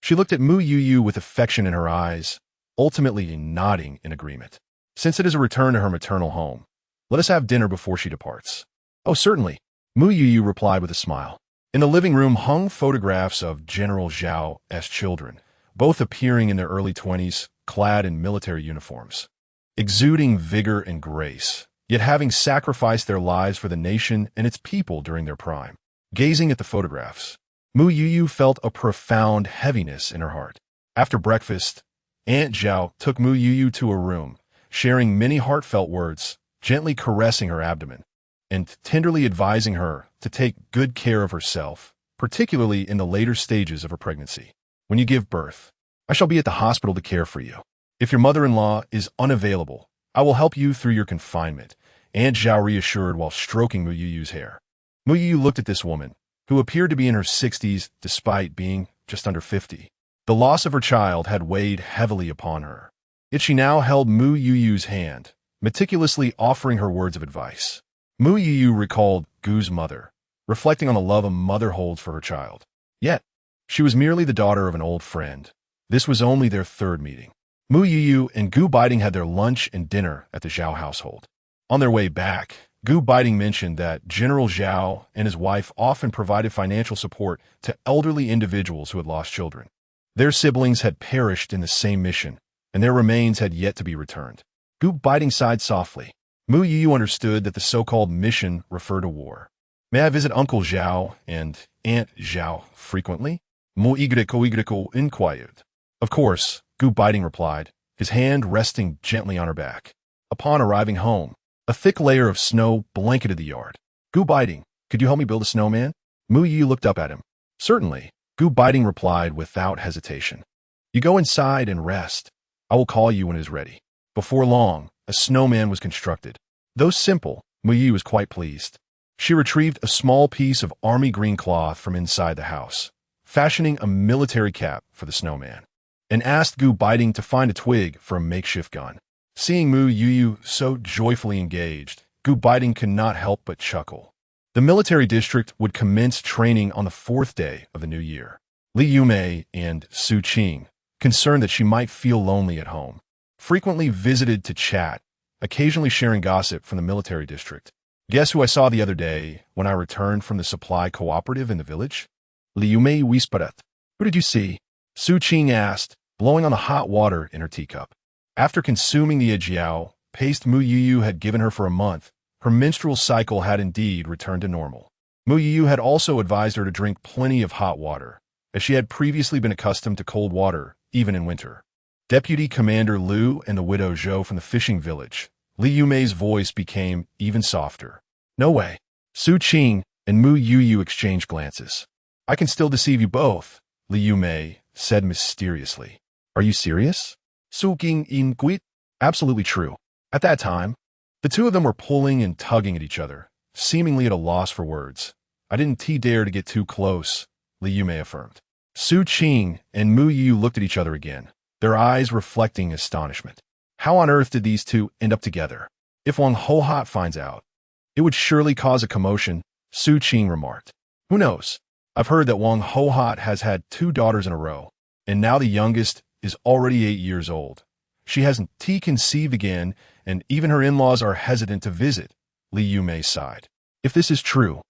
Speaker 1: She looked at Mu Youyou with affection in her eyes, ultimately nodding in agreement. "Since it is a return to her maternal home, let us have dinner before she departs." "Oh, certainly," Mu Youyou replied with a smile. In the living room hung photographs of General Zhao's children, both appearing in their early 20s, clad in military uniforms, exuding vigor and grace, yet having sacrificed their lives for the nation and its people during their prime. Gazing at the photographs, Mu Youyou felt a profound heaviness in her heart. After breakfast, Aunt Zhao took Mu Youyou to a room, sharing many heartfelt words, gently caressing her abdomen, and tenderly advising her to take good care of herself, particularly in the later stages of her pregnancy. "When you give birth, I shall be at the hospital to care for you. If your mother-in-law is unavailable, I will help you through your confinement," Aunt Zhao reassured while stroking Mu Youyou's hair. Mu Youyou looked at this woman, who appeared to be in her 60s despite being just under 50. The loss of her child had weighed heavily upon her. Yet she now held Mu Youyou's hand, meticulously offering her words of advice. Mu Youyou recalled Gu's mother, reflecting on the love a mother holds for her child. Yet, she was merely the daughter of an old friend. This was only their third meeting. Mu Youyou and Gu Beiting had their lunch and dinner at the Zhao household. On their way back, Gu Beiting mentioned that General Zhao and his wife often provided financial support to elderly individuals who had lost children. Their siblings had perished in the same mission, and their remains had yet to be returned. Gu Beiting sighed softly. Mu Youyou understood that the so-called mission referred to war. "May I visit Uncle Zhao and Aunt Zhao frequently?" Mu Youyou inquired. "Of course," Gu Beiting replied, his hand resting gently on her back. Upon arriving home, a thick layer of snow blanketed the yard. "Gu Beiting, could you help me build a snowman?" Mu Youyou looked up at him. "Certainly," Gu Beiting replied without hesitation. "You go inside and rest. I will call you when it is ready." Before long, a snowman was constructed. Though simple, Mu Youyou was quite pleased. She retrieved a small piece of army green cloth from inside the house, fashioning a military cap for the snowman, and asked Gu Beiting to find a twig for a makeshift gun. Seeing Mu Youyou so joyfully engaged, Gu Beiting could not help but chuckle. The military district would commence training on the 4th day of the new year. Li Yumei and Su Qing, concerned that she might feel lonely at home, frequently visited to chat, occasionally sharing gossip from the military district. "Guess who I saw the other day when I returned from the supply cooperative in the village?" Li Yumei whispered. "Who did you see?" Su Qing asked, blowing on the hot water in her teacup. After consuming the jiao paste Mu Youyou had given her for a month, her menstrual cycle had indeed returned to normal. Mu Youyou had also advised her to drink plenty of hot water, as she had previously been accustomed to cold water, even in winter. Deputy Commander Liu and the widow Zhou from the fishing village, Li Yumei's voice became even softer. "No way." Su Qing and Mu Youyou exchanged glances. "I can still deceive you both," Li Yumei said mysteriously. "Are you serious?" Su Qing inquired. "Absolutely true." At that time, the two of them were pulling and tugging at each other, seemingly at a loss for words. I didn't dare to get too close, Li Yumei affirmed. Su Qing and Mu Youyou looked at each other again, their eyes reflecting astonishment. How on earth did these two end up together? If Wang Hohat finds out, it would surely cause a commotion, Su Qing remarked. Who knows? I've heard that Wang Hohat has had 2 daughters in a row, and now the youngest is already 8 years old. She hasn't conceived again, and even her in-laws are hesitant to visit, Li Yumei sighed. If this is true,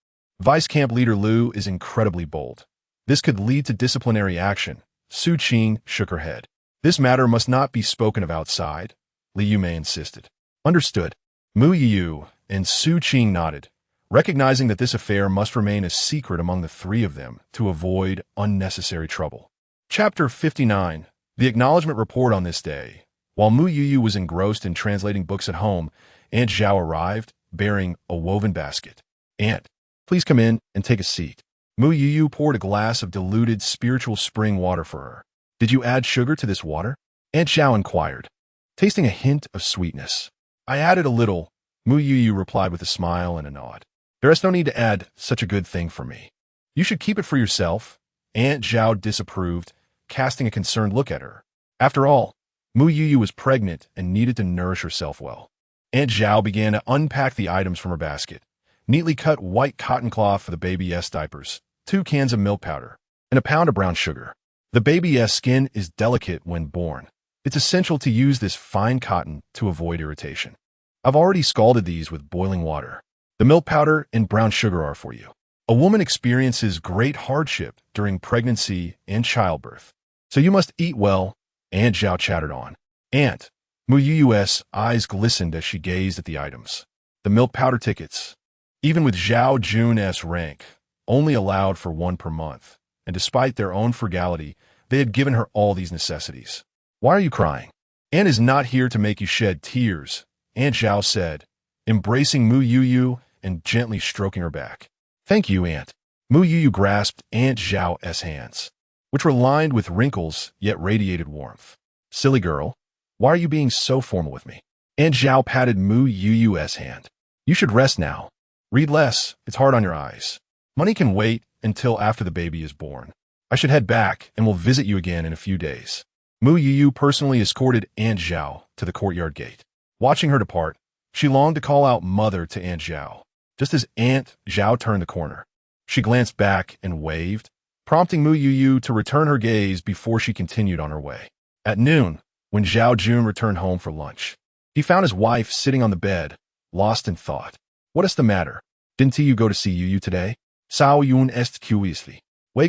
Speaker 1: Vice Camp Leader Liu is incredibly bold. This could lead to disciplinary action. Su Qing shook her head. This matter must not be spoken of outside, Li Yumei insisted. Understood. Mu Youyou and Su Qing nodded, recognizing that this affair must remain a secret among the 3 of them to avoid unnecessary trouble. Chapter 59. The acknowledgement report on this day. While Mu Youyou was engrossed in translating books at home, Aunt Zhao arrived, bearing a woven basket. Aunt, please come in and take a seat. Mu Youyou poured a glass of diluted spiritual spring water for her. Did you add sugar to this water? Aunt Zhao inquired, tasting a hint of sweetness. I added a little, Mu Youyou replied with a smile and a nod. There is no need to add such a good thing for me. You should keep it for yourself, Aunt Zhao disapproved, casting a concerned look at her. After all, Mu Youyou was pregnant and needed to nourish herself well. Aunt Zhao began to unpack the items from her basket. Neatly cut white cotton cloth for the baby's diapers, 2 cans of milk powder, and a pound of brown sugar. The baby's skin is delicate when born. It's essential to use this fine cotton to avoid irritation. I've already scalded these with boiling water. The milk powder and brown sugar are for you. A woman experiences great hardship during pregnancy and childbirth, so you must eat well, Aunt Zhao chattered on. Aunt, Mu Youyou's eyes glistened as she gazed at the items. The milk powder tickets. Even with Zhao Jun's rank, only allowed for 1 per month, and despite their own frugality, they had given her all these necessities. Why are you crying? Aunt is not here to make you shed tears, Aunt Zhao said, embracing Mu Youyou and gently stroking her back. Thank you, Aunt. Mu Youyou grasped Aunt Zhao's hands, which were lined with wrinkles yet radiated warmth. Silly girl, why are you being so formal with me? Aunt Zhao patted Mu Youyou's hand. You should rest now. Read less, it's hard on your eyes. Money can wait until after the baby is born. I should head back and will visit you again in a few days. Mu Youyou personally escorted Aunt Zhao to the courtyard gate. Watching her depart, she longed to call out mother to Aunt Zhao. Just as Aunt Zhao turned the corner, she glanced back and waved, prompting Mu Youyou to return her gaze before she continued on her way. At noon, when Zhao Jun returned home for lunch, he found his wife sitting on the bed, lost in thought. What is the matter? Didn't you go to see Youyou today? Sao Yun est curiously. Wei.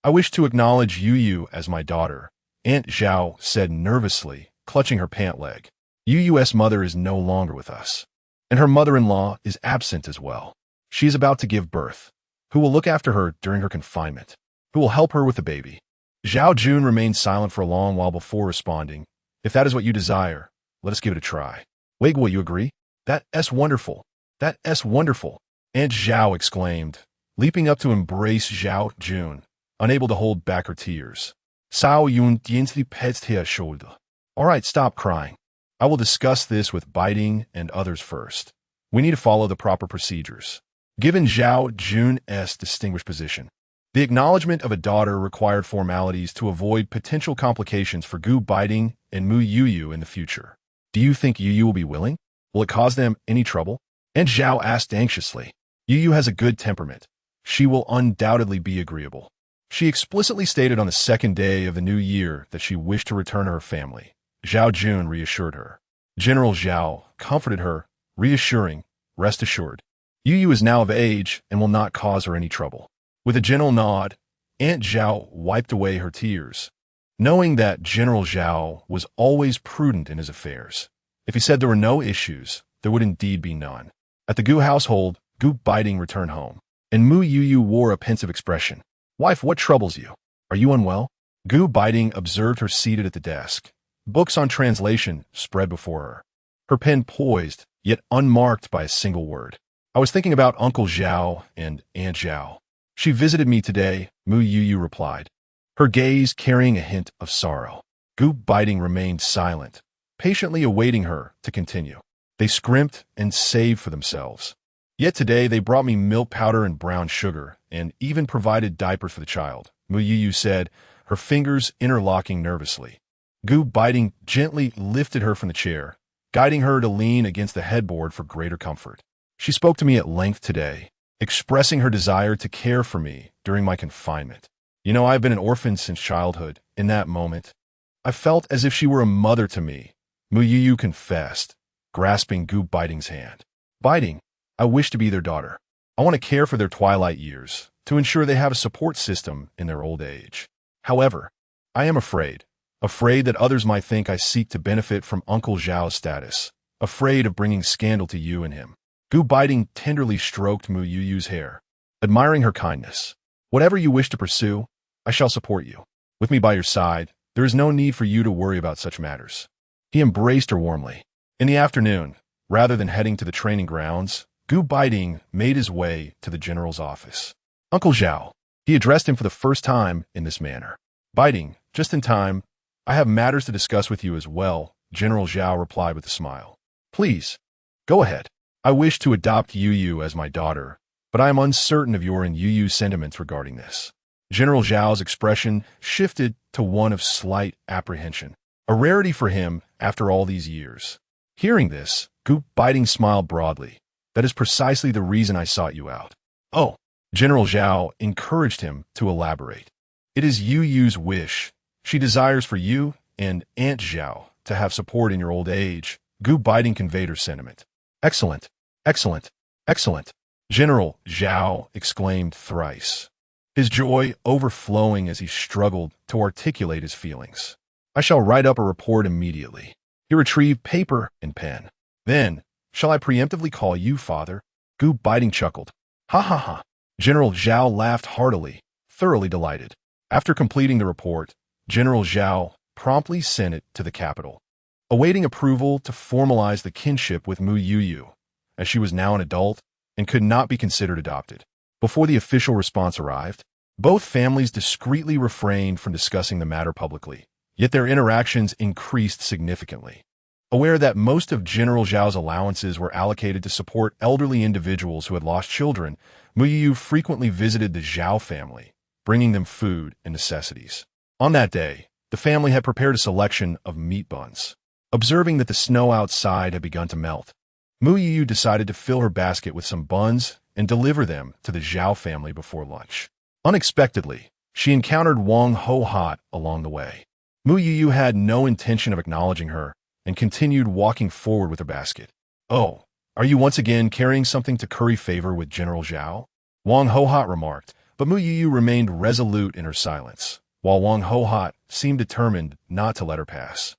Speaker 1: I wish to acknowledge Youyou as my daughter, Aunt Zhao said nervously, clutching her pant leg. Youyou's mother is no longer with us, and her mother-in-law is absent as well. She is about to give birth. Who will look after her during her confinement? Who will help her with the baby? Zhao Jun remained silent for a long while before responding. If that is what you desire, let us give it a try. Wei, you agree? That's wonderful. That's wonderful, Aunt Zhao exclaimed, leaping up to embrace Zhao Jun, unable to hold back her tears. Sao Yun gently pets her shoulder. All right, stop crying. I will discuss this with Beiting and others first. We need to follow the proper procedures. Given Zhao Jun's distinguished position, the acknowledgement of a daughter required formalities to avoid potential complications for Gu Beiting and Mu Youyou in the future. Do you think Youyou will be willing? Will it cause them any trouble? Aunt Zhao asked anxiously. Youyou has a good temperament. She will undoubtedly be agreeable. She explicitly stated on the 2nd day of the new year that she wished to return to her family. Zhao Jun reassured her. General Zhao comforted her, reassuring, rest assured. Youyou is now of age and will not cause her any trouble. With a gentle nod, Aunt Zhao wiped away her tears, knowing that General Zhao was always prudent in his affairs. If he said there were no issues, there would indeed be none. At the Gu household, Gu Beiting returned home, and Mu Youyou wore a pensive expression. Wife, what troubles you? Are you unwell? Gu Beiting observed her seated at the desk, books on translation spread before her, her pen poised, yet unmarked by a single word. I was thinking about Uncle Zhao and Aunt Zhao. She visited me today, Mu Youyou replied, her gaze carrying a hint of sorrow. Gu Beiting remained silent, patiently awaiting her to continue. They scrimped and saved for themselves. Yet today they brought me milk powder and brown sugar, and even provided diapers for the child, Mu Youyou said, her fingers interlocking nervously. Gu Beiting gently lifted her from the chair, guiding her to lean against the headboard for greater comfort. She spoke to me at length today, expressing her desire to care for me during my confinement. You know, I've been an orphan since childhood. In that moment, I felt as if she were a mother to me, Mu Youyou confessed, grasping Gu Beiting's hand. Beiting, I wish to be their daughter. I want to care for their twilight years, to ensure they have a support system in their old age. However, I am afraid that others might think I seek to benefit from Uncle Zhao's status, afraid of bringing scandal to you and him. Gu Beiting tenderly stroked Mu Youyou's hair, admiring her kindness. Whatever you wish to pursue, I shall support you. With me by your side, there is no need for you to worry about such matters. He embraced her warmly. In the afternoon, rather than heading to the training grounds, Gu Beiting made his way to the general's office. Uncle Zhao. He addressed him for the first time in this manner. Beiting, just in time. I have matters to discuss with you as well, General Zhao replied with a smile. Please, go ahead. I wish to adopt Youyou as my daughter, but I am uncertain of your and Youyou's sentiments regarding this. General Zhao's expression shifted to one of slight apprehension, a rarity for him after all these years. Hearing this, Gu Beiting smiled broadly. That is precisely the reason I sought you out. Oh, General Zhao encouraged him to elaborate. It is Youyou's wish. She desires for you and Aunt Zhao to have support in your old age. Gu Beiting conveyed her sentiment. Excellent, excellent, excellent, General Zhao exclaimed thrice, his joy overflowing as he struggled to articulate his feelings. I shall write up a report immediately. He retrieved paper and pen. Then, shall I preemptively call you father? Gu Beiting chuckled. Ha ha ha. General Zhao laughed heartily, thoroughly delighted. After completing the report, General Zhao promptly sent it to the capital, awaiting approval to formalize the kinship with Mu Youyou, as she was now an adult and could not be considered adopted. Before the official response arrived, both families discreetly refrained from discussing the matter publicly, yet their interactions increased significantly. Aware that most of General Zhao's allowances were allocated to support elderly individuals who had lost children, Mu Youyou frequently visited the Zhao family, bringing them food and necessities. On that day, the family had prepared a selection of meat buns. Observing that the snow outside had begun to melt, Mu Youyou decided to fill her basket with some buns and deliver them to the Zhao family before lunch. Unexpectedly, she encountered Wang Ho-Hot along the way. Mu Youyou had no intention of acknowledging her and continued walking forward with her basket. Oh, are you once again carrying something to curry favor with General Zhao? Wang Ho-Hot remarked, but Mu Youyou remained resolute in her silence, while Wang Ho-Hot seemed determined not to let her pass.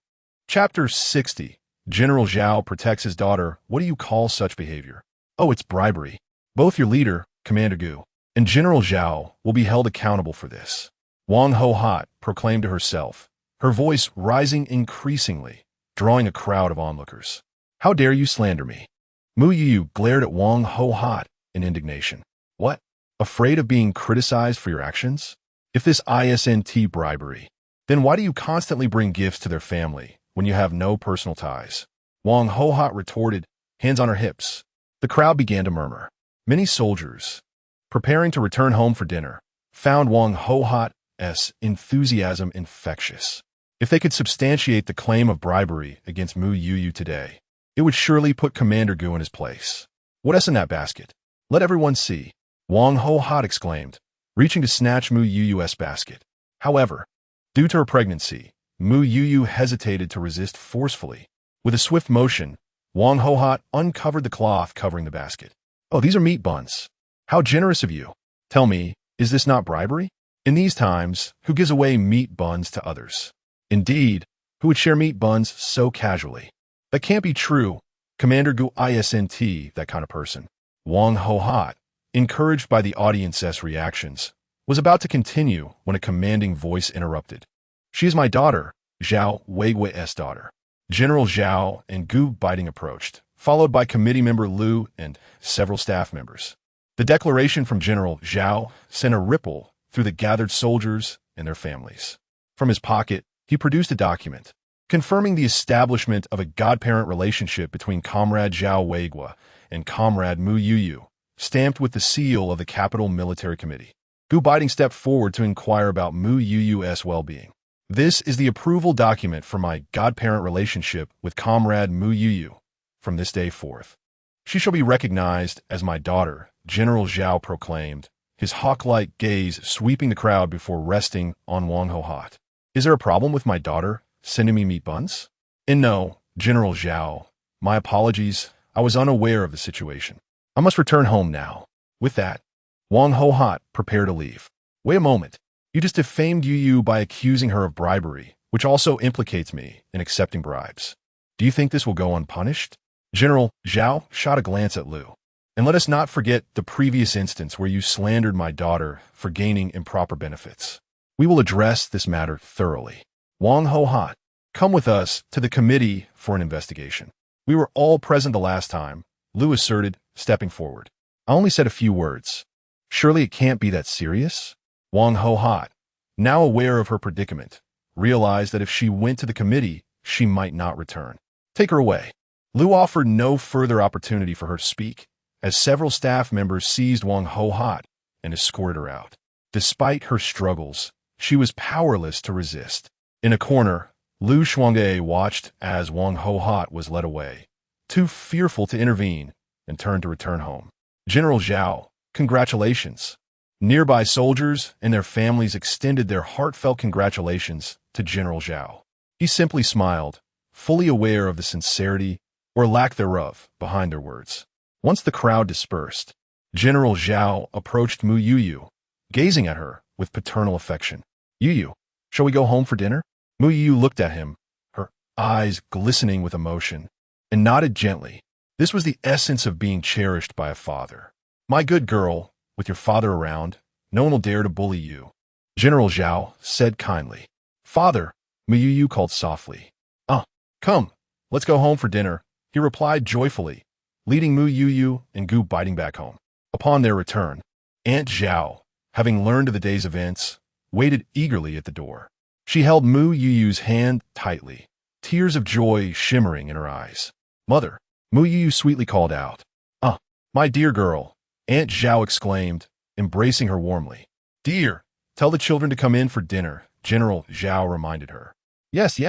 Speaker 1: Chapter 60. General Zhao protects his daughter. What do you call such behavior? Oh, it's bribery. Both your leader, Commander Gu, and General Zhao will be held accountable for this. Wang Ho-Hot proclaimed to herself, her voice rising increasingly, drawing a crowd of onlookers. How dare you slander me? Mu Youyou glared at Wang Ho-Hot in indignation. What? Afraid of being criticized for your actions? If this isn't bribery, then why do you constantly bring gifts to their family when you have no personal ties? Wang Ho-Hot retorted, hands on her hips. The crowd began to murmur. Many soldiers, preparing to return home for dinner, found Wang Ho-Hot's enthusiasm infectious. If they could substantiate the claim of bribery against Mu Youyou today, it would surely put Commander Gu in his place. What's in that basket? Let everyone see, Wang Ho-Hot exclaimed, reaching to snatch Mu Youyou's basket. However, due to her pregnancy, Mu Youyou hesitated to resist forcefully. With a swift motion, Wang Ho-Hot uncovered the cloth covering the basket. Oh, these are meat buns. How generous of you. Tell me, is this not bribery? In these times, who gives away meat buns to others? Indeed, who would share meat buns so casually? That can't be true. Commander Gu isn't that kind of person. Wang Ho-Hot, encouraged by the audience's reactions, was about to continue when a commanding voice interrupted. She is my daughter, Zhao Weigui's daughter. General Zhao and Gu Beiting approached, followed by committee member Lu and several staff members. The declaration from General Zhao sent a ripple through the gathered soldiers and their families. From his pocket, he produced a document confirming the establishment of a godparent relationship between Comrade Zhao Weigui and Comrade Mu Youyou, stamped with the seal of the Capital Military Committee. Gu Beiting stepped forward to inquire about Mu Youyou's well-being. This is the approval document for my godparent relationship with Comrade Mu Youyou. From this day forth, she shall be recognized as my daughter, General Zhao proclaimed, his hawk-like gaze sweeping the crowd before resting on Wang Hohat. Is there a problem with my daughter sending me meat buns? And no, General Zhao, my apologies, I was unaware of the situation. I must return home now. With that, Wang Hohat prepared to leave. Wait a moment. You just defamed Youyou by accusing her of bribery, which also implicates me in accepting bribes. Do you think this will go unpunished? General Zhao shot a glance at Liu. And let us not forget the previous instance where you slandered my daughter for gaining improper benefits. We will address this matter thoroughly. Wang Hohat, come with us to the committee for an investigation. We were all present the last time, Liu asserted, stepping forward. I only said a few words. Surely it can't be that serious? Wang Hohat, now aware of her predicament, realized that if she went to the committee, she might not return. Take her away. Liu offered no further opportunity for her to speak, as several staff members seized Wang Hohat and escorted her out. Despite her struggles, she was powerless to resist. In a corner, Liu Shuangge watched as Wang Hohat was led away, too fearful to intervene, and turned to return home. General Zhao, congratulations. Nearby soldiers and their families extended their heartfelt congratulations to General Zhao. He simply smiled, fully aware of the sincerity, or lack thereof, behind their words. Once the crowd dispersed, General Zhao approached Mu Youyou, gazing at her with paternal affection. Youyou, shall we go home for dinner? Mu Youyou looked at him, her eyes glistening with emotion, and nodded gently. This was the essence of being cherished by a father. My good girl, with your father around, no one will dare to bully you. General Zhao said kindly. Father, Mu Youyou called softly. Come, let's go home for dinner, he replied joyfully, leading Mu Youyou and Gu Beiting back home. Upon their return, Aunt Zhao, having learned of the day's events, waited eagerly at the door. She held Mu Youyou's hand tightly, tears of joy shimmering in her eyes. Mother, Mu Youyou sweetly called out. My dear girl, Aunt Zhao exclaimed, embracing her warmly. Dear, tell the children to come in for dinner, General Zhao reminded her. Yes.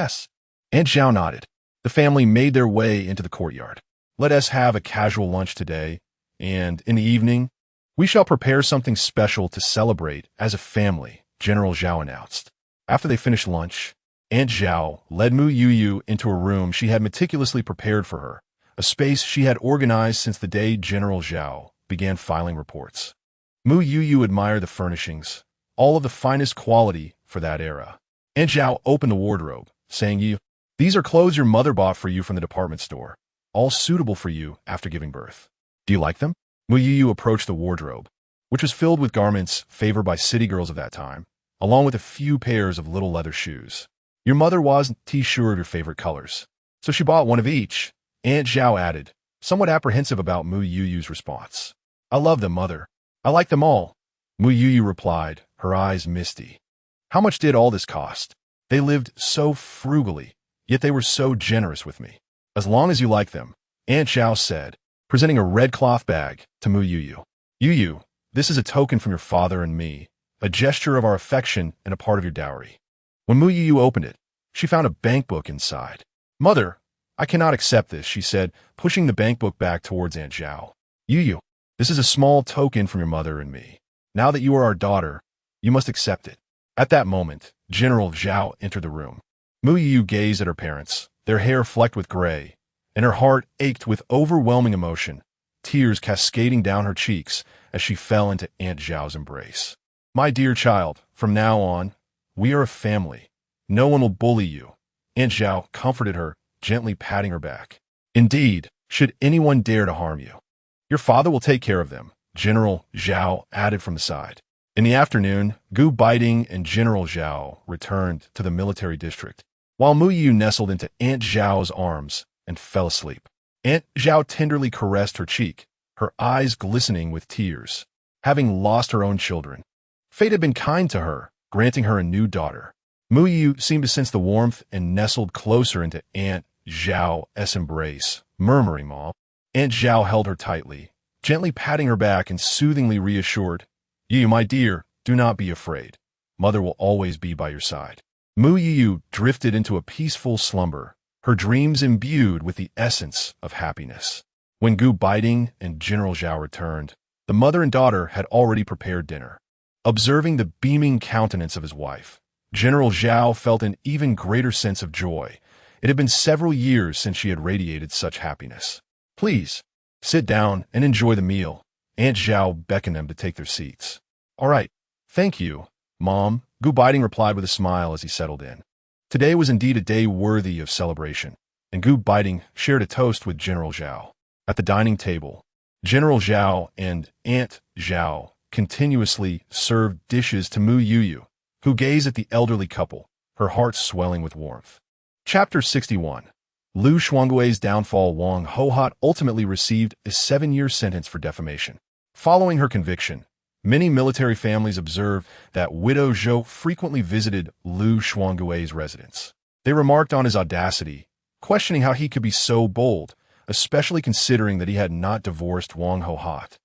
Speaker 1: Aunt Zhao nodded. The family made their way into the courtyard. Let us have a casual lunch today, and in the evening, we shall prepare something special to celebrate as a family, General Zhao announced. After they finished lunch, Aunt Zhao led Mu Youyou into a room she had meticulously prepared for her, a space she had organized since the day General Zhao began filing reports. Mu Youyou admired the furnishings, all of the finest quality for that era. Aunt Zhao opened the wardrobe, saying, These are clothes your mother bought for you from the department store, all suitable for you after giving birth. Do you like them? Mu Youyou approached the wardrobe, which was filled with garments favored by city girls of that time, along with a few pairs of little leather shoes. Your mother wasn't too sure of your favorite colors, so she bought one of each, Aunt Zhao added, somewhat apprehensive about Mu Youyou's response. I love them, mother. I like them all, Mu Youyou replied, her eyes misty. How much did all this cost? They lived so frugally, yet they were so generous with me. As long as you like them, Aunt Zhao said, presenting a red cloth bag to Mu Youyou. Youyou, this is a token from your father and me, a gesture of our affection and a part of your dowry. When Mu Youyou opened it, she found a bank book inside. Mother, I cannot accept this, she said, pushing the bank book back towards Aunt Zhao. Youyou, this is a small token from your mother and me. Now that you are our daughter, you must accept it. At that moment, General Zhao entered the room. Mu Youyou gazed at her parents, their hair flecked with gray, and her heart ached with overwhelming emotion, tears cascading down her cheeks as she fell into Aunt Zhao's embrace. My dear child, from now on, we are a family. No one will bully you. Aunt Zhao comforted her, gently patting her back. Indeed, should anyone dare to harm you, your father will take care of them, General Zhao added from the side. In the afternoon, Gu Beiting and General Zhao returned to the military district, while Mu Youyou nestled into Aunt Zhao's arms and fell asleep. Aunt Zhao tenderly caressed her cheek, her eyes glistening with tears. Having lost her own children, fate had been kind to her, granting her a new daughter. Mu Youyou seemed to sense the warmth and nestled closer into Aunt Zhao's embrace, murmuring, Mom. Aunt Zhao held her tightly, gently patting her back and soothingly reassured, "You, my dear, do not be afraid. Mother will always be by your side." Mu Youyou drifted into a peaceful slumber, her dreams imbued with the essence of happiness. When Gu Beiting and General Zhao returned, the mother and daughter had already prepared dinner. Observing the beaming countenance of his wife, General Zhao felt an even greater sense of joy. It had been several years since she had radiated such happiness. "Please, sit down and enjoy the meal." Aunt Zhao beckoned them to take their seats. "All right, thank you, Mom," Gu Beiting replied with a smile as he settled in. Today was indeed a day worthy of celebration, and Gu Beiting shared a toast with General Zhao. At the dining table, General Zhao and Aunt Zhao continuously served dishes to Mu Youyou, who gazed at the elderly couple, her heart swelling with warmth. Chapter 61. Liu Shuanggui's downfall. Wang Hohot ultimately received a 7-year sentence for defamation. Following her conviction, many military families observed that widow Zhou frequently visited Liu Shuanggui's residence. They remarked on his audacity, questioning how he could be so bold, especially considering that he had not divorced Wang Hohot.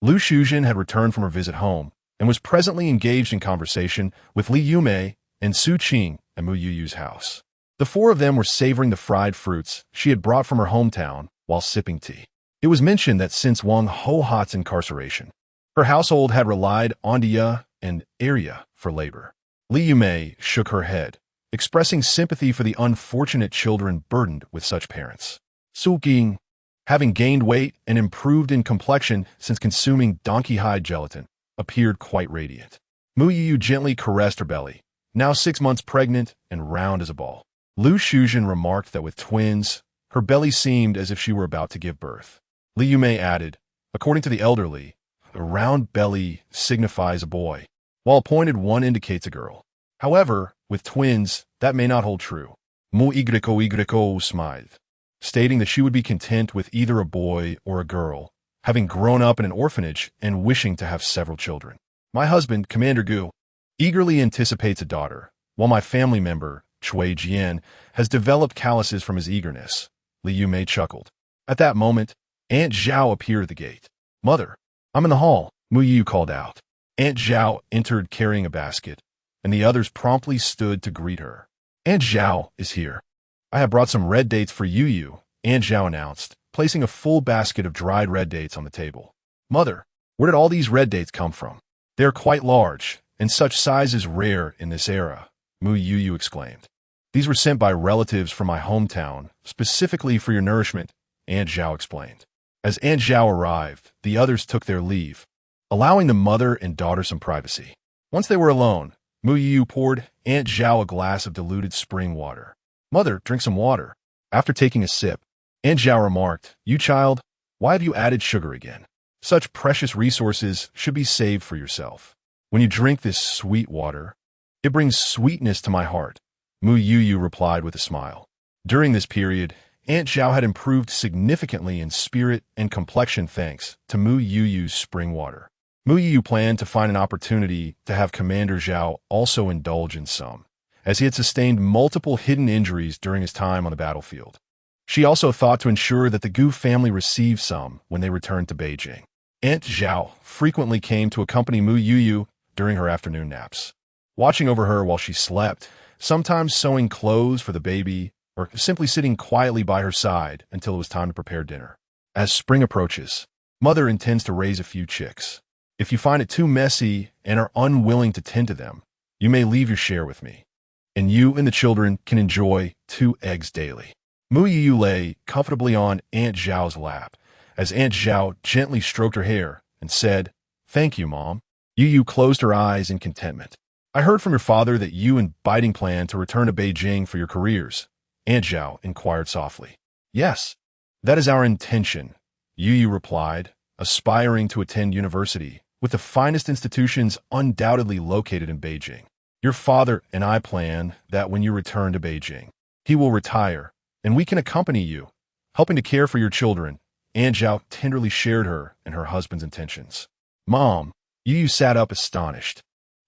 Speaker 1: Liu Shuzhen had returned from her visit home and was presently engaged in conversation with Li Yumei and Su Qing at Mu Youyou's house. The four of them were savoring the fried fruits she had brought from her hometown while sipping tea. It was mentioned that since Wang Hohot's incarceration, her household had relied on Dia and Arya for labor. Li Yumei shook her head, expressing sympathy for the unfortunate children burdened with such parents. Su Qing, having gained weight and improved in complexion since consuming donkey hide gelatin, appeared quite radiant. Mu Youyou gently caressed her belly, now 6 months pregnant and round as a ball. Liu Shuzhen remarked that with twins, her belly seemed as if she were about to give birth. Li Yumei added, "According to the elderly, a round belly signifies a boy, while a pointed one indicates a girl. However, with twins, that may not hold true." Mu Youyou smiled, stating that she would be content with either a boy or a girl, having grown up in an orphanage and wishing to have several children. "My husband, Commander Gu, eagerly anticipates a daughter, while my family member, Chui Jian, has developed calluses from his eagerness." Li Yumei chuckled. At that moment, Aunt Zhao appeared at the gate. "Mother, I'm in the hall," Mu Youyou called out. Aunt Zhao entered carrying a basket, and the others promptly stood to greet her. "Aunt Zhao is here. I have brought some red dates for Youyou," Aunt Zhao announced, placing a full basket of dried red dates on the table. "Mother, where did all these red dates come from? They are quite large, and such size is rare in this era," Mu Youyou exclaimed. "These were sent by relatives from my hometown, specifically for your nourishment," Aunt Zhao explained. As Aunt Zhao arrived, the others took their leave, allowing the mother and daughter some privacy. Once they were alone, Mu Youyou poured Aunt Zhao a glass of diluted spring water. "Mother, drink some water." After taking a sip, Aunt Zhao remarked, "You child, why have you added sugar again? Such precious resources should be saved for yourself. When you drink this sweet water, it brings sweetness to my heart," Mu Youyou replied with a smile. During this period, Aunt Zhao had improved significantly in spirit and complexion thanks to Mu Youyou's spring water. Mu Youyou planned to find an opportunity to have Commander Zhao also indulge in some, as he had sustained multiple hidden injuries during his time on the battlefield. She also thought to ensure that the Gu family received some when they returned to Beijing. Aunt Zhao frequently came to accompany Mu Youyou during her afternoon naps, watching over her while she slept, sometimes sewing clothes for the baby, or simply sitting quietly by her side until it was time to prepare dinner. As spring approaches, Mother intends to raise a few chicks. If you find it too messy and are unwilling to tend to them, you may leave your share with me, and you and the children can enjoy 2 eggs daily. Mu Youyou lay comfortably on Aunt Zhao's lap, as Aunt Zhao gently stroked her hair and said, "Thank you, Mom." Youyou closed her eyes in contentment. "I heard from your father that you and Beiting plan to return to Beijing for your careers," Aunt Zhao inquired softly. "Yes, that is our intention," Youyou replied, "aspiring to attend university, with the finest institutions undoubtedly located in Beijing. Your father and I plan that when you return to Beijing, he will retire, and we can accompany you, helping to care for your children." Aunt Zhao tenderly shared her and her husband's intentions. "Mom," Youyou sat up astonished,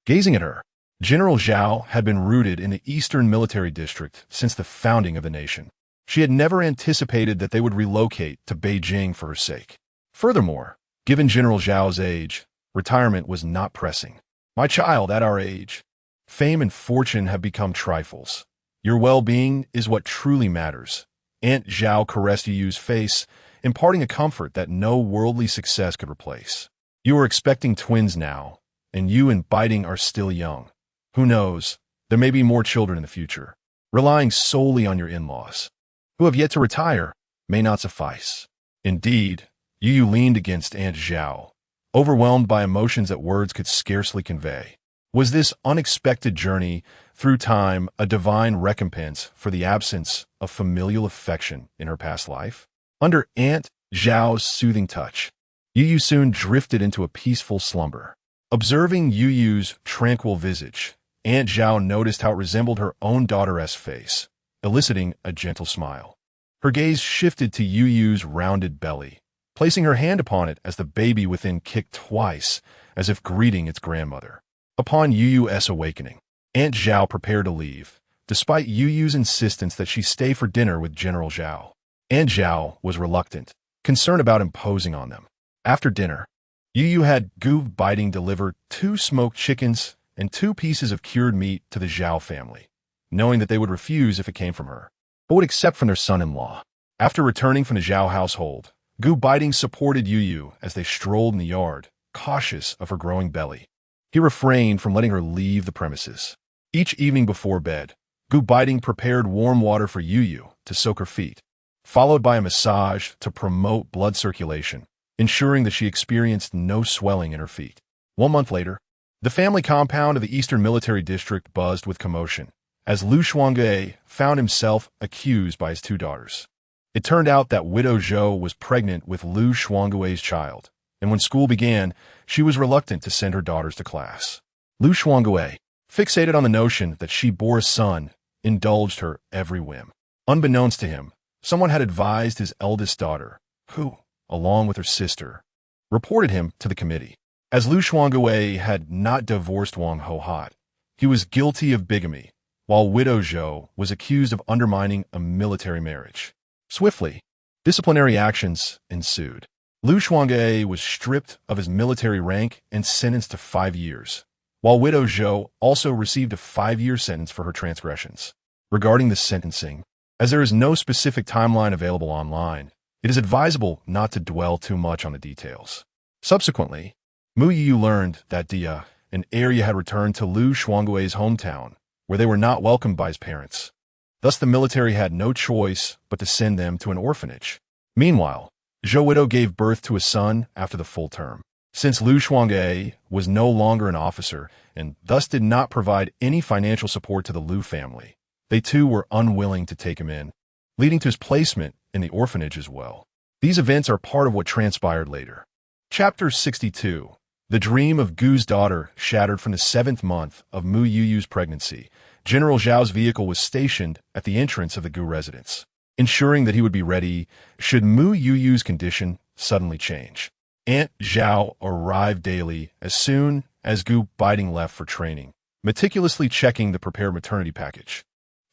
Speaker 1: gazing at her. General Zhao had been rooted in the Eastern Military District since the founding of the nation. She had never anticipated that they would relocate to Beijing for her sake. Furthermore, given General Zhao's age, retirement was not pressing. My child, at our age, fame and fortune have become trifles. Your well-being is what truly matters. Aunt Zhao caressed Yu's face, imparting a comfort that no worldly success could replace. You are expecting twins now, and you and Beiting are still young. Who knows, there may be more children in the future. Relying solely on your in-laws, who have yet to retire, may not suffice. Indeed, Yu leaned against Aunt Zhao, overwhelmed by emotions that words could scarcely convey. Was this unexpected journey through time a divine recompense for the absence of familial affection in her past life? Under Aunt Zhao's soothing touch, Yu soon drifted into a peaceful slumber. Observing Yu's tranquil visage, Aunt Zhao noticed how it resembled her own daughter's face, eliciting a gentle smile. Her gaze shifted to Yu's rounded belly, placing her hand upon it as the baby within kicked twice, as if greeting its grandmother. Upon Yu's awakening, Aunt Zhao prepared to leave, despite Yu's insistence that she stay for dinner with General Zhao. Aunt Zhao was reluctant, concerned about imposing on them. After dinner, Yu had Gu Beiting deliver 2 smoked chickens and 2 pieces of cured meat to the Zhao family, knowing that they would refuse if it came from her, but would accept from their son-in-law. After returning from the Zhao household, Gu Beiting supported Yu as they strolled in the yard, cautious of her growing belly. He refrained from letting her leave the premises. Each evening before bed, Gu Beiting prepared warm water for Yu to soak her feet, followed by a massage to promote blood circulation, ensuring that she experienced no swelling in her feet. 1 month later, the family compound of the Eastern Military District buzzed with commotion, as Lu Shuangge found himself accused by his 2 daughters. It turned out that widow Zhou was pregnant with Lu Shuangge's child, and when school began, she was reluctant to send her daughters to class. Lu Shuangge, fixated on the notion that she bore a son, indulged her every whim. Unbeknownst to him, someone had advised his eldest daughter, who, along with her sister, reported him to the committee. As Lu Shuangge had not divorced Wang Hohat, he was guilty of bigamy, while widow Zhou was accused of undermining a military marriage. Swiftly, disciplinary actions ensued. Lu Shuangge was stripped of his military rank and sentenced to 5 years, while widow Zhou also received a 5-year sentence for her transgressions. Regarding the sentencing, as there is no specific timeline available online, it is advisable not to dwell too much on the details. Subsequently, Mu Youyou learned that Dia, an area had returned to Lu Shuangge's hometown, where they were not welcomed by his parents. Thus the military had no choice but to send them to an orphanage. Meanwhile, Zhou widow gave birth to a son after the full term. Since Lu Shuangge was no longer an officer and thus did not provide any financial support to the Lu family, they too were unwilling to take him in, leading to his placement in the orphanage as well. These events are part of what transpired later. Chapter 62. The dream of Gu's daughter shattered from the 7th month of Mu Youyou's pregnancy. General Zhao's vehicle was stationed at the entrance of the Gu residence, ensuring that he would be ready should Mu Youyou's condition suddenly change. Aunt Zhao arrived daily as soon as Gu Beiting left for training, meticulously checking the prepared maternity package.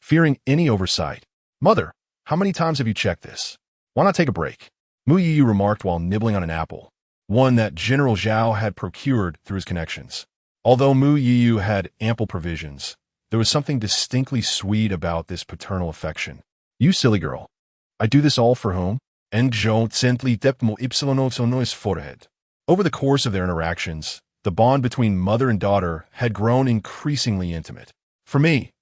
Speaker 1: Fearing any oversight, "Mother, how many times have you checked this? Why not take a break?" Mu Youyou remarked while nibbling on an apple, one that General Zhao had procured through his connections. Although Mu Youyou had ample provisions, there was something distinctly sweet about this paternal affection. "You silly girl. I do this all for whom?" And Zhou gently dipped Mu Ypsilono's on his forehead. Over the course of their interactions, the bond between mother and daughter had grown increasingly intimate. For me,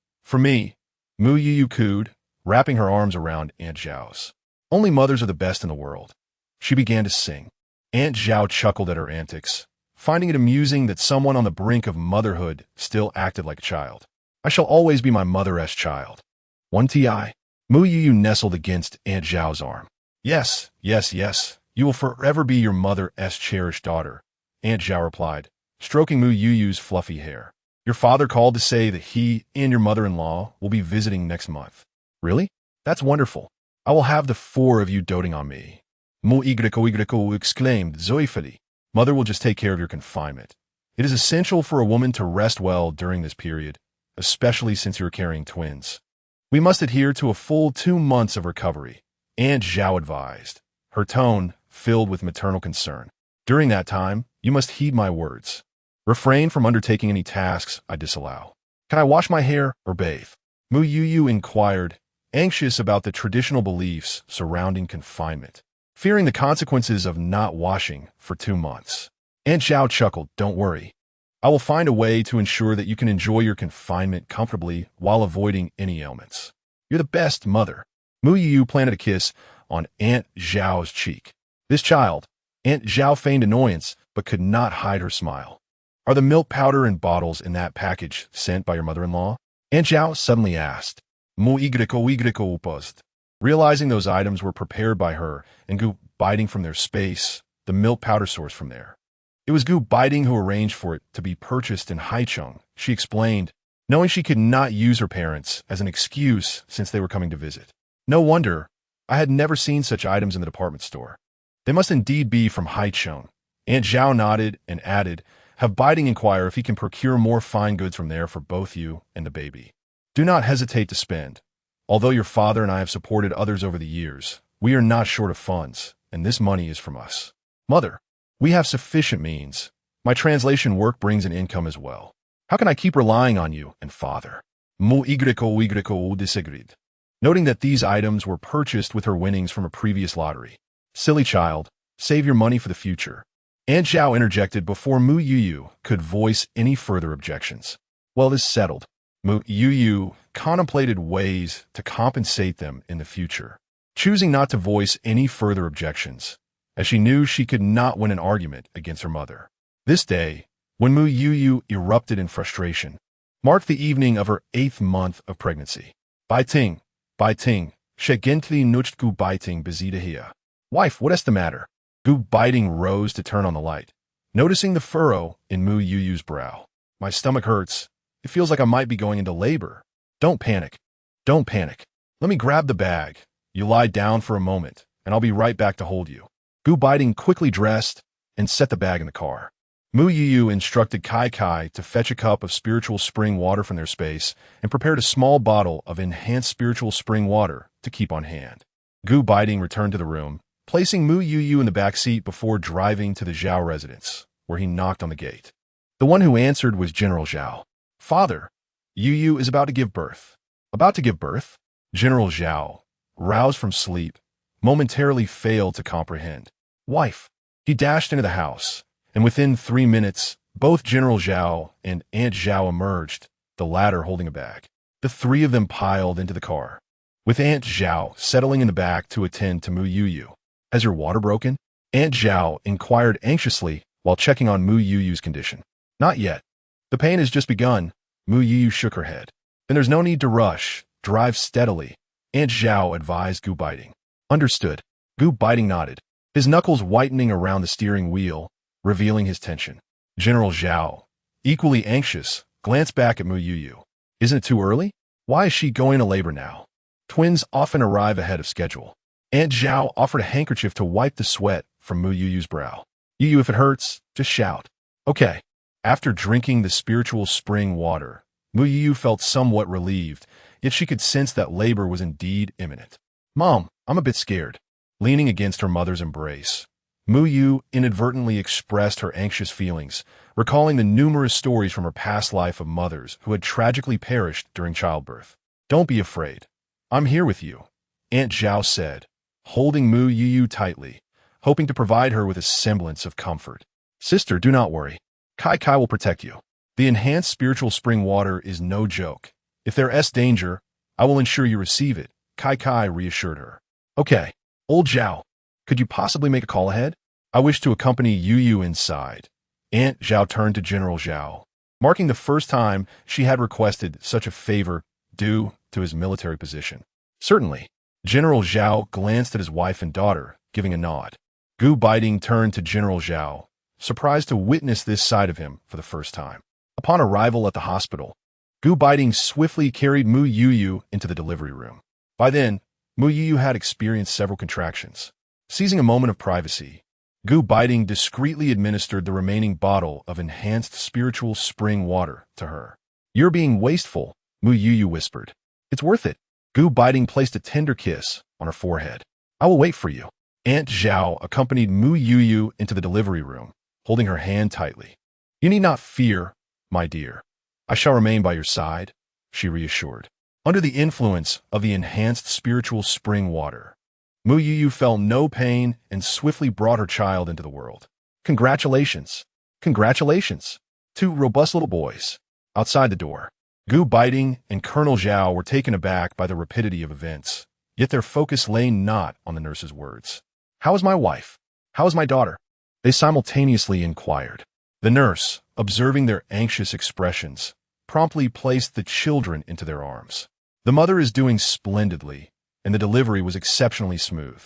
Speaker 1: Mu Youyou cooed, wrapping her arms around Aunt Zhao's. "Only mothers are the best in the world." She began to sing. Aunt Zhao chuckled at her antics, finding it amusing that someone on the brink of motherhood still acted like a child. "I shall always be my mother's child." "One Ti." Mu Youyou nestled against Aunt Zhao's arm. Yes, you will forever be your mother's cherished daughter," Aunt Zhao replied, stroking Mu Youyou's fluffy hair. "Your father called to say that he and your mother-in-law will be visiting next month." "Really? That's wonderful. I will have the 4 of you doting on me." Mu Youyou exclaimed joyfully. "Mother will just take care of your confinement. It is essential for a woman to rest well during this period, especially since you're carrying twins." We must adhere to a full 2 months of recovery, Aunt Zhao advised, her tone filled with maternal concern. During that time, you must heed my words. Refrain from undertaking any tasks I disallow. Can I wash my hair or bathe? Mu Youyou inquired, anxious about the traditional beliefs surrounding confinement, fearing the consequences of not washing for 2 months. Aunt Zhao chuckled, don't worry. I will find a way to ensure that you can enjoy your confinement comfortably while avoiding any ailments. You're the best mother. Mu Youyou planted a kiss on Aunt Zhao's cheek. This child, Aunt Zhao feigned annoyance but could not hide her smile. Are the milk powder and bottles in that package sent by your mother-in-law? Aunt Zhao suddenly asked. Mu Youyou paused. Realizing those items were prepared by her and Gu Beiting from their space, the milk powder source from there. It was Gu Beiting who arranged for it to be purchased in Haicheng, she explained, knowing she could not use her parents as an excuse since they were coming to visit. No wonder, I had never seen such items in the department store. They must indeed be from Haicheng. Aunt Zhao nodded and added, have Beiting inquire if he can procure more fine goods from there for both you and the baby. Do not hesitate to spend. Although your father and I have supported others over the years, we are not short of funds, and this money is from us. Mother, we have sufficient means. My translation work brings an income as well. How can I keep relying on you and father? Mu Youyou disagreed, noting that these items were purchased with her winnings from a previous lottery. Silly child, save your money for the future. Aunt Zhao interjected before Mu Youyou could voice any further objections. Well, this settled. Mu Youyou contemplated ways to compensate them in the future, choosing not to voice any further objections, as she knew she could not win an argument against her mother. This day, when Mu Youyou erupted in frustration, marked the evening of her 8th month of pregnancy. Beiting, shegentli nucht Gu Beiting bezida here. Wife, what is the matter? Gu Beiting rose to turn on the light, noticing the furrow in Mu Youyou's brow. My stomach hurts. It feels like I might be going into labor. Don't panic. Don't panic. Let me grab the bag. You lie down for a moment, and I'll be right back to hold you. Gu Beiting quickly dressed and set the bag in the car. Mu Youyou instructed Kai to fetch a cup of spiritual spring water from their space and prepared a small bottle of enhanced spiritual spring water to keep on hand. Gu Beiting returned to the room, placing Mu Youyou in the back seat before driving to the Zhao residence, where he knocked on the gate. The one who answered was General Zhao. Father, Youyou is about to give birth. About to give birth? General Zhao, roused from sleep, momentarily failed to comprehend. Wife. He dashed into the house, and within 3 minutes, both General Zhao and Aunt Zhao emerged, the latter holding a bag. The three of them piled into the car, with Aunt Zhao settling in the back to attend to Mu Youyou. Has your water broken? Aunt Zhao inquired anxiously while checking on Mu Youyou's condition. Not yet. The pain has just begun. Mu Youyou shook her head. Then there's no need to rush. Drive steadily, Aunt Zhao advised Gu Beiting. Understood. Gu Beiting nodded, his knuckles whitening around the steering wheel, revealing his tension. General Zhao, equally anxious, glanced back at Mu Youyou. Isn't it too early? Why is she going to labor now? Twins often arrive ahead of schedule. Aunt Zhao offered a handkerchief to wipe the sweat from Mu Youyou's brow. Youyou, if it hurts, just shout. Okay. After drinking the spiritual spring water, Mu Youyou felt somewhat relieved, yet she could sense that labor was indeed imminent. Mom, I'm a bit scared. Leaning against her mother's embrace, Mu Youyou inadvertently expressed her anxious feelings, recalling the numerous stories from her past life of mothers who had tragically perished during childbirth. Don't be afraid. I'm here with you, Aunt Zhao said, holding Mu Youyou tightly, hoping to provide her with a semblance of comfort. Sister, do not worry. Kai will protect you. The enhanced spiritual spring water is no joke. If there is danger, I will ensure you receive it, Kai reassured her. Okay, old Zhao, could you possibly make a call ahead? I wish to accompany Youyou inside. Aunt Zhao turned to General Zhao, marking the first time she had requested such a favor due to his military position. Certainly. General Zhao glanced at his wife and daughter, giving a nod. Gu Beiting turned to General Zhao, surprised to witness this side of him for the first time. Upon arrival at the hospital, Gu Beiting swiftly carried Mu Youyou into the delivery room. By then, Mu Youyou had experienced several contractions. Seizing a moment of privacy, Gu Beiting discreetly administered the remaining bottle of enhanced spiritual spring water to her. You're being wasteful, Mu Youyou whispered. It's worth it. Gu Beiting placed a tender kiss on her forehead. I will wait for you. Aunt Zhao accompanied Mu Youyou into the delivery room, holding her hand tightly. You need not fear, my dear. I shall remain by your side, she reassured. Under the influence of the enhanced spiritual spring water, Mu Youyou felt no pain and swiftly brought her child into the world. Congratulations. Congratulations. Two robust little boys. Outside the door, Gu Beiting and Colonel Zhao were taken aback by the rapidity of events, yet their focus lay not on the nurse's words. How is my wife? How is my daughter? They simultaneously inquired. The nurse, observing their anxious expressions, promptly placed the children into their arms. The mother is doing splendidly, and the delivery was exceptionally smooth.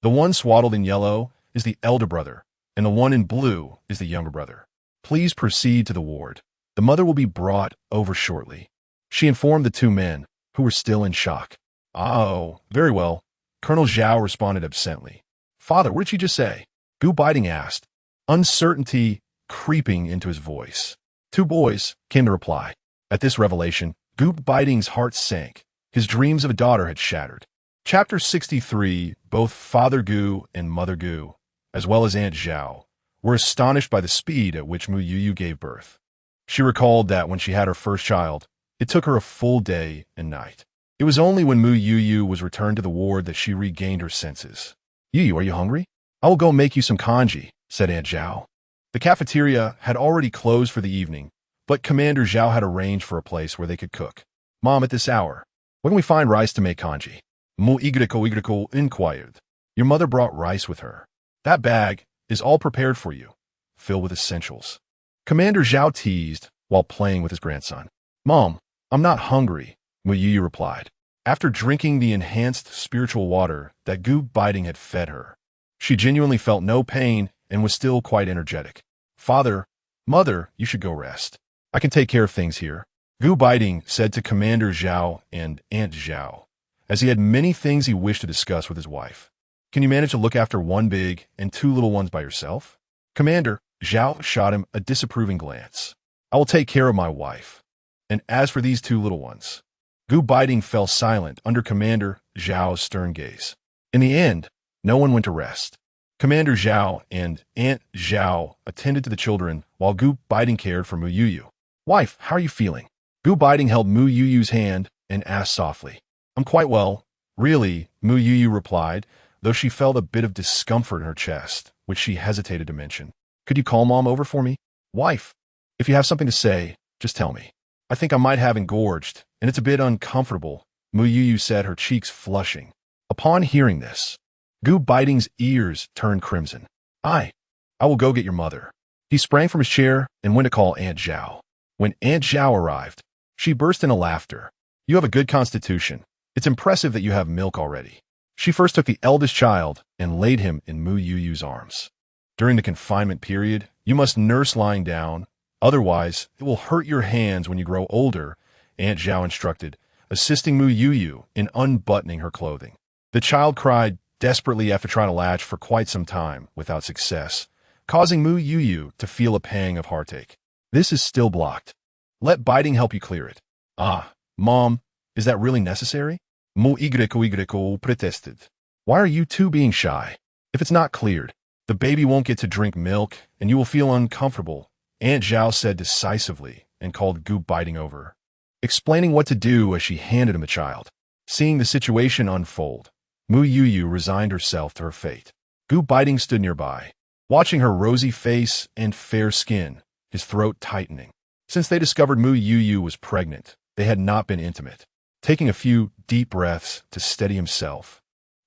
Speaker 1: The one swaddled in yellow is the elder brother, and the one in blue is the younger brother. Please proceed to the ward. The mother will be brought over shortly. She informed the two men, who were still in shock. Oh, very well. Colonel Zhao responded absently. Father, what did she just say? Gu Beiting asked, uncertainty creeping into his voice. Two boys, came the reply. At this revelation, Gu Beiting's heart sank. His dreams of a daughter had shattered. Chapter 63, both Father Gu and Mother Gu, as well as Aunt Zhao, were astonished by the speed at which Mu Youyou gave birth. She recalled that when she had her first child, it took her a full day and night. It was only when Mu Youyou was returned to the ward that she regained her senses. Youyou, are you hungry? I will go make you some congee, said Aunt Zhao. The cafeteria had already closed for the evening, but Commander Zhao had arranged for a place where they could cook. Mom, at this hour, where can we find rice to make congee? Mu Youyou inquired. Your mother brought rice with her. That bag is all prepared for you, filled with essentials. Commander Zhao teased while playing with his grandson. Mom, I'm not hungry, Mu Youyou replied. After drinking the enhanced spiritual water that Gu Beiting had fed her, she genuinely felt no pain and was still quite energetic. Father, Mother, you should go rest. I can take care of things here, Gu Beiting said to Commander Zhao and Aunt Zhao, as he had many things he wished to discuss with his wife. Can you manage to look after one big and two little ones by yourself? Commander Zhao shot him a disapproving glance. I will take care of my wife. And as for these two little ones, Gu Beiting fell silent under Commander Zhao's stern gaze. In the end, no one went to rest. Commander Zhao and Aunt Zhao attended to the children while Gu Beiting cared for Mu Youyou. Wife, how are you feeling? Gu Beiting held Mu Youyou's hand and asked softly. I'm quite well. Really, Mu Youyou replied, though she felt a bit of discomfort in her chest, which she hesitated to mention. Could you call Mom over for me? Wife, if you have something to say, just tell me. I think I might have engorged, and it's a bit uncomfortable, Mu Youyou said, her cheeks flushing. Upon hearing this, Gu Beiting's ears turned crimson. I will go get your mother. He sprang from his chair and went to call Aunt Zhao. When Aunt Zhao arrived, she burst into laughter. You have a good constitution. It's impressive that you have milk already. She first took the eldest child and laid him in Mu Youyou's arms. During the confinement period, you must nurse lying down. Otherwise, it will hurt your hands when you grow older, Aunt Zhao instructed, assisting Mu Youyou in unbuttoning her clothing. The child cried desperately after trying to latch for quite some time without success, causing Mu Youyou to feel a pang of heartache. This is still blocked. Let Beiting help you clear it. Ah, Mom, is that really necessary? Mu Youyou protested. Why are you two being shy? If it's not cleared, the baby won't get to drink milk, and you will feel uncomfortable, Aunt Zhao said decisively and called Gu Beiting over, explaining what to do as she handed him the child. Seeing the situation unfold, Mu Youyou resigned herself to her fate. Gu Beiting stood nearby, watching her rosy face and fair skin, his throat tightening. Since they discovered Mu Youyou was pregnant, they had not been intimate. Taking a few deep breaths to steady himself,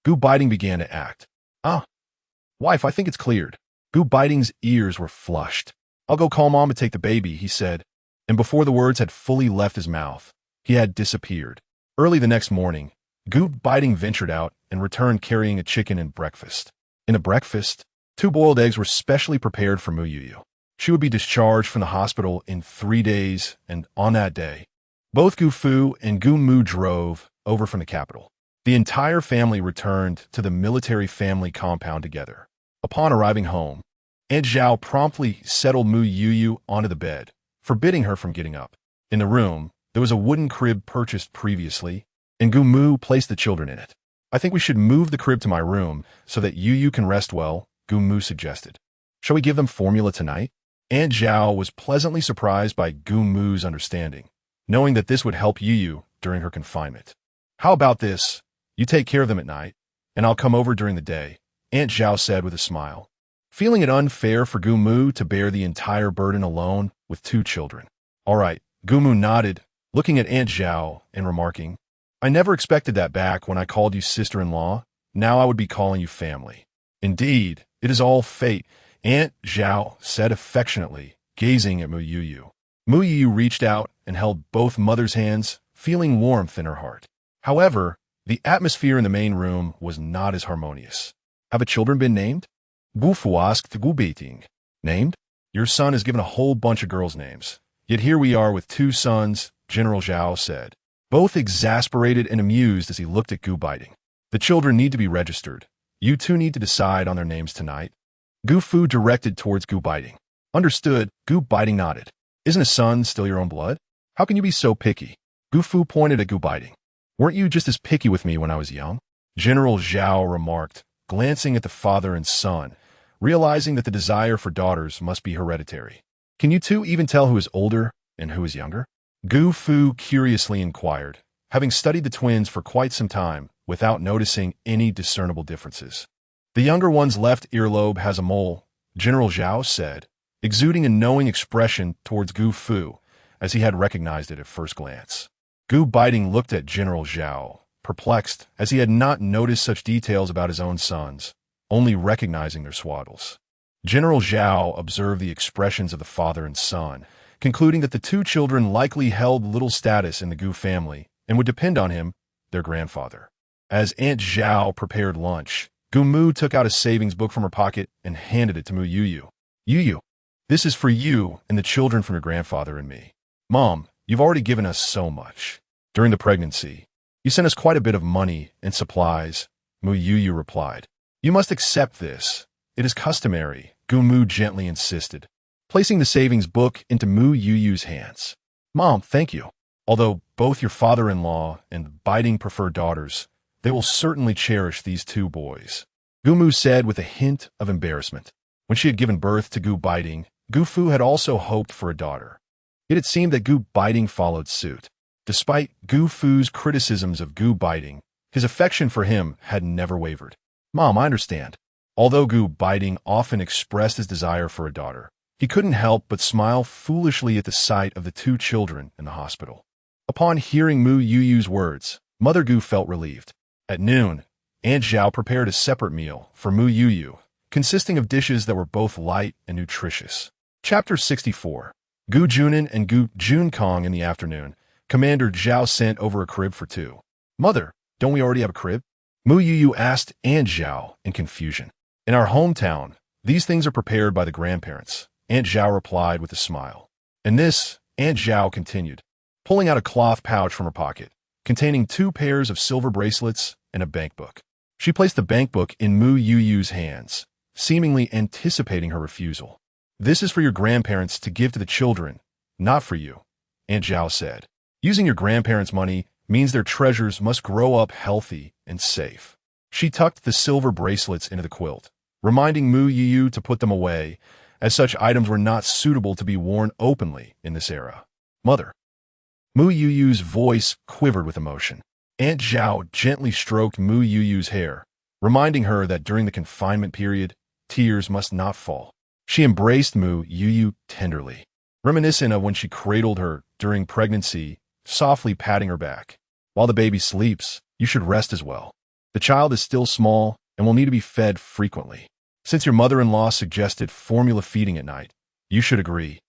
Speaker 1: Gu Beiting began to act. Wife, I think it's cleared. Gu Beiting's ears were flushed. I'll go call Mom to take the baby, he said, and before the words had fully left his mouth, he had disappeared. Early the next morning, Gu Beiting ventured out and returned carrying a chicken and breakfast. In the breakfast, 2 boiled eggs were specially prepared for Mu Youyou. She would be discharged from the hospital in 3 days, and on that day, both Gu Fu and Gu Mu drove over from the capital. The entire family returned to the military family compound together. Upon arriving home, Aunt Zhao promptly settled Mu Youyou onto the bed, forbidding her from getting up. In the room, there was a wooden crib purchased previously, and Gu Mu placed the children in it. I think we should move the crib to my room so that Youyou can rest well, Gu Mu suggested. Shall we give them formula tonight? Aunt Zhao was pleasantly surprised by Gu Mu's understanding, knowing that this would help Youyou during her confinement. How about this? You take care of them at night, and I'll come over during the day, Aunt Zhao said with a smile, feeling it unfair for Gu Mu to bear the entire burden alone with 2 children. All right, Gu Mu nodded, looking at Aunt Zhao and remarking, I never expected that back when I called you sister-in-law. Now I would be calling you family. Indeed, it is all fate, Aunt Zhao said affectionately, gazing at Mu Youyou. Mu Youyou reached out and held both mothers' hands, feeling warmth in her heart. However, the atmosphere in the main room was not as harmonious. Have the children been named? Gu Fu asked Gu Beiting. Named? Your son has given a whole bunch of girls' names. Yet here we are with 2 sons, General Zhao said, both exasperated and amused as he looked at Gu Beiting. The children need to be registered. You 2 need to decide on their names tonight. Gu Fu directed towards Gu Beiting. Understood, Gu Beiting nodded. Isn't a son still your own blood? How can you be so picky? Gu Fu pointed at Gu Beiting. Weren't you just as picky with me when I was young? General Zhao remarked, glancing at the father and son, realizing that the desire for daughters must be hereditary. Can you 2 even tell who is older and who is younger? Gu Fu curiously inquired, having studied the twins for quite some time without noticing any discernible differences. The younger one's left earlobe has a mole, General Zhao said, exuding a knowing expression towards Gu Fu, as he had recognized it at first glance. Gu Beiting looked at General Zhao, perplexed, as he had not noticed such details about his own sons, only recognizing their swaddles. General Zhao observed the expressions of the father and son, concluding that the 2 children likely held little status in the Gu family and would depend on him, their grandfather. As Aunt Zhao prepared lunch, Gu Mu took out a savings book from her pocket and handed it to Mu Youyou. Youyou, this is for you and the children from your grandfather and me. Mom, you've already given us so much. During the pregnancy, you sent us quite a bit of money and supplies, Mu Youyou replied. You must accept this. It is customary, Gu Mu gently insisted, placing the savings book into Mu Youyou's hands. Mom, thank you. Although both your father-in-law and Beiting prefer daughters, they will certainly cherish these 2 boys, Gu Mu said with a hint of embarrassment. When she had given birth to Gu Beiting, Gu Fu had also hoped for a daughter. Yet it seemed that Gu Beiting followed suit. Despite Gu Fu's criticisms of Gu Beiting, his affection for him had never wavered. Mom, I understand. Although Gu Beiting often expressed his desire for a daughter, he couldn't help but smile foolishly at the sight of the 2 children in the hospital. Upon hearing Mu Youyou's words, Mother Gu felt relieved. At noon, Aunt Zhao prepared a separate meal for Mu Youyou, consisting of dishes that were both light and nutritious. Chapter 64. Gu Junin and Gu Junkong in the afternoon. Commander Zhao sent over a crib for 2. Mother, don't we already have a crib? Mu Youyou asked Aunt Zhao in confusion. In our hometown, these things are prepared by the grandparents, Aunt Zhao replied with a smile. And this, Aunt Zhao continued, pulling out a cloth pouch from her pocket, containing 2 pairs of silver bracelets and a bankbook. She placed the bankbook in Mu Youyou's hands, seemingly anticipating her refusal. This is for your grandparents to give to the children, not for you, Aunt Zhao said. Using your grandparents' money means their treasures must grow up healthy and safe. She tucked the silver bracelets into the quilt, reminding Mu Youyou to put them away, as such items were not suitable to be worn openly in this era. Mother. Mu Youyou's voice quivered with emotion. Aunt Zhao gently stroked Mu Youyou's hair, reminding her that during the confinement period, tears must not fall. She embraced Mu Youyou tenderly, reminiscent of when she cradled her during pregnancy, softly patting her back. While the baby sleeps, you should rest as well. The child is still small and will need to be fed frequently. Since your mother-in-law suggested formula feeding at night, you should agree.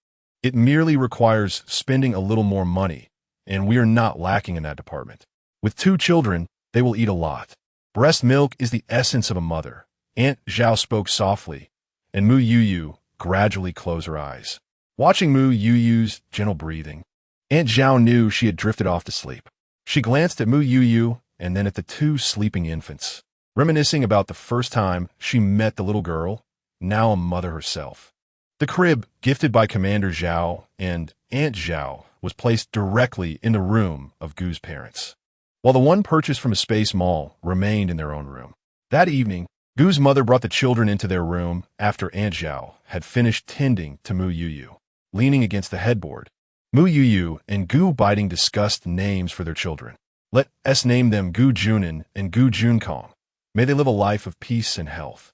Speaker 1: It merely requires spending a little more money, and we are not lacking in that department. With 2 children, they will eat a lot. Breast milk is the essence of a mother. Aunt Zhao spoke softly, and Mu Youyou gradually closed her eyes. Watching Mu Youyou's gentle breathing, Aunt Zhao knew she had drifted off to sleep. She glanced at Mu Youyou and then at the 2 sleeping infants, reminiscing about the first time she met the little girl, now a mother herself. The crib, gifted by Commander Zhao and Aunt Zhao, was placed directly in the room of Gu's parents. while the one purchased from a space mall remained in their own room. That evening, Gu's mother brought the children into their room after Aunt Zhao had finished tending to Mu Youyou. Leaning against the headboard, Mu Youyou and Gu Beiting discussed names for their children. Let us name them Gu Junin and Gu Junkong. May they live a life of peace and health.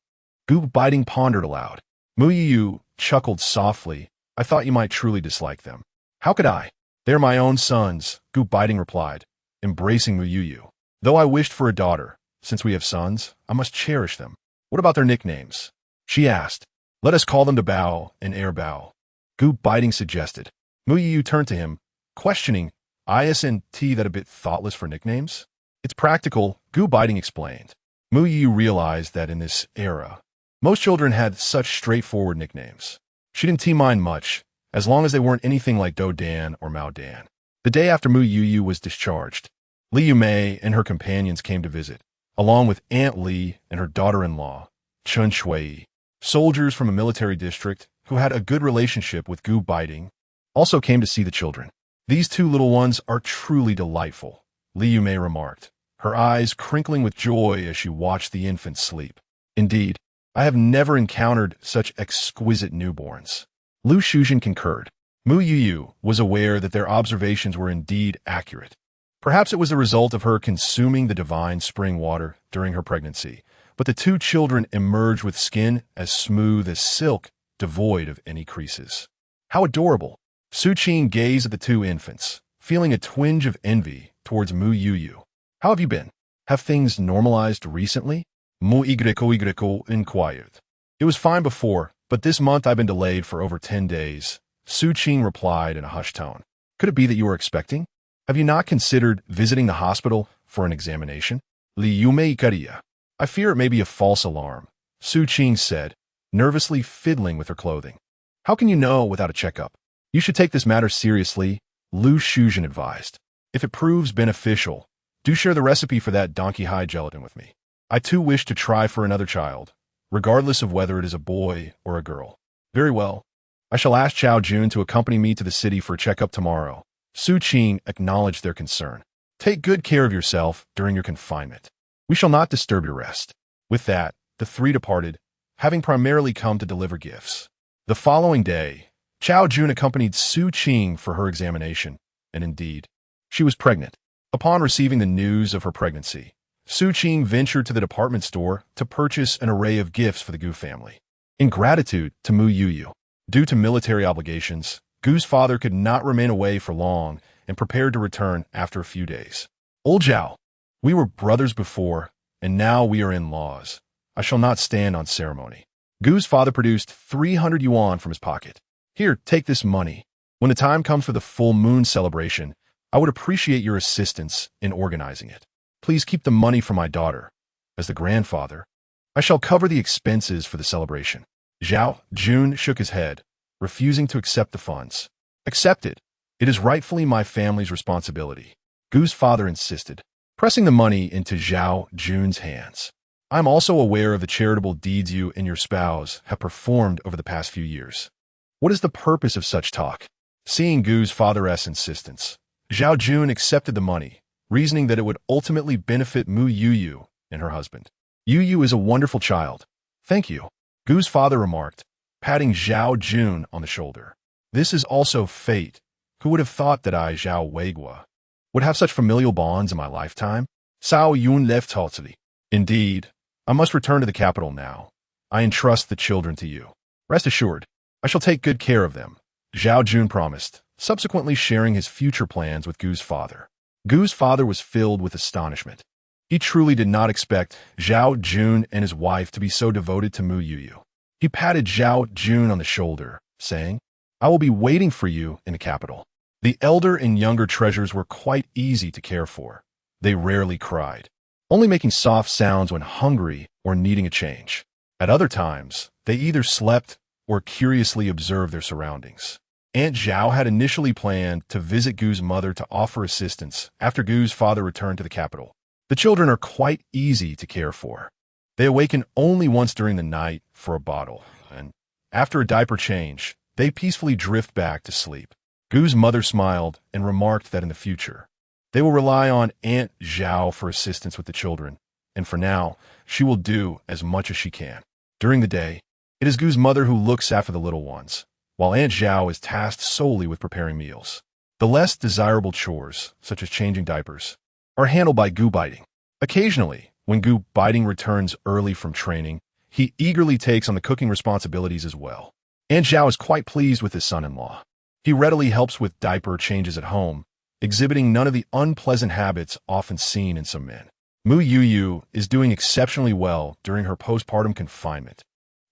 Speaker 1: Gu Beiting pondered aloud. Mu Youyou chuckled softly. I thought you might truly dislike them. How could I? They are my own sons, Gu Beiting replied, embracing Mu Youyou. Though I wished for a daughter, since we have sons, I must cherish them. What about their nicknames? She asked. Let us call them the Bao and Air Bao. Gu Beiting suggested. Mu Youyou turned to him, questioning, isn't that a bit thoughtless for nicknames? It's practical, Gu Beiting explained. Mu Youyou realized that in this era, most children had such straightforward nicknames. She didn't mind much, as long as they weren't anything like Do Dan or Mao Dan. The day after Mu Youyou was discharged, Li Yumei and her companions came to visit, along with Aunt Li and her daughter-in-law, Chun Shui. Soldiers from a military district who had a good relationship with Gu Beiting also came to see the children. These two little ones are truly delightful, Li Yumei remarked, her eyes crinkling with joy as she watched the infants sleep. Indeed, I have never encountered such exquisite newborns. Lu Shujin concurred. Mu Youyou was aware that their observations were indeed accurate. Perhaps it was the result of her consuming the divine spring water during her pregnancy, but the two children emerged with skin as smooth as silk, devoid of any creases. How adorable! Su Qing gazed at the two infants, feeling a twinge of envy towards Mu Youyou. How have you been? Have things normalized recently? Mu Youyou inquired. It was fine before, but this month I've been delayed for over 10 days, Su Qing replied in a hushed tone. Could it be that you are expecting? Have you not considered visiting the hospital for an examination? Li Yumei Kariya. I fear it may be a false alarm, Su Qing said, nervously fiddling with her clothing. How can you know without a checkup? You should take this matter seriously, Lu Shujin advised. If it proves beneficial, do share the recipe for that donkey hide gelatin with me. I too wish to try for another child, regardless of whether it is a boy or a girl. Very well. I shall ask Chao Jun to accompany me to the city for a checkup tomorrow. Su Qing acknowledged their concern. Take good care of yourself during your confinement. We shall not disturb your rest. With that, the three departed, having primarily come to deliver gifts. The following day, Chao Jun accompanied Su Qing for her examination, and indeed, she was pregnant. Upon receiving the news of her pregnancy, Su Qing ventured to the department store to purchase an array of gifts for the Gu family. In gratitude to Mu Youyou, due to military obligations, Gu's father could not remain away for long and prepared to return after a few days. Old Zhao, we were brothers before, and now we are in-laws. I shall not stand on ceremony. Gu's father produced 300 yuan from his pocket. Here, take this money. When the time comes for the full moon celebration, I would appreciate your assistance in organizing it. Please keep the money for my daughter. As the grandfather, I shall cover the expenses for the celebration. Zhao Jun shook his head, refusing to accept the funds. Accept it. It is rightfully my family's responsibility. Gu's father insisted, pressing the money into Zhao Jun's hands. I'm also aware of the charitable deeds you and your spouse have performed over the past few years. What is the purpose of such talk? Seeing Gu's father's insistence, Zhao Jun accepted the money, reasoning that it would ultimately benefit Mu Youyou and her husband. Youyou is a wonderful child. Thank you, Gu's father remarked, patting Zhao Jun on the shoulder. This is also fate. Who would have thought that I, Zhao Weigua, would have such familial bonds in my lifetime? Sao Yun left haughtily. Indeed, I must return to the capital now. I entrust the children to you. Rest assured, I shall take good care of them, Zhao Jun promised, subsequently sharing his future plans with Gu's father. Gu's father was filled with astonishment. He truly did not expect Zhao Jun and his wife to be so devoted to Mu Youyou. He patted Zhao Jun on the shoulder, saying, I will be waiting for you in the capital. The elder and younger treasures were quite easy to care for. They rarely cried, only making soft sounds when hungry or needing a change. At other times, they either slept or curiously observed their surroundings. Aunt Zhao had initially planned to visit Gu's mother to offer assistance after Gu's father returned to the capital. The children are quite easy to care for. They awaken only once during the night for a bottle, and after a diaper change, they peacefully drift back to sleep. Gu's mother smiled and remarked that in the future, They will rely on Aunt Zhao for assistance with the children, and for now, she will do as much as she can. During the day, it is Gu's mother who looks after the little ones, while Aunt Zhao is tasked solely with preparing meals. The less desirable chores, such as changing diapers, are handled by Gu Beiting. Occasionally, when Gu Beiting returns early from training, he eagerly takes on the cooking responsibilities as well. Aunt Zhao is quite pleased with his son-in-law. He readily helps with diaper changes at home, exhibiting none of the unpleasant habits often seen in some men. Mu Youyou is doing exceptionally well during her postpartum confinement,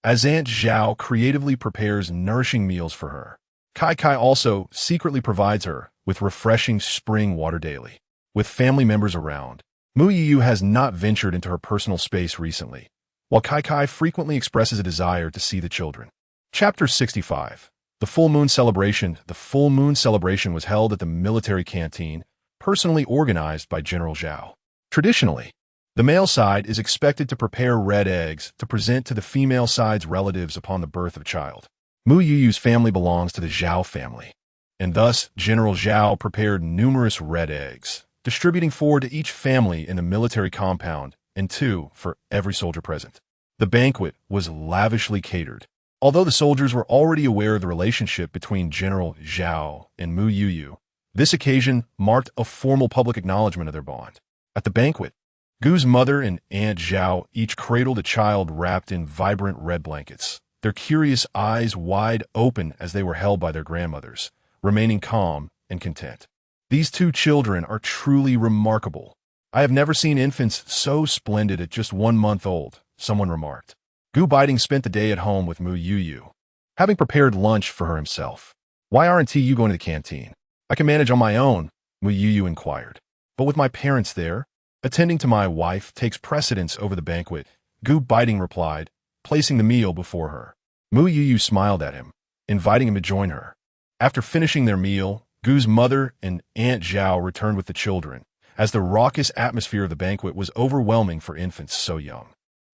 Speaker 1: as Aunt Zhao creatively prepares nourishing meals for her. Kai also secretly provides her with refreshing spring water daily. With family members around, Mu Youyou has not ventured into her personal space recently, while Kai frequently expresses a desire to see the children. Chapter 65. The Full Moon Celebration. The Full Moon Celebration was held at the military canteen, personally organized by General Zhao. Traditionally, the male side is expected to prepare red eggs to present to the female side's relatives upon the birth of a child. Mu Youyou's family belongs to the Zhao family, and thus General Zhao prepared numerous red eggs, distributing 4 to each family in the military compound and 2 for every soldier present. The banquet was lavishly catered. Although the soldiers were already aware of the relationship between General Zhao and Mu Youyou, this occasion marked a formal public acknowledgement of their bond. At the banquet, Gu's mother and Aunt Zhao each cradled a child wrapped in vibrant red blankets, their curious eyes wide open as they were held by their grandmothers, remaining calm and content. These 2 children are truly remarkable. I have never seen infants so splendid at just 1 month old, someone remarked. Gu Beiting spent the day at home with Mu Youyou, having prepared lunch for her himself. Why aren't you going to the canteen? I can manage on my own, Mu Youyou inquired. But with my parents there, attending to my wife takes precedence over the banquet, Gu Beiting replied, placing the meal before her. Mu Youyou smiled at him, inviting him to join her. After finishing their meal, Gu's mother and Aunt Zhao returned with the children, as the raucous atmosphere of the banquet was overwhelming for infants so young.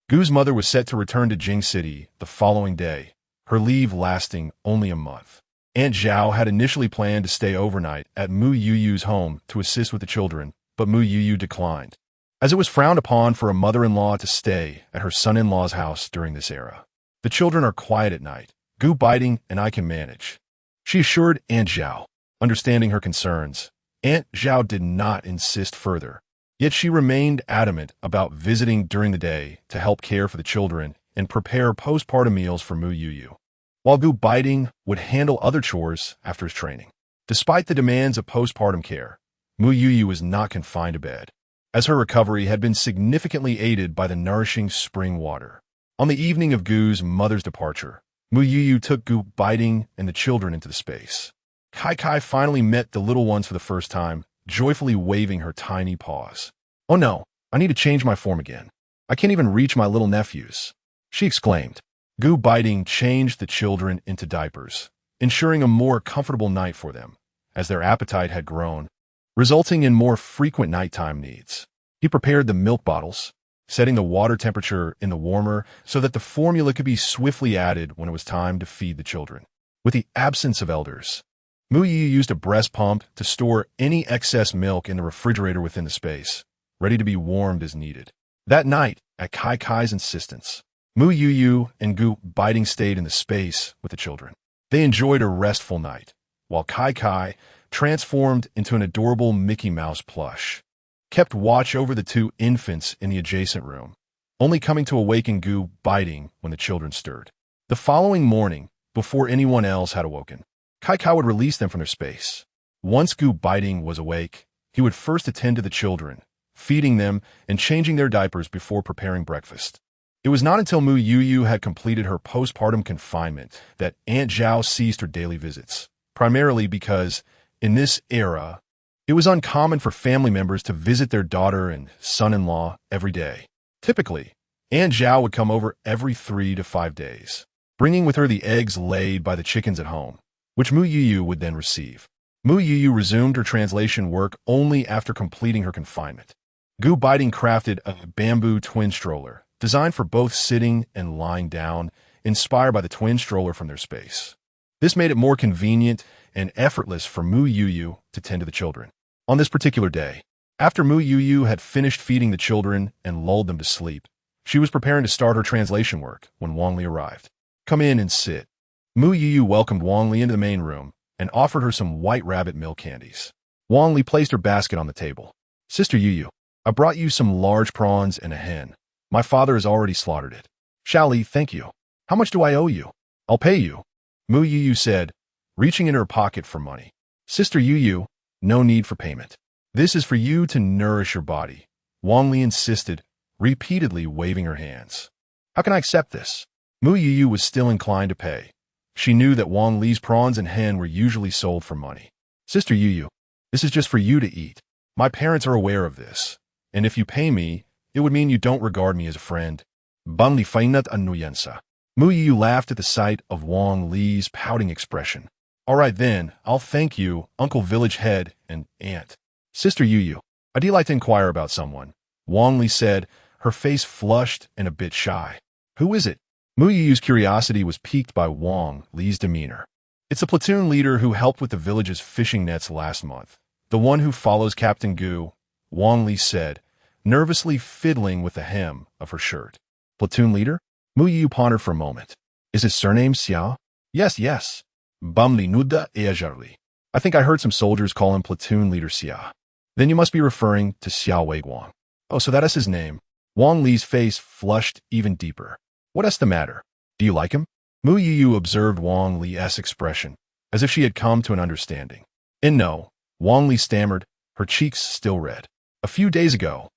Speaker 1: Gu's mother was set to return to Jing City the following day, her leave lasting only a month. Aunt Zhao had initially planned to stay overnight at Mu Youyou's home to assist with the children, but Mu Youyou declined, as it was frowned upon for a mother-in-law to stay at her son-in-law's house during this era. The children are quiet at night. Gu Beiting and I can manage, she assured Aunt Zhao. Understanding her concerns, Aunt Zhao did not insist further. Yet she remained adamant about visiting during the day to help care for the children and prepare postpartum meals for Mu Youyou, while Gu Beiting would handle other chores after his training. Despite the demands of postpartum care, Mu Youyou was not confined to bed, as her recovery had been significantly aided by the nourishing spring water. On the evening of Gu's mother's departure, Mu Youyou took Gu Beiting and the children into the space. Kai finally met the little ones for the first time, joyfully waving her tiny paws. "Oh no, I need to change my form again. I can't even reach my little nephews," she exclaimed. Gu Beiting changed the children into diapers, ensuring a more comfortable night for them, as their appetite had grown, resulting in more frequent nighttime needs. He prepared the milk bottles, setting the water temperature in the warmer so that the formula could be swiftly added when it was time to feed the children. With the absence of elders, Mu Youyou used a breast pump to store any excess milk in the refrigerator within the space, ready to be warmed as needed. That night, at Kai's insistence, Mu Youyou and Gu Beiting stayed in the space with the children. They enjoyed a restful night, while Kai, transformed into an adorable Mickey Mouse plush, kept watch over the 2 infants in the adjacent room, only coming to awaken Gu Beiting when the children stirred. The following morning, before anyone else had awoken, Kai would release them from their space. Once Gu Beiting was awake, he would first attend to the children, feeding them and changing their diapers before preparing breakfast. It was not until Mu Youyou had completed her postpartum confinement that Aunt Zhao ceased her daily visits, primarily because, in this era, it was uncommon for family members to visit their daughter and son-in-law every day. Typically, Aunt Zhao would come over every 3 to 5 days, bringing with her the eggs laid by the chickens at home, which Mu Youyou would then receive. Mu Youyou resumed her translation work only after completing her confinement. Gu Beiting crafted a bamboo twin stroller, designed for both sitting and lying down, inspired by the twin stroller from their space. This made it more convenient and effortless for Mu Youyou to tend to the children. On this particular day, after Mu Youyou had finished feeding the children and lulled them to sleep, she was preparing to start her translation work when Wang Li arrived. Come in and sit. Mu Youyou welcomed Wang Li into the main room and offered her some white rabbit milk candies. Wang Li placed her basket on the table. Sister Youyou, I brought you some large prawns and a hen. My father has already slaughtered it. Xiaoli, thank you. How much do I owe you? I'll pay you, Mu Youyou said, reaching in her pocket for money. Sister Youyou, no need for payment. This is for you to nourish your body, Wang Li insisted, repeatedly waving her hands. How can I accept this? Mu Youyou was still inclined to pay. She knew that Wang Li's prawns and hen were usually sold for money. Sister Youyou, this is just for you to eat. My parents are aware of this, and if you pay me, it would mean you don't regard me as a friend. Banli fainat anuyensa. Mu Youyou laughed at the sight of Wang Li's pouting expression. All right then, I'll thank you, Uncle Village Head and Aunt. Sister Youyou, I'd like to inquire about someone, Wang Li said, her face flushed and a bit shy. Who is it? Mu Youyou's curiosity was piqued by Wang Li's demeanor. It's a platoon leader who helped with the village's fishing nets last month. The one who follows Captain Gu, Wang Li said, nervously fiddling with the hem of her shirt. Platoon leader? Mu Youyou pondered for a moment. Is his surname Xiao? Yes. Bamli Nuda Eajarli. I think I heard some soldiers call him platoon leader Xia. Then you must be referring to Xiao Weiguang. Oh, so that is his name. Wang Li's face flushed even deeper. What is the matter? Do you like him? Mu Youyou observed Wang Li's expression, as if she had come to an understanding. And no, Wang Li stammered, her cheeks still red. A few days ago,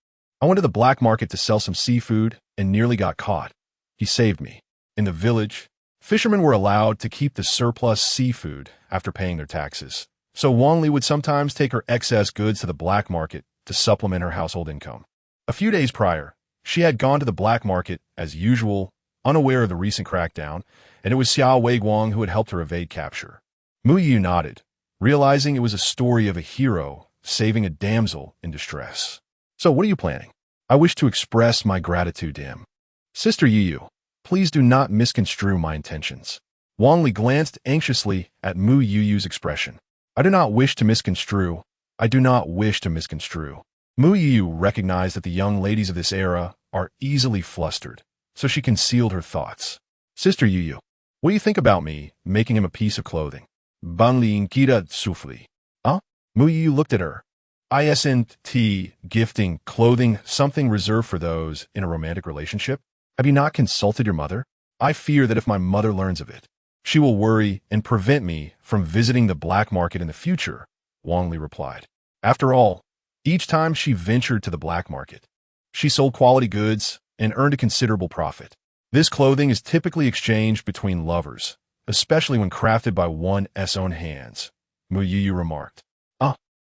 Speaker 1: I went to the black market to sell some seafood and nearly got caught. He saved me. In the village, fishermen were allowed to keep the surplus seafood after paying their taxes. So Wang Li would sometimes take her excess goods to the black market to supplement her household income. A few days prior, she had gone to the black market as usual, unaware of the recent crackdown, and it was Xiao Weiguang who had helped her evade capture. Mu Youyou nodded, realizing it was a story of a hero saving a damsel in distress. So what are you planning? I wish to express my gratitude to him. Sister Youyou, please do not misconstrue my intentions. Wang Li glanced anxiously at Mu Youyou's expression. I do not wish to misconstrue. I do not wish to misconstrue. Mu Youyou recognized that the young ladies of this era are easily flustered, so she concealed her thoughts. Sister Youyou, what do you think about me making him a piece of clothing? Banli Inkita Sufli. Huh? Mu Youyou looked at her. Isn't gifting clothing something reserved for those in a romantic relationship? Have you not consulted your mother? I fear that if my mother learns of it, she will worry and prevent me from visiting the black market in the future, Wang Li replied. After all, each time she ventured to the black market, she sold quality goods and earned a considerable profit. This clothing is typically exchanged between lovers, especially when crafted by one's own hands, Mu Youyou remarked.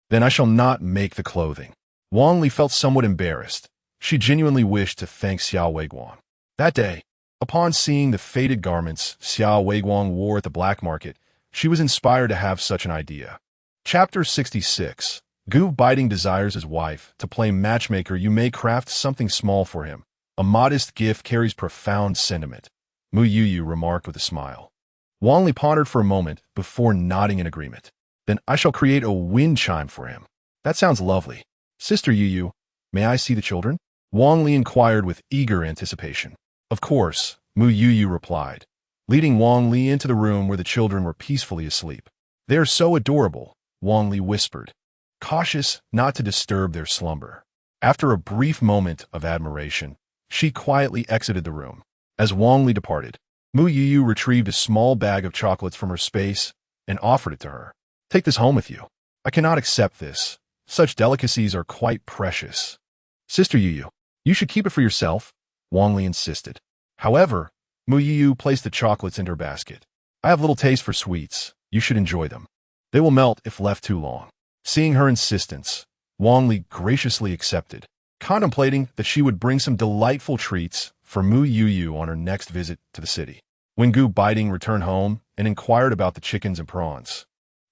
Speaker 1: Then I shall not make the clothing. Wang Li felt somewhat embarrassed. She genuinely wished to thank Xiao Weiguang. That day, upon seeing the faded garments Xiao Weiguang wore at the black market, she was inspired to have such an idea. Chapter 66. Gu Beiting desires his wife to play matchmaker. You may craft something small for him. A modest gift carries profound sentiment, Mu Youyou remarked with a smile. Wang Li pondered for a moment before nodding in agreement. Then I shall create a wind chime for him. That sounds lovely. Sister Youyou, may I see the children? Wang Li inquired with eager anticipation. Of course, Mu Youyou replied, leading Wang Li into the room where the children were peacefully asleep. They are so adorable, Wang Li whispered, cautious not to disturb their slumber. After a brief moment of admiration, she quietly exited the room. As Wang Li departed, Mu Youyou retrieved a small bag of chocolates from her space and offered it to her. Take this home with you. I cannot accept this. Such delicacies are quite precious. Sister Youyou, you should keep it for yourself, Wang Li insisted. However, Mu Youyou placed the chocolates into her basket. I have little taste for sweets. You should enjoy them. They will melt if left too long. Seeing her insistence, Wang Li graciously accepted, contemplating that she would bring some delightful treats for Mu Youyou on her next visit to the city. When Gu Beiting returned home and inquired about the chickens and prawns,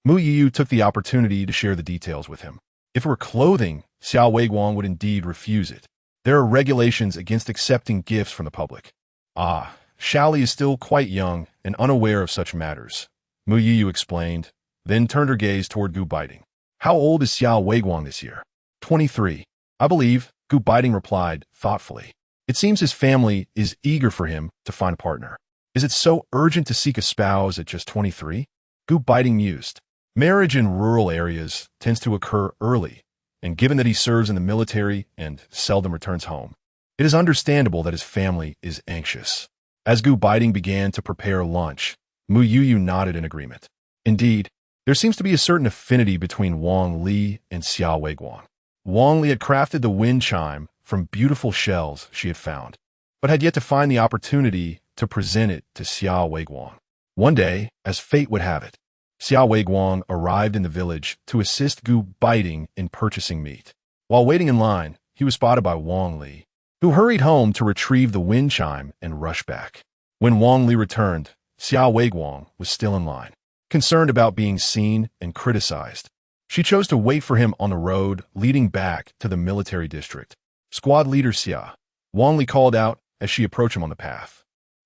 Speaker 1: Mu Youyou took the opportunity to share the details with him. If it were clothing, Xiao Weiguang would indeed refuse it. There are regulations against accepting gifts from the public. Xiaoli is still quite young and unaware of such matters, Mu Youyou explained, then turned her gaze toward Gu Beiting. How old is Xiao Weiguang this year? 23. I believe, Gu Beiting replied, thoughtfully. It seems his family is eager for him to find a partner. Is it so urgent to seek a spouse at just 23? Gu Beiting mused. Marriage in rural areas tends to occur early, and given that he serves in the military and seldom returns home, it is understandable that his family is anxious. As Gu Beiting began to prepare lunch, Mu Youyou nodded in agreement. Indeed, there seems to be a certain affinity between Wang Li and Xiao Weiguang. Wang Li had crafted the wind chime from beautiful shells she had found, but had yet to find the opportunity to present it to Xiao Weiguang. One day, as fate would have it, Xiao Weiguang arrived in the village to assist Gu Beiting in purchasing meat. While waiting in line, he was spotted by Wang Li, who hurried home to retrieve the wind chime and rush back. When Wang Li returned, Xiao Weiguang was still in line, concerned about being seen and criticized. She chose to wait for him on the road leading back to the military district. Squad leader Xia, Wang Li called out as she approached him on the path.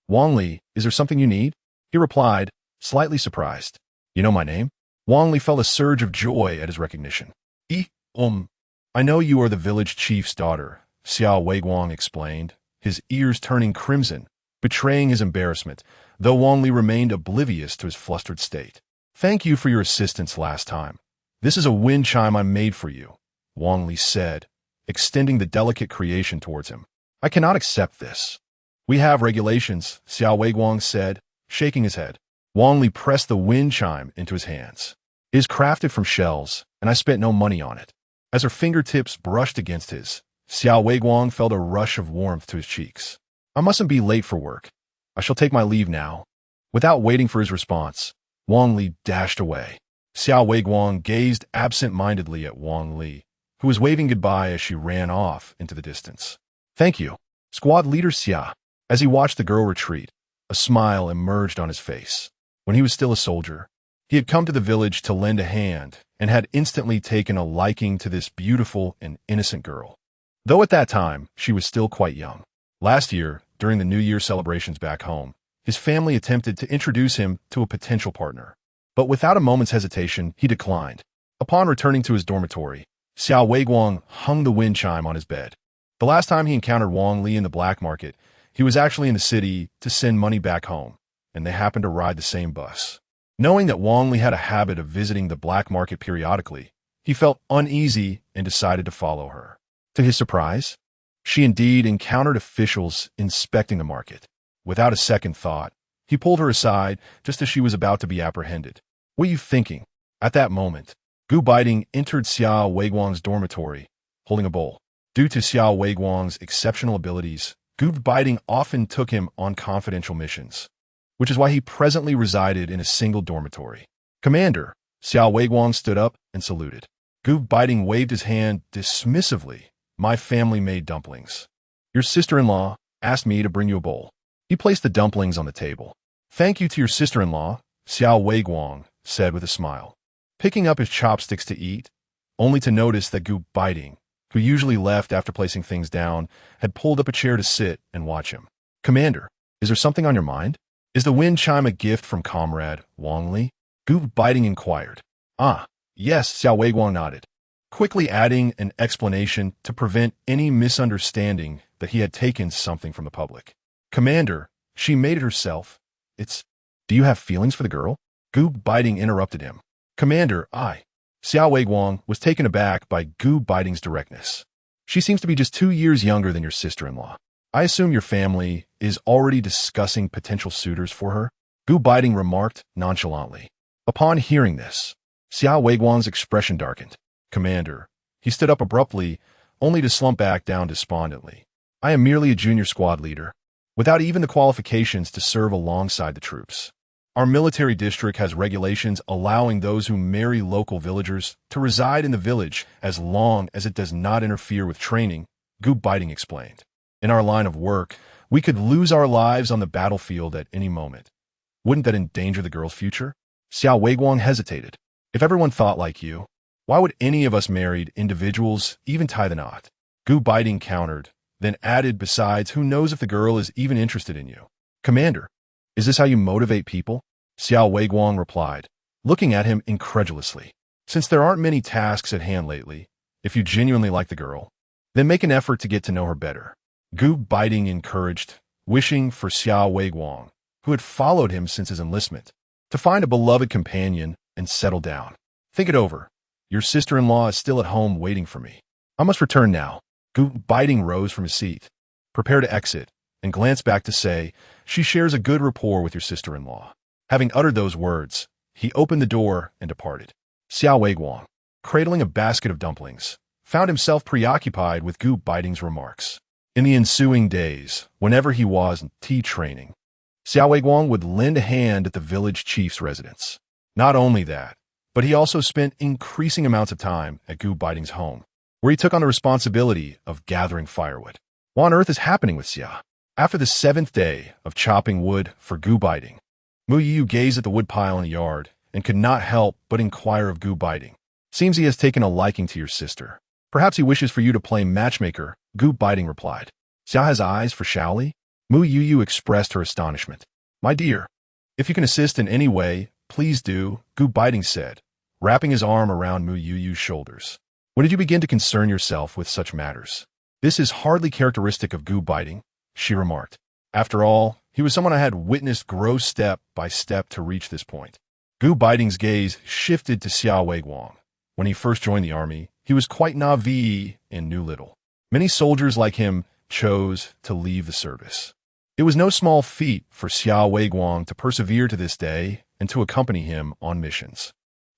Speaker 1: Wang Li, is there something you need? He replied, slightly surprised. You know my name? Wang Li felt a surge of joy at his recognition. I know you are the village chief's daughter, Xiao Weiguang explained, his ears turning crimson, betraying his embarrassment, though Wang Li remained oblivious to his flustered state. Thank you for your assistance last time. This is a wind chime I made for you, Wang Li said, extending the delicate creation towards him. I cannot accept this. We have regulations, Xiao Weiguang said, shaking his head. Wang Li pressed the wind chime into his hands. It is crafted from shells, and I spent no money on it. As her fingertips brushed against his, Xiao Weiguang felt a rush of warmth to his cheeks. I mustn't be late for work. I shall take my leave now. Without waiting for his response, Wang Li dashed away. Xiao Weiguang gazed absent-mindedly at Wang Li, who was waving goodbye as she ran off into the distance. Thank you, squad leader Xia. As he watched the girl retreat, a smile emerged on his face. When he was still a soldier, he had come to the village to lend a hand and had instantly taken a liking to this beautiful and innocent girl, though at that time she was still quite young. Last year, during the New Year celebrations back home, his family attempted to introduce him to a potential partner, but without a moment's hesitation, he declined. Upon returning to his dormitory, Xiao Weiguang hung the wind chime on his bed. The last time he encountered Wang Li in the black market, he was actually in the city to send money back home, and they happened to ride the same bus. Knowing that Wang Li had a habit of visiting the black market periodically, he felt uneasy and decided to follow her. To his surprise, she indeed encountered officials inspecting the market. Without a second thought, he pulled her aside just as she was about to be apprehended. What are you thinking? At that moment, Gu Beiting entered Xiao Weiguang's dormitory, holding a bowl. Due to Xiao Weiguang's exceptional abilities, Gu Beiting often took him on confidential missions, which is why he presently resided in a single dormitory. Commander, Xiao Weiguang stood up and saluted. Gu Beiting waved his hand dismissively. My family made dumplings. Your sister-in-law asked me to bring you a bowl. He placed the dumplings on the table. Thank you to your sister-in-law, Xiao Weiguang said with a smile, picking up his chopsticks to eat, only to notice that Gu Beiting, who usually left after placing things down, had pulled up a chair to sit and watch him. Commander, is there something on your mind? Is the wind chime a gift from comrade Wang Li? Gu Beiting inquired. Ah, yes, Xiao Weiguang nodded, quickly adding an explanation to prevent any misunderstanding that he had taken something from the public. Commander, she made it herself. Do you have feelings for the girl? Gu Beiting interrupted him. Commander, Xiao Weiguang was taken aback by Gu Beiting's directness. She seems to be just 2 years younger than your sister-in-law. I assume your family is already discussing potential suitors for her? Gu Beiting remarked nonchalantly. Upon hearing this, Xiao Weiguang's expression darkened. Commander, he stood up abruptly, only to slump back down despondently. I am merely a junior squad leader, without even the qualifications to serve alongside the troops. Our military district has regulations allowing those who marry local villagers to reside in the village as long as it does not interfere with training, Gu Beiting explained. In our line of work, we could lose our lives on the battlefield at any moment. Wouldn't that endanger the girl's future? Xiao Weiguang hesitated. If everyone thought like you, why would any of us married individuals even tie the knot? Gu Beiting countered, then added, besides, who knows if the girl is even interested in you? Commander, is this how you motivate people? Xiao Weiguang replied, looking at him incredulously. Since there aren't many tasks at hand lately, if you genuinely like the girl, then make an effort to get to know her better. Gu Beiting encouraged, wishing for Xiao Weiguang, who had followed him since his enlistment, to find a beloved companion and settle down. Think it over. Your sister-in-law is still at home waiting for me. I must return now. Gu Beiting rose from his seat, prepared to exit, and glanced back to say, she shares a good rapport with your sister-in-law. Having uttered those words, he opened the door and departed. Xiao Weiguang, cradling a basket of dumplings, found himself preoccupied with Gu Beiting's remarks. In the ensuing days, whenever he was in tea training, Xiao Weiguang would lend a hand at the village chief's residence. Not only that, but he also spent increasing amounts of time at Gu Beiting's home, where he took on the responsibility of gathering firewood. What on earth is happening with Xia? After the 7th day of chopping wood for Gu Beiting, Mu Youyou gazed at the woodpile in the yard and could not help but inquire of Gu Beiting. Seems he has taken a liking to your sister. Perhaps he wishes for you to play matchmaker, Gu Beiting replied. Xia has eyes for Shaoli? Mu Youyou expressed her astonishment. My dear, if you can assist in any way, please do, Gu Beiting said, wrapping his arm around Mu Youyou's shoulders. When did you begin to concern yourself with such matters? This is hardly characteristic of Gu Beiting, she remarked. After all, he was someone I had witnessed grow step by step to reach this point. Gu Beiting's gaze shifted to Xiao Weiguang. When he first joined the army, he was quite naive and knew little. Many soldiers like him chose to leave the service. It was no small feat for Xiao Weiguang to persevere to this day and to accompany him on missions.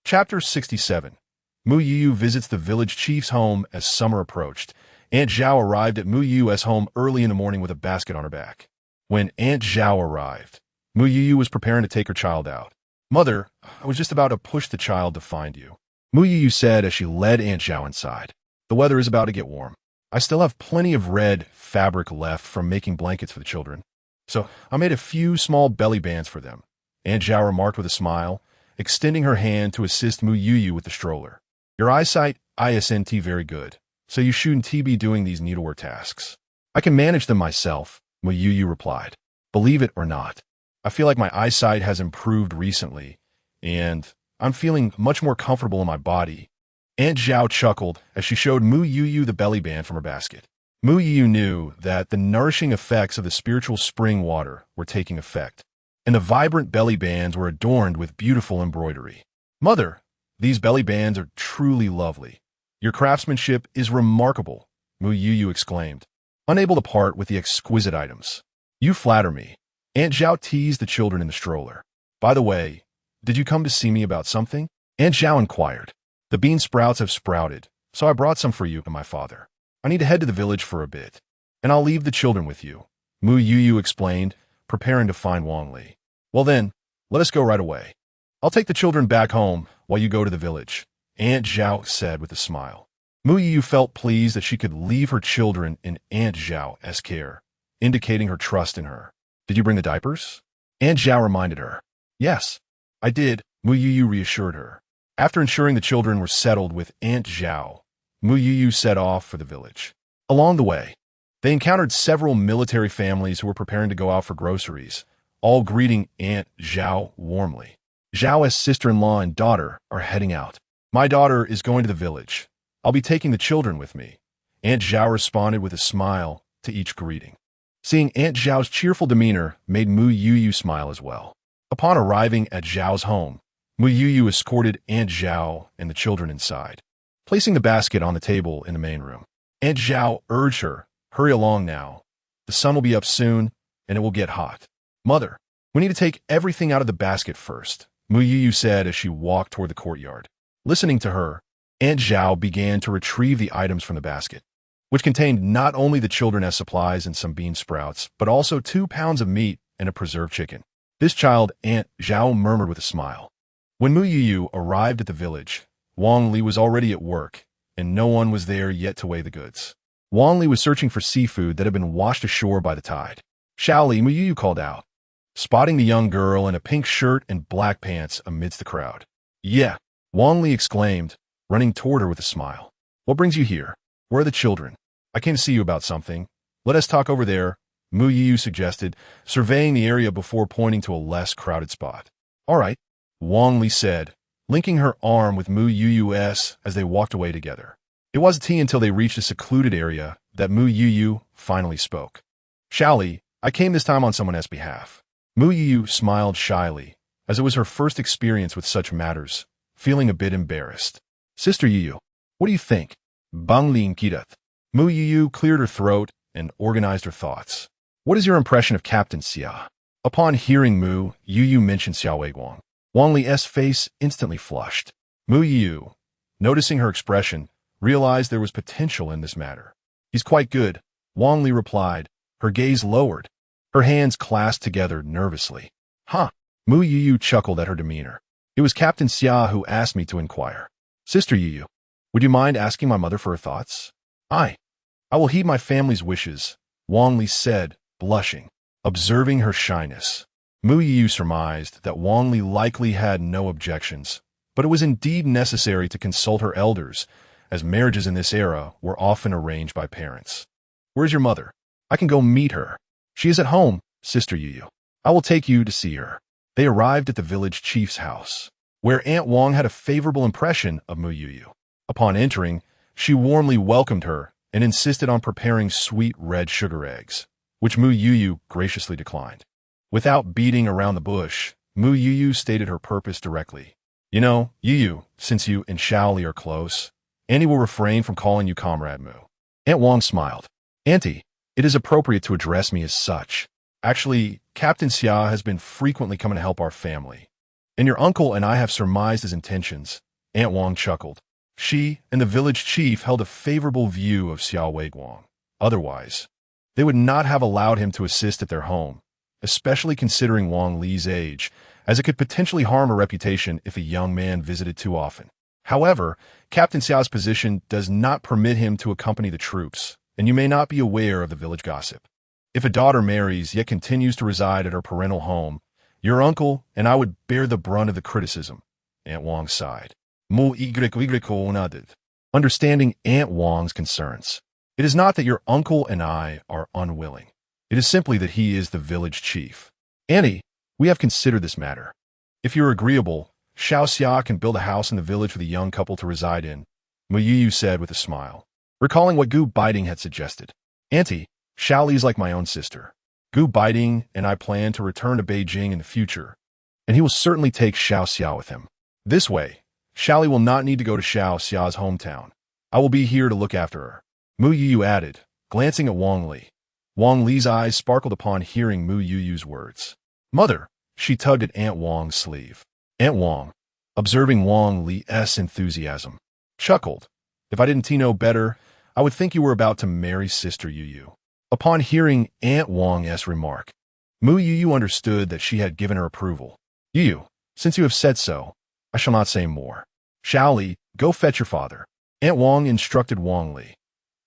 Speaker 1: Chapter 67. Mu Youyou visits the village chief's home as summer approached. Aunt Zhao arrived at Mu Youyou's home early in the morning with a basket on her back. When Aunt Zhao arrived, Mu Youyou was preparing to take her child out. Mother, I was just about to push the child to find you, Mu Youyou said as she led Aunt Zhao inside. The weather is about to get warm. I still have plenty of red fabric left from making blankets for the children, so I made a few small belly bands for them, Aunt Zhao remarked with a smile, extending her hand to assist Mu Youyou with the stroller. Your eyesight isn't very good, so you shouldn't be doing these needlework tasks. I can manage them myself, Mu Youyou replied. Believe it or not, I feel like my eyesight has improved recently, and I'm feeling much more comfortable in my body. Aunt Zhao chuckled as she showed Mu Youyou the belly band from her basket. Mu Youyou knew that the nourishing effects of the spiritual spring water were taking effect, and the vibrant belly bands were adorned with beautiful embroidery. Mother, these belly bands are truly lovely. Your craftsmanship is remarkable, Mu Youyou exclaimed, unable to part with the exquisite items. You flatter me. Aunt Zhao teased the children in the stroller. By the way, did you come to see me about something? Aunt Zhao inquired. The bean sprouts have sprouted, so I brought some for you and my father. I need to head to the village for a bit, and I'll leave the children with you, Mu Youyou explained, preparing to find Wang Li. Well then, let us go right away. I'll take the children back home while you go to the village, Aunt Zhao said with a smile. Mu Youyou felt pleased that she could leave her children in Aunt Zhao's care, indicating her trust in her. Did you bring the diapers? Aunt Zhao reminded her. Yes, I did, Mu Youyou reassured her. After ensuring the children were settled with Aunt Zhao, Mu Youyou set off for the village. Along the way, they encountered several military families who were preparing to go out for groceries, all greeting Aunt Zhao warmly. Zhao's sister-in-law and daughter are heading out. My daughter is going to the village. I'll be taking the children with me, Aunt Zhao responded with a smile to each greeting. Seeing Aunt Zhao's cheerful demeanor made Mu Youyou smile as well. Upon arriving at Zhao's home, Mu Youyou escorted Aunt Zhao and the children inside, placing the basket on the table in the main room. Aunt Zhao urged her, hurry along now. The sun will be up soon, and it will get hot. Mother, we need to take everything out of the basket first, Mu Youyou said as she walked toward the courtyard. Listening to her, Aunt Zhao began to retrieve the items from the basket, which contained not only the children as supplies and some bean sprouts, but also 2 pounds of meat and a preserved chicken. This child, Aunt Zhao murmured with a smile. When Mu Youyou arrived at the village, Wang Li was already at work, and no one was there yet to weigh the goods. Wang Li was searching for seafood that had been washed ashore by the tide. Shaoli, Mu Youyou called out, spotting the young girl in a pink shirt and black pants amidst the crowd. Yeah, Wang Li exclaimed, running toward her with a smile. What brings you here? Where are the children? I came to see you about something. Let us talk over there, Mu Youyou suggested, surveying the area before pointing to a less crowded spot. All right, Wang Li said, linking her arm with Mu Youyou's as they walked away together. It wasn't until they reached a secluded area that Mu Youyou finally spoke. Xiaoli, I came this time on someone else's behalf. Mu Youyou smiled shyly, as it was her first experience with such matters, feeling a bit embarrassed. Sister Youyou, what do you think? Banglin Kidat. Mu Youyou cleared her throat and organized her thoughts. What is your impression of Captain Xia? Upon hearing Mu Youyou mention Xiao Weiguang, Wang Li's face instantly flushed. Mu Youyou, noticing her expression, realized there was potential in this matter. He's quite good, Wang Li replied, her gaze lowered, her hands clasped together nervously. Huh? Mu Youyou chuckled at her demeanor. It was Captain Xia who asked me to inquire. Sister Youyou, would you mind asking my mother for her thoughts? I will heed my family's wishes, Wang Li said, blushing, observing her shyness. Mu Youyou surmised that Wang Li likely had no objections, but it was indeed necessary to consult her elders, as marriages in this era were often arranged by parents. Where's your mother? I can go meet her. She is at home, Sister Youyou. I will take you to see her. They arrived at the village chief's house, where Aunt Wang had a favorable impression of Mu Youyou. Upon entering, she warmly welcomed her and insisted on preparing sweet red sugar eggs, which Mu Youyou graciously declined. Without beating around the bush, Mu Youyou stated her purpose directly. You know, Youyou, since you and Xiaoli are close, Auntie will refrain from calling you Comrade Mu. Aunt Wang smiled. Auntie, it is appropriate to address me as such. Actually, Captain Xia has been frequently coming to help our family, and your uncle and I have surmised his intentions. Aunt Wang chuckled. She and the village chief held a favorable view of Xiao Weiguang. Otherwise, they would not have allowed him to assist at their home, especially considering Wang Li's age, as it could potentially harm her reputation if a young man visited too often. However, Captain Xiao's position does not permit him to accompany the troops, and you may not be aware of the village gossip. If a daughter marries yet continues to reside at her parental home, your uncle and I would bear the brunt of the criticism. Aunt Wang sighed. Understanding Aunt Wang's concerns. It is not that your uncle and I are unwilling. It is simply that he is the village chief. Auntie, we have considered this matter. If you're agreeable, Xiao Xia can build a house in the village for the young couple to reside in, Mu Youyou said with a smile, recalling what Gu Beiting had suggested. Auntie, Xiaoli is like my own sister. Gu Beiting and I plan to return to Beijing in the future, and he will certainly take Xiao Xia with him. This way, Xiaoli will not need to go to Xiao Xia's hometown. I will be here to look after her. Mu Youyou added, glancing at Wang Li. Wang Li's eyes sparkled upon hearing Mu Youyou's words. Mother, she tugged at Aunt Wang's sleeve. Aunt Wang, observing Wang Li's enthusiasm, chuckled. If I didn't know better, I would think you were about to marry Sister Youyou. Upon hearing Aunt Wang's remark, Mu Youyou understood that she had given her approval. Youyou, since you have said so, I shall not say more. Xiaoli, go fetch your father. Aunt Wang instructed Wang Li.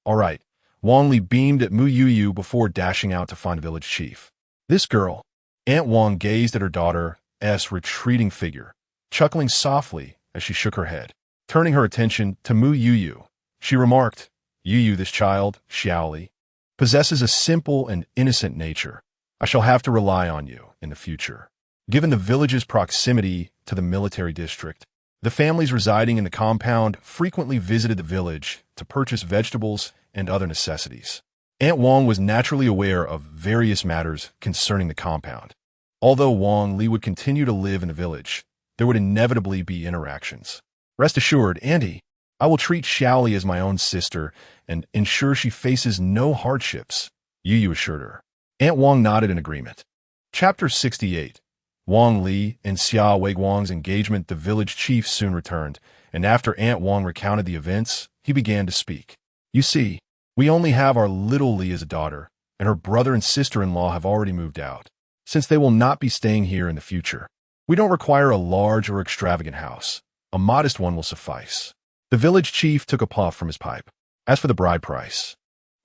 Speaker 1: All right. Wang Li beamed at Mu Youyou before dashing out to find the village chief. This girl. Aunt Wang gazed at her daughter's retreating figure, chuckling softly as she shook her head. Turning her attention to Mu Youyou, she remarked, Youyou, this child, Xiaoli, possesses a simple and innocent nature. I shall have to rely on you in the future. Given the village's proximity to the military district, the families residing in the compound frequently visited the village to purchase vegetables and other necessities. Aunt Wang was naturally aware of various matters concerning the compound. Although Wang Li would continue to live in the village, there would inevitably be interactions. Rest assured, Auntie, I will treat Xiaoli as my own sister and ensure she faces no hardships, Youyou assured her. Aunt Wang nodded in agreement. Chapter 68. Wang Li and Xia Weiguang's engagement. The village chief soon returned, and after Aunt Wang recounted the events, he began to speak. You see, we only have our little Li as a daughter, and her brother and sister-in-law have already moved out, since they will not be staying here in the future. We don't require a large or extravagant house. A modest one will suffice. The village chief took a puff from his pipe. As for the bride price,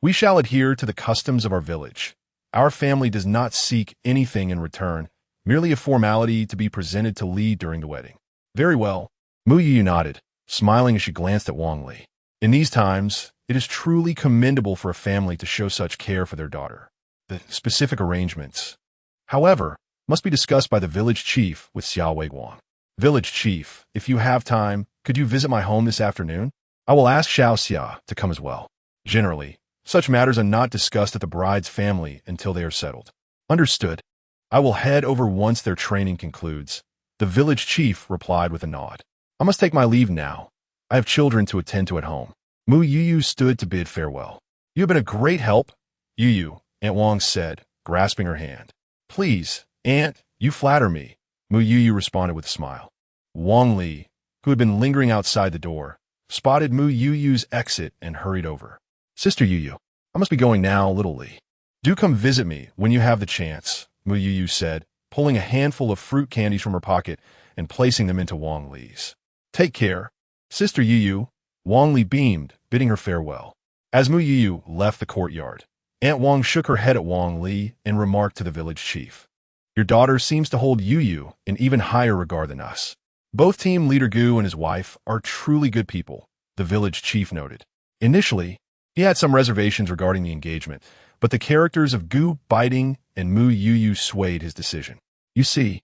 Speaker 1: we shall adhere to the customs of our village. Our family does not seek anything in return, merely a formality to be presented to Li during the wedding. Very well. Mu Youyou nodded, smiling as she glanced at Wang Li. In these times, it is truly commendable for a family to show such care for their daughter. The specific arrangements, however, must be discussed by the village chief with Xiao Weiguang. Village chief, if you have time, could you visit my home this afternoon? I will ask Xiao Xia to come as well. Generally, such matters are not discussed at the bride's family until they are settled. Understood. I will head over once their training concludes. The village chief replied with a nod. I must take my leave now. I have children to attend to at home. Mu Youyou stood to bid farewell. You have been a great help, Youyou, Aunt Wang said, grasping her hand. Please, Aunt, you flatter me, Mu Youyou responded with a smile. Wang Li, who had been lingering outside the door, spotted Mu Youyou's exit and hurried over. Sister Youyou, I must be going now, little Li. Do come visit me when you have the chance, Mu Youyou said, pulling a handful of fruit candies from her pocket and placing them into Wang Li's. Take care. Sister Youyou, Wang Li beamed, bidding her farewell. As Mu Youyou left the courtyard, Aunt Wang shook her head at Wang Li and remarked to the village chief. Your daughter seems to hold Youyou in even higher regard than us. Both team leader Gu and his wife are truly good people, the village chief noted. Initially, he had some reservations regarding the engagement, but the characters of Gu Beiting and Mu Youyou swayed his decision. You see,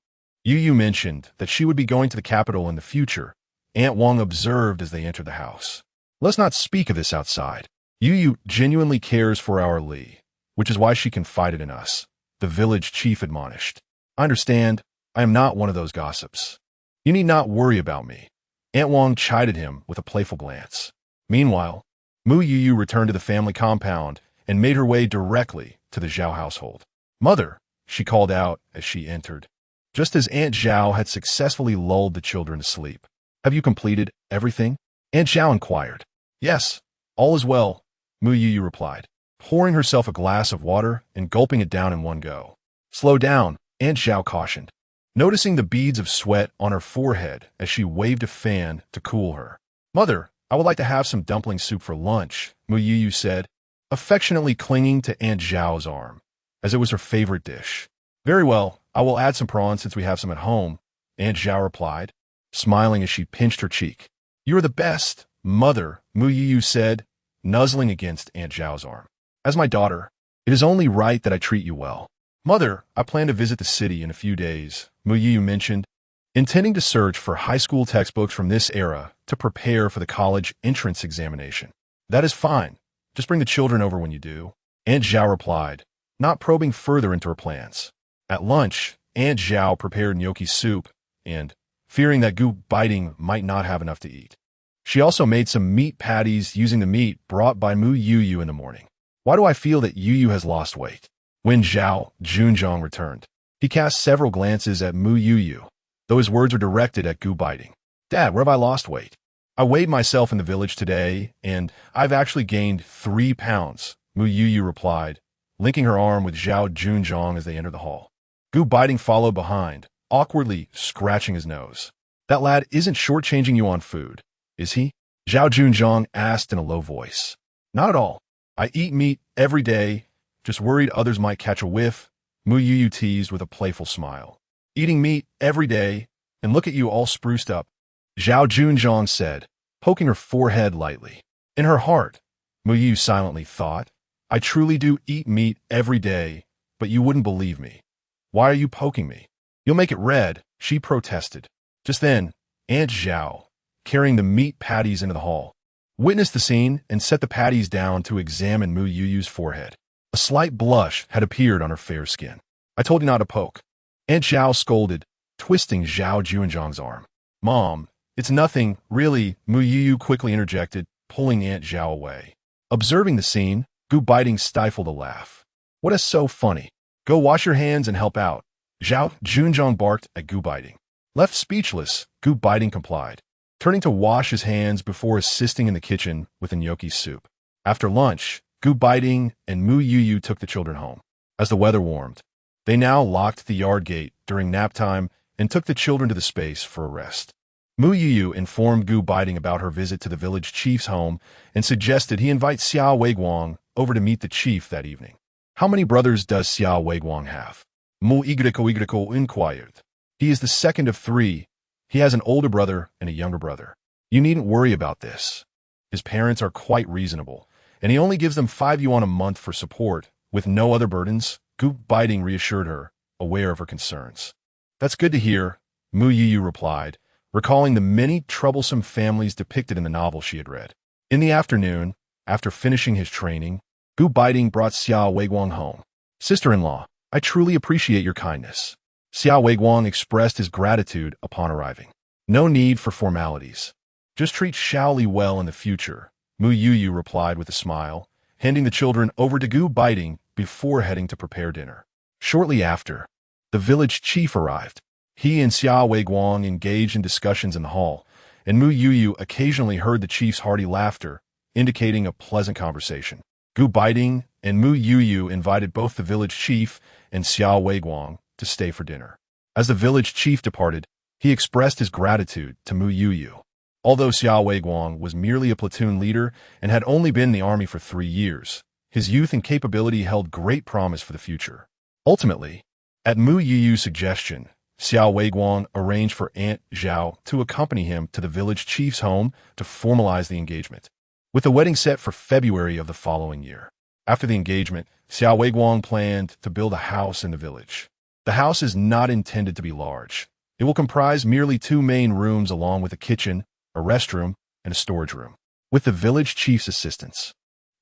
Speaker 1: Youyou mentioned that she would be going to the capital in the future, Aunt Wang observed as they entered the house. Let's not speak of this outside. Youyou genuinely cares for our Li, which is why she confided in us, the village chief admonished. I understand, I am not one of those gossips. You need not worry about me. Aunt Wang chided him with a playful glance. Meanwhile, Mu Youyou returned to the family compound and made her way directly to the Zhao household. Mother, she called out as she entered, just as Aunt Zhao had successfully lulled the children to sleep. Have you completed everything? Aunt Zhao inquired. Yes, all is well, Mu Youyou replied, pouring herself a glass of water and gulping it down in one go. Slow down, Aunt Zhao cautioned, noticing the beads of sweat on her forehead as she waved a fan to cool her. Mother, I would like to have some dumpling soup for lunch, Mu Youyou said, affectionately clinging to Aunt Zhao's arm, as it was her favorite dish. Very well, I will add some prawns since we have some at home, Aunt Zhao replied, smiling as she pinched her cheek. You are the best, Mother, Mu Youyou said, nuzzling against Aunt Zhao's arm. As my daughter, it is only right that I treat you well. Mother, I plan to visit the city in a few days, Mu Youyou mentioned, intending to search for high school textbooks from this era to prepare for the college entrance examination. That is fine. Just bring the children over when you do, Aunt Zhao replied, not probing further into her plans. At lunch, Aunt Zhao prepared gnocchi soup and, fearing that Gu Beiting might not have enough to eat, she also made some meat patties using the meat brought by Mu Youyou in the morning. Why do I feel that Youyou has lost weight? When Zhao Junzhong returned, he cast several glances at Mu Youyou, though his words were directed at Gu Beiting. Dad, where have I lost weight? I weighed myself in the village today, and I've actually gained 3 pounds, Mu Youyou replied, linking her arm with Zhao Junzhong as they entered the hall. Gu Beiting followed behind, awkwardly scratching his nose. That lad isn't shortchanging you on food, is he? Zhao Junzhong asked in a low voice. Not at all. I eat meat every day, just worried others might catch a whiff, Mu Youyou teased with a playful smile. Eating meat every day, and look at you all spruced up, Zhao Junzhong said, poking her forehead lightly. In her heart, Mu Youyou silently thought, I truly do eat meat every day, but you wouldn't believe me. Why are you poking me? You'll make it red, she protested. Just then, Aunt Zhao, carrying the meat patties into the hall, witnessed the scene and set the patties down to examine Mu Youyou's forehead. A slight blush had appeared on her fair skin. I told you not to poke, Aunt Zhao scolded, twisting Zhao Junzhong's arm. Mom, it's nothing, really, Mu Youyou quickly interjected, pulling Aunt Zhao away. Observing the scene, Gu Beiting stifled a laugh. What is so funny? Go wash your hands and help out, Zhao Junzhong barked at Gu Beiting. Left speechless, Gu Beiting complied, turning to wash his hands before assisting in the kitchen with the gnocchi soup. After lunch, Gu Beiting and Mu Youyou took the children home. As the weather warmed, they now locked the yard gate during nap time and took the children to the space for a rest. Mu Youyou informed Gu Beiting about her visit to the village chief's home and suggested he invite Xiao Weiguang over to meet the chief that evening. How many brothers does Xiao Weiguang have? Mu Youyou inquired. He is the second of 3. He has an older brother and a younger brother. You needn't worry about this. His parents are quite reasonable, and he only gives them 5 yuan a month for support, with no other burdens, Gu Beiting reassured her, aware of her concerns. That's good to hear, Mu Youyou replied, recalling the many troublesome families depicted in the novel she had read. In the afternoon, after finishing his training, Gu Beiting brought Xiao Weiguang home. Sister-in-law, I truly appreciate your kindness. Xiao Weiguang expressed his gratitude upon arriving. No need for formalities. Just treat Xiaoli well in the future, Mu Youyou replied with a smile, handing the children over to Gu Beiting before heading to prepare dinner. Shortly after, the village chief arrived. He and Xiao Weiguang engaged in discussions in the hall, and Mu Youyou occasionally heard the chief's hearty laughter, indicating a pleasant conversation. Gu Beiting and Mu Youyou invited both the village chief and Xiao Weiguang to stay for dinner. As the village chief departed, he expressed his gratitude to Mu Youyou. Although Xiao Weiguang was merely a platoon leader and had only been in the army for 3 years, his youth and capability held great promise for the future. Ultimately, at Mu Youyou's suggestion, Xiao Weiguang arranged for Aunt Zhao to accompany him to the village chief's home to formalize the engagement, with the wedding set for February of the following year. After the engagement, Xiao Weiguang planned to build a house in the village. The house is not intended to be large. It will comprise merely 2 main rooms along with a kitchen, a restroom, and a storage room. With the village chief's assistance,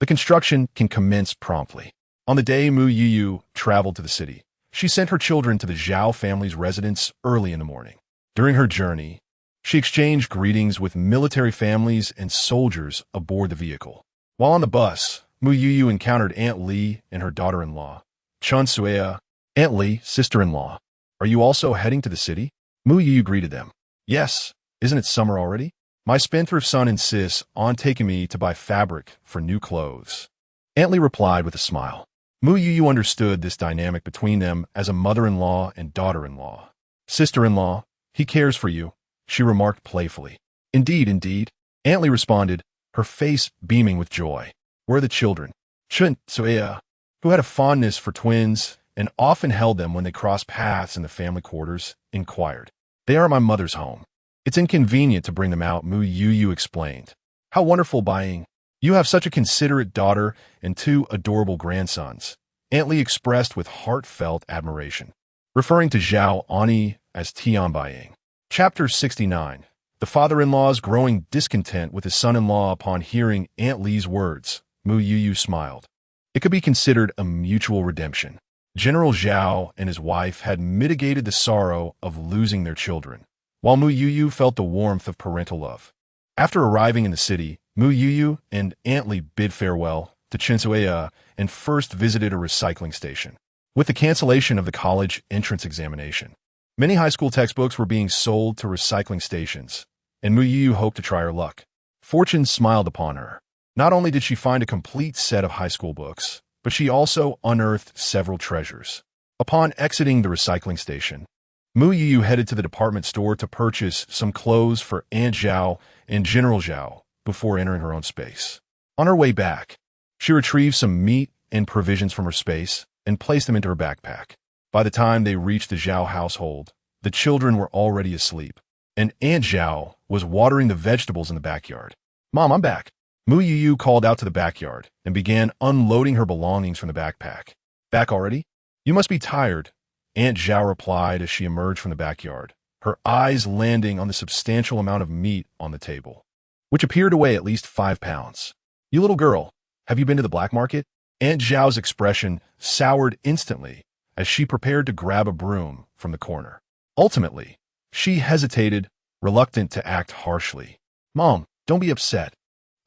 Speaker 1: the construction can commence promptly. On the day Mu Youyou traveled to the city, she sent her children to the Zhao family's residence early in the morning. During her journey, she exchanged greetings with military families and soldiers aboard the vehicle. While on the bus, Mu Youyou encountered Aunt Li and her daughter-in-law, Chun Suea. Aunt Li, sister-in-law, are you also heading to the city? Mu Youyou greeted them. Yes, isn't it summer already? My spendthrift son insists on taking me to buy fabric for new clothes. Aunt Li replied with a smile. Mu Youyou understood this dynamic between them as a mother-in-law and daughter-in-law. Sister-in-law, he cares for you, she remarked playfully. Indeed, indeed, Aunt Li responded, her face beaming with joy. Where are the children? Chun Suea, who had a fondness for twins and often held them when they crossed paths in the family quarters, inquired. They are at my mother's home. It's inconvenient to bring them out, Mu Youyou explained. How wonderful, Beiting. You have such a considerate daughter and 2 adorable grandsons, Aunt Li expressed with heartfelt admiration, referring to Zhao Ani as Tian Beiting. Chapter 69. The father-in-law's growing discontent with his son-in-law upon hearing Aunt Li's words. Mu Youyou smiled. It could be considered a mutual redemption. General Zhao and his wife had mitigated the sorrow of losing their children, while Mu Youyou felt the warmth of parental love. After arriving in the city, Mu Youyou and Aunt Li bid farewell to Chinsuea and first visited a recycling station. With the cancellation of the college entrance examination, many high school textbooks were being sold to recycling stations, and Mu Youyou hoped to try her luck. Fortune smiled upon her. Not only did she find a complete set of high school books, but she also unearthed several treasures. Upon exiting the recycling station, Mu Youyou headed to the department store to purchase some clothes for Aunt Zhao and General Zhao before entering her own space. On her way back, she retrieved some meat and provisions from her space and placed them into her backpack. By the time they reached the Zhao household, the children were already asleep, and Aunt Zhao was watering the vegetables in the backyard. Mom, I'm back. Mu Youyou called out to the backyard and began unloading her belongings from the backpack. Back already? You must be tired, Aunt Zhao replied as she emerged from the backyard, her eyes landing on the substantial amount of meat on the table, which appeared to weigh at least 5 pounds. You little girl, have you been to the black market? Aunt Zhao's expression soured instantly as she prepared to grab a broom from the corner. Ultimately, she hesitated, reluctant to act harshly. Mom, don't be upset.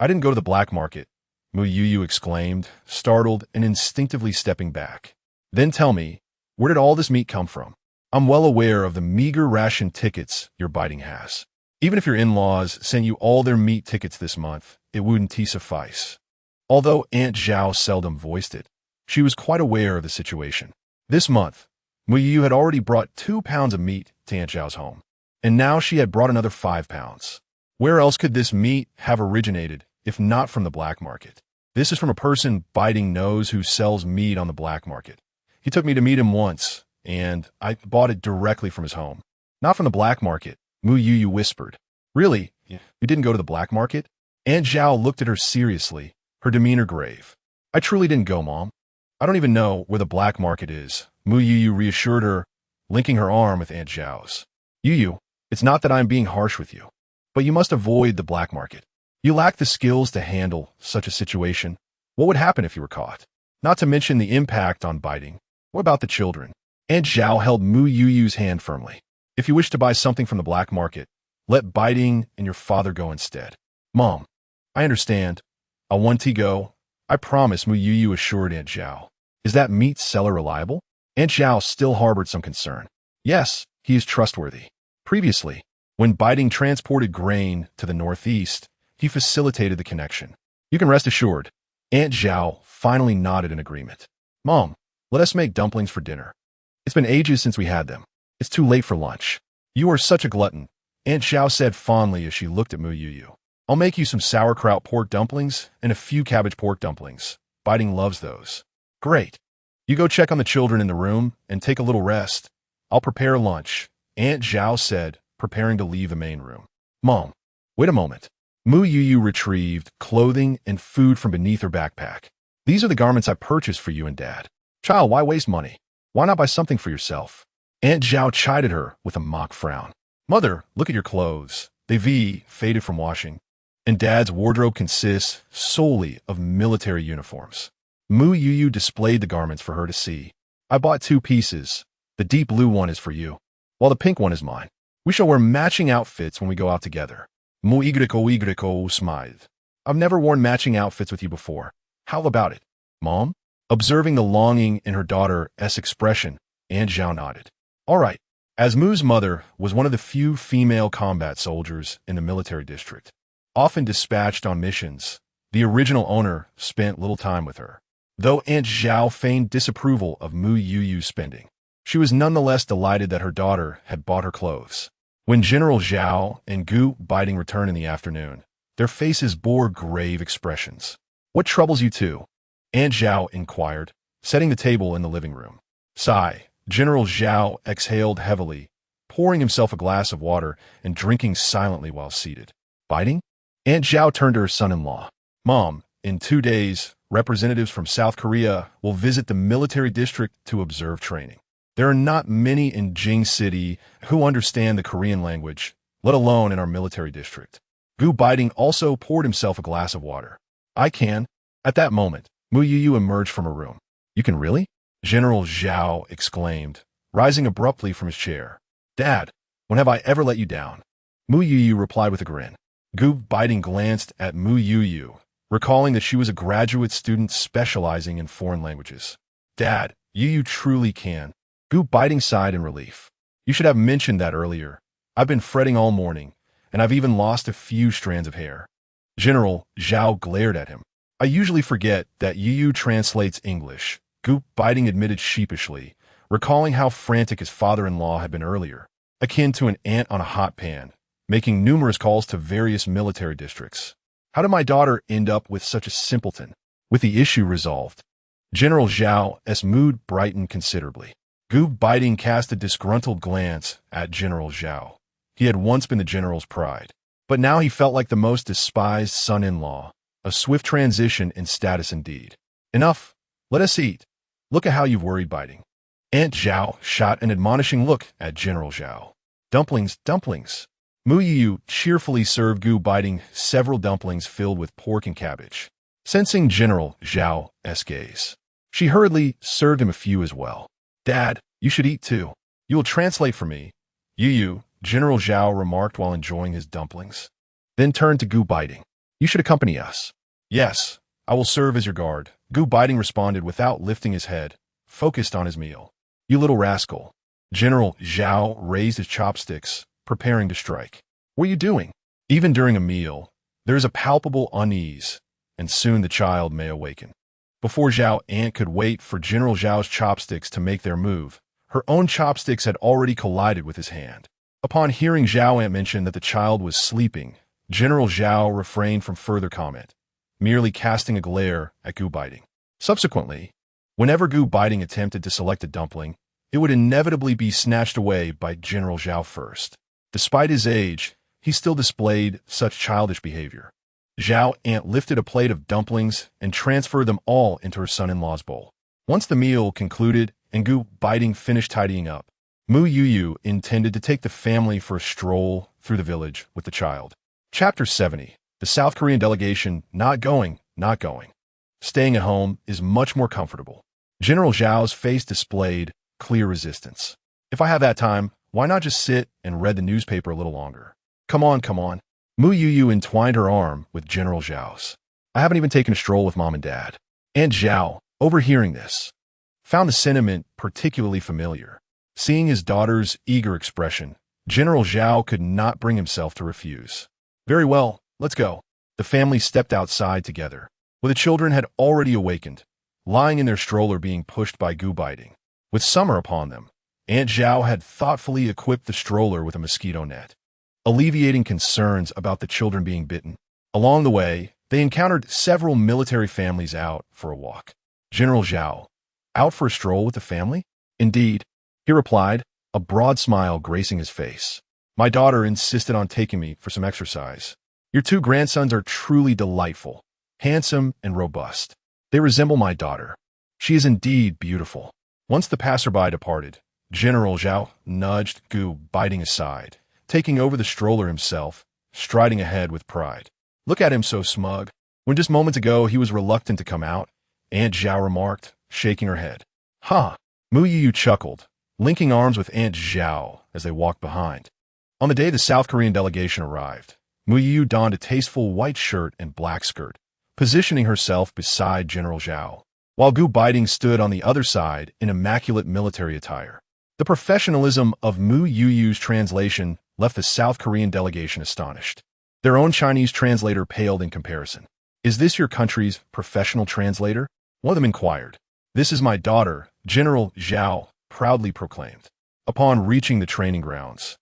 Speaker 1: I didn't go to the black market, Mu Youyou exclaimed, startled and instinctively stepping back. Then tell me, where did all this meat come from? I'm well aware of the meager ration tickets your Beiting has. Even if your in-laws sent you all their meat tickets this month, it wouldn't suffice. Although Aunt Zhao seldom voiced it, she was quite aware of the situation. This month, Mu Youyou had already brought 2 pounds of meat to Aunt Zhao's home, and now she had brought another 5 pounds. Where else could this meat have originated, if not from the black market? This is from a person Beiting knows who sells meat on the black market. He took me to meet him once, and I bought it directly from his home. Not from the black market, Mu Youyou whispered. Really? You didn't go to the black market? Aunt Zhao looked at her seriously, her demeanor grave. I truly didn't go, Mom. I don't even know where the black market is, Mu Youyou reassured her, linking her arm with Aunt Zhao's. Youyou, it's not that I'm being harsh with you, but you must avoid the black market. You lack the skills to handle such a situation. What would happen if you were caught? Not to mention the impact on Beiting. What about the children? Aunt Zhao held Mu Youyou's hand firmly. If you wish to buy something from the black market, let Beiting and your father go instead. Mom, I understand. I'll want to go. I promise, Mu Youyou assured Aunt Zhao. Is that meat seller reliable? Aunt Zhao still harbored some concern. Yes, he is trustworthy. Previously, when Beiting transported grain to the northeast, he facilitated the connection. You can rest assured. Aunt Zhao finally nodded in agreement. Mom, let us make dumplings for dinner. It's been ages since we had them. It's too late for lunch. You are such a glutton, Aunt Zhao said fondly as she looked at Mu Youyou. I'll make you some sauerkraut pork dumplings and a few cabbage pork dumplings. Beiting loves those. Great. You go check on the children in the room and take a little rest. I'll prepare lunch, Aunt Zhao said, preparing to leave the main room. Mom, wait a moment. Mu Youyou retrieved clothing and food from beneath her backpack. These are the garments I purchased for you and Dad. Child, why waste money? Why not buy something for yourself? Aunt Zhao chided her with a mock frown. Mother, look at your clothes. They've faded from washing. And Dad's wardrobe consists solely of military uniforms. Mu Youyou displayed the garments for her to see. I bought 2 pieces. The deep blue one is for you, while the pink one is mine. We shall wear matching outfits when we go out together. Mu Youyou smiled. I've never worn matching outfits with you before. How about it, Mom? Observing the longing in her daughter's expression, Aunt Zhao nodded. All right. As Mu's mother was one of the few female combat soldiers in the military district, often dispatched on missions, the original owner spent little time with her. Though Aunt Zhao feigned disapproval of Mu Youyou's spending, she was nonetheless delighted that her daughter had bought her clothes. When General Zhao and Gu Beiting returned in the afternoon, their faces bore grave expressions. What troubles you two? Aunt Zhao inquired, setting the table in the living room. Sigh. General Zhao exhaled heavily, pouring himself a glass of water and drinking silently while seated. Beiting? Aunt Zhao turned to her son-in-law. Mom, in 2 days, representatives from South Korea will visit the military district to observe training. There are not many in Jing City who understand the Korean language, let alone in our military district. Gu Beiting also poured himself a glass of water. I can. At that moment, Mu Youyou emerged from her room. You can really? General Zhao exclaimed, rising abruptly from his chair. Dad, when have I ever let you down? Mu Youyou replied with a grin. Gu Beiting glanced at Mu Youyou, recalling that she was a graduate student specializing in foreign languages. Dad, Youyou truly can. Gu Beiting sighed in relief. You should have mentioned that earlier. I've been fretting all morning, and I've even lost a few strands of hair. General Zhao glared at him. I usually forget that Youyou translates English, Gu Beiting admitted sheepishly, recalling how frantic his father-in-law had been earlier, akin to an ant on a hot pan, making numerous calls to various military districts. How did my daughter end up with such a simpleton? With the issue resolved, General Zhao's mood brightened considerably. Gu Beiting cast a disgruntled glance at General Zhao. He had once been the general's pride, but now he felt like the most despised son-in-law. A swift transition in status indeed. Enough. Let us eat. Look at how you've worried Beiting. Aunt Zhao shot an admonishing look at General Zhao. Dumplings, dumplings. Mu Youyou cheerfully served Gu Beiting several dumplings filled with pork and cabbage. Sensing General Zhao's gaze, she hurriedly served him a few as well. Dad, you should eat too. You will translate for me. Youyou, General Zhao remarked while enjoying his dumplings. Then turned to Gu Beiting. You should accompany us. Yes, I will serve as your guard, Gu Beiting responded without lifting his head, focused on his meal. You little rascal. General Zhao raised his chopsticks, preparing to strike. What are you doing? Even during a meal, there is a palpable unease, and soon the child may awaken. Before Zhao Aunt could wait for General Zhao's chopsticks to make their move, her own chopsticks had already collided with his hand. Upon hearing Zhao Aunt mention that the child was sleeping, General Zhao refrained from further comment, merely casting a glare at Gu Beiting. Subsequently, whenever Gu Beiting attempted to select a dumpling, it would inevitably be snatched away by General Zhao first. Despite his age, he still displayed such childish behavior. Zhao Aunt lifted a plate of dumplings and transferred them all into her son-in-law's bowl. Once the meal concluded and Gu Beiting finished tidying up, Mu Youyou intended to take the family for a stroll through the village with the child. Chapter 70. The South Korean delegation not going. Staying at home is much more comfortable. General Zhao's face displayed clear resistance. If I have that time, why not just sit and read the newspaper a little longer? Come on. Mu Youyou entwined her arm with General Zhao's. I haven't even taken a stroll with Mom and Dad. Aunt Zhao, overhearing this, found the sentiment particularly familiar. Seeing his daughter's eager expression, General Zhao could not bring himself to refuse. Very well, let's go. The family stepped outside together, where the children had already awakened, lying in their stroller being pushed by Beiting. With summer upon them, Aunt Zhao had thoughtfully equipped the stroller with a mosquito net, alleviating concerns about the children being bitten. Along the way, they encountered several military families out for a walk. General Zhao, out for a stroll with the family? Indeed, he replied, a broad smile gracing his face. My daughter insisted on taking me for some exercise. Your two grandsons are truly delightful, handsome and robust. They resemble my daughter. She is indeed beautiful. Once the passerby departed, General Zhao nudged Beiting aside, taking over the stroller himself, striding ahead with pride. Look at him so smug. When just moments ago he was reluctant to come out, Aunt Zhao remarked, shaking her head. Huh. Mu Youyou chuckled, linking arms with Aunt Zhao as they walked behind. On the day the South Korean delegation arrived, Mu Youyou donned a tasteful white shirt and black skirt, positioning herself beside General Zhao, while Beiting stood on the other side in immaculate military attire. The professionalism of Mu Youyou's translation left the South Korean delegation astonished. Their own Chinese translator paled in comparison. Is this your country's professional translator? One of them inquired. This is my daughter, General Zhao proudly proclaimed. Upon reaching the training grounds,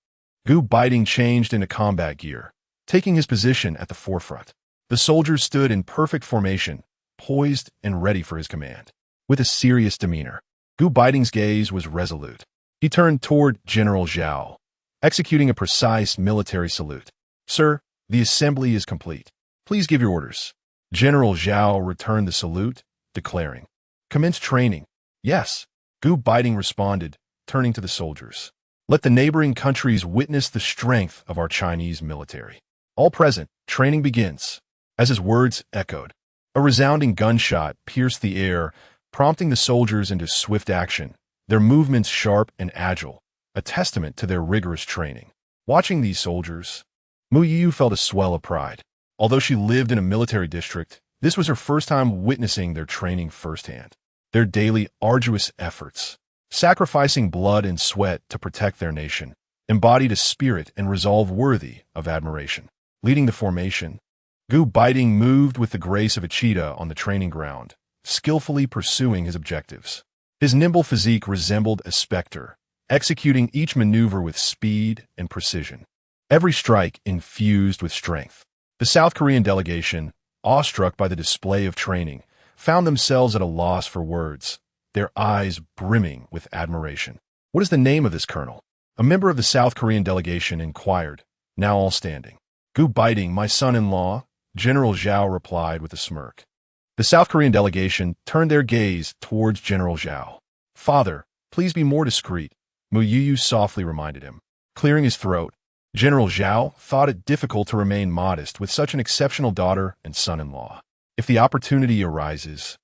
Speaker 1: Beiting changed into combat gear, taking his position at the forefront. The soldiers stood in perfect formation, poised and ready for his command. With a serious demeanor, Beiting's gaze was resolute. He turned toward General Zhao, executing a precise military salute. Sir, the assembly is complete. Please give your orders. General Zhao returned the salute, declaring, commence training. Yes, Beiting responded, turning to the soldiers. Let the neighboring countries witness the strength of our Chinese military. All present, training begins. As his words echoed, a resounding gunshot pierced the air, prompting the soldiers into swift action, their movements sharp and agile, a testament to their rigorous training. Watching these soldiers, Mu Youyou felt a swell of pride. Although she lived in a military district, this was her first time witnessing their training firsthand. Their daily arduous efforts, sacrificing blood and sweat to protect their nation, embodied a spirit and resolve worthy of admiration. Leading the formation, Beiting moved with the grace of a cheetah on the training ground, skillfully pursuing his objectives. His nimble physique resembled a specter, executing each maneuver with speed and precision. Every strike infused with strength. The South Korean delegation, awestruck by the display of training, found themselves at a loss for words, their eyes brimming with admiration. What is the name of this colonel? A member of the South Korean delegation inquired, now all standing. Beiting, my son-in-law, General Zhao replied with a smirk. The South Korean delegation turned their gaze towards General Zhao. Father, please be more discreet, Mu Youyou softly reminded him. Clearing his throat, General Zhao thought it difficult to remain modest with such an exceptional daughter and son-in-law. If the opportunity arises,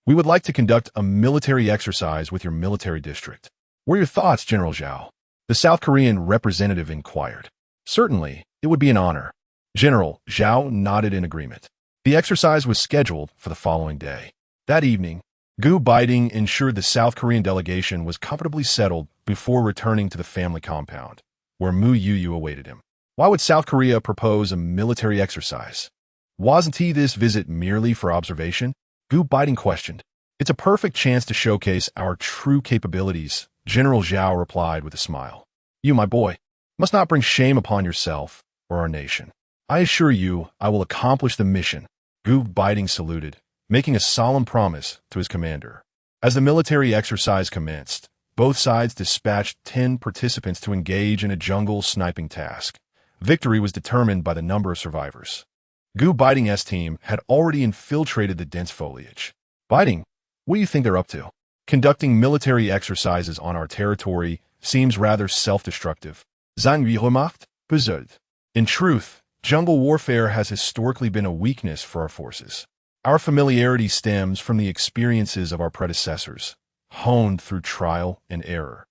Speaker 1: we would like to conduct a military exercise with your military district. What are your thoughts, General Zhao? The South Korean representative inquired. Certainly, it would be an honor. General Zhao nodded in agreement. The exercise was scheduled for the following day. That evening, Beiting ensured the South Korean delegation was comfortably settled before returning to the family compound, where Mu Youyou awaited him. Why would South Korea propose a military exercise? Wasn't this visit merely for observation? Beiting questioned. It's a perfect chance to showcase our true capabilities, General Zhao replied with a smile. You, my boy, must not bring shame upon yourself or our nation. I assure you I will accomplish the mission. Beiting saluted, making a solemn promise to his commander. As the military exercise commenced, both sides dispatched 10 participants to engage in a jungle sniping task. Victory was determined by the number of survivors. Beiting's team had already infiltrated the dense foliage. Beiting, what do you think they're up to? Conducting military exercises on our territory seems rather self-destructive. Seien wir gemacht, besollt. In truth, jungle warfare has historically been a weakness for our forces. Our familiarity stems from the experiences of our predecessors, honed through trial and error,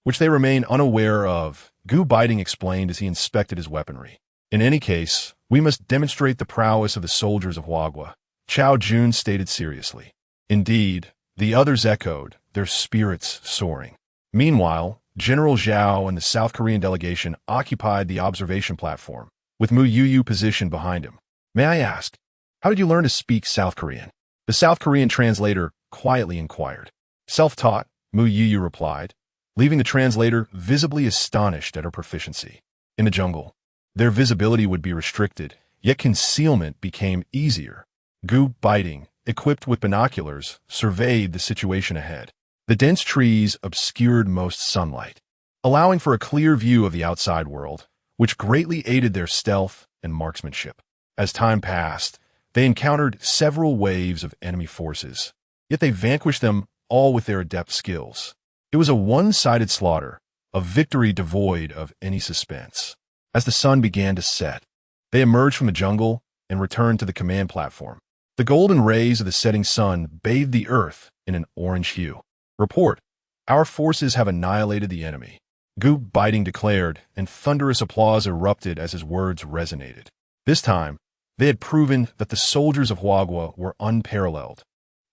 Speaker 1: which they remain unaware of, Beiting explained as he inspected his weaponry. In any case, we must demonstrate the prowess of the soldiers of Wagwa, Chao Jun stated seriously. Indeed, the others echoed, their spirits soaring. Meanwhile, General Zhao and the South Korean delegation occupied the observation platform, with Mu Youyou positioned behind him. May I ask, how did you learn to speak South Korean? The South Korean translator quietly inquired. Self-taught, Mu Youyou replied, leaving the translator visibly astonished at her proficiency. In the jungle, their visibility would be restricted, yet concealment became easier. Beiting, equipped with binoculars, surveyed the situation ahead. The dense trees obscured most sunlight, allowing for a clear view of the outside world, which greatly aided their stealth and marksmanship. As time passed, they encountered several waves of enemy forces, yet they vanquished them all with their adept skills. It was a one-sided slaughter, a victory devoid of any suspense. As the sun began to set, they emerged from the jungle and returned to the command platform. The golden rays of the setting sun bathed the earth in an orange hue. Report, our forces have annihilated the enemy, Beiting declared, and thunderous applause erupted as his words resonated. This time, they had proven that the soldiers of Wagwa were unparalleled.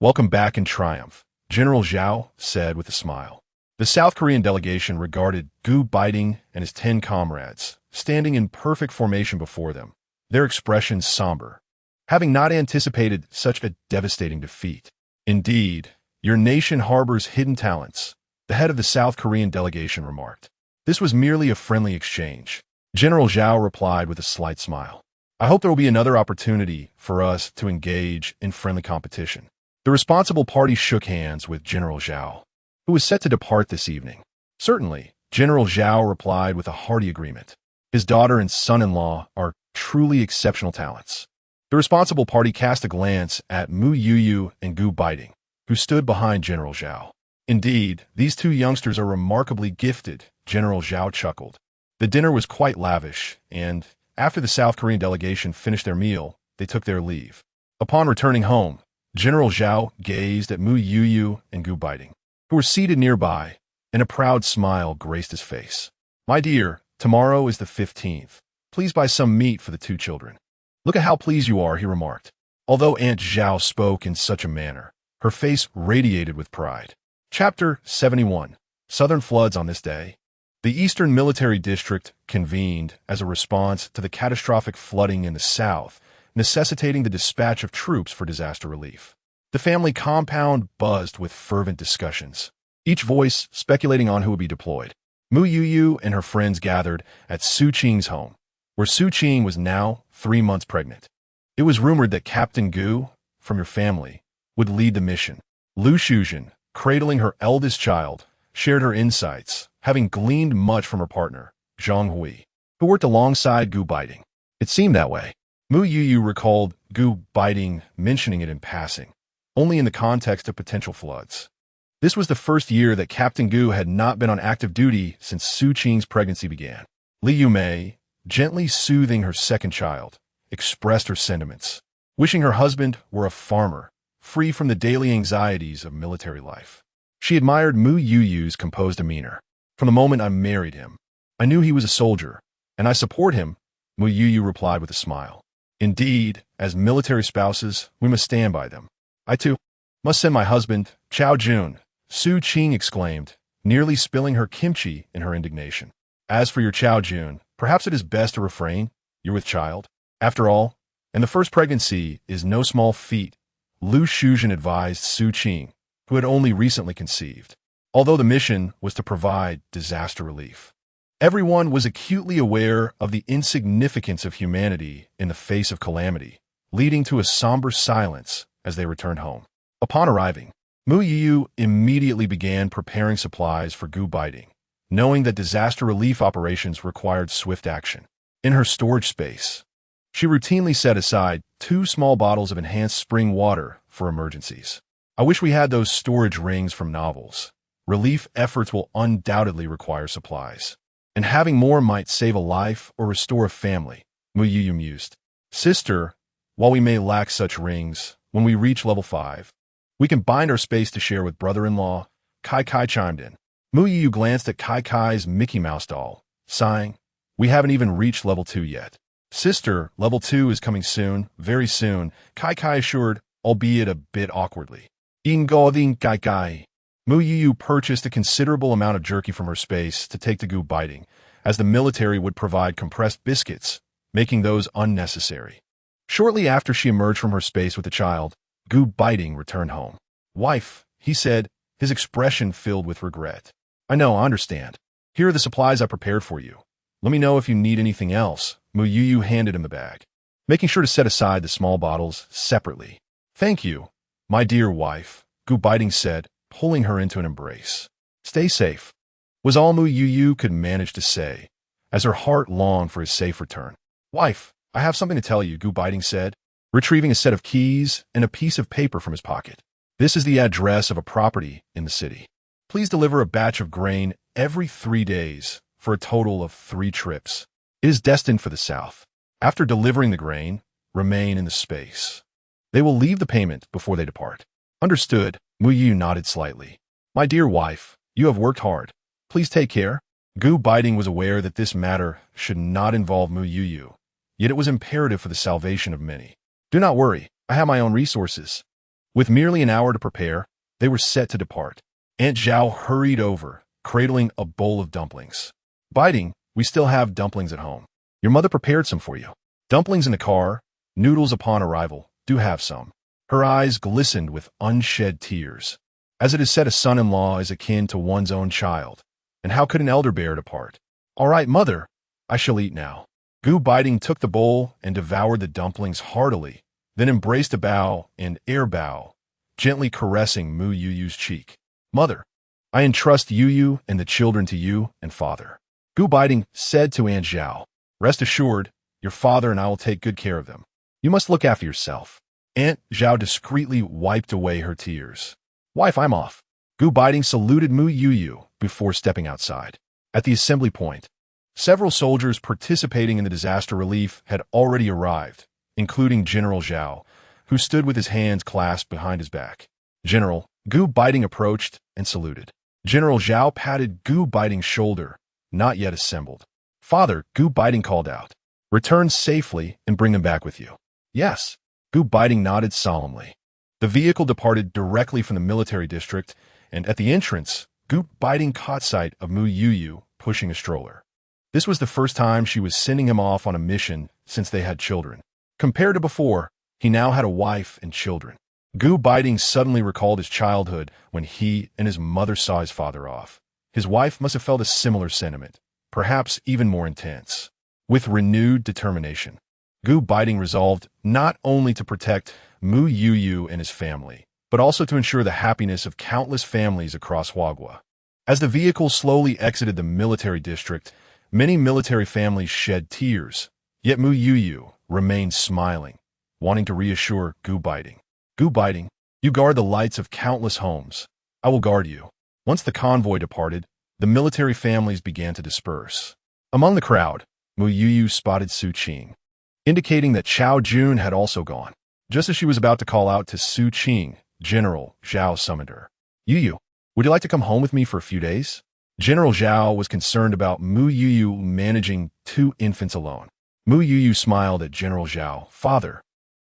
Speaker 1: Welcome back in triumph, General Zhao said with a smile. The South Korean delegation regarded Beiting and his 10 comrades, standing in perfect formation before them, their expressions somber, having not anticipated such a devastating defeat. Indeed, your nation harbors hidden talents, the head of the South Korean delegation remarked. This was merely a friendly exchange. General Zhao replied with a slight smile. I hope there will be another opportunity for us to engage in friendly competition. The responsible party shook hands with General Zhao, who was set to depart this evening. Certainly, General Zhao replied with a hearty agreement. His daughter and son-in-law are truly exceptional talents. The responsible party cast a glance at Mu Youyou and Beiting, who stood behind General Zhao. Indeed, these two youngsters are remarkably gifted, General Zhao chuckled. The dinner was quite lavish, and after the South Korean delegation finished their meal, they took their leave. Upon returning home, General Zhao gazed at Mu Youyou and Beiting, who were seated nearby, and a proud smile graced his face. My dear, tomorrow is the 15th. Please buy some meat for the two children. Look at how pleased you are, he remarked. Although Aunt Zhao spoke in such a manner, her face radiated with pride. Chapter 71. Southern Floods on this day. The Eastern Military District convened as a response to the catastrophic flooding in the south, necessitating the dispatch of troops for disaster relief. The family compound buzzed with fervent discussions, each voice speculating on who would be deployed. Mu Youyou and her friends gathered at Su Qing's home, where Su Qing was now 3 months pregnant. It was rumored that Captain Gu, from your family, would lead the mission. Lu Shuzhen, cradling her eldest child, shared her insights, having gleaned much from her partner, Zhang Hui, who worked alongside Beiting. It seemed that way. Mu Youyou recalled Beiting mentioning it in passing, only in the context of potential floods. This was the first year that Captain Gu had not been on active duty since Su Qing's pregnancy began. Li Yumei, gently soothing her second child, expressed her sentiments, wishing her husband were a farmer, free from the daily anxieties of military life. She admired Mu Youyou's composed demeanor. From the moment I married him, I knew he was a soldier, and I support him, Mu Youyou replied with a smile. Indeed, as military spouses, we must stand by them. I, too, must send my husband, Chao Jun, Su Qing exclaimed, nearly spilling her kimchi in her indignation. As for your Chao Jun, perhaps it is best to refrain. You're with child. After all, and the first pregnancy is no small feat, Lu Shuzhen advised Su Qing, who had only recently conceived, although the mission was to provide disaster relief. Everyone was acutely aware of the insignificance of humanity in the face of calamity, leading to a somber silence as they returned home. Upon arriving, Mu Youyou immediately began preparing supplies for Beiting, knowing that disaster relief operations required swift action. In her storage space, she routinely set aside 2 small bottles of enhanced spring water for emergencies. I wish we had those storage rings from novels, relief efforts will undoubtedly require supplies. And having more might save a life or restore a family, Mu Youyou mused. Sister, while we may lack such rings, when we reach level 5, we can bind our space to share with brother-in-law, Kai Kai chimed in. Mu Youyou glanced at Kai Kai's Mickey Mouse doll, sighing. We haven't even reached level 2 yet. Sister, level 2 is coming soon, very soon, Kai Kai assured, albeit a bit awkwardly. Ingoding Kai Kai. Mu Youyou purchased a considerable amount of jerky from her space to take to Gu Beiting, as the military would provide compressed biscuits, making those unnecessary. Shortly after she emerged from her space with the child, Gu Beiting returned home. Wife, he said, his expression filled with regret. I understand. Here are the supplies I prepared for you. Let me know if you need anything else. Mu Youyou handed him the bag, making sure to set aside the small bottles separately. Thank you, my dear wife, Gu Beiting said, pulling her into an embrace. Stay safe, was all Mu Youyou could manage to say, as her heart longed for his safe return. Wife, I have something to tell you, Gu Beiting said, retrieving a set of keys and a piece of paper from his pocket. This is the address of a property in the city. Please deliver a batch of grain every 3 days for a total of 3 trips. It is destined for the south. After delivering the grain, remain in the space. They will leave the payment before they depart. Understood, Mu Youyou nodded slightly. My dear wife, you have worked hard. Please take care. Gu Beiting was aware that this matter should not involve Mu Youyou, yet it was imperative for the salvation of many. Do not worry, I have my own resources. With merely an hour to prepare, they were set to depart. Aunt Zhao hurried over, cradling a bowl of dumplings. Beiting, we still have dumplings at home. Your mother prepared some for you. Dumplings in the car, noodles upon arrival, do have some. Her eyes glistened with unshed tears. As it is said, a son-in-law is akin to one's own child. And how could an elder bear depart? All right, mother, I shall eat now. Gu Beiting took the bowl and devoured the dumplings heartily, then embraced a bow and air bow, gently caressing Mu Youyou's cheek. Mother, I entrust Youyou and the children to you and father. Gu Beiting said to Aunt Zhao, rest assured, your father and I will take good care of them. You must look after yourself. Aunt Zhao discreetly wiped away her tears. Wife, I'm off. Gu Beiting saluted Mu Youyou before stepping outside. At the assembly point, several soldiers participating in the disaster relief had already arrived, including General Zhao, who stood with his hands clasped behind his back. General, Gu Beiting approached and saluted. General Zhao patted Gu Beiting's shoulder, not yet assembled. Father, Gu Beiting called out. Return safely and bring them back with you. Yes. Gu Beiting nodded solemnly. The vehicle departed directly from the military district, and at the entrance, Gu Beiting caught sight of Mu Youyou pushing a stroller. This was the first time she was sending him off on a mission since they had children. Compared to before, he now had a wife and children. Gu Beiting suddenly recalled his childhood when he and his mother saw his father off. His wife must have felt a similar sentiment, perhaps even more intense. With renewed determination, Gu Beiting resolved not only to protect Mu Youyou and his family, but also to ensure the happiness of countless families across Huagua. As the vehicle slowly exited the military district, many military families shed tears, yet Mu Youyou remained smiling, wanting to reassure Gu Beiting. Gu Beiting, you guard the lights of countless homes. I will guard you. Once the convoy departed, the military families began to disperse. Among the crowd, Mu Youyou spotted Su Qing, indicating that Chao Jun had also gone. Just as she was about to call out to Su Qing, General Zhao summoned her. Youyou, would you like to come home with me for a few days? General Zhao was concerned about Mu Youyou managing 2 infants alone. Mu Youyou smiled at General Zhao. Father,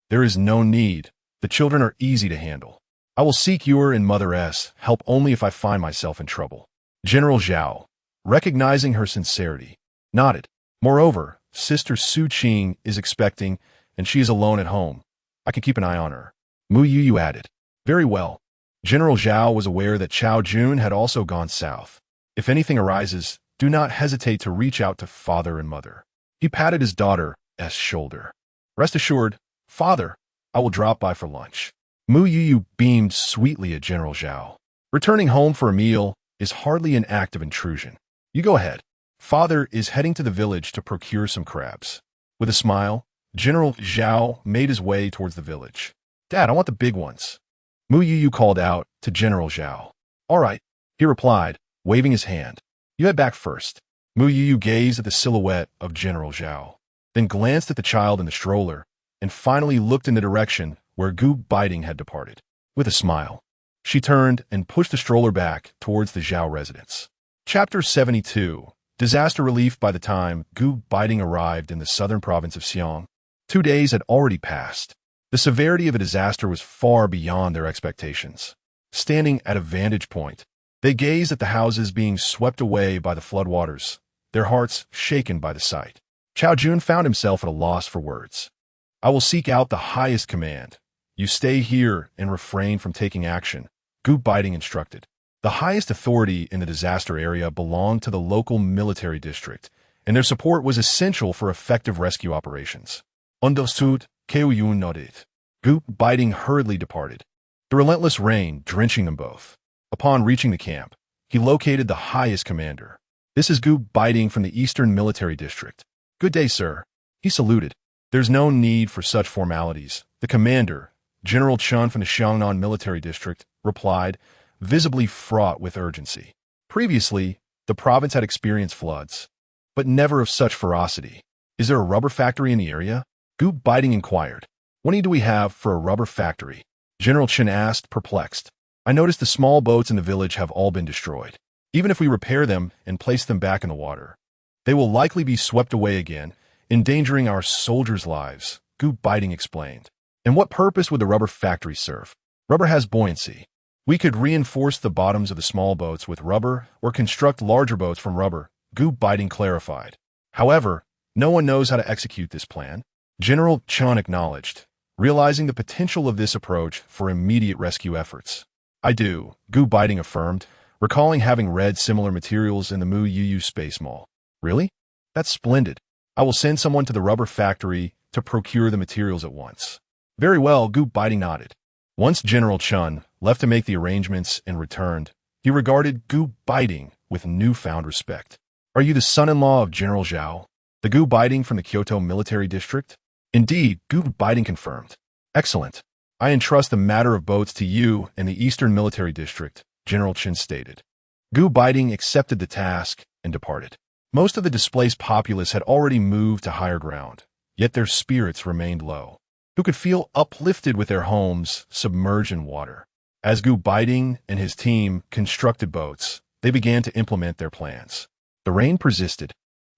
Speaker 1: there is no need. The children are easy to handle. I will seek your and Mother S help only if I find myself in trouble. General Zhao, recognizing her sincerity, nodded. Moreover, Sister Su Qing is expecting, and she is alone at home. I can keep an eye on her. Mu Youyou added. Very well. General Zhao was aware that Chao Jun had also gone south. If anything arises, do not hesitate to reach out to father and mother. He patted his daughter's shoulder. Rest assured, father, I will drop by for lunch. Mu Youyou beamed sweetly at General Zhao. Returning home for a meal is hardly an act of intrusion. You go ahead. Father is heading to the village to procure some crabs. With a smile, General Zhao made his way towards the village. Dad, I want the big ones. Mu Youyou called out to General Zhao. All right, he replied, waving his hand. You head back first. Mu Youyou gazed at the silhouette of General Zhao, then glanced at the child in the stroller, and finally looked in the direction where Beiting had departed. With a smile, she turned and pushed the stroller back towards the Zhao residence. Chapter 72. Disaster relief. By the time Beiting arrived in the southern province of Xiang, 2 days had already passed. The severity of the disaster was far beyond their expectations. Standing at a vantage point, they gazed at the houses being swept away by the floodwaters, their hearts shaken by the sight. Chao Jun found himself at a loss for words. I will seek out the highest command. You stay here and refrain from taking action, Beiting instructed. The highest authority in the disaster area belonged to the local military district, and their support was essential for effective rescue operations. Understood, Mu nodded. Beiting hurriedly departed, the relentless rain drenching them both. Upon reaching the camp, he located the highest commander. This is Beiting from the Eastern Military District. Good day, sir. He saluted. There's no need for such formalities. The commander, General Chun from the Xiangnan Military District, replied, visibly fraught with urgency. Previously, the province had experienced floods, but never of such ferocity. Is there a rubber factory in the area? Beiting inquired. What need do we have for a rubber factory? General Chen asked, perplexed. I noticed the small boats in the village have all been destroyed. Even if we repair them and place them back in the water, they will likely be swept away again, endangering our soldiers' lives, Beiting explained. And what purpose would the rubber factory serve? Rubber has buoyancy. We could reinforce the bottoms of the small boats with rubber or construct larger boats from rubber, Beiting clarified. However, no one knows how to execute this plan. General Chun acknowledged, realizing the potential of this approach for immediate rescue efforts. I do, Beiting affirmed, recalling having read similar materials in the Mu Youyou Space Mall. Really? That's splendid. I will send someone to the rubber factory to procure the materials at once. Very well, Beiting nodded. Once General Chun left to make the arrangements and returned, he regarded Beiting with newfound respect. Are you the son-in-law of General Zhao, the Beiting from the Kyoto Military District? Indeed, Beiting confirmed. Excellent. I entrust the matter of boats to you and the Eastern Military District, General Chen stated. Beiting accepted the task and departed. Most of the displaced populace had already moved to higher ground, yet their spirits remained low. Who could feel uplifted with their homes submerged in water. As Beiting and his team constructed boats, they began to implement their plans. The rain persisted,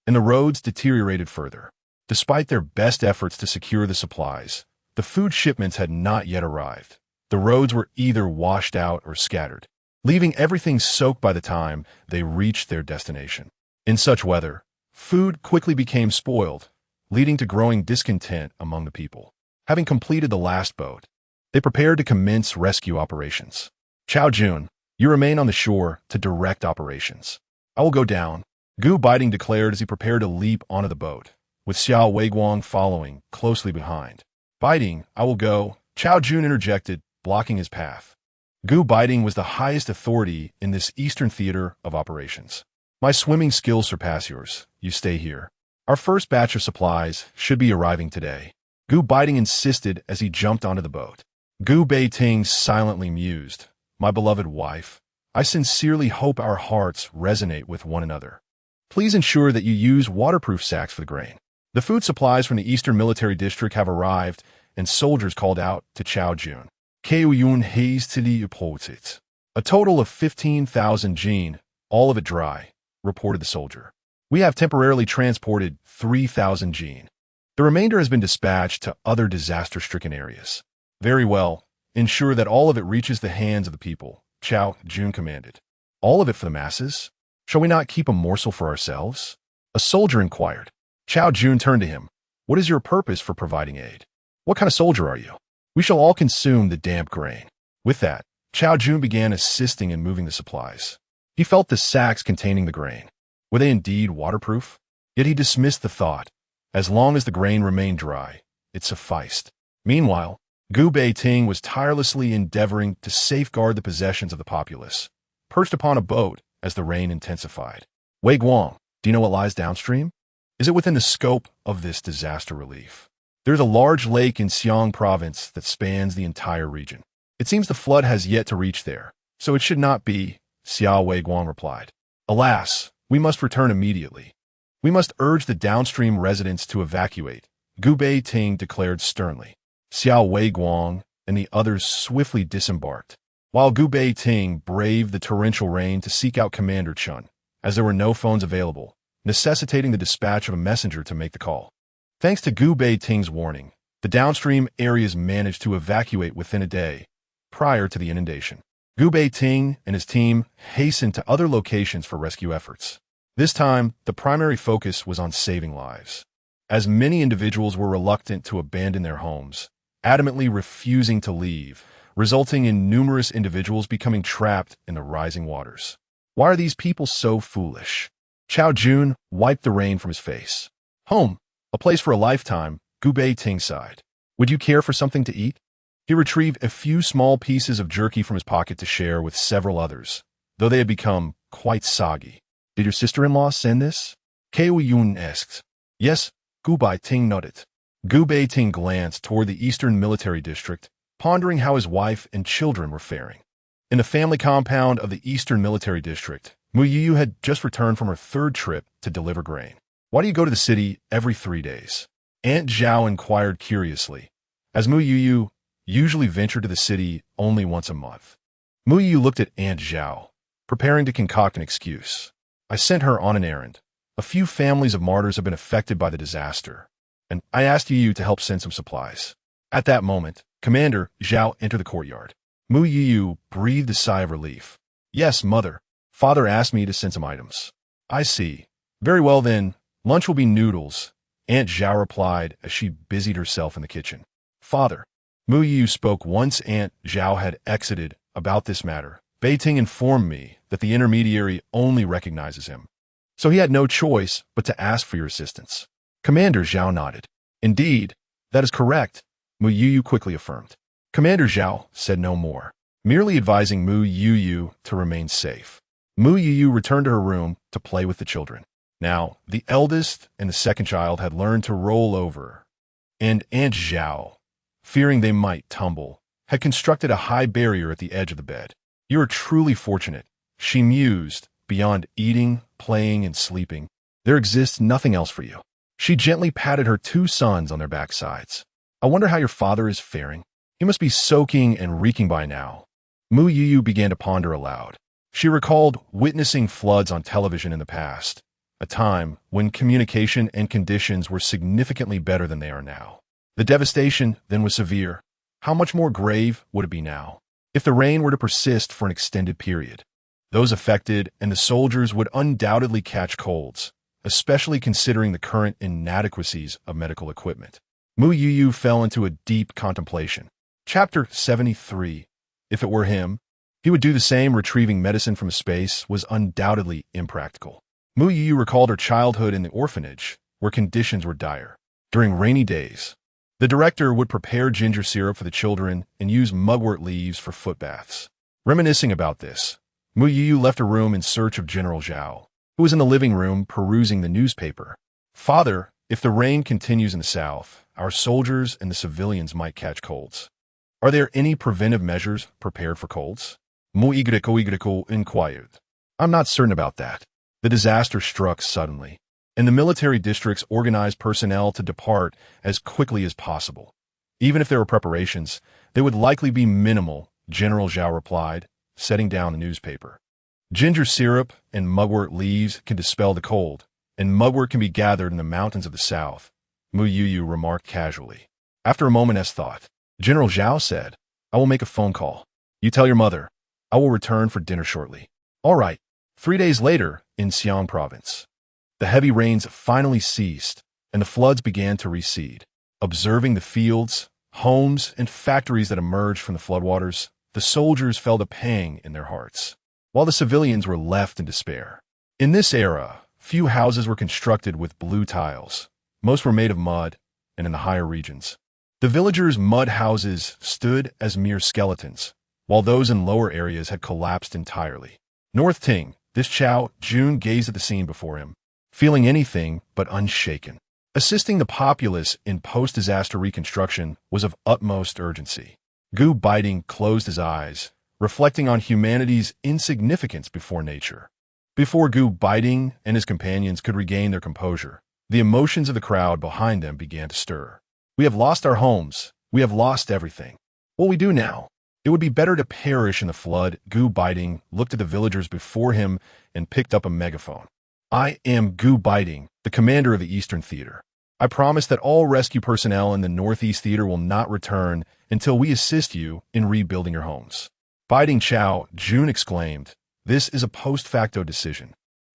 Speaker 1: and the roads deteriorated further. Despite their best efforts to secure the supplies, the food shipments had not yet arrived. The roads were either washed out or scattered, leaving everything soaked by the time they reached their destination. In such weather, food quickly became spoiled, leading to growing discontent among the people. Having completed the last boat, they prepared to commence rescue operations. Chao Jun, you remain on the shore to direct operations. I will go down, Beiting declared as he prepared to leap onto the boat, with Xiao Weiguang following closely behind. Beiting, I will go, Chao Jun interjected, blocking his path. Beiting was the highest authority in this eastern theater of operations. My swimming skills surpass yours. You stay here. Our first batch of supplies should be arriving today. Beiting insisted as he jumped onto the boat. Beiting silently mused, my beloved wife, I sincerely hope our hearts resonate with one another. Please ensure that you use waterproof sacks for the grain. The food supplies from the Eastern Military District have arrived, and soldiers called out to Chao Jun. Kuyun hastily reported. A total of 15,000 jin, all of it dry, reported the soldier. We have temporarily transported 3,000 jin. The remainder has been dispatched to other disaster-stricken areas. Very well. Ensure that all of it reaches the hands of the people, Chao Jun commanded. All of it for the masses? Shall we not keep a morsel for ourselves? A soldier inquired. Chao Jun turned to him. What is your purpose for providing aid? What kind of soldier are you? We shall all consume the damp grain. With that, Chao Jun began assisting in moving the supplies. He felt the sacks containing the grain. Were they indeed waterproof? Yet he dismissed the thought. As long as the grain remained dry, it sufficed. Meanwhile, Beiting was tirelessly endeavoring to safeguard the possessions of the populace, perched upon a boat as the rain intensified. Wei Guang, do you know what lies downstream? Is it within the scope of this disaster relief? There's a large lake in Xiang province that spans the entire region. It seems the flood has yet to reach there, so it should not be, Xiao Weiguang replied. Alas, we must return immediately. We must urge the downstream residents to evacuate, Gu Beiting declared sternly. Xiao Weiguang and the others swiftly disembarked, while Gu Beiting braved the torrential rain to seek out Commander Chun, as there were no phones available, necessitating the dispatch of a messenger to make the call. Thanks to Gu Beiting's warning, the downstream areas managed to evacuate within a day, prior to the inundation. Gu Beiting and his team hastened to other locations for rescue efforts. This time, the primary focus was on saving lives, as many individuals were reluctant to abandon their homes, adamantly refusing to leave, resulting in numerous individuals becoming trapped in the rising waters. Why are these people so foolish? Chao Jun wiped the rain from his face. Home, a place for a lifetime, Gu Beiting sighed. Would you care for something to eat? He retrieved a few small pieces of jerky from his pocket to share with several others, though they had become quite soggy. Did your sister-in-law send this? Kei Yun asked. Yes, Gu Beiting nodded. Gu Beiting glanced toward the Eastern Military District, pondering how his wife and children were faring. In the family compound of the Eastern Military District, Mu Youyou had just returned from her third trip to deliver grain. Why do you go to the city every 3 days? Aunt Zhao inquired curiously, as Mu Youyou usually ventured to the city only once a month. Mu Youyou looked at Aunt Zhao, preparing to concoct an excuse. I sent her on an errand. A few families of martyrs have been affected by the disaster, and I asked Youyou to help send some supplies. At that moment, Commander Zhao entered the courtyard. Mu Youyou breathed a sigh of relief. Yes, mother. Father asked me to send some items. I see. Very well then, lunch will be noodles, Aunt Zhao replied as she busied herself in the kitchen. Father. Mu Youyou spoke once Aunt Zhao had exited about this matter. Beiting informed me that the intermediary only recognizes him, so he had no choice but to ask for your assistance. Commander Zhao nodded. Indeed, that is correct, Mu Youyou quickly affirmed. Commander Zhao said no more, merely advising Mu Youyou to remain safe. Mu Youyou returned to her room to play with the children. Now, the eldest and the second child had learned to roll over, and Aunt Zhao, fearing they might tumble, had constructed a high barrier at the edge of the bed. You are truly fortunate, she mused. Beyond eating, playing, and sleeping, there exists nothing else for you. She gently patted her 2 sons on their backsides. I wonder how your father is faring. He must be soaking and reeking by now. Mu Youyou began to ponder aloud. She recalled witnessing floods on television in the past, a time when communication and conditions were significantly better than they are now. The devastation then was severe. How much more grave would it be now, if the rain were to persist for an extended period? Those affected and the soldiers would undoubtedly catch colds, especially considering the current inadequacies of medical equipment. Mu Youyou fell into a deep contemplation. Chapter 73. If it were him, he would do the same. Retrieving medicine from space was undoubtedly impractical. Mu Youyou recalled her childhood in the orphanage, where conditions were dire. During rainy days, the director would prepare ginger syrup for the children and use mugwort leaves for foot baths. Reminiscing about this, Mu Youyou left her room in search of General Zhao, who was in the living room perusing the newspaper. Father, if the rain continues in the south, our soldiers and the civilians might catch colds. Are there any preventive measures prepared for colds? Mu Youyou inquired. I'm not certain about that. The disaster struck suddenly, and the military districts organized personnel to depart as quickly as possible. Even if there were preparations, they would likely be minimal, General Zhao replied, setting down the newspaper. Ginger syrup and mugwort leaves can dispel the cold, and mugwort can be gathered in the mountains of the south, Mu Youyou remarked casually. After a moment's thought, General Zhao said, I will make a phone call. You tell your mother. I will return for dinner shortly. All right. 3 days later, in Xi'an province, the heavy rains finally ceased, and the floods began to recede. Observing the fields, homes, and factories that emerged from the floodwaters, the soldiers felt a pang in their hearts, while the civilians were left in despair. In this era, few houses were constructed with blue tiles. Most were made of mud, and in the higher regions, the villagers' mud houses stood as mere skeletons, while those in lower areas had collapsed entirely. North Ting, this Chao Jun gazed at the scene before him, feeling anything but unshaken. Assisting the populace in post-disaster reconstruction was of utmost urgency. Gu Beiting closed his eyes, reflecting on humanity's insignificance before nature. Before Gu Beiting and his companions could regain their composure, the emotions of the crowd behind them began to stir. We have lost our homes. We have lost everything. What will we do now? It would be better to perish in the flood. Gu Beiting looked at the villagers before him and picked up a megaphone. I am Gu Beiting, the commander of the Eastern Theater. I promise that all rescue personnel in the Northeast Theater will not return until we assist you in rebuilding your homes. Beiting Chow, June exclaimed, this is a post-facto decision.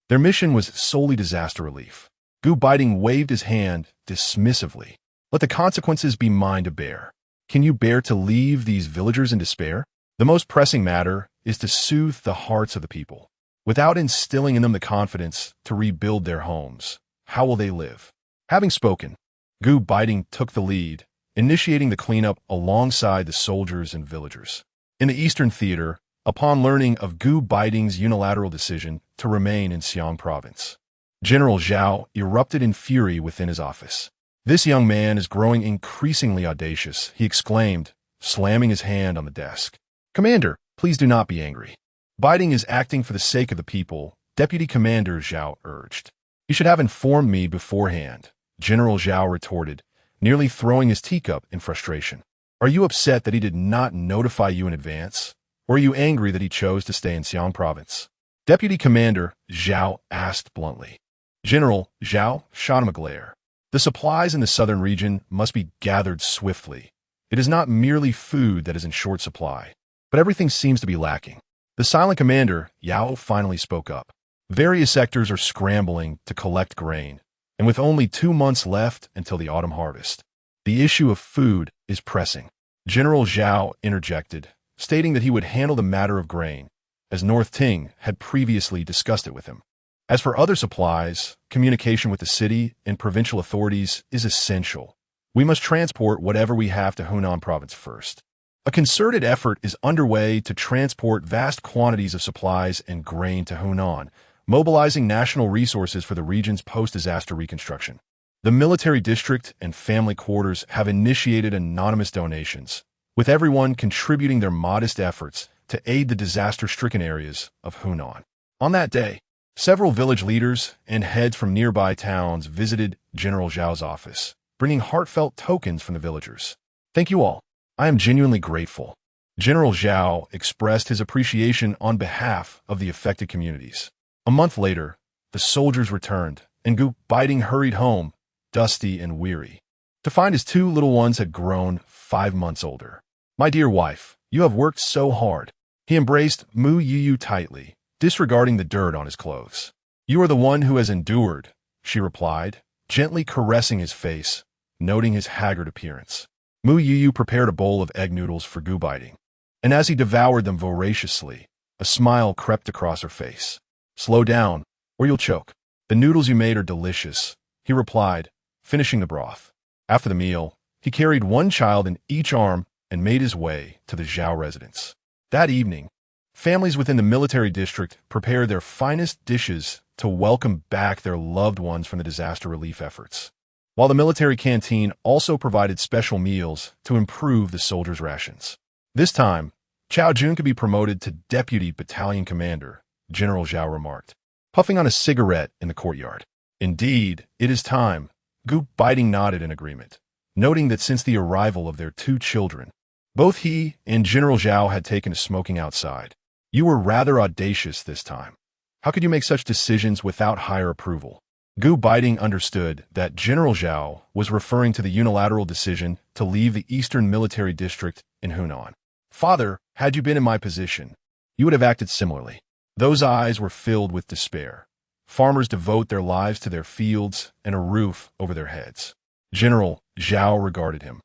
Speaker 1: Their mission was solely disaster relief. Gu Beiting waved his hand dismissively. Let the consequences be mine to bear. Can you bear to leave these villagers in despair? The most pressing matter is to soothe the hearts of the people. Without instilling in them the confidence to rebuild their homes, how will they live? Having spoken, Gu Beiting took the lead, initiating the cleanup alongside the soldiers and villagers. In the Eastern Theater, upon learning of Gu Beiting's unilateral decision to remain in Xiang Province, General Zhao erupted in fury within his office. This young man is growing increasingly audacious, he exclaimed, slamming his hand on the desk. Commander, please do not be angry. Beiting is acting for the sake of the people, Deputy Commander Zhao urged. You should have informed me beforehand, General Zhao retorted, nearly throwing his teacup in frustration. Are you upset that he did not notify you in advance? Or are you angry that he chose to stay in Xiang Province? Deputy Commander Zhao asked bluntly. General Zhao shot him a glare. The supplies in the southern region must be gathered swiftly. It is not merely food that is in short supply, but everything seems to be lacking. The silent commander, Yao, finally spoke up. Various sectors are scrambling to collect grain, and with only 2 months left until the autumn harvest, the issue of food is pressing. General Zhao interjected, stating that he would handle the matter of grain, as North Ting had previously discussed it with him. As for other supplies, communication with the city and provincial authorities is essential. We must transport whatever we have to Hunan Province first. A concerted effort is underway to transport vast quantities of supplies and grain to Hunan, mobilizing national resources for the region's post-disaster reconstruction. The military district and family quarters have initiated anonymous donations, with everyone contributing their modest efforts to aid the disaster-stricken areas of Hunan. On that day, several village leaders and heads from nearby towns visited General Zhao's office, bringing heartfelt tokens from the villagers. Thank you all. I am genuinely grateful. General Zhao expressed his appreciation on behalf of the affected communities. A month later, the soldiers returned, and Gu Beiting hurried home, dusty and weary, to find his 2 little ones had grown 5 months older. My dear wife, you have worked so hard. He embraced Mu Youyou tightly, disregarding the dirt on his clothes. You are the one who has endured, she replied, gently caressing his face, noting his haggard appearance. Mu Youyou prepared a bowl of egg noodles for Gu Beiting, and as he devoured them voraciously, a smile crept across her face. Slow down, or you'll choke. The noodles you made are delicious, he replied, finishing the broth. After the meal, he carried 1 child in each arm and made his way to the Zhao residence. That evening, families within the military district prepared their finest dishes to welcome back their loved ones from the disaster relief efforts, while the military canteen also provided special meals to improve the soldiers' rations. This time, Chao Jun could be promoted to Deputy Battalion Commander, General Zhao remarked, puffing on a cigarette in the courtyard. Indeed, it is time. Gu Beiting nodded in agreement, noting that since the arrival of their 2 children, both he and General Zhao had taken to smoking outside. You were rather audacious this time. How could you make such decisions without higher approval? Gu Beiting understood that General Zhao was referring to the unilateral decision to leave the Eastern Military District in Hunan. Father, had you been in my position, you would have acted similarly. Those eyes were filled with despair. Farmers devote their lives to their fields and a roof over their heads. General Zhao regarded him,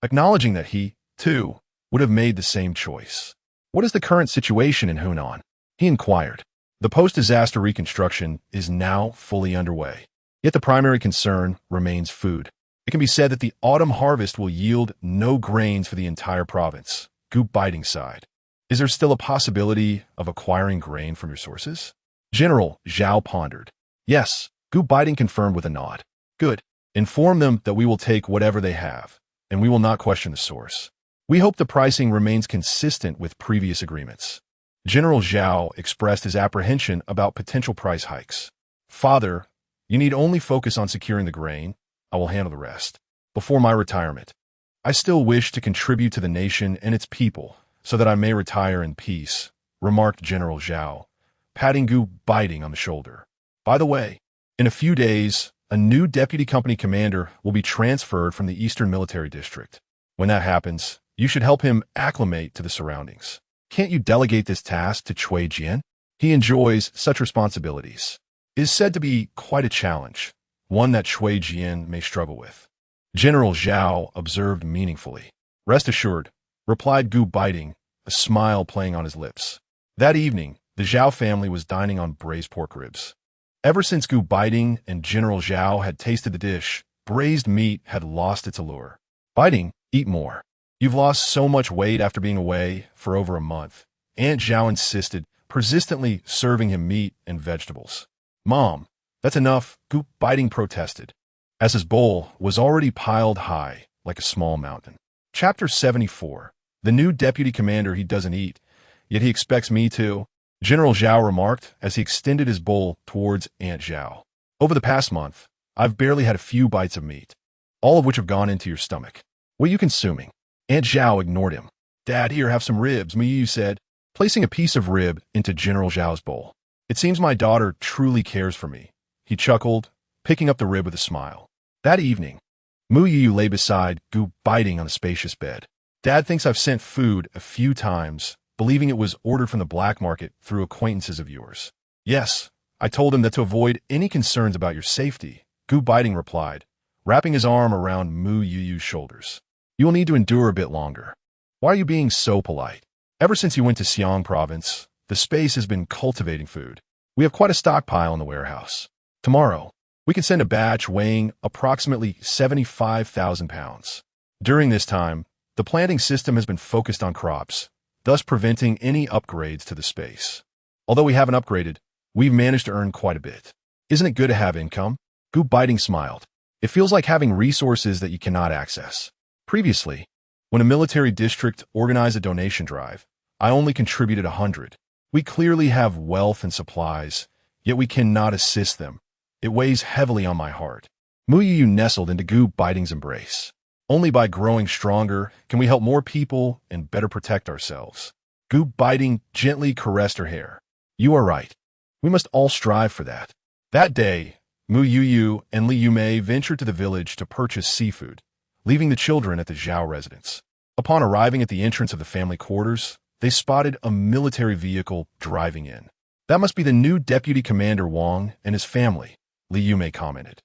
Speaker 1: acknowledging that he, too, would have made the same choice. What is the current situation in Hunan? He inquired. The post-disaster reconstruction is now fully underway, yet the primary concern remains food. It can be said that the autumn harvest will yield no grains for the entire province. Gu Beiting sighed. Is there still a possibility of acquiring grain from your sources? General Zhao pondered. Yes, Gu Beiting confirmed with a nod. Good. Inform them that we will take whatever they have, and we will not question the source. We hope the pricing remains consistent with previous agreements. General Zhao expressed his apprehension about potential price hikes. Father, you need only focus on securing the grain. I will handle the rest. Before my retirement, I still wish to contribute to the nation and its people so that I may retire in peace, remarked General Zhao, patting Gu Beiting on the shoulder. By the way, in a few days, a new deputy company commander will be transferred from the Eastern Military District. When that happens, you should help him acclimate to the surroundings. Can't you delegate this task to Cui Jian? He enjoys such responsibilities. It is said to be quite a challenge, one that Cui Jian may struggle with. General Zhao observed meaningfully. Rest assured, replied Gu Beiting, a smile playing on his lips. That evening, the Zhao family was dining on braised pork ribs. Ever since Gu Beiting and General Zhao had tasted the dish, braised meat had lost its allure. Beiting, eat more. You've lost so much weight after being away for over a month. Aunt Zhao insisted, persistently serving him meat and vegetables. Mom, that's enough, Gu Beiting protested, as his bowl was already piled high like a small mountain. Chapter 74. The new deputy commander he doesn't eat, yet he expects me to, General Zhao remarked as he extended his bowl towards Aunt Zhao. Over the past month, I've barely had a few bites of meat, all of which have gone into your stomach. What are you consuming? Aunt Zhao ignored him. Dad, here, have some ribs, Mu Youyou said, placing a piece of rib into General Zhao's bowl. It seems my daughter truly cares for me. He chuckled, picking up the rib with a smile. That evening, Mu Youyou lay beside Gu Beiting on a spacious bed. Dad thinks I've sent food a few times, believing it was ordered from the black market through acquaintances of yours. Yes, I told him that to avoid any concerns about your safety, Gu Beiting replied, wrapping his arm around Mu Youyou's shoulders. You will need to endure a bit longer. Why are you being so polite? Ever since you went to Xiang province, the space has been cultivating food. We have quite a stockpile in the warehouse. Tomorrow, we can send a batch weighing approximately 75,000 pounds. During this time, the planting system has been focused on crops, thus preventing any upgrades to the space. Although we haven't upgraded, we've managed to earn quite a bit. Isn't it good to have income? Gu Beiting smiled. It feels like having resources that you cannot access. Previously, when a military district organized a donation drive, I only contributed 100. We clearly have wealth and supplies, yet we cannot assist them. It weighs heavily on my heart. Mu Youyou nestled into Gu Beiting's embrace. Only by growing stronger can we help more people and better protect ourselves. Gu Beiting gently caressed her hair. You are right. We must all strive for that. That day, Mu Youyou and Li Yumei ventured to the village to purchase seafood, leaving the children at the Zhao residence. Upon arriving at the entrance of the family quarters, they spotted a military vehicle driving in. That must be the new deputy commander Wang and his family, Li Yumei commented.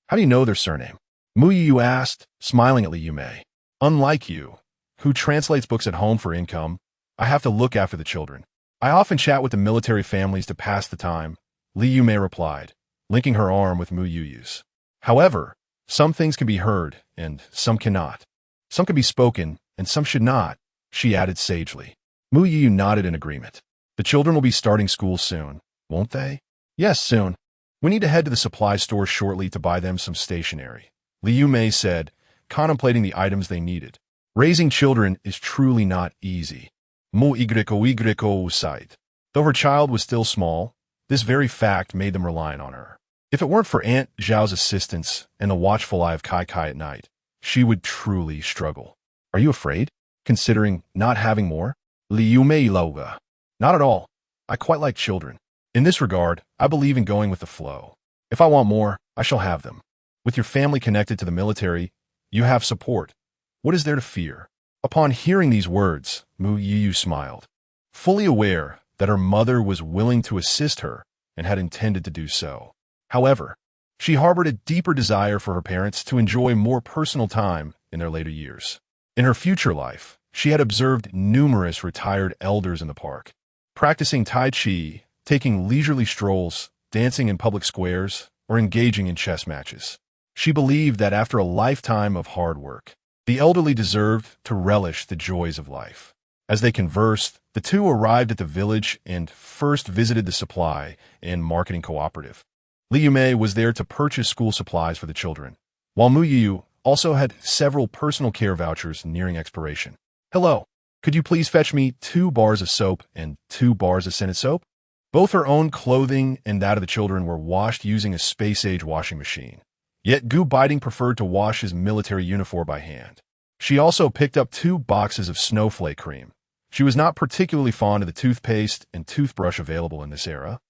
Speaker 1: How do you know their surname? Mu Youyou asked, smiling at Li Yumei. Unlike you, who translates books at home for income, I have to look after the children. I often chat with the military families to pass the time, Li Yumei replied, linking her arm with Mu Youyou's. However, some things can be heard, and some cannot. Some can be spoken, and some should not, she added sagely. Mu Youyou nodded in agreement. The children will be starting school soon, won't they? Yes, soon. We need to head to the supply store shortly to buy them some stationery, Li Yumei said, contemplating the items they needed. Raising children is truly not easy. Mu Youyou sighed. Though her child was still small, this very fact made them reliant on her. If it weren't for Aunt Zhao's assistance and the watchful eye of Kai at night, she would truly struggle. Are you afraid, considering not having more? Li Yumei loga. Not at all. I quite like children. In this regard, I believe in going with the flow. If I want more, I shall have them. With your family connected to the military, you have support. What is there to fear? Upon hearing these words, Mu Youyou smiled, fully aware that her mother was willing to assist her and had intended to do so. However, she harbored a deeper desire for her parents to enjoy more personal time in their later years. In her future life, she had observed numerous retired elders in the park, practicing Tai Chi, taking leisurely strolls, dancing in public squares, or engaging in chess matches. She believed that after a lifetime of hard work, the elderly deserved to relish the joys of life. As they conversed, the two arrived at the village and first visited the supply and marketing cooperative. Li Yumei was there to purchase school supplies for the children, while Mu Youyou also had several personal care vouchers nearing expiration. Hello. Could you please fetch me 2 bars of soap and 2 bars of scented soap? Both her own clothing and that of the children were washed using a space-age washing machine. Yet Gu Beiting preferred to wash his military uniform by hand. She also picked up 2 boxes of snowflake cream. She was not particularly fond of the toothpaste and toothbrush available in this era,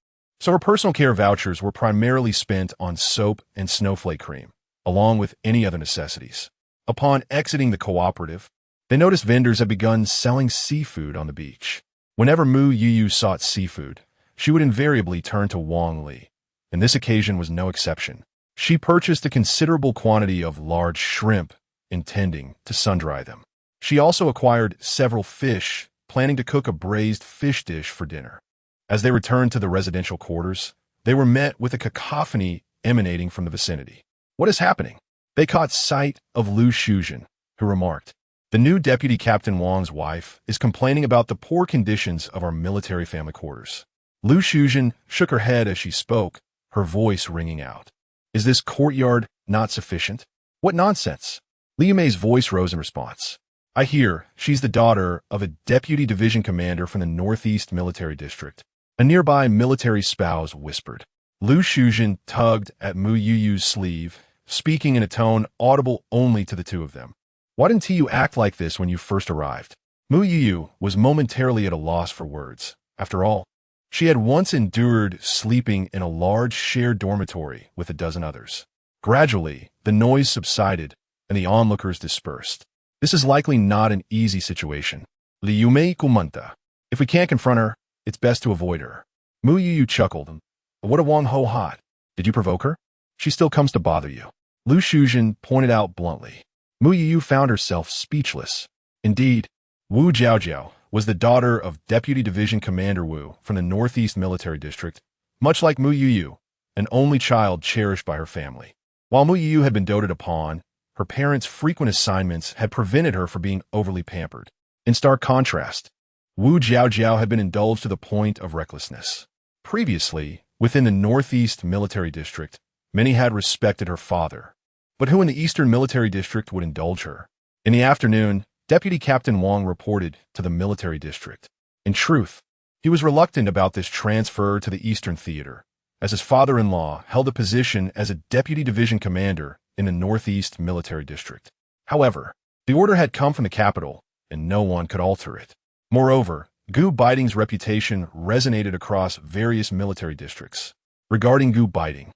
Speaker 1: so her personal care vouchers were primarily spent on soap and snowflake cream, along with any other necessities. Upon exiting the cooperative, they noticed vendors had begun selling seafood on the beach. Whenever Mu Youyou sought seafood, she would invariably turn to Wang Li, and this occasion was no exception. She purchased a considerable quantity of large shrimp, intending to sun-dry them. She also acquired several fish, planning to cook a braised fish dish for dinner. As they returned to the residential quarters, they were met with a cacophony emanating from the vicinity. What is happening? They caught sight of Lu Shuzhen, who remarked, "The new Deputy Captain Wang's wife is complaining about the poor conditions of our military family quarters." Lu Shuzhen shook her head as she spoke, her voice ringing out. "Is this courtyard not sufficient? What nonsense!" Liu Mei's voice rose in response. "I hear she's the daughter of a deputy division commander from the Northeast Military District." A nearby military spouse whispered. Lu Shuzhen tugged at Mu Youyou's sleeve, speaking in a tone audible only to the two of them. "Why didn't you act like this when you first arrived?" Mu Youyou was momentarily at a loss for words. After all, she had once endured sleeping in a large shared dormitory with a dozen others. Gradually, the noise subsided, and the onlookers dispersed. "This is likely not an easy situation. Liu Mei kumanta. If we can't confront her, it's best to avoid her." Mu Youyou chuckled. "What a Wang Ho hot. Did you provoke her? She still comes to bother you." Lu Shuzhen pointed out bluntly. Mu Youyou found herself speechless. Indeed, Wu Jiaojiao was the daughter of Deputy Division Commander Wu from the Northeast Military District, much like Mu Youyou, an only child cherished by her family. While Mu Youyou had been doted upon, her parents' frequent assignments had prevented her from being overly pampered. In stark contrast, Wu Jiaojiao had been indulged to the point of recklessness. Previously, within the Northeast Military District, many had respected her father, but who in the Eastern Military District would indulge her? In the afternoon, Deputy Captain Wang reported to the military district. In truth, he was reluctant about this transfer to the Eastern Theater, as his father-in-law held a position as a deputy division commander in the Northeast Military District. However, the order had come from the capital, and no one could alter it. Moreover, Gu Beiting's reputation resonated across various military districts. Regarding Gu Beiting,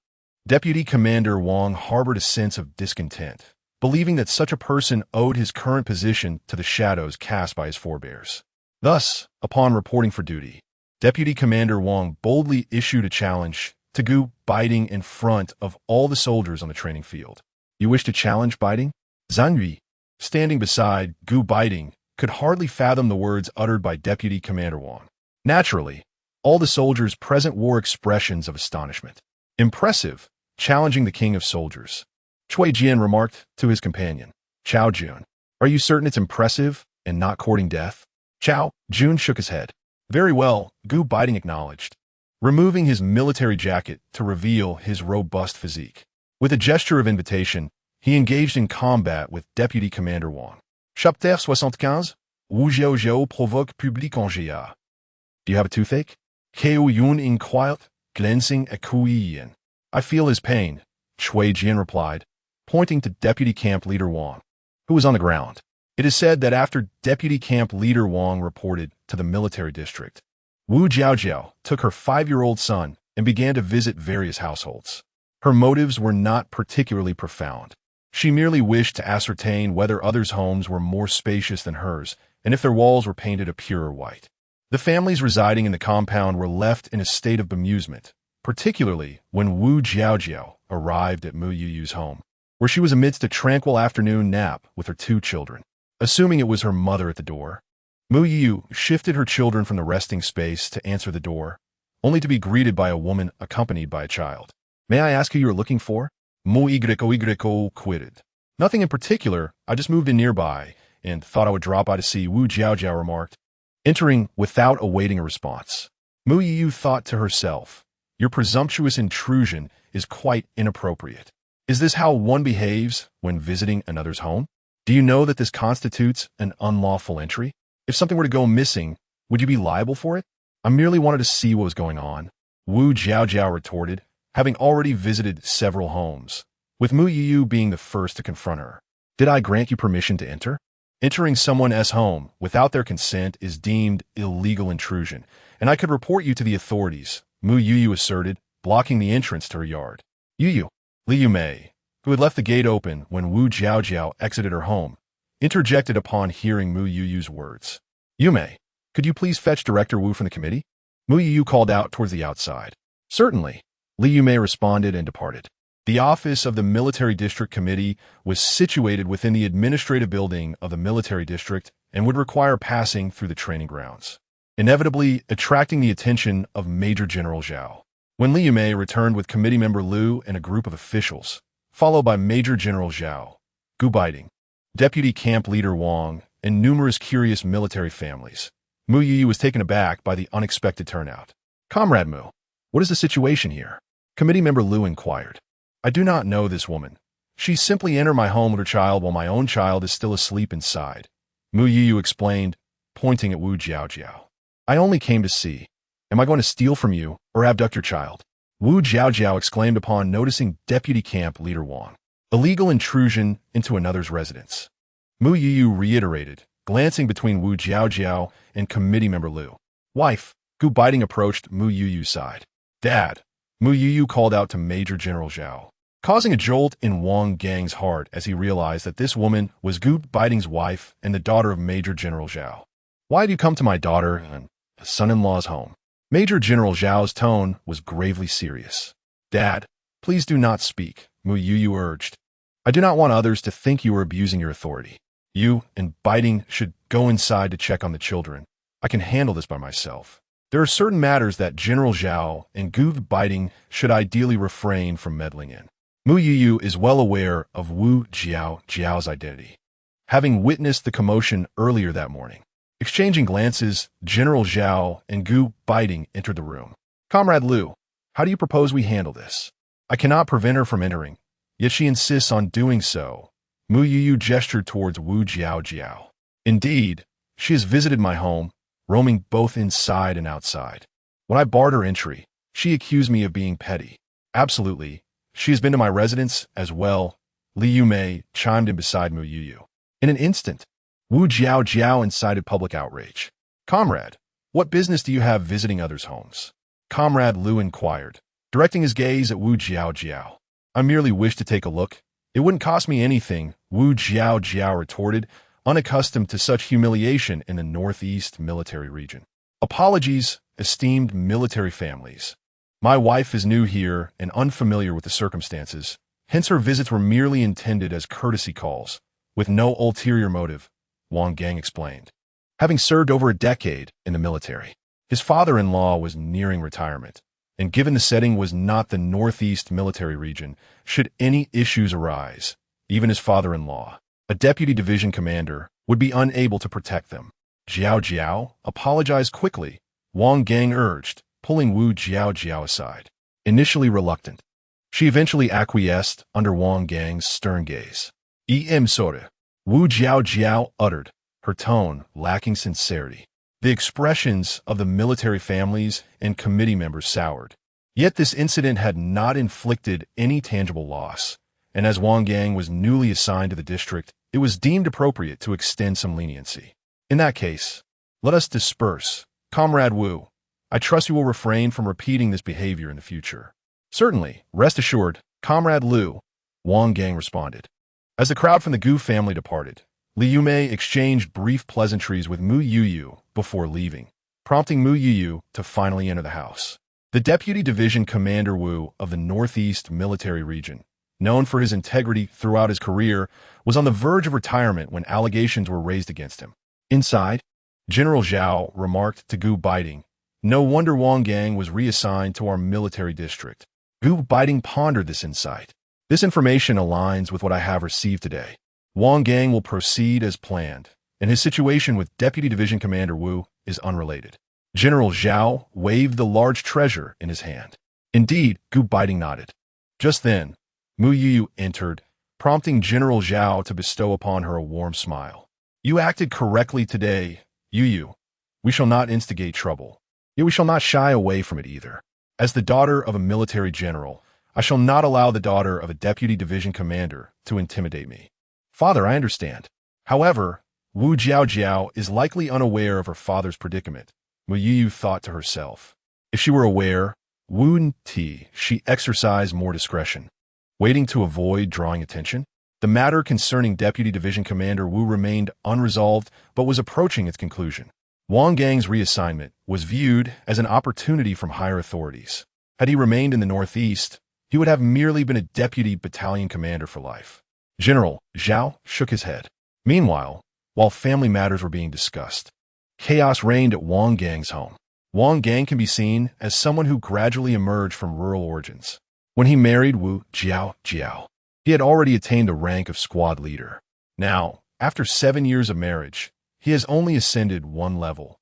Speaker 1: Deputy Commander Wang harbored a sense of discontent, believing that such a person owed his current position to the shadows cast by his forebears. Thus, upon reporting for duty, Deputy Commander Wang boldly issued a challenge to Gu Beiting in front of all the soldiers on the training field. "You wish to challenge Beiting?" Zhang Yui, standing beside Gu Beiting, could hardly fathom the words uttered by Deputy Commander Wang. Naturally, all the soldiers present wore expressions of astonishment. "Impressive, challenging the king of soldiers," Cui Jian remarked to his companion. "Chao Jun, are you certain it's impressive and not courting death?" Chao Jun shook his head. "Very well," Gu Beiting acknowledged, removing his military jacket to reveal his robust physique. With a gesture of invitation, he engaged in combat with Deputy Commander Wang. Chapitre 75, Wu Jiaojiao provoque public engéa. "Do you have a toothache?" Keu Yun inquired, glancing at Kui Yin. "I feel his pain," Cui Jian replied, pointing to Deputy Camp Leader Wang, who was on the ground. It is said that after Deputy Camp Leader Wang reported to the military district, Wu Jiaojiao took her 5-year-old son and began to visit various households. Her motives were not particularly profound. She merely wished to ascertain whether others' homes were more spacious than hers and if their walls were painted a purer white. The families residing in the compound were left in a state of bemusement, particularly when Wu Jiaojiao arrived at Mu Youyou's home, where she was amidst a tranquil afternoon nap with her 2 children. Assuming it was her mother at the door, Mu Youyou shifted her children from the resting space to answer the door, only to be greeted by a woman accompanied by a child. "May I ask who you are looking for?" Mu Youyou quitted. "Nothing in particular, I just moved in nearby and thought I would drop by to see," Wu Jiaojiao remarked, entering without awaiting a response. Mu Youyou thought to herself, "Your presumptuous intrusion is quite inappropriate. Is this how one behaves when visiting another's home?" Do you know that this constitutes an unlawful entry? If something were to go missing, would you be liable for it? I merely wanted to see what was going on, Wu Jiaojiao retorted, having already visited several homes, with Mu Youyou being the first to confront her. Did I grant you permission to enter? Entering someone's home without their consent is deemed illegal intrusion, and I could report you to the authorities, Mu Youyou asserted, blocking the entrance to her yard. Youyou, Liu Mei, who had left the gate open when Wu Jiaojiao exited her home, interjected upon hearing Mu Youyou's words. Yu Mei, could you please fetch Director Wu from the committee? Mu Youyou called out towards the outside. Certainly, Liu Mei responded and departed. The office of the Military District Committee was situated within the administrative building of the Military District and would require passing through the training grounds, inevitably attracting the attention of Major General Zhao. When Liu Mei returned with committee member Liu and a group of officials, followed by Major General Zhao, Gu Beiting, Deputy Camp Leader Wang, and numerous curious military families, Mu Youyou was taken aback by the unexpected turnout. Comrade Mu, what is the situation here? Committee member Liu inquired. I do not know this woman. She simply entered my home with her child while my own child is still asleep inside, Mu Youyou explained, pointing at Wu Jiaojiao. I only came to see. Am I going to steal from you or abduct your child? Wu Jiaojiao exclaimed upon noticing Deputy Camp Leader Wang. Illegal intrusion into another's residence. Mu Youyou reiterated, glancing between Wu Jiaojiao and committee member Liu. Wife, Gu Beiting approached Mu Youyou's side. Dad, Mu Youyou called out to Major General Zhao, causing a jolt in Wang Gang's heart as he realized that this woman was Gu Beiting's wife and the daughter of Major General Zhao. Why do you come to my daughter and son-in-law's home? Major General Zhao's tone was gravely serious. Dad, please do not speak, Mu Youyou urged. I do not want others to think you are abusing your authority. You and Beiting should go inside to check on the children. I can handle this by myself. There are certain matters that General Zhao and Gu Beiting should ideally refrain from meddling in. Mu Youyou is well aware of Wu Jiaojiao's identity, having witnessed the commotion earlier that morning. Exchanging glances, General Zhao and Gu Beiting entered the room. Comrade Liu, how do you propose we handle this? I cannot prevent her from entering, yet she insists on doing so. Mu Youyou gestured towards Wu Jiaojiao. Indeed, she has visited my home, roaming both inside and outside. When I barred her entry, she accused me of being petty. Absolutely, she has been to my residence as well, Liu Mei chimed in beside Mu Youyou. In an instant, Wu Jiaojiao incited public outrage. Comrade, what business do you have visiting others' homes? Comrade Liu inquired, directing his gaze at Wu Jiaojiao. I merely wish to take a look. It wouldn't cost me anything, Wu Jiaojiao retorted, unaccustomed to such humiliation in the Northeast military region. Apologies, esteemed military families. My wife is new here and unfamiliar with the circumstances, hence her visits were merely intended as courtesy calls, with no ulterior motive, Wang Gang explained. Having served over a decade in the military, his father-in-law was nearing retirement, and given the setting was not the Northeast military region, should any issues arise, even his father-in-law, a deputy division commander, would be unable to protect them. Jiaojiao apologized quickly, Wang Gang urged, pulling Wu Jiaojiao aside. Initially reluctant, she eventually acquiesced under Wang Gang's stern gaze. Sorry, Wu Jiaojiao uttered, her tone lacking sincerity. The expressions of the military families and committee members soured. Yet this incident had not inflicted any tangible loss, and as Wang Gang was newly assigned to the district, it was deemed appropriate to extend some leniency. In that case, let us disperse. Comrade Wu, I trust you will refrain from repeating this behavior in the future. Certainly, rest assured, Comrade Liu, Wang Gang responded. As the crowd from the Gu family departed, Liu Mei exchanged brief pleasantries with Mu Youyou before leaving, prompting Mu Youyou to finally enter the house. The Deputy Division Commander Wu of the Northeast Military Region, known for his integrity throughout his career, was on the verge of retirement when allegations were raised against him. Inside, General Zhao remarked to Gu Beiting, no wonder Wang Gang was reassigned to our military district. Gu Beiting pondered this insight. This information aligns with what I have received today. Wang Gang will proceed as planned, and his situation with Deputy Division Commander Wu is unrelated. General Zhao waved the large treasure in his hand. Indeed, Gu Beiting nodded. Just then, Mu Youyou entered, prompting General Zhao to bestow upon her a warm smile. You acted correctly today, Youyou. We shall not instigate trouble. Yet we shall not shy away from it either. As the daughter of a military general, I shall not allow the daughter of a deputy division commander to intimidate me. Father, I understand. However, Wu Jiaojiao is likely unaware of her father's predicament, Mu Youyou thought to herself. If she were aware, she exercise more discretion. Waiting to avoid drawing attention? The matter concerning Deputy Division Commander Wu remained unresolved but was approaching its conclusion. Wang Gang's reassignment was viewed as an opportunity from higher authorities. Had he remained in the northeast, he would have merely been a deputy battalion commander for life. General Zhao shook his head. Meanwhile, while family matters were being discussed, chaos reigned at Wang Gang's home. Wang Gang can be seen as someone who gradually emerged from rural origins. When he married Wu Jiaojiao, he had already attained the rank of squad leader. Now, after 7 years of marriage, he has only ascended one level,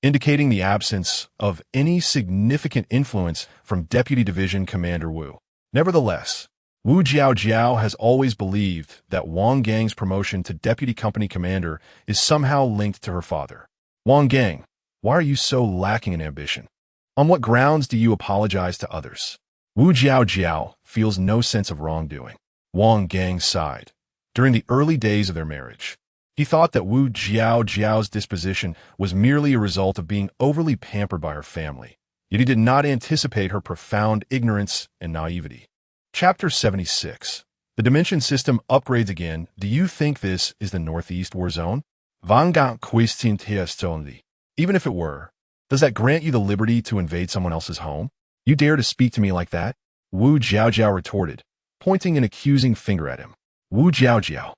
Speaker 1: indicating the absence of any significant influence from Deputy Division Commander Wu. Nevertheless, Wu Jiaojiao has always believed that Wang Gang's promotion to Deputy Company Commander is somehow linked to her father. Wang Gang, why are you so lacking in ambition? On what grounds do you apologize to others? Wu Jiaojiao feels no sense of wrongdoing. Wang Gang sighed. During the early days of their marriage, he thought that Wu Jiaojiao's disposition was merely a result of being overly pampered by her family, yet he did not anticipate her profound ignorance and naivety. Chapter 76. The Dimension System upgrades again. Do you think this is the Northeast War Zone? Even if it were, does that grant you the liberty to invade someone else's home? You dare to speak to me like that? Wu Jiaojiao retorted, pointing an accusing finger at him. Wu Jiaojiao,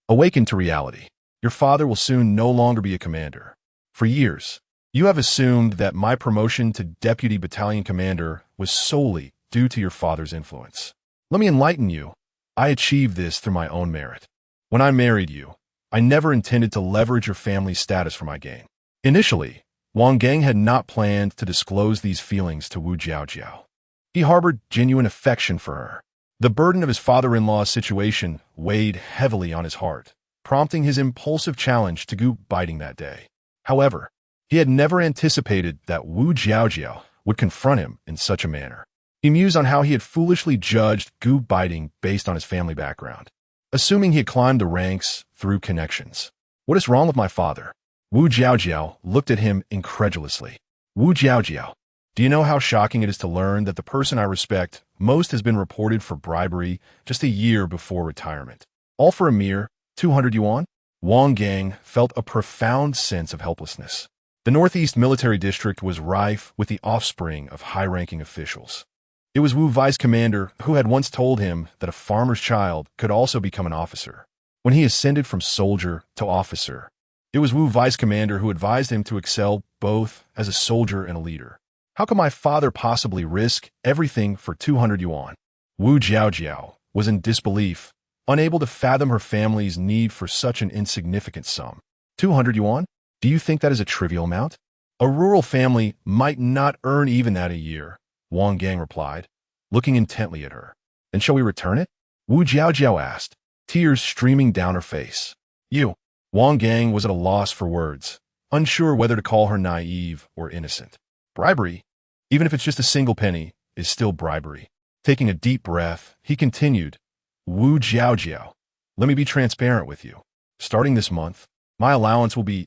Speaker 1: awaken to reality. Your father will soon no longer be a commander. For years, you have assumed that my promotion to Deputy Battalion Commander was solely due to your father's influence. Let me enlighten you. I achieved this through my own merit. When I married you, I never intended to leverage your family's status for my gain. Initially, Wang Gang had not planned to disclose these feelings to Wu Jiaojiao. He harbored genuine affection for her. The burden of his father-in-law's situation weighed heavily on his heart, prompting his impulsive challenge to go biting that day. However, he had never anticipated that Wu Jiaojiao would confront him in such a manner. He mused on how he had foolishly judged Gu Beiting based on his family background, assuming he had climbed the ranks through connections. What is wrong with my father? Wu Jiaojiao looked at him incredulously. Wu Jiaojiao, do you know how shocking it is to learn that the person I respect most has been reported for bribery just a year before retirement? All for a mere 200 yuan? Wang Gang felt a profound sense of helplessness. The Northeast Military District was rife with the offspring of high-ranking officials. It was Wu Vice Commander who had once told him that a farmer's child could also become an officer. When he ascended from soldier to officer, it was Wu Vice Commander who advised him to excel both as a soldier and a leader. How could my father possibly risk everything for 200 yuan? Wu Jiaojiao was in disbelief, unable to fathom her family's need for such an insignificant sum. 200 yuan? Do you think that is a trivial amount? A rural family might not earn even that a year, Wang Gang replied, looking intently at her. Then shall we return it? Wu Jiaojiao asked, tears streaming down her face. You. Wang Gang was at a loss for words, unsure whether to call her naive or innocent. Bribery, even if it's just a single penny, is still bribery. Taking a deep breath, he continued, Wu Jiaojiao, let me be transparent with you. Starting this month, my allowance will be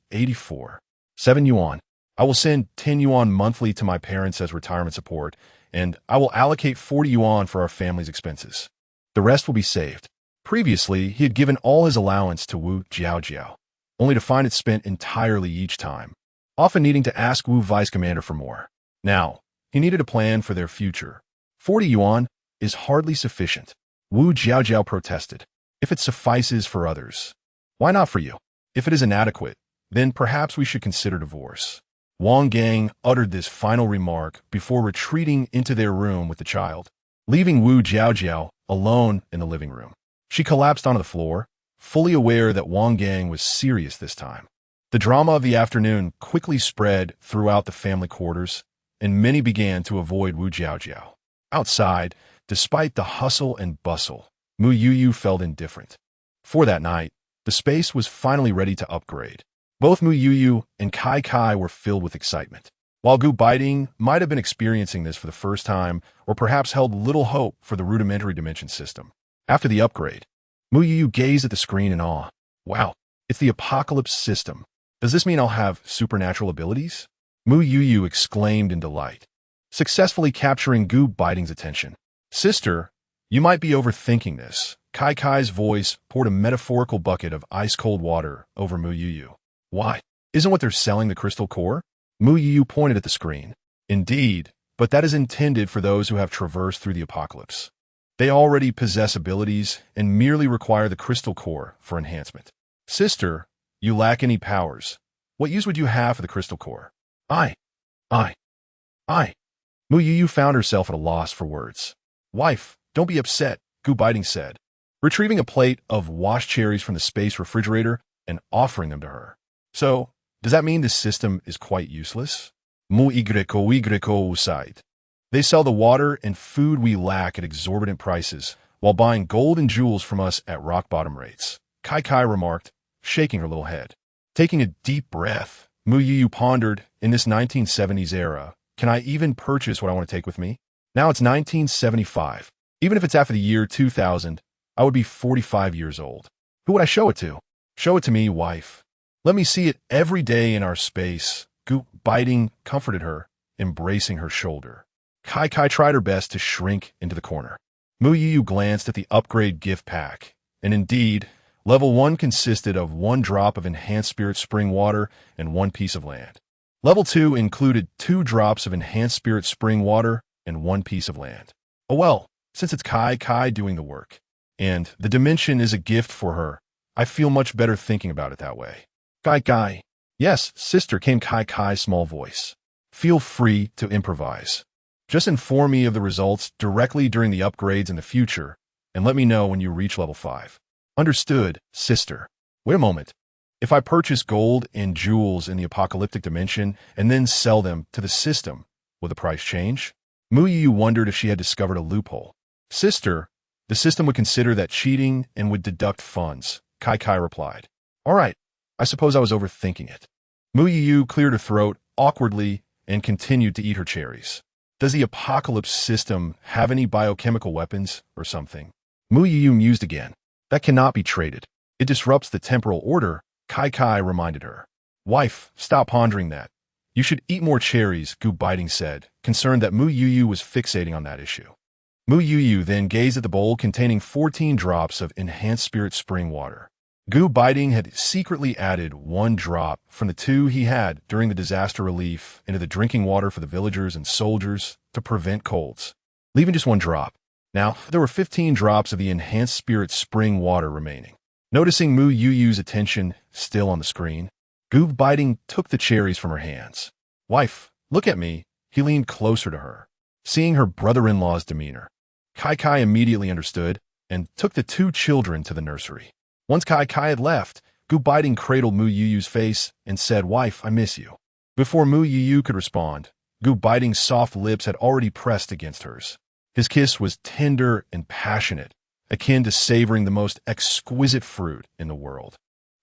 Speaker 1: 7 yuan. I will send 10 yuan monthly to my parents as retirement support, and I will allocate 40 yuan for our family's expenses. The rest will be saved. Previously, he had given all his allowance to Wu Jiaojiao, only to find it spent entirely each time, often needing to ask Wu Vice Commander for more. Now, he needed a plan for their future. 40 yuan is hardly sufficient. Wu Jiaojiao protested. If it suffices for others, why not for you? If it is inadequate, then perhaps we should consider divorce. Wang Gang uttered this final remark before retreating into their room with the child, leaving Wu Jiaojiao alone in the living room. She collapsed onto the floor, fully aware that Wang Gang was serious this time. The drama of the afternoon quickly spread throughout the family quarters, and many began to avoid Wu Jiaojiao. Outside, despite the hustle and bustle, Mu Youyou felt indifferent. For that night, the space was finally ready to upgrade. Both Mu Youyou and Kai Kai were filled with excitement. While Gu Beiting might have been experiencing this for the first time, or perhaps held little hope for the rudimentary dimension system. After the upgrade, Mu Youyou gazed at the screen in awe. Wow, it's the Apocalypse system. Does this mean I'll have supernatural abilities? Mu Youyou exclaimed in delight, successfully capturing Gu Beiting's attention. Sister, you might be overthinking this. Kai Kai's voice poured a metaphorical bucket of ice-cold water over Mu Youyou. Why? Isn't what they're selling the crystal core? Mu Youyou pointed at the screen. Indeed, but that is intended for those who have traversed through the apocalypse. They already possess abilities and merely require the crystal core for enhancement. Sister, you lack any powers. What use would you have for the crystal core? I. Mu Youyou found herself at a loss for words. Wife, don't be upset, Gu Beiting said, retrieving a plate of washed cherries from the space refrigerator and offering them to her. So, does that mean this system is quite useless? Mu Youyou sighed. They sell the water and food we lack at exorbitant prices, while buying gold and jewels from us at rock-bottom rates, Kai Kai remarked, shaking her little head. Taking a deep breath, Mu Youyou pondered, in this 1970s era, can I even purchase what I want to take with me? Now it's 1975. Even if it's after the year 2000, I would be 45 years old. Who would I show it to? Show it to me, wife. Let me see it every day in our space. Gu Beiting comforted her, embracing her shoulder. Kai Kai tried her best to shrink into the corner. Mu Youyou glanced at the upgrade gift pack, and indeed, Level 1 consisted of 1 drop of enhanced spirit spring water and 1 piece of land. Level 2 included 2 drops of enhanced spirit spring water and 1 piece of land. Oh well, since it's Kai Kai doing the work, and the dimension is a gift for her, I feel much better thinking about it that way. Kai Kai. Yes, sister, came Kai Kai's small voice. Feel free to improvise. Just inform me of the results directly during the upgrades in the future, and let me know when you reach level 5. Understood, sister. Wait a moment. If I purchase gold and jewels in the apocalyptic dimension and then sell them to the system, will the price change? Mu Youyou wondered if she had discovered a loophole. Sister, the system would consider that cheating and would deduct funds, Kai Kai replied. All right, I suppose I was overthinking it. Mu Youyou cleared her throat awkwardly and continued to eat her cherries. Does the apocalypse system have any biochemical weapons or something? Mu Youyou mused again. That cannot be traded. It disrupts the temporal order, Kai Kai reminded her. Wife, stop pondering that. You should eat more cherries, Gu Beiting said, concerned that Mu Youyou was fixating on that issue. Mu Youyou then gazed at the bowl containing 14 drops of enhanced spirit spring water. Gu Beiting had secretly added 1 drop from the 2 he had during the disaster relief into the drinking water for the villagers and soldiers to prevent colds, leaving just 1 drop. Now, there were 15 drops of the enhanced spirit spring water remaining. Noticing Mu Youyou's attention still on the screen, Gu Beiting took the cherries from her hands. Wife, look at me. He leaned closer to her. Seeing her brother-in-law's demeanor, Kai Kai immediately understood and took the 2 children to the nursery. Once Kai Kai had left, Gu Beiting cradled Mu Youyou's face and said, Wife, I miss you. Before Mu Youyou could respond, Gu Beiting's soft lips had already pressed against hers. His kiss was tender and passionate, akin to savoring the most exquisite fruit in the world,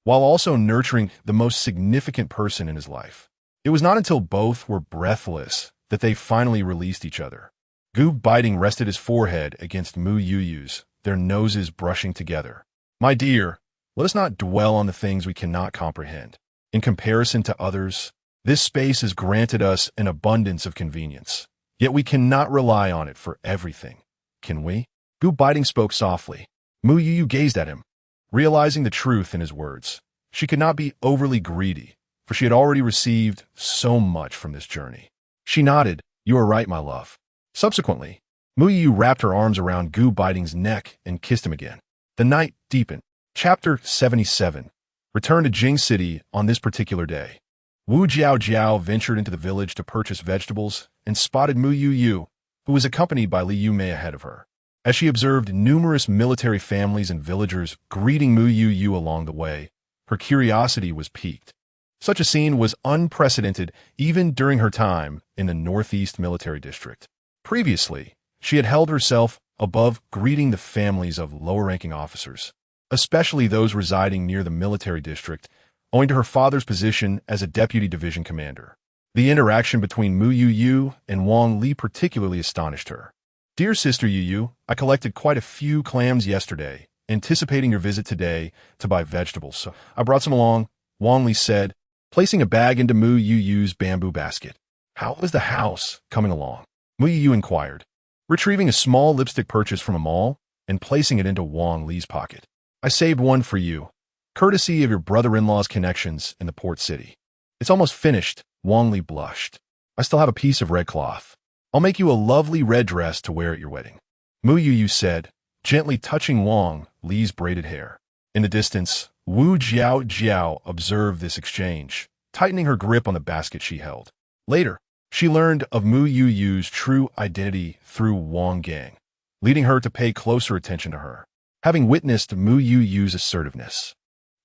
Speaker 1: while also nurturing the most significant person in his life. It was not until both were breathless that they finally released each other. Gu Beiting rested his forehead against Mu Youyou's, their noses brushing together. My dear, let us not dwell on the things we cannot comprehend. In comparison to others, this space has granted us an abundance of convenience. Yet we cannot rely on it for everything, can we? Gu Beiting spoke softly. Mu Youyou gazed at him, realizing the truth in his words. She could not be overly greedy, for she had already received so much from this journey. She nodded. You are right, my love. Subsequently, Mu Youyou wrapped her arms around Gu Beiting's neck and kissed him again. The night deepened. Chapter 77. Return to Jing City on this particular day. Wu Jiao ventured into the village to purchase vegetables and spotted Mu Youyou, who was accompanied by Li Yumei ahead of her. As she observed numerous military families and villagers greeting Mu Youyou along the way, her curiosity was piqued. Such a scene was unprecedented even during her time in the Northeast Military District. Previously, she had held herself above greeting the families of lower-ranking officers, especially those residing near the military district, owing to her father's position as a deputy division commander. The interaction between Mu Youyou and Wang Li particularly astonished her. "Dear Sister Youyou, I collected quite a few clams yesterday, anticipating your visit today to buy vegetables, so I brought some along," Wang Li said, placing a bag into Mu Youyou's bamboo basket. "How is the house coming along?" Mu Youyou inquired, retrieving a small lipstick purchase from a mall and placing it into Wang Li's pocket. "I saved one for you, courtesy of your brother-in-law's connections in the port city." "It's almost finished," Wang Li blushed. "I still have a piece of red cloth. I'll make you a lovely red dress to wear at your wedding," Mu Youyou said, gently touching Wang Li's braided hair. In the distance, Wu Jiao observed this exchange, tightening her grip on the basket she held. Later, she learned of Mu Youyou's true identity through Wang Gang, leading her to pay closer attention to her. Having witnessed Mu Youyou's assertiveness,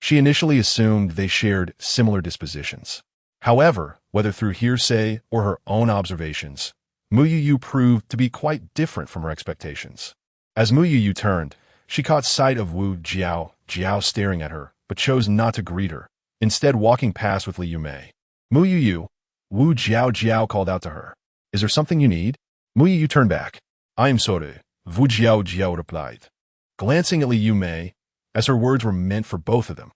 Speaker 1: she initially assumed they shared similar dispositions. However, whether through hearsay or her own observations, Mu Youyou proved to be quite different from her expectations. As Mu Youyou turned, she caught sight of Wu Jiao staring at her, but chose not to greet her, instead walking past with Li Yumei. "Mu Youyou," Wu Jiao called out to her. "Is there something you need?" Mu Youyou turned back. "I am sorry," Wu Jiao replied, glancing at Li Yumei, as her words were meant for both of them.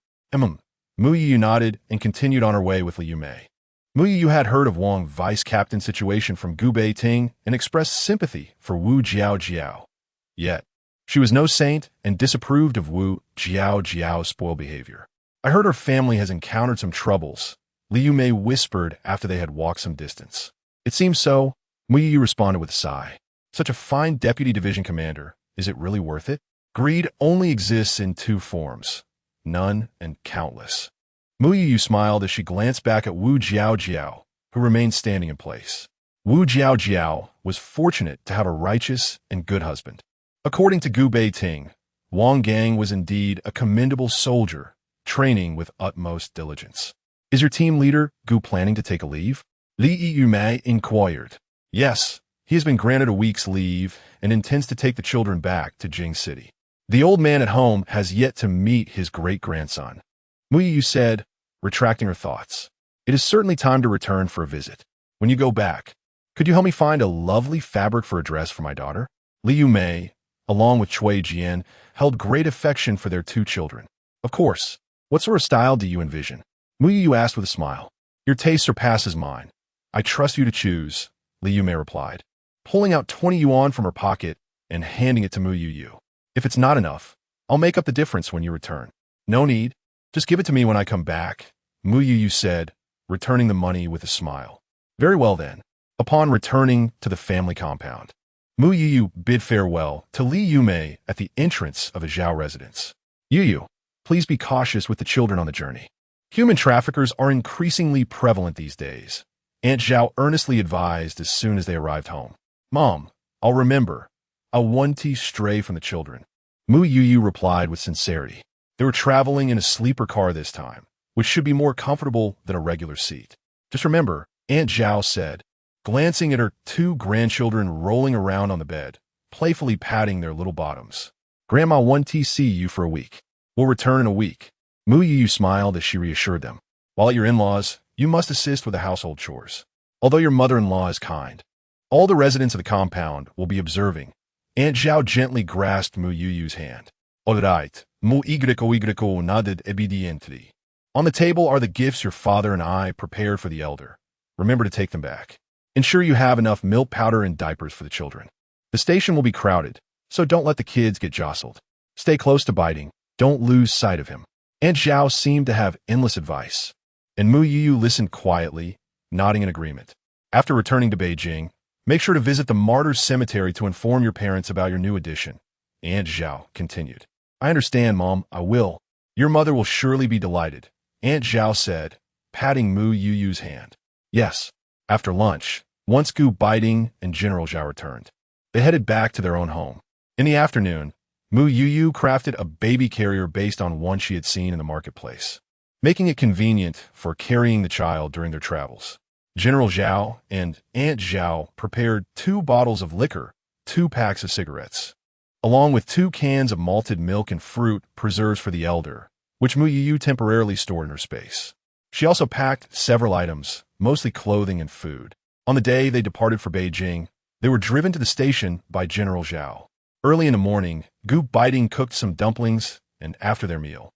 Speaker 1: Mu Youyou nodded and continued on her way with Li Yumei. Mu Youyou had heard of Wang vice captain's situation from Beiting and expressed sympathy for Wu Jiao. Yet, she was no saint and disapproved of Wu Jiao's spoiled behavior. "I heard her family has encountered some troubles," Li Yumei whispered after they had walked some distance. "It seems so," Mu Youyou responded with a sigh. "Such a fine deputy division commander, is it really worth it?" Greed only exists in two forms, none and countless. Mu Youyou smiled as she glanced back at Wu Jiao, who remained standing in place. Wu Jiao was fortunate to have a righteous and good husband. According to Gu Beiting, Wang Gang was indeed a commendable soldier, training with utmost diligence. "Is your team leader, Gu, planning to take a leave?" Li Yumei inquired. "Yes, he has been granted a week's leave and intends to take the children back to Jing City. The old man at home has yet to meet his great-grandson," Mu Youyou said, retracting her thoughts. "It is certainly time to return for a visit. When you go back, could you help me find a lovely fabric for a dress for my daughter?" Li Yumei, along with Cui Jian, held great affection for their two children. "Of course. What sort of style do you envision?" Mu Youyou asked with a smile. "Your taste surpasses mine. I trust you to choose," Li Yumei replied, pulling out 20 yuan from her pocket and handing it to Mu Youyou. "If it's not enough, I'll make up the difference when you return." "No need. Just give it to me when I come back," Mu Youyou said, returning the money with a smile. "Very well then." Upon returning to the family compound, Mu Youyou bid farewell to Li Yumei at the entrance of a Zhao residence. "Youyou, please be cautious with the children on the journey. Human traffickers are increasingly prevalent these days," Aunt Zhao earnestly advised as soon as they arrived home. "Mom, I'll remember. I won't stray from the children," Mu Youyou replied with sincerity. They were traveling in a sleeper car this time, which should be more comfortable than a regular seat. "Just remember," Aunt Zhao said, glancing at her two grandchildren rolling around on the bed, playfully patting their little bottoms. "Grandma won't see you for a week. We'll return in a week." Mu Youyou smiled as she reassured them. "While at your in-laws, you must assist with the household chores. Although your mother-in-law is kind, all the residents of the compound will be observing." Aunt Zhao gently grasped Mu Youyou's hand. "All right, Mu Youyou nodded obediently. On the table are the gifts your father and I prepared for the elder. Remember to take them back. Ensure you have enough milk powder and diapers for the children. The station will be crowded, so don't let the kids get jostled. Stay close to Beiting. Don't lose sight of him." Aunt Zhao seemed to have endless advice, and Mu Youyou listened quietly, nodding in agreement. After returning to Beijing, make sure to visit the Martyrs Cemetery to inform your parents about your new addition, Aunt Zhao continued. "I understand, Mom. I will. Your mother will surely be delighted," Aunt Zhao said, patting Mu Youyou's hand. Yes. After lunch, once Gu Beiting and General Zhao returned, they headed back to their own home. In the afternoon, Mu Youyou crafted a baby carrier based on one she had seen in the marketplace, making it convenient for carrying the child during their travels. General Zhao and Aunt Zhao prepared 2 bottles of liquor, 2 packs of cigarettes, along with 2 cans of malted milk and fruit preserves for the elder, which Mu Youyou temporarily stored in her space. She also packed several items, mostly clothing and food. On the day they departed for Beijing, they were driven to the station by General Zhao. Early in the morning, Gu Beiting cooked some dumplings, and after their meal,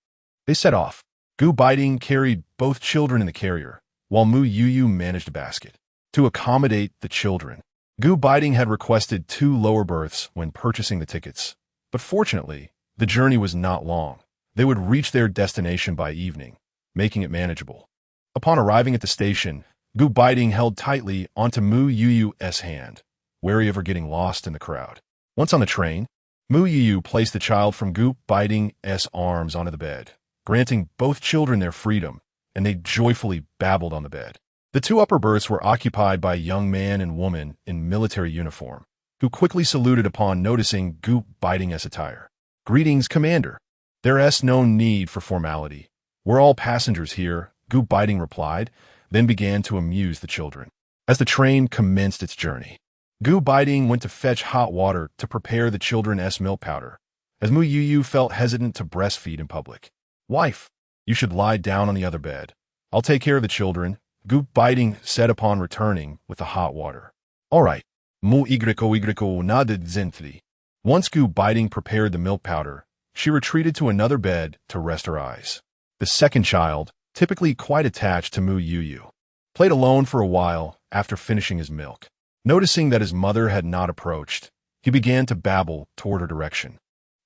Speaker 1: they set off. Gu Beiting carried both children in the carrier, while Mu Youyou managed a basket. To accommodate the children, Gu Beiting had requested 2 lower berths when purchasing the tickets, but fortunately, the journey was not long. They would reach their destination by evening, making it manageable. Upon arriving at the station, Gu Beiting held tightly onto Mu Youyou's hand, wary of her getting lost in the crowd. Once on the train, Mu Youyou placed the child from Gu Beiting's arms onto the bed, granting both children their freedom, and they joyfully babbled on the bed. The 2 upper berths were occupied by a young man and woman in military uniform, who quickly saluted upon noticing Gu Beiting's attire. "Greetings, Commander." There's no need for formality. "We're all passengers here," Gu Beiting replied, then began to amuse the children. As the train commenced its journey, Gu Beiting went to fetch hot water to prepare the children's milk powder, as Mu Youyou felt hesitant to breastfeed in public. "Wife, you should lie down on the other bed. I'll take care of the children," Gu Beiting said upon returning with the hot water. "All right." Mu Youyou nodded gently. Once Gu Beiting prepared the milk powder, she retreated to another bed to rest her eyes. The second child, typically quite attached to Mu Youyou, played alone for a while after finishing his milk. Noticing that his mother had not approached, he began to babble toward her direction,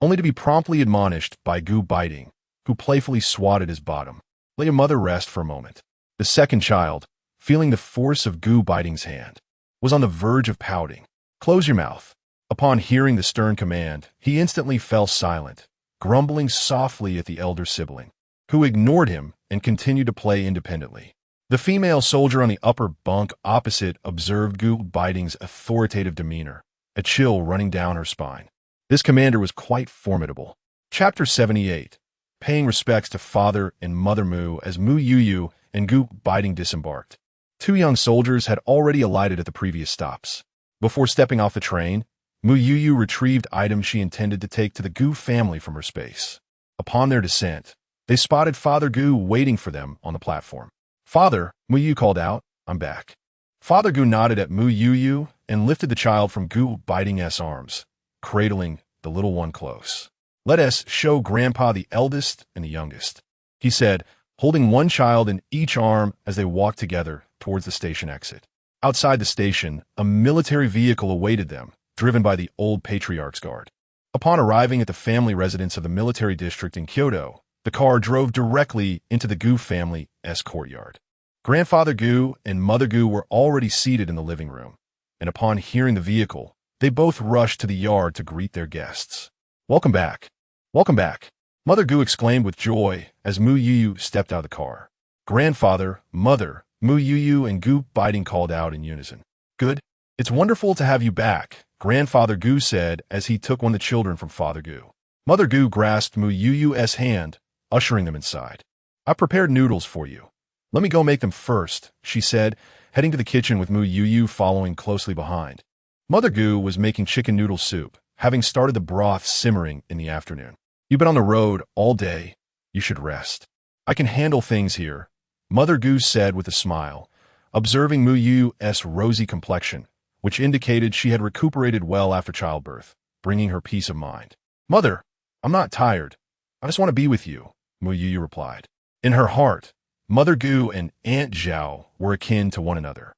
Speaker 1: only to be promptly admonished by Gu Beiting, who playfully swatted his bottom. "Let your mother rest for a moment." The second child, feeling the force of Gu Beiting's hand, was on the verge of pouting. "Close your mouth." Upon hearing the stern command, he instantly fell silent, grumbling softly at the elder sibling, who ignored him and continued to play independently. The female soldier on the upper bunk opposite observed Gu Beiting's authoritative demeanor, a chill running down her spine. This commander was quite formidable. Chapter 78. Paying respects to father and mother Mu as Mu Youyou and Gu Beiting disembarked. 2 young soldiers had already alighted at the previous stops. Before stepping off the train, Mu Youyou retrieved items she intended to take to the Gu family from her space. Upon their descent, they spotted Father Gu waiting for them on the platform. "Father," Mu Youyou called out, "I'm back." Father Gu nodded at Mu Youyou and lifted the child from Gu Beiting's arms, cradling the little one close. "Let us show Grandpa the eldest and the youngest," he said, holding one child in each arm as they walked together towards the station exit. Outside the station, a military vehicle awaited them, driven by the old patriarch's guard. Upon arriving at the family residence of the military district in Kyoto, the car drove directly into the Gu family's courtyard. Grandfather Gu and Mother Gu were already seated in the living room, and upon hearing the vehicle, they both rushed to the yard to greet their guests. "Welcome back. Welcome back," Mother Gu exclaimed with joy as Mu Youyou stepped out of the car. Grandfather, Mother, Mu Youyou and Gu Beiting called out in unison. "Good. It's wonderful to have you back," Grandfather Gu said as he took one of the children from Father Gu. Mother Gu grasped Mu Youyou's hand, ushering them inside. "I prepared noodles for you. Let me go make them first," she said, heading to the kitchen with Mu Youyou following closely behind. Mother Gu was making chicken noodle soup, having started the broth simmering in the afternoon. "You've been on the road all day. You should rest." "I can handle things here," Mother Gu said with a smile, observing Mu Youyou's rosy complexion, which indicated she had recuperated well after childbirth, bringing her peace of mind. "Mother, I'm not tired. I just want to be with you," Mu Youyou replied. In her heart, Mother Gu and Aunt Zhao were akin to one another.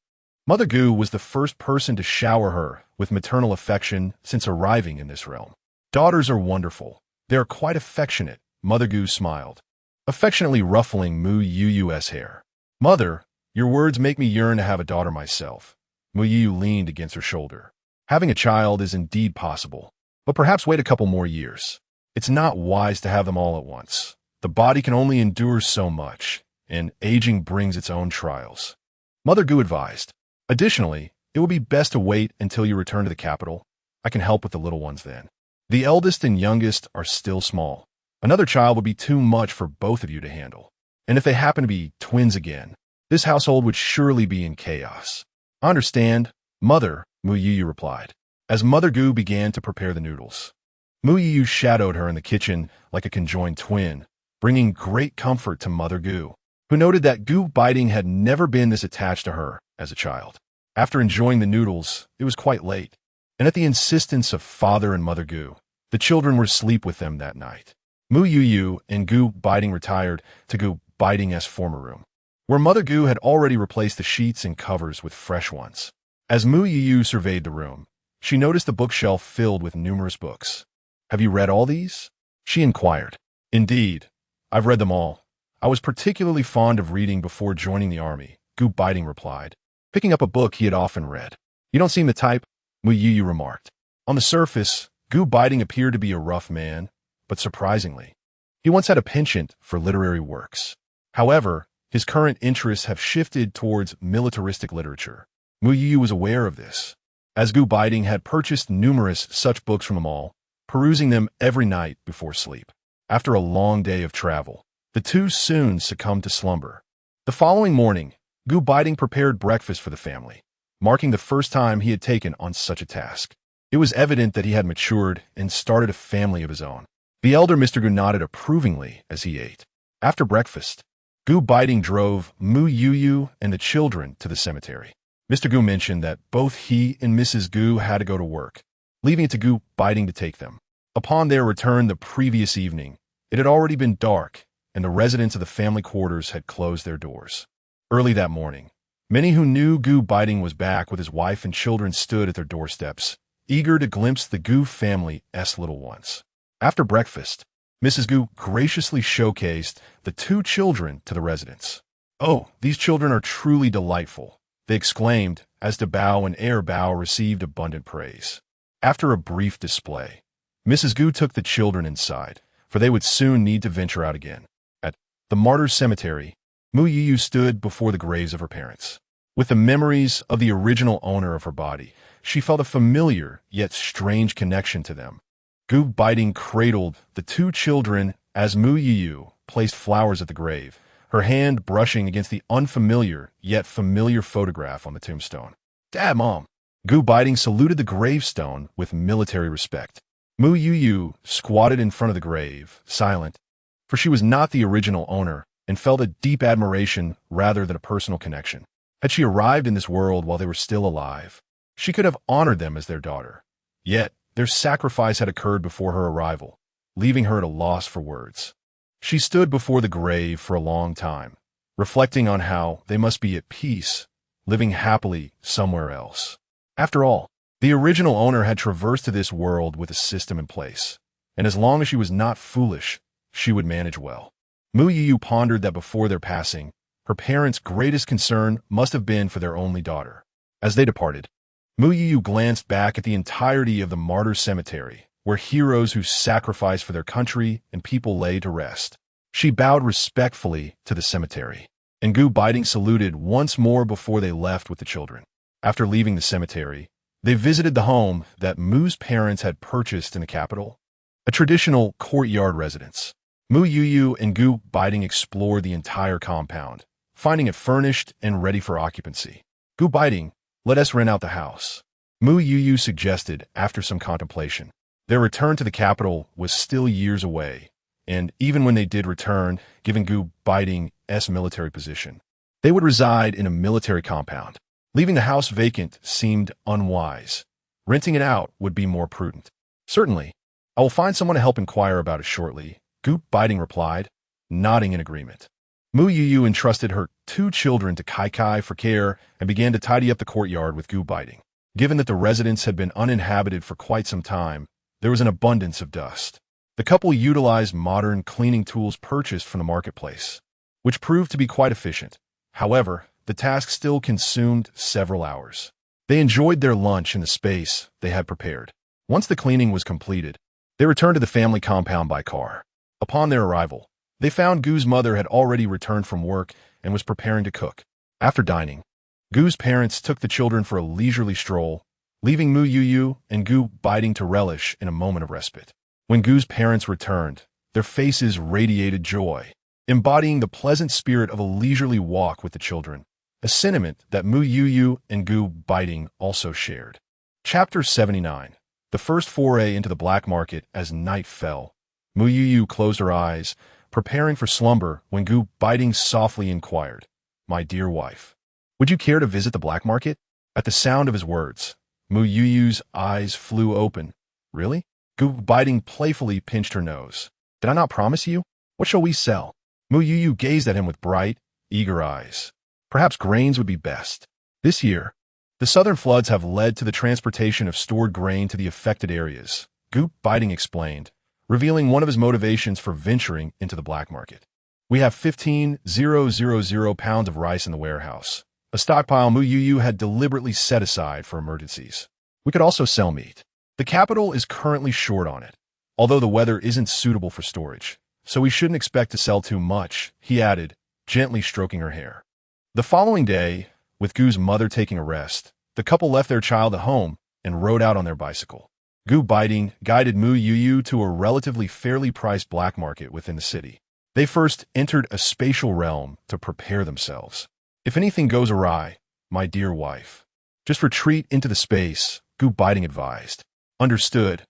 Speaker 1: Mother Gu was the first person to shower her with maternal affection since arriving in this realm. "Daughters are wonderful. They are quite affectionate," Mother Gu smiled, affectionately ruffling Mu Youyou's hair. "Mother, your words make me yearn to have a daughter myself." Mu Youyou leaned against her shoulder. "Having a child is indeed possible, but perhaps wait a couple more years. It's not wise to have them all at once. The body can only endure so much, and aging brings its own trials," Mother Gu advised. "Additionally, it would be best to wait until you return to the capital. I can help with the little ones then. The eldest and youngest are still small. Another child would be too much for both of you to handle. And if they happen to be twins again, this household would surely be in chaos." "I understand, Mother," Mu Youyou replied, as Mother Gu began to prepare the noodles. Mu Youyou shadowed her in the kitchen like a conjoined twin, bringing great comfort to Mother Gu, who noted that Gu Beiting had never been this attached to her as a child. After enjoying the noodles, it was quite late, and at the insistence of Father and Mother Gu, the children were asleep with them that night. Mu Youyou and Gu Beiting retired to Gu Beiting's former room, where Mother Gu had already replaced the sheets and covers with fresh ones. As Mu Youyou surveyed the room, she noticed the bookshelf filled with numerous books. "Have you read all these?" she inquired. "Indeed, I've read them all. I was particularly fond of reading before joining the army," Gu Beiting replied, picking up a book he had often read. "You don't seem the type," Mu Youyou remarked. On the surface, Gu Beiting appeared to be a rough man, but surprisingly, he once had a penchant for literary works. However, his current interests have shifted towards militaristic literature. Mu Youyou was aware of this, as Gu Beiting had purchased numerous such books from the mall, perusing them every night before sleep. After a long day of travel, the two soon succumbed to slumber. The following morning, Gu Beiting prepared breakfast for the family, marking the first time he had taken on such a task. It was evident that he had matured and started a family of his own. The elder Mr. Gu nodded approvingly as he ate. After breakfast, Gu Beiting drove Mu Youyou and the children to the cemetery. Mr. Gu mentioned that both he and Mrs. Gu had to go to work, leaving it to Gu Beiting to take them. Upon their return the previous evening, it had already been dark, and the residents of the family quarters had closed their doors. Early that morning, many who knew Gu Beiting was back with his wife and children stood at their doorsteps, eager to glimpse the Gu family's little ones. After breakfast, Mrs. Gu graciously showcased the two children to the residents. "Oh, these children are truly delightful," they exclaimed as the Bao and Heir Bao received abundant praise. After a brief display, Mrs. Gu took the children inside, for they would soon need to venture out again. At the Martyrs' Cemetery, Mu Youyou stood before the graves of her parents. With the memories of the original owner of her body, she felt a familiar yet strange connection to them. Gu Beiting cradled the two children as Mu Youyou placed flowers at the grave, her hand brushing against the unfamiliar yet familiar photograph on the tombstone. "Dad, Mom!" Gu Beiting saluted the gravestone with military respect. Mu Youyou squatted in front of the grave, silent, for she was not the original owner and felt a deep admiration rather than a personal connection. Had she arrived in this world while they were still alive, she could have honored them as their daughter. Yet, their sacrifice had occurred before her arrival, leaving her at a loss for words. She stood before the grave for a long time, reflecting on how they must be at peace, living happily somewhere else. After all, the original owner had traversed to this world with a system in place, and as long as she was not foolish, she would manage well. Mu Youyou pondered that before their passing, her parents' greatest concern must have been for their only daughter. As they departed, Mu Youyou glanced back at the entirety of the Martyrs' Cemetery, where heroes who sacrificed for their country and people lay to rest. She bowed respectfully to the cemetery, and Gu Beiting saluted once more before they left with the children. After leaving the cemetery, they visited the home that Mu's parents had purchased in the capital, a traditional courtyard residence. Mu Youyou and Gu Beiting explored the entire compound, finding it furnished and ready for occupancy. "Gu Beiting, let us rent out the house," Mu Youyou suggested after some contemplation. Their return to the capital was still years away, and even when they did return, given Gu Beiting's military position, they would reside in a military compound. Leaving the house vacant seemed unwise. Renting it out would be more prudent. "Certainly, I will find someone to help inquire about it shortly," Gu Beiting replied, nodding in agreement. Mu Youyou entrusted her two children to Kai Kai for care and began to tidy up the courtyard with Gu Beiting. Given that the residence had been uninhabited for quite some time, there was an abundance of dust. The couple utilized modern cleaning tools purchased from the marketplace, which proved to be quite efficient. However, the task still consumed several hours. They enjoyed their lunch in the space they had prepared. Once the cleaning was completed, they returned to the family compound by car. Upon their arrival, they found Gu's mother had already returned from work and was preparing to cook. After dining, Gu's parents took the children for a leisurely stroll, leaving Mu Youyou and Gu Beiting to relish in a moment of respite. When Gu's parents returned, their faces radiated joy, embodying the pleasant spirit of a leisurely walk with the children, a sentiment that Mu Youyou and Gu Beiting also shared. Chapter 79. the first foray into the black market as night fell. Mu Youyou closed her eyes, preparing for slumber when Gu Beiting softly inquired, "My dear wife, would you care to visit the black market?" At the sound of his words, Mu Youyou's eyes flew open. "Really?" Gu Beiting playfully pinched her nose. "Did I not promise you? What shall we sell?" Mu Youyou gazed at him with bright, eager eyes. "Perhaps grains would be best. This year, the southern floods have led to the transportation of stored grain to the affected areas," Gu Beiting explained, revealing one of his motivations for venturing into the black market. "We have 15,000 pounds of rice in the warehouse, a stockpile Mu Youyou had deliberately set aside for emergencies. We could also sell meat. The capital is currently short on it, although the weather isn't suitable for storage, so we shouldn't expect to sell too much," he added, gently stroking her hair. The following day, with Gu's mother taking a rest, the couple left their child at home and rode out on their bicycle. Gu Beiting guided Mu Youyou to a relatively fairly priced black market within the city. They first entered a spatial realm to prepare themselves. "If anything goes awry, my dear wife, just retreat into the space," Gu Beiting advised. "Understood."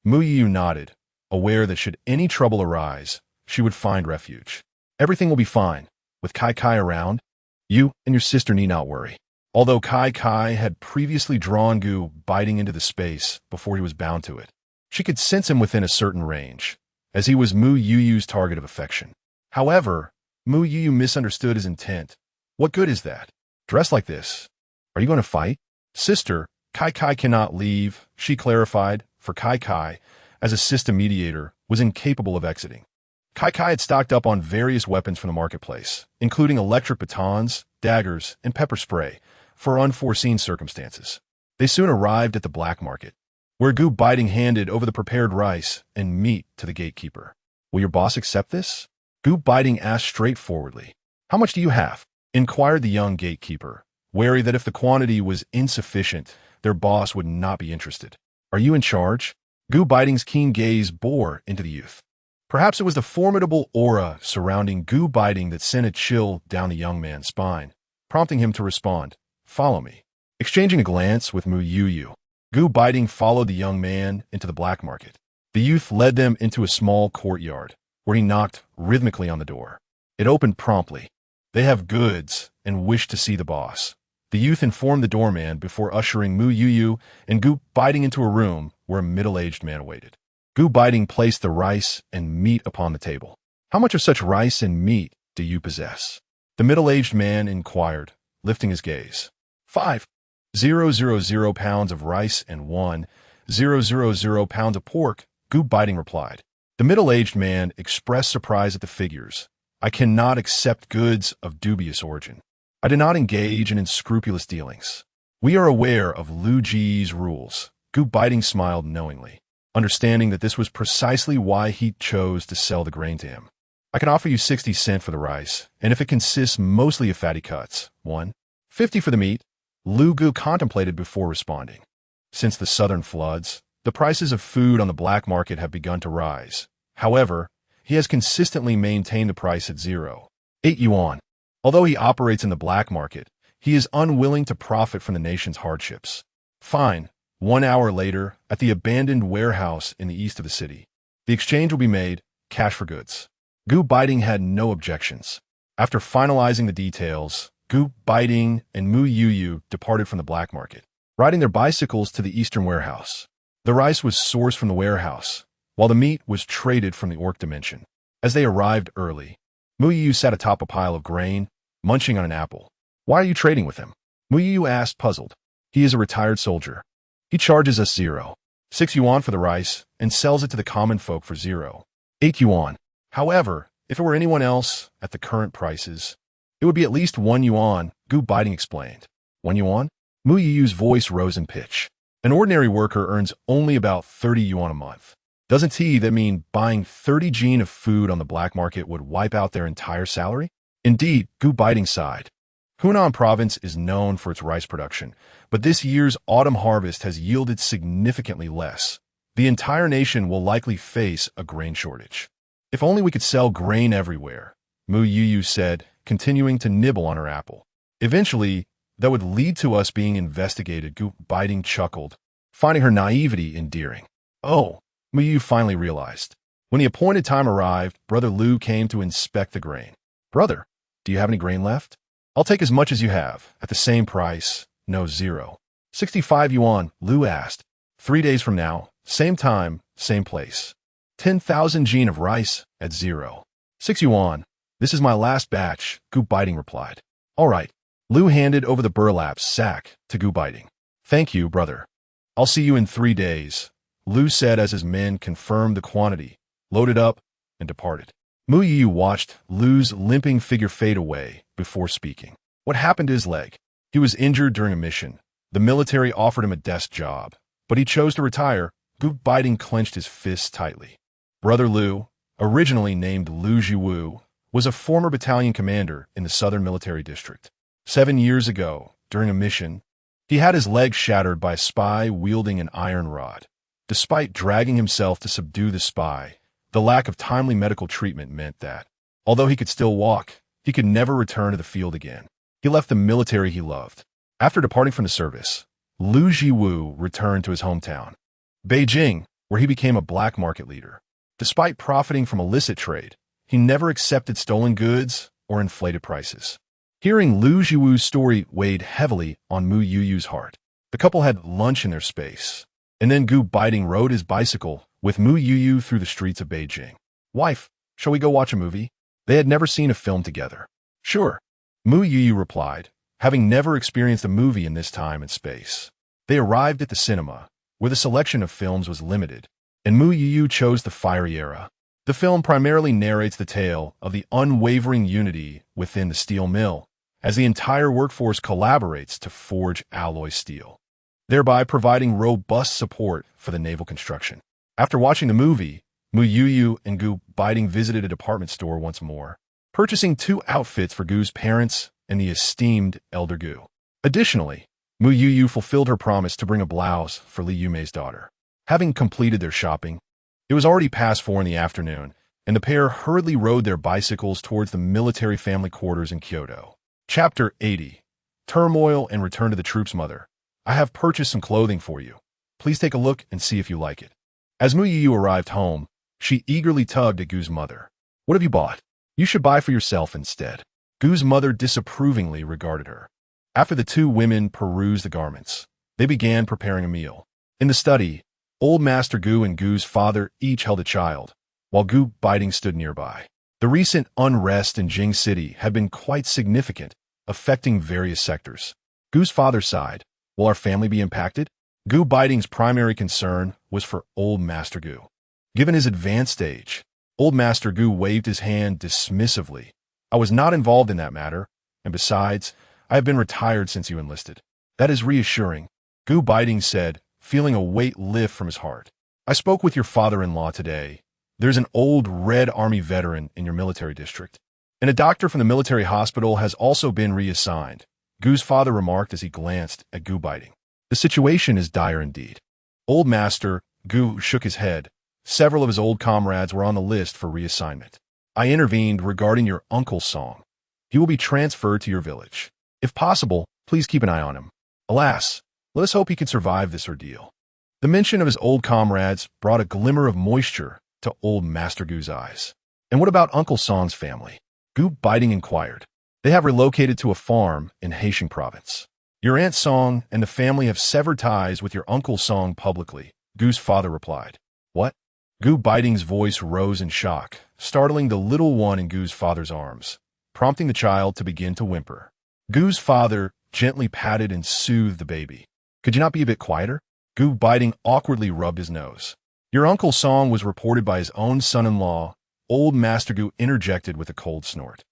Speaker 1: Mu Youyou nodded, aware that should any trouble arise, she would find refuge. "Everything will be fine. With Kai Kai around, you and your sister need not worry." Although Kai Kai had previously drawn Gu Beiting into the space before he was bound to it, she could sense him within a certain range, as he was Mu Youyou's target of affection. However, Mu Youyou misunderstood his intent. "What good is that? Dressed like this? Are you going to fight?" "Sister, Kai Kai cannot leave," she clarified, for Kai Kai, as a system mediator, was incapable of exiting. Kai Kai had stocked up on various weapons from the marketplace, including electric batons, daggers, and pepper spray, for unforeseen circumstances. They soon arrived at the black market, where Gu Beiting handed over the prepared rice and meat to the gatekeeper. "Will your boss accept this?" Gu Beiting asked straightforwardly. "How much do you have?" inquired the young gatekeeper, wary that if the quantity was insufficient, their boss would not be interested. "Are you in charge?" Gu Beiting's keen gaze bore into the youth. Perhaps it was the formidable aura surrounding Gu Beiting that sent a chill down the young man's spine, prompting him to respond, "Follow me." Exchanging a glance with Mu Youyou, Gu Beiting followed the young man into the black market. The youth led them into a small courtyard, where he knocked rhythmically on the door. It opened promptly. "They have goods and wish to see the boss," the youth informed the doorman before ushering Mu Youyou and Gu Beiting into a room where a middle-aged man awaited. Gu Beiting placed the rice and meat upon the table. "How much of such rice and meat do you possess?" the middle-aged man inquired, lifting his gaze. 5,000 pounds of rice and 1,000 pounds of pork, Gu Beiting replied. The middle-aged man expressed surprise at the figures. "I cannot accept goods of dubious origin. I do not engage in unscrupulous dealings. We are aware of Lu Ji's rules." Gu Beiting smiled knowingly, understanding that this was precisely why he chose to sell the grain to him. "I can offer you 60 cents for the rice, and if it consists mostly of fatty cuts, 1.50 for the meat." Lu Gu contemplated before responding. Since the southern floods, the prices of food on the black market have begun to rise. However, he has consistently maintained the price at 0.8 yuan. Although he operates in the black market, he is unwilling to profit from the nation's hardships. "Fine." 1 hour later, at the abandoned warehouse in the east of the city, the exchange will be made, cash for goods. Gu Beiting had no objections. After finalizing the details, Gu Beiting and Mu Youyou departed from the black market, riding their bicycles to the eastern warehouse. The rice was sourced from the warehouse, while the meat was traded from the orc dimension. As they arrived early, Mu Youyou sat atop a pile of grain, munching on an apple. "Why are you trading with him?" Mu Youyou asked, puzzled. "He is a retired soldier. He charges us 0.6 yuan for the rice and sells it to the common folk for 0.8 yuan. However, if it were anyone else, at the current prices, it would be at least 1 yuan, Gu Beiting explained. 1 yuan? Mu Youyou's voice rose in pitch. An ordinary worker earns only about 30 yuan a month. Doesn't that mean buying 30 jin of food on the black market would wipe out their entire salary? Indeed, Gu Beiting sighed. Hunan province is known for its rice production, but this year's autumn harvest has yielded significantly less. The entire nation will likely face a grain shortage. "If only we could sell grain everywhere," Mu Youyou said, continuing to nibble on her apple. "Eventually, that would lead to us being investigated," Gu Beiting chuckled. finding her naivety endearing. Oh, Mu Youyou finally realized. When the appointed time arrived, Brother Lu came to inspect the grain. Brother, do you have any grain left? I'll take as much as you have, at the same price, no zero. 65 yuan, Lu asked. 3 days from now, same time, same place. 10,000 jin of rice, at zero. 6 yuan. This is my last batch, Gu Beiting replied. All right. Lu handed over the burlap sack to Gu Beiting. Thank you, brother. I'll see you in 3 days, Lu said as his men confirmed the quantity, loaded up, and departed. Mu Youyou watched Lu's limping figure fade away before speaking. What happened to his leg? He was injured during a mission. The military offered him a desk job, but he chose to retire. Gu Beiting clenched his fists tightly. Brother Lu, originally named Lu Jiwu, was a former battalion commander in the Southern Military District. 7 years ago, during a mission, he had his leg shattered by a spy wielding an iron rod. Despite dragging himself to subdue the spy, the lack of timely medical treatment meant that, although he could still walk, he could never return to the field again. He left the military he loved. After departing from the service, Lu Jiwu returned to his hometown, Beijing, where he became a black market leader. Despite profiting from illicit trade, he never accepted stolen goods or inflated prices. Hearing Lu Jiwu's story weighed heavily on Mu Youyou's heart. The couple had lunch in their space, and then Gu Beiting rode his bicycle with Mu Youyou through the streets of Beijing. Wife, shall we go watch a movie? They had never seen a film together. Sure, Mu Youyou replied, having never experienced a movie in this time and space. They arrived at the cinema, where the selection of films was limited, and Mu Youyou chose The Fiery Era. The film primarily narrates the tale of the unwavering unity within the steel mill, as the entire workforce collaborates to forge alloy steel, thereby providing robust support for the naval construction. After watching the movie, Mu Youyou and Gu Beiting visited a department store once more, purchasing 2 outfits for Gu's parents and the esteemed elder Gu. Additionally, Mu Youyou fulfilled her promise to bring a blouse for Li Yumei's daughter. Having completed their shopping, it was already past 4 in the afternoon, and the pair hurriedly rode their bicycles towards the military family quarters in Kyoto. Chapter 80. Turmoil and Return to the Troops. Mother, I have purchased some clothing for you. Please take a look and see if you like it. As Mu Youyou arrived home, she eagerly tugged at Gu's mother. What have you bought? You should buy for yourself instead. Gu's mother disapprovingly regarded her. After the 2 women perused the garments, they began preparing a meal. In the study, Old Master Gu and Gu's father each held a child, while Gu Beiting stood nearby. The recent unrest in Jing City had been quite significant, affecting various sectors. Gu's father sighed. Will our family be impacted? Gu Beiting's primary concern was for Old Master Gu. Given his advanced age, Old Master Gu waved his hand dismissively. I was not involved in that matter, and besides, I have been retired since you enlisted. That is reassuring, Gu Beiting said, feeling a weight lift from his heart. I spoke with your father-in-law today. There's an old Red Army veteran in your military district, and a doctor from the military hospital has also been reassigned, Gu's father remarked as he glanced at Gu Beiting. The situation is dire indeed. Old Master Gu shook his head. Several of his old comrades were on the list for reassignment. I intervened regarding your uncle's song. He will be transferred to your village. If possible, please keep an eye on him. Alas, let us hope he can survive this ordeal. The mention of his old comrades brought a glimmer of moisture to Old Master Gu's eyes. And what about Uncle Song's family? Gu Beiting inquired. They have relocated to a farm in Heishan province. Your Aunt Song and the family have severed ties with your Uncle Song publicly, Gu's father replied. What? Gu Beiting's voice rose in shock, startling the little one in Gu's father's arms, prompting the child to begin to whimper. Gu's father gently patted and soothed the baby. Could you not be a bit quieter? Gu Beiting awkwardly rubbed his nose. Your Uncle Song was reported by his own son-in-law. Old Master Gu interjected with a cold snort.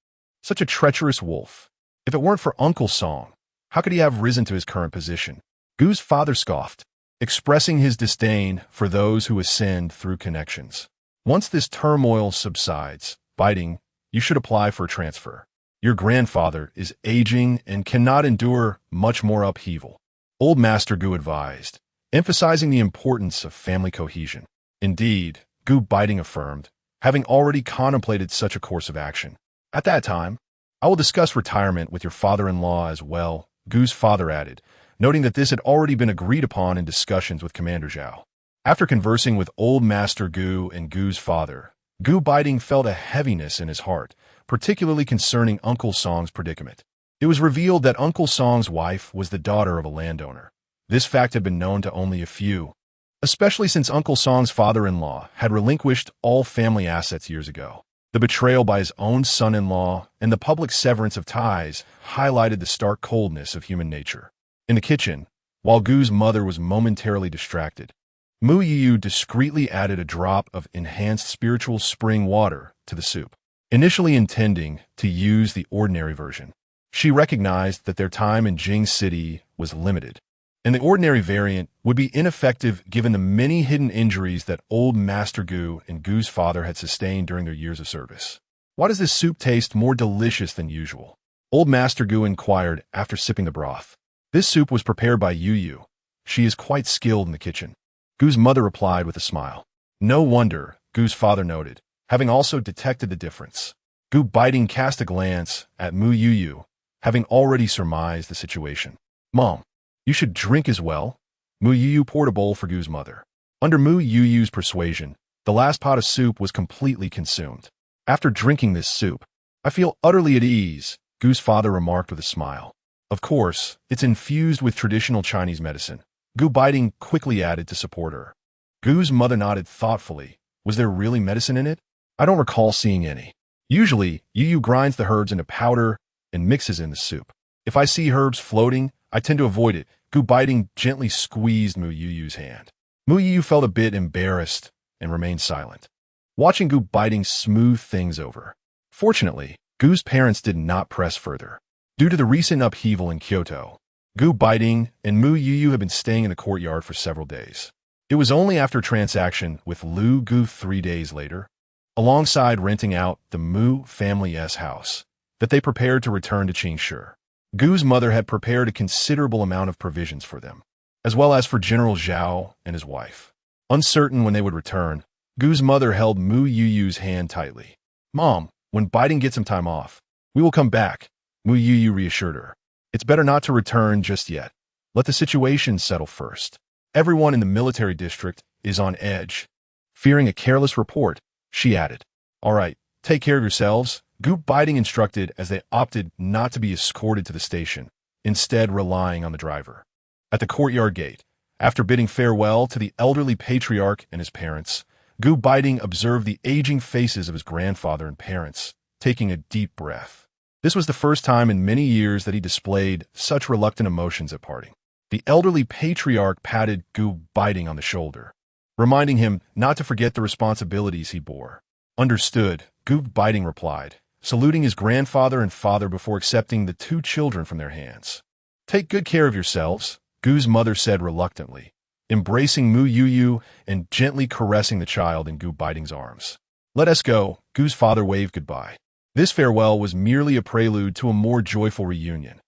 Speaker 1: Such a treacherous wolf. If it weren't for Uncle Song, how could he have risen to his current position? Gu's father scoffed, expressing his disdain for those who ascend through connections. Once this turmoil subsides, Beiting, you should apply for a transfer. Your grandfather is aging and cannot endure much more upheaval, Old Master Gu advised, emphasizing the importance of family cohesion. Indeed, Gu Beiting affirmed, having already contemplated such a course of action. At that time, I will discuss retirement with your father-in-law as well, Gu's father added, noting that this had already been agreed upon in discussions with Commander Zhao. After conversing with Old Master Gu and Gu's father, Gu Beiting felt a heaviness in his heart, particularly concerning Uncle Song's predicament. It was revealed that Uncle Song's wife was the daughter of a landowner. This fact had been known to only a few, especially since Uncle Song's father-in-law had relinquished all family assets years ago. The betrayal by his own son-in-law and the public severance of ties highlighted the stark coldness of human nature. In the kitchen, while Gu's mother was momentarily distracted, Mu Youyou discreetly added a drop of enhanced spiritual spring water to the soup, initially intending to use the ordinary version. She recognized that their time in Jing City was limited, and the ordinary variant would be ineffective given the many hidden injuries that Old Master Gu and Gu's father had sustained during their years of service. "Why does this soup taste more delicious than usual?" Old Master Gu inquired after sipping the broth. "This soup was prepared by Youyou. She is quite skilled in the kitchen." Gu's mother replied with a smile. "No wonder," Gu's father noted, having also detected the difference. Gu Beiting cast a glance at Mu Youyou, having already surmised the situation. "Mom, you should drink as well." Mu Youyou poured a bowl for Gu's mother. Under Mu Youyou's persuasion, the last pot of soup was completely consumed. "After drinking this soup, I feel utterly at ease," Gu's father remarked with a smile. "Of course, it's infused with traditional Chinese medicine," Gu Beiting quickly added to support her. Gu's mother nodded thoughtfully. "Was there really medicine in it? I don't recall seeing any. Usually, Youyou grinds the herbs into powder and mixes in the soup. If I see herbs floating, I tend to avoid it." Gu Beiting gently squeezed Mu Youyou's hand. Mu Youyou felt a bit embarrassed and remained silent, watching Gu Beiting smooth things over. Fortunately, Gu's parents did not press further. Due to the recent upheaval in Kyoto, Gu Beiting and Mu Youyou had been staying in the courtyard for several days. It was only after a transaction with Lu Gu 3 days later, alongside renting out the Mu family's house, that they prepared to return to Qingshi. Gu's mother had prepared a considerable amount of provisions for them, as well as for General Zhao and his wife. Uncertain when they would return, Gu's mother held Mu Youyou's hand tightly. "Mom, when Beiting gets some time off, we will come back," Mu Youyou reassured her. "It's better not to return just yet. Let the situation settle first. Everyone in the military district is on edge." Fearing a careless report, she added, "All right, take care of yourselves." Gu Beiting instructed as they opted not to be escorted to the station, instead relying on the driver. At the courtyard gate, after bidding farewell to the elderly patriarch and his parents, Gu Beiting observed the aging faces of his grandfather and parents, taking a deep breath. This was the first time in many years that he displayed such reluctant emotions at parting. The elderly patriarch patted Gu Beiting on the shoulder, reminding him not to forget the responsibilities he bore. "Understood," Gu Beiting replied, saluting his grandfather and father before accepting the 2 children from their hands. "Take good care of yourselves," Gu's mother said reluctantly, embracing Mu Youyou and gently caressing the child in Gu Beiting's arms. "Let us go," Gu's father waved goodbye. This farewell was merely a prelude to a more joyful reunion,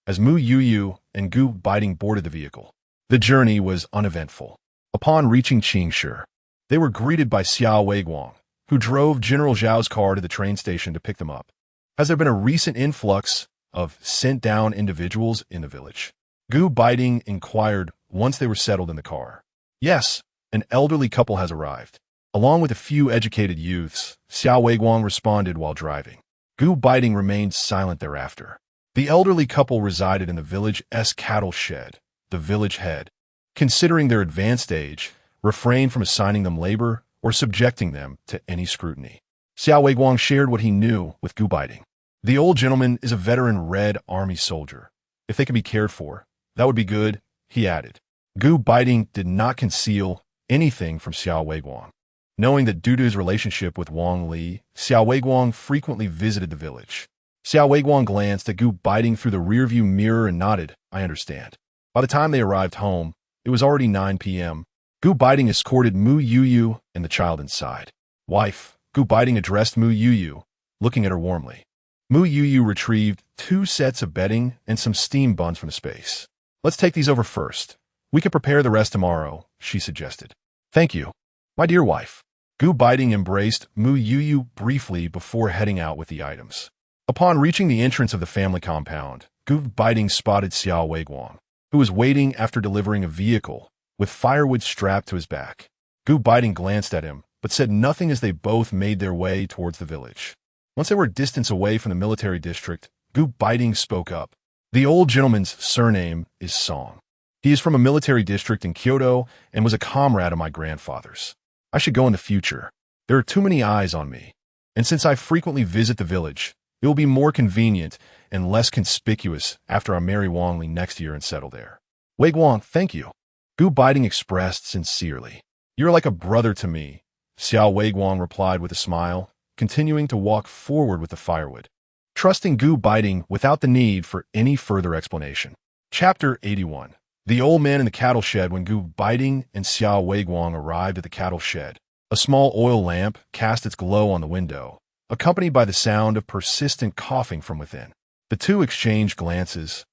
Speaker 1: as Mu Youyou and Gu Beiting boarded the vehicle. The journey was uneventful. Upon reaching Qingshi, they were greeted by Xiao Weiguang, who drove General Zhao's car to the train station to pick them up. Has there been a recent influx of sent-down individuals in the village? Gu Beiting inquired once they were settled in the car. "Yes, an elderly couple has arrived, along with a few educated youths," Xiao Weiguang responded while driving. Gu Beiting remained silent thereafter. The elderly couple resided in the village's cattle shed. The village head, considering their advanced age, refrained from assigning them labor or subjecting them to any scrutiny. Xiao Weiguang shared what he knew with Gu Beiting. "The old gentleman is a veteran Red Army soldier. If they can be cared for, that would be good," he added. Gu Beiting did not conceal anything from Xiao Weiguang, knowing that due to his relationship with Wang Li, Xiao Weiguang frequently visited the village. Xiao Weiguang glanced at Gu Beiting through the rearview mirror and nodded, "I understand." By the time they arrived home, it was already 9 p.m. Gu Beiting escorted Mu Youyou and the child inside. "Wife," Gu Beiting addressed Mu Youyou, looking at her warmly. Mu Youyou retrieved 2 sets of bedding and some steam buns from the space. "Let's take these over first. We can prepare the rest tomorrow," she suggested. "Thank you, my dear wife." Gu Beiting embraced Mu Youyou briefly before heading out with the items. Upon reaching the entrance of the family compound, Gu Beiting spotted Xiao Weiguang. who was waiting after delivering a vehicle, with firewood strapped to his back. Gu Beiting glanced at him, but said nothing as they both made their way towards the village. Once they were a distance away from the military district, Gu Beiting spoke up. The old gentleman's surname is Song. He is from a military district in Kyoto and was a comrade of my grandfather's. I should go in the future. There are too many eyes on me. And since I frequently visit the village, it will be more convenient and less conspicuous after I marry Wang Li next year and settle there. Wei Guang, thank you. Gu Beiting expressed sincerely. You're like a brother to me, Xiao Wei Guang replied with a smile, continuing to walk forward with the firewood, trusting Gu Beiting without the need for any further explanation. Chapter 81. The old man in the cattle shed. When Gu Beiting and Xiao Wei Guang arrived at the cattle shed, a small oil lamp cast its glow on the window, accompanied by the sound of persistent coughing from within. The two exchanged glances,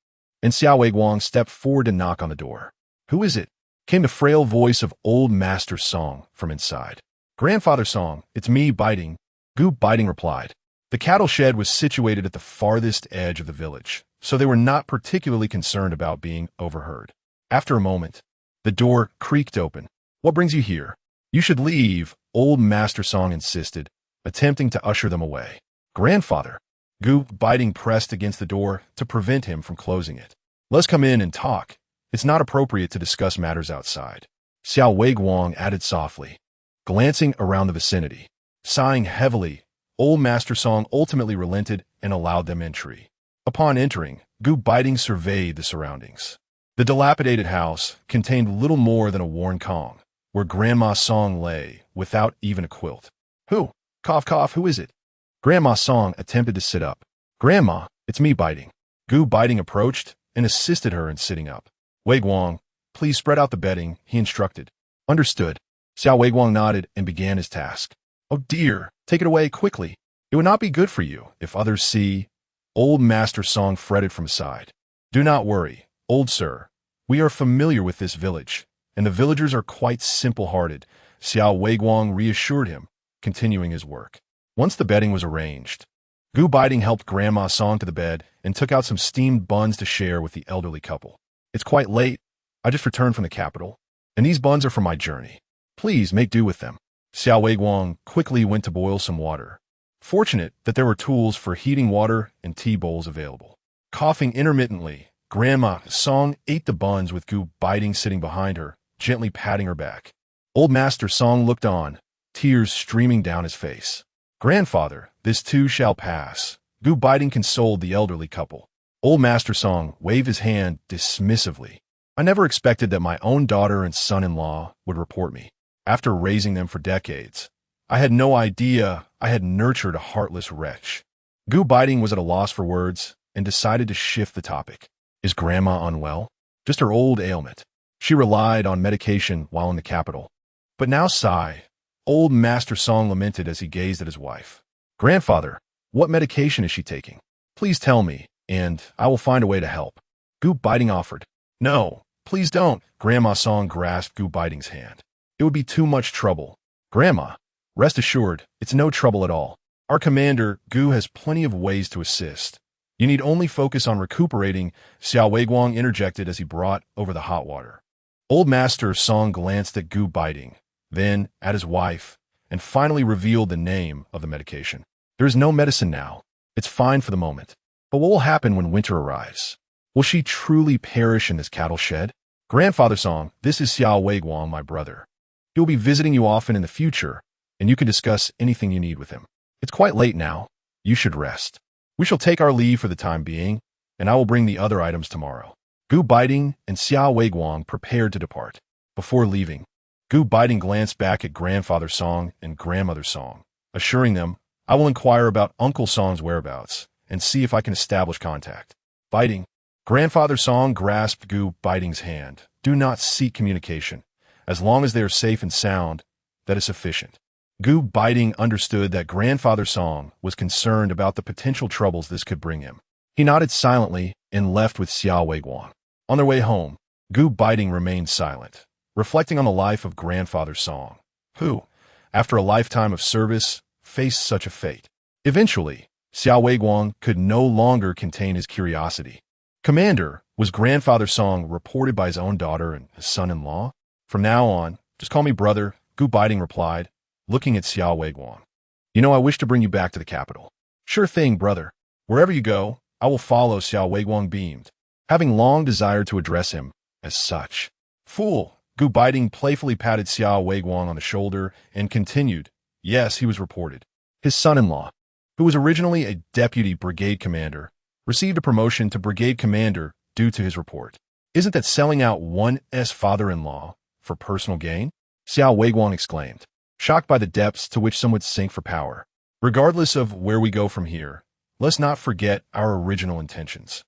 Speaker 1: and Xiao Wei Guang stepped forward to knock on the door. Who is it? Came the frail voice of old Master Song from inside. Grandfather Song, it's me, Beiting. Gu Beiting replied. The cattle shed was situated at the farthest edge of the village, so they were not particularly concerned about being overheard. After a moment, the door creaked open. What brings you here? You should leave, old Master Song insisted, attempting to usher them away. Grandfather. Gu Beiting pressed against the door to prevent him from closing it. Let's come in and talk. It's not appropriate to discuss matters outside. Xiao Wei Guang added softly, glancing around the vicinity. Sighing heavily, old Master Song ultimately relented and allowed them entry. Upon entering, Gu Beiting surveyed the surroundings. The dilapidated house contained little more than a worn Kong, where Grandma Song lay, without even a quilt. Who? Cough, cough, who is it? Grandma Song attempted to sit up. Grandma, it's me, Beiting. Gu Beiting approached and assisted her in sitting up. Wei Guang, please spread out the bedding, he instructed. Understood. Xiao Wei Guang nodded and began his task. Oh dear, take it away quickly. It would not be good for you if others see. Old Master Song fretted from his side. Do not worry, old sir. We are familiar with this village, and the villagers are quite simple-hearted, Xiao Wei Guang reassured him, continuing his work. Once the bedding was arranged, Gu Beiting helped Grandma Song to the bed and took out some steamed buns to share with the elderly couple. It's quite late. I just returned from the capital, and these buns are from my journey. Please make do with them. Xiao Wei Guang quickly went to boil some water. Fortunate that there were tools for heating water and tea bowls available. Coughing intermittently, Grandma Song ate the buns with Gu Beiting sitting behind her, gently patting her back. Old Master Song looked on, tears streaming down his face. Grandfather, this too shall pass. Gu Beiting consoled the elderly couple. Old Master Song waved his hand dismissively. I never expected that my own daughter and son-in-law would report me. After raising them for decades, I had no idea I had nurtured a heartless wretch. Gu Beiting was at a loss for words and decided to shift the topic. Is Grandma unwell? Just her old ailment. She relied on medication while in the capital. But now sigh. Old Master Song lamented as he gazed at his wife. Grandfather, what medication is she taking? Please tell me, and I will find a way to help. Gu Beiting offered. No, please don't. Grandma Song grasped Gu Beiting's hand. It would be too much trouble. Grandma, rest assured, it's no trouble at all. Our commander, Gu, has plenty of ways to assist. You need only focus on recuperating, Xiao Wei Guang interjected as he brought over the hot water. Old Master Song glanced at Gu Beiting, then at his wife, and finally revealed the name of the medication. There is no medicine now. It's fine for the moment. But what will happen when winter arrives? Will she truly perish in this cattle shed? Grandfather Song, this is Xiao Wei Guang, my brother. He will be visiting you often in the future, and you can discuss anything you need with him. It's quite late now. You should rest. We shall take our leave for the time being, and I will bring the other items tomorrow. Gu Beiting and Xiao Wei Guang prepared to depart. Before leaving, Gu Beiting glanced back at Grandfather Song and Grandmother Song, assuring them, I will inquire about Uncle Song's whereabouts and see if I can establish contact. Beiting. Grandfather Song grasped Gu Beiting's hand. Do not seek communication. As long as they are safe and sound, that is sufficient. Gu Beiting understood that Grandfather Song was concerned about the potential troubles this could bring him. He nodded silently and left with Xiao Wei Guang. On their way home, Gu Beiting remained silent, reflecting on the life of Grandfather Song, who, after a lifetime of service, faced such a fate. Eventually, Xiao Wei Guang could no longer contain his curiosity. Commander, was grandfather Song reported by his own daughter and his son-in-law? From now on, just call me brother, Gu Beiting replied, looking at Xiao Weiguang. You know, I wish to bring you back to the capital. Sure thing, brother. Wherever you go, I will follow, Xiao Weiguang beamed, having long desired to address him as such. Fool, Gu Beiting playfully patted Xiao Weiguang on the shoulder and continued. Yes, he was reported. His son-in-law, who was originally a deputy brigade commander, received a promotion to brigade commander due to his report. Isn't that selling out one's father-in-law for personal gain? Xiao Weiguang exclaimed, shocked by the depths to which some would sink for power. Regardless of where we go from here, let's not forget our original intentions.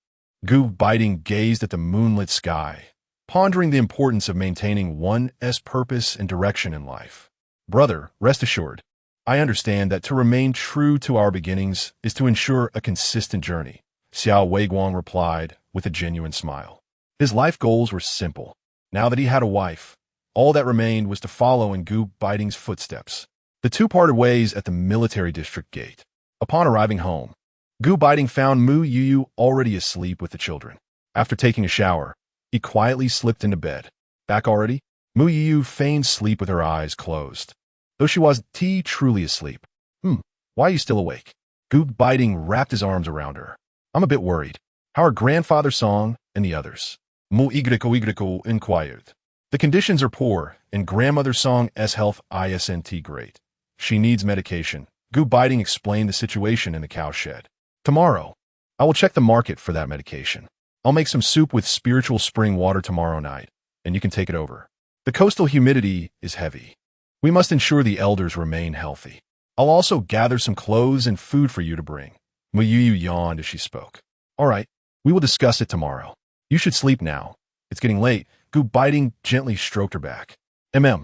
Speaker 1: Gu Beiting gazed at the moonlit sky, pondering the importance of maintaining one's purpose and direction in life. Brother, rest assured, I understand that to remain true to our beginnings is to ensure a consistent journey, Xiao Weiguang replied with a genuine smile. His life goals were simple. Now that he had a wife, all that remained was to follow in Gu Beiting's footsteps. The two parted ways at the military district gate. Upon arriving home, Gu Beiting found Mu Youyou already asleep with the children. After taking a shower, he quietly slipped into bed. Back already? Mu Youyou feigned sleep with her eyes closed, though she was truly asleep. Why are you still awake? Gu Beiting wrapped his arms around her. I'm a bit worried. How are grandfather Song and the others? Mu Youyou inquired. The conditions are poor, and grandmother Song's health isn't great. She needs medication. Gu Beiting explained the situation in the cowshed. Tomorrow, I will check the market for that medication. I'll make some soup with spiritual spring water tomorrow night, and you can take it over. The coastal humidity is heavy. We must ensure the elders remain healthy. I'll also gather some clothes and food for you to bring. Mu Youyou yawned as she spoke. All right, we will discuss it tomorrow. You should sleep now. It's getting late. Gu Beiting gently stroked her back. Mu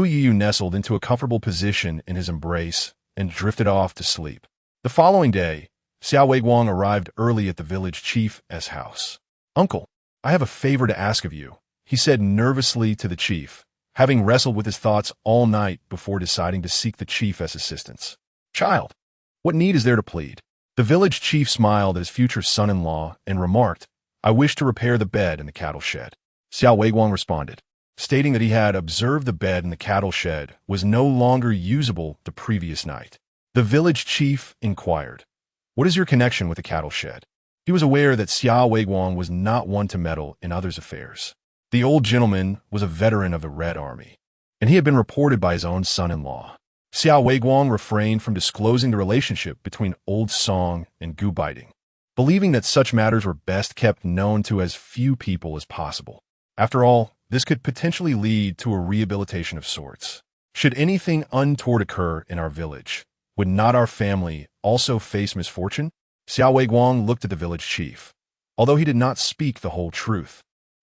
Speaker 1: Youyou nestled into a comfortable position in his embrace and drifted off to sleep. The following day, Xiao Weiguang arrived early at the village chief's house. Uncle, I have a favor to ask of you, he said nervously to the chief, having wrestled with his thoughts all night before deciding to seek the chief's assistance. Child, what need is there to plead? The village chief smiled at his future son-in-law and remarked, I wish to repair the bed in the cattle shed. Xiao Weiguang responded, stating that he had observed the bed in the cattle shed was no longer usable the previous night. The village chief inquired, what is your connection with the cattle shed? He was aware that Xiao Weiguang was not one to meddle in others' affairs. The old gentleman was a veteran of the Red Army, and he had been reported by his own son-in-law. Xiao Weiguang refrained from disclosing the relationship between Old Song and Gu Beiting, believing that such matters were best kept known to as few people as possible. After all, this could potentially lead to a rehabilitation of sorts. Should anything untoward occur in our village, would not our family also face misfortune? Xiao Weiguang looked at the village chief, although he did not speak the whole truth.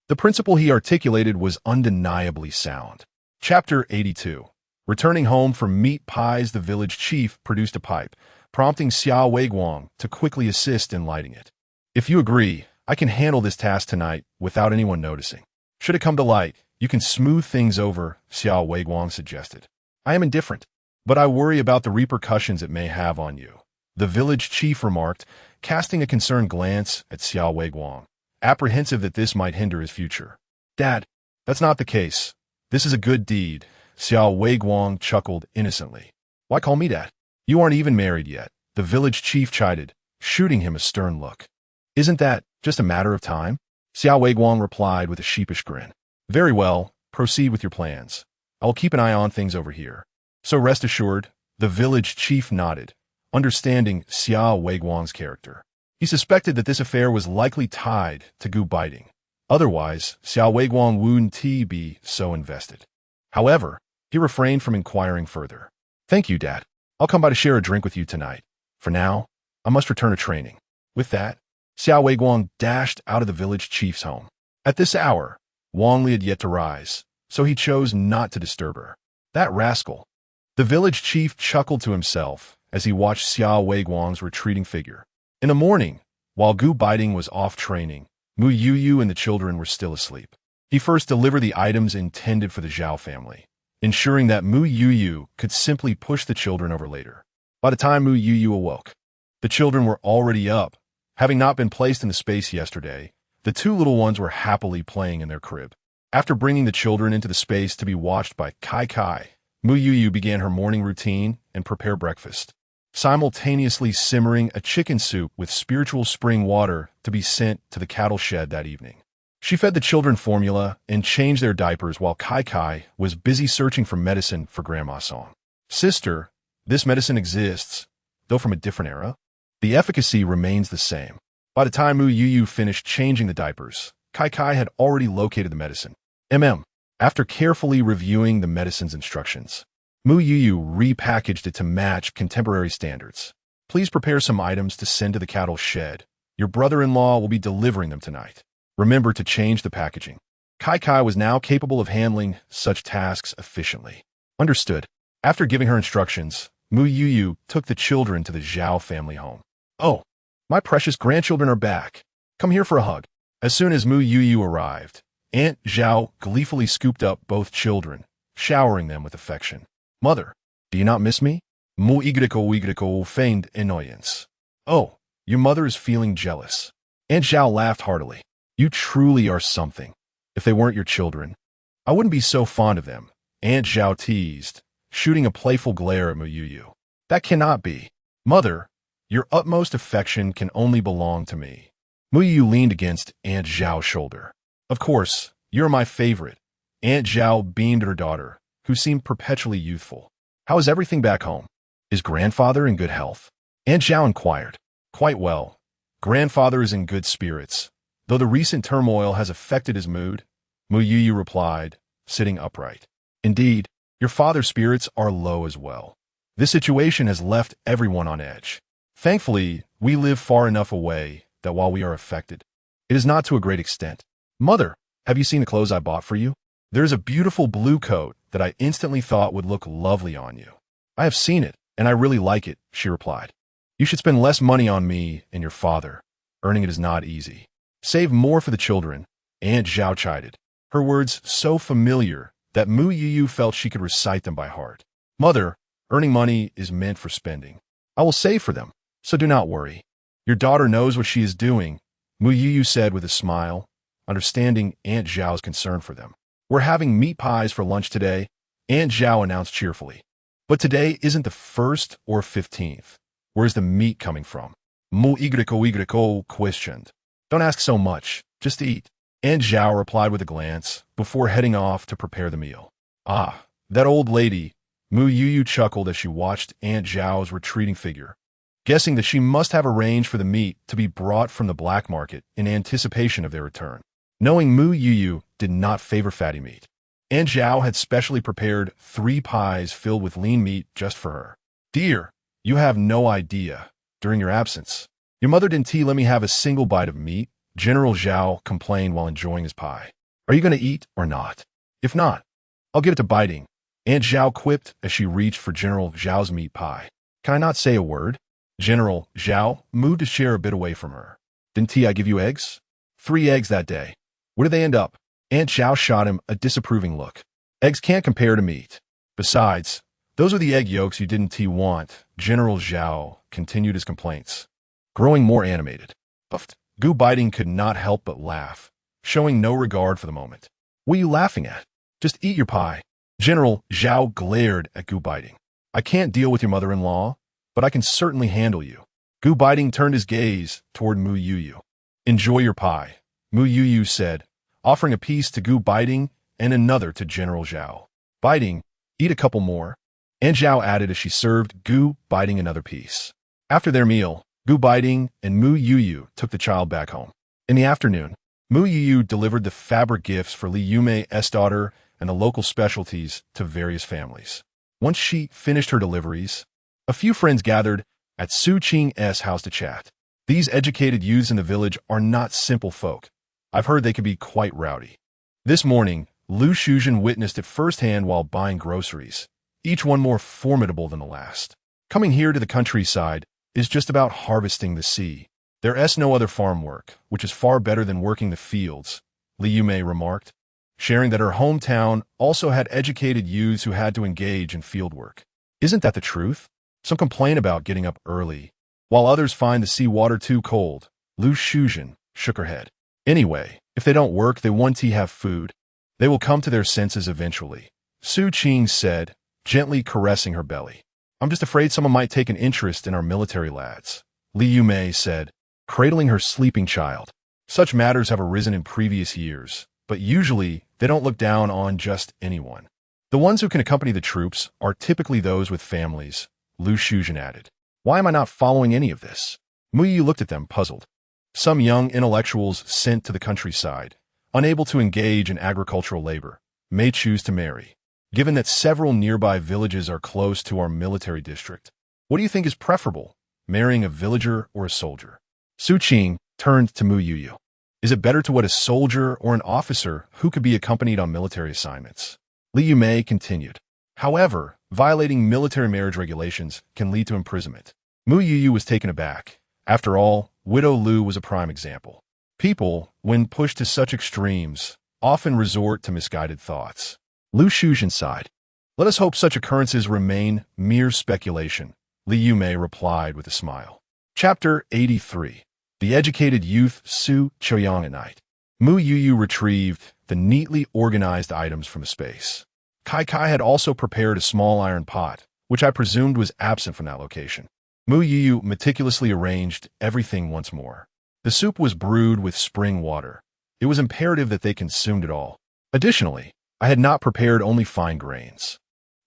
Speaker 1: The principle he articulated was undeniably sound. Chapter 82. Returning home from meat pies, the village chief produced a pipe, prompting Xiao Weiguang to quickly assist in lighting it. If you agree, I can handle this task tonight without anyone noticing. Should it come to light, you can smooth things over, Xiao Weiguang suggested. I am indifferent, but I worry about the repercussions it may have on you, the village chief remarked, casting a concerned glance at Xiao Weiguang, apprehensive that this might hinder his future. Dad, that's not the case. This is a good deed, Xiao Weiguang chuckled innocently. Why call me Dad? You aren't even married yet, the village chief chided, shooting him a stern look. Isn't that just a matter of time? Xiao Weiguang replied with a sheepish grin. Very well, proceed with your plans. I will keep an eye on things over here. So rest assured, the village chief nodded, understanding Xiao Weiguang's character. He suspected that this affair was likely tied to Gu Beiting. Otherwise, Xiao Weiguang wouldn't be so invested. However, he refrained from inquiring further. Thank you, Dad. I'll come by to share a drink with you tonight. For now, I must return to training. With that, Xiao Weiguang dashed out of the village chief's home. At this hour, Wang Li had yet to rise, so he chose not to disturb her. That rascal. The village chief chuckled to himself as he watched Xiao Weiguang's retreating figure. In the morning, while Gu Beiting was off training, Mu Youyou and the children were still asleep. He first delivered the items intended for the Zhao family, ensuring that Mu Youyou could simply push the children over later. By the time Mu Youyou awoke, the children were already up, Having not been placed in the space yesterday, the two little ones were happily playing in their crib. After bringing the children into the space to be watched by Kai, Mu Youyou began her morning routine and prepare breakfast, simultaneously simmering a chicken soup with spiritual spring water to be sent to the cattle shed that evening. She fed the children formula and changed their diapers while Kai was busy searching for medicine for Grandma Song. Sister, this medicine exists, though from a different era. The efficacy remains the same. By the time Mu Youyou finished changing the diapers, Kai had already located the medicine. After carefully reviewing the medicine's instructions, Mu Youyou repackaged it to match contemporary standards. Please prepare some items to send to the cattle shed. Your brother-in-law will be delivering them tonight. Remember to change the packaging. Kai was now capable of handling such tasks efficiently. Understood. After giving her instructions, Mu Youyou took the children to the Zhao family home. Oh, my precious grandchildren are back. Come here for a hug. As soon as Mu Youyou arrived, Aunt Zhao gleefully scooped up both children, showering them with affection. Mother, do you not miss me? Mu Youyou feigned annoyance. Oh, your mother is feeling jealous. Aunt Zhao laughed heartily. You truly are something. If they weren't your children, I wouldn't be so fond of them, Aunt Zhao teased, shooting a playful glare at Mu Youyou. That cannot be. Mother, your utmost affection can only belong to me. Mu Youyou leaned against Aunt Zhao's shoulder. Of course, you're my favorite. Aunt Zhao beamed at her daughter, who seemed perpetually youthful. How is everything back home? Is grandfather in good health? Aunt Zhao inquired. Quite well. Grandfather is in good spirits, though the recent turmoil has affected his mood, Mu Youyou replied, sitting upright. Indeed, your father's spirits are low as well. This situation has left everyone on edge. Thankfully, we live far enough away that while we are affected, it is not to a great extent. Mother, have you seen the clothes I bought for you? There is a beautiful blue coat that I instantly thought would look lovely on you. I have seen it, and I really like it, she replied. You should spend less money on me and your father. Earning it is not easy. Save more for the children, Aunt Zhao chided, her words so familiar that Mu Youyou felt she could recite them by heart. Mother, earning money is meant for spending. I will save for them, so do not worry. Your daughter knows what she is doing, Mu Youyou said with a smile, understanding Aunt Zhao's concern for them. We're having meat pies for lunch today, Aunt Zhao announced cheerfully. But today isn't the 1st or 15th. Where's the meat coming from? Mu Youyou questioned. Don't ask so much, just eat. Aunt Zhao replied with a glance, before heading off to prepare the meal. Ah, that old lady, Mu Youyou chuckled as she watched Aunt Zhao's retreating figure, guessing that she must have arranged for the meat to be brought from the black market in anticipation of their return. Knowing Mu Youyou did not favor fatty meat, Aunt Zhao had specially prepared 3 pies filled with lean meat just for her. Dear, you have no idea. During your absence, your mother didn't let me have a single bite of meat, General Zhao complained while enjoying his pie. Are you going to eat or not? If not, I'll give it to Beiting, Aunt Zhao quipped as she reached for General Zhao's meat pie. Can I not say a word? General Zhao moved a chair a bit away from her. Didn't I give you eggs? 3 eggs that day. Where did they end up? Aunt Zhao shot him a disapproving look. Eggs can't compare to meat. Besides, those are the egg yolks you didn't want, General Zhao continued his complaints, growing more animated. Puffed. Gu Beiting could not help but laugh, showing no regard for the moment. What are you laughing at? Just eat your pie. General Zhao glared at Gu Beiting. I can't deal with your mother-in-law, but I can certainly handle you. Gu Beiting turned his gaze toward Mu Youyou. Enjoy your pie, Mu Youyou said, offering a piece to Gu Beiting and another to General Zhao. Beiting, eat a couple more, Aunt Zhao added as she served Gu Beiting another piece. After their meal, Gu Beiting and Mu Youyou took the child back home. In the afternoon, Mu Youyou delivered the fabric gifts for Li Yumei's daughter and the local specialties to various families. Once she finished her deliveries, a few friends gathered at Su Qing's house to chat. These educated youths in the village are not simple folk. I've heard they can be quite rowdy. This morning, Lu Shuzhen witnessed it firsthand while buying groceries, each one more formidable than the last. Coming here to the countryside is just about harvesting the sea. There's no other farm work, which is far better than working the fields, Li Yumei remarked, sharing that her hometown also had educated youths who had to engage in field work. Isn't that the truth? Some complain about getting up early, while others find the sea water too cold, Lu Shuzhen shook her head. Anyway, if they don't work, they want to have food. They will come to their senses eventually, Su Qing said, gently caressing her belly. I'm just afraid someone might take an interest in our military lads, Li Yumei said, cradling her sleeping child. Such matters have arisen in previous years, but usually they don't look down on just anyone. The ones who can accompany the troops are typically those with families, Lu Shuzhen added. Why am I not following any of this? Mu Youyou looked at them, puzzled. Some young intellectuals sent to the countryside, unable to engage in agricultural labor, may choose to marry. Given that several nearby villages are close to our military district, what do you think is preferable, marrying a villager or a soldier? Su Qing turned to Mu Youyou. Is it better to wed a soldier or an officer who could be accompanied on military assignments? Li Yumei continued. However, violating military marriage regulations can lead to imprisonment. Mu Youyou was taken aback. After all, Widow Lu was a prime example. People, when pushed to such extremes, often resort to misguided thoughts. Lu Shuzhen sighed. Let us hope such occurrences remain mere speculation, Li Yumei replied with a smile. Chapter 83. The Educated Youth Su Choyang at Night. Mu Youyou retrieved the neatly organized items from the space. Kai had also prepared a small iron pot, which I presumed was absent from that location. Mu Youyou meticulously arranged everything once more. The soup was brewed with spring water. It was imperative that they consumed it all. Additionally, I had not prepared only fine grains,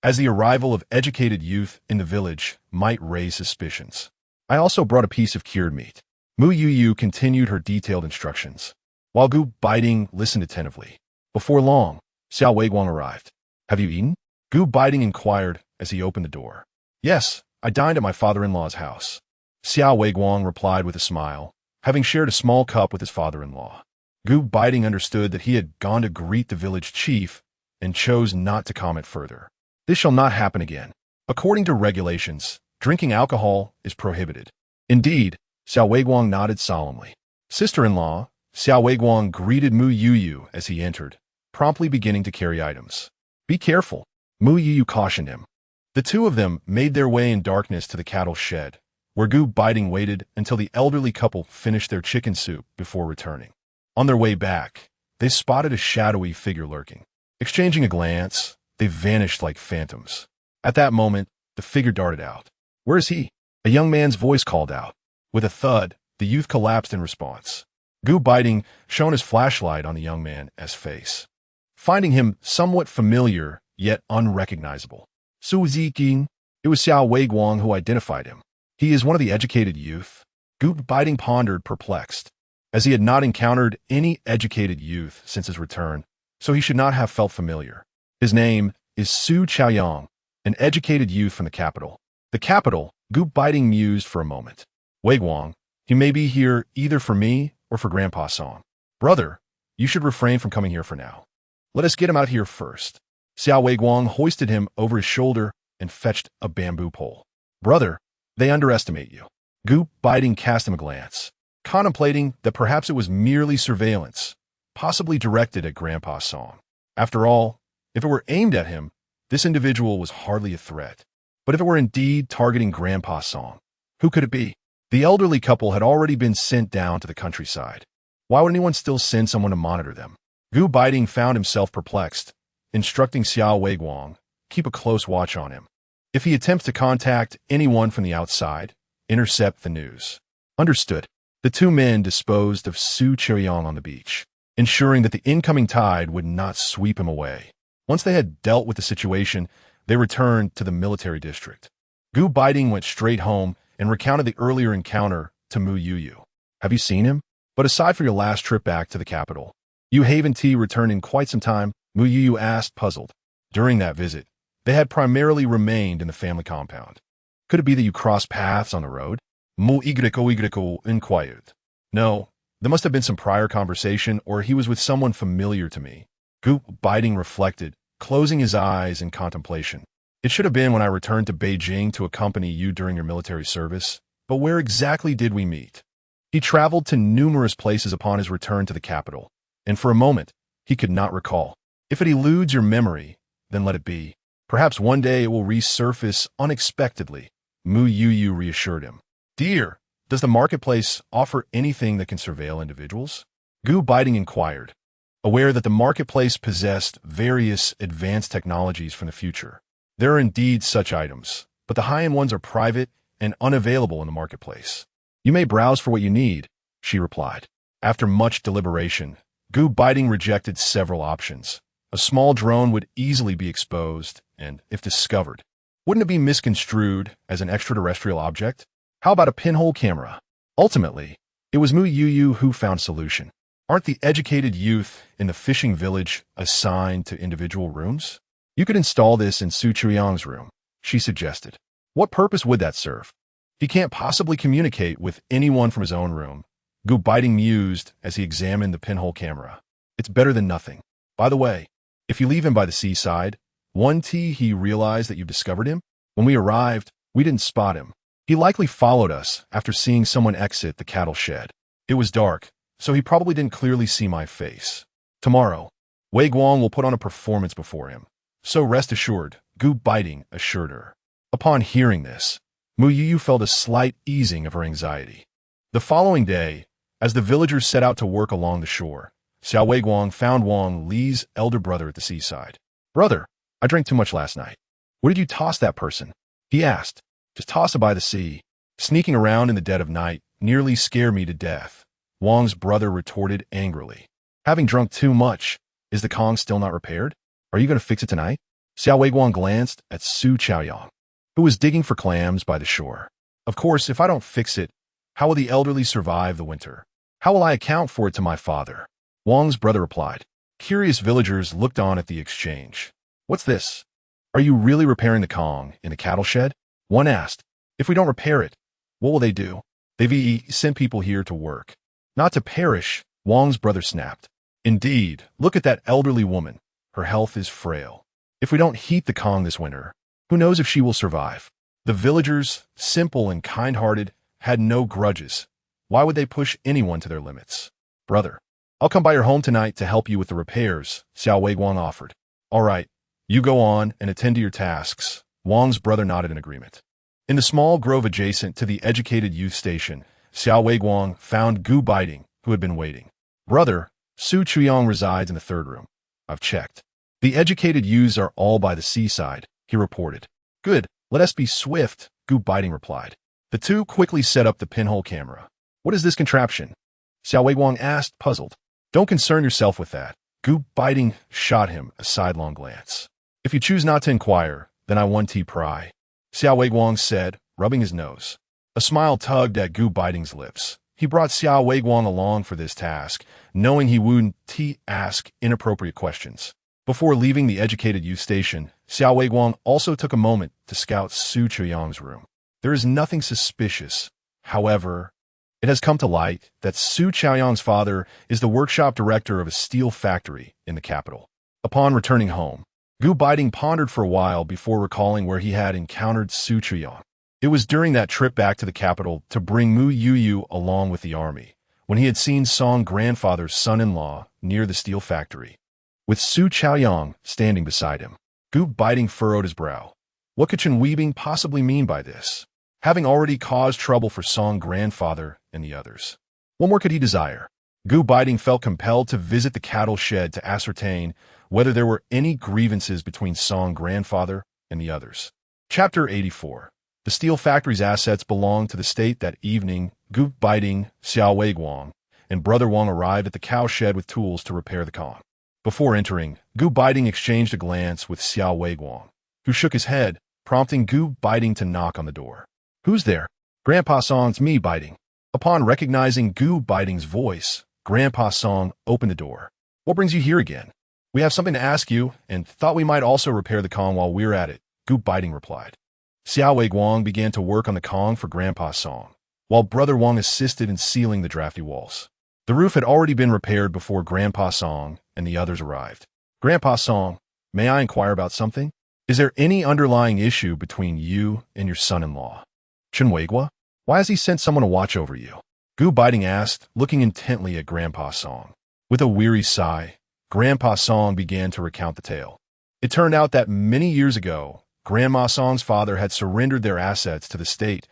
Speaker 1: as the arrival of educated youth in the village might raise suspicions. I also brought a piece of cured meat. Mu Youyou continued her detailed instructions, while Gu Beiting listened attentively. Before long, Xiao Weiguang arrived. Have you eaten? Gu Beiting inquired as he opened the door. Yes, I dined at my father-in-law's house. Xiao Weiguang replied with a smile, having shared a small cup with his father-in-law. Gu Beiting understood that he had gone to greet the village chief and chose not to comment further. This shall not happen again. According to regulations, drinking alcohol is prohibited. Indeed, Xiao Weiguang nodded solemnly. Sister-in-law, Xiao Weiguang greeted Mu Youyou as he entered, promptly beginning to carry items. Be careful, Mu Youyou cautioned him. The two of them made their way in darkness to the cattle shed, where Gu Beiting waited until the elderly couple finished their chicken soup before returning. On their way back, they spotted a shadowy figure lurking. Exchanging a glance, they vanished like phantoms. At that moment, the figure darted out. Where is he? A young man's voice called out. With a thud, the youth collapsed in response. Gu Beiting shone his flashlight on the young man's face, finding him somewhat familiar yet unrecognizable. Su Ziqing, it was Xiao Weiguang who identified him. He is one of the educated youth. Gu Beiting pondered, perplexed, as he had not encountered any educated youth since his return, so he should not have felt familiar. His name is Su Chaoyang, an educated youth from the capital. The capital, Gu Beiting mused for a moment. Weiguang, he may be here either for me or for Grandpa Song. Brother, you should refrain from coming here for now. Let us get him out here first. Xiao Weiguang hoisted him over his shoulder and fetched a bamboo pole. Brother, they underestimate you. Gu Beiting cast him a glance, contemplating that perhaps it was merely surveillance, possibly directed at Grandpa Song. After all, if it were aimed at him, this individual was hardly a threat. But if it were indeed targeting Grandpa Song, who could it be? The elderly couple had already been sent down to the countryside. Why would anyone still send someone to monitor them? Gu Beiting found himself perplexed, instructing Xiao Weiguang, keep a close watch on him. If he attempts to contact anyone from the outside, intercept the news. Understood. The two men disposed of Su Choyang on the beach, ensuring that the incoming tide would not sweep him away. Once they had dealt with the situation, they returned to the military district. Gu Beiting went straight home and recounted the earlier encounter to Mu Youyou. Have you seen him? But aside from your last trip back to the capital, you haven't returned in quite some time, Mu Youyou asked, puzzled. During that visit, they had primarily remained in the family compound. Could it be that you crossed paths on the road? Mu Youyou inquired. No, there must have been some prior conversation, or he was with someone familiar to me. Gu Beiting reflected, closing his eyes in contemplation. It should have been when I returned to Beijing to accompany you during your military service, but where exactly did we meet? He traveled to numerous places upon his return to the capital, and for a moment, he could not recall. If it eludes your memory, then let it be. Perhaps one day it will resurface unexpectedly, Mu Youyou reassured him. Dear, Does the marketplace offer anything that can surveil individuals? Gu Beiting inquired, aware that the marketplace possessed various advanced technologies from the future. There are indeed such items, but the high-end ones are private and unavailable in the marketplace. You may browse for what you need, she replied. After much deliberation, Gu Beiting rejected several options. A small drone would easily be exposed, and, if discovered, wouldn't it be misconstrued as an extraterrestrial object? How about a pinhole camera? Ultimately, it was Mu Youyou who found a solution. Aren't the educated youth in the fishing village assigned to individual rooms? You could install this in Su Chuyang's room, she suggested. What purpose would that serve? He can't possibly communicate with anyone from his own room, Gu Beiting mused as he examined the pinhole camera. It's better than nothing. By the way, if you leave him by the seaside, he realized that you've discovered him? When we arrived, we didn't spot him. He likely followed us after seeing someone exit the cattle shed. It was dark, so he probably didn't clearly see my face. Tomorrow, Wei Guang will put on a performance before him. So rest assured, Gu Beiting assured her. Upon hearing this, Mu Youyou felt a slight easing of her anxiety. The following day, as the villagers set out to work along the shore, Xiao Weiguang found Wang Li's elder brother at the seaside. Brother, I drank too much last night. Where did you toss that person? He asked. Just toss it by the sea. Sneaking around in the dead of night nearly scared me to death, Wang's brother retorted angrily. Having drunk too much, is the Kong still not repaired? Are you going to fix it tonight? Xiao Weiguang glanced at Su Chaoyang, who was digging for clams by the shore. Of course, if I don't fix it, how will the elderly survive the winter? How will I account for it to my father? Wang's brother replied. Curious villagers looked on at the exchange. What's this? Are you really repairing the Kong in the cattle shed? One asked. If we don't repair it, what will they do? They've sent people here to work. Not to perish, Wang's brother snapped. Indeed, look at that elderly woman. Her health is frail. If we don't heat the Kong this winter, who knows if she will survive? The villagers, simple and kind-hearted, had no grudges. Why would they push anyone to their limits? Brother, I'll come by your home tonight to help you with the repairs, Xiao Weiguang offered. All right, you go on and attend to your tasks. Wang's brother nodded in agreement. In the small grove adjacent to the educated youth station, Xiao Weiguang found Gu Beiting, who had been waiting. Brother, Su Chuyang resides in the third room. I've checked. The educated youths are all by the seaside, he reported. Good, let us be swift, Gu Beiting replied. The two quickly set up the pinhole camera. What is this contraption? Xiao Weiguang asked, puzzled. Don't concern yourself with that. Gu Beiting shot him a sidelong glance. If you choose not to inquire, then I want to pry, Xiao Weiguang said, rubbing his nose. A smile tugged at Gu Beiting's lips. He brought Xiao Weiguang along for this task, knowing he wouldn't ask inappropriate questions. Before leaving the educated youth station, Xiao Weiguang also took a moment to scout Su Chuyang's room. There is nothing suspicious. However, it has come to light that Su Chaoyang's father is the workshop director of a steel factory in the capital. Upon returning home, Gu Beiting pondered for a while before recalling where he had encountered Su Chuyang. It was during that trip back to the capital to bring Mu Youyou along with the army, when he had seen Song's grandfather's son-in-law near the steel factory, with Su Chaoyang standing beside him. Gu Beiting furrowed his brow. What could Chen Weibing possibly mean by this, having already caused trouble for Song's grandfather and the others? What more could he desire? Gu Beiting felt compelled to visit the cattle shed to ascertain whether there were any grievances between Song's grandfather and the others. Chapter 84. The steel factory's assets belonged to the state that evening. Gu Beiting, Xiao Weiguang, and Brother Wang arrived at the cow shed with tools to repair the Kong. Before entering, Gu Beiting exchanged a glance with Xiao Weiguang, who shook his head, prompting Gu Beiting to knock on the door. Who's there? Grandpa Song's me, Beiting. Upon recognizing Gu Beiting's voice, Grandpa Song opened the door. What brings you here again? We have something to ask you, and thought we might also repair the Kong while we're at it, Gu Beiting replied. Xiao Weiguang began to work on the Kong for Grandpa Song, while Brother Wang assisted in sealing the drafty walls. The roof had already been repaired before Grandpa Song and the others arrived. Grandpa Song, may I inquire about something? Is there any underlying issue between you and your son-in-law? Chen Weigua? Why has he sent someone to watch over you? Gu Beiting asked, looking intently at Grandpa Song. With a weary sigh, Grandpa Song began to recount the tale. It turned out that many years ago, Grandma Song's father had surrendered their assets to the state,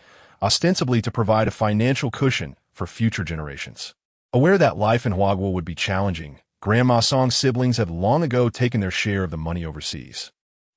Speaker 1: ostensibly to provide a financial cushion for future generations. Aware that life in Huagua would be challenging, Grandma Song's siblings had long ago taken their share of the money overseas.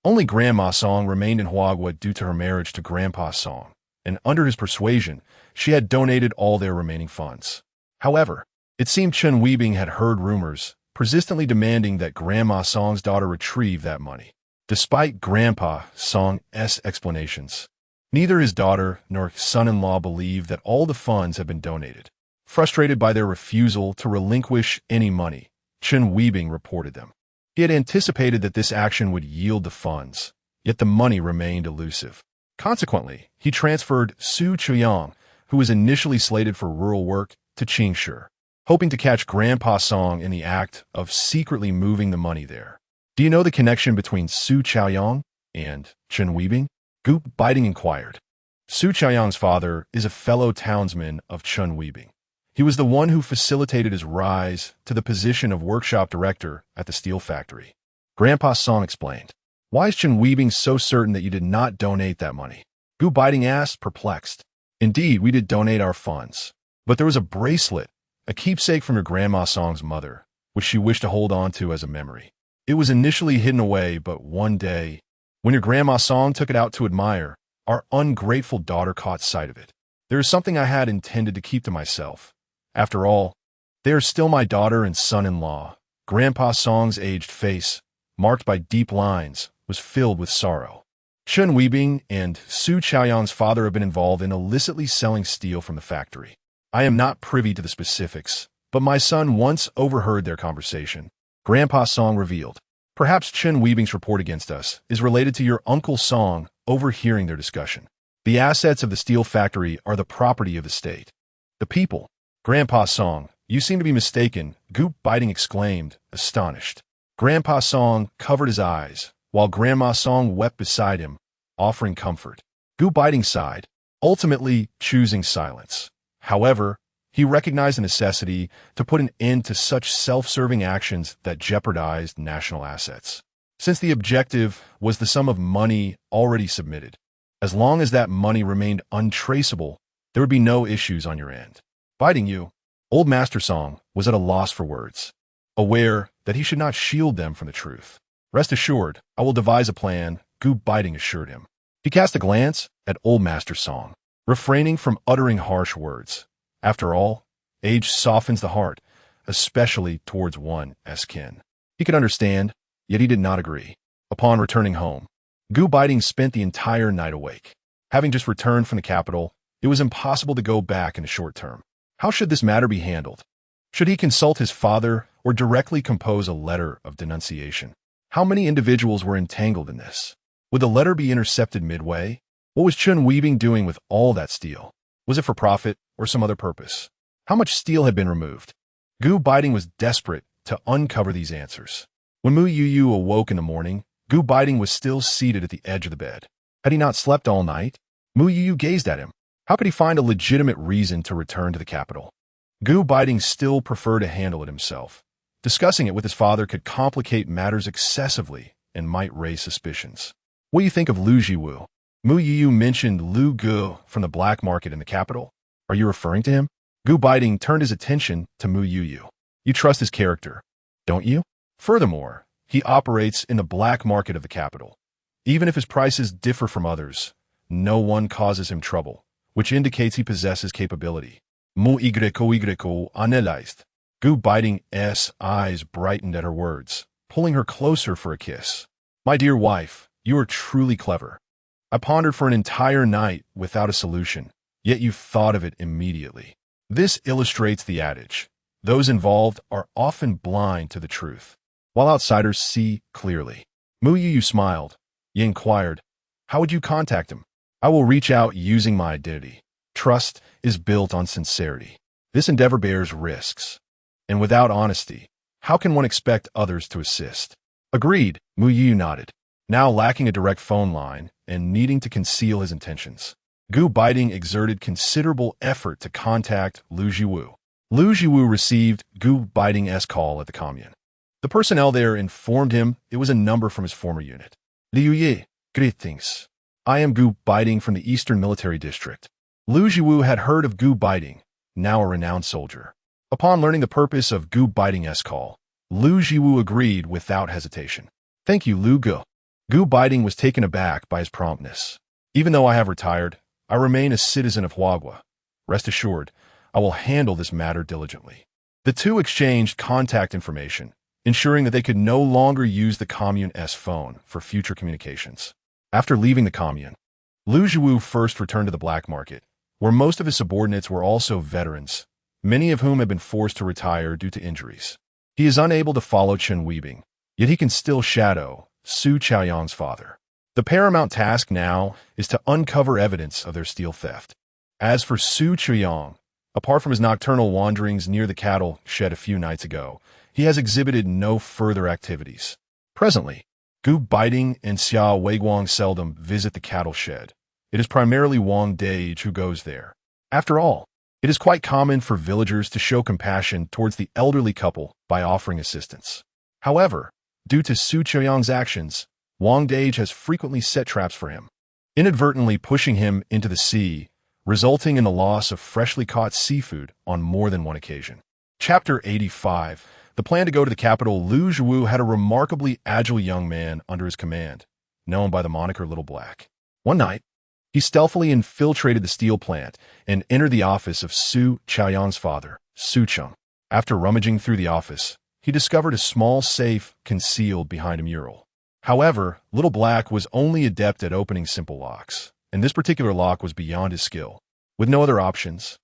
Speaker 1: Only Grandma Song remained in Huagua due to her marriage to Grandpa Song, and under his persuasion, she had donated all their remaining funds. However, it seemed Chen Weibing had heard rumors, persistently demanding that Grandma Song's daughter retrieve that money. Despite Grandpa Song's explanations, neither his daughter nor son-in-law believed that all the funds had been donated. Frustrated by their refusal to relinquish any money, Chen Weibing reported them. He had anticipated that this action would yield the funds, yet the money remained elusive. Consequently, he transferred Su Chuyang, who was initially slated for rural work, to Qingshi, hoping to catch Grandpa Song in the act of secretly moving the money there. Do you know the connection between Su Chaoyang and Chen Weibing? Gu Beiting inquired. Su Chaoyang's father is a fellow townsman of Chen Weibing. He was the one who facilitated his rise to the position of workshop director at the steel factory. Grandpa Song explained. Why is Chen Weibing so certain that you did not donate that money? Gu Beiting asked, perplexed. Indeed, we did donate our funds. But there was a bracelet, a keepsake from your Grandma Song's mother, which she wished to hold on to as a memory. It was initially hidden away, but one day, when your Grandma Song took it out to admire, our ungrateful daughter caught sight of it. There is something I had intended to keep to myself. After all, they are still my daughter and son-in-law. Grandpa Song's aged face, marked by deep lines, was filled with sorrow. Chen Weibing and Su Chaoyang's father have been involved in illicitly selling steel from the factory. I am not privy to the specifics, but my son once overheard their conversation. Grandpa Song revealed. Perhaps Chen Weibing's report against us is related to your Uncle Song overhearing their discussion. The assets of the steel factory are the property of the state. The people. Grandpa Song, you seem to be mistaken, Gu Beiting exclaimed, astonished. Grandpa Song covered his eyes, while Grandma Song wept beside him, offering comfort. Gu Beiting sighed, ultimately choosing silence. However, he recognized the necessity to put an end to such self-serving actions that jeopardized national assets. Since the objective was the sum of money already submitted, as long as that money remained untraceable, there would be no issues on your end. Beiting you, Old Master Song was at a loss for words, aware that he should not shield them from the truth. Rest assured, I will devise a plan, Gu Beiting assured him. He cast a glance at Old Master Song, refraining from uttering harsh words. After all, age softens the heart, especially towards one's kin. He could understand, yet he did not agree. Upon returning home, Gu Beiting spent the entire night awake. Having just returned from the capital, it was impossible to go back in a short term. How should this matter be handled? Should he consult his father or directly compose a letter of denunciation? How many individuals were entangled in this? Would the letter be intercepted midway? What was Chen Weibing doing with all that steel? Was it for profit or some other purpose? How much steel had been removed? Gu Beiting was desperate to uncover these answers. When Mu Youyou awoke in the morning, Gu Beiting was still seated at the edge of the bed. Had he not slept all night? Mu Youyou gazed at him. How could he find a legitimate reason to return to the capital? Gu Beiting still preferred to handle it himself. Discussing it with his father could complicate matters excessively and might raise suspicions. What do you think of Lu Jiwu? Mu Youyou mentioned Lu Gu from the black market in the capital. Are you referring to him? Gu Beiting turned his attention to Mu Youyou. You trust his character, don't you? Furthermore, he operates in the black market of the capital. Even if his prices differ from others, no one causes him trouble, which indicates he possesses capability. Mu Youyou analyzed. Gu Beiting's eyes brightened at her words, pulling her closer for a kiss. My dear wife, you are truly clever. I pondered for an entire night without a solution, yet you thought of it immediately. This illustrates the adage. Those involved are often blind to the truth, while outsiders see clearly. Mu Youyou smiled. He inquired, how would you contact him? I will reach out using my identity. Trust is built on sincerity. This endeavor bears risks. And without honesty, how can one expect others to assist? Agreed, Mu Youyou nodded. Now lacking a direct phone line and needing to conceal his intentions, Gu Beiting exerted considerable effort to contact Lu Jiwu. Lu Jiwu received Gu Beiting's call at the commune. The personnel there informed him it was a number from his former unit. Liu Yi, greetings. I am Gu Beiting from the Eastern Military District. Lu Jiwu had heard of Gu Beiting, now a renowned soldier. Upon learning the purpose of Gu Beiting's call, Lu Jiwu agreed without hesitation. Thank you, Lu Gu. Gu Beiting was taken aback by his promptness. Even though I have retired, I remain a citizen of Huagua. Rest assured, I will handle this matter diligently. The two exchanged contact information, ensuring that they could no longer use the commune's phone for future communications. After leaving the commune, Lu Jiwu first returned to the black market, where most of his subordinates were also veterans, many of whom had been forced to retire due to injuries. He is unable to follow Chen Weibing, yet he can still shadow Su Chaoyang's father. The paramount task now is to uncover evidence of their steel theft. As for Su Chaoyang, apart from his nocturnal wanderings near the cattle shed a few nights ago, he has exhibited no further activities. Presently, Gu Beiting and Xia Weiguang seldom visit the cattle shed. It is primarily Wang Dage who goes there. After all, it is quite common for villagers to show compassion towards the elderly couple by offering assistance. However, due to Su Chaoyang's actions, Wang Dage has frequently set traps for him, inadvertently pushing him into the sea, resulting in the loss of freshly caught seafood on more than one occasion. Chapter 85. The plan to go to the capital. Lu Jiwu had a remarkably agile young man under his command, known by the moniker Little Black. One night, he stealthily infiltrated the steel plant and entered the office of Su Chaoyang's father, Su Cheng. After rummaging through the office, he discovered a small safe concealed behind a mural. However, Little Black was only adept at opening simple locks, and this particular lock was beyond his skill. With no other options,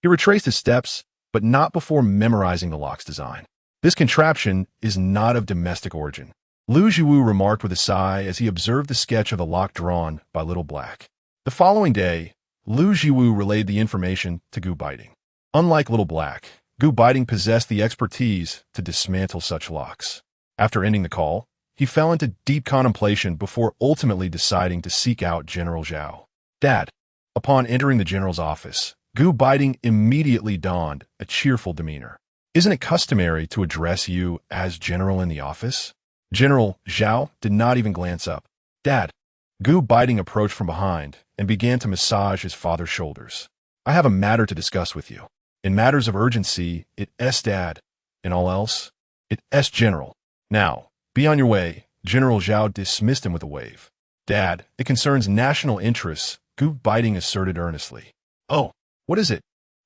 Speaker 1: he retraced his steps, but not before memorizing the lock's design. This contraption is not of domestic origin, Lu Jiwu remarked with a sigh as he observed the sketch of the lock drawn by Little Black. The following day, Lu Jiwu relayed the information to Gu Beiting. Unlike Little Black, Gu Beiting possessed the expertise to dismantle such locks. After ending the call, he fell into deep contemplation before ultimately deciding to seek out General Zhao. Dad. Upon entering the general's office, Gu Beiting immediately donned a cheerful demeanor. Isn't it customary to address you as general in the office? General Zhao did not even glance up. Dad. Gu Beiting approached from behind and began to massage his father's shoulders. I have a matter to discuss with you. In matters of urgency, it's Dad. In all else, it's General. Now, be on your way. General Zhao dismissed him with a wave. Dad, it concerns national interests, Gu Beiting asserted earnestly. Oh, what is it?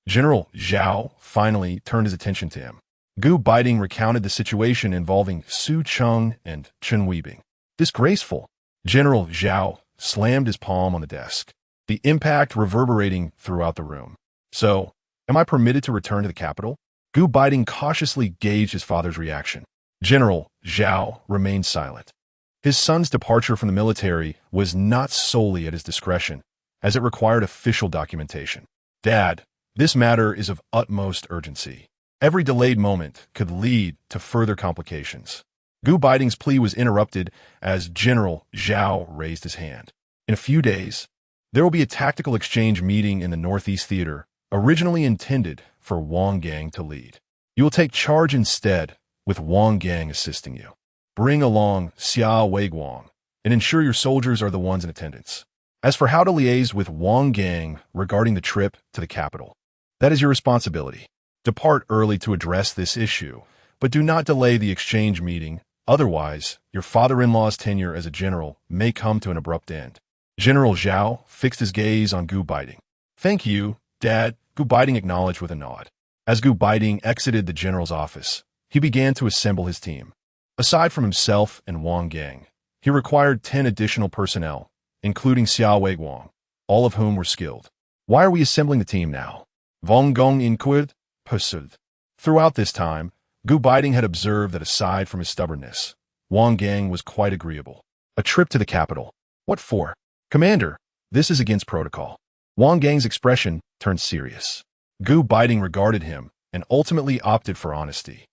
Speaker 1: General Zhao finally turned his attention to him. Gu Beiting recounted the situation involving Su Cheng and Chen Weibing. Disgraceful. General Zhao slammed his palm on the desk, the impact reverberating throughout the room. So, am I permitted to return to the capital? Gu Beiting cautiously gauged his father's reaction. General Zhao remained silent. His son's departure from the military was not solely at his discretion, as it required official documentation. Dad, this matter is of utmost urgency. Every delayed moment could lead to further complications. Gu Beiting's plea was interrupted as General Zhao raised his hand. In a few days, there will be a tactical exchange meeting in the Northeast Theater, originally intended for Wang Gang to lead. You will take charge instead, with Wang Gang assisting you. Bring along Xia Weiguang, and ensure your soldiers are the ones in attendance. As for how to liaise with Wang Gang regarding the trip to the capital, that is your responsibility. Depart early to address this issue, but do not delay the exchange meeting. Otherwise, your father-in-law's tenure as a general may come to an abrupt end. General Zhao fixed his gaze on Gu Beiting. Thank you, Dad, Gu Beiting acknowledged with a nod. As Gu Beiting exited the general's office, he began to assemble his team. Aside from himself and Wang Gang, he required 10 additional personnel, including Xia Weiguang, all of whom were skilled. Why are we assembling the team now? Wang Gong inquired, puzzled. Throughout this time, Gu Beiting had observed that aside from his stubbornness, Wang Gang was quite agreeable. A trip to the capital. What for? Commander, this is against protocol. Wang Gang's expression turned serious. Gu Beiting regarded him and ultimately opted for honesty.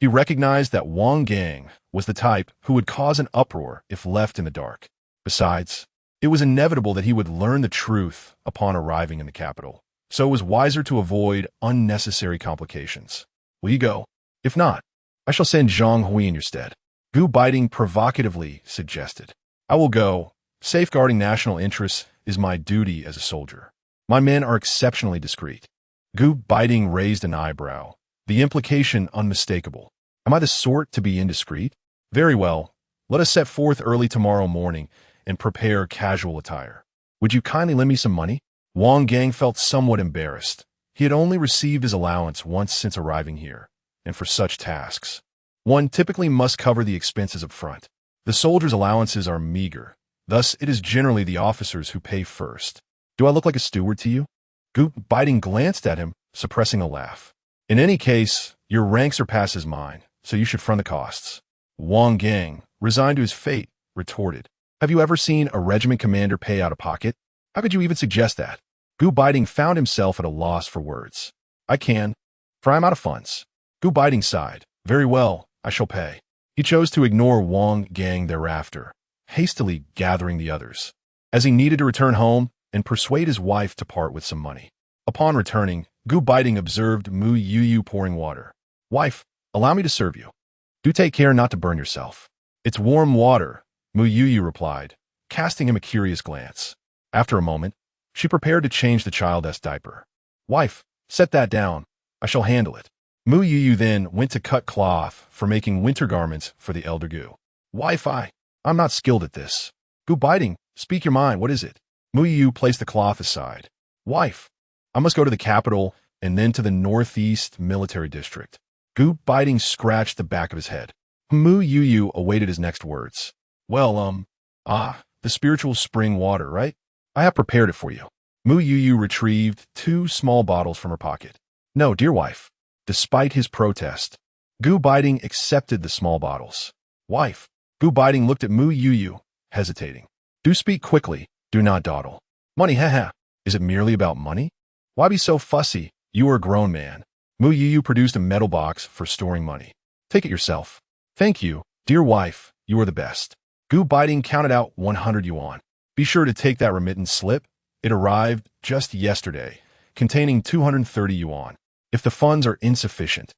Speaker 1: He recognized that Wang Gang was the type who would cause an uproar if left in the dark. Besides, it was inevitable that he would learn the truth upon arriving in the capital, so it was wiser to avoid unnecessary complications. Will you go? If not, I shall send Zhang Hui in your stead. Gu Beiting provocatively suggested. I will go. Safeguarding national interests is my duty as a soldier. My men are exceptionally discreet. Gu Beiting raised an eyebrow, the implication unmistakable. Am I the sort to be indiscreet? Very well. Let us set forth early tomorrow morning and prepare casual attire. Would you kindly lend me some money? Wang Gang felt somewhat embarrassed. He had only received his allowance once since arriving here, and for such tasks, one typically must cover the expenses up front. The soldiers' allowances are meager, thus it is generally the officers who pay first. Do I look like a steward to you? Gu Beiting glanced at him, suppressing a laugh. In any case, your rank surpasses mine, so you should front the costs. Wang Gang, resigned to his fate, retorted. Have you ever seen a regiment commander pay out of pocket? How could you even suggest that? Gu Beiting found himself at a loss for words. I can, for I am out of funds. Gu Beiting sighed. Very well, I shall pay. He chose to ignore Wang Gang thereafter, hastily gathering the others, as he needed to return home and persuade his wife to part with some money. Upon returning, Gu Beiting observed Mu Youyou pouring water. Wife, allow me to serve you. Do take care not to burn yourself. It's warm water, Mu Youyou replied, casting him a curious glance. After a moment, she prepared to change the child's diaper. Wife, set that down. I shall handle it. Mu Youyou then went to cut cloth for making winter garments for the elder Gu. Wife, I'm not skilled at this. Gu Beiting, speak your mind, what is it? Mu Youyou placed the cloth aside. Wife, I must go to the capital and then to the northeast military district. Gu Beiting scratched the back of his head. Mu Youyou awaited his next words. Well, the spiritual spring water, right? I have prepared it for you. Mu Youyou retrieved 2 small bottles from her pocket. No, dear wife. Despite his protest, Gu Beiting accepted the small bottles. Wife. Gu Beiting looked at Mu Youyou, hesitating. Do speak quickly. Do not dawdle. Money, haha. Is it merely about money? Why be so fussy? You are a grown man. Mu Youyou produced a metal box for storing money. Take it yourself. Thank you, dear wife. You are the best. Gu Beiting counted out 100 yuan. Be sure to take that remittance slip. It arrived just yesterday, containing 230 yuan. If the funds are insufficient,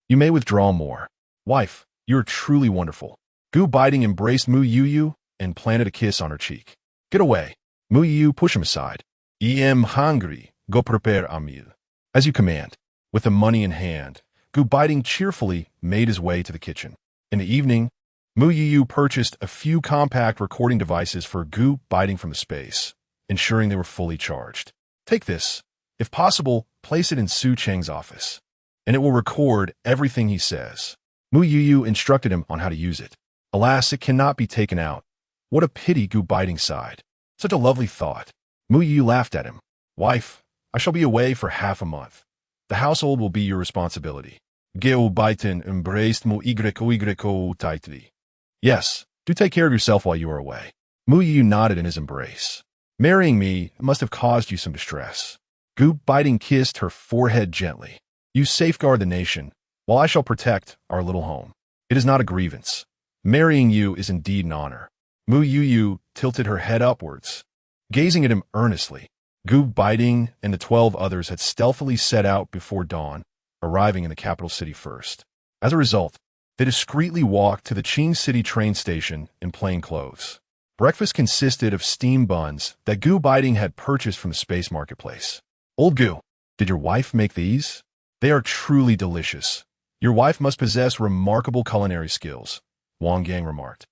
Speaker 1: you may withdraw more. Wife, you are truly wonderful. Gu Beiting embraced Mu Youyou and planted a kiss on her cheek. Get away. Mu Youyou pushed him aside. I am hungry. Go prepare a meal. As you command. With the money in hand, Gu Beiting cheerfully made his way to the kitchen. In the evening, Mu Youyou purchased a few compact recording devices for Gu Beiting from the space, ensuring they were fully charged. Take this. If possible, place it in Su Cheng's office, and it will record everything he says. Mu Youyou instructed him on how to use it. Alas, it cannot be taken out. What a pity, Gu Beiting sighed. Such a lovely thought. Mu Youyou laughed at him. Wife, I shall be away for half a month. The household will be your responsibility. Gu Beiting embraced Mu Youyou tightly. Yes, do take care of yourself while you are away. Mu Youyou nodded in his embrace. Marrying me must have caused you some distress. Gu Beiting kissed her forehead gently. You safeguard the nation, while I shall protect our little home. It is not a grievance. Marrying you is indeed an honor. Mu Youyou tilted her head upwards, gazing at him earnestly. Gu Beiting and the 12 others had stealthily set out before dawn, arriving in the capital city first. As a result, they discreetly walked to the Qing City train station in plain clothes. Breakfast consisted of steamed buns that Gu Beiting had purchased from the space marketplace. Old Gu, did your wife make these? They are truly delicious. Your wife must possess remarkable culinary skills, Wang Gang remarked.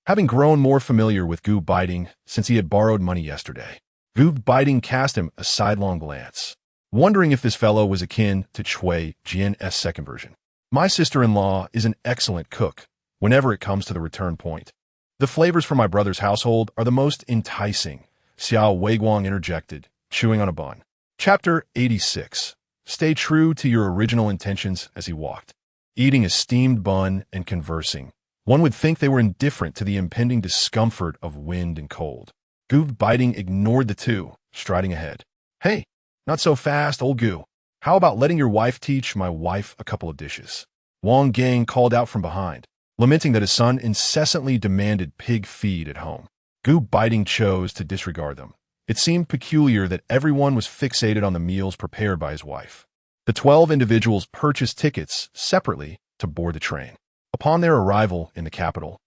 Speaker 1: Having grown more familiar with Gu Beiting since he had borrowed money yesterday, Gu Beiting cast him a sidelong glance, wondering if this fellow was akin to Chui Jian's second version. My sister-in-law is an excellent cook whenever it comes to the return point. The flavors from my brother's household are the most enticing, Xiao Weiguang interjected, chewing on a bun. Chapter 86. Stay true to your original intentions. As he walked, eating a steamed bun and conversing, one would think they were indifferent to the impending discomfort of wind and cold. Gu Beiting ignored the two, striding ahead. Hey, not so fast, old Gu. How about letting your wife teach my wife a couple of dishes? Wang Gang called out from behind, lamenting that his son incessantly demanded pig feed at home. Gu Beiting chose to disregard them. It seemed peculiar that everyone was fixated on the meals prepared by his wife. The 12 individuals purchased tickets separately to board the train. Upon their arrival in the capital,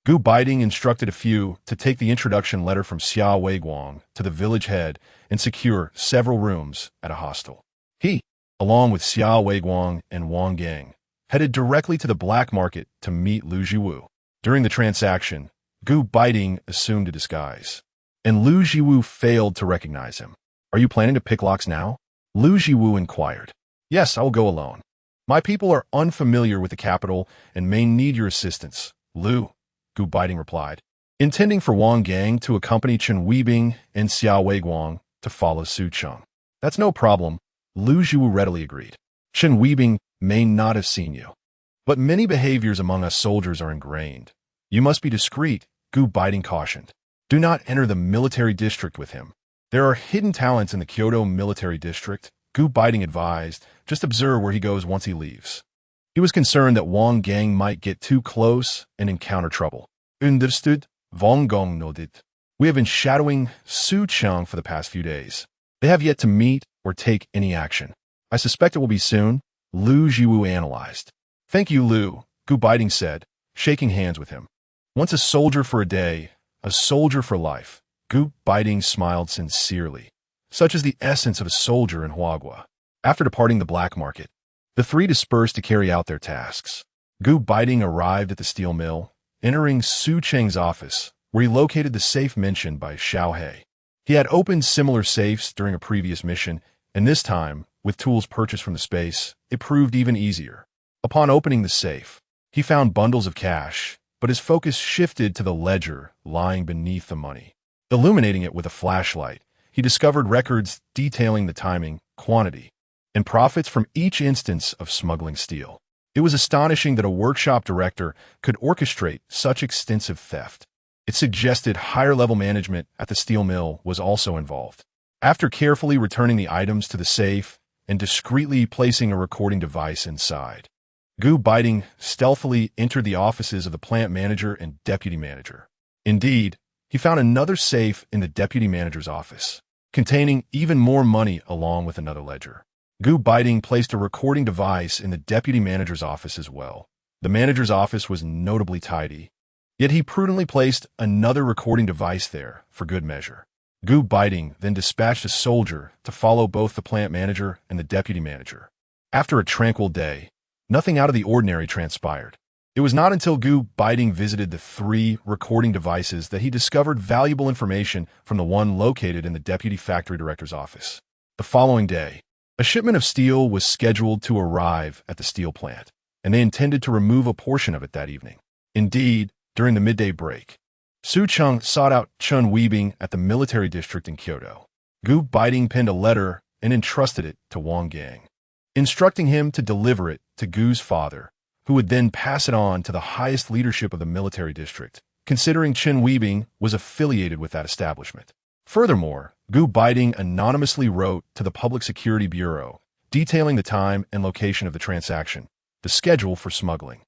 Speaker 1: Gu Beiting instructed a few to take the introduction letter from Xiao Weiguang to the village head and secure several rooms at a hostel. He, along with Xiao Weiguang and Wang Gang, headed directly to the black market to meet Lu Jiwu. During the transaction, Gu Beiting assumed a disguise, and Lu Jiwu failed to recognize him. "Are you planning to pick locks now?" Lu Jiwu inquired. "Yes, I will go alone. My people are unfamiliar with the capital and may need your assistance, Lu," Gu Beiting replied, intending for Wang Gang to accompany Chen Weibing and Xiao Weiguang to follow Su Cheng. "That's no problem," Lu Jiwu readily agreed. "Chen Weibing may not have seen you, but many behaviors among us soldiers are ingrained. You must be discreet," Gu Beiting cautioned. "Do not enter the military district with him. There are hidden talents in the Kyoto military district," Gu Beiting advised. "Just observe where he goes once he leaves." He was concerned that Wang Gang might get too close and encounter trouble. "Understood," Wang Gong nodded. "We have been shadowing Su Cheng for the past few days. They have yet to meet or take any action. I suspect it will be soon," Lu Jiwu analyzed. "Thank you, Lu," Gu Beiting said, shaking hands with him. "Once a soldier for a day, a soldier for life." Gu Beiting smiled sincerely. Such is the essence of a soldier in Huagua. After departing the black market, the three dispersed to carry out their tasks. Gu Beiting arrived at the steel mill, entering Su Cheng's office, where he located the safe mentioned by Xiao He. He had opened similar safes during a previous mission, and this time, with tools purchased from the space, it proved even easier. Upon opening the safe, he found bundles of cash, but his focus shifted to the ledger lying beneath the money. Illuminating it with a flashlight, he discovered records detailing the timing, quantity, and profits from each instance of smuggling steel. It was astonishing that a workshop director could orchestrate such extensive theft. It suggested higher-level management at the steel mill was also involved. After carefully returning the items to the safe and discreetly placing a recording device inside, Gu Beiting stealthily entered the offices of the plant manager and deputy manager. Indeed, he found another safe in the deputy manager's office, containing even more money along with another ledger. Gu Beiting placed a recording device in the deputy manager's office as well. The manager's office was notably tidy, yet he prudently placed another recording device there for good measure. Gu Beiting then dispatched a soldier to follow both the plant manager and the deputy manager. After a tranquil day, nothing out of the ordinary transpired. It was not until Gu Beiting visited the three recording devices that he discovered valuable information from the one located in the deputy factory director's office. The following day, a shipment of steel was scheduled to arrive at the steel plant, and they intended to remove a portion of it that evening. Indeed, during the midday break, Su Cheng sought out Chen Weibing at the military district in Kyoto. Gu Beiting penned a letter and entrusted it to Wang Gang, instructing him to deliver it to Gu's father, who would then pass it on to the highest leadership of the military district, considering Chen Weibing was affiliated with that establishment. Furthermore, Gu Beiting anonymously wrote to the Public Security Bureau, detailing the time and location of the transaction, the schedule for smuggling,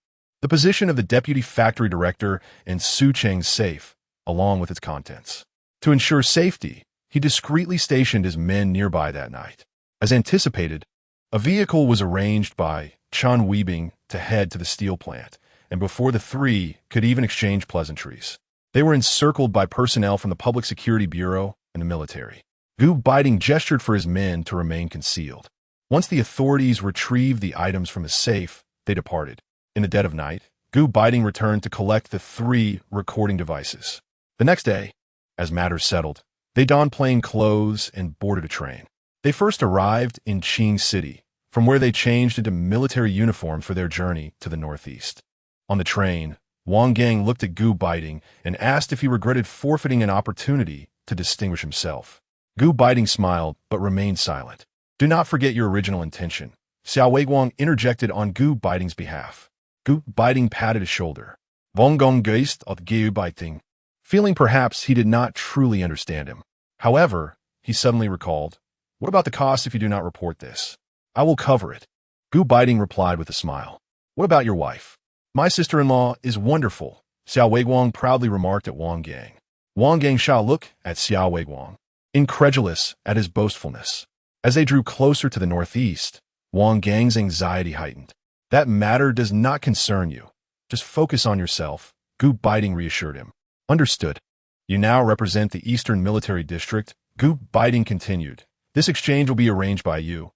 Speaker 1: the position of the deputy factory director, and Su Cheng's safe, along with its contents. To ensure safety, he discreetly stationed his men nearby that night. As anticipated, a vehicle was arranged by Chen Weibing to head to the steel plant, and before the three could even exchange pleasantries, they were encircled by personnel from the Public Security Bureau and the military. Gu Beiting gestured for his men to remain concealed. Once the authorities retrieved the items from his safe, they departed. In the dead of night, Gu Beiting returned to collect the three recording devices. The next day, as matters settled, they donned plain clothes and boarded a train. They first arrived in Qing City, from where they changed into military uniform for their journey to the northeast. On the train, Wang Gang looked at Gu Beiting and asked if he regretted forfeiting an opportunity to distinguish himself. Gu Beiting smiled but remained silent. "Do not forget your original intention," Xiao Weiguang interjected on Gu Beiting's behalf. Gu Beiting patted his shoulder. "Wang Gong geist of Gu Beiting," feeling perhaps he did not truly understand him. However, he suddenly recalled, "What about the cost if you do not report this?" "I will cover it," Gu Beiting replied with a smile. "What about your wife?" "My sister-in-law is wonderful," Xiao Weiguang proudly remarked at Wang Gang. Wang Gang looked at Xiao Weiguang, incredulous at his boastfulness. As they drew closer to the northeast, Wang Gang's anxiety heightened. "That matter does not concern you. Just focus on yourself," Gu Beiting reassured him. Understood. You now represent the Eastern Military District, Gu Beiting continued. This exchange will be arranged by you.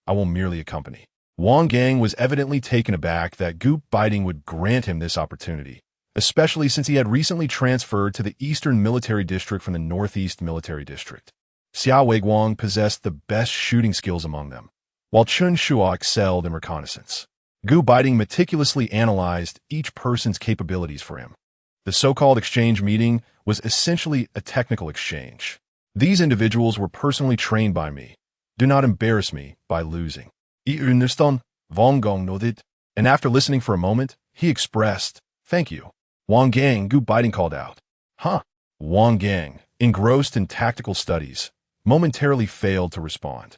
Speaker 1: I will merely accompany. Wang Gang was evidently taken aback that Gu Beiting would grant him this opportunity, especially since he had recently transferred to the Eastern Military District from the Northeast Military District. Xiao Weiguang possessed the best shooting skills among them, while Chun Shua excelled in reconnaissance. Gu Beiting meticulously analyzed each person's capabilities for him. The so-called exchange meeting was essentially a technical exchange. These individuals were personally trained by me. Do not embarrass me by losing. I understand, Wang Gang nodded, and after listening for a moment, he expressed, thank you. Wang Gang, Gu Beiting called out. Huh? Wang Gang, engrossed in tactical studies, momentarily failed to respond.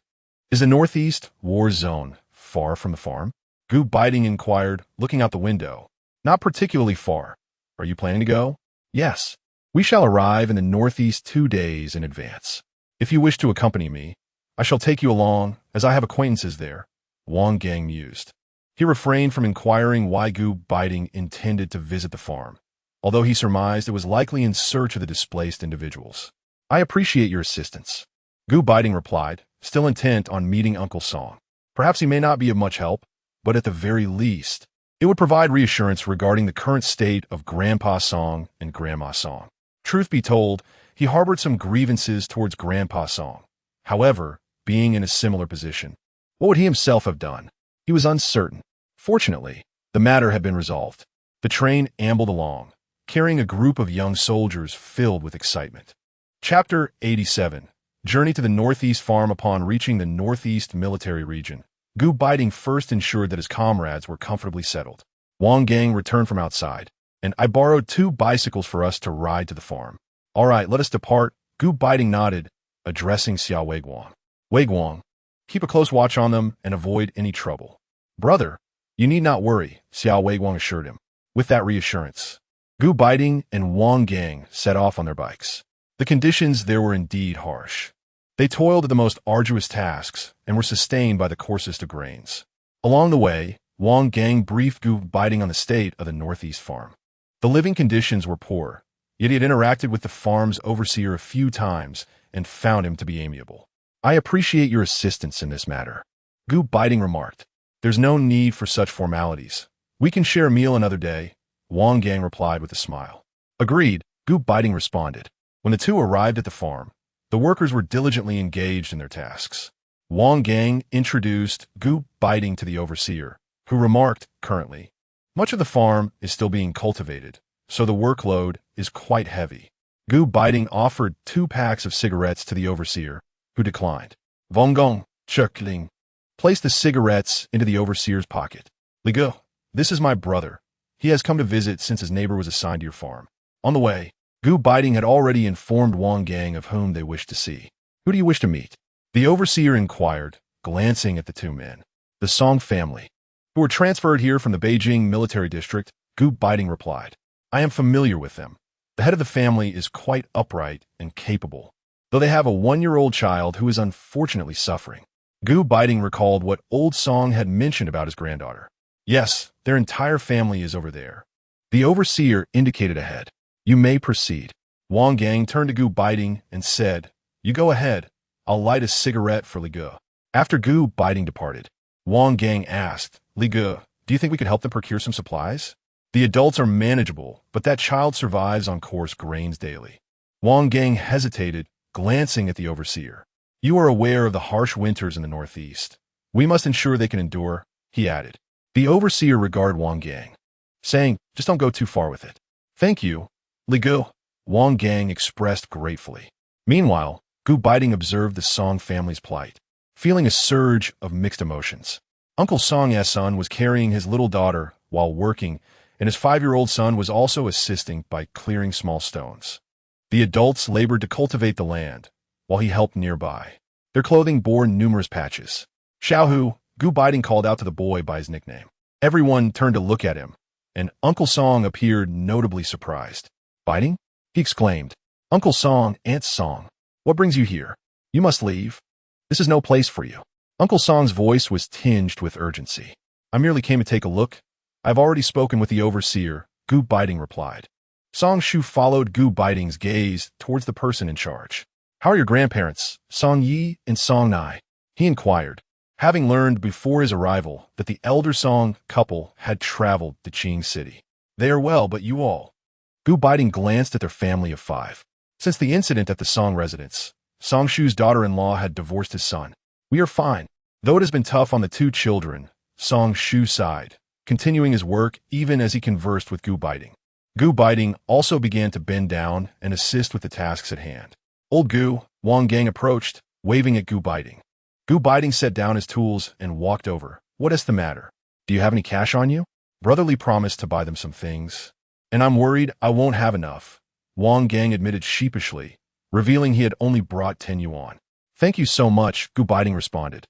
Speaker 1: Is the Northeast war zone far from the farm? Gu Beiting inquired, looking out the window. Not particularly far. Are you planning to go? Yes. We shall arrive in the Northeast 2 days in advance. If you wish to accompany me, I shall take you along, as I have acquaintances there. Wang Gang mused. He refrained from inquiring why Gu Beiting intended to visit the farm, although he surmised it was likely in search of the displaced individuals. I appreciate your assistance. Gu Beiting replied, still intent on meeting Uncle Song. Perhaps he may not be of much help, but at the very least, it would provide reassurance regarding the current state of Grandpa Song and Grandma Song. Truth be told, he harbored some grievances towards Grandpa Song. However, being in a similar position, what would he himself have done? He was uncertain. Fortunately, the matter had been resolved. The train ambled along, carrying a group of young soldiers filled with excitement. Chapter 87. Journey to the Northeast Farm. Upon reaching the Northeast Military Region, Gu Beiting first ensured that his comrades were comfortably settled. Wang Gang returned from outside, and I borrowed 2 bicycles for us to ride to the farm. All right, let us depart. Gu Beiting nodded, addressing Xiao Weiguang. Weiguang, keep a close watch on them and avoid any trouble. Brother, you need not worry, Xiao Weiguang assured him. With that reassurance, Gu Beiting and Wang Gang set off on their bikes. The conditions there were indeed harsh. They toiled at the most arduous tasks and were sustained by the coarsest of grains. Along the way, Wang Gang briefed Gu Beiting on the state of the Northeast Farm. The living conditions were poor, yet he had interacted with the farm's overseer a few times and found him to be amiable. I appreciate your assistance in this matter, Gu Beiting remarked. There's no need for such formalities. We can share a meal another day, Wang Gang replied with a smile. Agreed, Gu Beiting responded. When the two arrived at the farm, the workers were diligently engaged in their tasks. Wang Gang introduced Gu Beiting to the overseer, who remarked, currently, much of the farm is still being cultivated, so the workload is quite heavy. Gu Beiting offered 2 packs of cigarettes to the overseer, who declined. Wang Gang, chuckling, placed the cigarettes into the overseer's pocket. Li Gu, this is my brother. He has come to visit since his neighbor was assigned to your farm. On the way, Gu Beiting had already informed Wang Gang of whom they wished to see. Who do you wish to meet? The overseer inquired, glancing at the 2 men. The Song family, who were transferred here from the Beiting military district, Gu Beiting replied. I am familiar with them. The head of the family is quite upright and capable, though they have a 1-year-old child who is unfortunately suffering. Gu Beiting recalled what old Song had mentioned about his granddaughter. Yes, their entire family is over there. The overseer indicated ahead. You may proceed. Wang Gang turned to Gu Beiting and said, You go ahead. I'll light a cigarette for Li Gu. After Gu Beiting departed, Wang Gang asked, Li Gu, do you think we could help them procure some supplies? The adults are manageable, but that child survives on coarse grains daily. Wang Gang hesitated, glancing at the overseer. You are aware of the harsh winters in the Northeast. We must ensure they can endure, he added. The overseer regarded Wang Gang, saying, Just don't go too far with it. Thank you, Li Gu, Wang Gang expressed gratefully. Meanwhile, Gu Beiting observed the Song family's plight, feeling a surge of mixed emotions. Uncle Song's son was carrying his little daughter while working, and his 5-year-old son was also assisting by clearing small stones. The adults labored to cultivate the land, while he helped nearby. Their clothing bore numerous patches. Xiaohu, Gu Beiting called out to the boy by his nickname. Everyone turned to look at him, and Uncle Song appeared notably surprised. Beiting? He exclaimed. Uncle Song, Aunt Song, what brings you here? You must leave. This is no place for you. Uncle Song's voice was tinged with urgency. I merely came to take a look. I've already spoken with the overseer, Gu Beiting replied. Song Shu followed Gu Baiting's gaze towards the person in charge. How are your grandparents, Song Yi and Song Nai? He inquired, having learned before his arrival that the elder Song couple had traveled to Qing City. They are well, but you all? Gu Baiting glanced at their family of 5. Since the incident at the Song residence, Song Shu's daughter-in-law had divorced his son. We are fine. Though it has been tough on the 2 children, Song Shu sighed, continuing his work even as he conversed with Gu Baiting. Gu Baiting also began to bend down and assist with the tasks at hand. Old Gu, Wang Gang approached, waving at Gu Baiting. Gu Baiting set down his tools and walked over. What is the matter? Do you have any cash on you? Brotherly promised to buy them some things. And I'm worried I won't have enough, Wang Gang admitted sheepishly, revealing he had only brought 10 yuan. Thank you so much, Gu Baiting responded,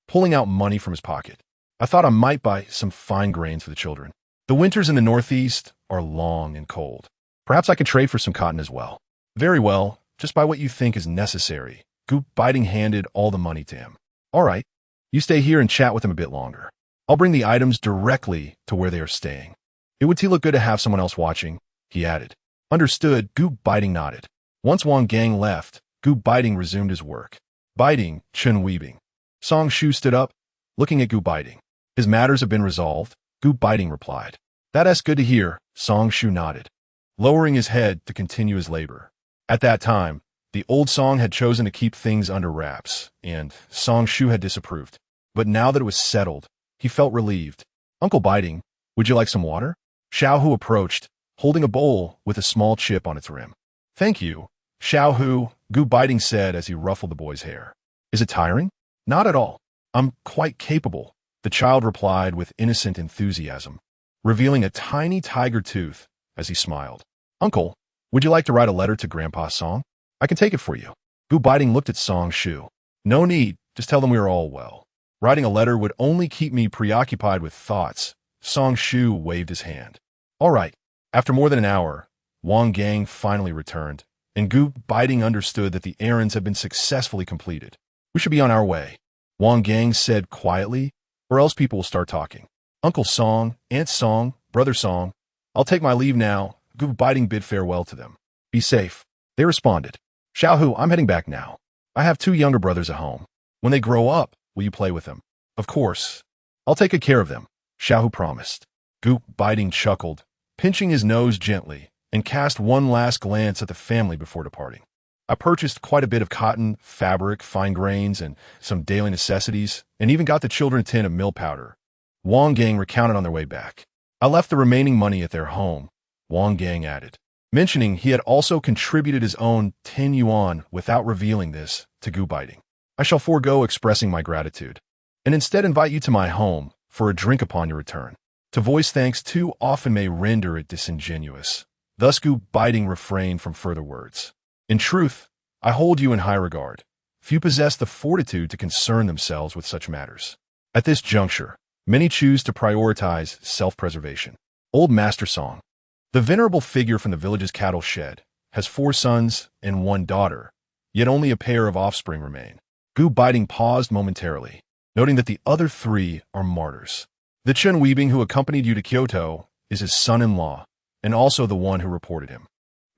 Speaker 1: pulling out money from his pocket. I thought I might buy some fine grains for the children. The winters in the northeast are long and cold. Perhaps I could trade for some cotton as well. Very well, just buy what you think is necessary. Gu Baiting handed all the money to him. All right, you stay here and chat with them a bit longer. I'll bring the items directly to where they are staying. It would look good to have someone else watching, he added. Understood, Gu Baiting nodded. Once Wang Gang left, Gu Baiting resumed his work. Baiting, Chen Weaving. Song Shu stood up, looking at Gu Baiting. His matters have been resolved, Gu Baiting replied. That's good to hear, Song Shu nodded, lowering his head to continue his labor. At that time, the old Song had chosen to keep things under wraps, and Song Shu had disapproved. But now that it was settled, he felt relieved. Uncle Baiting, would you like some water? Xiao Hu approached, holding a bowl with a small chip on its rim. Thank you, Xiao Hu, Gu Baiting said as he ruffled the boy's hair. Is it tiring? Not at all. I'm quite capable, the child replied with innocent enthusiasm, revealing a tiny tiger tooth as he smiled. Uncle, would you like to write a letter to Grandpa Song? I can take it for you. Gu Baiting looked at Song Shu. No need, just tell them we are all well. Writing a letter would only keep me preoccupied with thoughts. Song Shu waved his hand. All right. After more than an hour, Wang Gang finally returned, and Gu Baiting understood that the errands had been successfully completed. We should be on our way, Wang Gang said quietly, or else people will start talking. Uncle Song, Aunt Song, Brother Song, I'll take my leave now. Gu Baiting bid farewell to them. Be safe, they responded. Xiao Hu, I'm heading back now. I have 2 younger brothers at home. When they grow up, will you play with them? Of course. I'll take good care of them, Xiao Hu promised. Gu Baiting chuckled, pinching his nose gently, and cast one last glance at the family before departing. I purchased quite a bit of cotton, fabric, fine grains, and some daily necessities, and even got the children a tin of mill powder. Wang Gang recounted on their way back. I left the remaining money at their home, Wang Gang added, mentioning he had also contributed his own 10 yuan without revealing this to Gu Baiting. I shall forego expressing my gratitude, and instead invite you to my home for a drink upon your return. To voice thanks too often may render it disingenuous. Thus Gu Baiting refrained from further words. In truth, I hold you in high regard. Few possess the fortitude to concern themselves with such matters. At this juncture, many choose to prioritize self-preservation. Old Master Song. The venerable figure from the village's cattle shed has 4 sons and 1 daughter, yet only a pair of offspring remain. Gu Baiting paused momentarily, noting that the other 3 are martyrs. The Chen Weaving who accompanied you to Kyoto is his son-in-law, and also the one who reported him.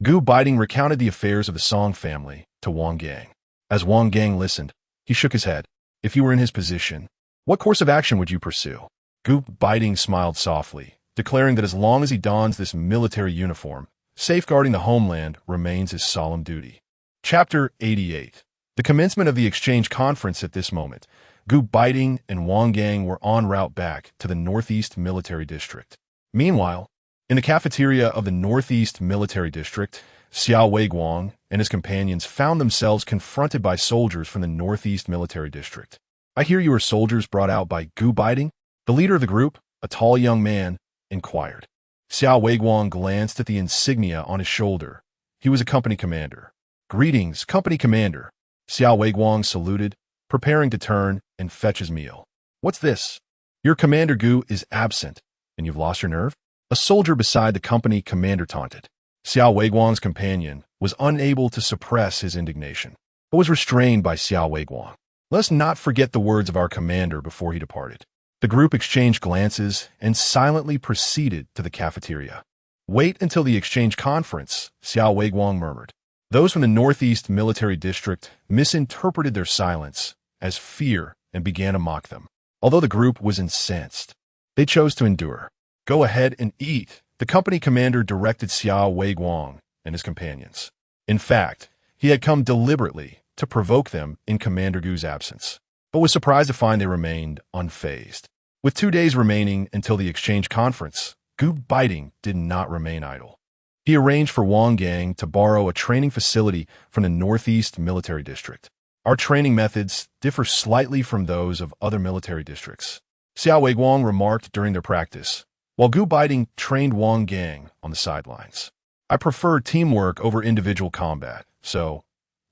Speaker 1: Gu Baiting recounted the affairs of the Song family to Wang Gang. As Wang Gang listened, he shook his head. If you were in his position, what course of action would you pursue? Gu Baiting smiled softly, declaring that as long as he dons this military uniform, safeguarding the homeland remains his solemn duty. Chapter 88. The commencement of the exchange conference. At this moment, Gu Baiting and Wang Gang were en route back to the Northeast Military District. Meanwhile, in the cafeteria of the Northeast Military District, Xiao Weiguang and his companions found themselves confronted by soldiers from the Northeast Military District. I hear you are soldiers brought out by Gu Baiting? The leader of the group, a tall young man, inquired. Xiao Weiguang glanced at the insignia on his shoulder. He was a company commander. Greetings, company commander. Xiao Weiguang saluted, preparing to turn and fetch his meal. What's this? Your commander Gu is absent, and you've lost your nerve? A soldier beside the company commander taunted. Xiao Weiguang's companion was unable to suppress his indignation, but was restrained by Xiao Weiguang. Let's not forget the words of our commander before he departed. The group exchanged glances and silently proceeded to the cafeteria. Wait until the exchange conference, Xiao Weiguang murmured. Those from the Northeast Military District misinterpreted their silence as fear and began to mock them. Although the group was incensed, they chose to endure. Go ahead and eat, the company commander directed Xiao Weiguang and his companions. In fact, he had come deliberately to provoke them in Commander Gu's absence, but was surprised to find they remained unfazed. With 2 days remaining until the exchange conference, Gu Beiting did not remain idle. He arranged for Wang Gang to borrow a training facility from the Northeast Military District. Our training methods differ slightly from those of other military districts, Xiao Weiguang remarked during their practice, while Gu Beiting trained Wang Gang on the sidelines. I prefer teamwork over individual combat, so,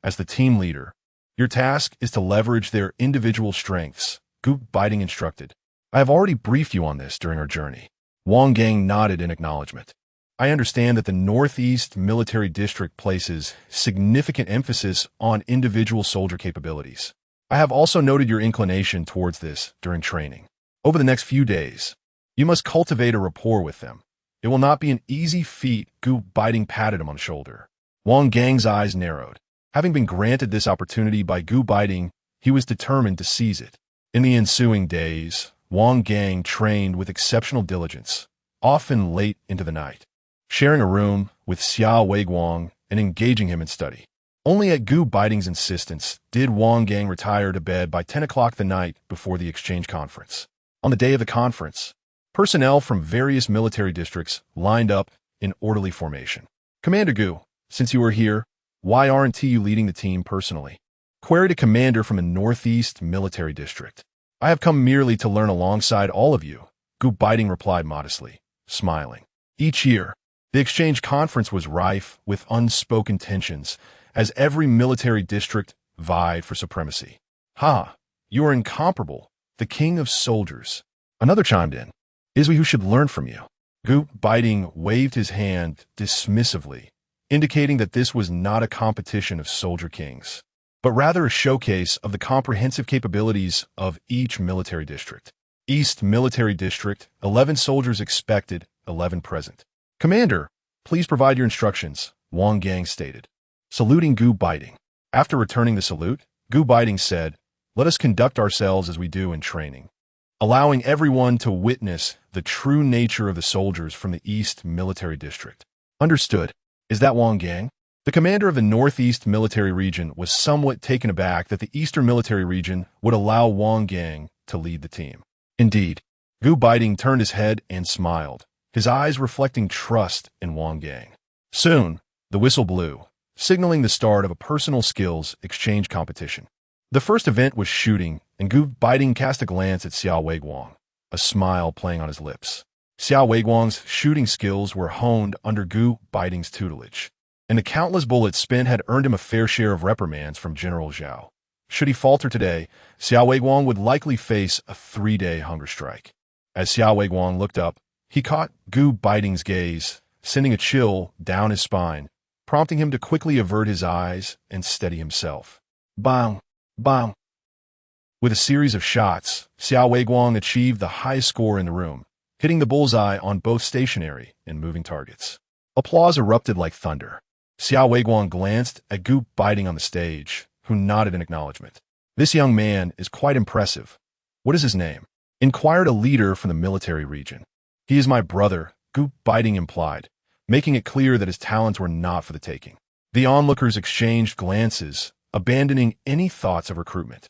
Speaker 1: as the team leader, your task is to leverage their individual strengths, Gu Beiting instructed. I have already briefed you on this during our journey. Wang Gang nodded in acknowledgement. I understand that the Northeast Military District places significant emphasis on individual soldier capabilities. I have also noted your inclination towards this during training. Over the next few days, you must cultivate a rapport with them. It will not be an easy feat, Gu Beiting patted him on the shoulder. Wang Gang's eyes narrowed. Having been granted this opportunity by Gu Beiting, he was determined to seize it. In the ensuing days, Wang Gang trained with exceptional diligence, often late into the night, sharing a room with Xiao Weiguang and engaging him in study. Only at Gu Beiting's insistence did Wang Gang retire to bed by 10 o'clock the night before the exchange conference. On the day of the conference, personnel from various military districts lined up in orderly formation. Commander Gu, since you are here, why aren't you leading the team personally? Queried a commander from a Northeast Military District. I have come merely to learn alongside all of you, Gu Beiting replied modestly, smiling. Each year, the exchange conference was rife with unspoken tensions as every military district vied for supremacy. Ha! You are incomparable, the king of soldiers. Another chimed in. Is we who should learn from you. Gu Beiting waved his hand dismissively, indicating that this was not a competition of soldier kings, but rather a showcase of the comprehensive capabilities of each military district. East Military District, 11 soldiers expected, 11 present. Commander, please provide your instructions, Wang Gang stated, saluting Gu Beiting. After returning the salute, Gu Beiting said, let us conduct ourselves as we do in training, allowing everyone to witness the true nature of the soldiers from the East Military District. Understood. Is that Wang Gang? The commander of the Northeast Military Region was somewhat taken aback that the Eastern Military Region would allow Wang Gang to lead the team. Indeed, Gu Beiting turned his head and smiled, his eyes reflecting trust in Wang Gang. Soon, the whistle blew, signaling the start of a personal skills exchange competition. The first event was shooting, and Gu Beiting cast a glance at Xiao Weiguang, a smile playing on his lips. Xiao Weiguang's shooting skills were honed under Gu Beiting's tutelage, and the countless bullets spent had earned him a fair share of reprimands from General Zhao. Should he falter today, Xiao Weiguang would likely face a 3-day hunger strike. As Xiao Weiguang looked up, he caught Gu Beiting's gaze, sending a chill down his spine, prompting him to quickly avert his eyes and steady himself. Bang! Bang! With a series of shots, Xiao Weiguang achieved the highest score in the room, hitting the bullseye on both stationary and moving targets. Applause erupted like thunder. Xiao Weiguang glanced at Gu Beiting on the stage, who nodded in acknowledgement. This young man is quite impressive. What is his name? Inquired a leader from the military region. He is my brother, Gu Beiting implied, making it clear that his talents were not for the taking. The onlookers exchanged glances, abandoning any thoughts of recruitment.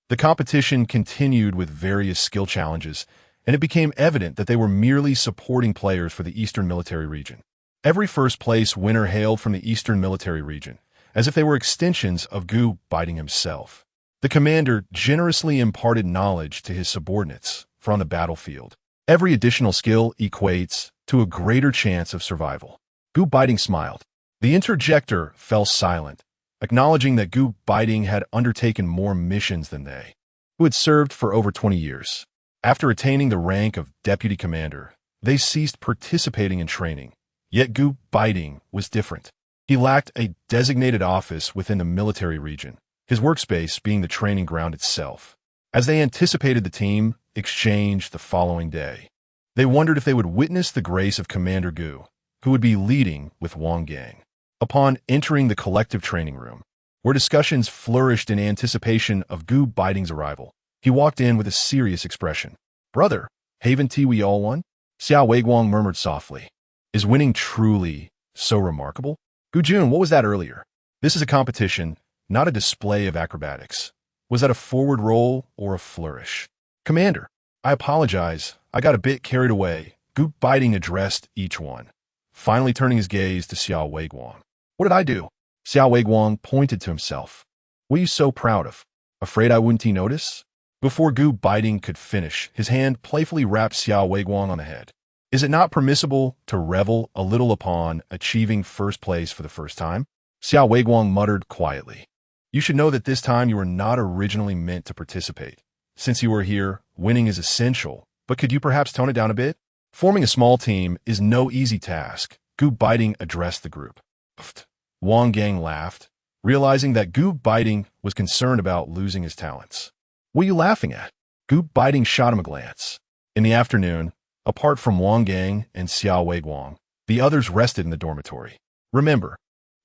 Speaker 1: The competition continued with various skill challenges, and it became evident that they were merely supporting players for the Eastern Military Region. Every first-place winner hailed from the Eastern Military Region, as if they were extensions of Gu Beiting himself. The commander generously imparted knowledge to his subordinates, for on the battlefield, every additional skill equates to a greater chance of survival. Gu Beiting smiled. The interjector fell silent, acknowledging that Gu Beiting had undertaken more missions than they, who had served for over 20 years. After attaining the rank of deputy commander, they ceased participating in training. Yet Gu Beiting was different. He lacked a designated office within the military region, his workspace being the training ground itself. As they anticipated the team exchange the following day, they wondered if they would witness the grace of Commander Gu, who would be leading with Wang Gang. Upon entering the collective training room, where discussions flourished in anticipation of Gu Beiting's arrival, he walked in with a serious expression. "Brother, haven't we all won?" Xiao Weiguang murmured softly. "Is winning truly so remarkable?" "Gu Jun, what was that earlier?" "This is a competition, not a display of acrobatics. Was that a forward roll or a flourish?" "Commander, I apologize. I got a bit carried away." Gu Beiting addressed each one, finally turning his gaze to Xiao Weiguang. "What did I do?" Xiao Weiguang pointed to himself. "What are you so proud of? Afraid I wouldn't notice?" Before Gu Beiting could finish, his hand playfully rapped Xiao Weiguang on the head. "Is it not permissible to revel a little upon achieving first place for the first time?" Xiao Weiguang muttered quietly. "You should know that this time you were not originally meant to participate. Since you are here, winning is essential, but could you perhaps tone it down a bit? Forming a small team is no easy task." Gu Beiting addressed the group. Pfft. Wang Gang laughed, realizing that Gu Beiting was concerned about losing his talents. "What are you laughing at?" Gu Beiting shot him a glance. In the afternoon, apart from Wang Gang and Xiao Weiguang, the others rested in the dormitory. "Remember,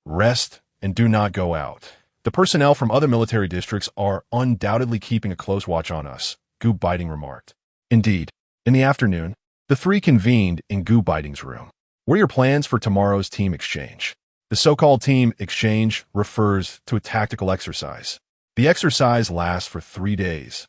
Speaker 1: rest and do not go out. The personnel from other military districts are undoubtedly keeping a close watch on us," Gu Beiting remarked. Indeed, in the afternoon, the three convened in Gu Beiting's room. "What are your plans for tomorrow's team exchange?" The so-called team exchange refers to a tactical exercise. The exercise lasts for 3 days,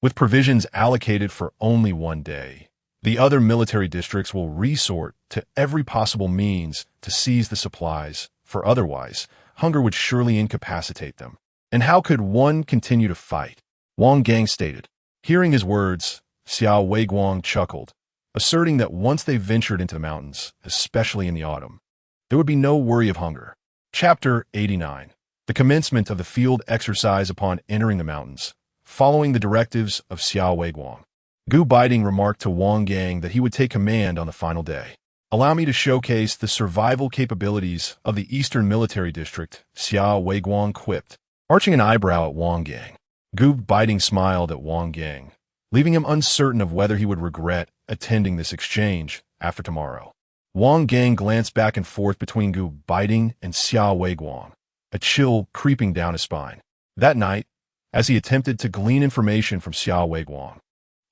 Speaker 1: with provisions allocated for only 1 day. The other military districts will resort to every possible means to seize the supplies, for otherwise, hunger would surely incapacitate them. And how could one continue to fight? Wang Gang stated. Hearing his words, Xiao Weiguang chuckled, asserting that once they ventured into the mountains, especially in the autumn, there would be no worry of hunger. Chapter 89. The commencement of the field exercise upon entering the mountains, following the directives of Xiao Weiguang. Gu Beiting remarked to Wang Gang that he would take command on the final day. "Allow me to showcase the survival capabilities of the Eastern Military District," Xiao Weiguang quipped, arching an eyebrow at Wang Gang. Gu Beiting smiled at Wang Gang, leaving him uncertain of whether he would regret attending this exchange after tomorrow. Wang Gang glanced back and forth between Gu Beiting and Xiao Weiguang, a chill creeping down his spine. That night, as he attempted to glean information from Xiao Weiguang,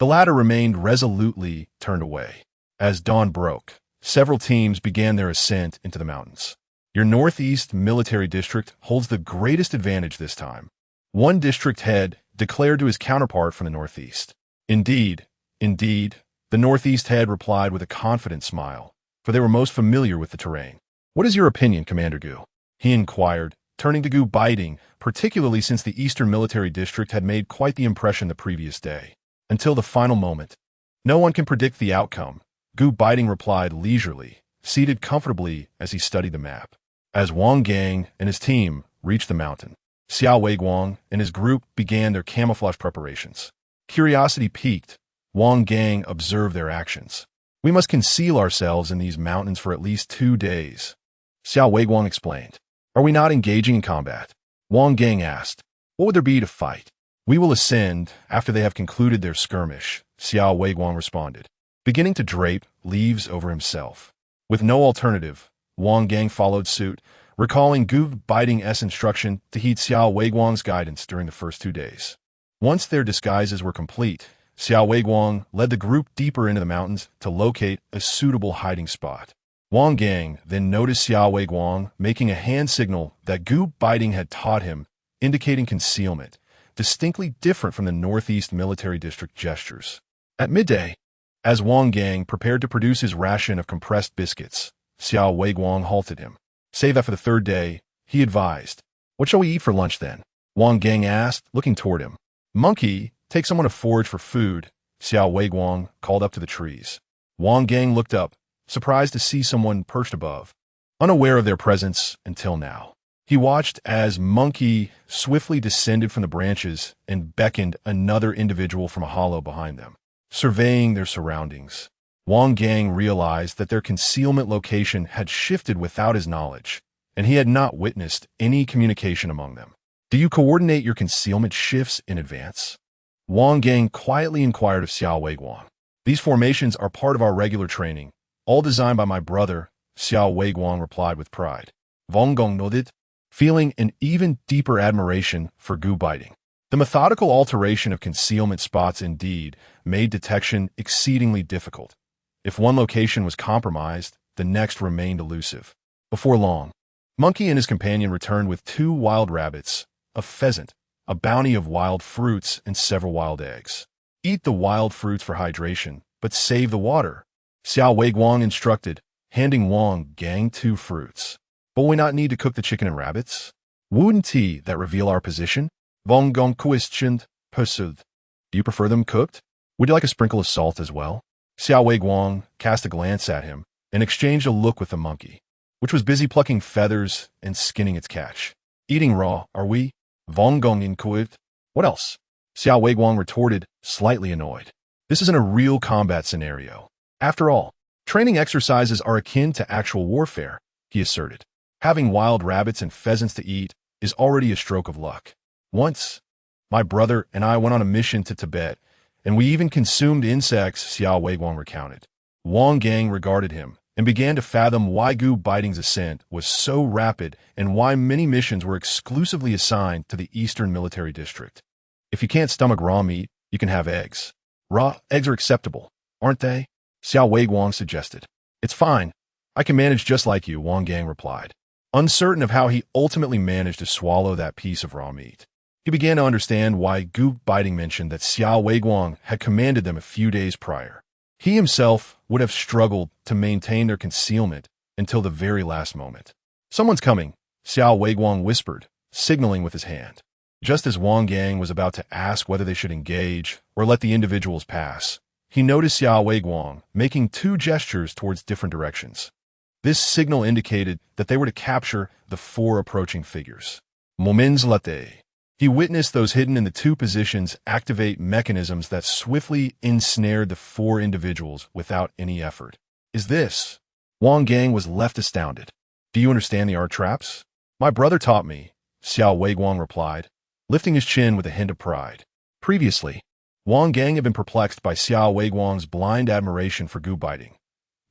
Speaker 1: the latter remained resolutely turned away. As dawn broke, several teams began their ascent into the mountains. Your Northeast Military District holds the greatest advantage this time, one district head declared to his counterpart from the Northeast. Indeed, the Northeast head replied with a confident smile, for they were most familiar with the terrain. "What is your opinion, Commander Gu?" he inquired, turning to Gu Beiting, particularly since the Eastern Military District had made quite the impression the previous day. Until the final moment, no one can predict the outcome, Gu Beiting replied leisurely, seated comfortably as he studied the map. As Wang Gang and his team reached the mountain, Xiao Weiguang and his group began their camouflage preparations. Curiosity piqued, Wang Gang observed their actions. "We must conceal ourselves in these mountains for at least 2 days," Xiao Weiguang explained. "Are we not engaging in combat?" Wang Gang asked. "What would there be to fight?" "We will ascend after they have concluded their skirmish," Xiao Weiguang responded, beginning to drape leaves over himself. With no alternative, Wang Gang followed suit, recalling Gu Beiting's instruction to heed Xiao Weiguang's guidance during the first 2 days. Once their disguises were complete, Xiao Weiguang led the group deeper into the mountains to locate a suitable hiding spot. Wang Gang then noticed Xiao Weiguang making a hand signal that Gu Beiting had taught him, indicating concealment, distinctly different from the Northeast Military District gestures. At midday, as Wang Gang prepared to produce his ration of compressed biscuits, Xiao Weiguang halted him. "Save that for the 3rd day," he advised. "What shall we eat for lunch then?" Wang Gang asked, looking toward him. "Monkey, take someone to forage for food," Xiao Weiguang called up to the trees. Wang Gang looked up, surprised to see someone perched above, unaware of their presence until now. He watched as Monkey swiftly descended from the branches and beckoned another individual from a hollow behind them. Surveying their surroundings, Wang Gang realized that their concealment location had shifted without his knowledge, and he had not witnessed any communication among them. "Do you coordinate your concealment shifts in advance?" Wang Gang quietly inquired of Xiao Weiguang. "These formations are part of our regular training, all designed by my brother," Xiao Weiguang replied with pride. Wang Gong nodded, feeling an even deeper admiration for gu biting. The methodical alteration of concealment spots indeed made detection exceedingly difficult. If one location was compromised, the next remained elusive. Before long, Monkey and his companion returned with 2 wild rabbits, a pheasant, a bounty of wild fruits, and several wild eggs. Eat the wild fruits for hydration, but save the water, Xiao Weiguang instructed, handing Wang Gang 2 fruits. But will we not need to cook the chicken and rabbits? Wouldn't that reveal our position? Wang Gong questioned, pursued. Do you prefer them cooked? Would you like a sprinkle of salt as well? Xiao Weiguang cast a glance at him and exchanged a look with the monkey, which was busy plucking feathers and skinning its catch. Eating raw, are we? Wang Gong inquired. What else? Xiao Weiguang retorted, slightly annoyed. This isn't a real combat scenario. After all, training exercises are akin to actual warfare, he asserted. Having wild rabbits and pheasants to eat is already a stroke of luck. Once, my brother and I went on a mission to Tibet, and we even consumed insects, Xiao Weiguang recounted. Wang Gang regarded him and began to fathom why gu biting's ascent was so rapid and why many missions were exclusively assigned to the Eastern Military District. If you can't stomach raw meat, you can have eggs. Raw eggs are acceptable, aren't they? Xiao Weiguang suggested. It's fine. I can manage just like you, Wang Gang replied, uncertain of how he ultimately managed to swallow that piece of raw meat. He began to understand why gu biting mentioned that Xiao Weiguang had commanded them a few days prior. He himself would have struggled to maintain their concealment until the very last moment. Someone's coming, Xiao Weiguang whispered, signaling with his hand. Just as Wang Gang was about to ask whether they should engage or let the individuals pass, he noticed Xiao Weiguang making 2 gestures towards different directions. This signal indicated that they were to capture the 4 approaching figures. Moments later, he witnessed those hidden in the 2 positions activate mechanisms that swiftly ensnared the 4 individuals without any effort. Is this? Wang Gang was left astounded. Do you understand the art traps? My brother taught me, Xiao Weiguang replied, lifting his chin with a hint of pride. Previously, Wang Gang had been perplexed by Xiao Weiguang's blind admiration for gu biting.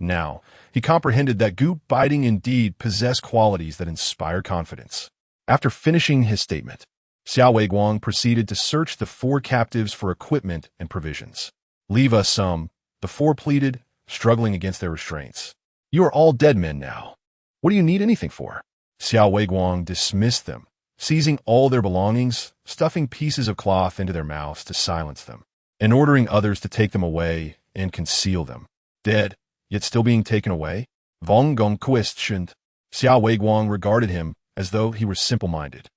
Speaker 1: Now, he comprehended that gu biting indeed possessed qualities that inspired confidence. After finishing his statement, Xiao Weiguang proceeded to search the 4 captives for equipment and provisions. Leave us some, the 4 pleaded, struggling against their restraints. You are all dead men now. What do you need anything for? Xiao Weiguang dismissed them, seizing all their belongings, stuffing pieces of cloth into their mouths to silence them, and ordering others to take them away and conceal them. Dead, yet still being taken away? Wang Gong questioned. Xiao Weiguang regarded him as though he were simple-minded.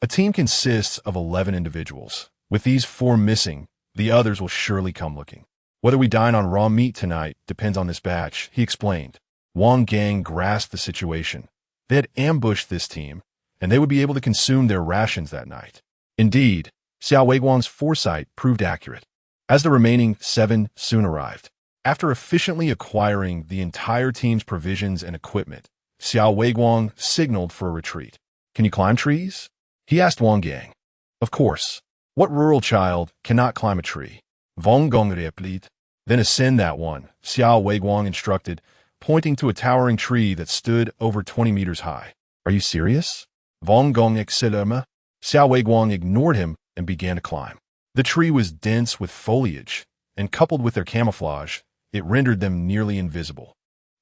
Speaker 1: A team consists of 11 individuals. With these 4 missing, the others will surely come looking. Whether we dine on raw meat tonight depends on this batch, he explained. Wang Gang grasped the situation. They had ambushed this team, and they would be able to consume their rations that night. Indeed, Xiao Weiguang's foresight proved accurate, as the remaining 7 soon arrived. After efficiently acquiring the entire team's provisions and equipment, Xiao Weiguang signaled for a retreat. Can you climb trees? He asked Wang Gang. Of course. What rural child cannot climb a tree? Wang Gong replied. Then ascend that one, Xiao Weiguang instructed, pointing to a towering tree that stood over 20 meters high. Are you serious? Wang Gong exclaimed. Xiao Weiguang ignored him and began to climb. The tree was dense with foliage, and coupled with their camouflage, it rendered them nearly invisible.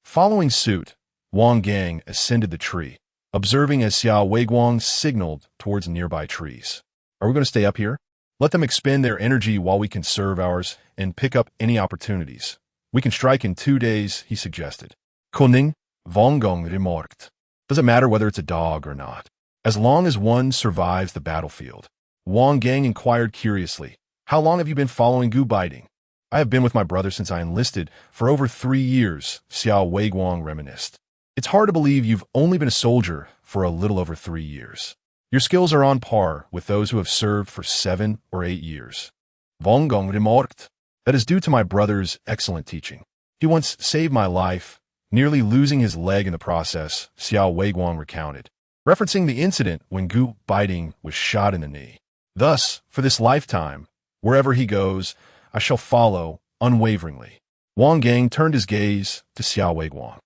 Speaker 1: Following suit, Wang Gang ascended the tree, observing as Xiao Weiguang signaled towards nearby trees. Are we going to stay up here? Let them expend their energy while we conserve ours and pick up any opportunities. We can strike in 2 days, he suggested. Kunning, Wang Gong remarked. Doesn't matter whether it's a dog or not, as long as one survives the battlefield. Wang Gang inquired curiously, how long have you been following gu biting? I have been with my brother since I enlisted for over 3 years, Xiao Weiguang reminisced. It's hard to believe you've only been a soldier for a little over 3 years. Your skills are on par with those who have served for 7 or 8 years. Wang Gong remarked. That is due to my brother's excellent teaching. He once saved my life, nearly losing his leg in the process, Xiao Weiguang recounted, referencing the incident when gu biting was shot in the knee. Thus, for this lifetime, wherever he goes, I shall follow unwaveringly. Wang Gang turned his gaze to Xiao Weiguang.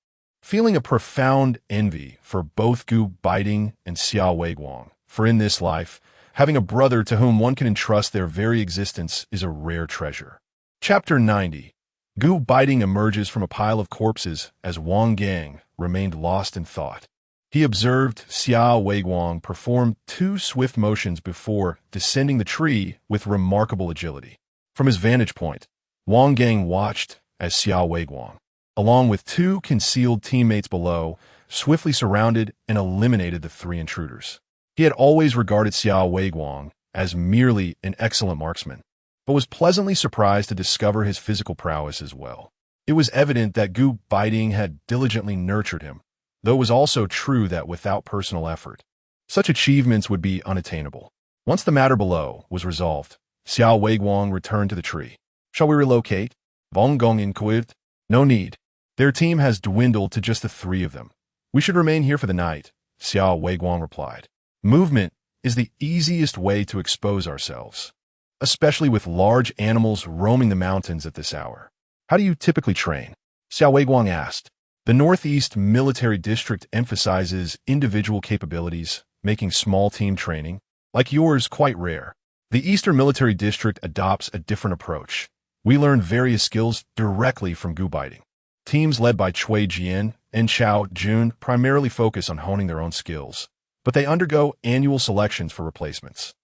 Speaker 1: feeling a profound envy for both Gu Beiting and Xiao Weiguang. For in this life, having a brother to whom one can entrust their very existence is a rare treasure. Chapter 90. Gu Beiting emerges from a pile of corpses as Wang Gang remained lost in thought. He observed Xiao Weiguang perform 2 swift motions before descending the tree with remarkable agility. From his vantage point, Wang Gang watched as Xiao Weiguang, along with 2 concealed teammates below, swiftly surrounded and eliminated the 3 intruders. He had always regarded Xiao Weiguang as merely an excellent marksman, but was pleasantly surprised to discover his physical prowess as well. It was evident that Gu Beiting had diligently nurtured him, though it was also true that without personal effort, such achievements would be unattainable. Once the matter below was resolved, Xiao Weiguang returned to the tree. Shall we relocate? Wang Gong inquired. No need. Their team has dwindled to just the 3 of them. We should remain here for the night, Xiao Weiguang replied. Movement is the easiest way to expose ourselves, especially with large animals roaming the mountains at this hour. How do you typically train? Xiao Weiguang asked. The Northeast Military District emphasizes individual capabilities, making small team training, like yours, quite rare. The Eastern Military District adopts a different approach. We learn various skills directly from Gu Beiting. Teams led by Cui Jian and Chao Jun primarily focus on honing their own skills, but they undergo annual selections for replacements.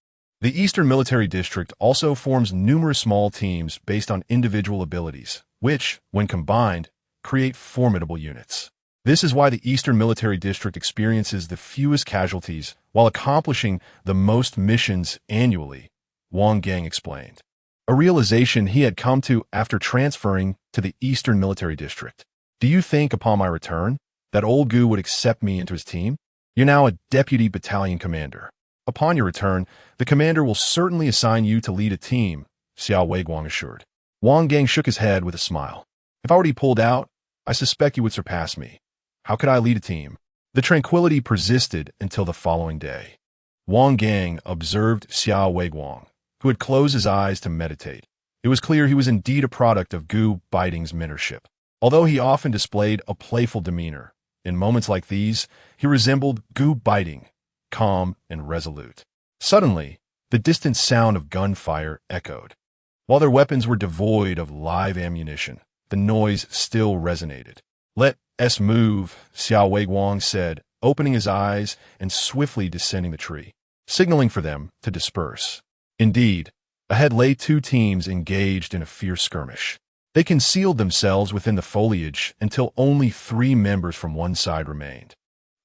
Speaker 1: The Eastern Military District also forms numerous small teams based on individual abilities, which, when combined, create formidable units. This is why the Eastern Military District experiences the fewest casualties while accomplishing the most missions annually, Wang Gang explained. A realization he had come to after transferring to the Eastern Military District. Do you think, upon my return, that old Gu would accept me into his team? You're now a deputy battalion commander. Upon your return, the commander will certainly assign you to lead a team, Xiao Weiguang assured. Wang Gang shook his head with a smile. If I already pulled out, I suspect you would surpass me. How could I lead a team? The tranquility persisted until the following day. Wang Gang observed Xiao Weiguang, who had closed his eyes to meditate. It was clear he was indeed a product of Gu Beiting's mentorship. Although he often displayed a playful demeanor, in moments like these, he resembled Gu Beiting, calm and resolute. Suddenly, the distant sound of gunfire echoed. While their weapons were devoid of live ammunition, the noise still resonated. Let us move, Xiao Weiguang said, opening his eyes and swiftly descending the tree, signaling for them to disperse. Indeed, ahead lay 2 teams engaged in a fierce skirmish. They concealed themselves within the foliage until only 3 members from one side remained,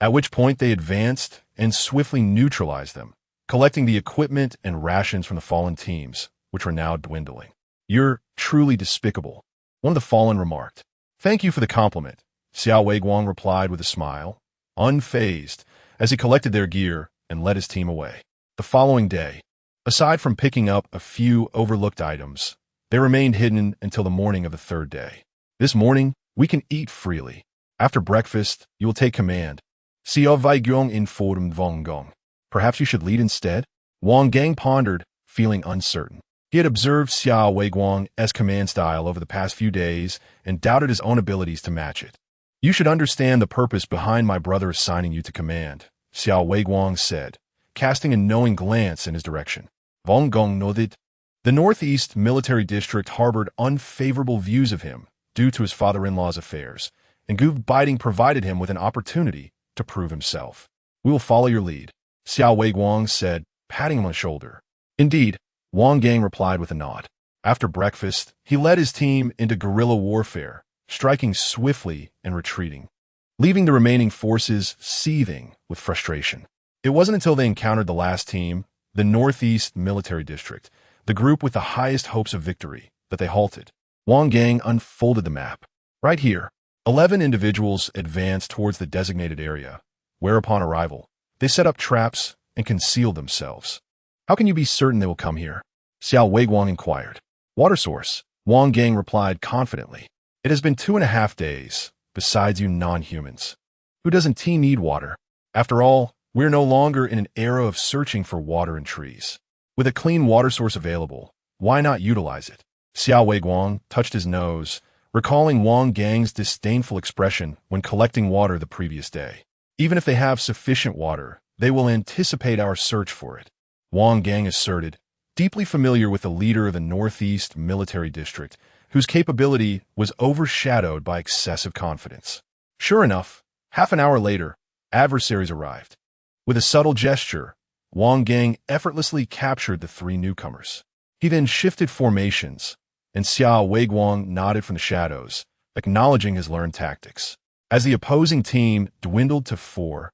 Speaker 1: at which point they advanced and swiftly neutralized them, collecting the equipment and rations from the fallen teams, which were now dwindling. You're truly despicable, one of the fallen remarked. Thank you for the compliment, Xiao Weiguang replied with a smile, unfazed, as he collected their gear and led his team away. The following day, aside from picking up a few overlooked items, they remained hidden until the morning of the 3rd day. This morning, we can eat freely. After breakfast, you will take command. Xiao Weiguang informed Wang Gong. Perhaps you should lead instead? Wang Gang pondered, feeling uncertain. He had observed Xiao Weiguang's command style over the past few days and doubted his own abilities to match it. You should understand the purpose behind my brother assigning you to command, Xiao Weiguang said, casting a knowing glance in his direction. Wang Gong nodded. The Northeast Military District harbored unfavorable views of him due to his father-in-law's affairs, and Gu Beiting provided him with an opportunity to prove himself. We will follow your lead, Xiao Weiguang said, patting him on the shoulder. Indeed, Wang Gang replied with a nod. After breakfast, he led his team into guerrilla warfare, striking swiftly and retreating, leaving the remaining forces seething with frustration. It wasn't until they encountered the last team, the Northeast Military District, the group with the highest hopes of victory, that they halted. Wang Gang unfolded the map. Right here, 11 individuals advanced towards the designated area, where upon arrival, they set up traps and concealed themselves. How can you be certain they will come here? Xiao Weiguang inquired. Water source, Wang Gang replied confidently. It has been 2.5 days, besides you non-humans. Who doesn't team need water? After all, we're no longer in an era of searching for water in trees. With a clean water source available, why not utilize it? Xiao Weiguang touched his nose, recalling Wang Gang's disdainful expression when collecting water the previous day. Even if they have sufficient water, they will anticipate our search for it, Wang Gang asserted, deeply familiar with the leader of the Northeast Military District, whose capability was overshadowed by excessive confidence. Sure enough, half an hour later, adversaries arrived. With a subtle gesture, Wang Gang effortlessly captured the three newcomers. He then shifted formations, and Xiao Weiguang nodded from the shadows, acknowledging his learned tactics. As the opposing team dwindled to 4,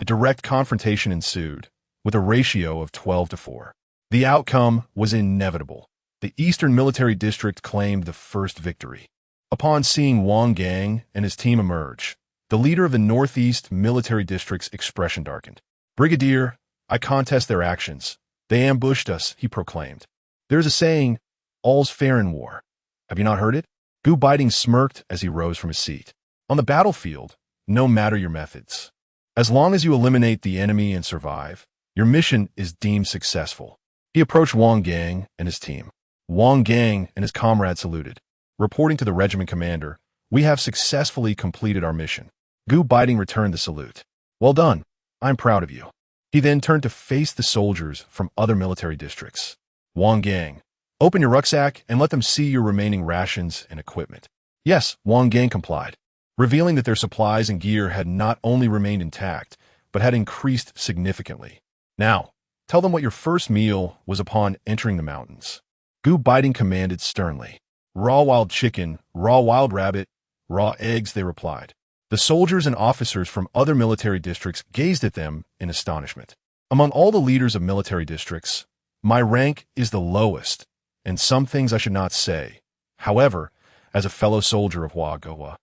Speaker 1: a direct confrontation ensued, with a ratio of 12-4. The outcome was inevitable. The Eastern Military District claimed the first victory. Upon seeing Wang Gang and his team emerge, the leader of the Northeast Military District's expression darkened. "Brigadier, I contest their actions. They ambushed us," he proclaimed. "There's a saying, all's fair in war. Have you not heard it?" Gu Beiting smirked as he rose from his seat. "On the battlefield, no matter your methods, as long as you eliminate the enemy and survive, your mission is deemed successful." He approached Wang Gang and his team. Wang Gang and his comrade saluted. Reporting to the regiment commander, "We have successfully completed our mission." Gu Beiting returned the salute. "Well done. I'm proud of you." He then turned to face the soldiers from other military districts. "Wang Gang, open your rucksack and let them see your remaining rations and equipment." Yes, Wang Gang complied, revealing that their supplies and gear had not only remained intact, but had increased significantly. "Now, tell them what your first meal was upon entering the mountains." Gu Beiting commanded sternly. "Raw wild chicken, raw wild rabbit, raw eggs," they replied. The soldiers and officers from other military districts gazed at them in astonishment. Among all the leaders of military districts, my rank is the lowest, and some things I should not say. However, as a fellow soldier of Huagoa,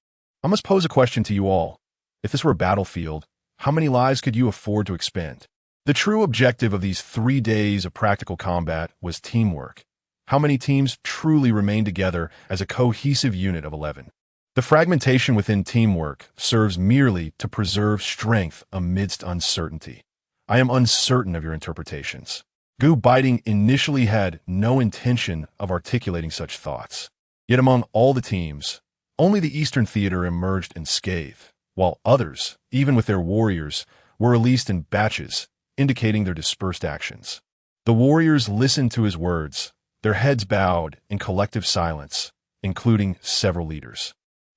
Speaker 1: I must pose a question to you all. If this were a battlefield, how many lives could you afford to expend? The true objective of these 3 days of practical combat was teamwork. How many teams truly remained together as a cohesive unit of 11? The fragmentation within teamwork serves merely to preserve strength amidst uncertainty. I am uncertain of your interpretations. Gu Beiting initially had no intention of articulating such thoughts. Yet among all the teams, only the Eastern Theater emerged unscathed, while others, even with their warriors, were released in batches, indicating their dispersed actions. The warriors listened to his words, their heads bowed in collective silence, including several leaders.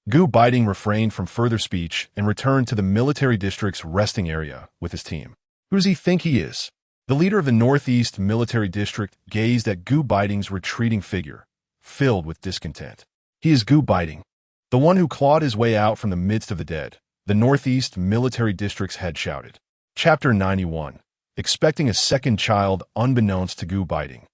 Speaker 1: Gu Beiting refrained from further speech and returned to the military district's resting area with his team. Who does he think he is? The leader of the Northeast Military District gazed at Gu Beiting's retreating figure, filled with discontent. He is Gu Beiting, the one who clawed his way out from the midst of the dead, the Northeast Military District's head shouted. Chapter 91. Expecting a second child unbeknownst to Gu Beiting,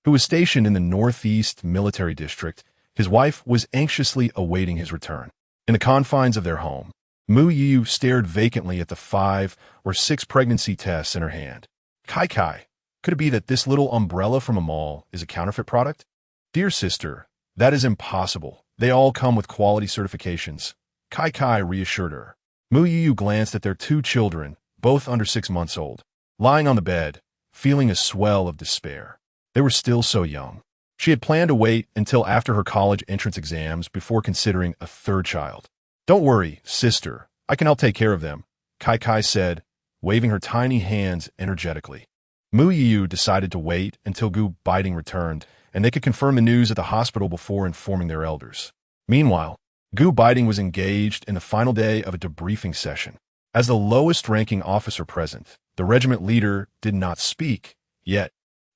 Speaker 1: who was stationed in the Northeast Military District. His wife was anxiously awaiting his return. In the confines of their home, Mu Youyou stared vacantly at the 5 or 6 pregnancy tests in her hand. Kai, could it be that this little umbrella from a mall is a counterfeit product? Dear sister, that is impossible. They all come with quality certifications. Kai reassured her. Mu Youyou glanced at their 2 children, both under 6 months old, lying on the bed, feeling a swell of despair. They were still so young. She had planned to wait until after her college entrance exams before considering a 3rd child. "Don't worry, sister. I can help take care of them," Kai said, waving her tiny hands energetically. Mu Youyou decided to wait until Gu Beiting returned, and they could confirm the news at the hospital before informing their elders. Meanwhile, Gu Beiting was engaged in the final day of a debriefing session. As the lowest-ranking officer present, the regiment leader did not speak, yet,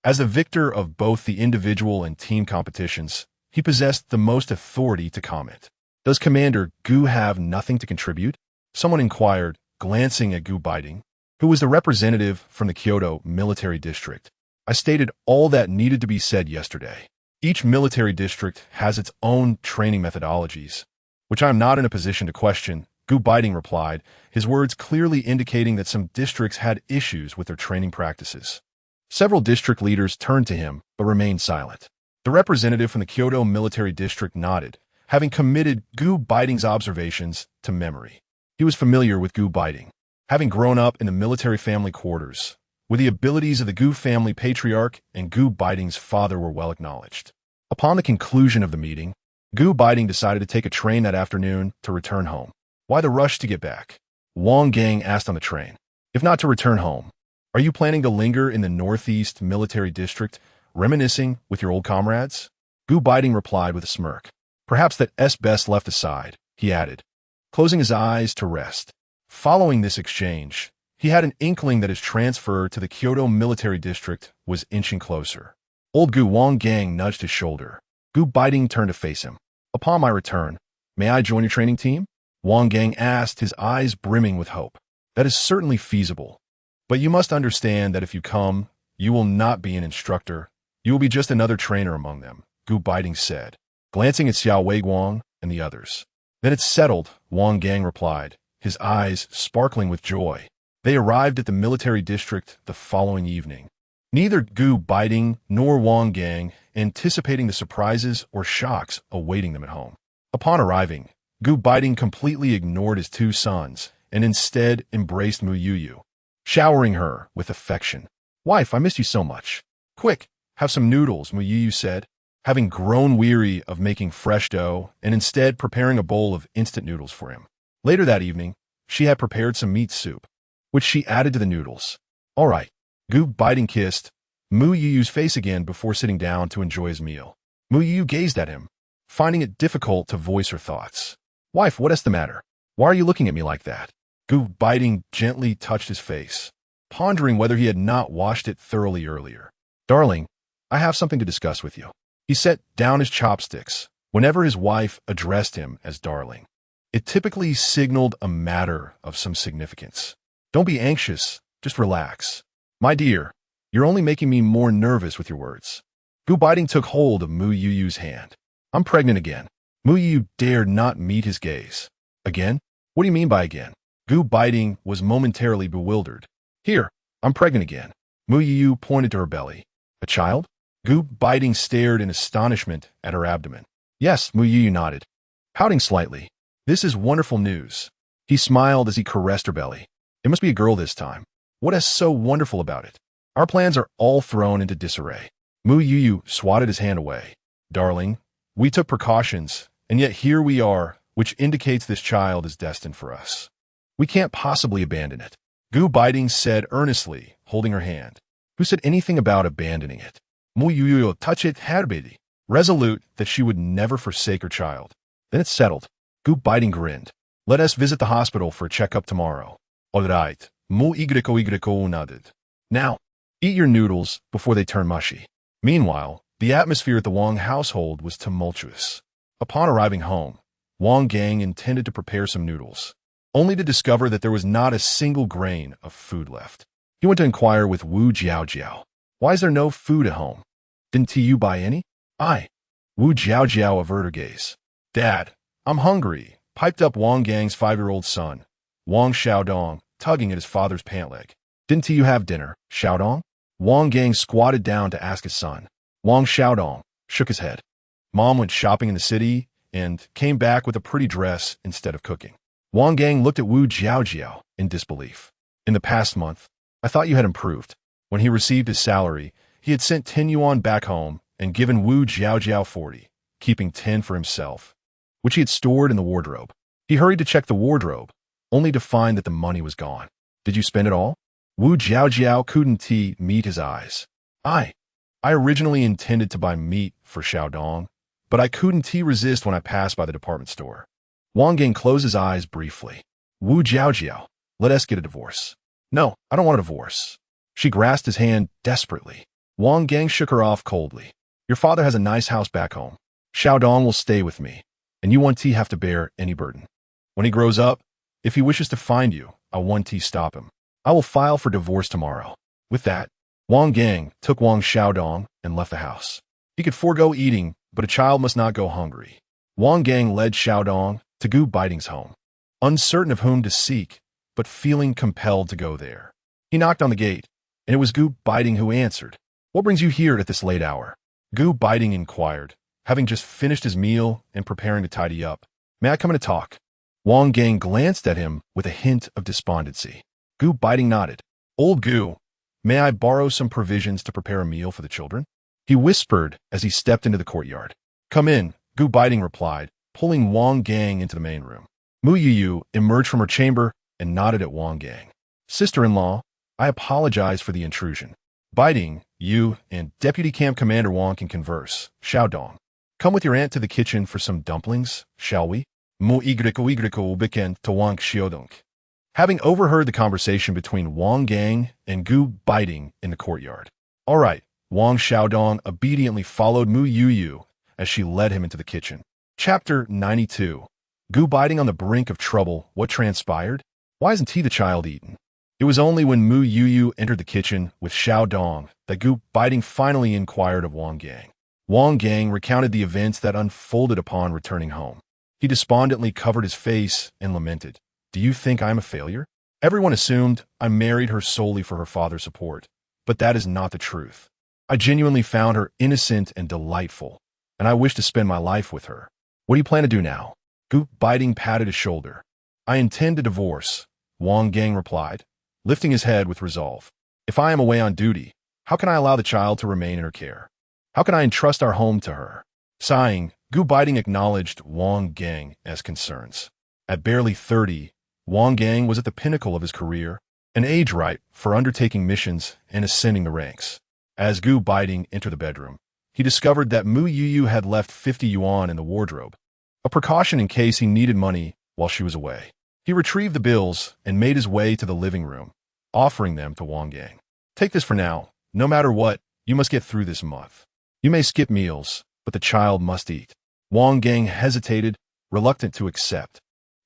Speaker 1: as the victor of both the individual and team competitions, he possessed the most authority to comment. "Does Commander Gu have nothing to contribute?" someone inquired, glancing at Gu Beiting, who was the representative from the Kyoto Military District. "I stated all that needed to be said yesterday. Each military district has its own training methodologies, which I am not in a position to question," Gu Beiting replied, his words clearly indicating that some districts had issues with their training practices. Several district leaders turned to him, but remained silent. The representative from the Kyoto Military District nodded, having committed Gu Beiting's observations to memory. He was familiar with Gu Beiting, having grown up in the military family quarters, where the abilities of the Gu family patriarch and Gu Beiting's father were well acknowledged. Upon the conclusion of the meeting, Gu Beiting decided to take a train that afternoon to return home. Why the rush to get back? Wang Gang asked on the train. If not to return home, are you planning to linger in the Northeast Military District, reminiscing with your old comrades? Gu Beiting replied with a smirk. Perhaps that's best left aside, he added, closing his eyes to rest. Following this exchange, he had an inkling that his transfer to the Kyoto Military District was inching closer. Old Gu Wang Gang nudged his shoulder. Gu Beiting turned to face him. Upon my return, may I join your training team? Wang Gang asked, his eyes brimming with hope. That is certainly feasible. But you must understand that if you come, you will not be an instructor. You will be just another trainer among them, Gu Beiting said, glancing at Xiao Weiguang and the others. Then it's settled, Wang Gang replied, his eyes sparkling with joy. They arrived at the military district the following evening. Neither Gu Beiting nor Wang Gang anticipating the surprises or shocks awaiting them at home. Upon arriving, Gu Beiting completely ignored his two sons and instead embraced Mu Youyou, showering her with affection. Wife, I missed you so much. Quick, have some noodles, Mu Youyou said, having grown weary of making fresh dough and instead preparing a bowl of instant noodles for him. Later that evening, she had prepared some meat soup, which she added to the noodles. All right. Gu Beiting kissed Mu Youyou's face again before sitting down to enjoy his meal. Mu Youyou gazed at him, finding it difficult to voice her thoughts. Wife, what is the matter? Why are you looking at me like that? Gu Beiting gently touched his face, pondering whether he had not washed it thoroughly earlier. Darling, I have something to discuss with you. He set down his chopsticks whenever his wife addressed him as darling. It typically signaled a matter of some significance. Don't be anxious, just relax. My dear, you're only making me more nervous with your words. Gu Beiting took hold of Mu Youyou's hand. I'm pregnant again. Mu Youyou dared not meet his gaze. Again? What do you mean by again? Gu Beiting was momentarily bewildered. Here, I'm pregnant again. Mu Youyou pointed to her belly. A child? Gu Beiting stared in astonishment at her abdomen. Yes, Mu Youyou nodded, pouting slightly. This is wonderful news. He smiled as he caressed her belly. It must be a girl this time. What is so wonderful about it? Our plans are all thrown into disarray. Mu Youyou swatted his hand away. Darling, we took precautions, and yet here we are, which indicates this child is destined for us. We can't possibly abandon it. Gu Beiting said earnestly, holding her hand. Who said anything about abandoning it? Mu Youyou touched it herbedi, resolute that she would never forsake her child. Then it's settled. Gu Beiting grinned. Let us visit the hospital for a checkup tomorrow. All right. Mu Youyou nodded. Now, eat your noodles before they turn mushy. Meanwhile, the atmosphere at the Wang household was tumultuous. Upon arriving home, Wang Gang intended to prepare some noodles, only to discover that there was not a single grain of food left. He went to inquire with Wu Jiaojiao. Why is there no food at home? Didn't you buy any? Wu Jiaojiao averted her gaze. Dad, I'm hungry, piped up Wang Gang's 5-year-old son, Wang Xiaodong, tugging at his father's pant leg. Didn't you have dinner, Xiaodong? Wang Gang squatted down to ask his son. Wang Xiaodong shook his head. Mom went shopping in the city and came back with a pretty dress instead of cooking. Wang Gang looked at Wu Jiaojiao in disbelief. In the past month, I thought you had improved. When he received his salary, he had sent 10 yuan back home and given Wu Jiaojiao 40, keeping 10 for himself, which he had stored in the wardrobe. He hurried to check the wardrobe, only to find that the money was gone. Did you spend it all? Wu Jiaojiao couldn't meet his eyes. I originally intended to buy meat for Xiaodong, but I couldn't resist when I passed by the department store. Wang Gang closed his eyes briefly. Wu Jiaojiao, let us get a divorce. No, I don't want a divorce. She grasped his hand desperately. Wang Gang shook her off coldly. Your father has a nice house back home. Xiaodong will stay with me, and you won't have to bear any burden. When he grows up, if he wishes to find you, I won't stop him. I will file for divorce tomorrow. With that, Wang Gang took Wang Xiaodong and left the house. He could forego eating, but a child must not go hungry. Wang Gang led Xiaodong to Gu Beiting's home, uncertain of whom to seek, but feeling compelled to go there. He knocked on the gate, and it was Gu Beiting who answered. What brings you here at this late hour? Gu Beiting inquired, having just finished his meal and preparing to tidy up. May I come in to talk? Wang Gang glanced at him with a hint of despondency. Gu Beiting nodded. Old Gu, may I borrow some provisions to prepare a meal for the children? He whispered as he stepped into the courtyard. Come in, Gu Beiting replied, pulling Wang Gang into the main room. Mu Youyou emerged from her chamber and nodded at Wang Gang. Sister-in-law, I apologize for the intrusion. Beiting, you and Deputy Camp Commander Wang can converse. Xiaodong. Come with your aunt to the kitchen for some dumplings, shall we? Mu Youyou began to Wang Xiaodong. Having overheard the conversation between Wang Gang and Gu Beiting in the courtyard. All right, Wang Xiaodong obediently followed Mu Youyou as she led him into the kitchen. Chapter 92. Gu Beiting on the brink of trouble. What transpired? Why isn't he the child eaten? It was only when Mu Youyou entered the kitchen with Xiaodong that Gu Beiting finally inquired of Wang Gang. Wang Gang recounted the events that unfolded upon returning home. He despondently covered his face and lamented, Do you think I'm a failure? Everyone assumed I married her solely for her father's support, but that is not the truth. I genuinely found her innocent and delightful, and I wish to spend my life with her. What do you plan to do now? Gu Beiting patted his shoulder. I intend to divorce, Wang Gang replied, lifting his head with resolve. If I am away on duty, how can I allow the child to remain in her care? How can I entrust our home to her? Sighing, Gu Beiting acknowledged Wang Gang as concerns. At barely 30, Wang Gang was at the pinnacle of his career, an age ripe for undertaking missions and ascending the ranks. As Gu Beiting entered the bedroom, he discovered that Mu Youyou had left 50 yuan in the wardrobe, a precaution in case he needed money while she was away. He retrieved the bills and made his way to the living room, offering them to Wang Gang. Take this for now. No matter what, you must get through this month. You may skip meals, but the child must eat. Wang Gang hesitated, reluctant to accept.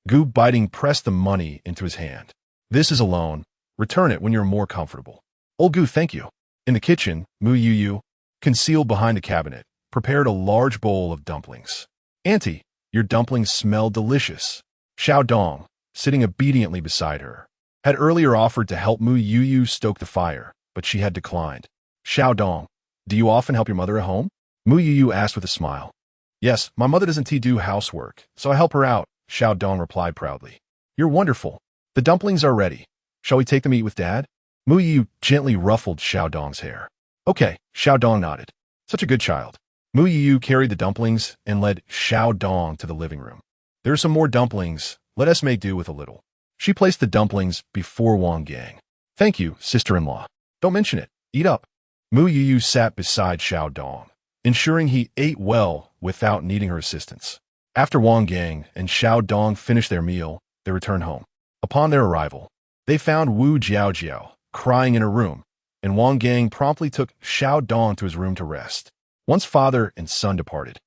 Speaker 1: Gu Beiting pressed the money into his hand. This is a loan. Return it when you're more comfortable. Old Gu, thank you. In the kitchen, Mu Youyou, concealed behind a cabinet, prepared a large bowl of dumplings. Auntie, your dumplings smell delicious. Xiaodong, sitting obediently beside her, had earlier offered to help Mu Youyou stoke the fire, but she had declined. Xiaodong, do you often help your mother at home? Mu Youyou asked with a smile. Yes, my mother doesn't do housework, so I help her out, Xiaodong replied proudly. You're wonderful. The dumplings are ready. Shall we take them to eat with Dad? Mu Youyou gently ruffled Xiaodong's hair. Okay, Xiaodong nodded. Such a good child. Mu Youyou carried the dumplings and led Xiaodong to the living room. There are some more dumplings. Let us make do with a little. She placed the dumplings before Wang Gang. Thank you, sister-in-law. Don't mention it. Eat up. Mu Youyou sat beside Xiaodong, ensuring he ate well without needing her assistance. After Wang Gang and Xiaodong finished their meal, they returned home. Upon their arrival, they found Wu Jiaojiao crying in her room, and Wang Gang promptly took Xiaodong to his room to rest. Once father and son departed,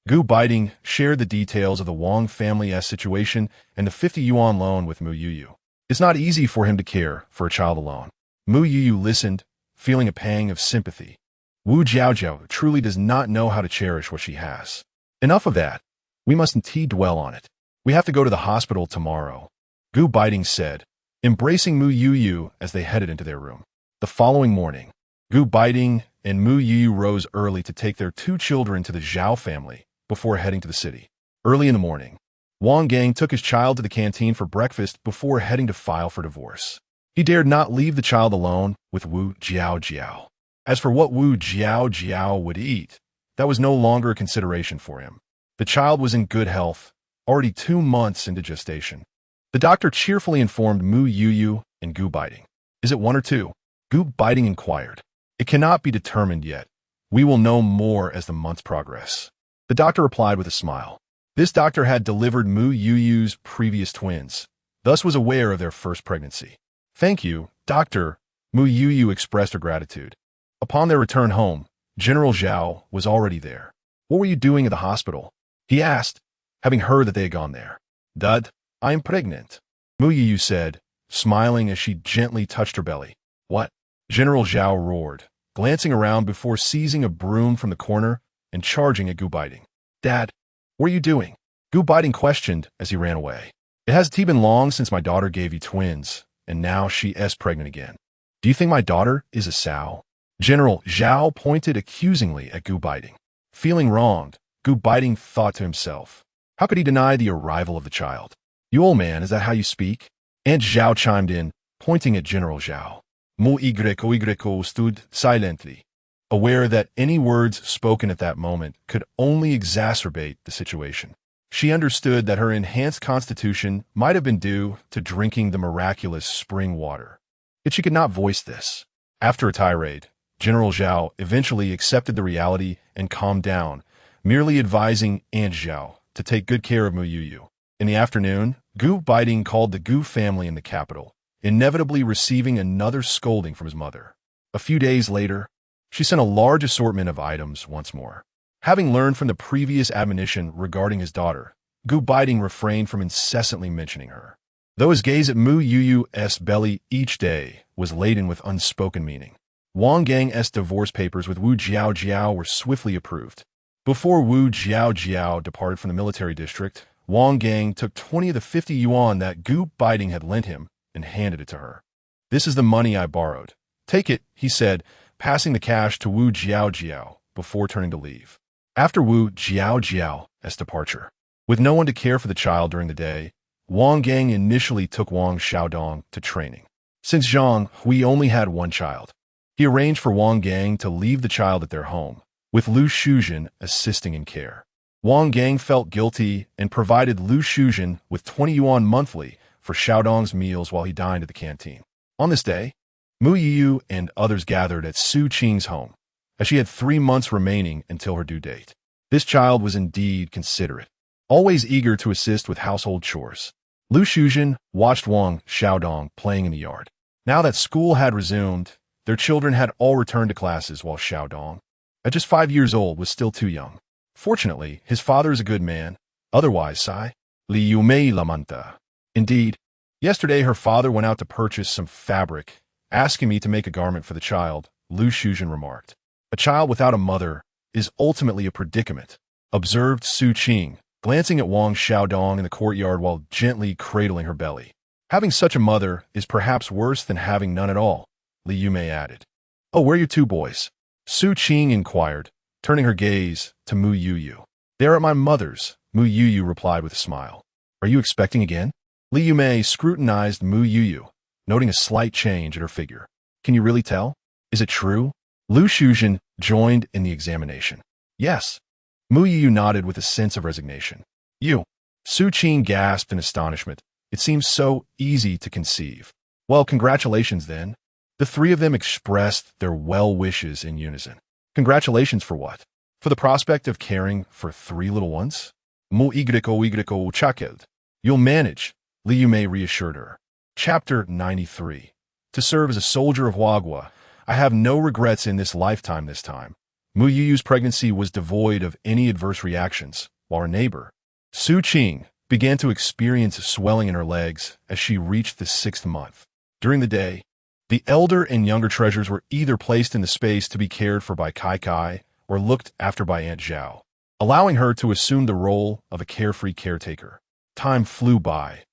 Speaker 1: Gu Beiting shared the details of the Wang family's situation and the 50 yuan loan with Mu Youyou. It's not easy for him to care for a child alone. Mu Youyou listened, feeling a pang of sympathy. Wu Jiaojiao truly does not know how to cherish what she has. Enough of that. We mustn't dwell on it. We have to go to the hospital tomorrow, Gu Beiting said, embracing Mu Youyou as they headed into their room. The following morning, Gu Beiting and Mu Youyou rose early to take their 2 children to the Zhao family before heading to the city. Early in the morning, Wang Gang took his child to the canteen for breakfast before heading to file for divorce. He dared not leave the child alone with Wu Jiaojiao. As for what Wu Jiaojiao would eat, that was no longer a consideration for him. The child was in good health, already 2 months into gestation. The doctor cheerfully informed Mu Youyou and Gu Beiting. Is it 1 or 2? Gu Beiting inquired. It cannot be determined yet. We will know more as the months progress. The doctor replied with a smile. This doctor had delivered Mu Youyou's previous twins, thus was aware of their first pregnancy. Thank you, doctor, Mu Youyou expressed her gratitude. Upon their return home, General Zhao was already there. What were you doing at the hospital? He asked, having heard that they had gone there. Dad, I am pregnant, Mu Youyou said, smiling as she gently touched her belly. What? General Zhao roared, glancing around before seizing a broom from the corner and charging at Gu Beiting. Dad, what are you doing? Gu Beiting questioned as he ran away. It has been long since my daughter gave you twins, and now she is pregnant again. Do you think my daughter is a sow? General Zhao pointed accusingly at Gu Beiting. Feeling wronged, Gu Beiting thought to himself, how could he deny the arrival of the child? You old man, is that how you speak? Aunt Zhao chimed in, pointing at General Zhao. Mu Youyou stood silently. aware that any words spoken at that moment could only exacerbate the situation. She understood that her enhanced constitution might have been due to drinking the miraculous spring water. Yet she could not voice this. After a tirade, General Zhao eventually accepted the reality and calmed down, merely advising Aunt Zhao to take good care of Mu Youyou. In the afternoon, Gu Beiting called the Gu family in the capital, inevitably receiving another scolding from his mother. A few days later, she sent a large assortment of items once more. Having learned from the previous admonition regarding his daughter, Gu Beiting refrained from incessantly mentioning her. Though his gaze at Mu Youyou's belly each day was laden with unspoken meaning, Wang Gang's divorce papers with Wu Jiaojiao were swiftly approved. Before Wu Jiaojiao departed from the military district, Wang Gang took 20 of the 50 yuan that Gu Beiting had lent him and handed it to her. "This is the money I borrowed. Take it," he said, passing the cash to Wu Jiaojiao before turning to leave. After Wu Jiaojiao's departure, with no one to care for the child during the day, Wang Gang initially took Wang Xiaodong to training. Since Zhang Hui only had one child, he arranged for Wang Gang to leave the child at their home, with Lu Shuzhen assisting in care. Wang Gang felt guilty and provided Lu Shuzhen with 20 yuan monthly for Xiaodong's meals while he dined at the canteen. On this day, Mu Youyou and others gathered at Su Qing's home, as she had 3 months remaining until her due date. This child was indeed considerate, always eager to assist with household chores. Lu Shuzhen watched Wang Xiaodong playing in the yard. Now that school had resumed, their children had all returned to classes while Xiaodong, at just 5 years old, was still too young. Fortunately, his father is a good man. Otherwise, Sai Li Yumei Lamanta. Indeed, yesterday her father went out to purchase some fabric, asking me to make a garment for the child, Lu Shuzhen remarked. A child without a mother is ultimately a predicament, observed Su Qing, glancing at Wang Xiaodong in the courtyard while gently cradling her belly. Having such a mother is perhaps worse than having none at all, Li Yumei added. "Oh, where are your 2 boys? Su Qing inquired, turning her gaze to Mu Youyou. "They are at my mother's," Mu Youyou replied with a smile. "Are you expecting again?" Li Yumei scrutinized Mu Youyou, noting a slight change in her figure. "Can you really tell? Is it true?" Lu Shuzhen joined in the examination. "Yes." Mu Youyou nodded with a sense of resignation. "You?" Su Qing gasped in astonishment. "It seems so easy to conceive." "Well, congratulations then." The 3 of them expressed their well wishes in unison. "Congratulations for what? For the prospect of caring for 3 little ones?" Mu Ygo Chakeld. "You'll manage," Li Yumei reassured her. Chapter 93. To serve as a soldier of Huagua, I have no regrets in this lifetime this time. Mu Youyou's pregnancy was devoid of any adverse reactions, while her neighbor, Su Qing, began to experience swelling in her legs as she reached the 6th month. During the day, the elder and younger treasures were either placed in the space to be cared for by Kai Kai or looked after by Aunt Zhao, allowing her to assume the role of a carefree caretaker. Time flew by,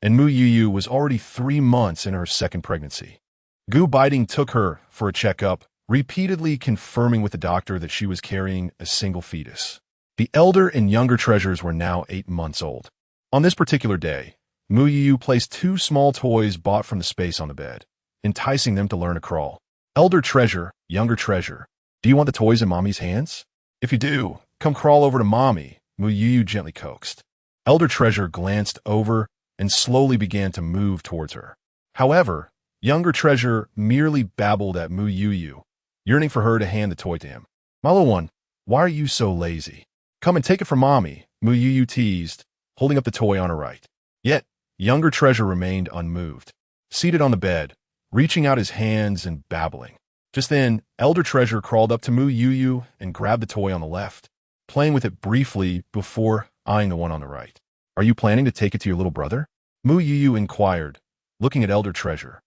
Speaker 1: and Mu Youyou was already 3 months in her 2nd pregnancy. Gu Beiting took her for a checkup, repeatedly confirming with the doctor that she was carrying a single fetus. The elder and younger treasures were now 8 months old. On this particular day, Mu Youyou placed 2 small toys bought from the space on the bed, enticing them to learn to crawl. "Elder treasure, younger treasure, do you want the toys in Mommy's hands? If you do, come crawl over to Mommy," Mu Youyou gently coaxed. Elder treasure glanced over and slowly began to move towards her. However, younger treasure merely babbled at Mu Youyou, yearning for her to hand the toy to him. "My little one, why are you so lazy? Come and take it from Mommy," Mu Youyou teased, holding up the toy on her right. Yet, younger treasure remained unmoved, seated on the bed, reaching out his hands and babbling. Just then, elder treasure crawled up to Mu Youyou and grabbed the toy on the left, playing with it briefly before eyeing the one on the right. "Are you planning to take it to your little brother?" Mu Youyou inquired, looking at elder treasure.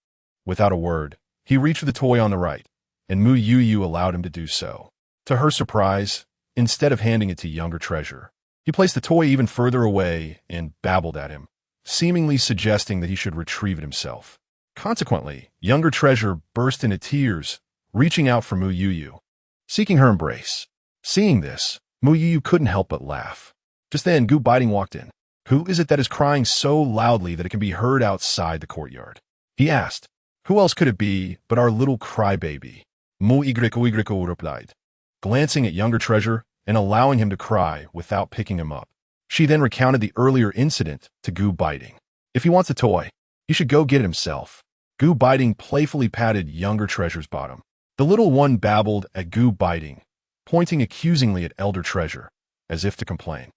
Speaker 1: Without a word, he reached for the toy on the right, and Mu Youyou allowed him to do so. To her surprise, instead of handing it to younger treasure, he placed the toy even further away and babbled at him, seemingly suggesting that he should retrieve it himself. Consequently, younger treasure burst into tears, reaching out for Mu Youyou, seeking her embrace. Seeing this, Mu Youyou couldn't help but laugh. Just then, Gu Beiting walked in. "Who is it that is crying so loudly that it can be heard outside the courtyard?" he asked. "Who else could it be but our little crybaby?" Mu Youyou replied, glancing at younger treasure and allowing him to cry without picking him up. She then recounted the earlier incident to Gu Beiting. If he wants a toy, he should go get it himself. Gu Beiting playfully patted younger treasure's bottom. The little one babbled at Gu Beiting, pointing accusingly at elder treasure, as if to complain.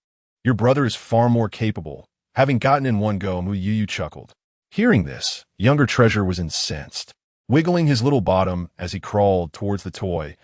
Speaker 1: Your brother is far more capable. Having gotten in one go, Mu Youyou chuckled. Hearing this, younger treasure was incensed, wiggling his little bottom as he crawled towards the toy,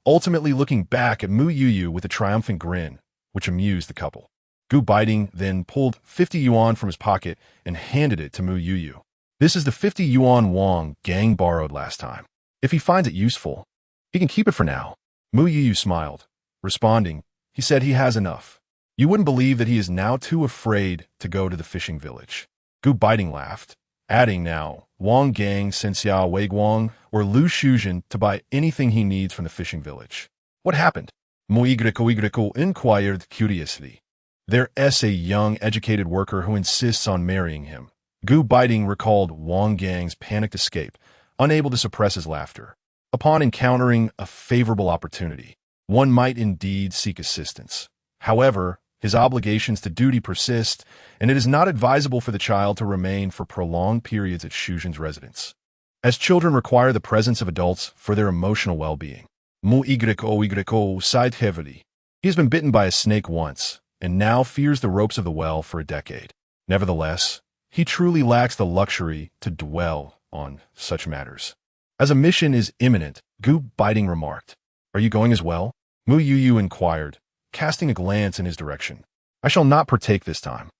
Speaker 1: ultimately looking back at Mu Youyou with a triumphant grin, which amused the couple. Gu Beiting then pulled 50 yuan from his pocket and handed it to Mu Youyou. This is the 50 yuan Wang Gang borrowed last time. If he finds it useful, he can keep it for now. Mu Youyou smiled. Responding, he said he has enough. You wouldn't believe that he is now too afraid to go to the fishing village. Gu Beiting laughed, adding now, Wang Gang sent Xiao Weiguang or Lu Shuzhen to buy anything he needs from the fishing village. What happened? Mu Youyou inquired curiously. There's a young, educated worker who insists on marrying him. Gu Beiting recalled Wang Gang's panicked escape, unable to suppress his laughter. Upon encountering a favorable opportunity, one might indeed seek assistance. However, his obligations to duty persist, and it is not advisable for the child to remain for prolonged periods at Shuzhen's residence, as children require the presence of adults for their emotional well-being. Mu Youyou sighed heavily. He has been bitten by a snake once, and now fears the ropes of the well for a decade. Nevertheless, he truly lacks the luxury to dwell on such matters. As a mission is imminent, Gu Beiting remarked. Are you going as well? Mu Youyou inquired, casting a glance in his direction. I shall not partake this time.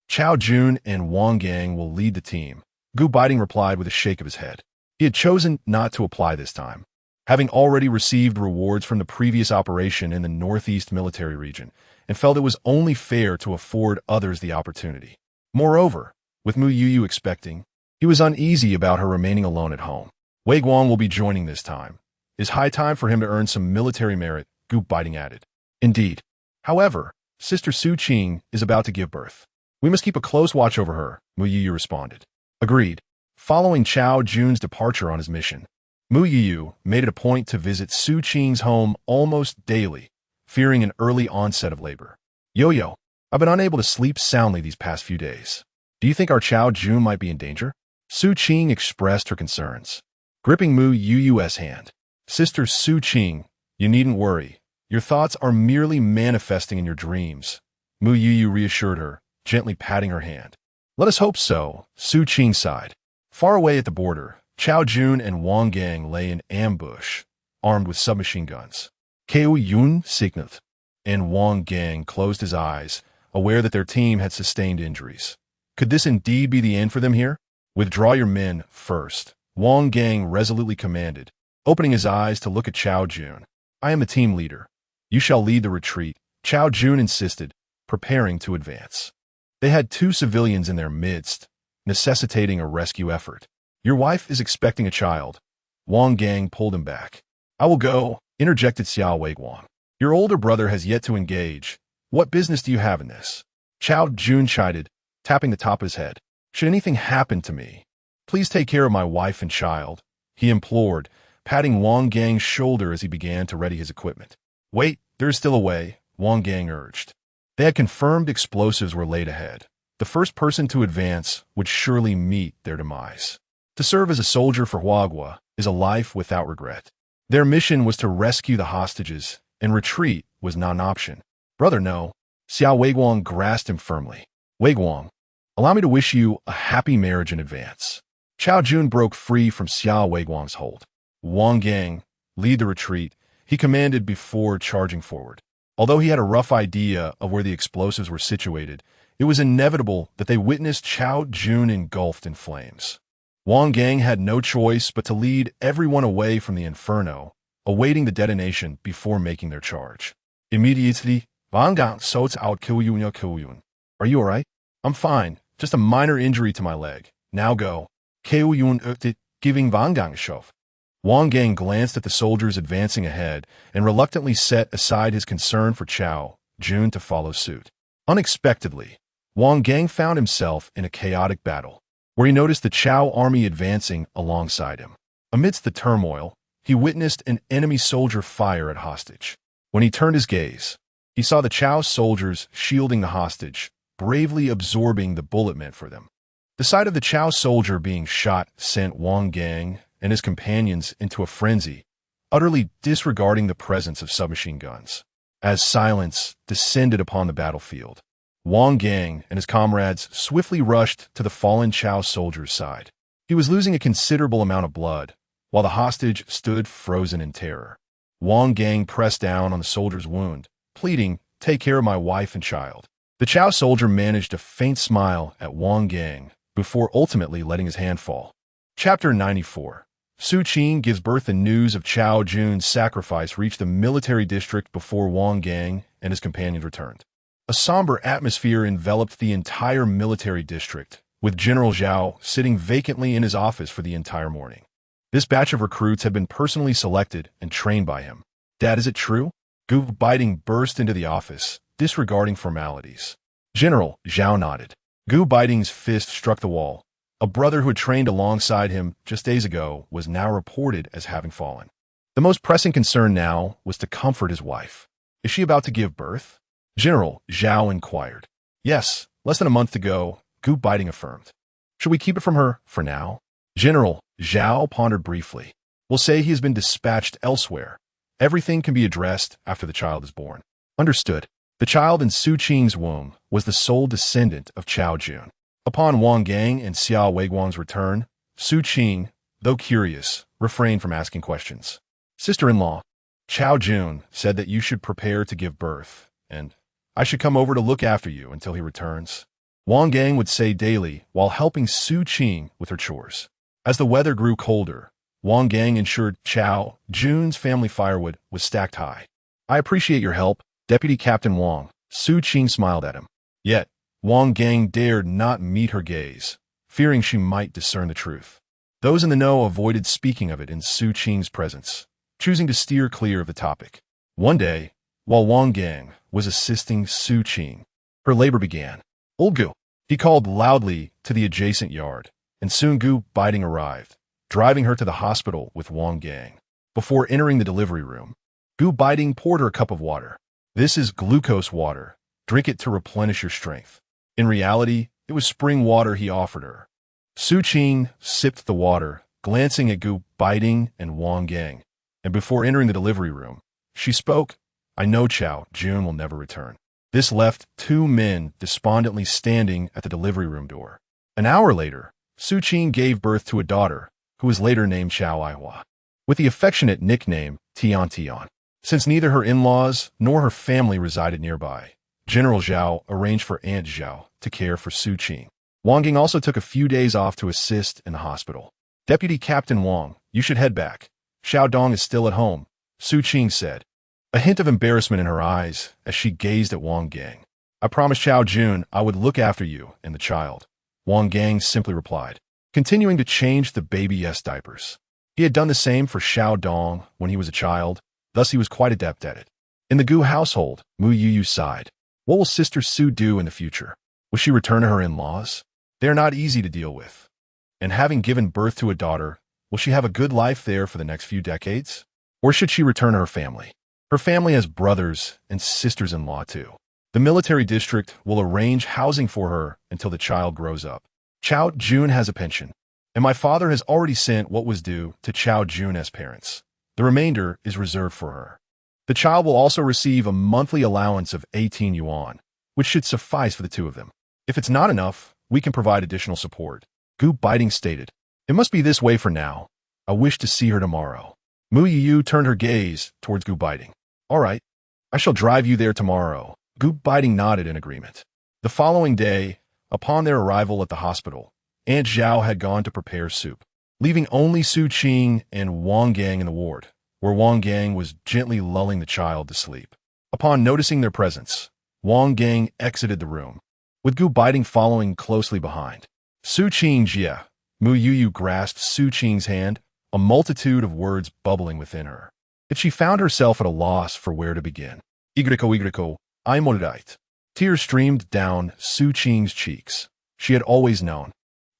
Speaker 1: Chao Jun and Wang Gang will lead the team. Gu Beiting replied with a shake of his head. He had chosen not to apply this time, having already received rewards from the previous operation in the Northeast military region, and felt it was only fair to afford others the opportunity. Moreover, with Mu Youyou expecting, he was uneasy about her remaining alone at home. Weiguang will be joining this time. It is high time for him to earn some military merit, Gu Beiting added. Indeed. However, Sister Su Qing is about to give birth. We must keep a close watch over her, Mu Youyou responded. Agreed. Following Chao Jun's departure on his mission, Mu Youyou made it a point to visit Su Qing's home almost daily, fearing an early onset of labor. Yo-yo, I've been unable to sleep soundly these past few days. Do you think our Chao Jun might be in danger? Su Qing expressed her concerns, gripping Mu Youyou's hand. Sister Su Qing, you needn't worry. Your thoughts are merely manifesting in your dreams. Mu Youyou reassured her, gently patting her hand. Let us hope so, Su Qing sighed. Far away at the border, Chao Jun and Wang Gang lay in ambush, armed with submachine guns. Keo Yun signaled, and Wang Gang closed his eyes, aware that their team had sustained injuries. Could this indeed be the end for them here? Withdraw your men first, Wang Gang resolutely commanded, opening his eyes to look at Chao Jun. I am the team leader. You shall lead the retreat, Chao Jun insisted, preparing to advance. They had 2 civilians in their midst, necessitating a rescue effort. Your wife is expecting a child. Wang Gang pulled him back. I will go, interjected Xiao Weiguang. Your older brother has yet to engage. What business do you have in this? Chao Jun chided, tapping the top of his head. Should anything happen to me, please take care of my wife and child, he implored, patting Wang Gang's shoulder as he began to ready his equipment. Wait, there is still a way, Wang Gang urged. They had confirmed explosives were laid ahead. The first person to advance would surely meet their demise. To serve as a soldier for Huagua is a life without regret. Their mission was to rescue the hostages, and retreat was not an option. Brother, no. Xiao Weiguang grasped him firmly. Weiguang, allow me to wish you a happy marriage in advance. Chao Jun broke free from Xiao Weiguang's hold. Wang Gang, lead the retreat, he commanded before charging forward. Although he had a rough idea of where the explosives were situated, it was inevitable that they witnessed Chao Jun engulfed in flames. Wang Gang had no choice but to lead everyone away from the inferno, awaiting the detonation before making their charge. Immediately, Wang Gang shouts out Kuyun. Are you alright? I'm fine, just a minor injury to my leg. Now go. Kuyun uked, giving Wang Gang a shove. Wang Gang glanced at the soldiers advancing ahead and reluctantly set aside his concern for Chao Jun to follow suit. Unexpectedly, Wang Gang found himself in a chaotic battle, where he noticed the Chao army advancing alongside him. Amidst the turmoil, he witnessed an enemy soldier fire at hostage. When he turned his gaze, he saw the Chao soldiers shielding the hostage, bravely absorbing the bullet meant for them. The sight of the Chao soldier being shot sent Wang Gang and his companions into a frenzy, utterly disregarding the presence of submachine guns. As silence descended upon the battlefield, Wang Gang and his comrades swiftly rushed to the fallen Chao soldier's side. He was losing a considerable amount of blood, while the hostage stood frozen in terror. Wang Gang pressed down on the soldier's wound, pleading, "Take care of my wife and child." The Chao soldier managed a faint smile at Wang Gang before ultimately letting his hand fall. Chapter 94. Su Qing gives birth. The news of Chao Jun's sacrifice reached the military district before Wang Gang and his companions returned. A somber atmosphere enveloped the entire military district, with General Zhao sitting vacantly in his office for the entire morning. This batch of recruits had been personally selected and trained by him. "Dad, is it true?" Gu Beiting burst into the office, disregarding formalities. General Zhao nodded. Gu Beiting's fist struck the wall. A brother who had trained alongside him just days ago was now reported as having fallen. The most pressing concern now was to comfort his wife. "Is she about to give birth?" General Zhao inquired. "Yes, less than a month to go," Gu Beiting affirmed. "Should we keep it from her for now?" General Zhao pondered briefly. "We'll say he has been dispatched elsewhere. Everything can be addressed after the child is born." "Understood." The child in Su Qing's womb was the sole descendant of Chao Jun. Upon Wang Gang and Xiao Weiguang's return, Su Qing, though curious, refrained from asking questions. "Sister-in-law, Chao Jun said that you should prepare to give birth, and I should come over to look after you until he returns," Wang Gang would say daily while helping Su Qing with her chores. As the weather grew colder, Wang Gang ensured Chao Jun's family firewood was stacked high. "I appreciate your help, Deputy Captain Wang," Su Qing smiled at him. Yet, Wang Gang dared not meet her gaze, fearing she might discern the truth. Those in the know avoided speaking of it in Su Qing's presence, choosing to steer clear of the topic. One day, while Wang Gang was assisting Su Qing, her labor began. "Old Gu," he called loudly to the adjacent yard, and soon Gu Beiting arrived, driving her to the hospital with Wang Gang. Before entering the delivery room, Gu Beiting poured her a cup of water. "This is glucose water. Drink it to replenish your strength." In reality, it was spring water he offered her. Su Qing sipped the water, glancing at Gu Beiting and Wang Gang, and before entering the delivery room, she spoke, "I know Chao Jun will never return." This left two men despondently standing at the delivery room door. An hour later, Su Qing gave birth to a daughter, who was later named Chao Aihua, with the affectionate nickname Tian Tian. Since neither her in-laws nor her family resided nearby, General Zhao arranged for Aunt Zhao to care for Su Qing. Wang Gang also took a few days off to assist in the hospital. "Deputy Captain Wang, you should head back. Xiao Dong is still at home," Su Qing said, a hint of embarrassment in her eyes as she gazed at Wang Gang. "I promised Chao Jun I would look after you and the child," Wang Gang simply replied, continuing to change the baby's diapers. He had done the same for Xiao Dong when he was a child, thus he was quite adept at it. In the Gu household, Mu Youyou sighed. What will Sister Su do in the future? Will she return to her in-laws? They are not easy to deal with. And having given birth to a daughter, will she have a good life there for the next few decades? Or should she return to her family? Her family has brothers and sisters-in-law too. The military district will arrange housing for her until the child grows up. Chao Jun has a pension, and my father has already sent what was due to Chao Jun as parents. The remainder is reserved for her. The child will also receive a monthly allowance of 18 yuan, which should suffice for the two of them. If it's not enough, we can provide additional support. Gu Beiting stated. It must be this way for now. I wish to see her tomorrow. Mu Youyou turned her gaze towards Gu Beiting. All right, I shall drive you there tomorrow. Gu Beiting nodded in agreement. The following day, upon their arrival at the hospital, Aunt Zhao had gone to prepare soup, leaving only Su Qing and Wang Gang in the ward, where Wang Gang was gently lulling the child to sleep. Upon noticing their presence, Wang Gang exited the room, with Gu Beiting following closely behind. Su Qing Jia, Mu Youyou grasped Su Qing's hand, a multitude of words bubbling within her. Yet she found herself at a loss for where to begin. Igrico, I'm alright. Tears streamed down Su Qing's cheeks. She had always known,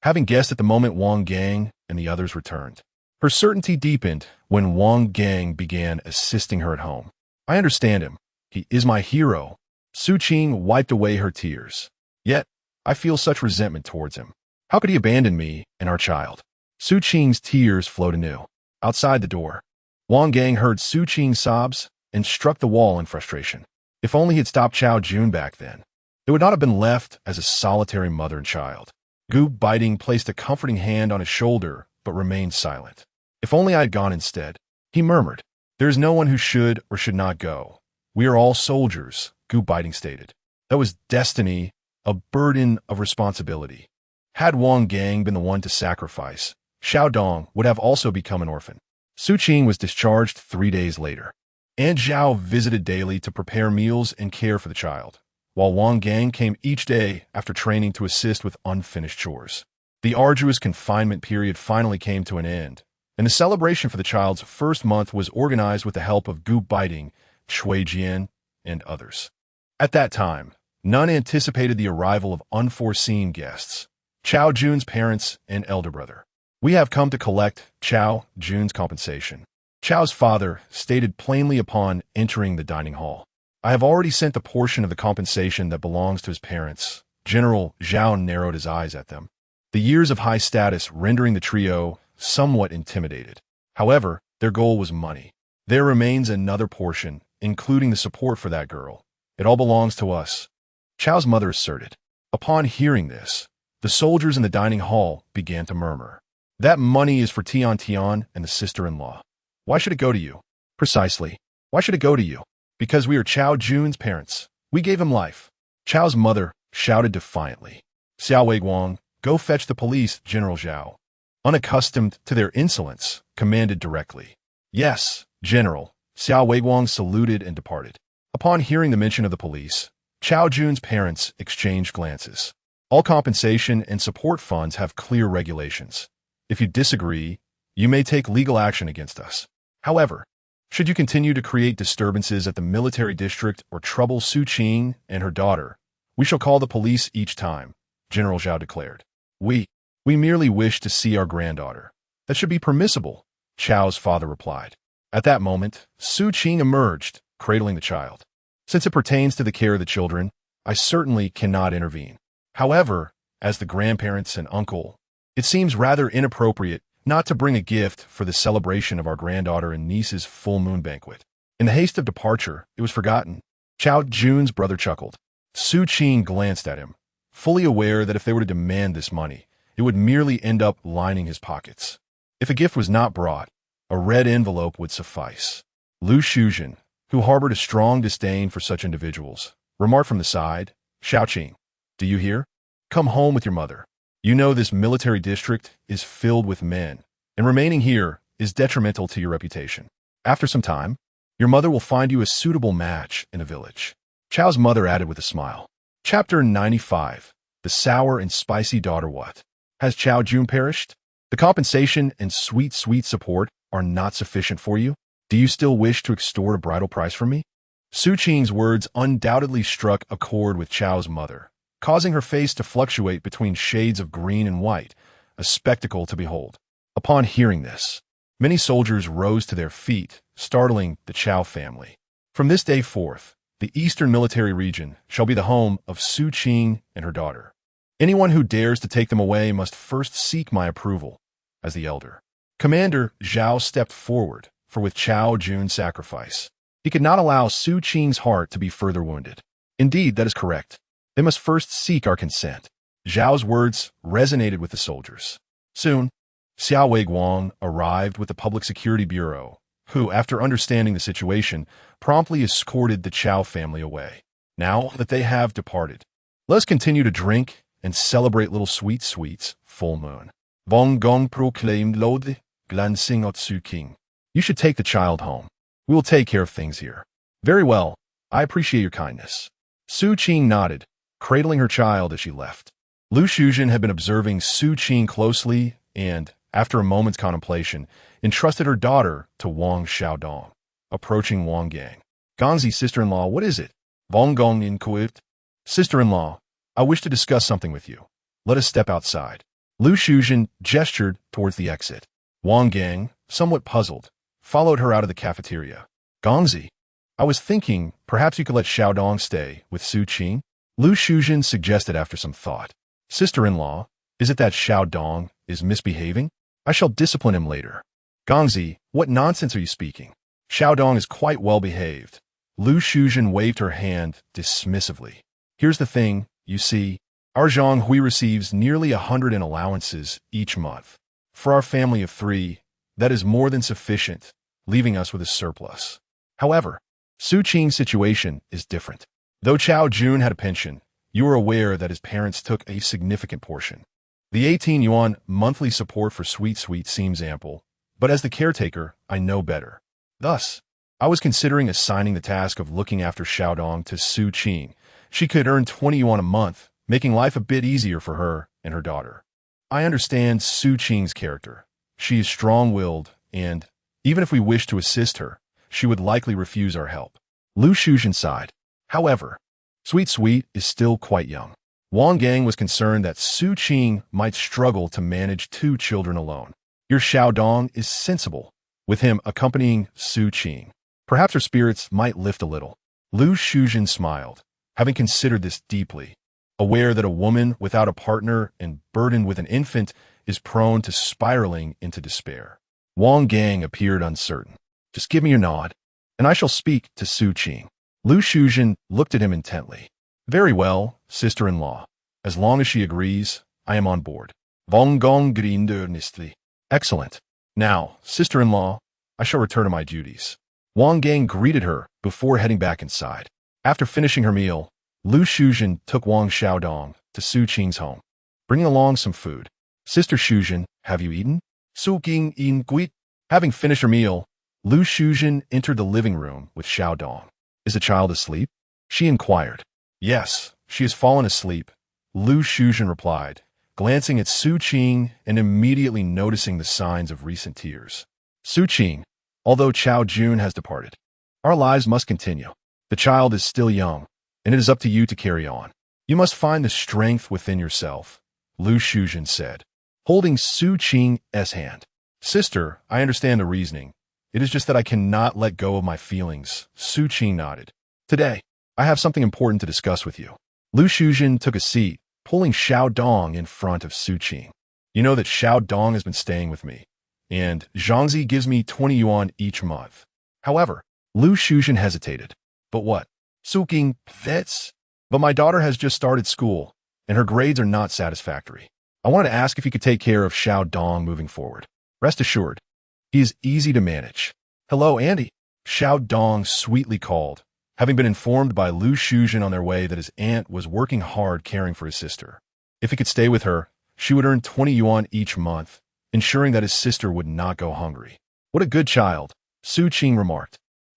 Speaker 1: having guessed at the moment Wang Gang and the others returned. Her certainty deepened when Wang Gang began assisting her at home. I understand him. He is my hero. Su Qing wiped away her tears. Yet, I feel such resentment towards him. How could he abandon me and our child? Su Qing's tears flowed anew. Outside the door, Wang Gang heard Su Qing's sobs and struck the wall in frustration. If only he had stopped Chao Jun back then, it would not have been left as a solitary mother and child. Beiting placed a comforting hand on his shoulder, but remained silent. If only I had gone instead, he murmured. There is no one who should or should not go. We are all soldiers, Beiting stated. That was destiny, a burden of responsibility. Had Wang Gang been the one to sacrifice, Xiaodong would have also become an orphan. Su Qing was discharged 3 days later. Aunt Zhao visited daily to prepare meals and care for the child, while Wang Gang came each day after training to assist with unfinished chores. The arduous confinement period finally came to an end, and the celebration for the child's first month was organized with the help of Beiting, Shui Jian, and others. At that time, none anticipated the arrival of unforeseen guests, Chao Jun's parents and elder brother. We have come to collect Chao Jun's compensation, Chao's father stated plainly upon entering the dining hall. I have already sent the portion of the compensation that belongs to his parents. General Zhao narrowed his eyes at them, the years of high status rendering the trio somewhat intimidated. However, their goal was money. There remains another portion, including the support for that girl. It all belongs to us, Chao's mother asserted. Upon hearing this, the soldiers in the dining hall began to murmur. That money is for Tian Tian and the sister-in-law. Why should it go to you? Precisely. Why should it go to you? Because we are Chao Jun's parents. We gave him life. Chao's mother shouted defiantly. Xiao Weiguang, go fetch the police, General Zhao. Unaccustomed to their insolence, commanded directly. Yes, General. Xiao Weiguang saluted and departed. Upon hearing the mention of the police, Chao Jun's parents exchanged glances. All compensation and support funds have clear regulations. If you disagree, you may take legal action against us. However, should you continue to create disturbances at the military district or trouble Su Qing and her daughter, we shall call the police each time, General Zhao declared. We merely wish to see our granddaughter. That should be permissible, Chao's father replied. At that moment, Su Qing emerged, cradling the child. Since it pertains to the care of the children, I certainly cannot intervene. However, as the grandparents and uncle, it seems rather inappropriate not to bring a gift for the celebration of our granddaughter and niece's full moon banquet. In the haste of departure, it was forgotten. Chao Jun's brother chuckled. Su Qing glanced at him, fully aware that if they were to demand this money, it would merely end up lining his pockets. If a gift was not brought, a red envelope would suffice. Lu Shuzhen, who harbored a strong disdain for such individuals, remarked from the side, Xiaoqing, do you hear? Come home with your mother. You know this military district is filled with men, and remaining here is detrimental to your reputation. After some time, your mother will find you a suitable match in a village. Chao's mother added with a smile. Chapter 95. The Sour and Spicy Daughter. What? Has Chao Jun perished? The compensation and sweet support are not sufficient for you? Do you still wish to extort a bridal price from me? Su Qing's words undoubtedly struck a chord with Chao's mother, causing her face to fluctuate between shades of green and white, a spectacle to behold. Upon hearing this, many soldiers rose to their feet, startling the Chao family. From this day forth, the Eastern Military Region shall be the home of Su Qing and her daughter. Anyone who dares to take them away must first seek my approval, as the elder. Commander Zhao stepped forward, for with Chao Jun's sacrifice, he could not allow Su Qing's heart to be further wounded. Indeed, that is correct. They must first seek our consent. Zhao's words resonated with the soldiers. Soon, Xiao Weiguang arrived with the Public Security Bureau, who, after understanding the situation, promptly escorted the Chao family away. Now that they have departed, let us continue to drink and celebrate little sweets, full moon. Wang Gong proclaimed loudly, glancing at Su Qing. You should take the child home. We will take care of things here. Very well. I appreciate your kindness. Su Qing nodded, cradling her child as she left. Lu Shuzhen had been observing Su Qing closely and, after a moment's contemplation, entrusted her daughter to Wang Xiaodong, approaching Wang Gang. Ganzi, sister-in-law, what is it? Wang Gong inquired. Sister-in-law, I wish to discuss something with you. Let us step outside. Lu Shuzhen gestured towards the exit. Wang Gang, somewhat puzzled, followed her out of the cafeteria. Gongzi, I was thinking perhaps you could let Xiaodong stay with Su Qing. Lu Shuzhen suggested after some thought. Sister-in-law, is it that Xiaodong is misbehaving? I shall discipline him later. Gongzi, what nonsense are you speaking? Xiaodong is quite well behaved. Lu Shuzhen waved her hand dismissively. Here's the thing, you see, our Zhang Hui receives nearly 100 in allowances each month. For our family of 3, that is more than sufficient, leaving us with a surplus. However, Su Qing's situation is different. Though Chao Jun had a pension, you are aware that his parents took a significant portion. The 18 yuan monthly support for Sweet Sweet seems ample, but as the caretaker, I know better. Thus, I was considering assigning the task of looking after Xiaodong to Su Qing. She could earn 20 yuan a month, making life a bit easier for her and her daughter. I understand Su Qing's character. She is strong-willed, and, even if we wish to assist her, she would likely refuse our help. Lu Shuzhen sighed. However, Sweet Sweet is still quite young. Wang Gang was concerned that Su Qing might struggle to manage 2 children alone. Your Xiaodong is sensible, with him accompanying Su Qing. Perhaps her spirits might lift a little. Lu Shuzhen smiled, having considered this deeply. Aware that a woman without a partner and burdened with an infant is prone to spiraling into despair. Wang Gang appeared uncertain. Just give me your nod, and I shall speak to Su Qing. Lu Shuzhen looked at him intently. Very well, sister-in-law. As long as she agrees, I am on board. Wang Gong grinned earnestly. Excellent. Now, sister-in-law, I shall return to my duties. Wang Gang greeted her before heading back inside. After finishing her meal, Lu Shuzhen took Wang Xiaodong to Su Qing's home, bringing along some food. Sister Shuzhen, have you eaten? Su Qing in guit. Having finished her meal, Lu Shuzhen entered the living room with Xiaodong. Is the child asleep? She inquired. Yes, she has fallen asleep, Lu Shuzhen replied, glancing at Su Qing and immediately noticing the signs of recent tears. Su Qing, although Chao Jun has departed, our lives must continue. The child is still young, and it is up to you to carry on. You must find the strength within yourself, Lu Shuzhen said, holding Su Qing's hand. Sister, I understand the reasoning. It is just that I cannot let go of my feelings, Su Qing nodded. Today, I have something important to discuss with you. Lu Shuzhen took a seat, pulling Xiaodong in front of Su Qing. You know that Xiaodong has been staying with me, and Zhangzi gives me 20 yuan each month. However, Lu Shuzhen hesitated. But what? Su Qing, that's... But my daughter has just started school, and her grades are not satisfactory. I wanted to ask if you could take care of Xiaodong moving forward. Rest assured, he is easy to manage. Hello, Andy, Xiaodong sweetly called, having been informed by Lu Shuzhen on their way that his aunt was working hard caring for his sister. If he could stay with her, she would earn 20 yuan each month, ensuring that his sister would not go hungry. What a good child, Su Qing remarked,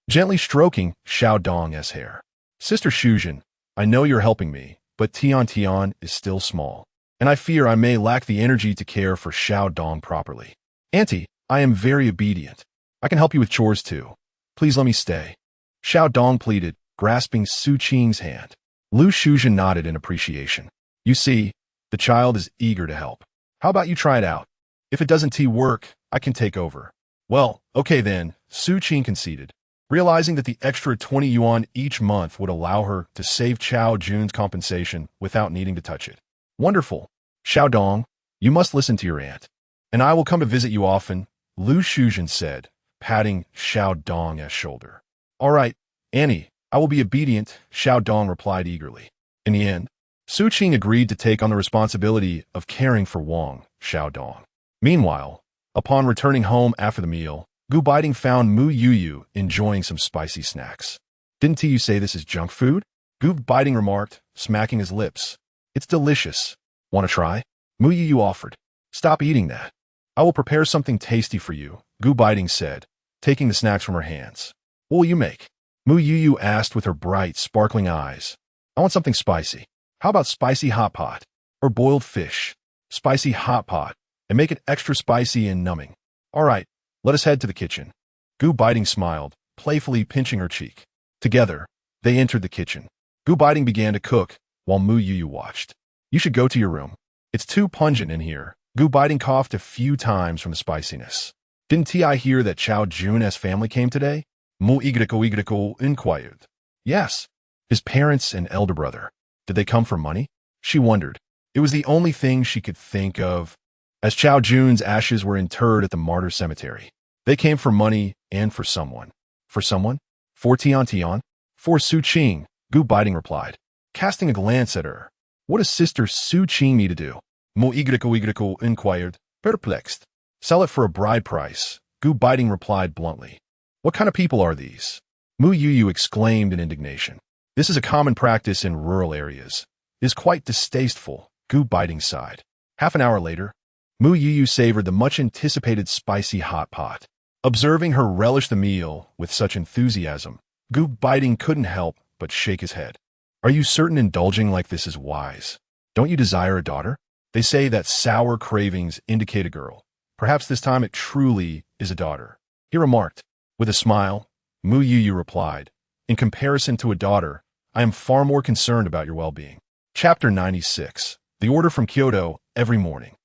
Speaker 1: gently stroking Xiaodong's hair. Sister Shuzhen, I know you're helping me, but Tian is still small, and I fear I may lack the energy to care for Xiaodong properly. Auntie, I am very obedient. I can help you with chores too. Please let me stay. Xiaodong pleaded, grasping Su Qing's hand. Lu Shuzhen nodded in appreciation. You see, the child is eager to help. How about you try it out? If it doesn't work, I can take over. Well, okay then, Su Qing conceded, realizing that the extra 20 yuan each month would allow her to save Chao Jun's compensation without needing to touch it. Wonderful. Xiaodong, you must listen to your aunt. And I will come to visit you often, Lu Shuzhen said, patting Xiaodong's shoulder. All right, Annie, I will be obedient, Xiaodong replied eagerly. In the end, Su Qing agreed to take on the responsibility of caring for Wang Xiaodong. Meanwhile, upon returning home after the meal, Beiting found Mu Youyou enjoying some spicy snacks. Didn't you say this is junk food? Beiting remarked, smacking his lips. It's delicious. Want to try? Mu Youyou offered. Stop eating that. I will prepare something tasty for you, Beiting said, taking the snacks from her hands. What will you make? Mu Youyou asked with her bright, sparkling eyes. I want something spicy. How about spicy hot pot? Or boiled fish? Spicy hot pot, and make it extra spicy and numbing. All right, let us head to the kitchen. Beiting smiled, playfully pinching her cheek. Together, they entered the kitchen. Beiting began to cook, while Mu Youyou watched. You should go to your room. It's too pungent in here, Gu Beiting coughed a few times from the spiciness. Didn't I hear that Chao Jun's family came today? Mu Youyou inquired. Yes. His parents and elder brother. Did they come for money? She wondered. It was the only thing she could think of. As Chao Jun's ashes were interred at the martyr cemetery, they came for money and for someone. For someone? For Tian? For Su Qing, Gu Beiting replied, casting a glance at her. What does Sister Su Qing need to do? Mu Youyou inquired, perplexed. Sell it for a bride price, Gu Beiting replied bluntly. What kind of people are these? Mu Youyou exclaimed in indignation. This is a common practice in rural areas. It is quite distasteful, Gu Beiting sighed. Half an hour later, Mu Youyou savored the much-anticipated spicy hot pot. Observing her relish the meal with such enthusiasm, Gu Beiting couldn't help but shake his head. Are you certain indulging like this is wise? Don't you desire a daughter? They say that sour cravings indicate a girl. Perhaps this time it truly is a daughter. He remarked. With a smile, Mu Youyou replied, in comparison to a daughter, I am far more concerned about your well-being. Chapter 96. The order from Kyoto every morning.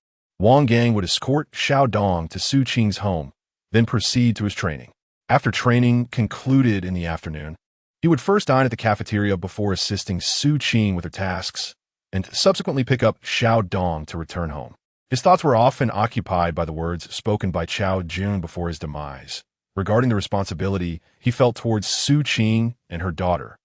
Speaker 1: Wang Gang would escort Xiao Dong to Su Qing's home, then proceed to his training. After training concluded in the afternoon, he would first dine at the cafeteria before assisting Su Qing with her tasks, and subsequently pick up Xiao Dong to return home. His thoughts were often occupied by the words spoken by Chao Jun before his demise, regarding the responsibility he felt towards Su Qing and her daughter.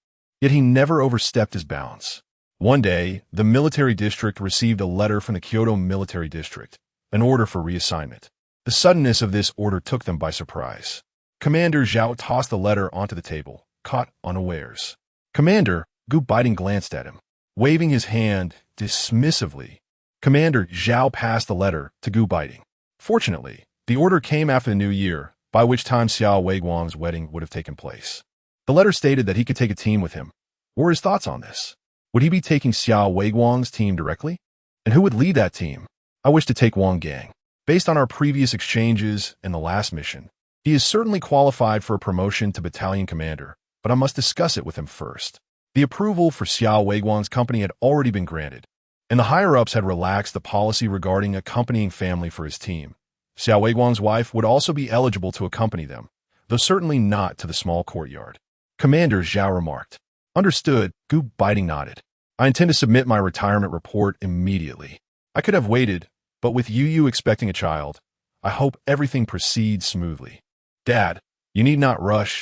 Speaker 1: Yet he never overstepped his bounds. One day, the military district received a letter from the Kyoto Military District, an order for reassignment. The suddenness of this order took them by surprise. Commander Zhao tossed the letter onto the table, caught unawares. Commander, Gu Beiting glanced at him, waving his hand dismissively. Commander Zhao passed the letter to Gu Beiting. Fortunately, the order came after the new year, by which time Xiao Weiguang's wedding would have taken place. The letter stated that he could take a team with him. What were his thoughts on this? Would he be taking Xiao Weiguang's team directly? And who would lead that team? I wish to take Wang Gang. Based on our previous exchanges and the last mission, he is certainly qualified for a promotion to battalion commander, but I must discuss it with him first. The approval for Xiao Weiguang's company had already been granted, and the higher-ups had relaxed the policy regarding accompanying family for his team. Xiao Weiguang's wife would also be eligible to accompany them, though certainly not to the small courtyard. Commander Zhao remarked. Understood, Gu Beiting nodded. I intend to submit my retirement report immediately. I could have waited, but with Youyou expecting a child, I hope everything proceeds smoothly. Dad, you need not rush.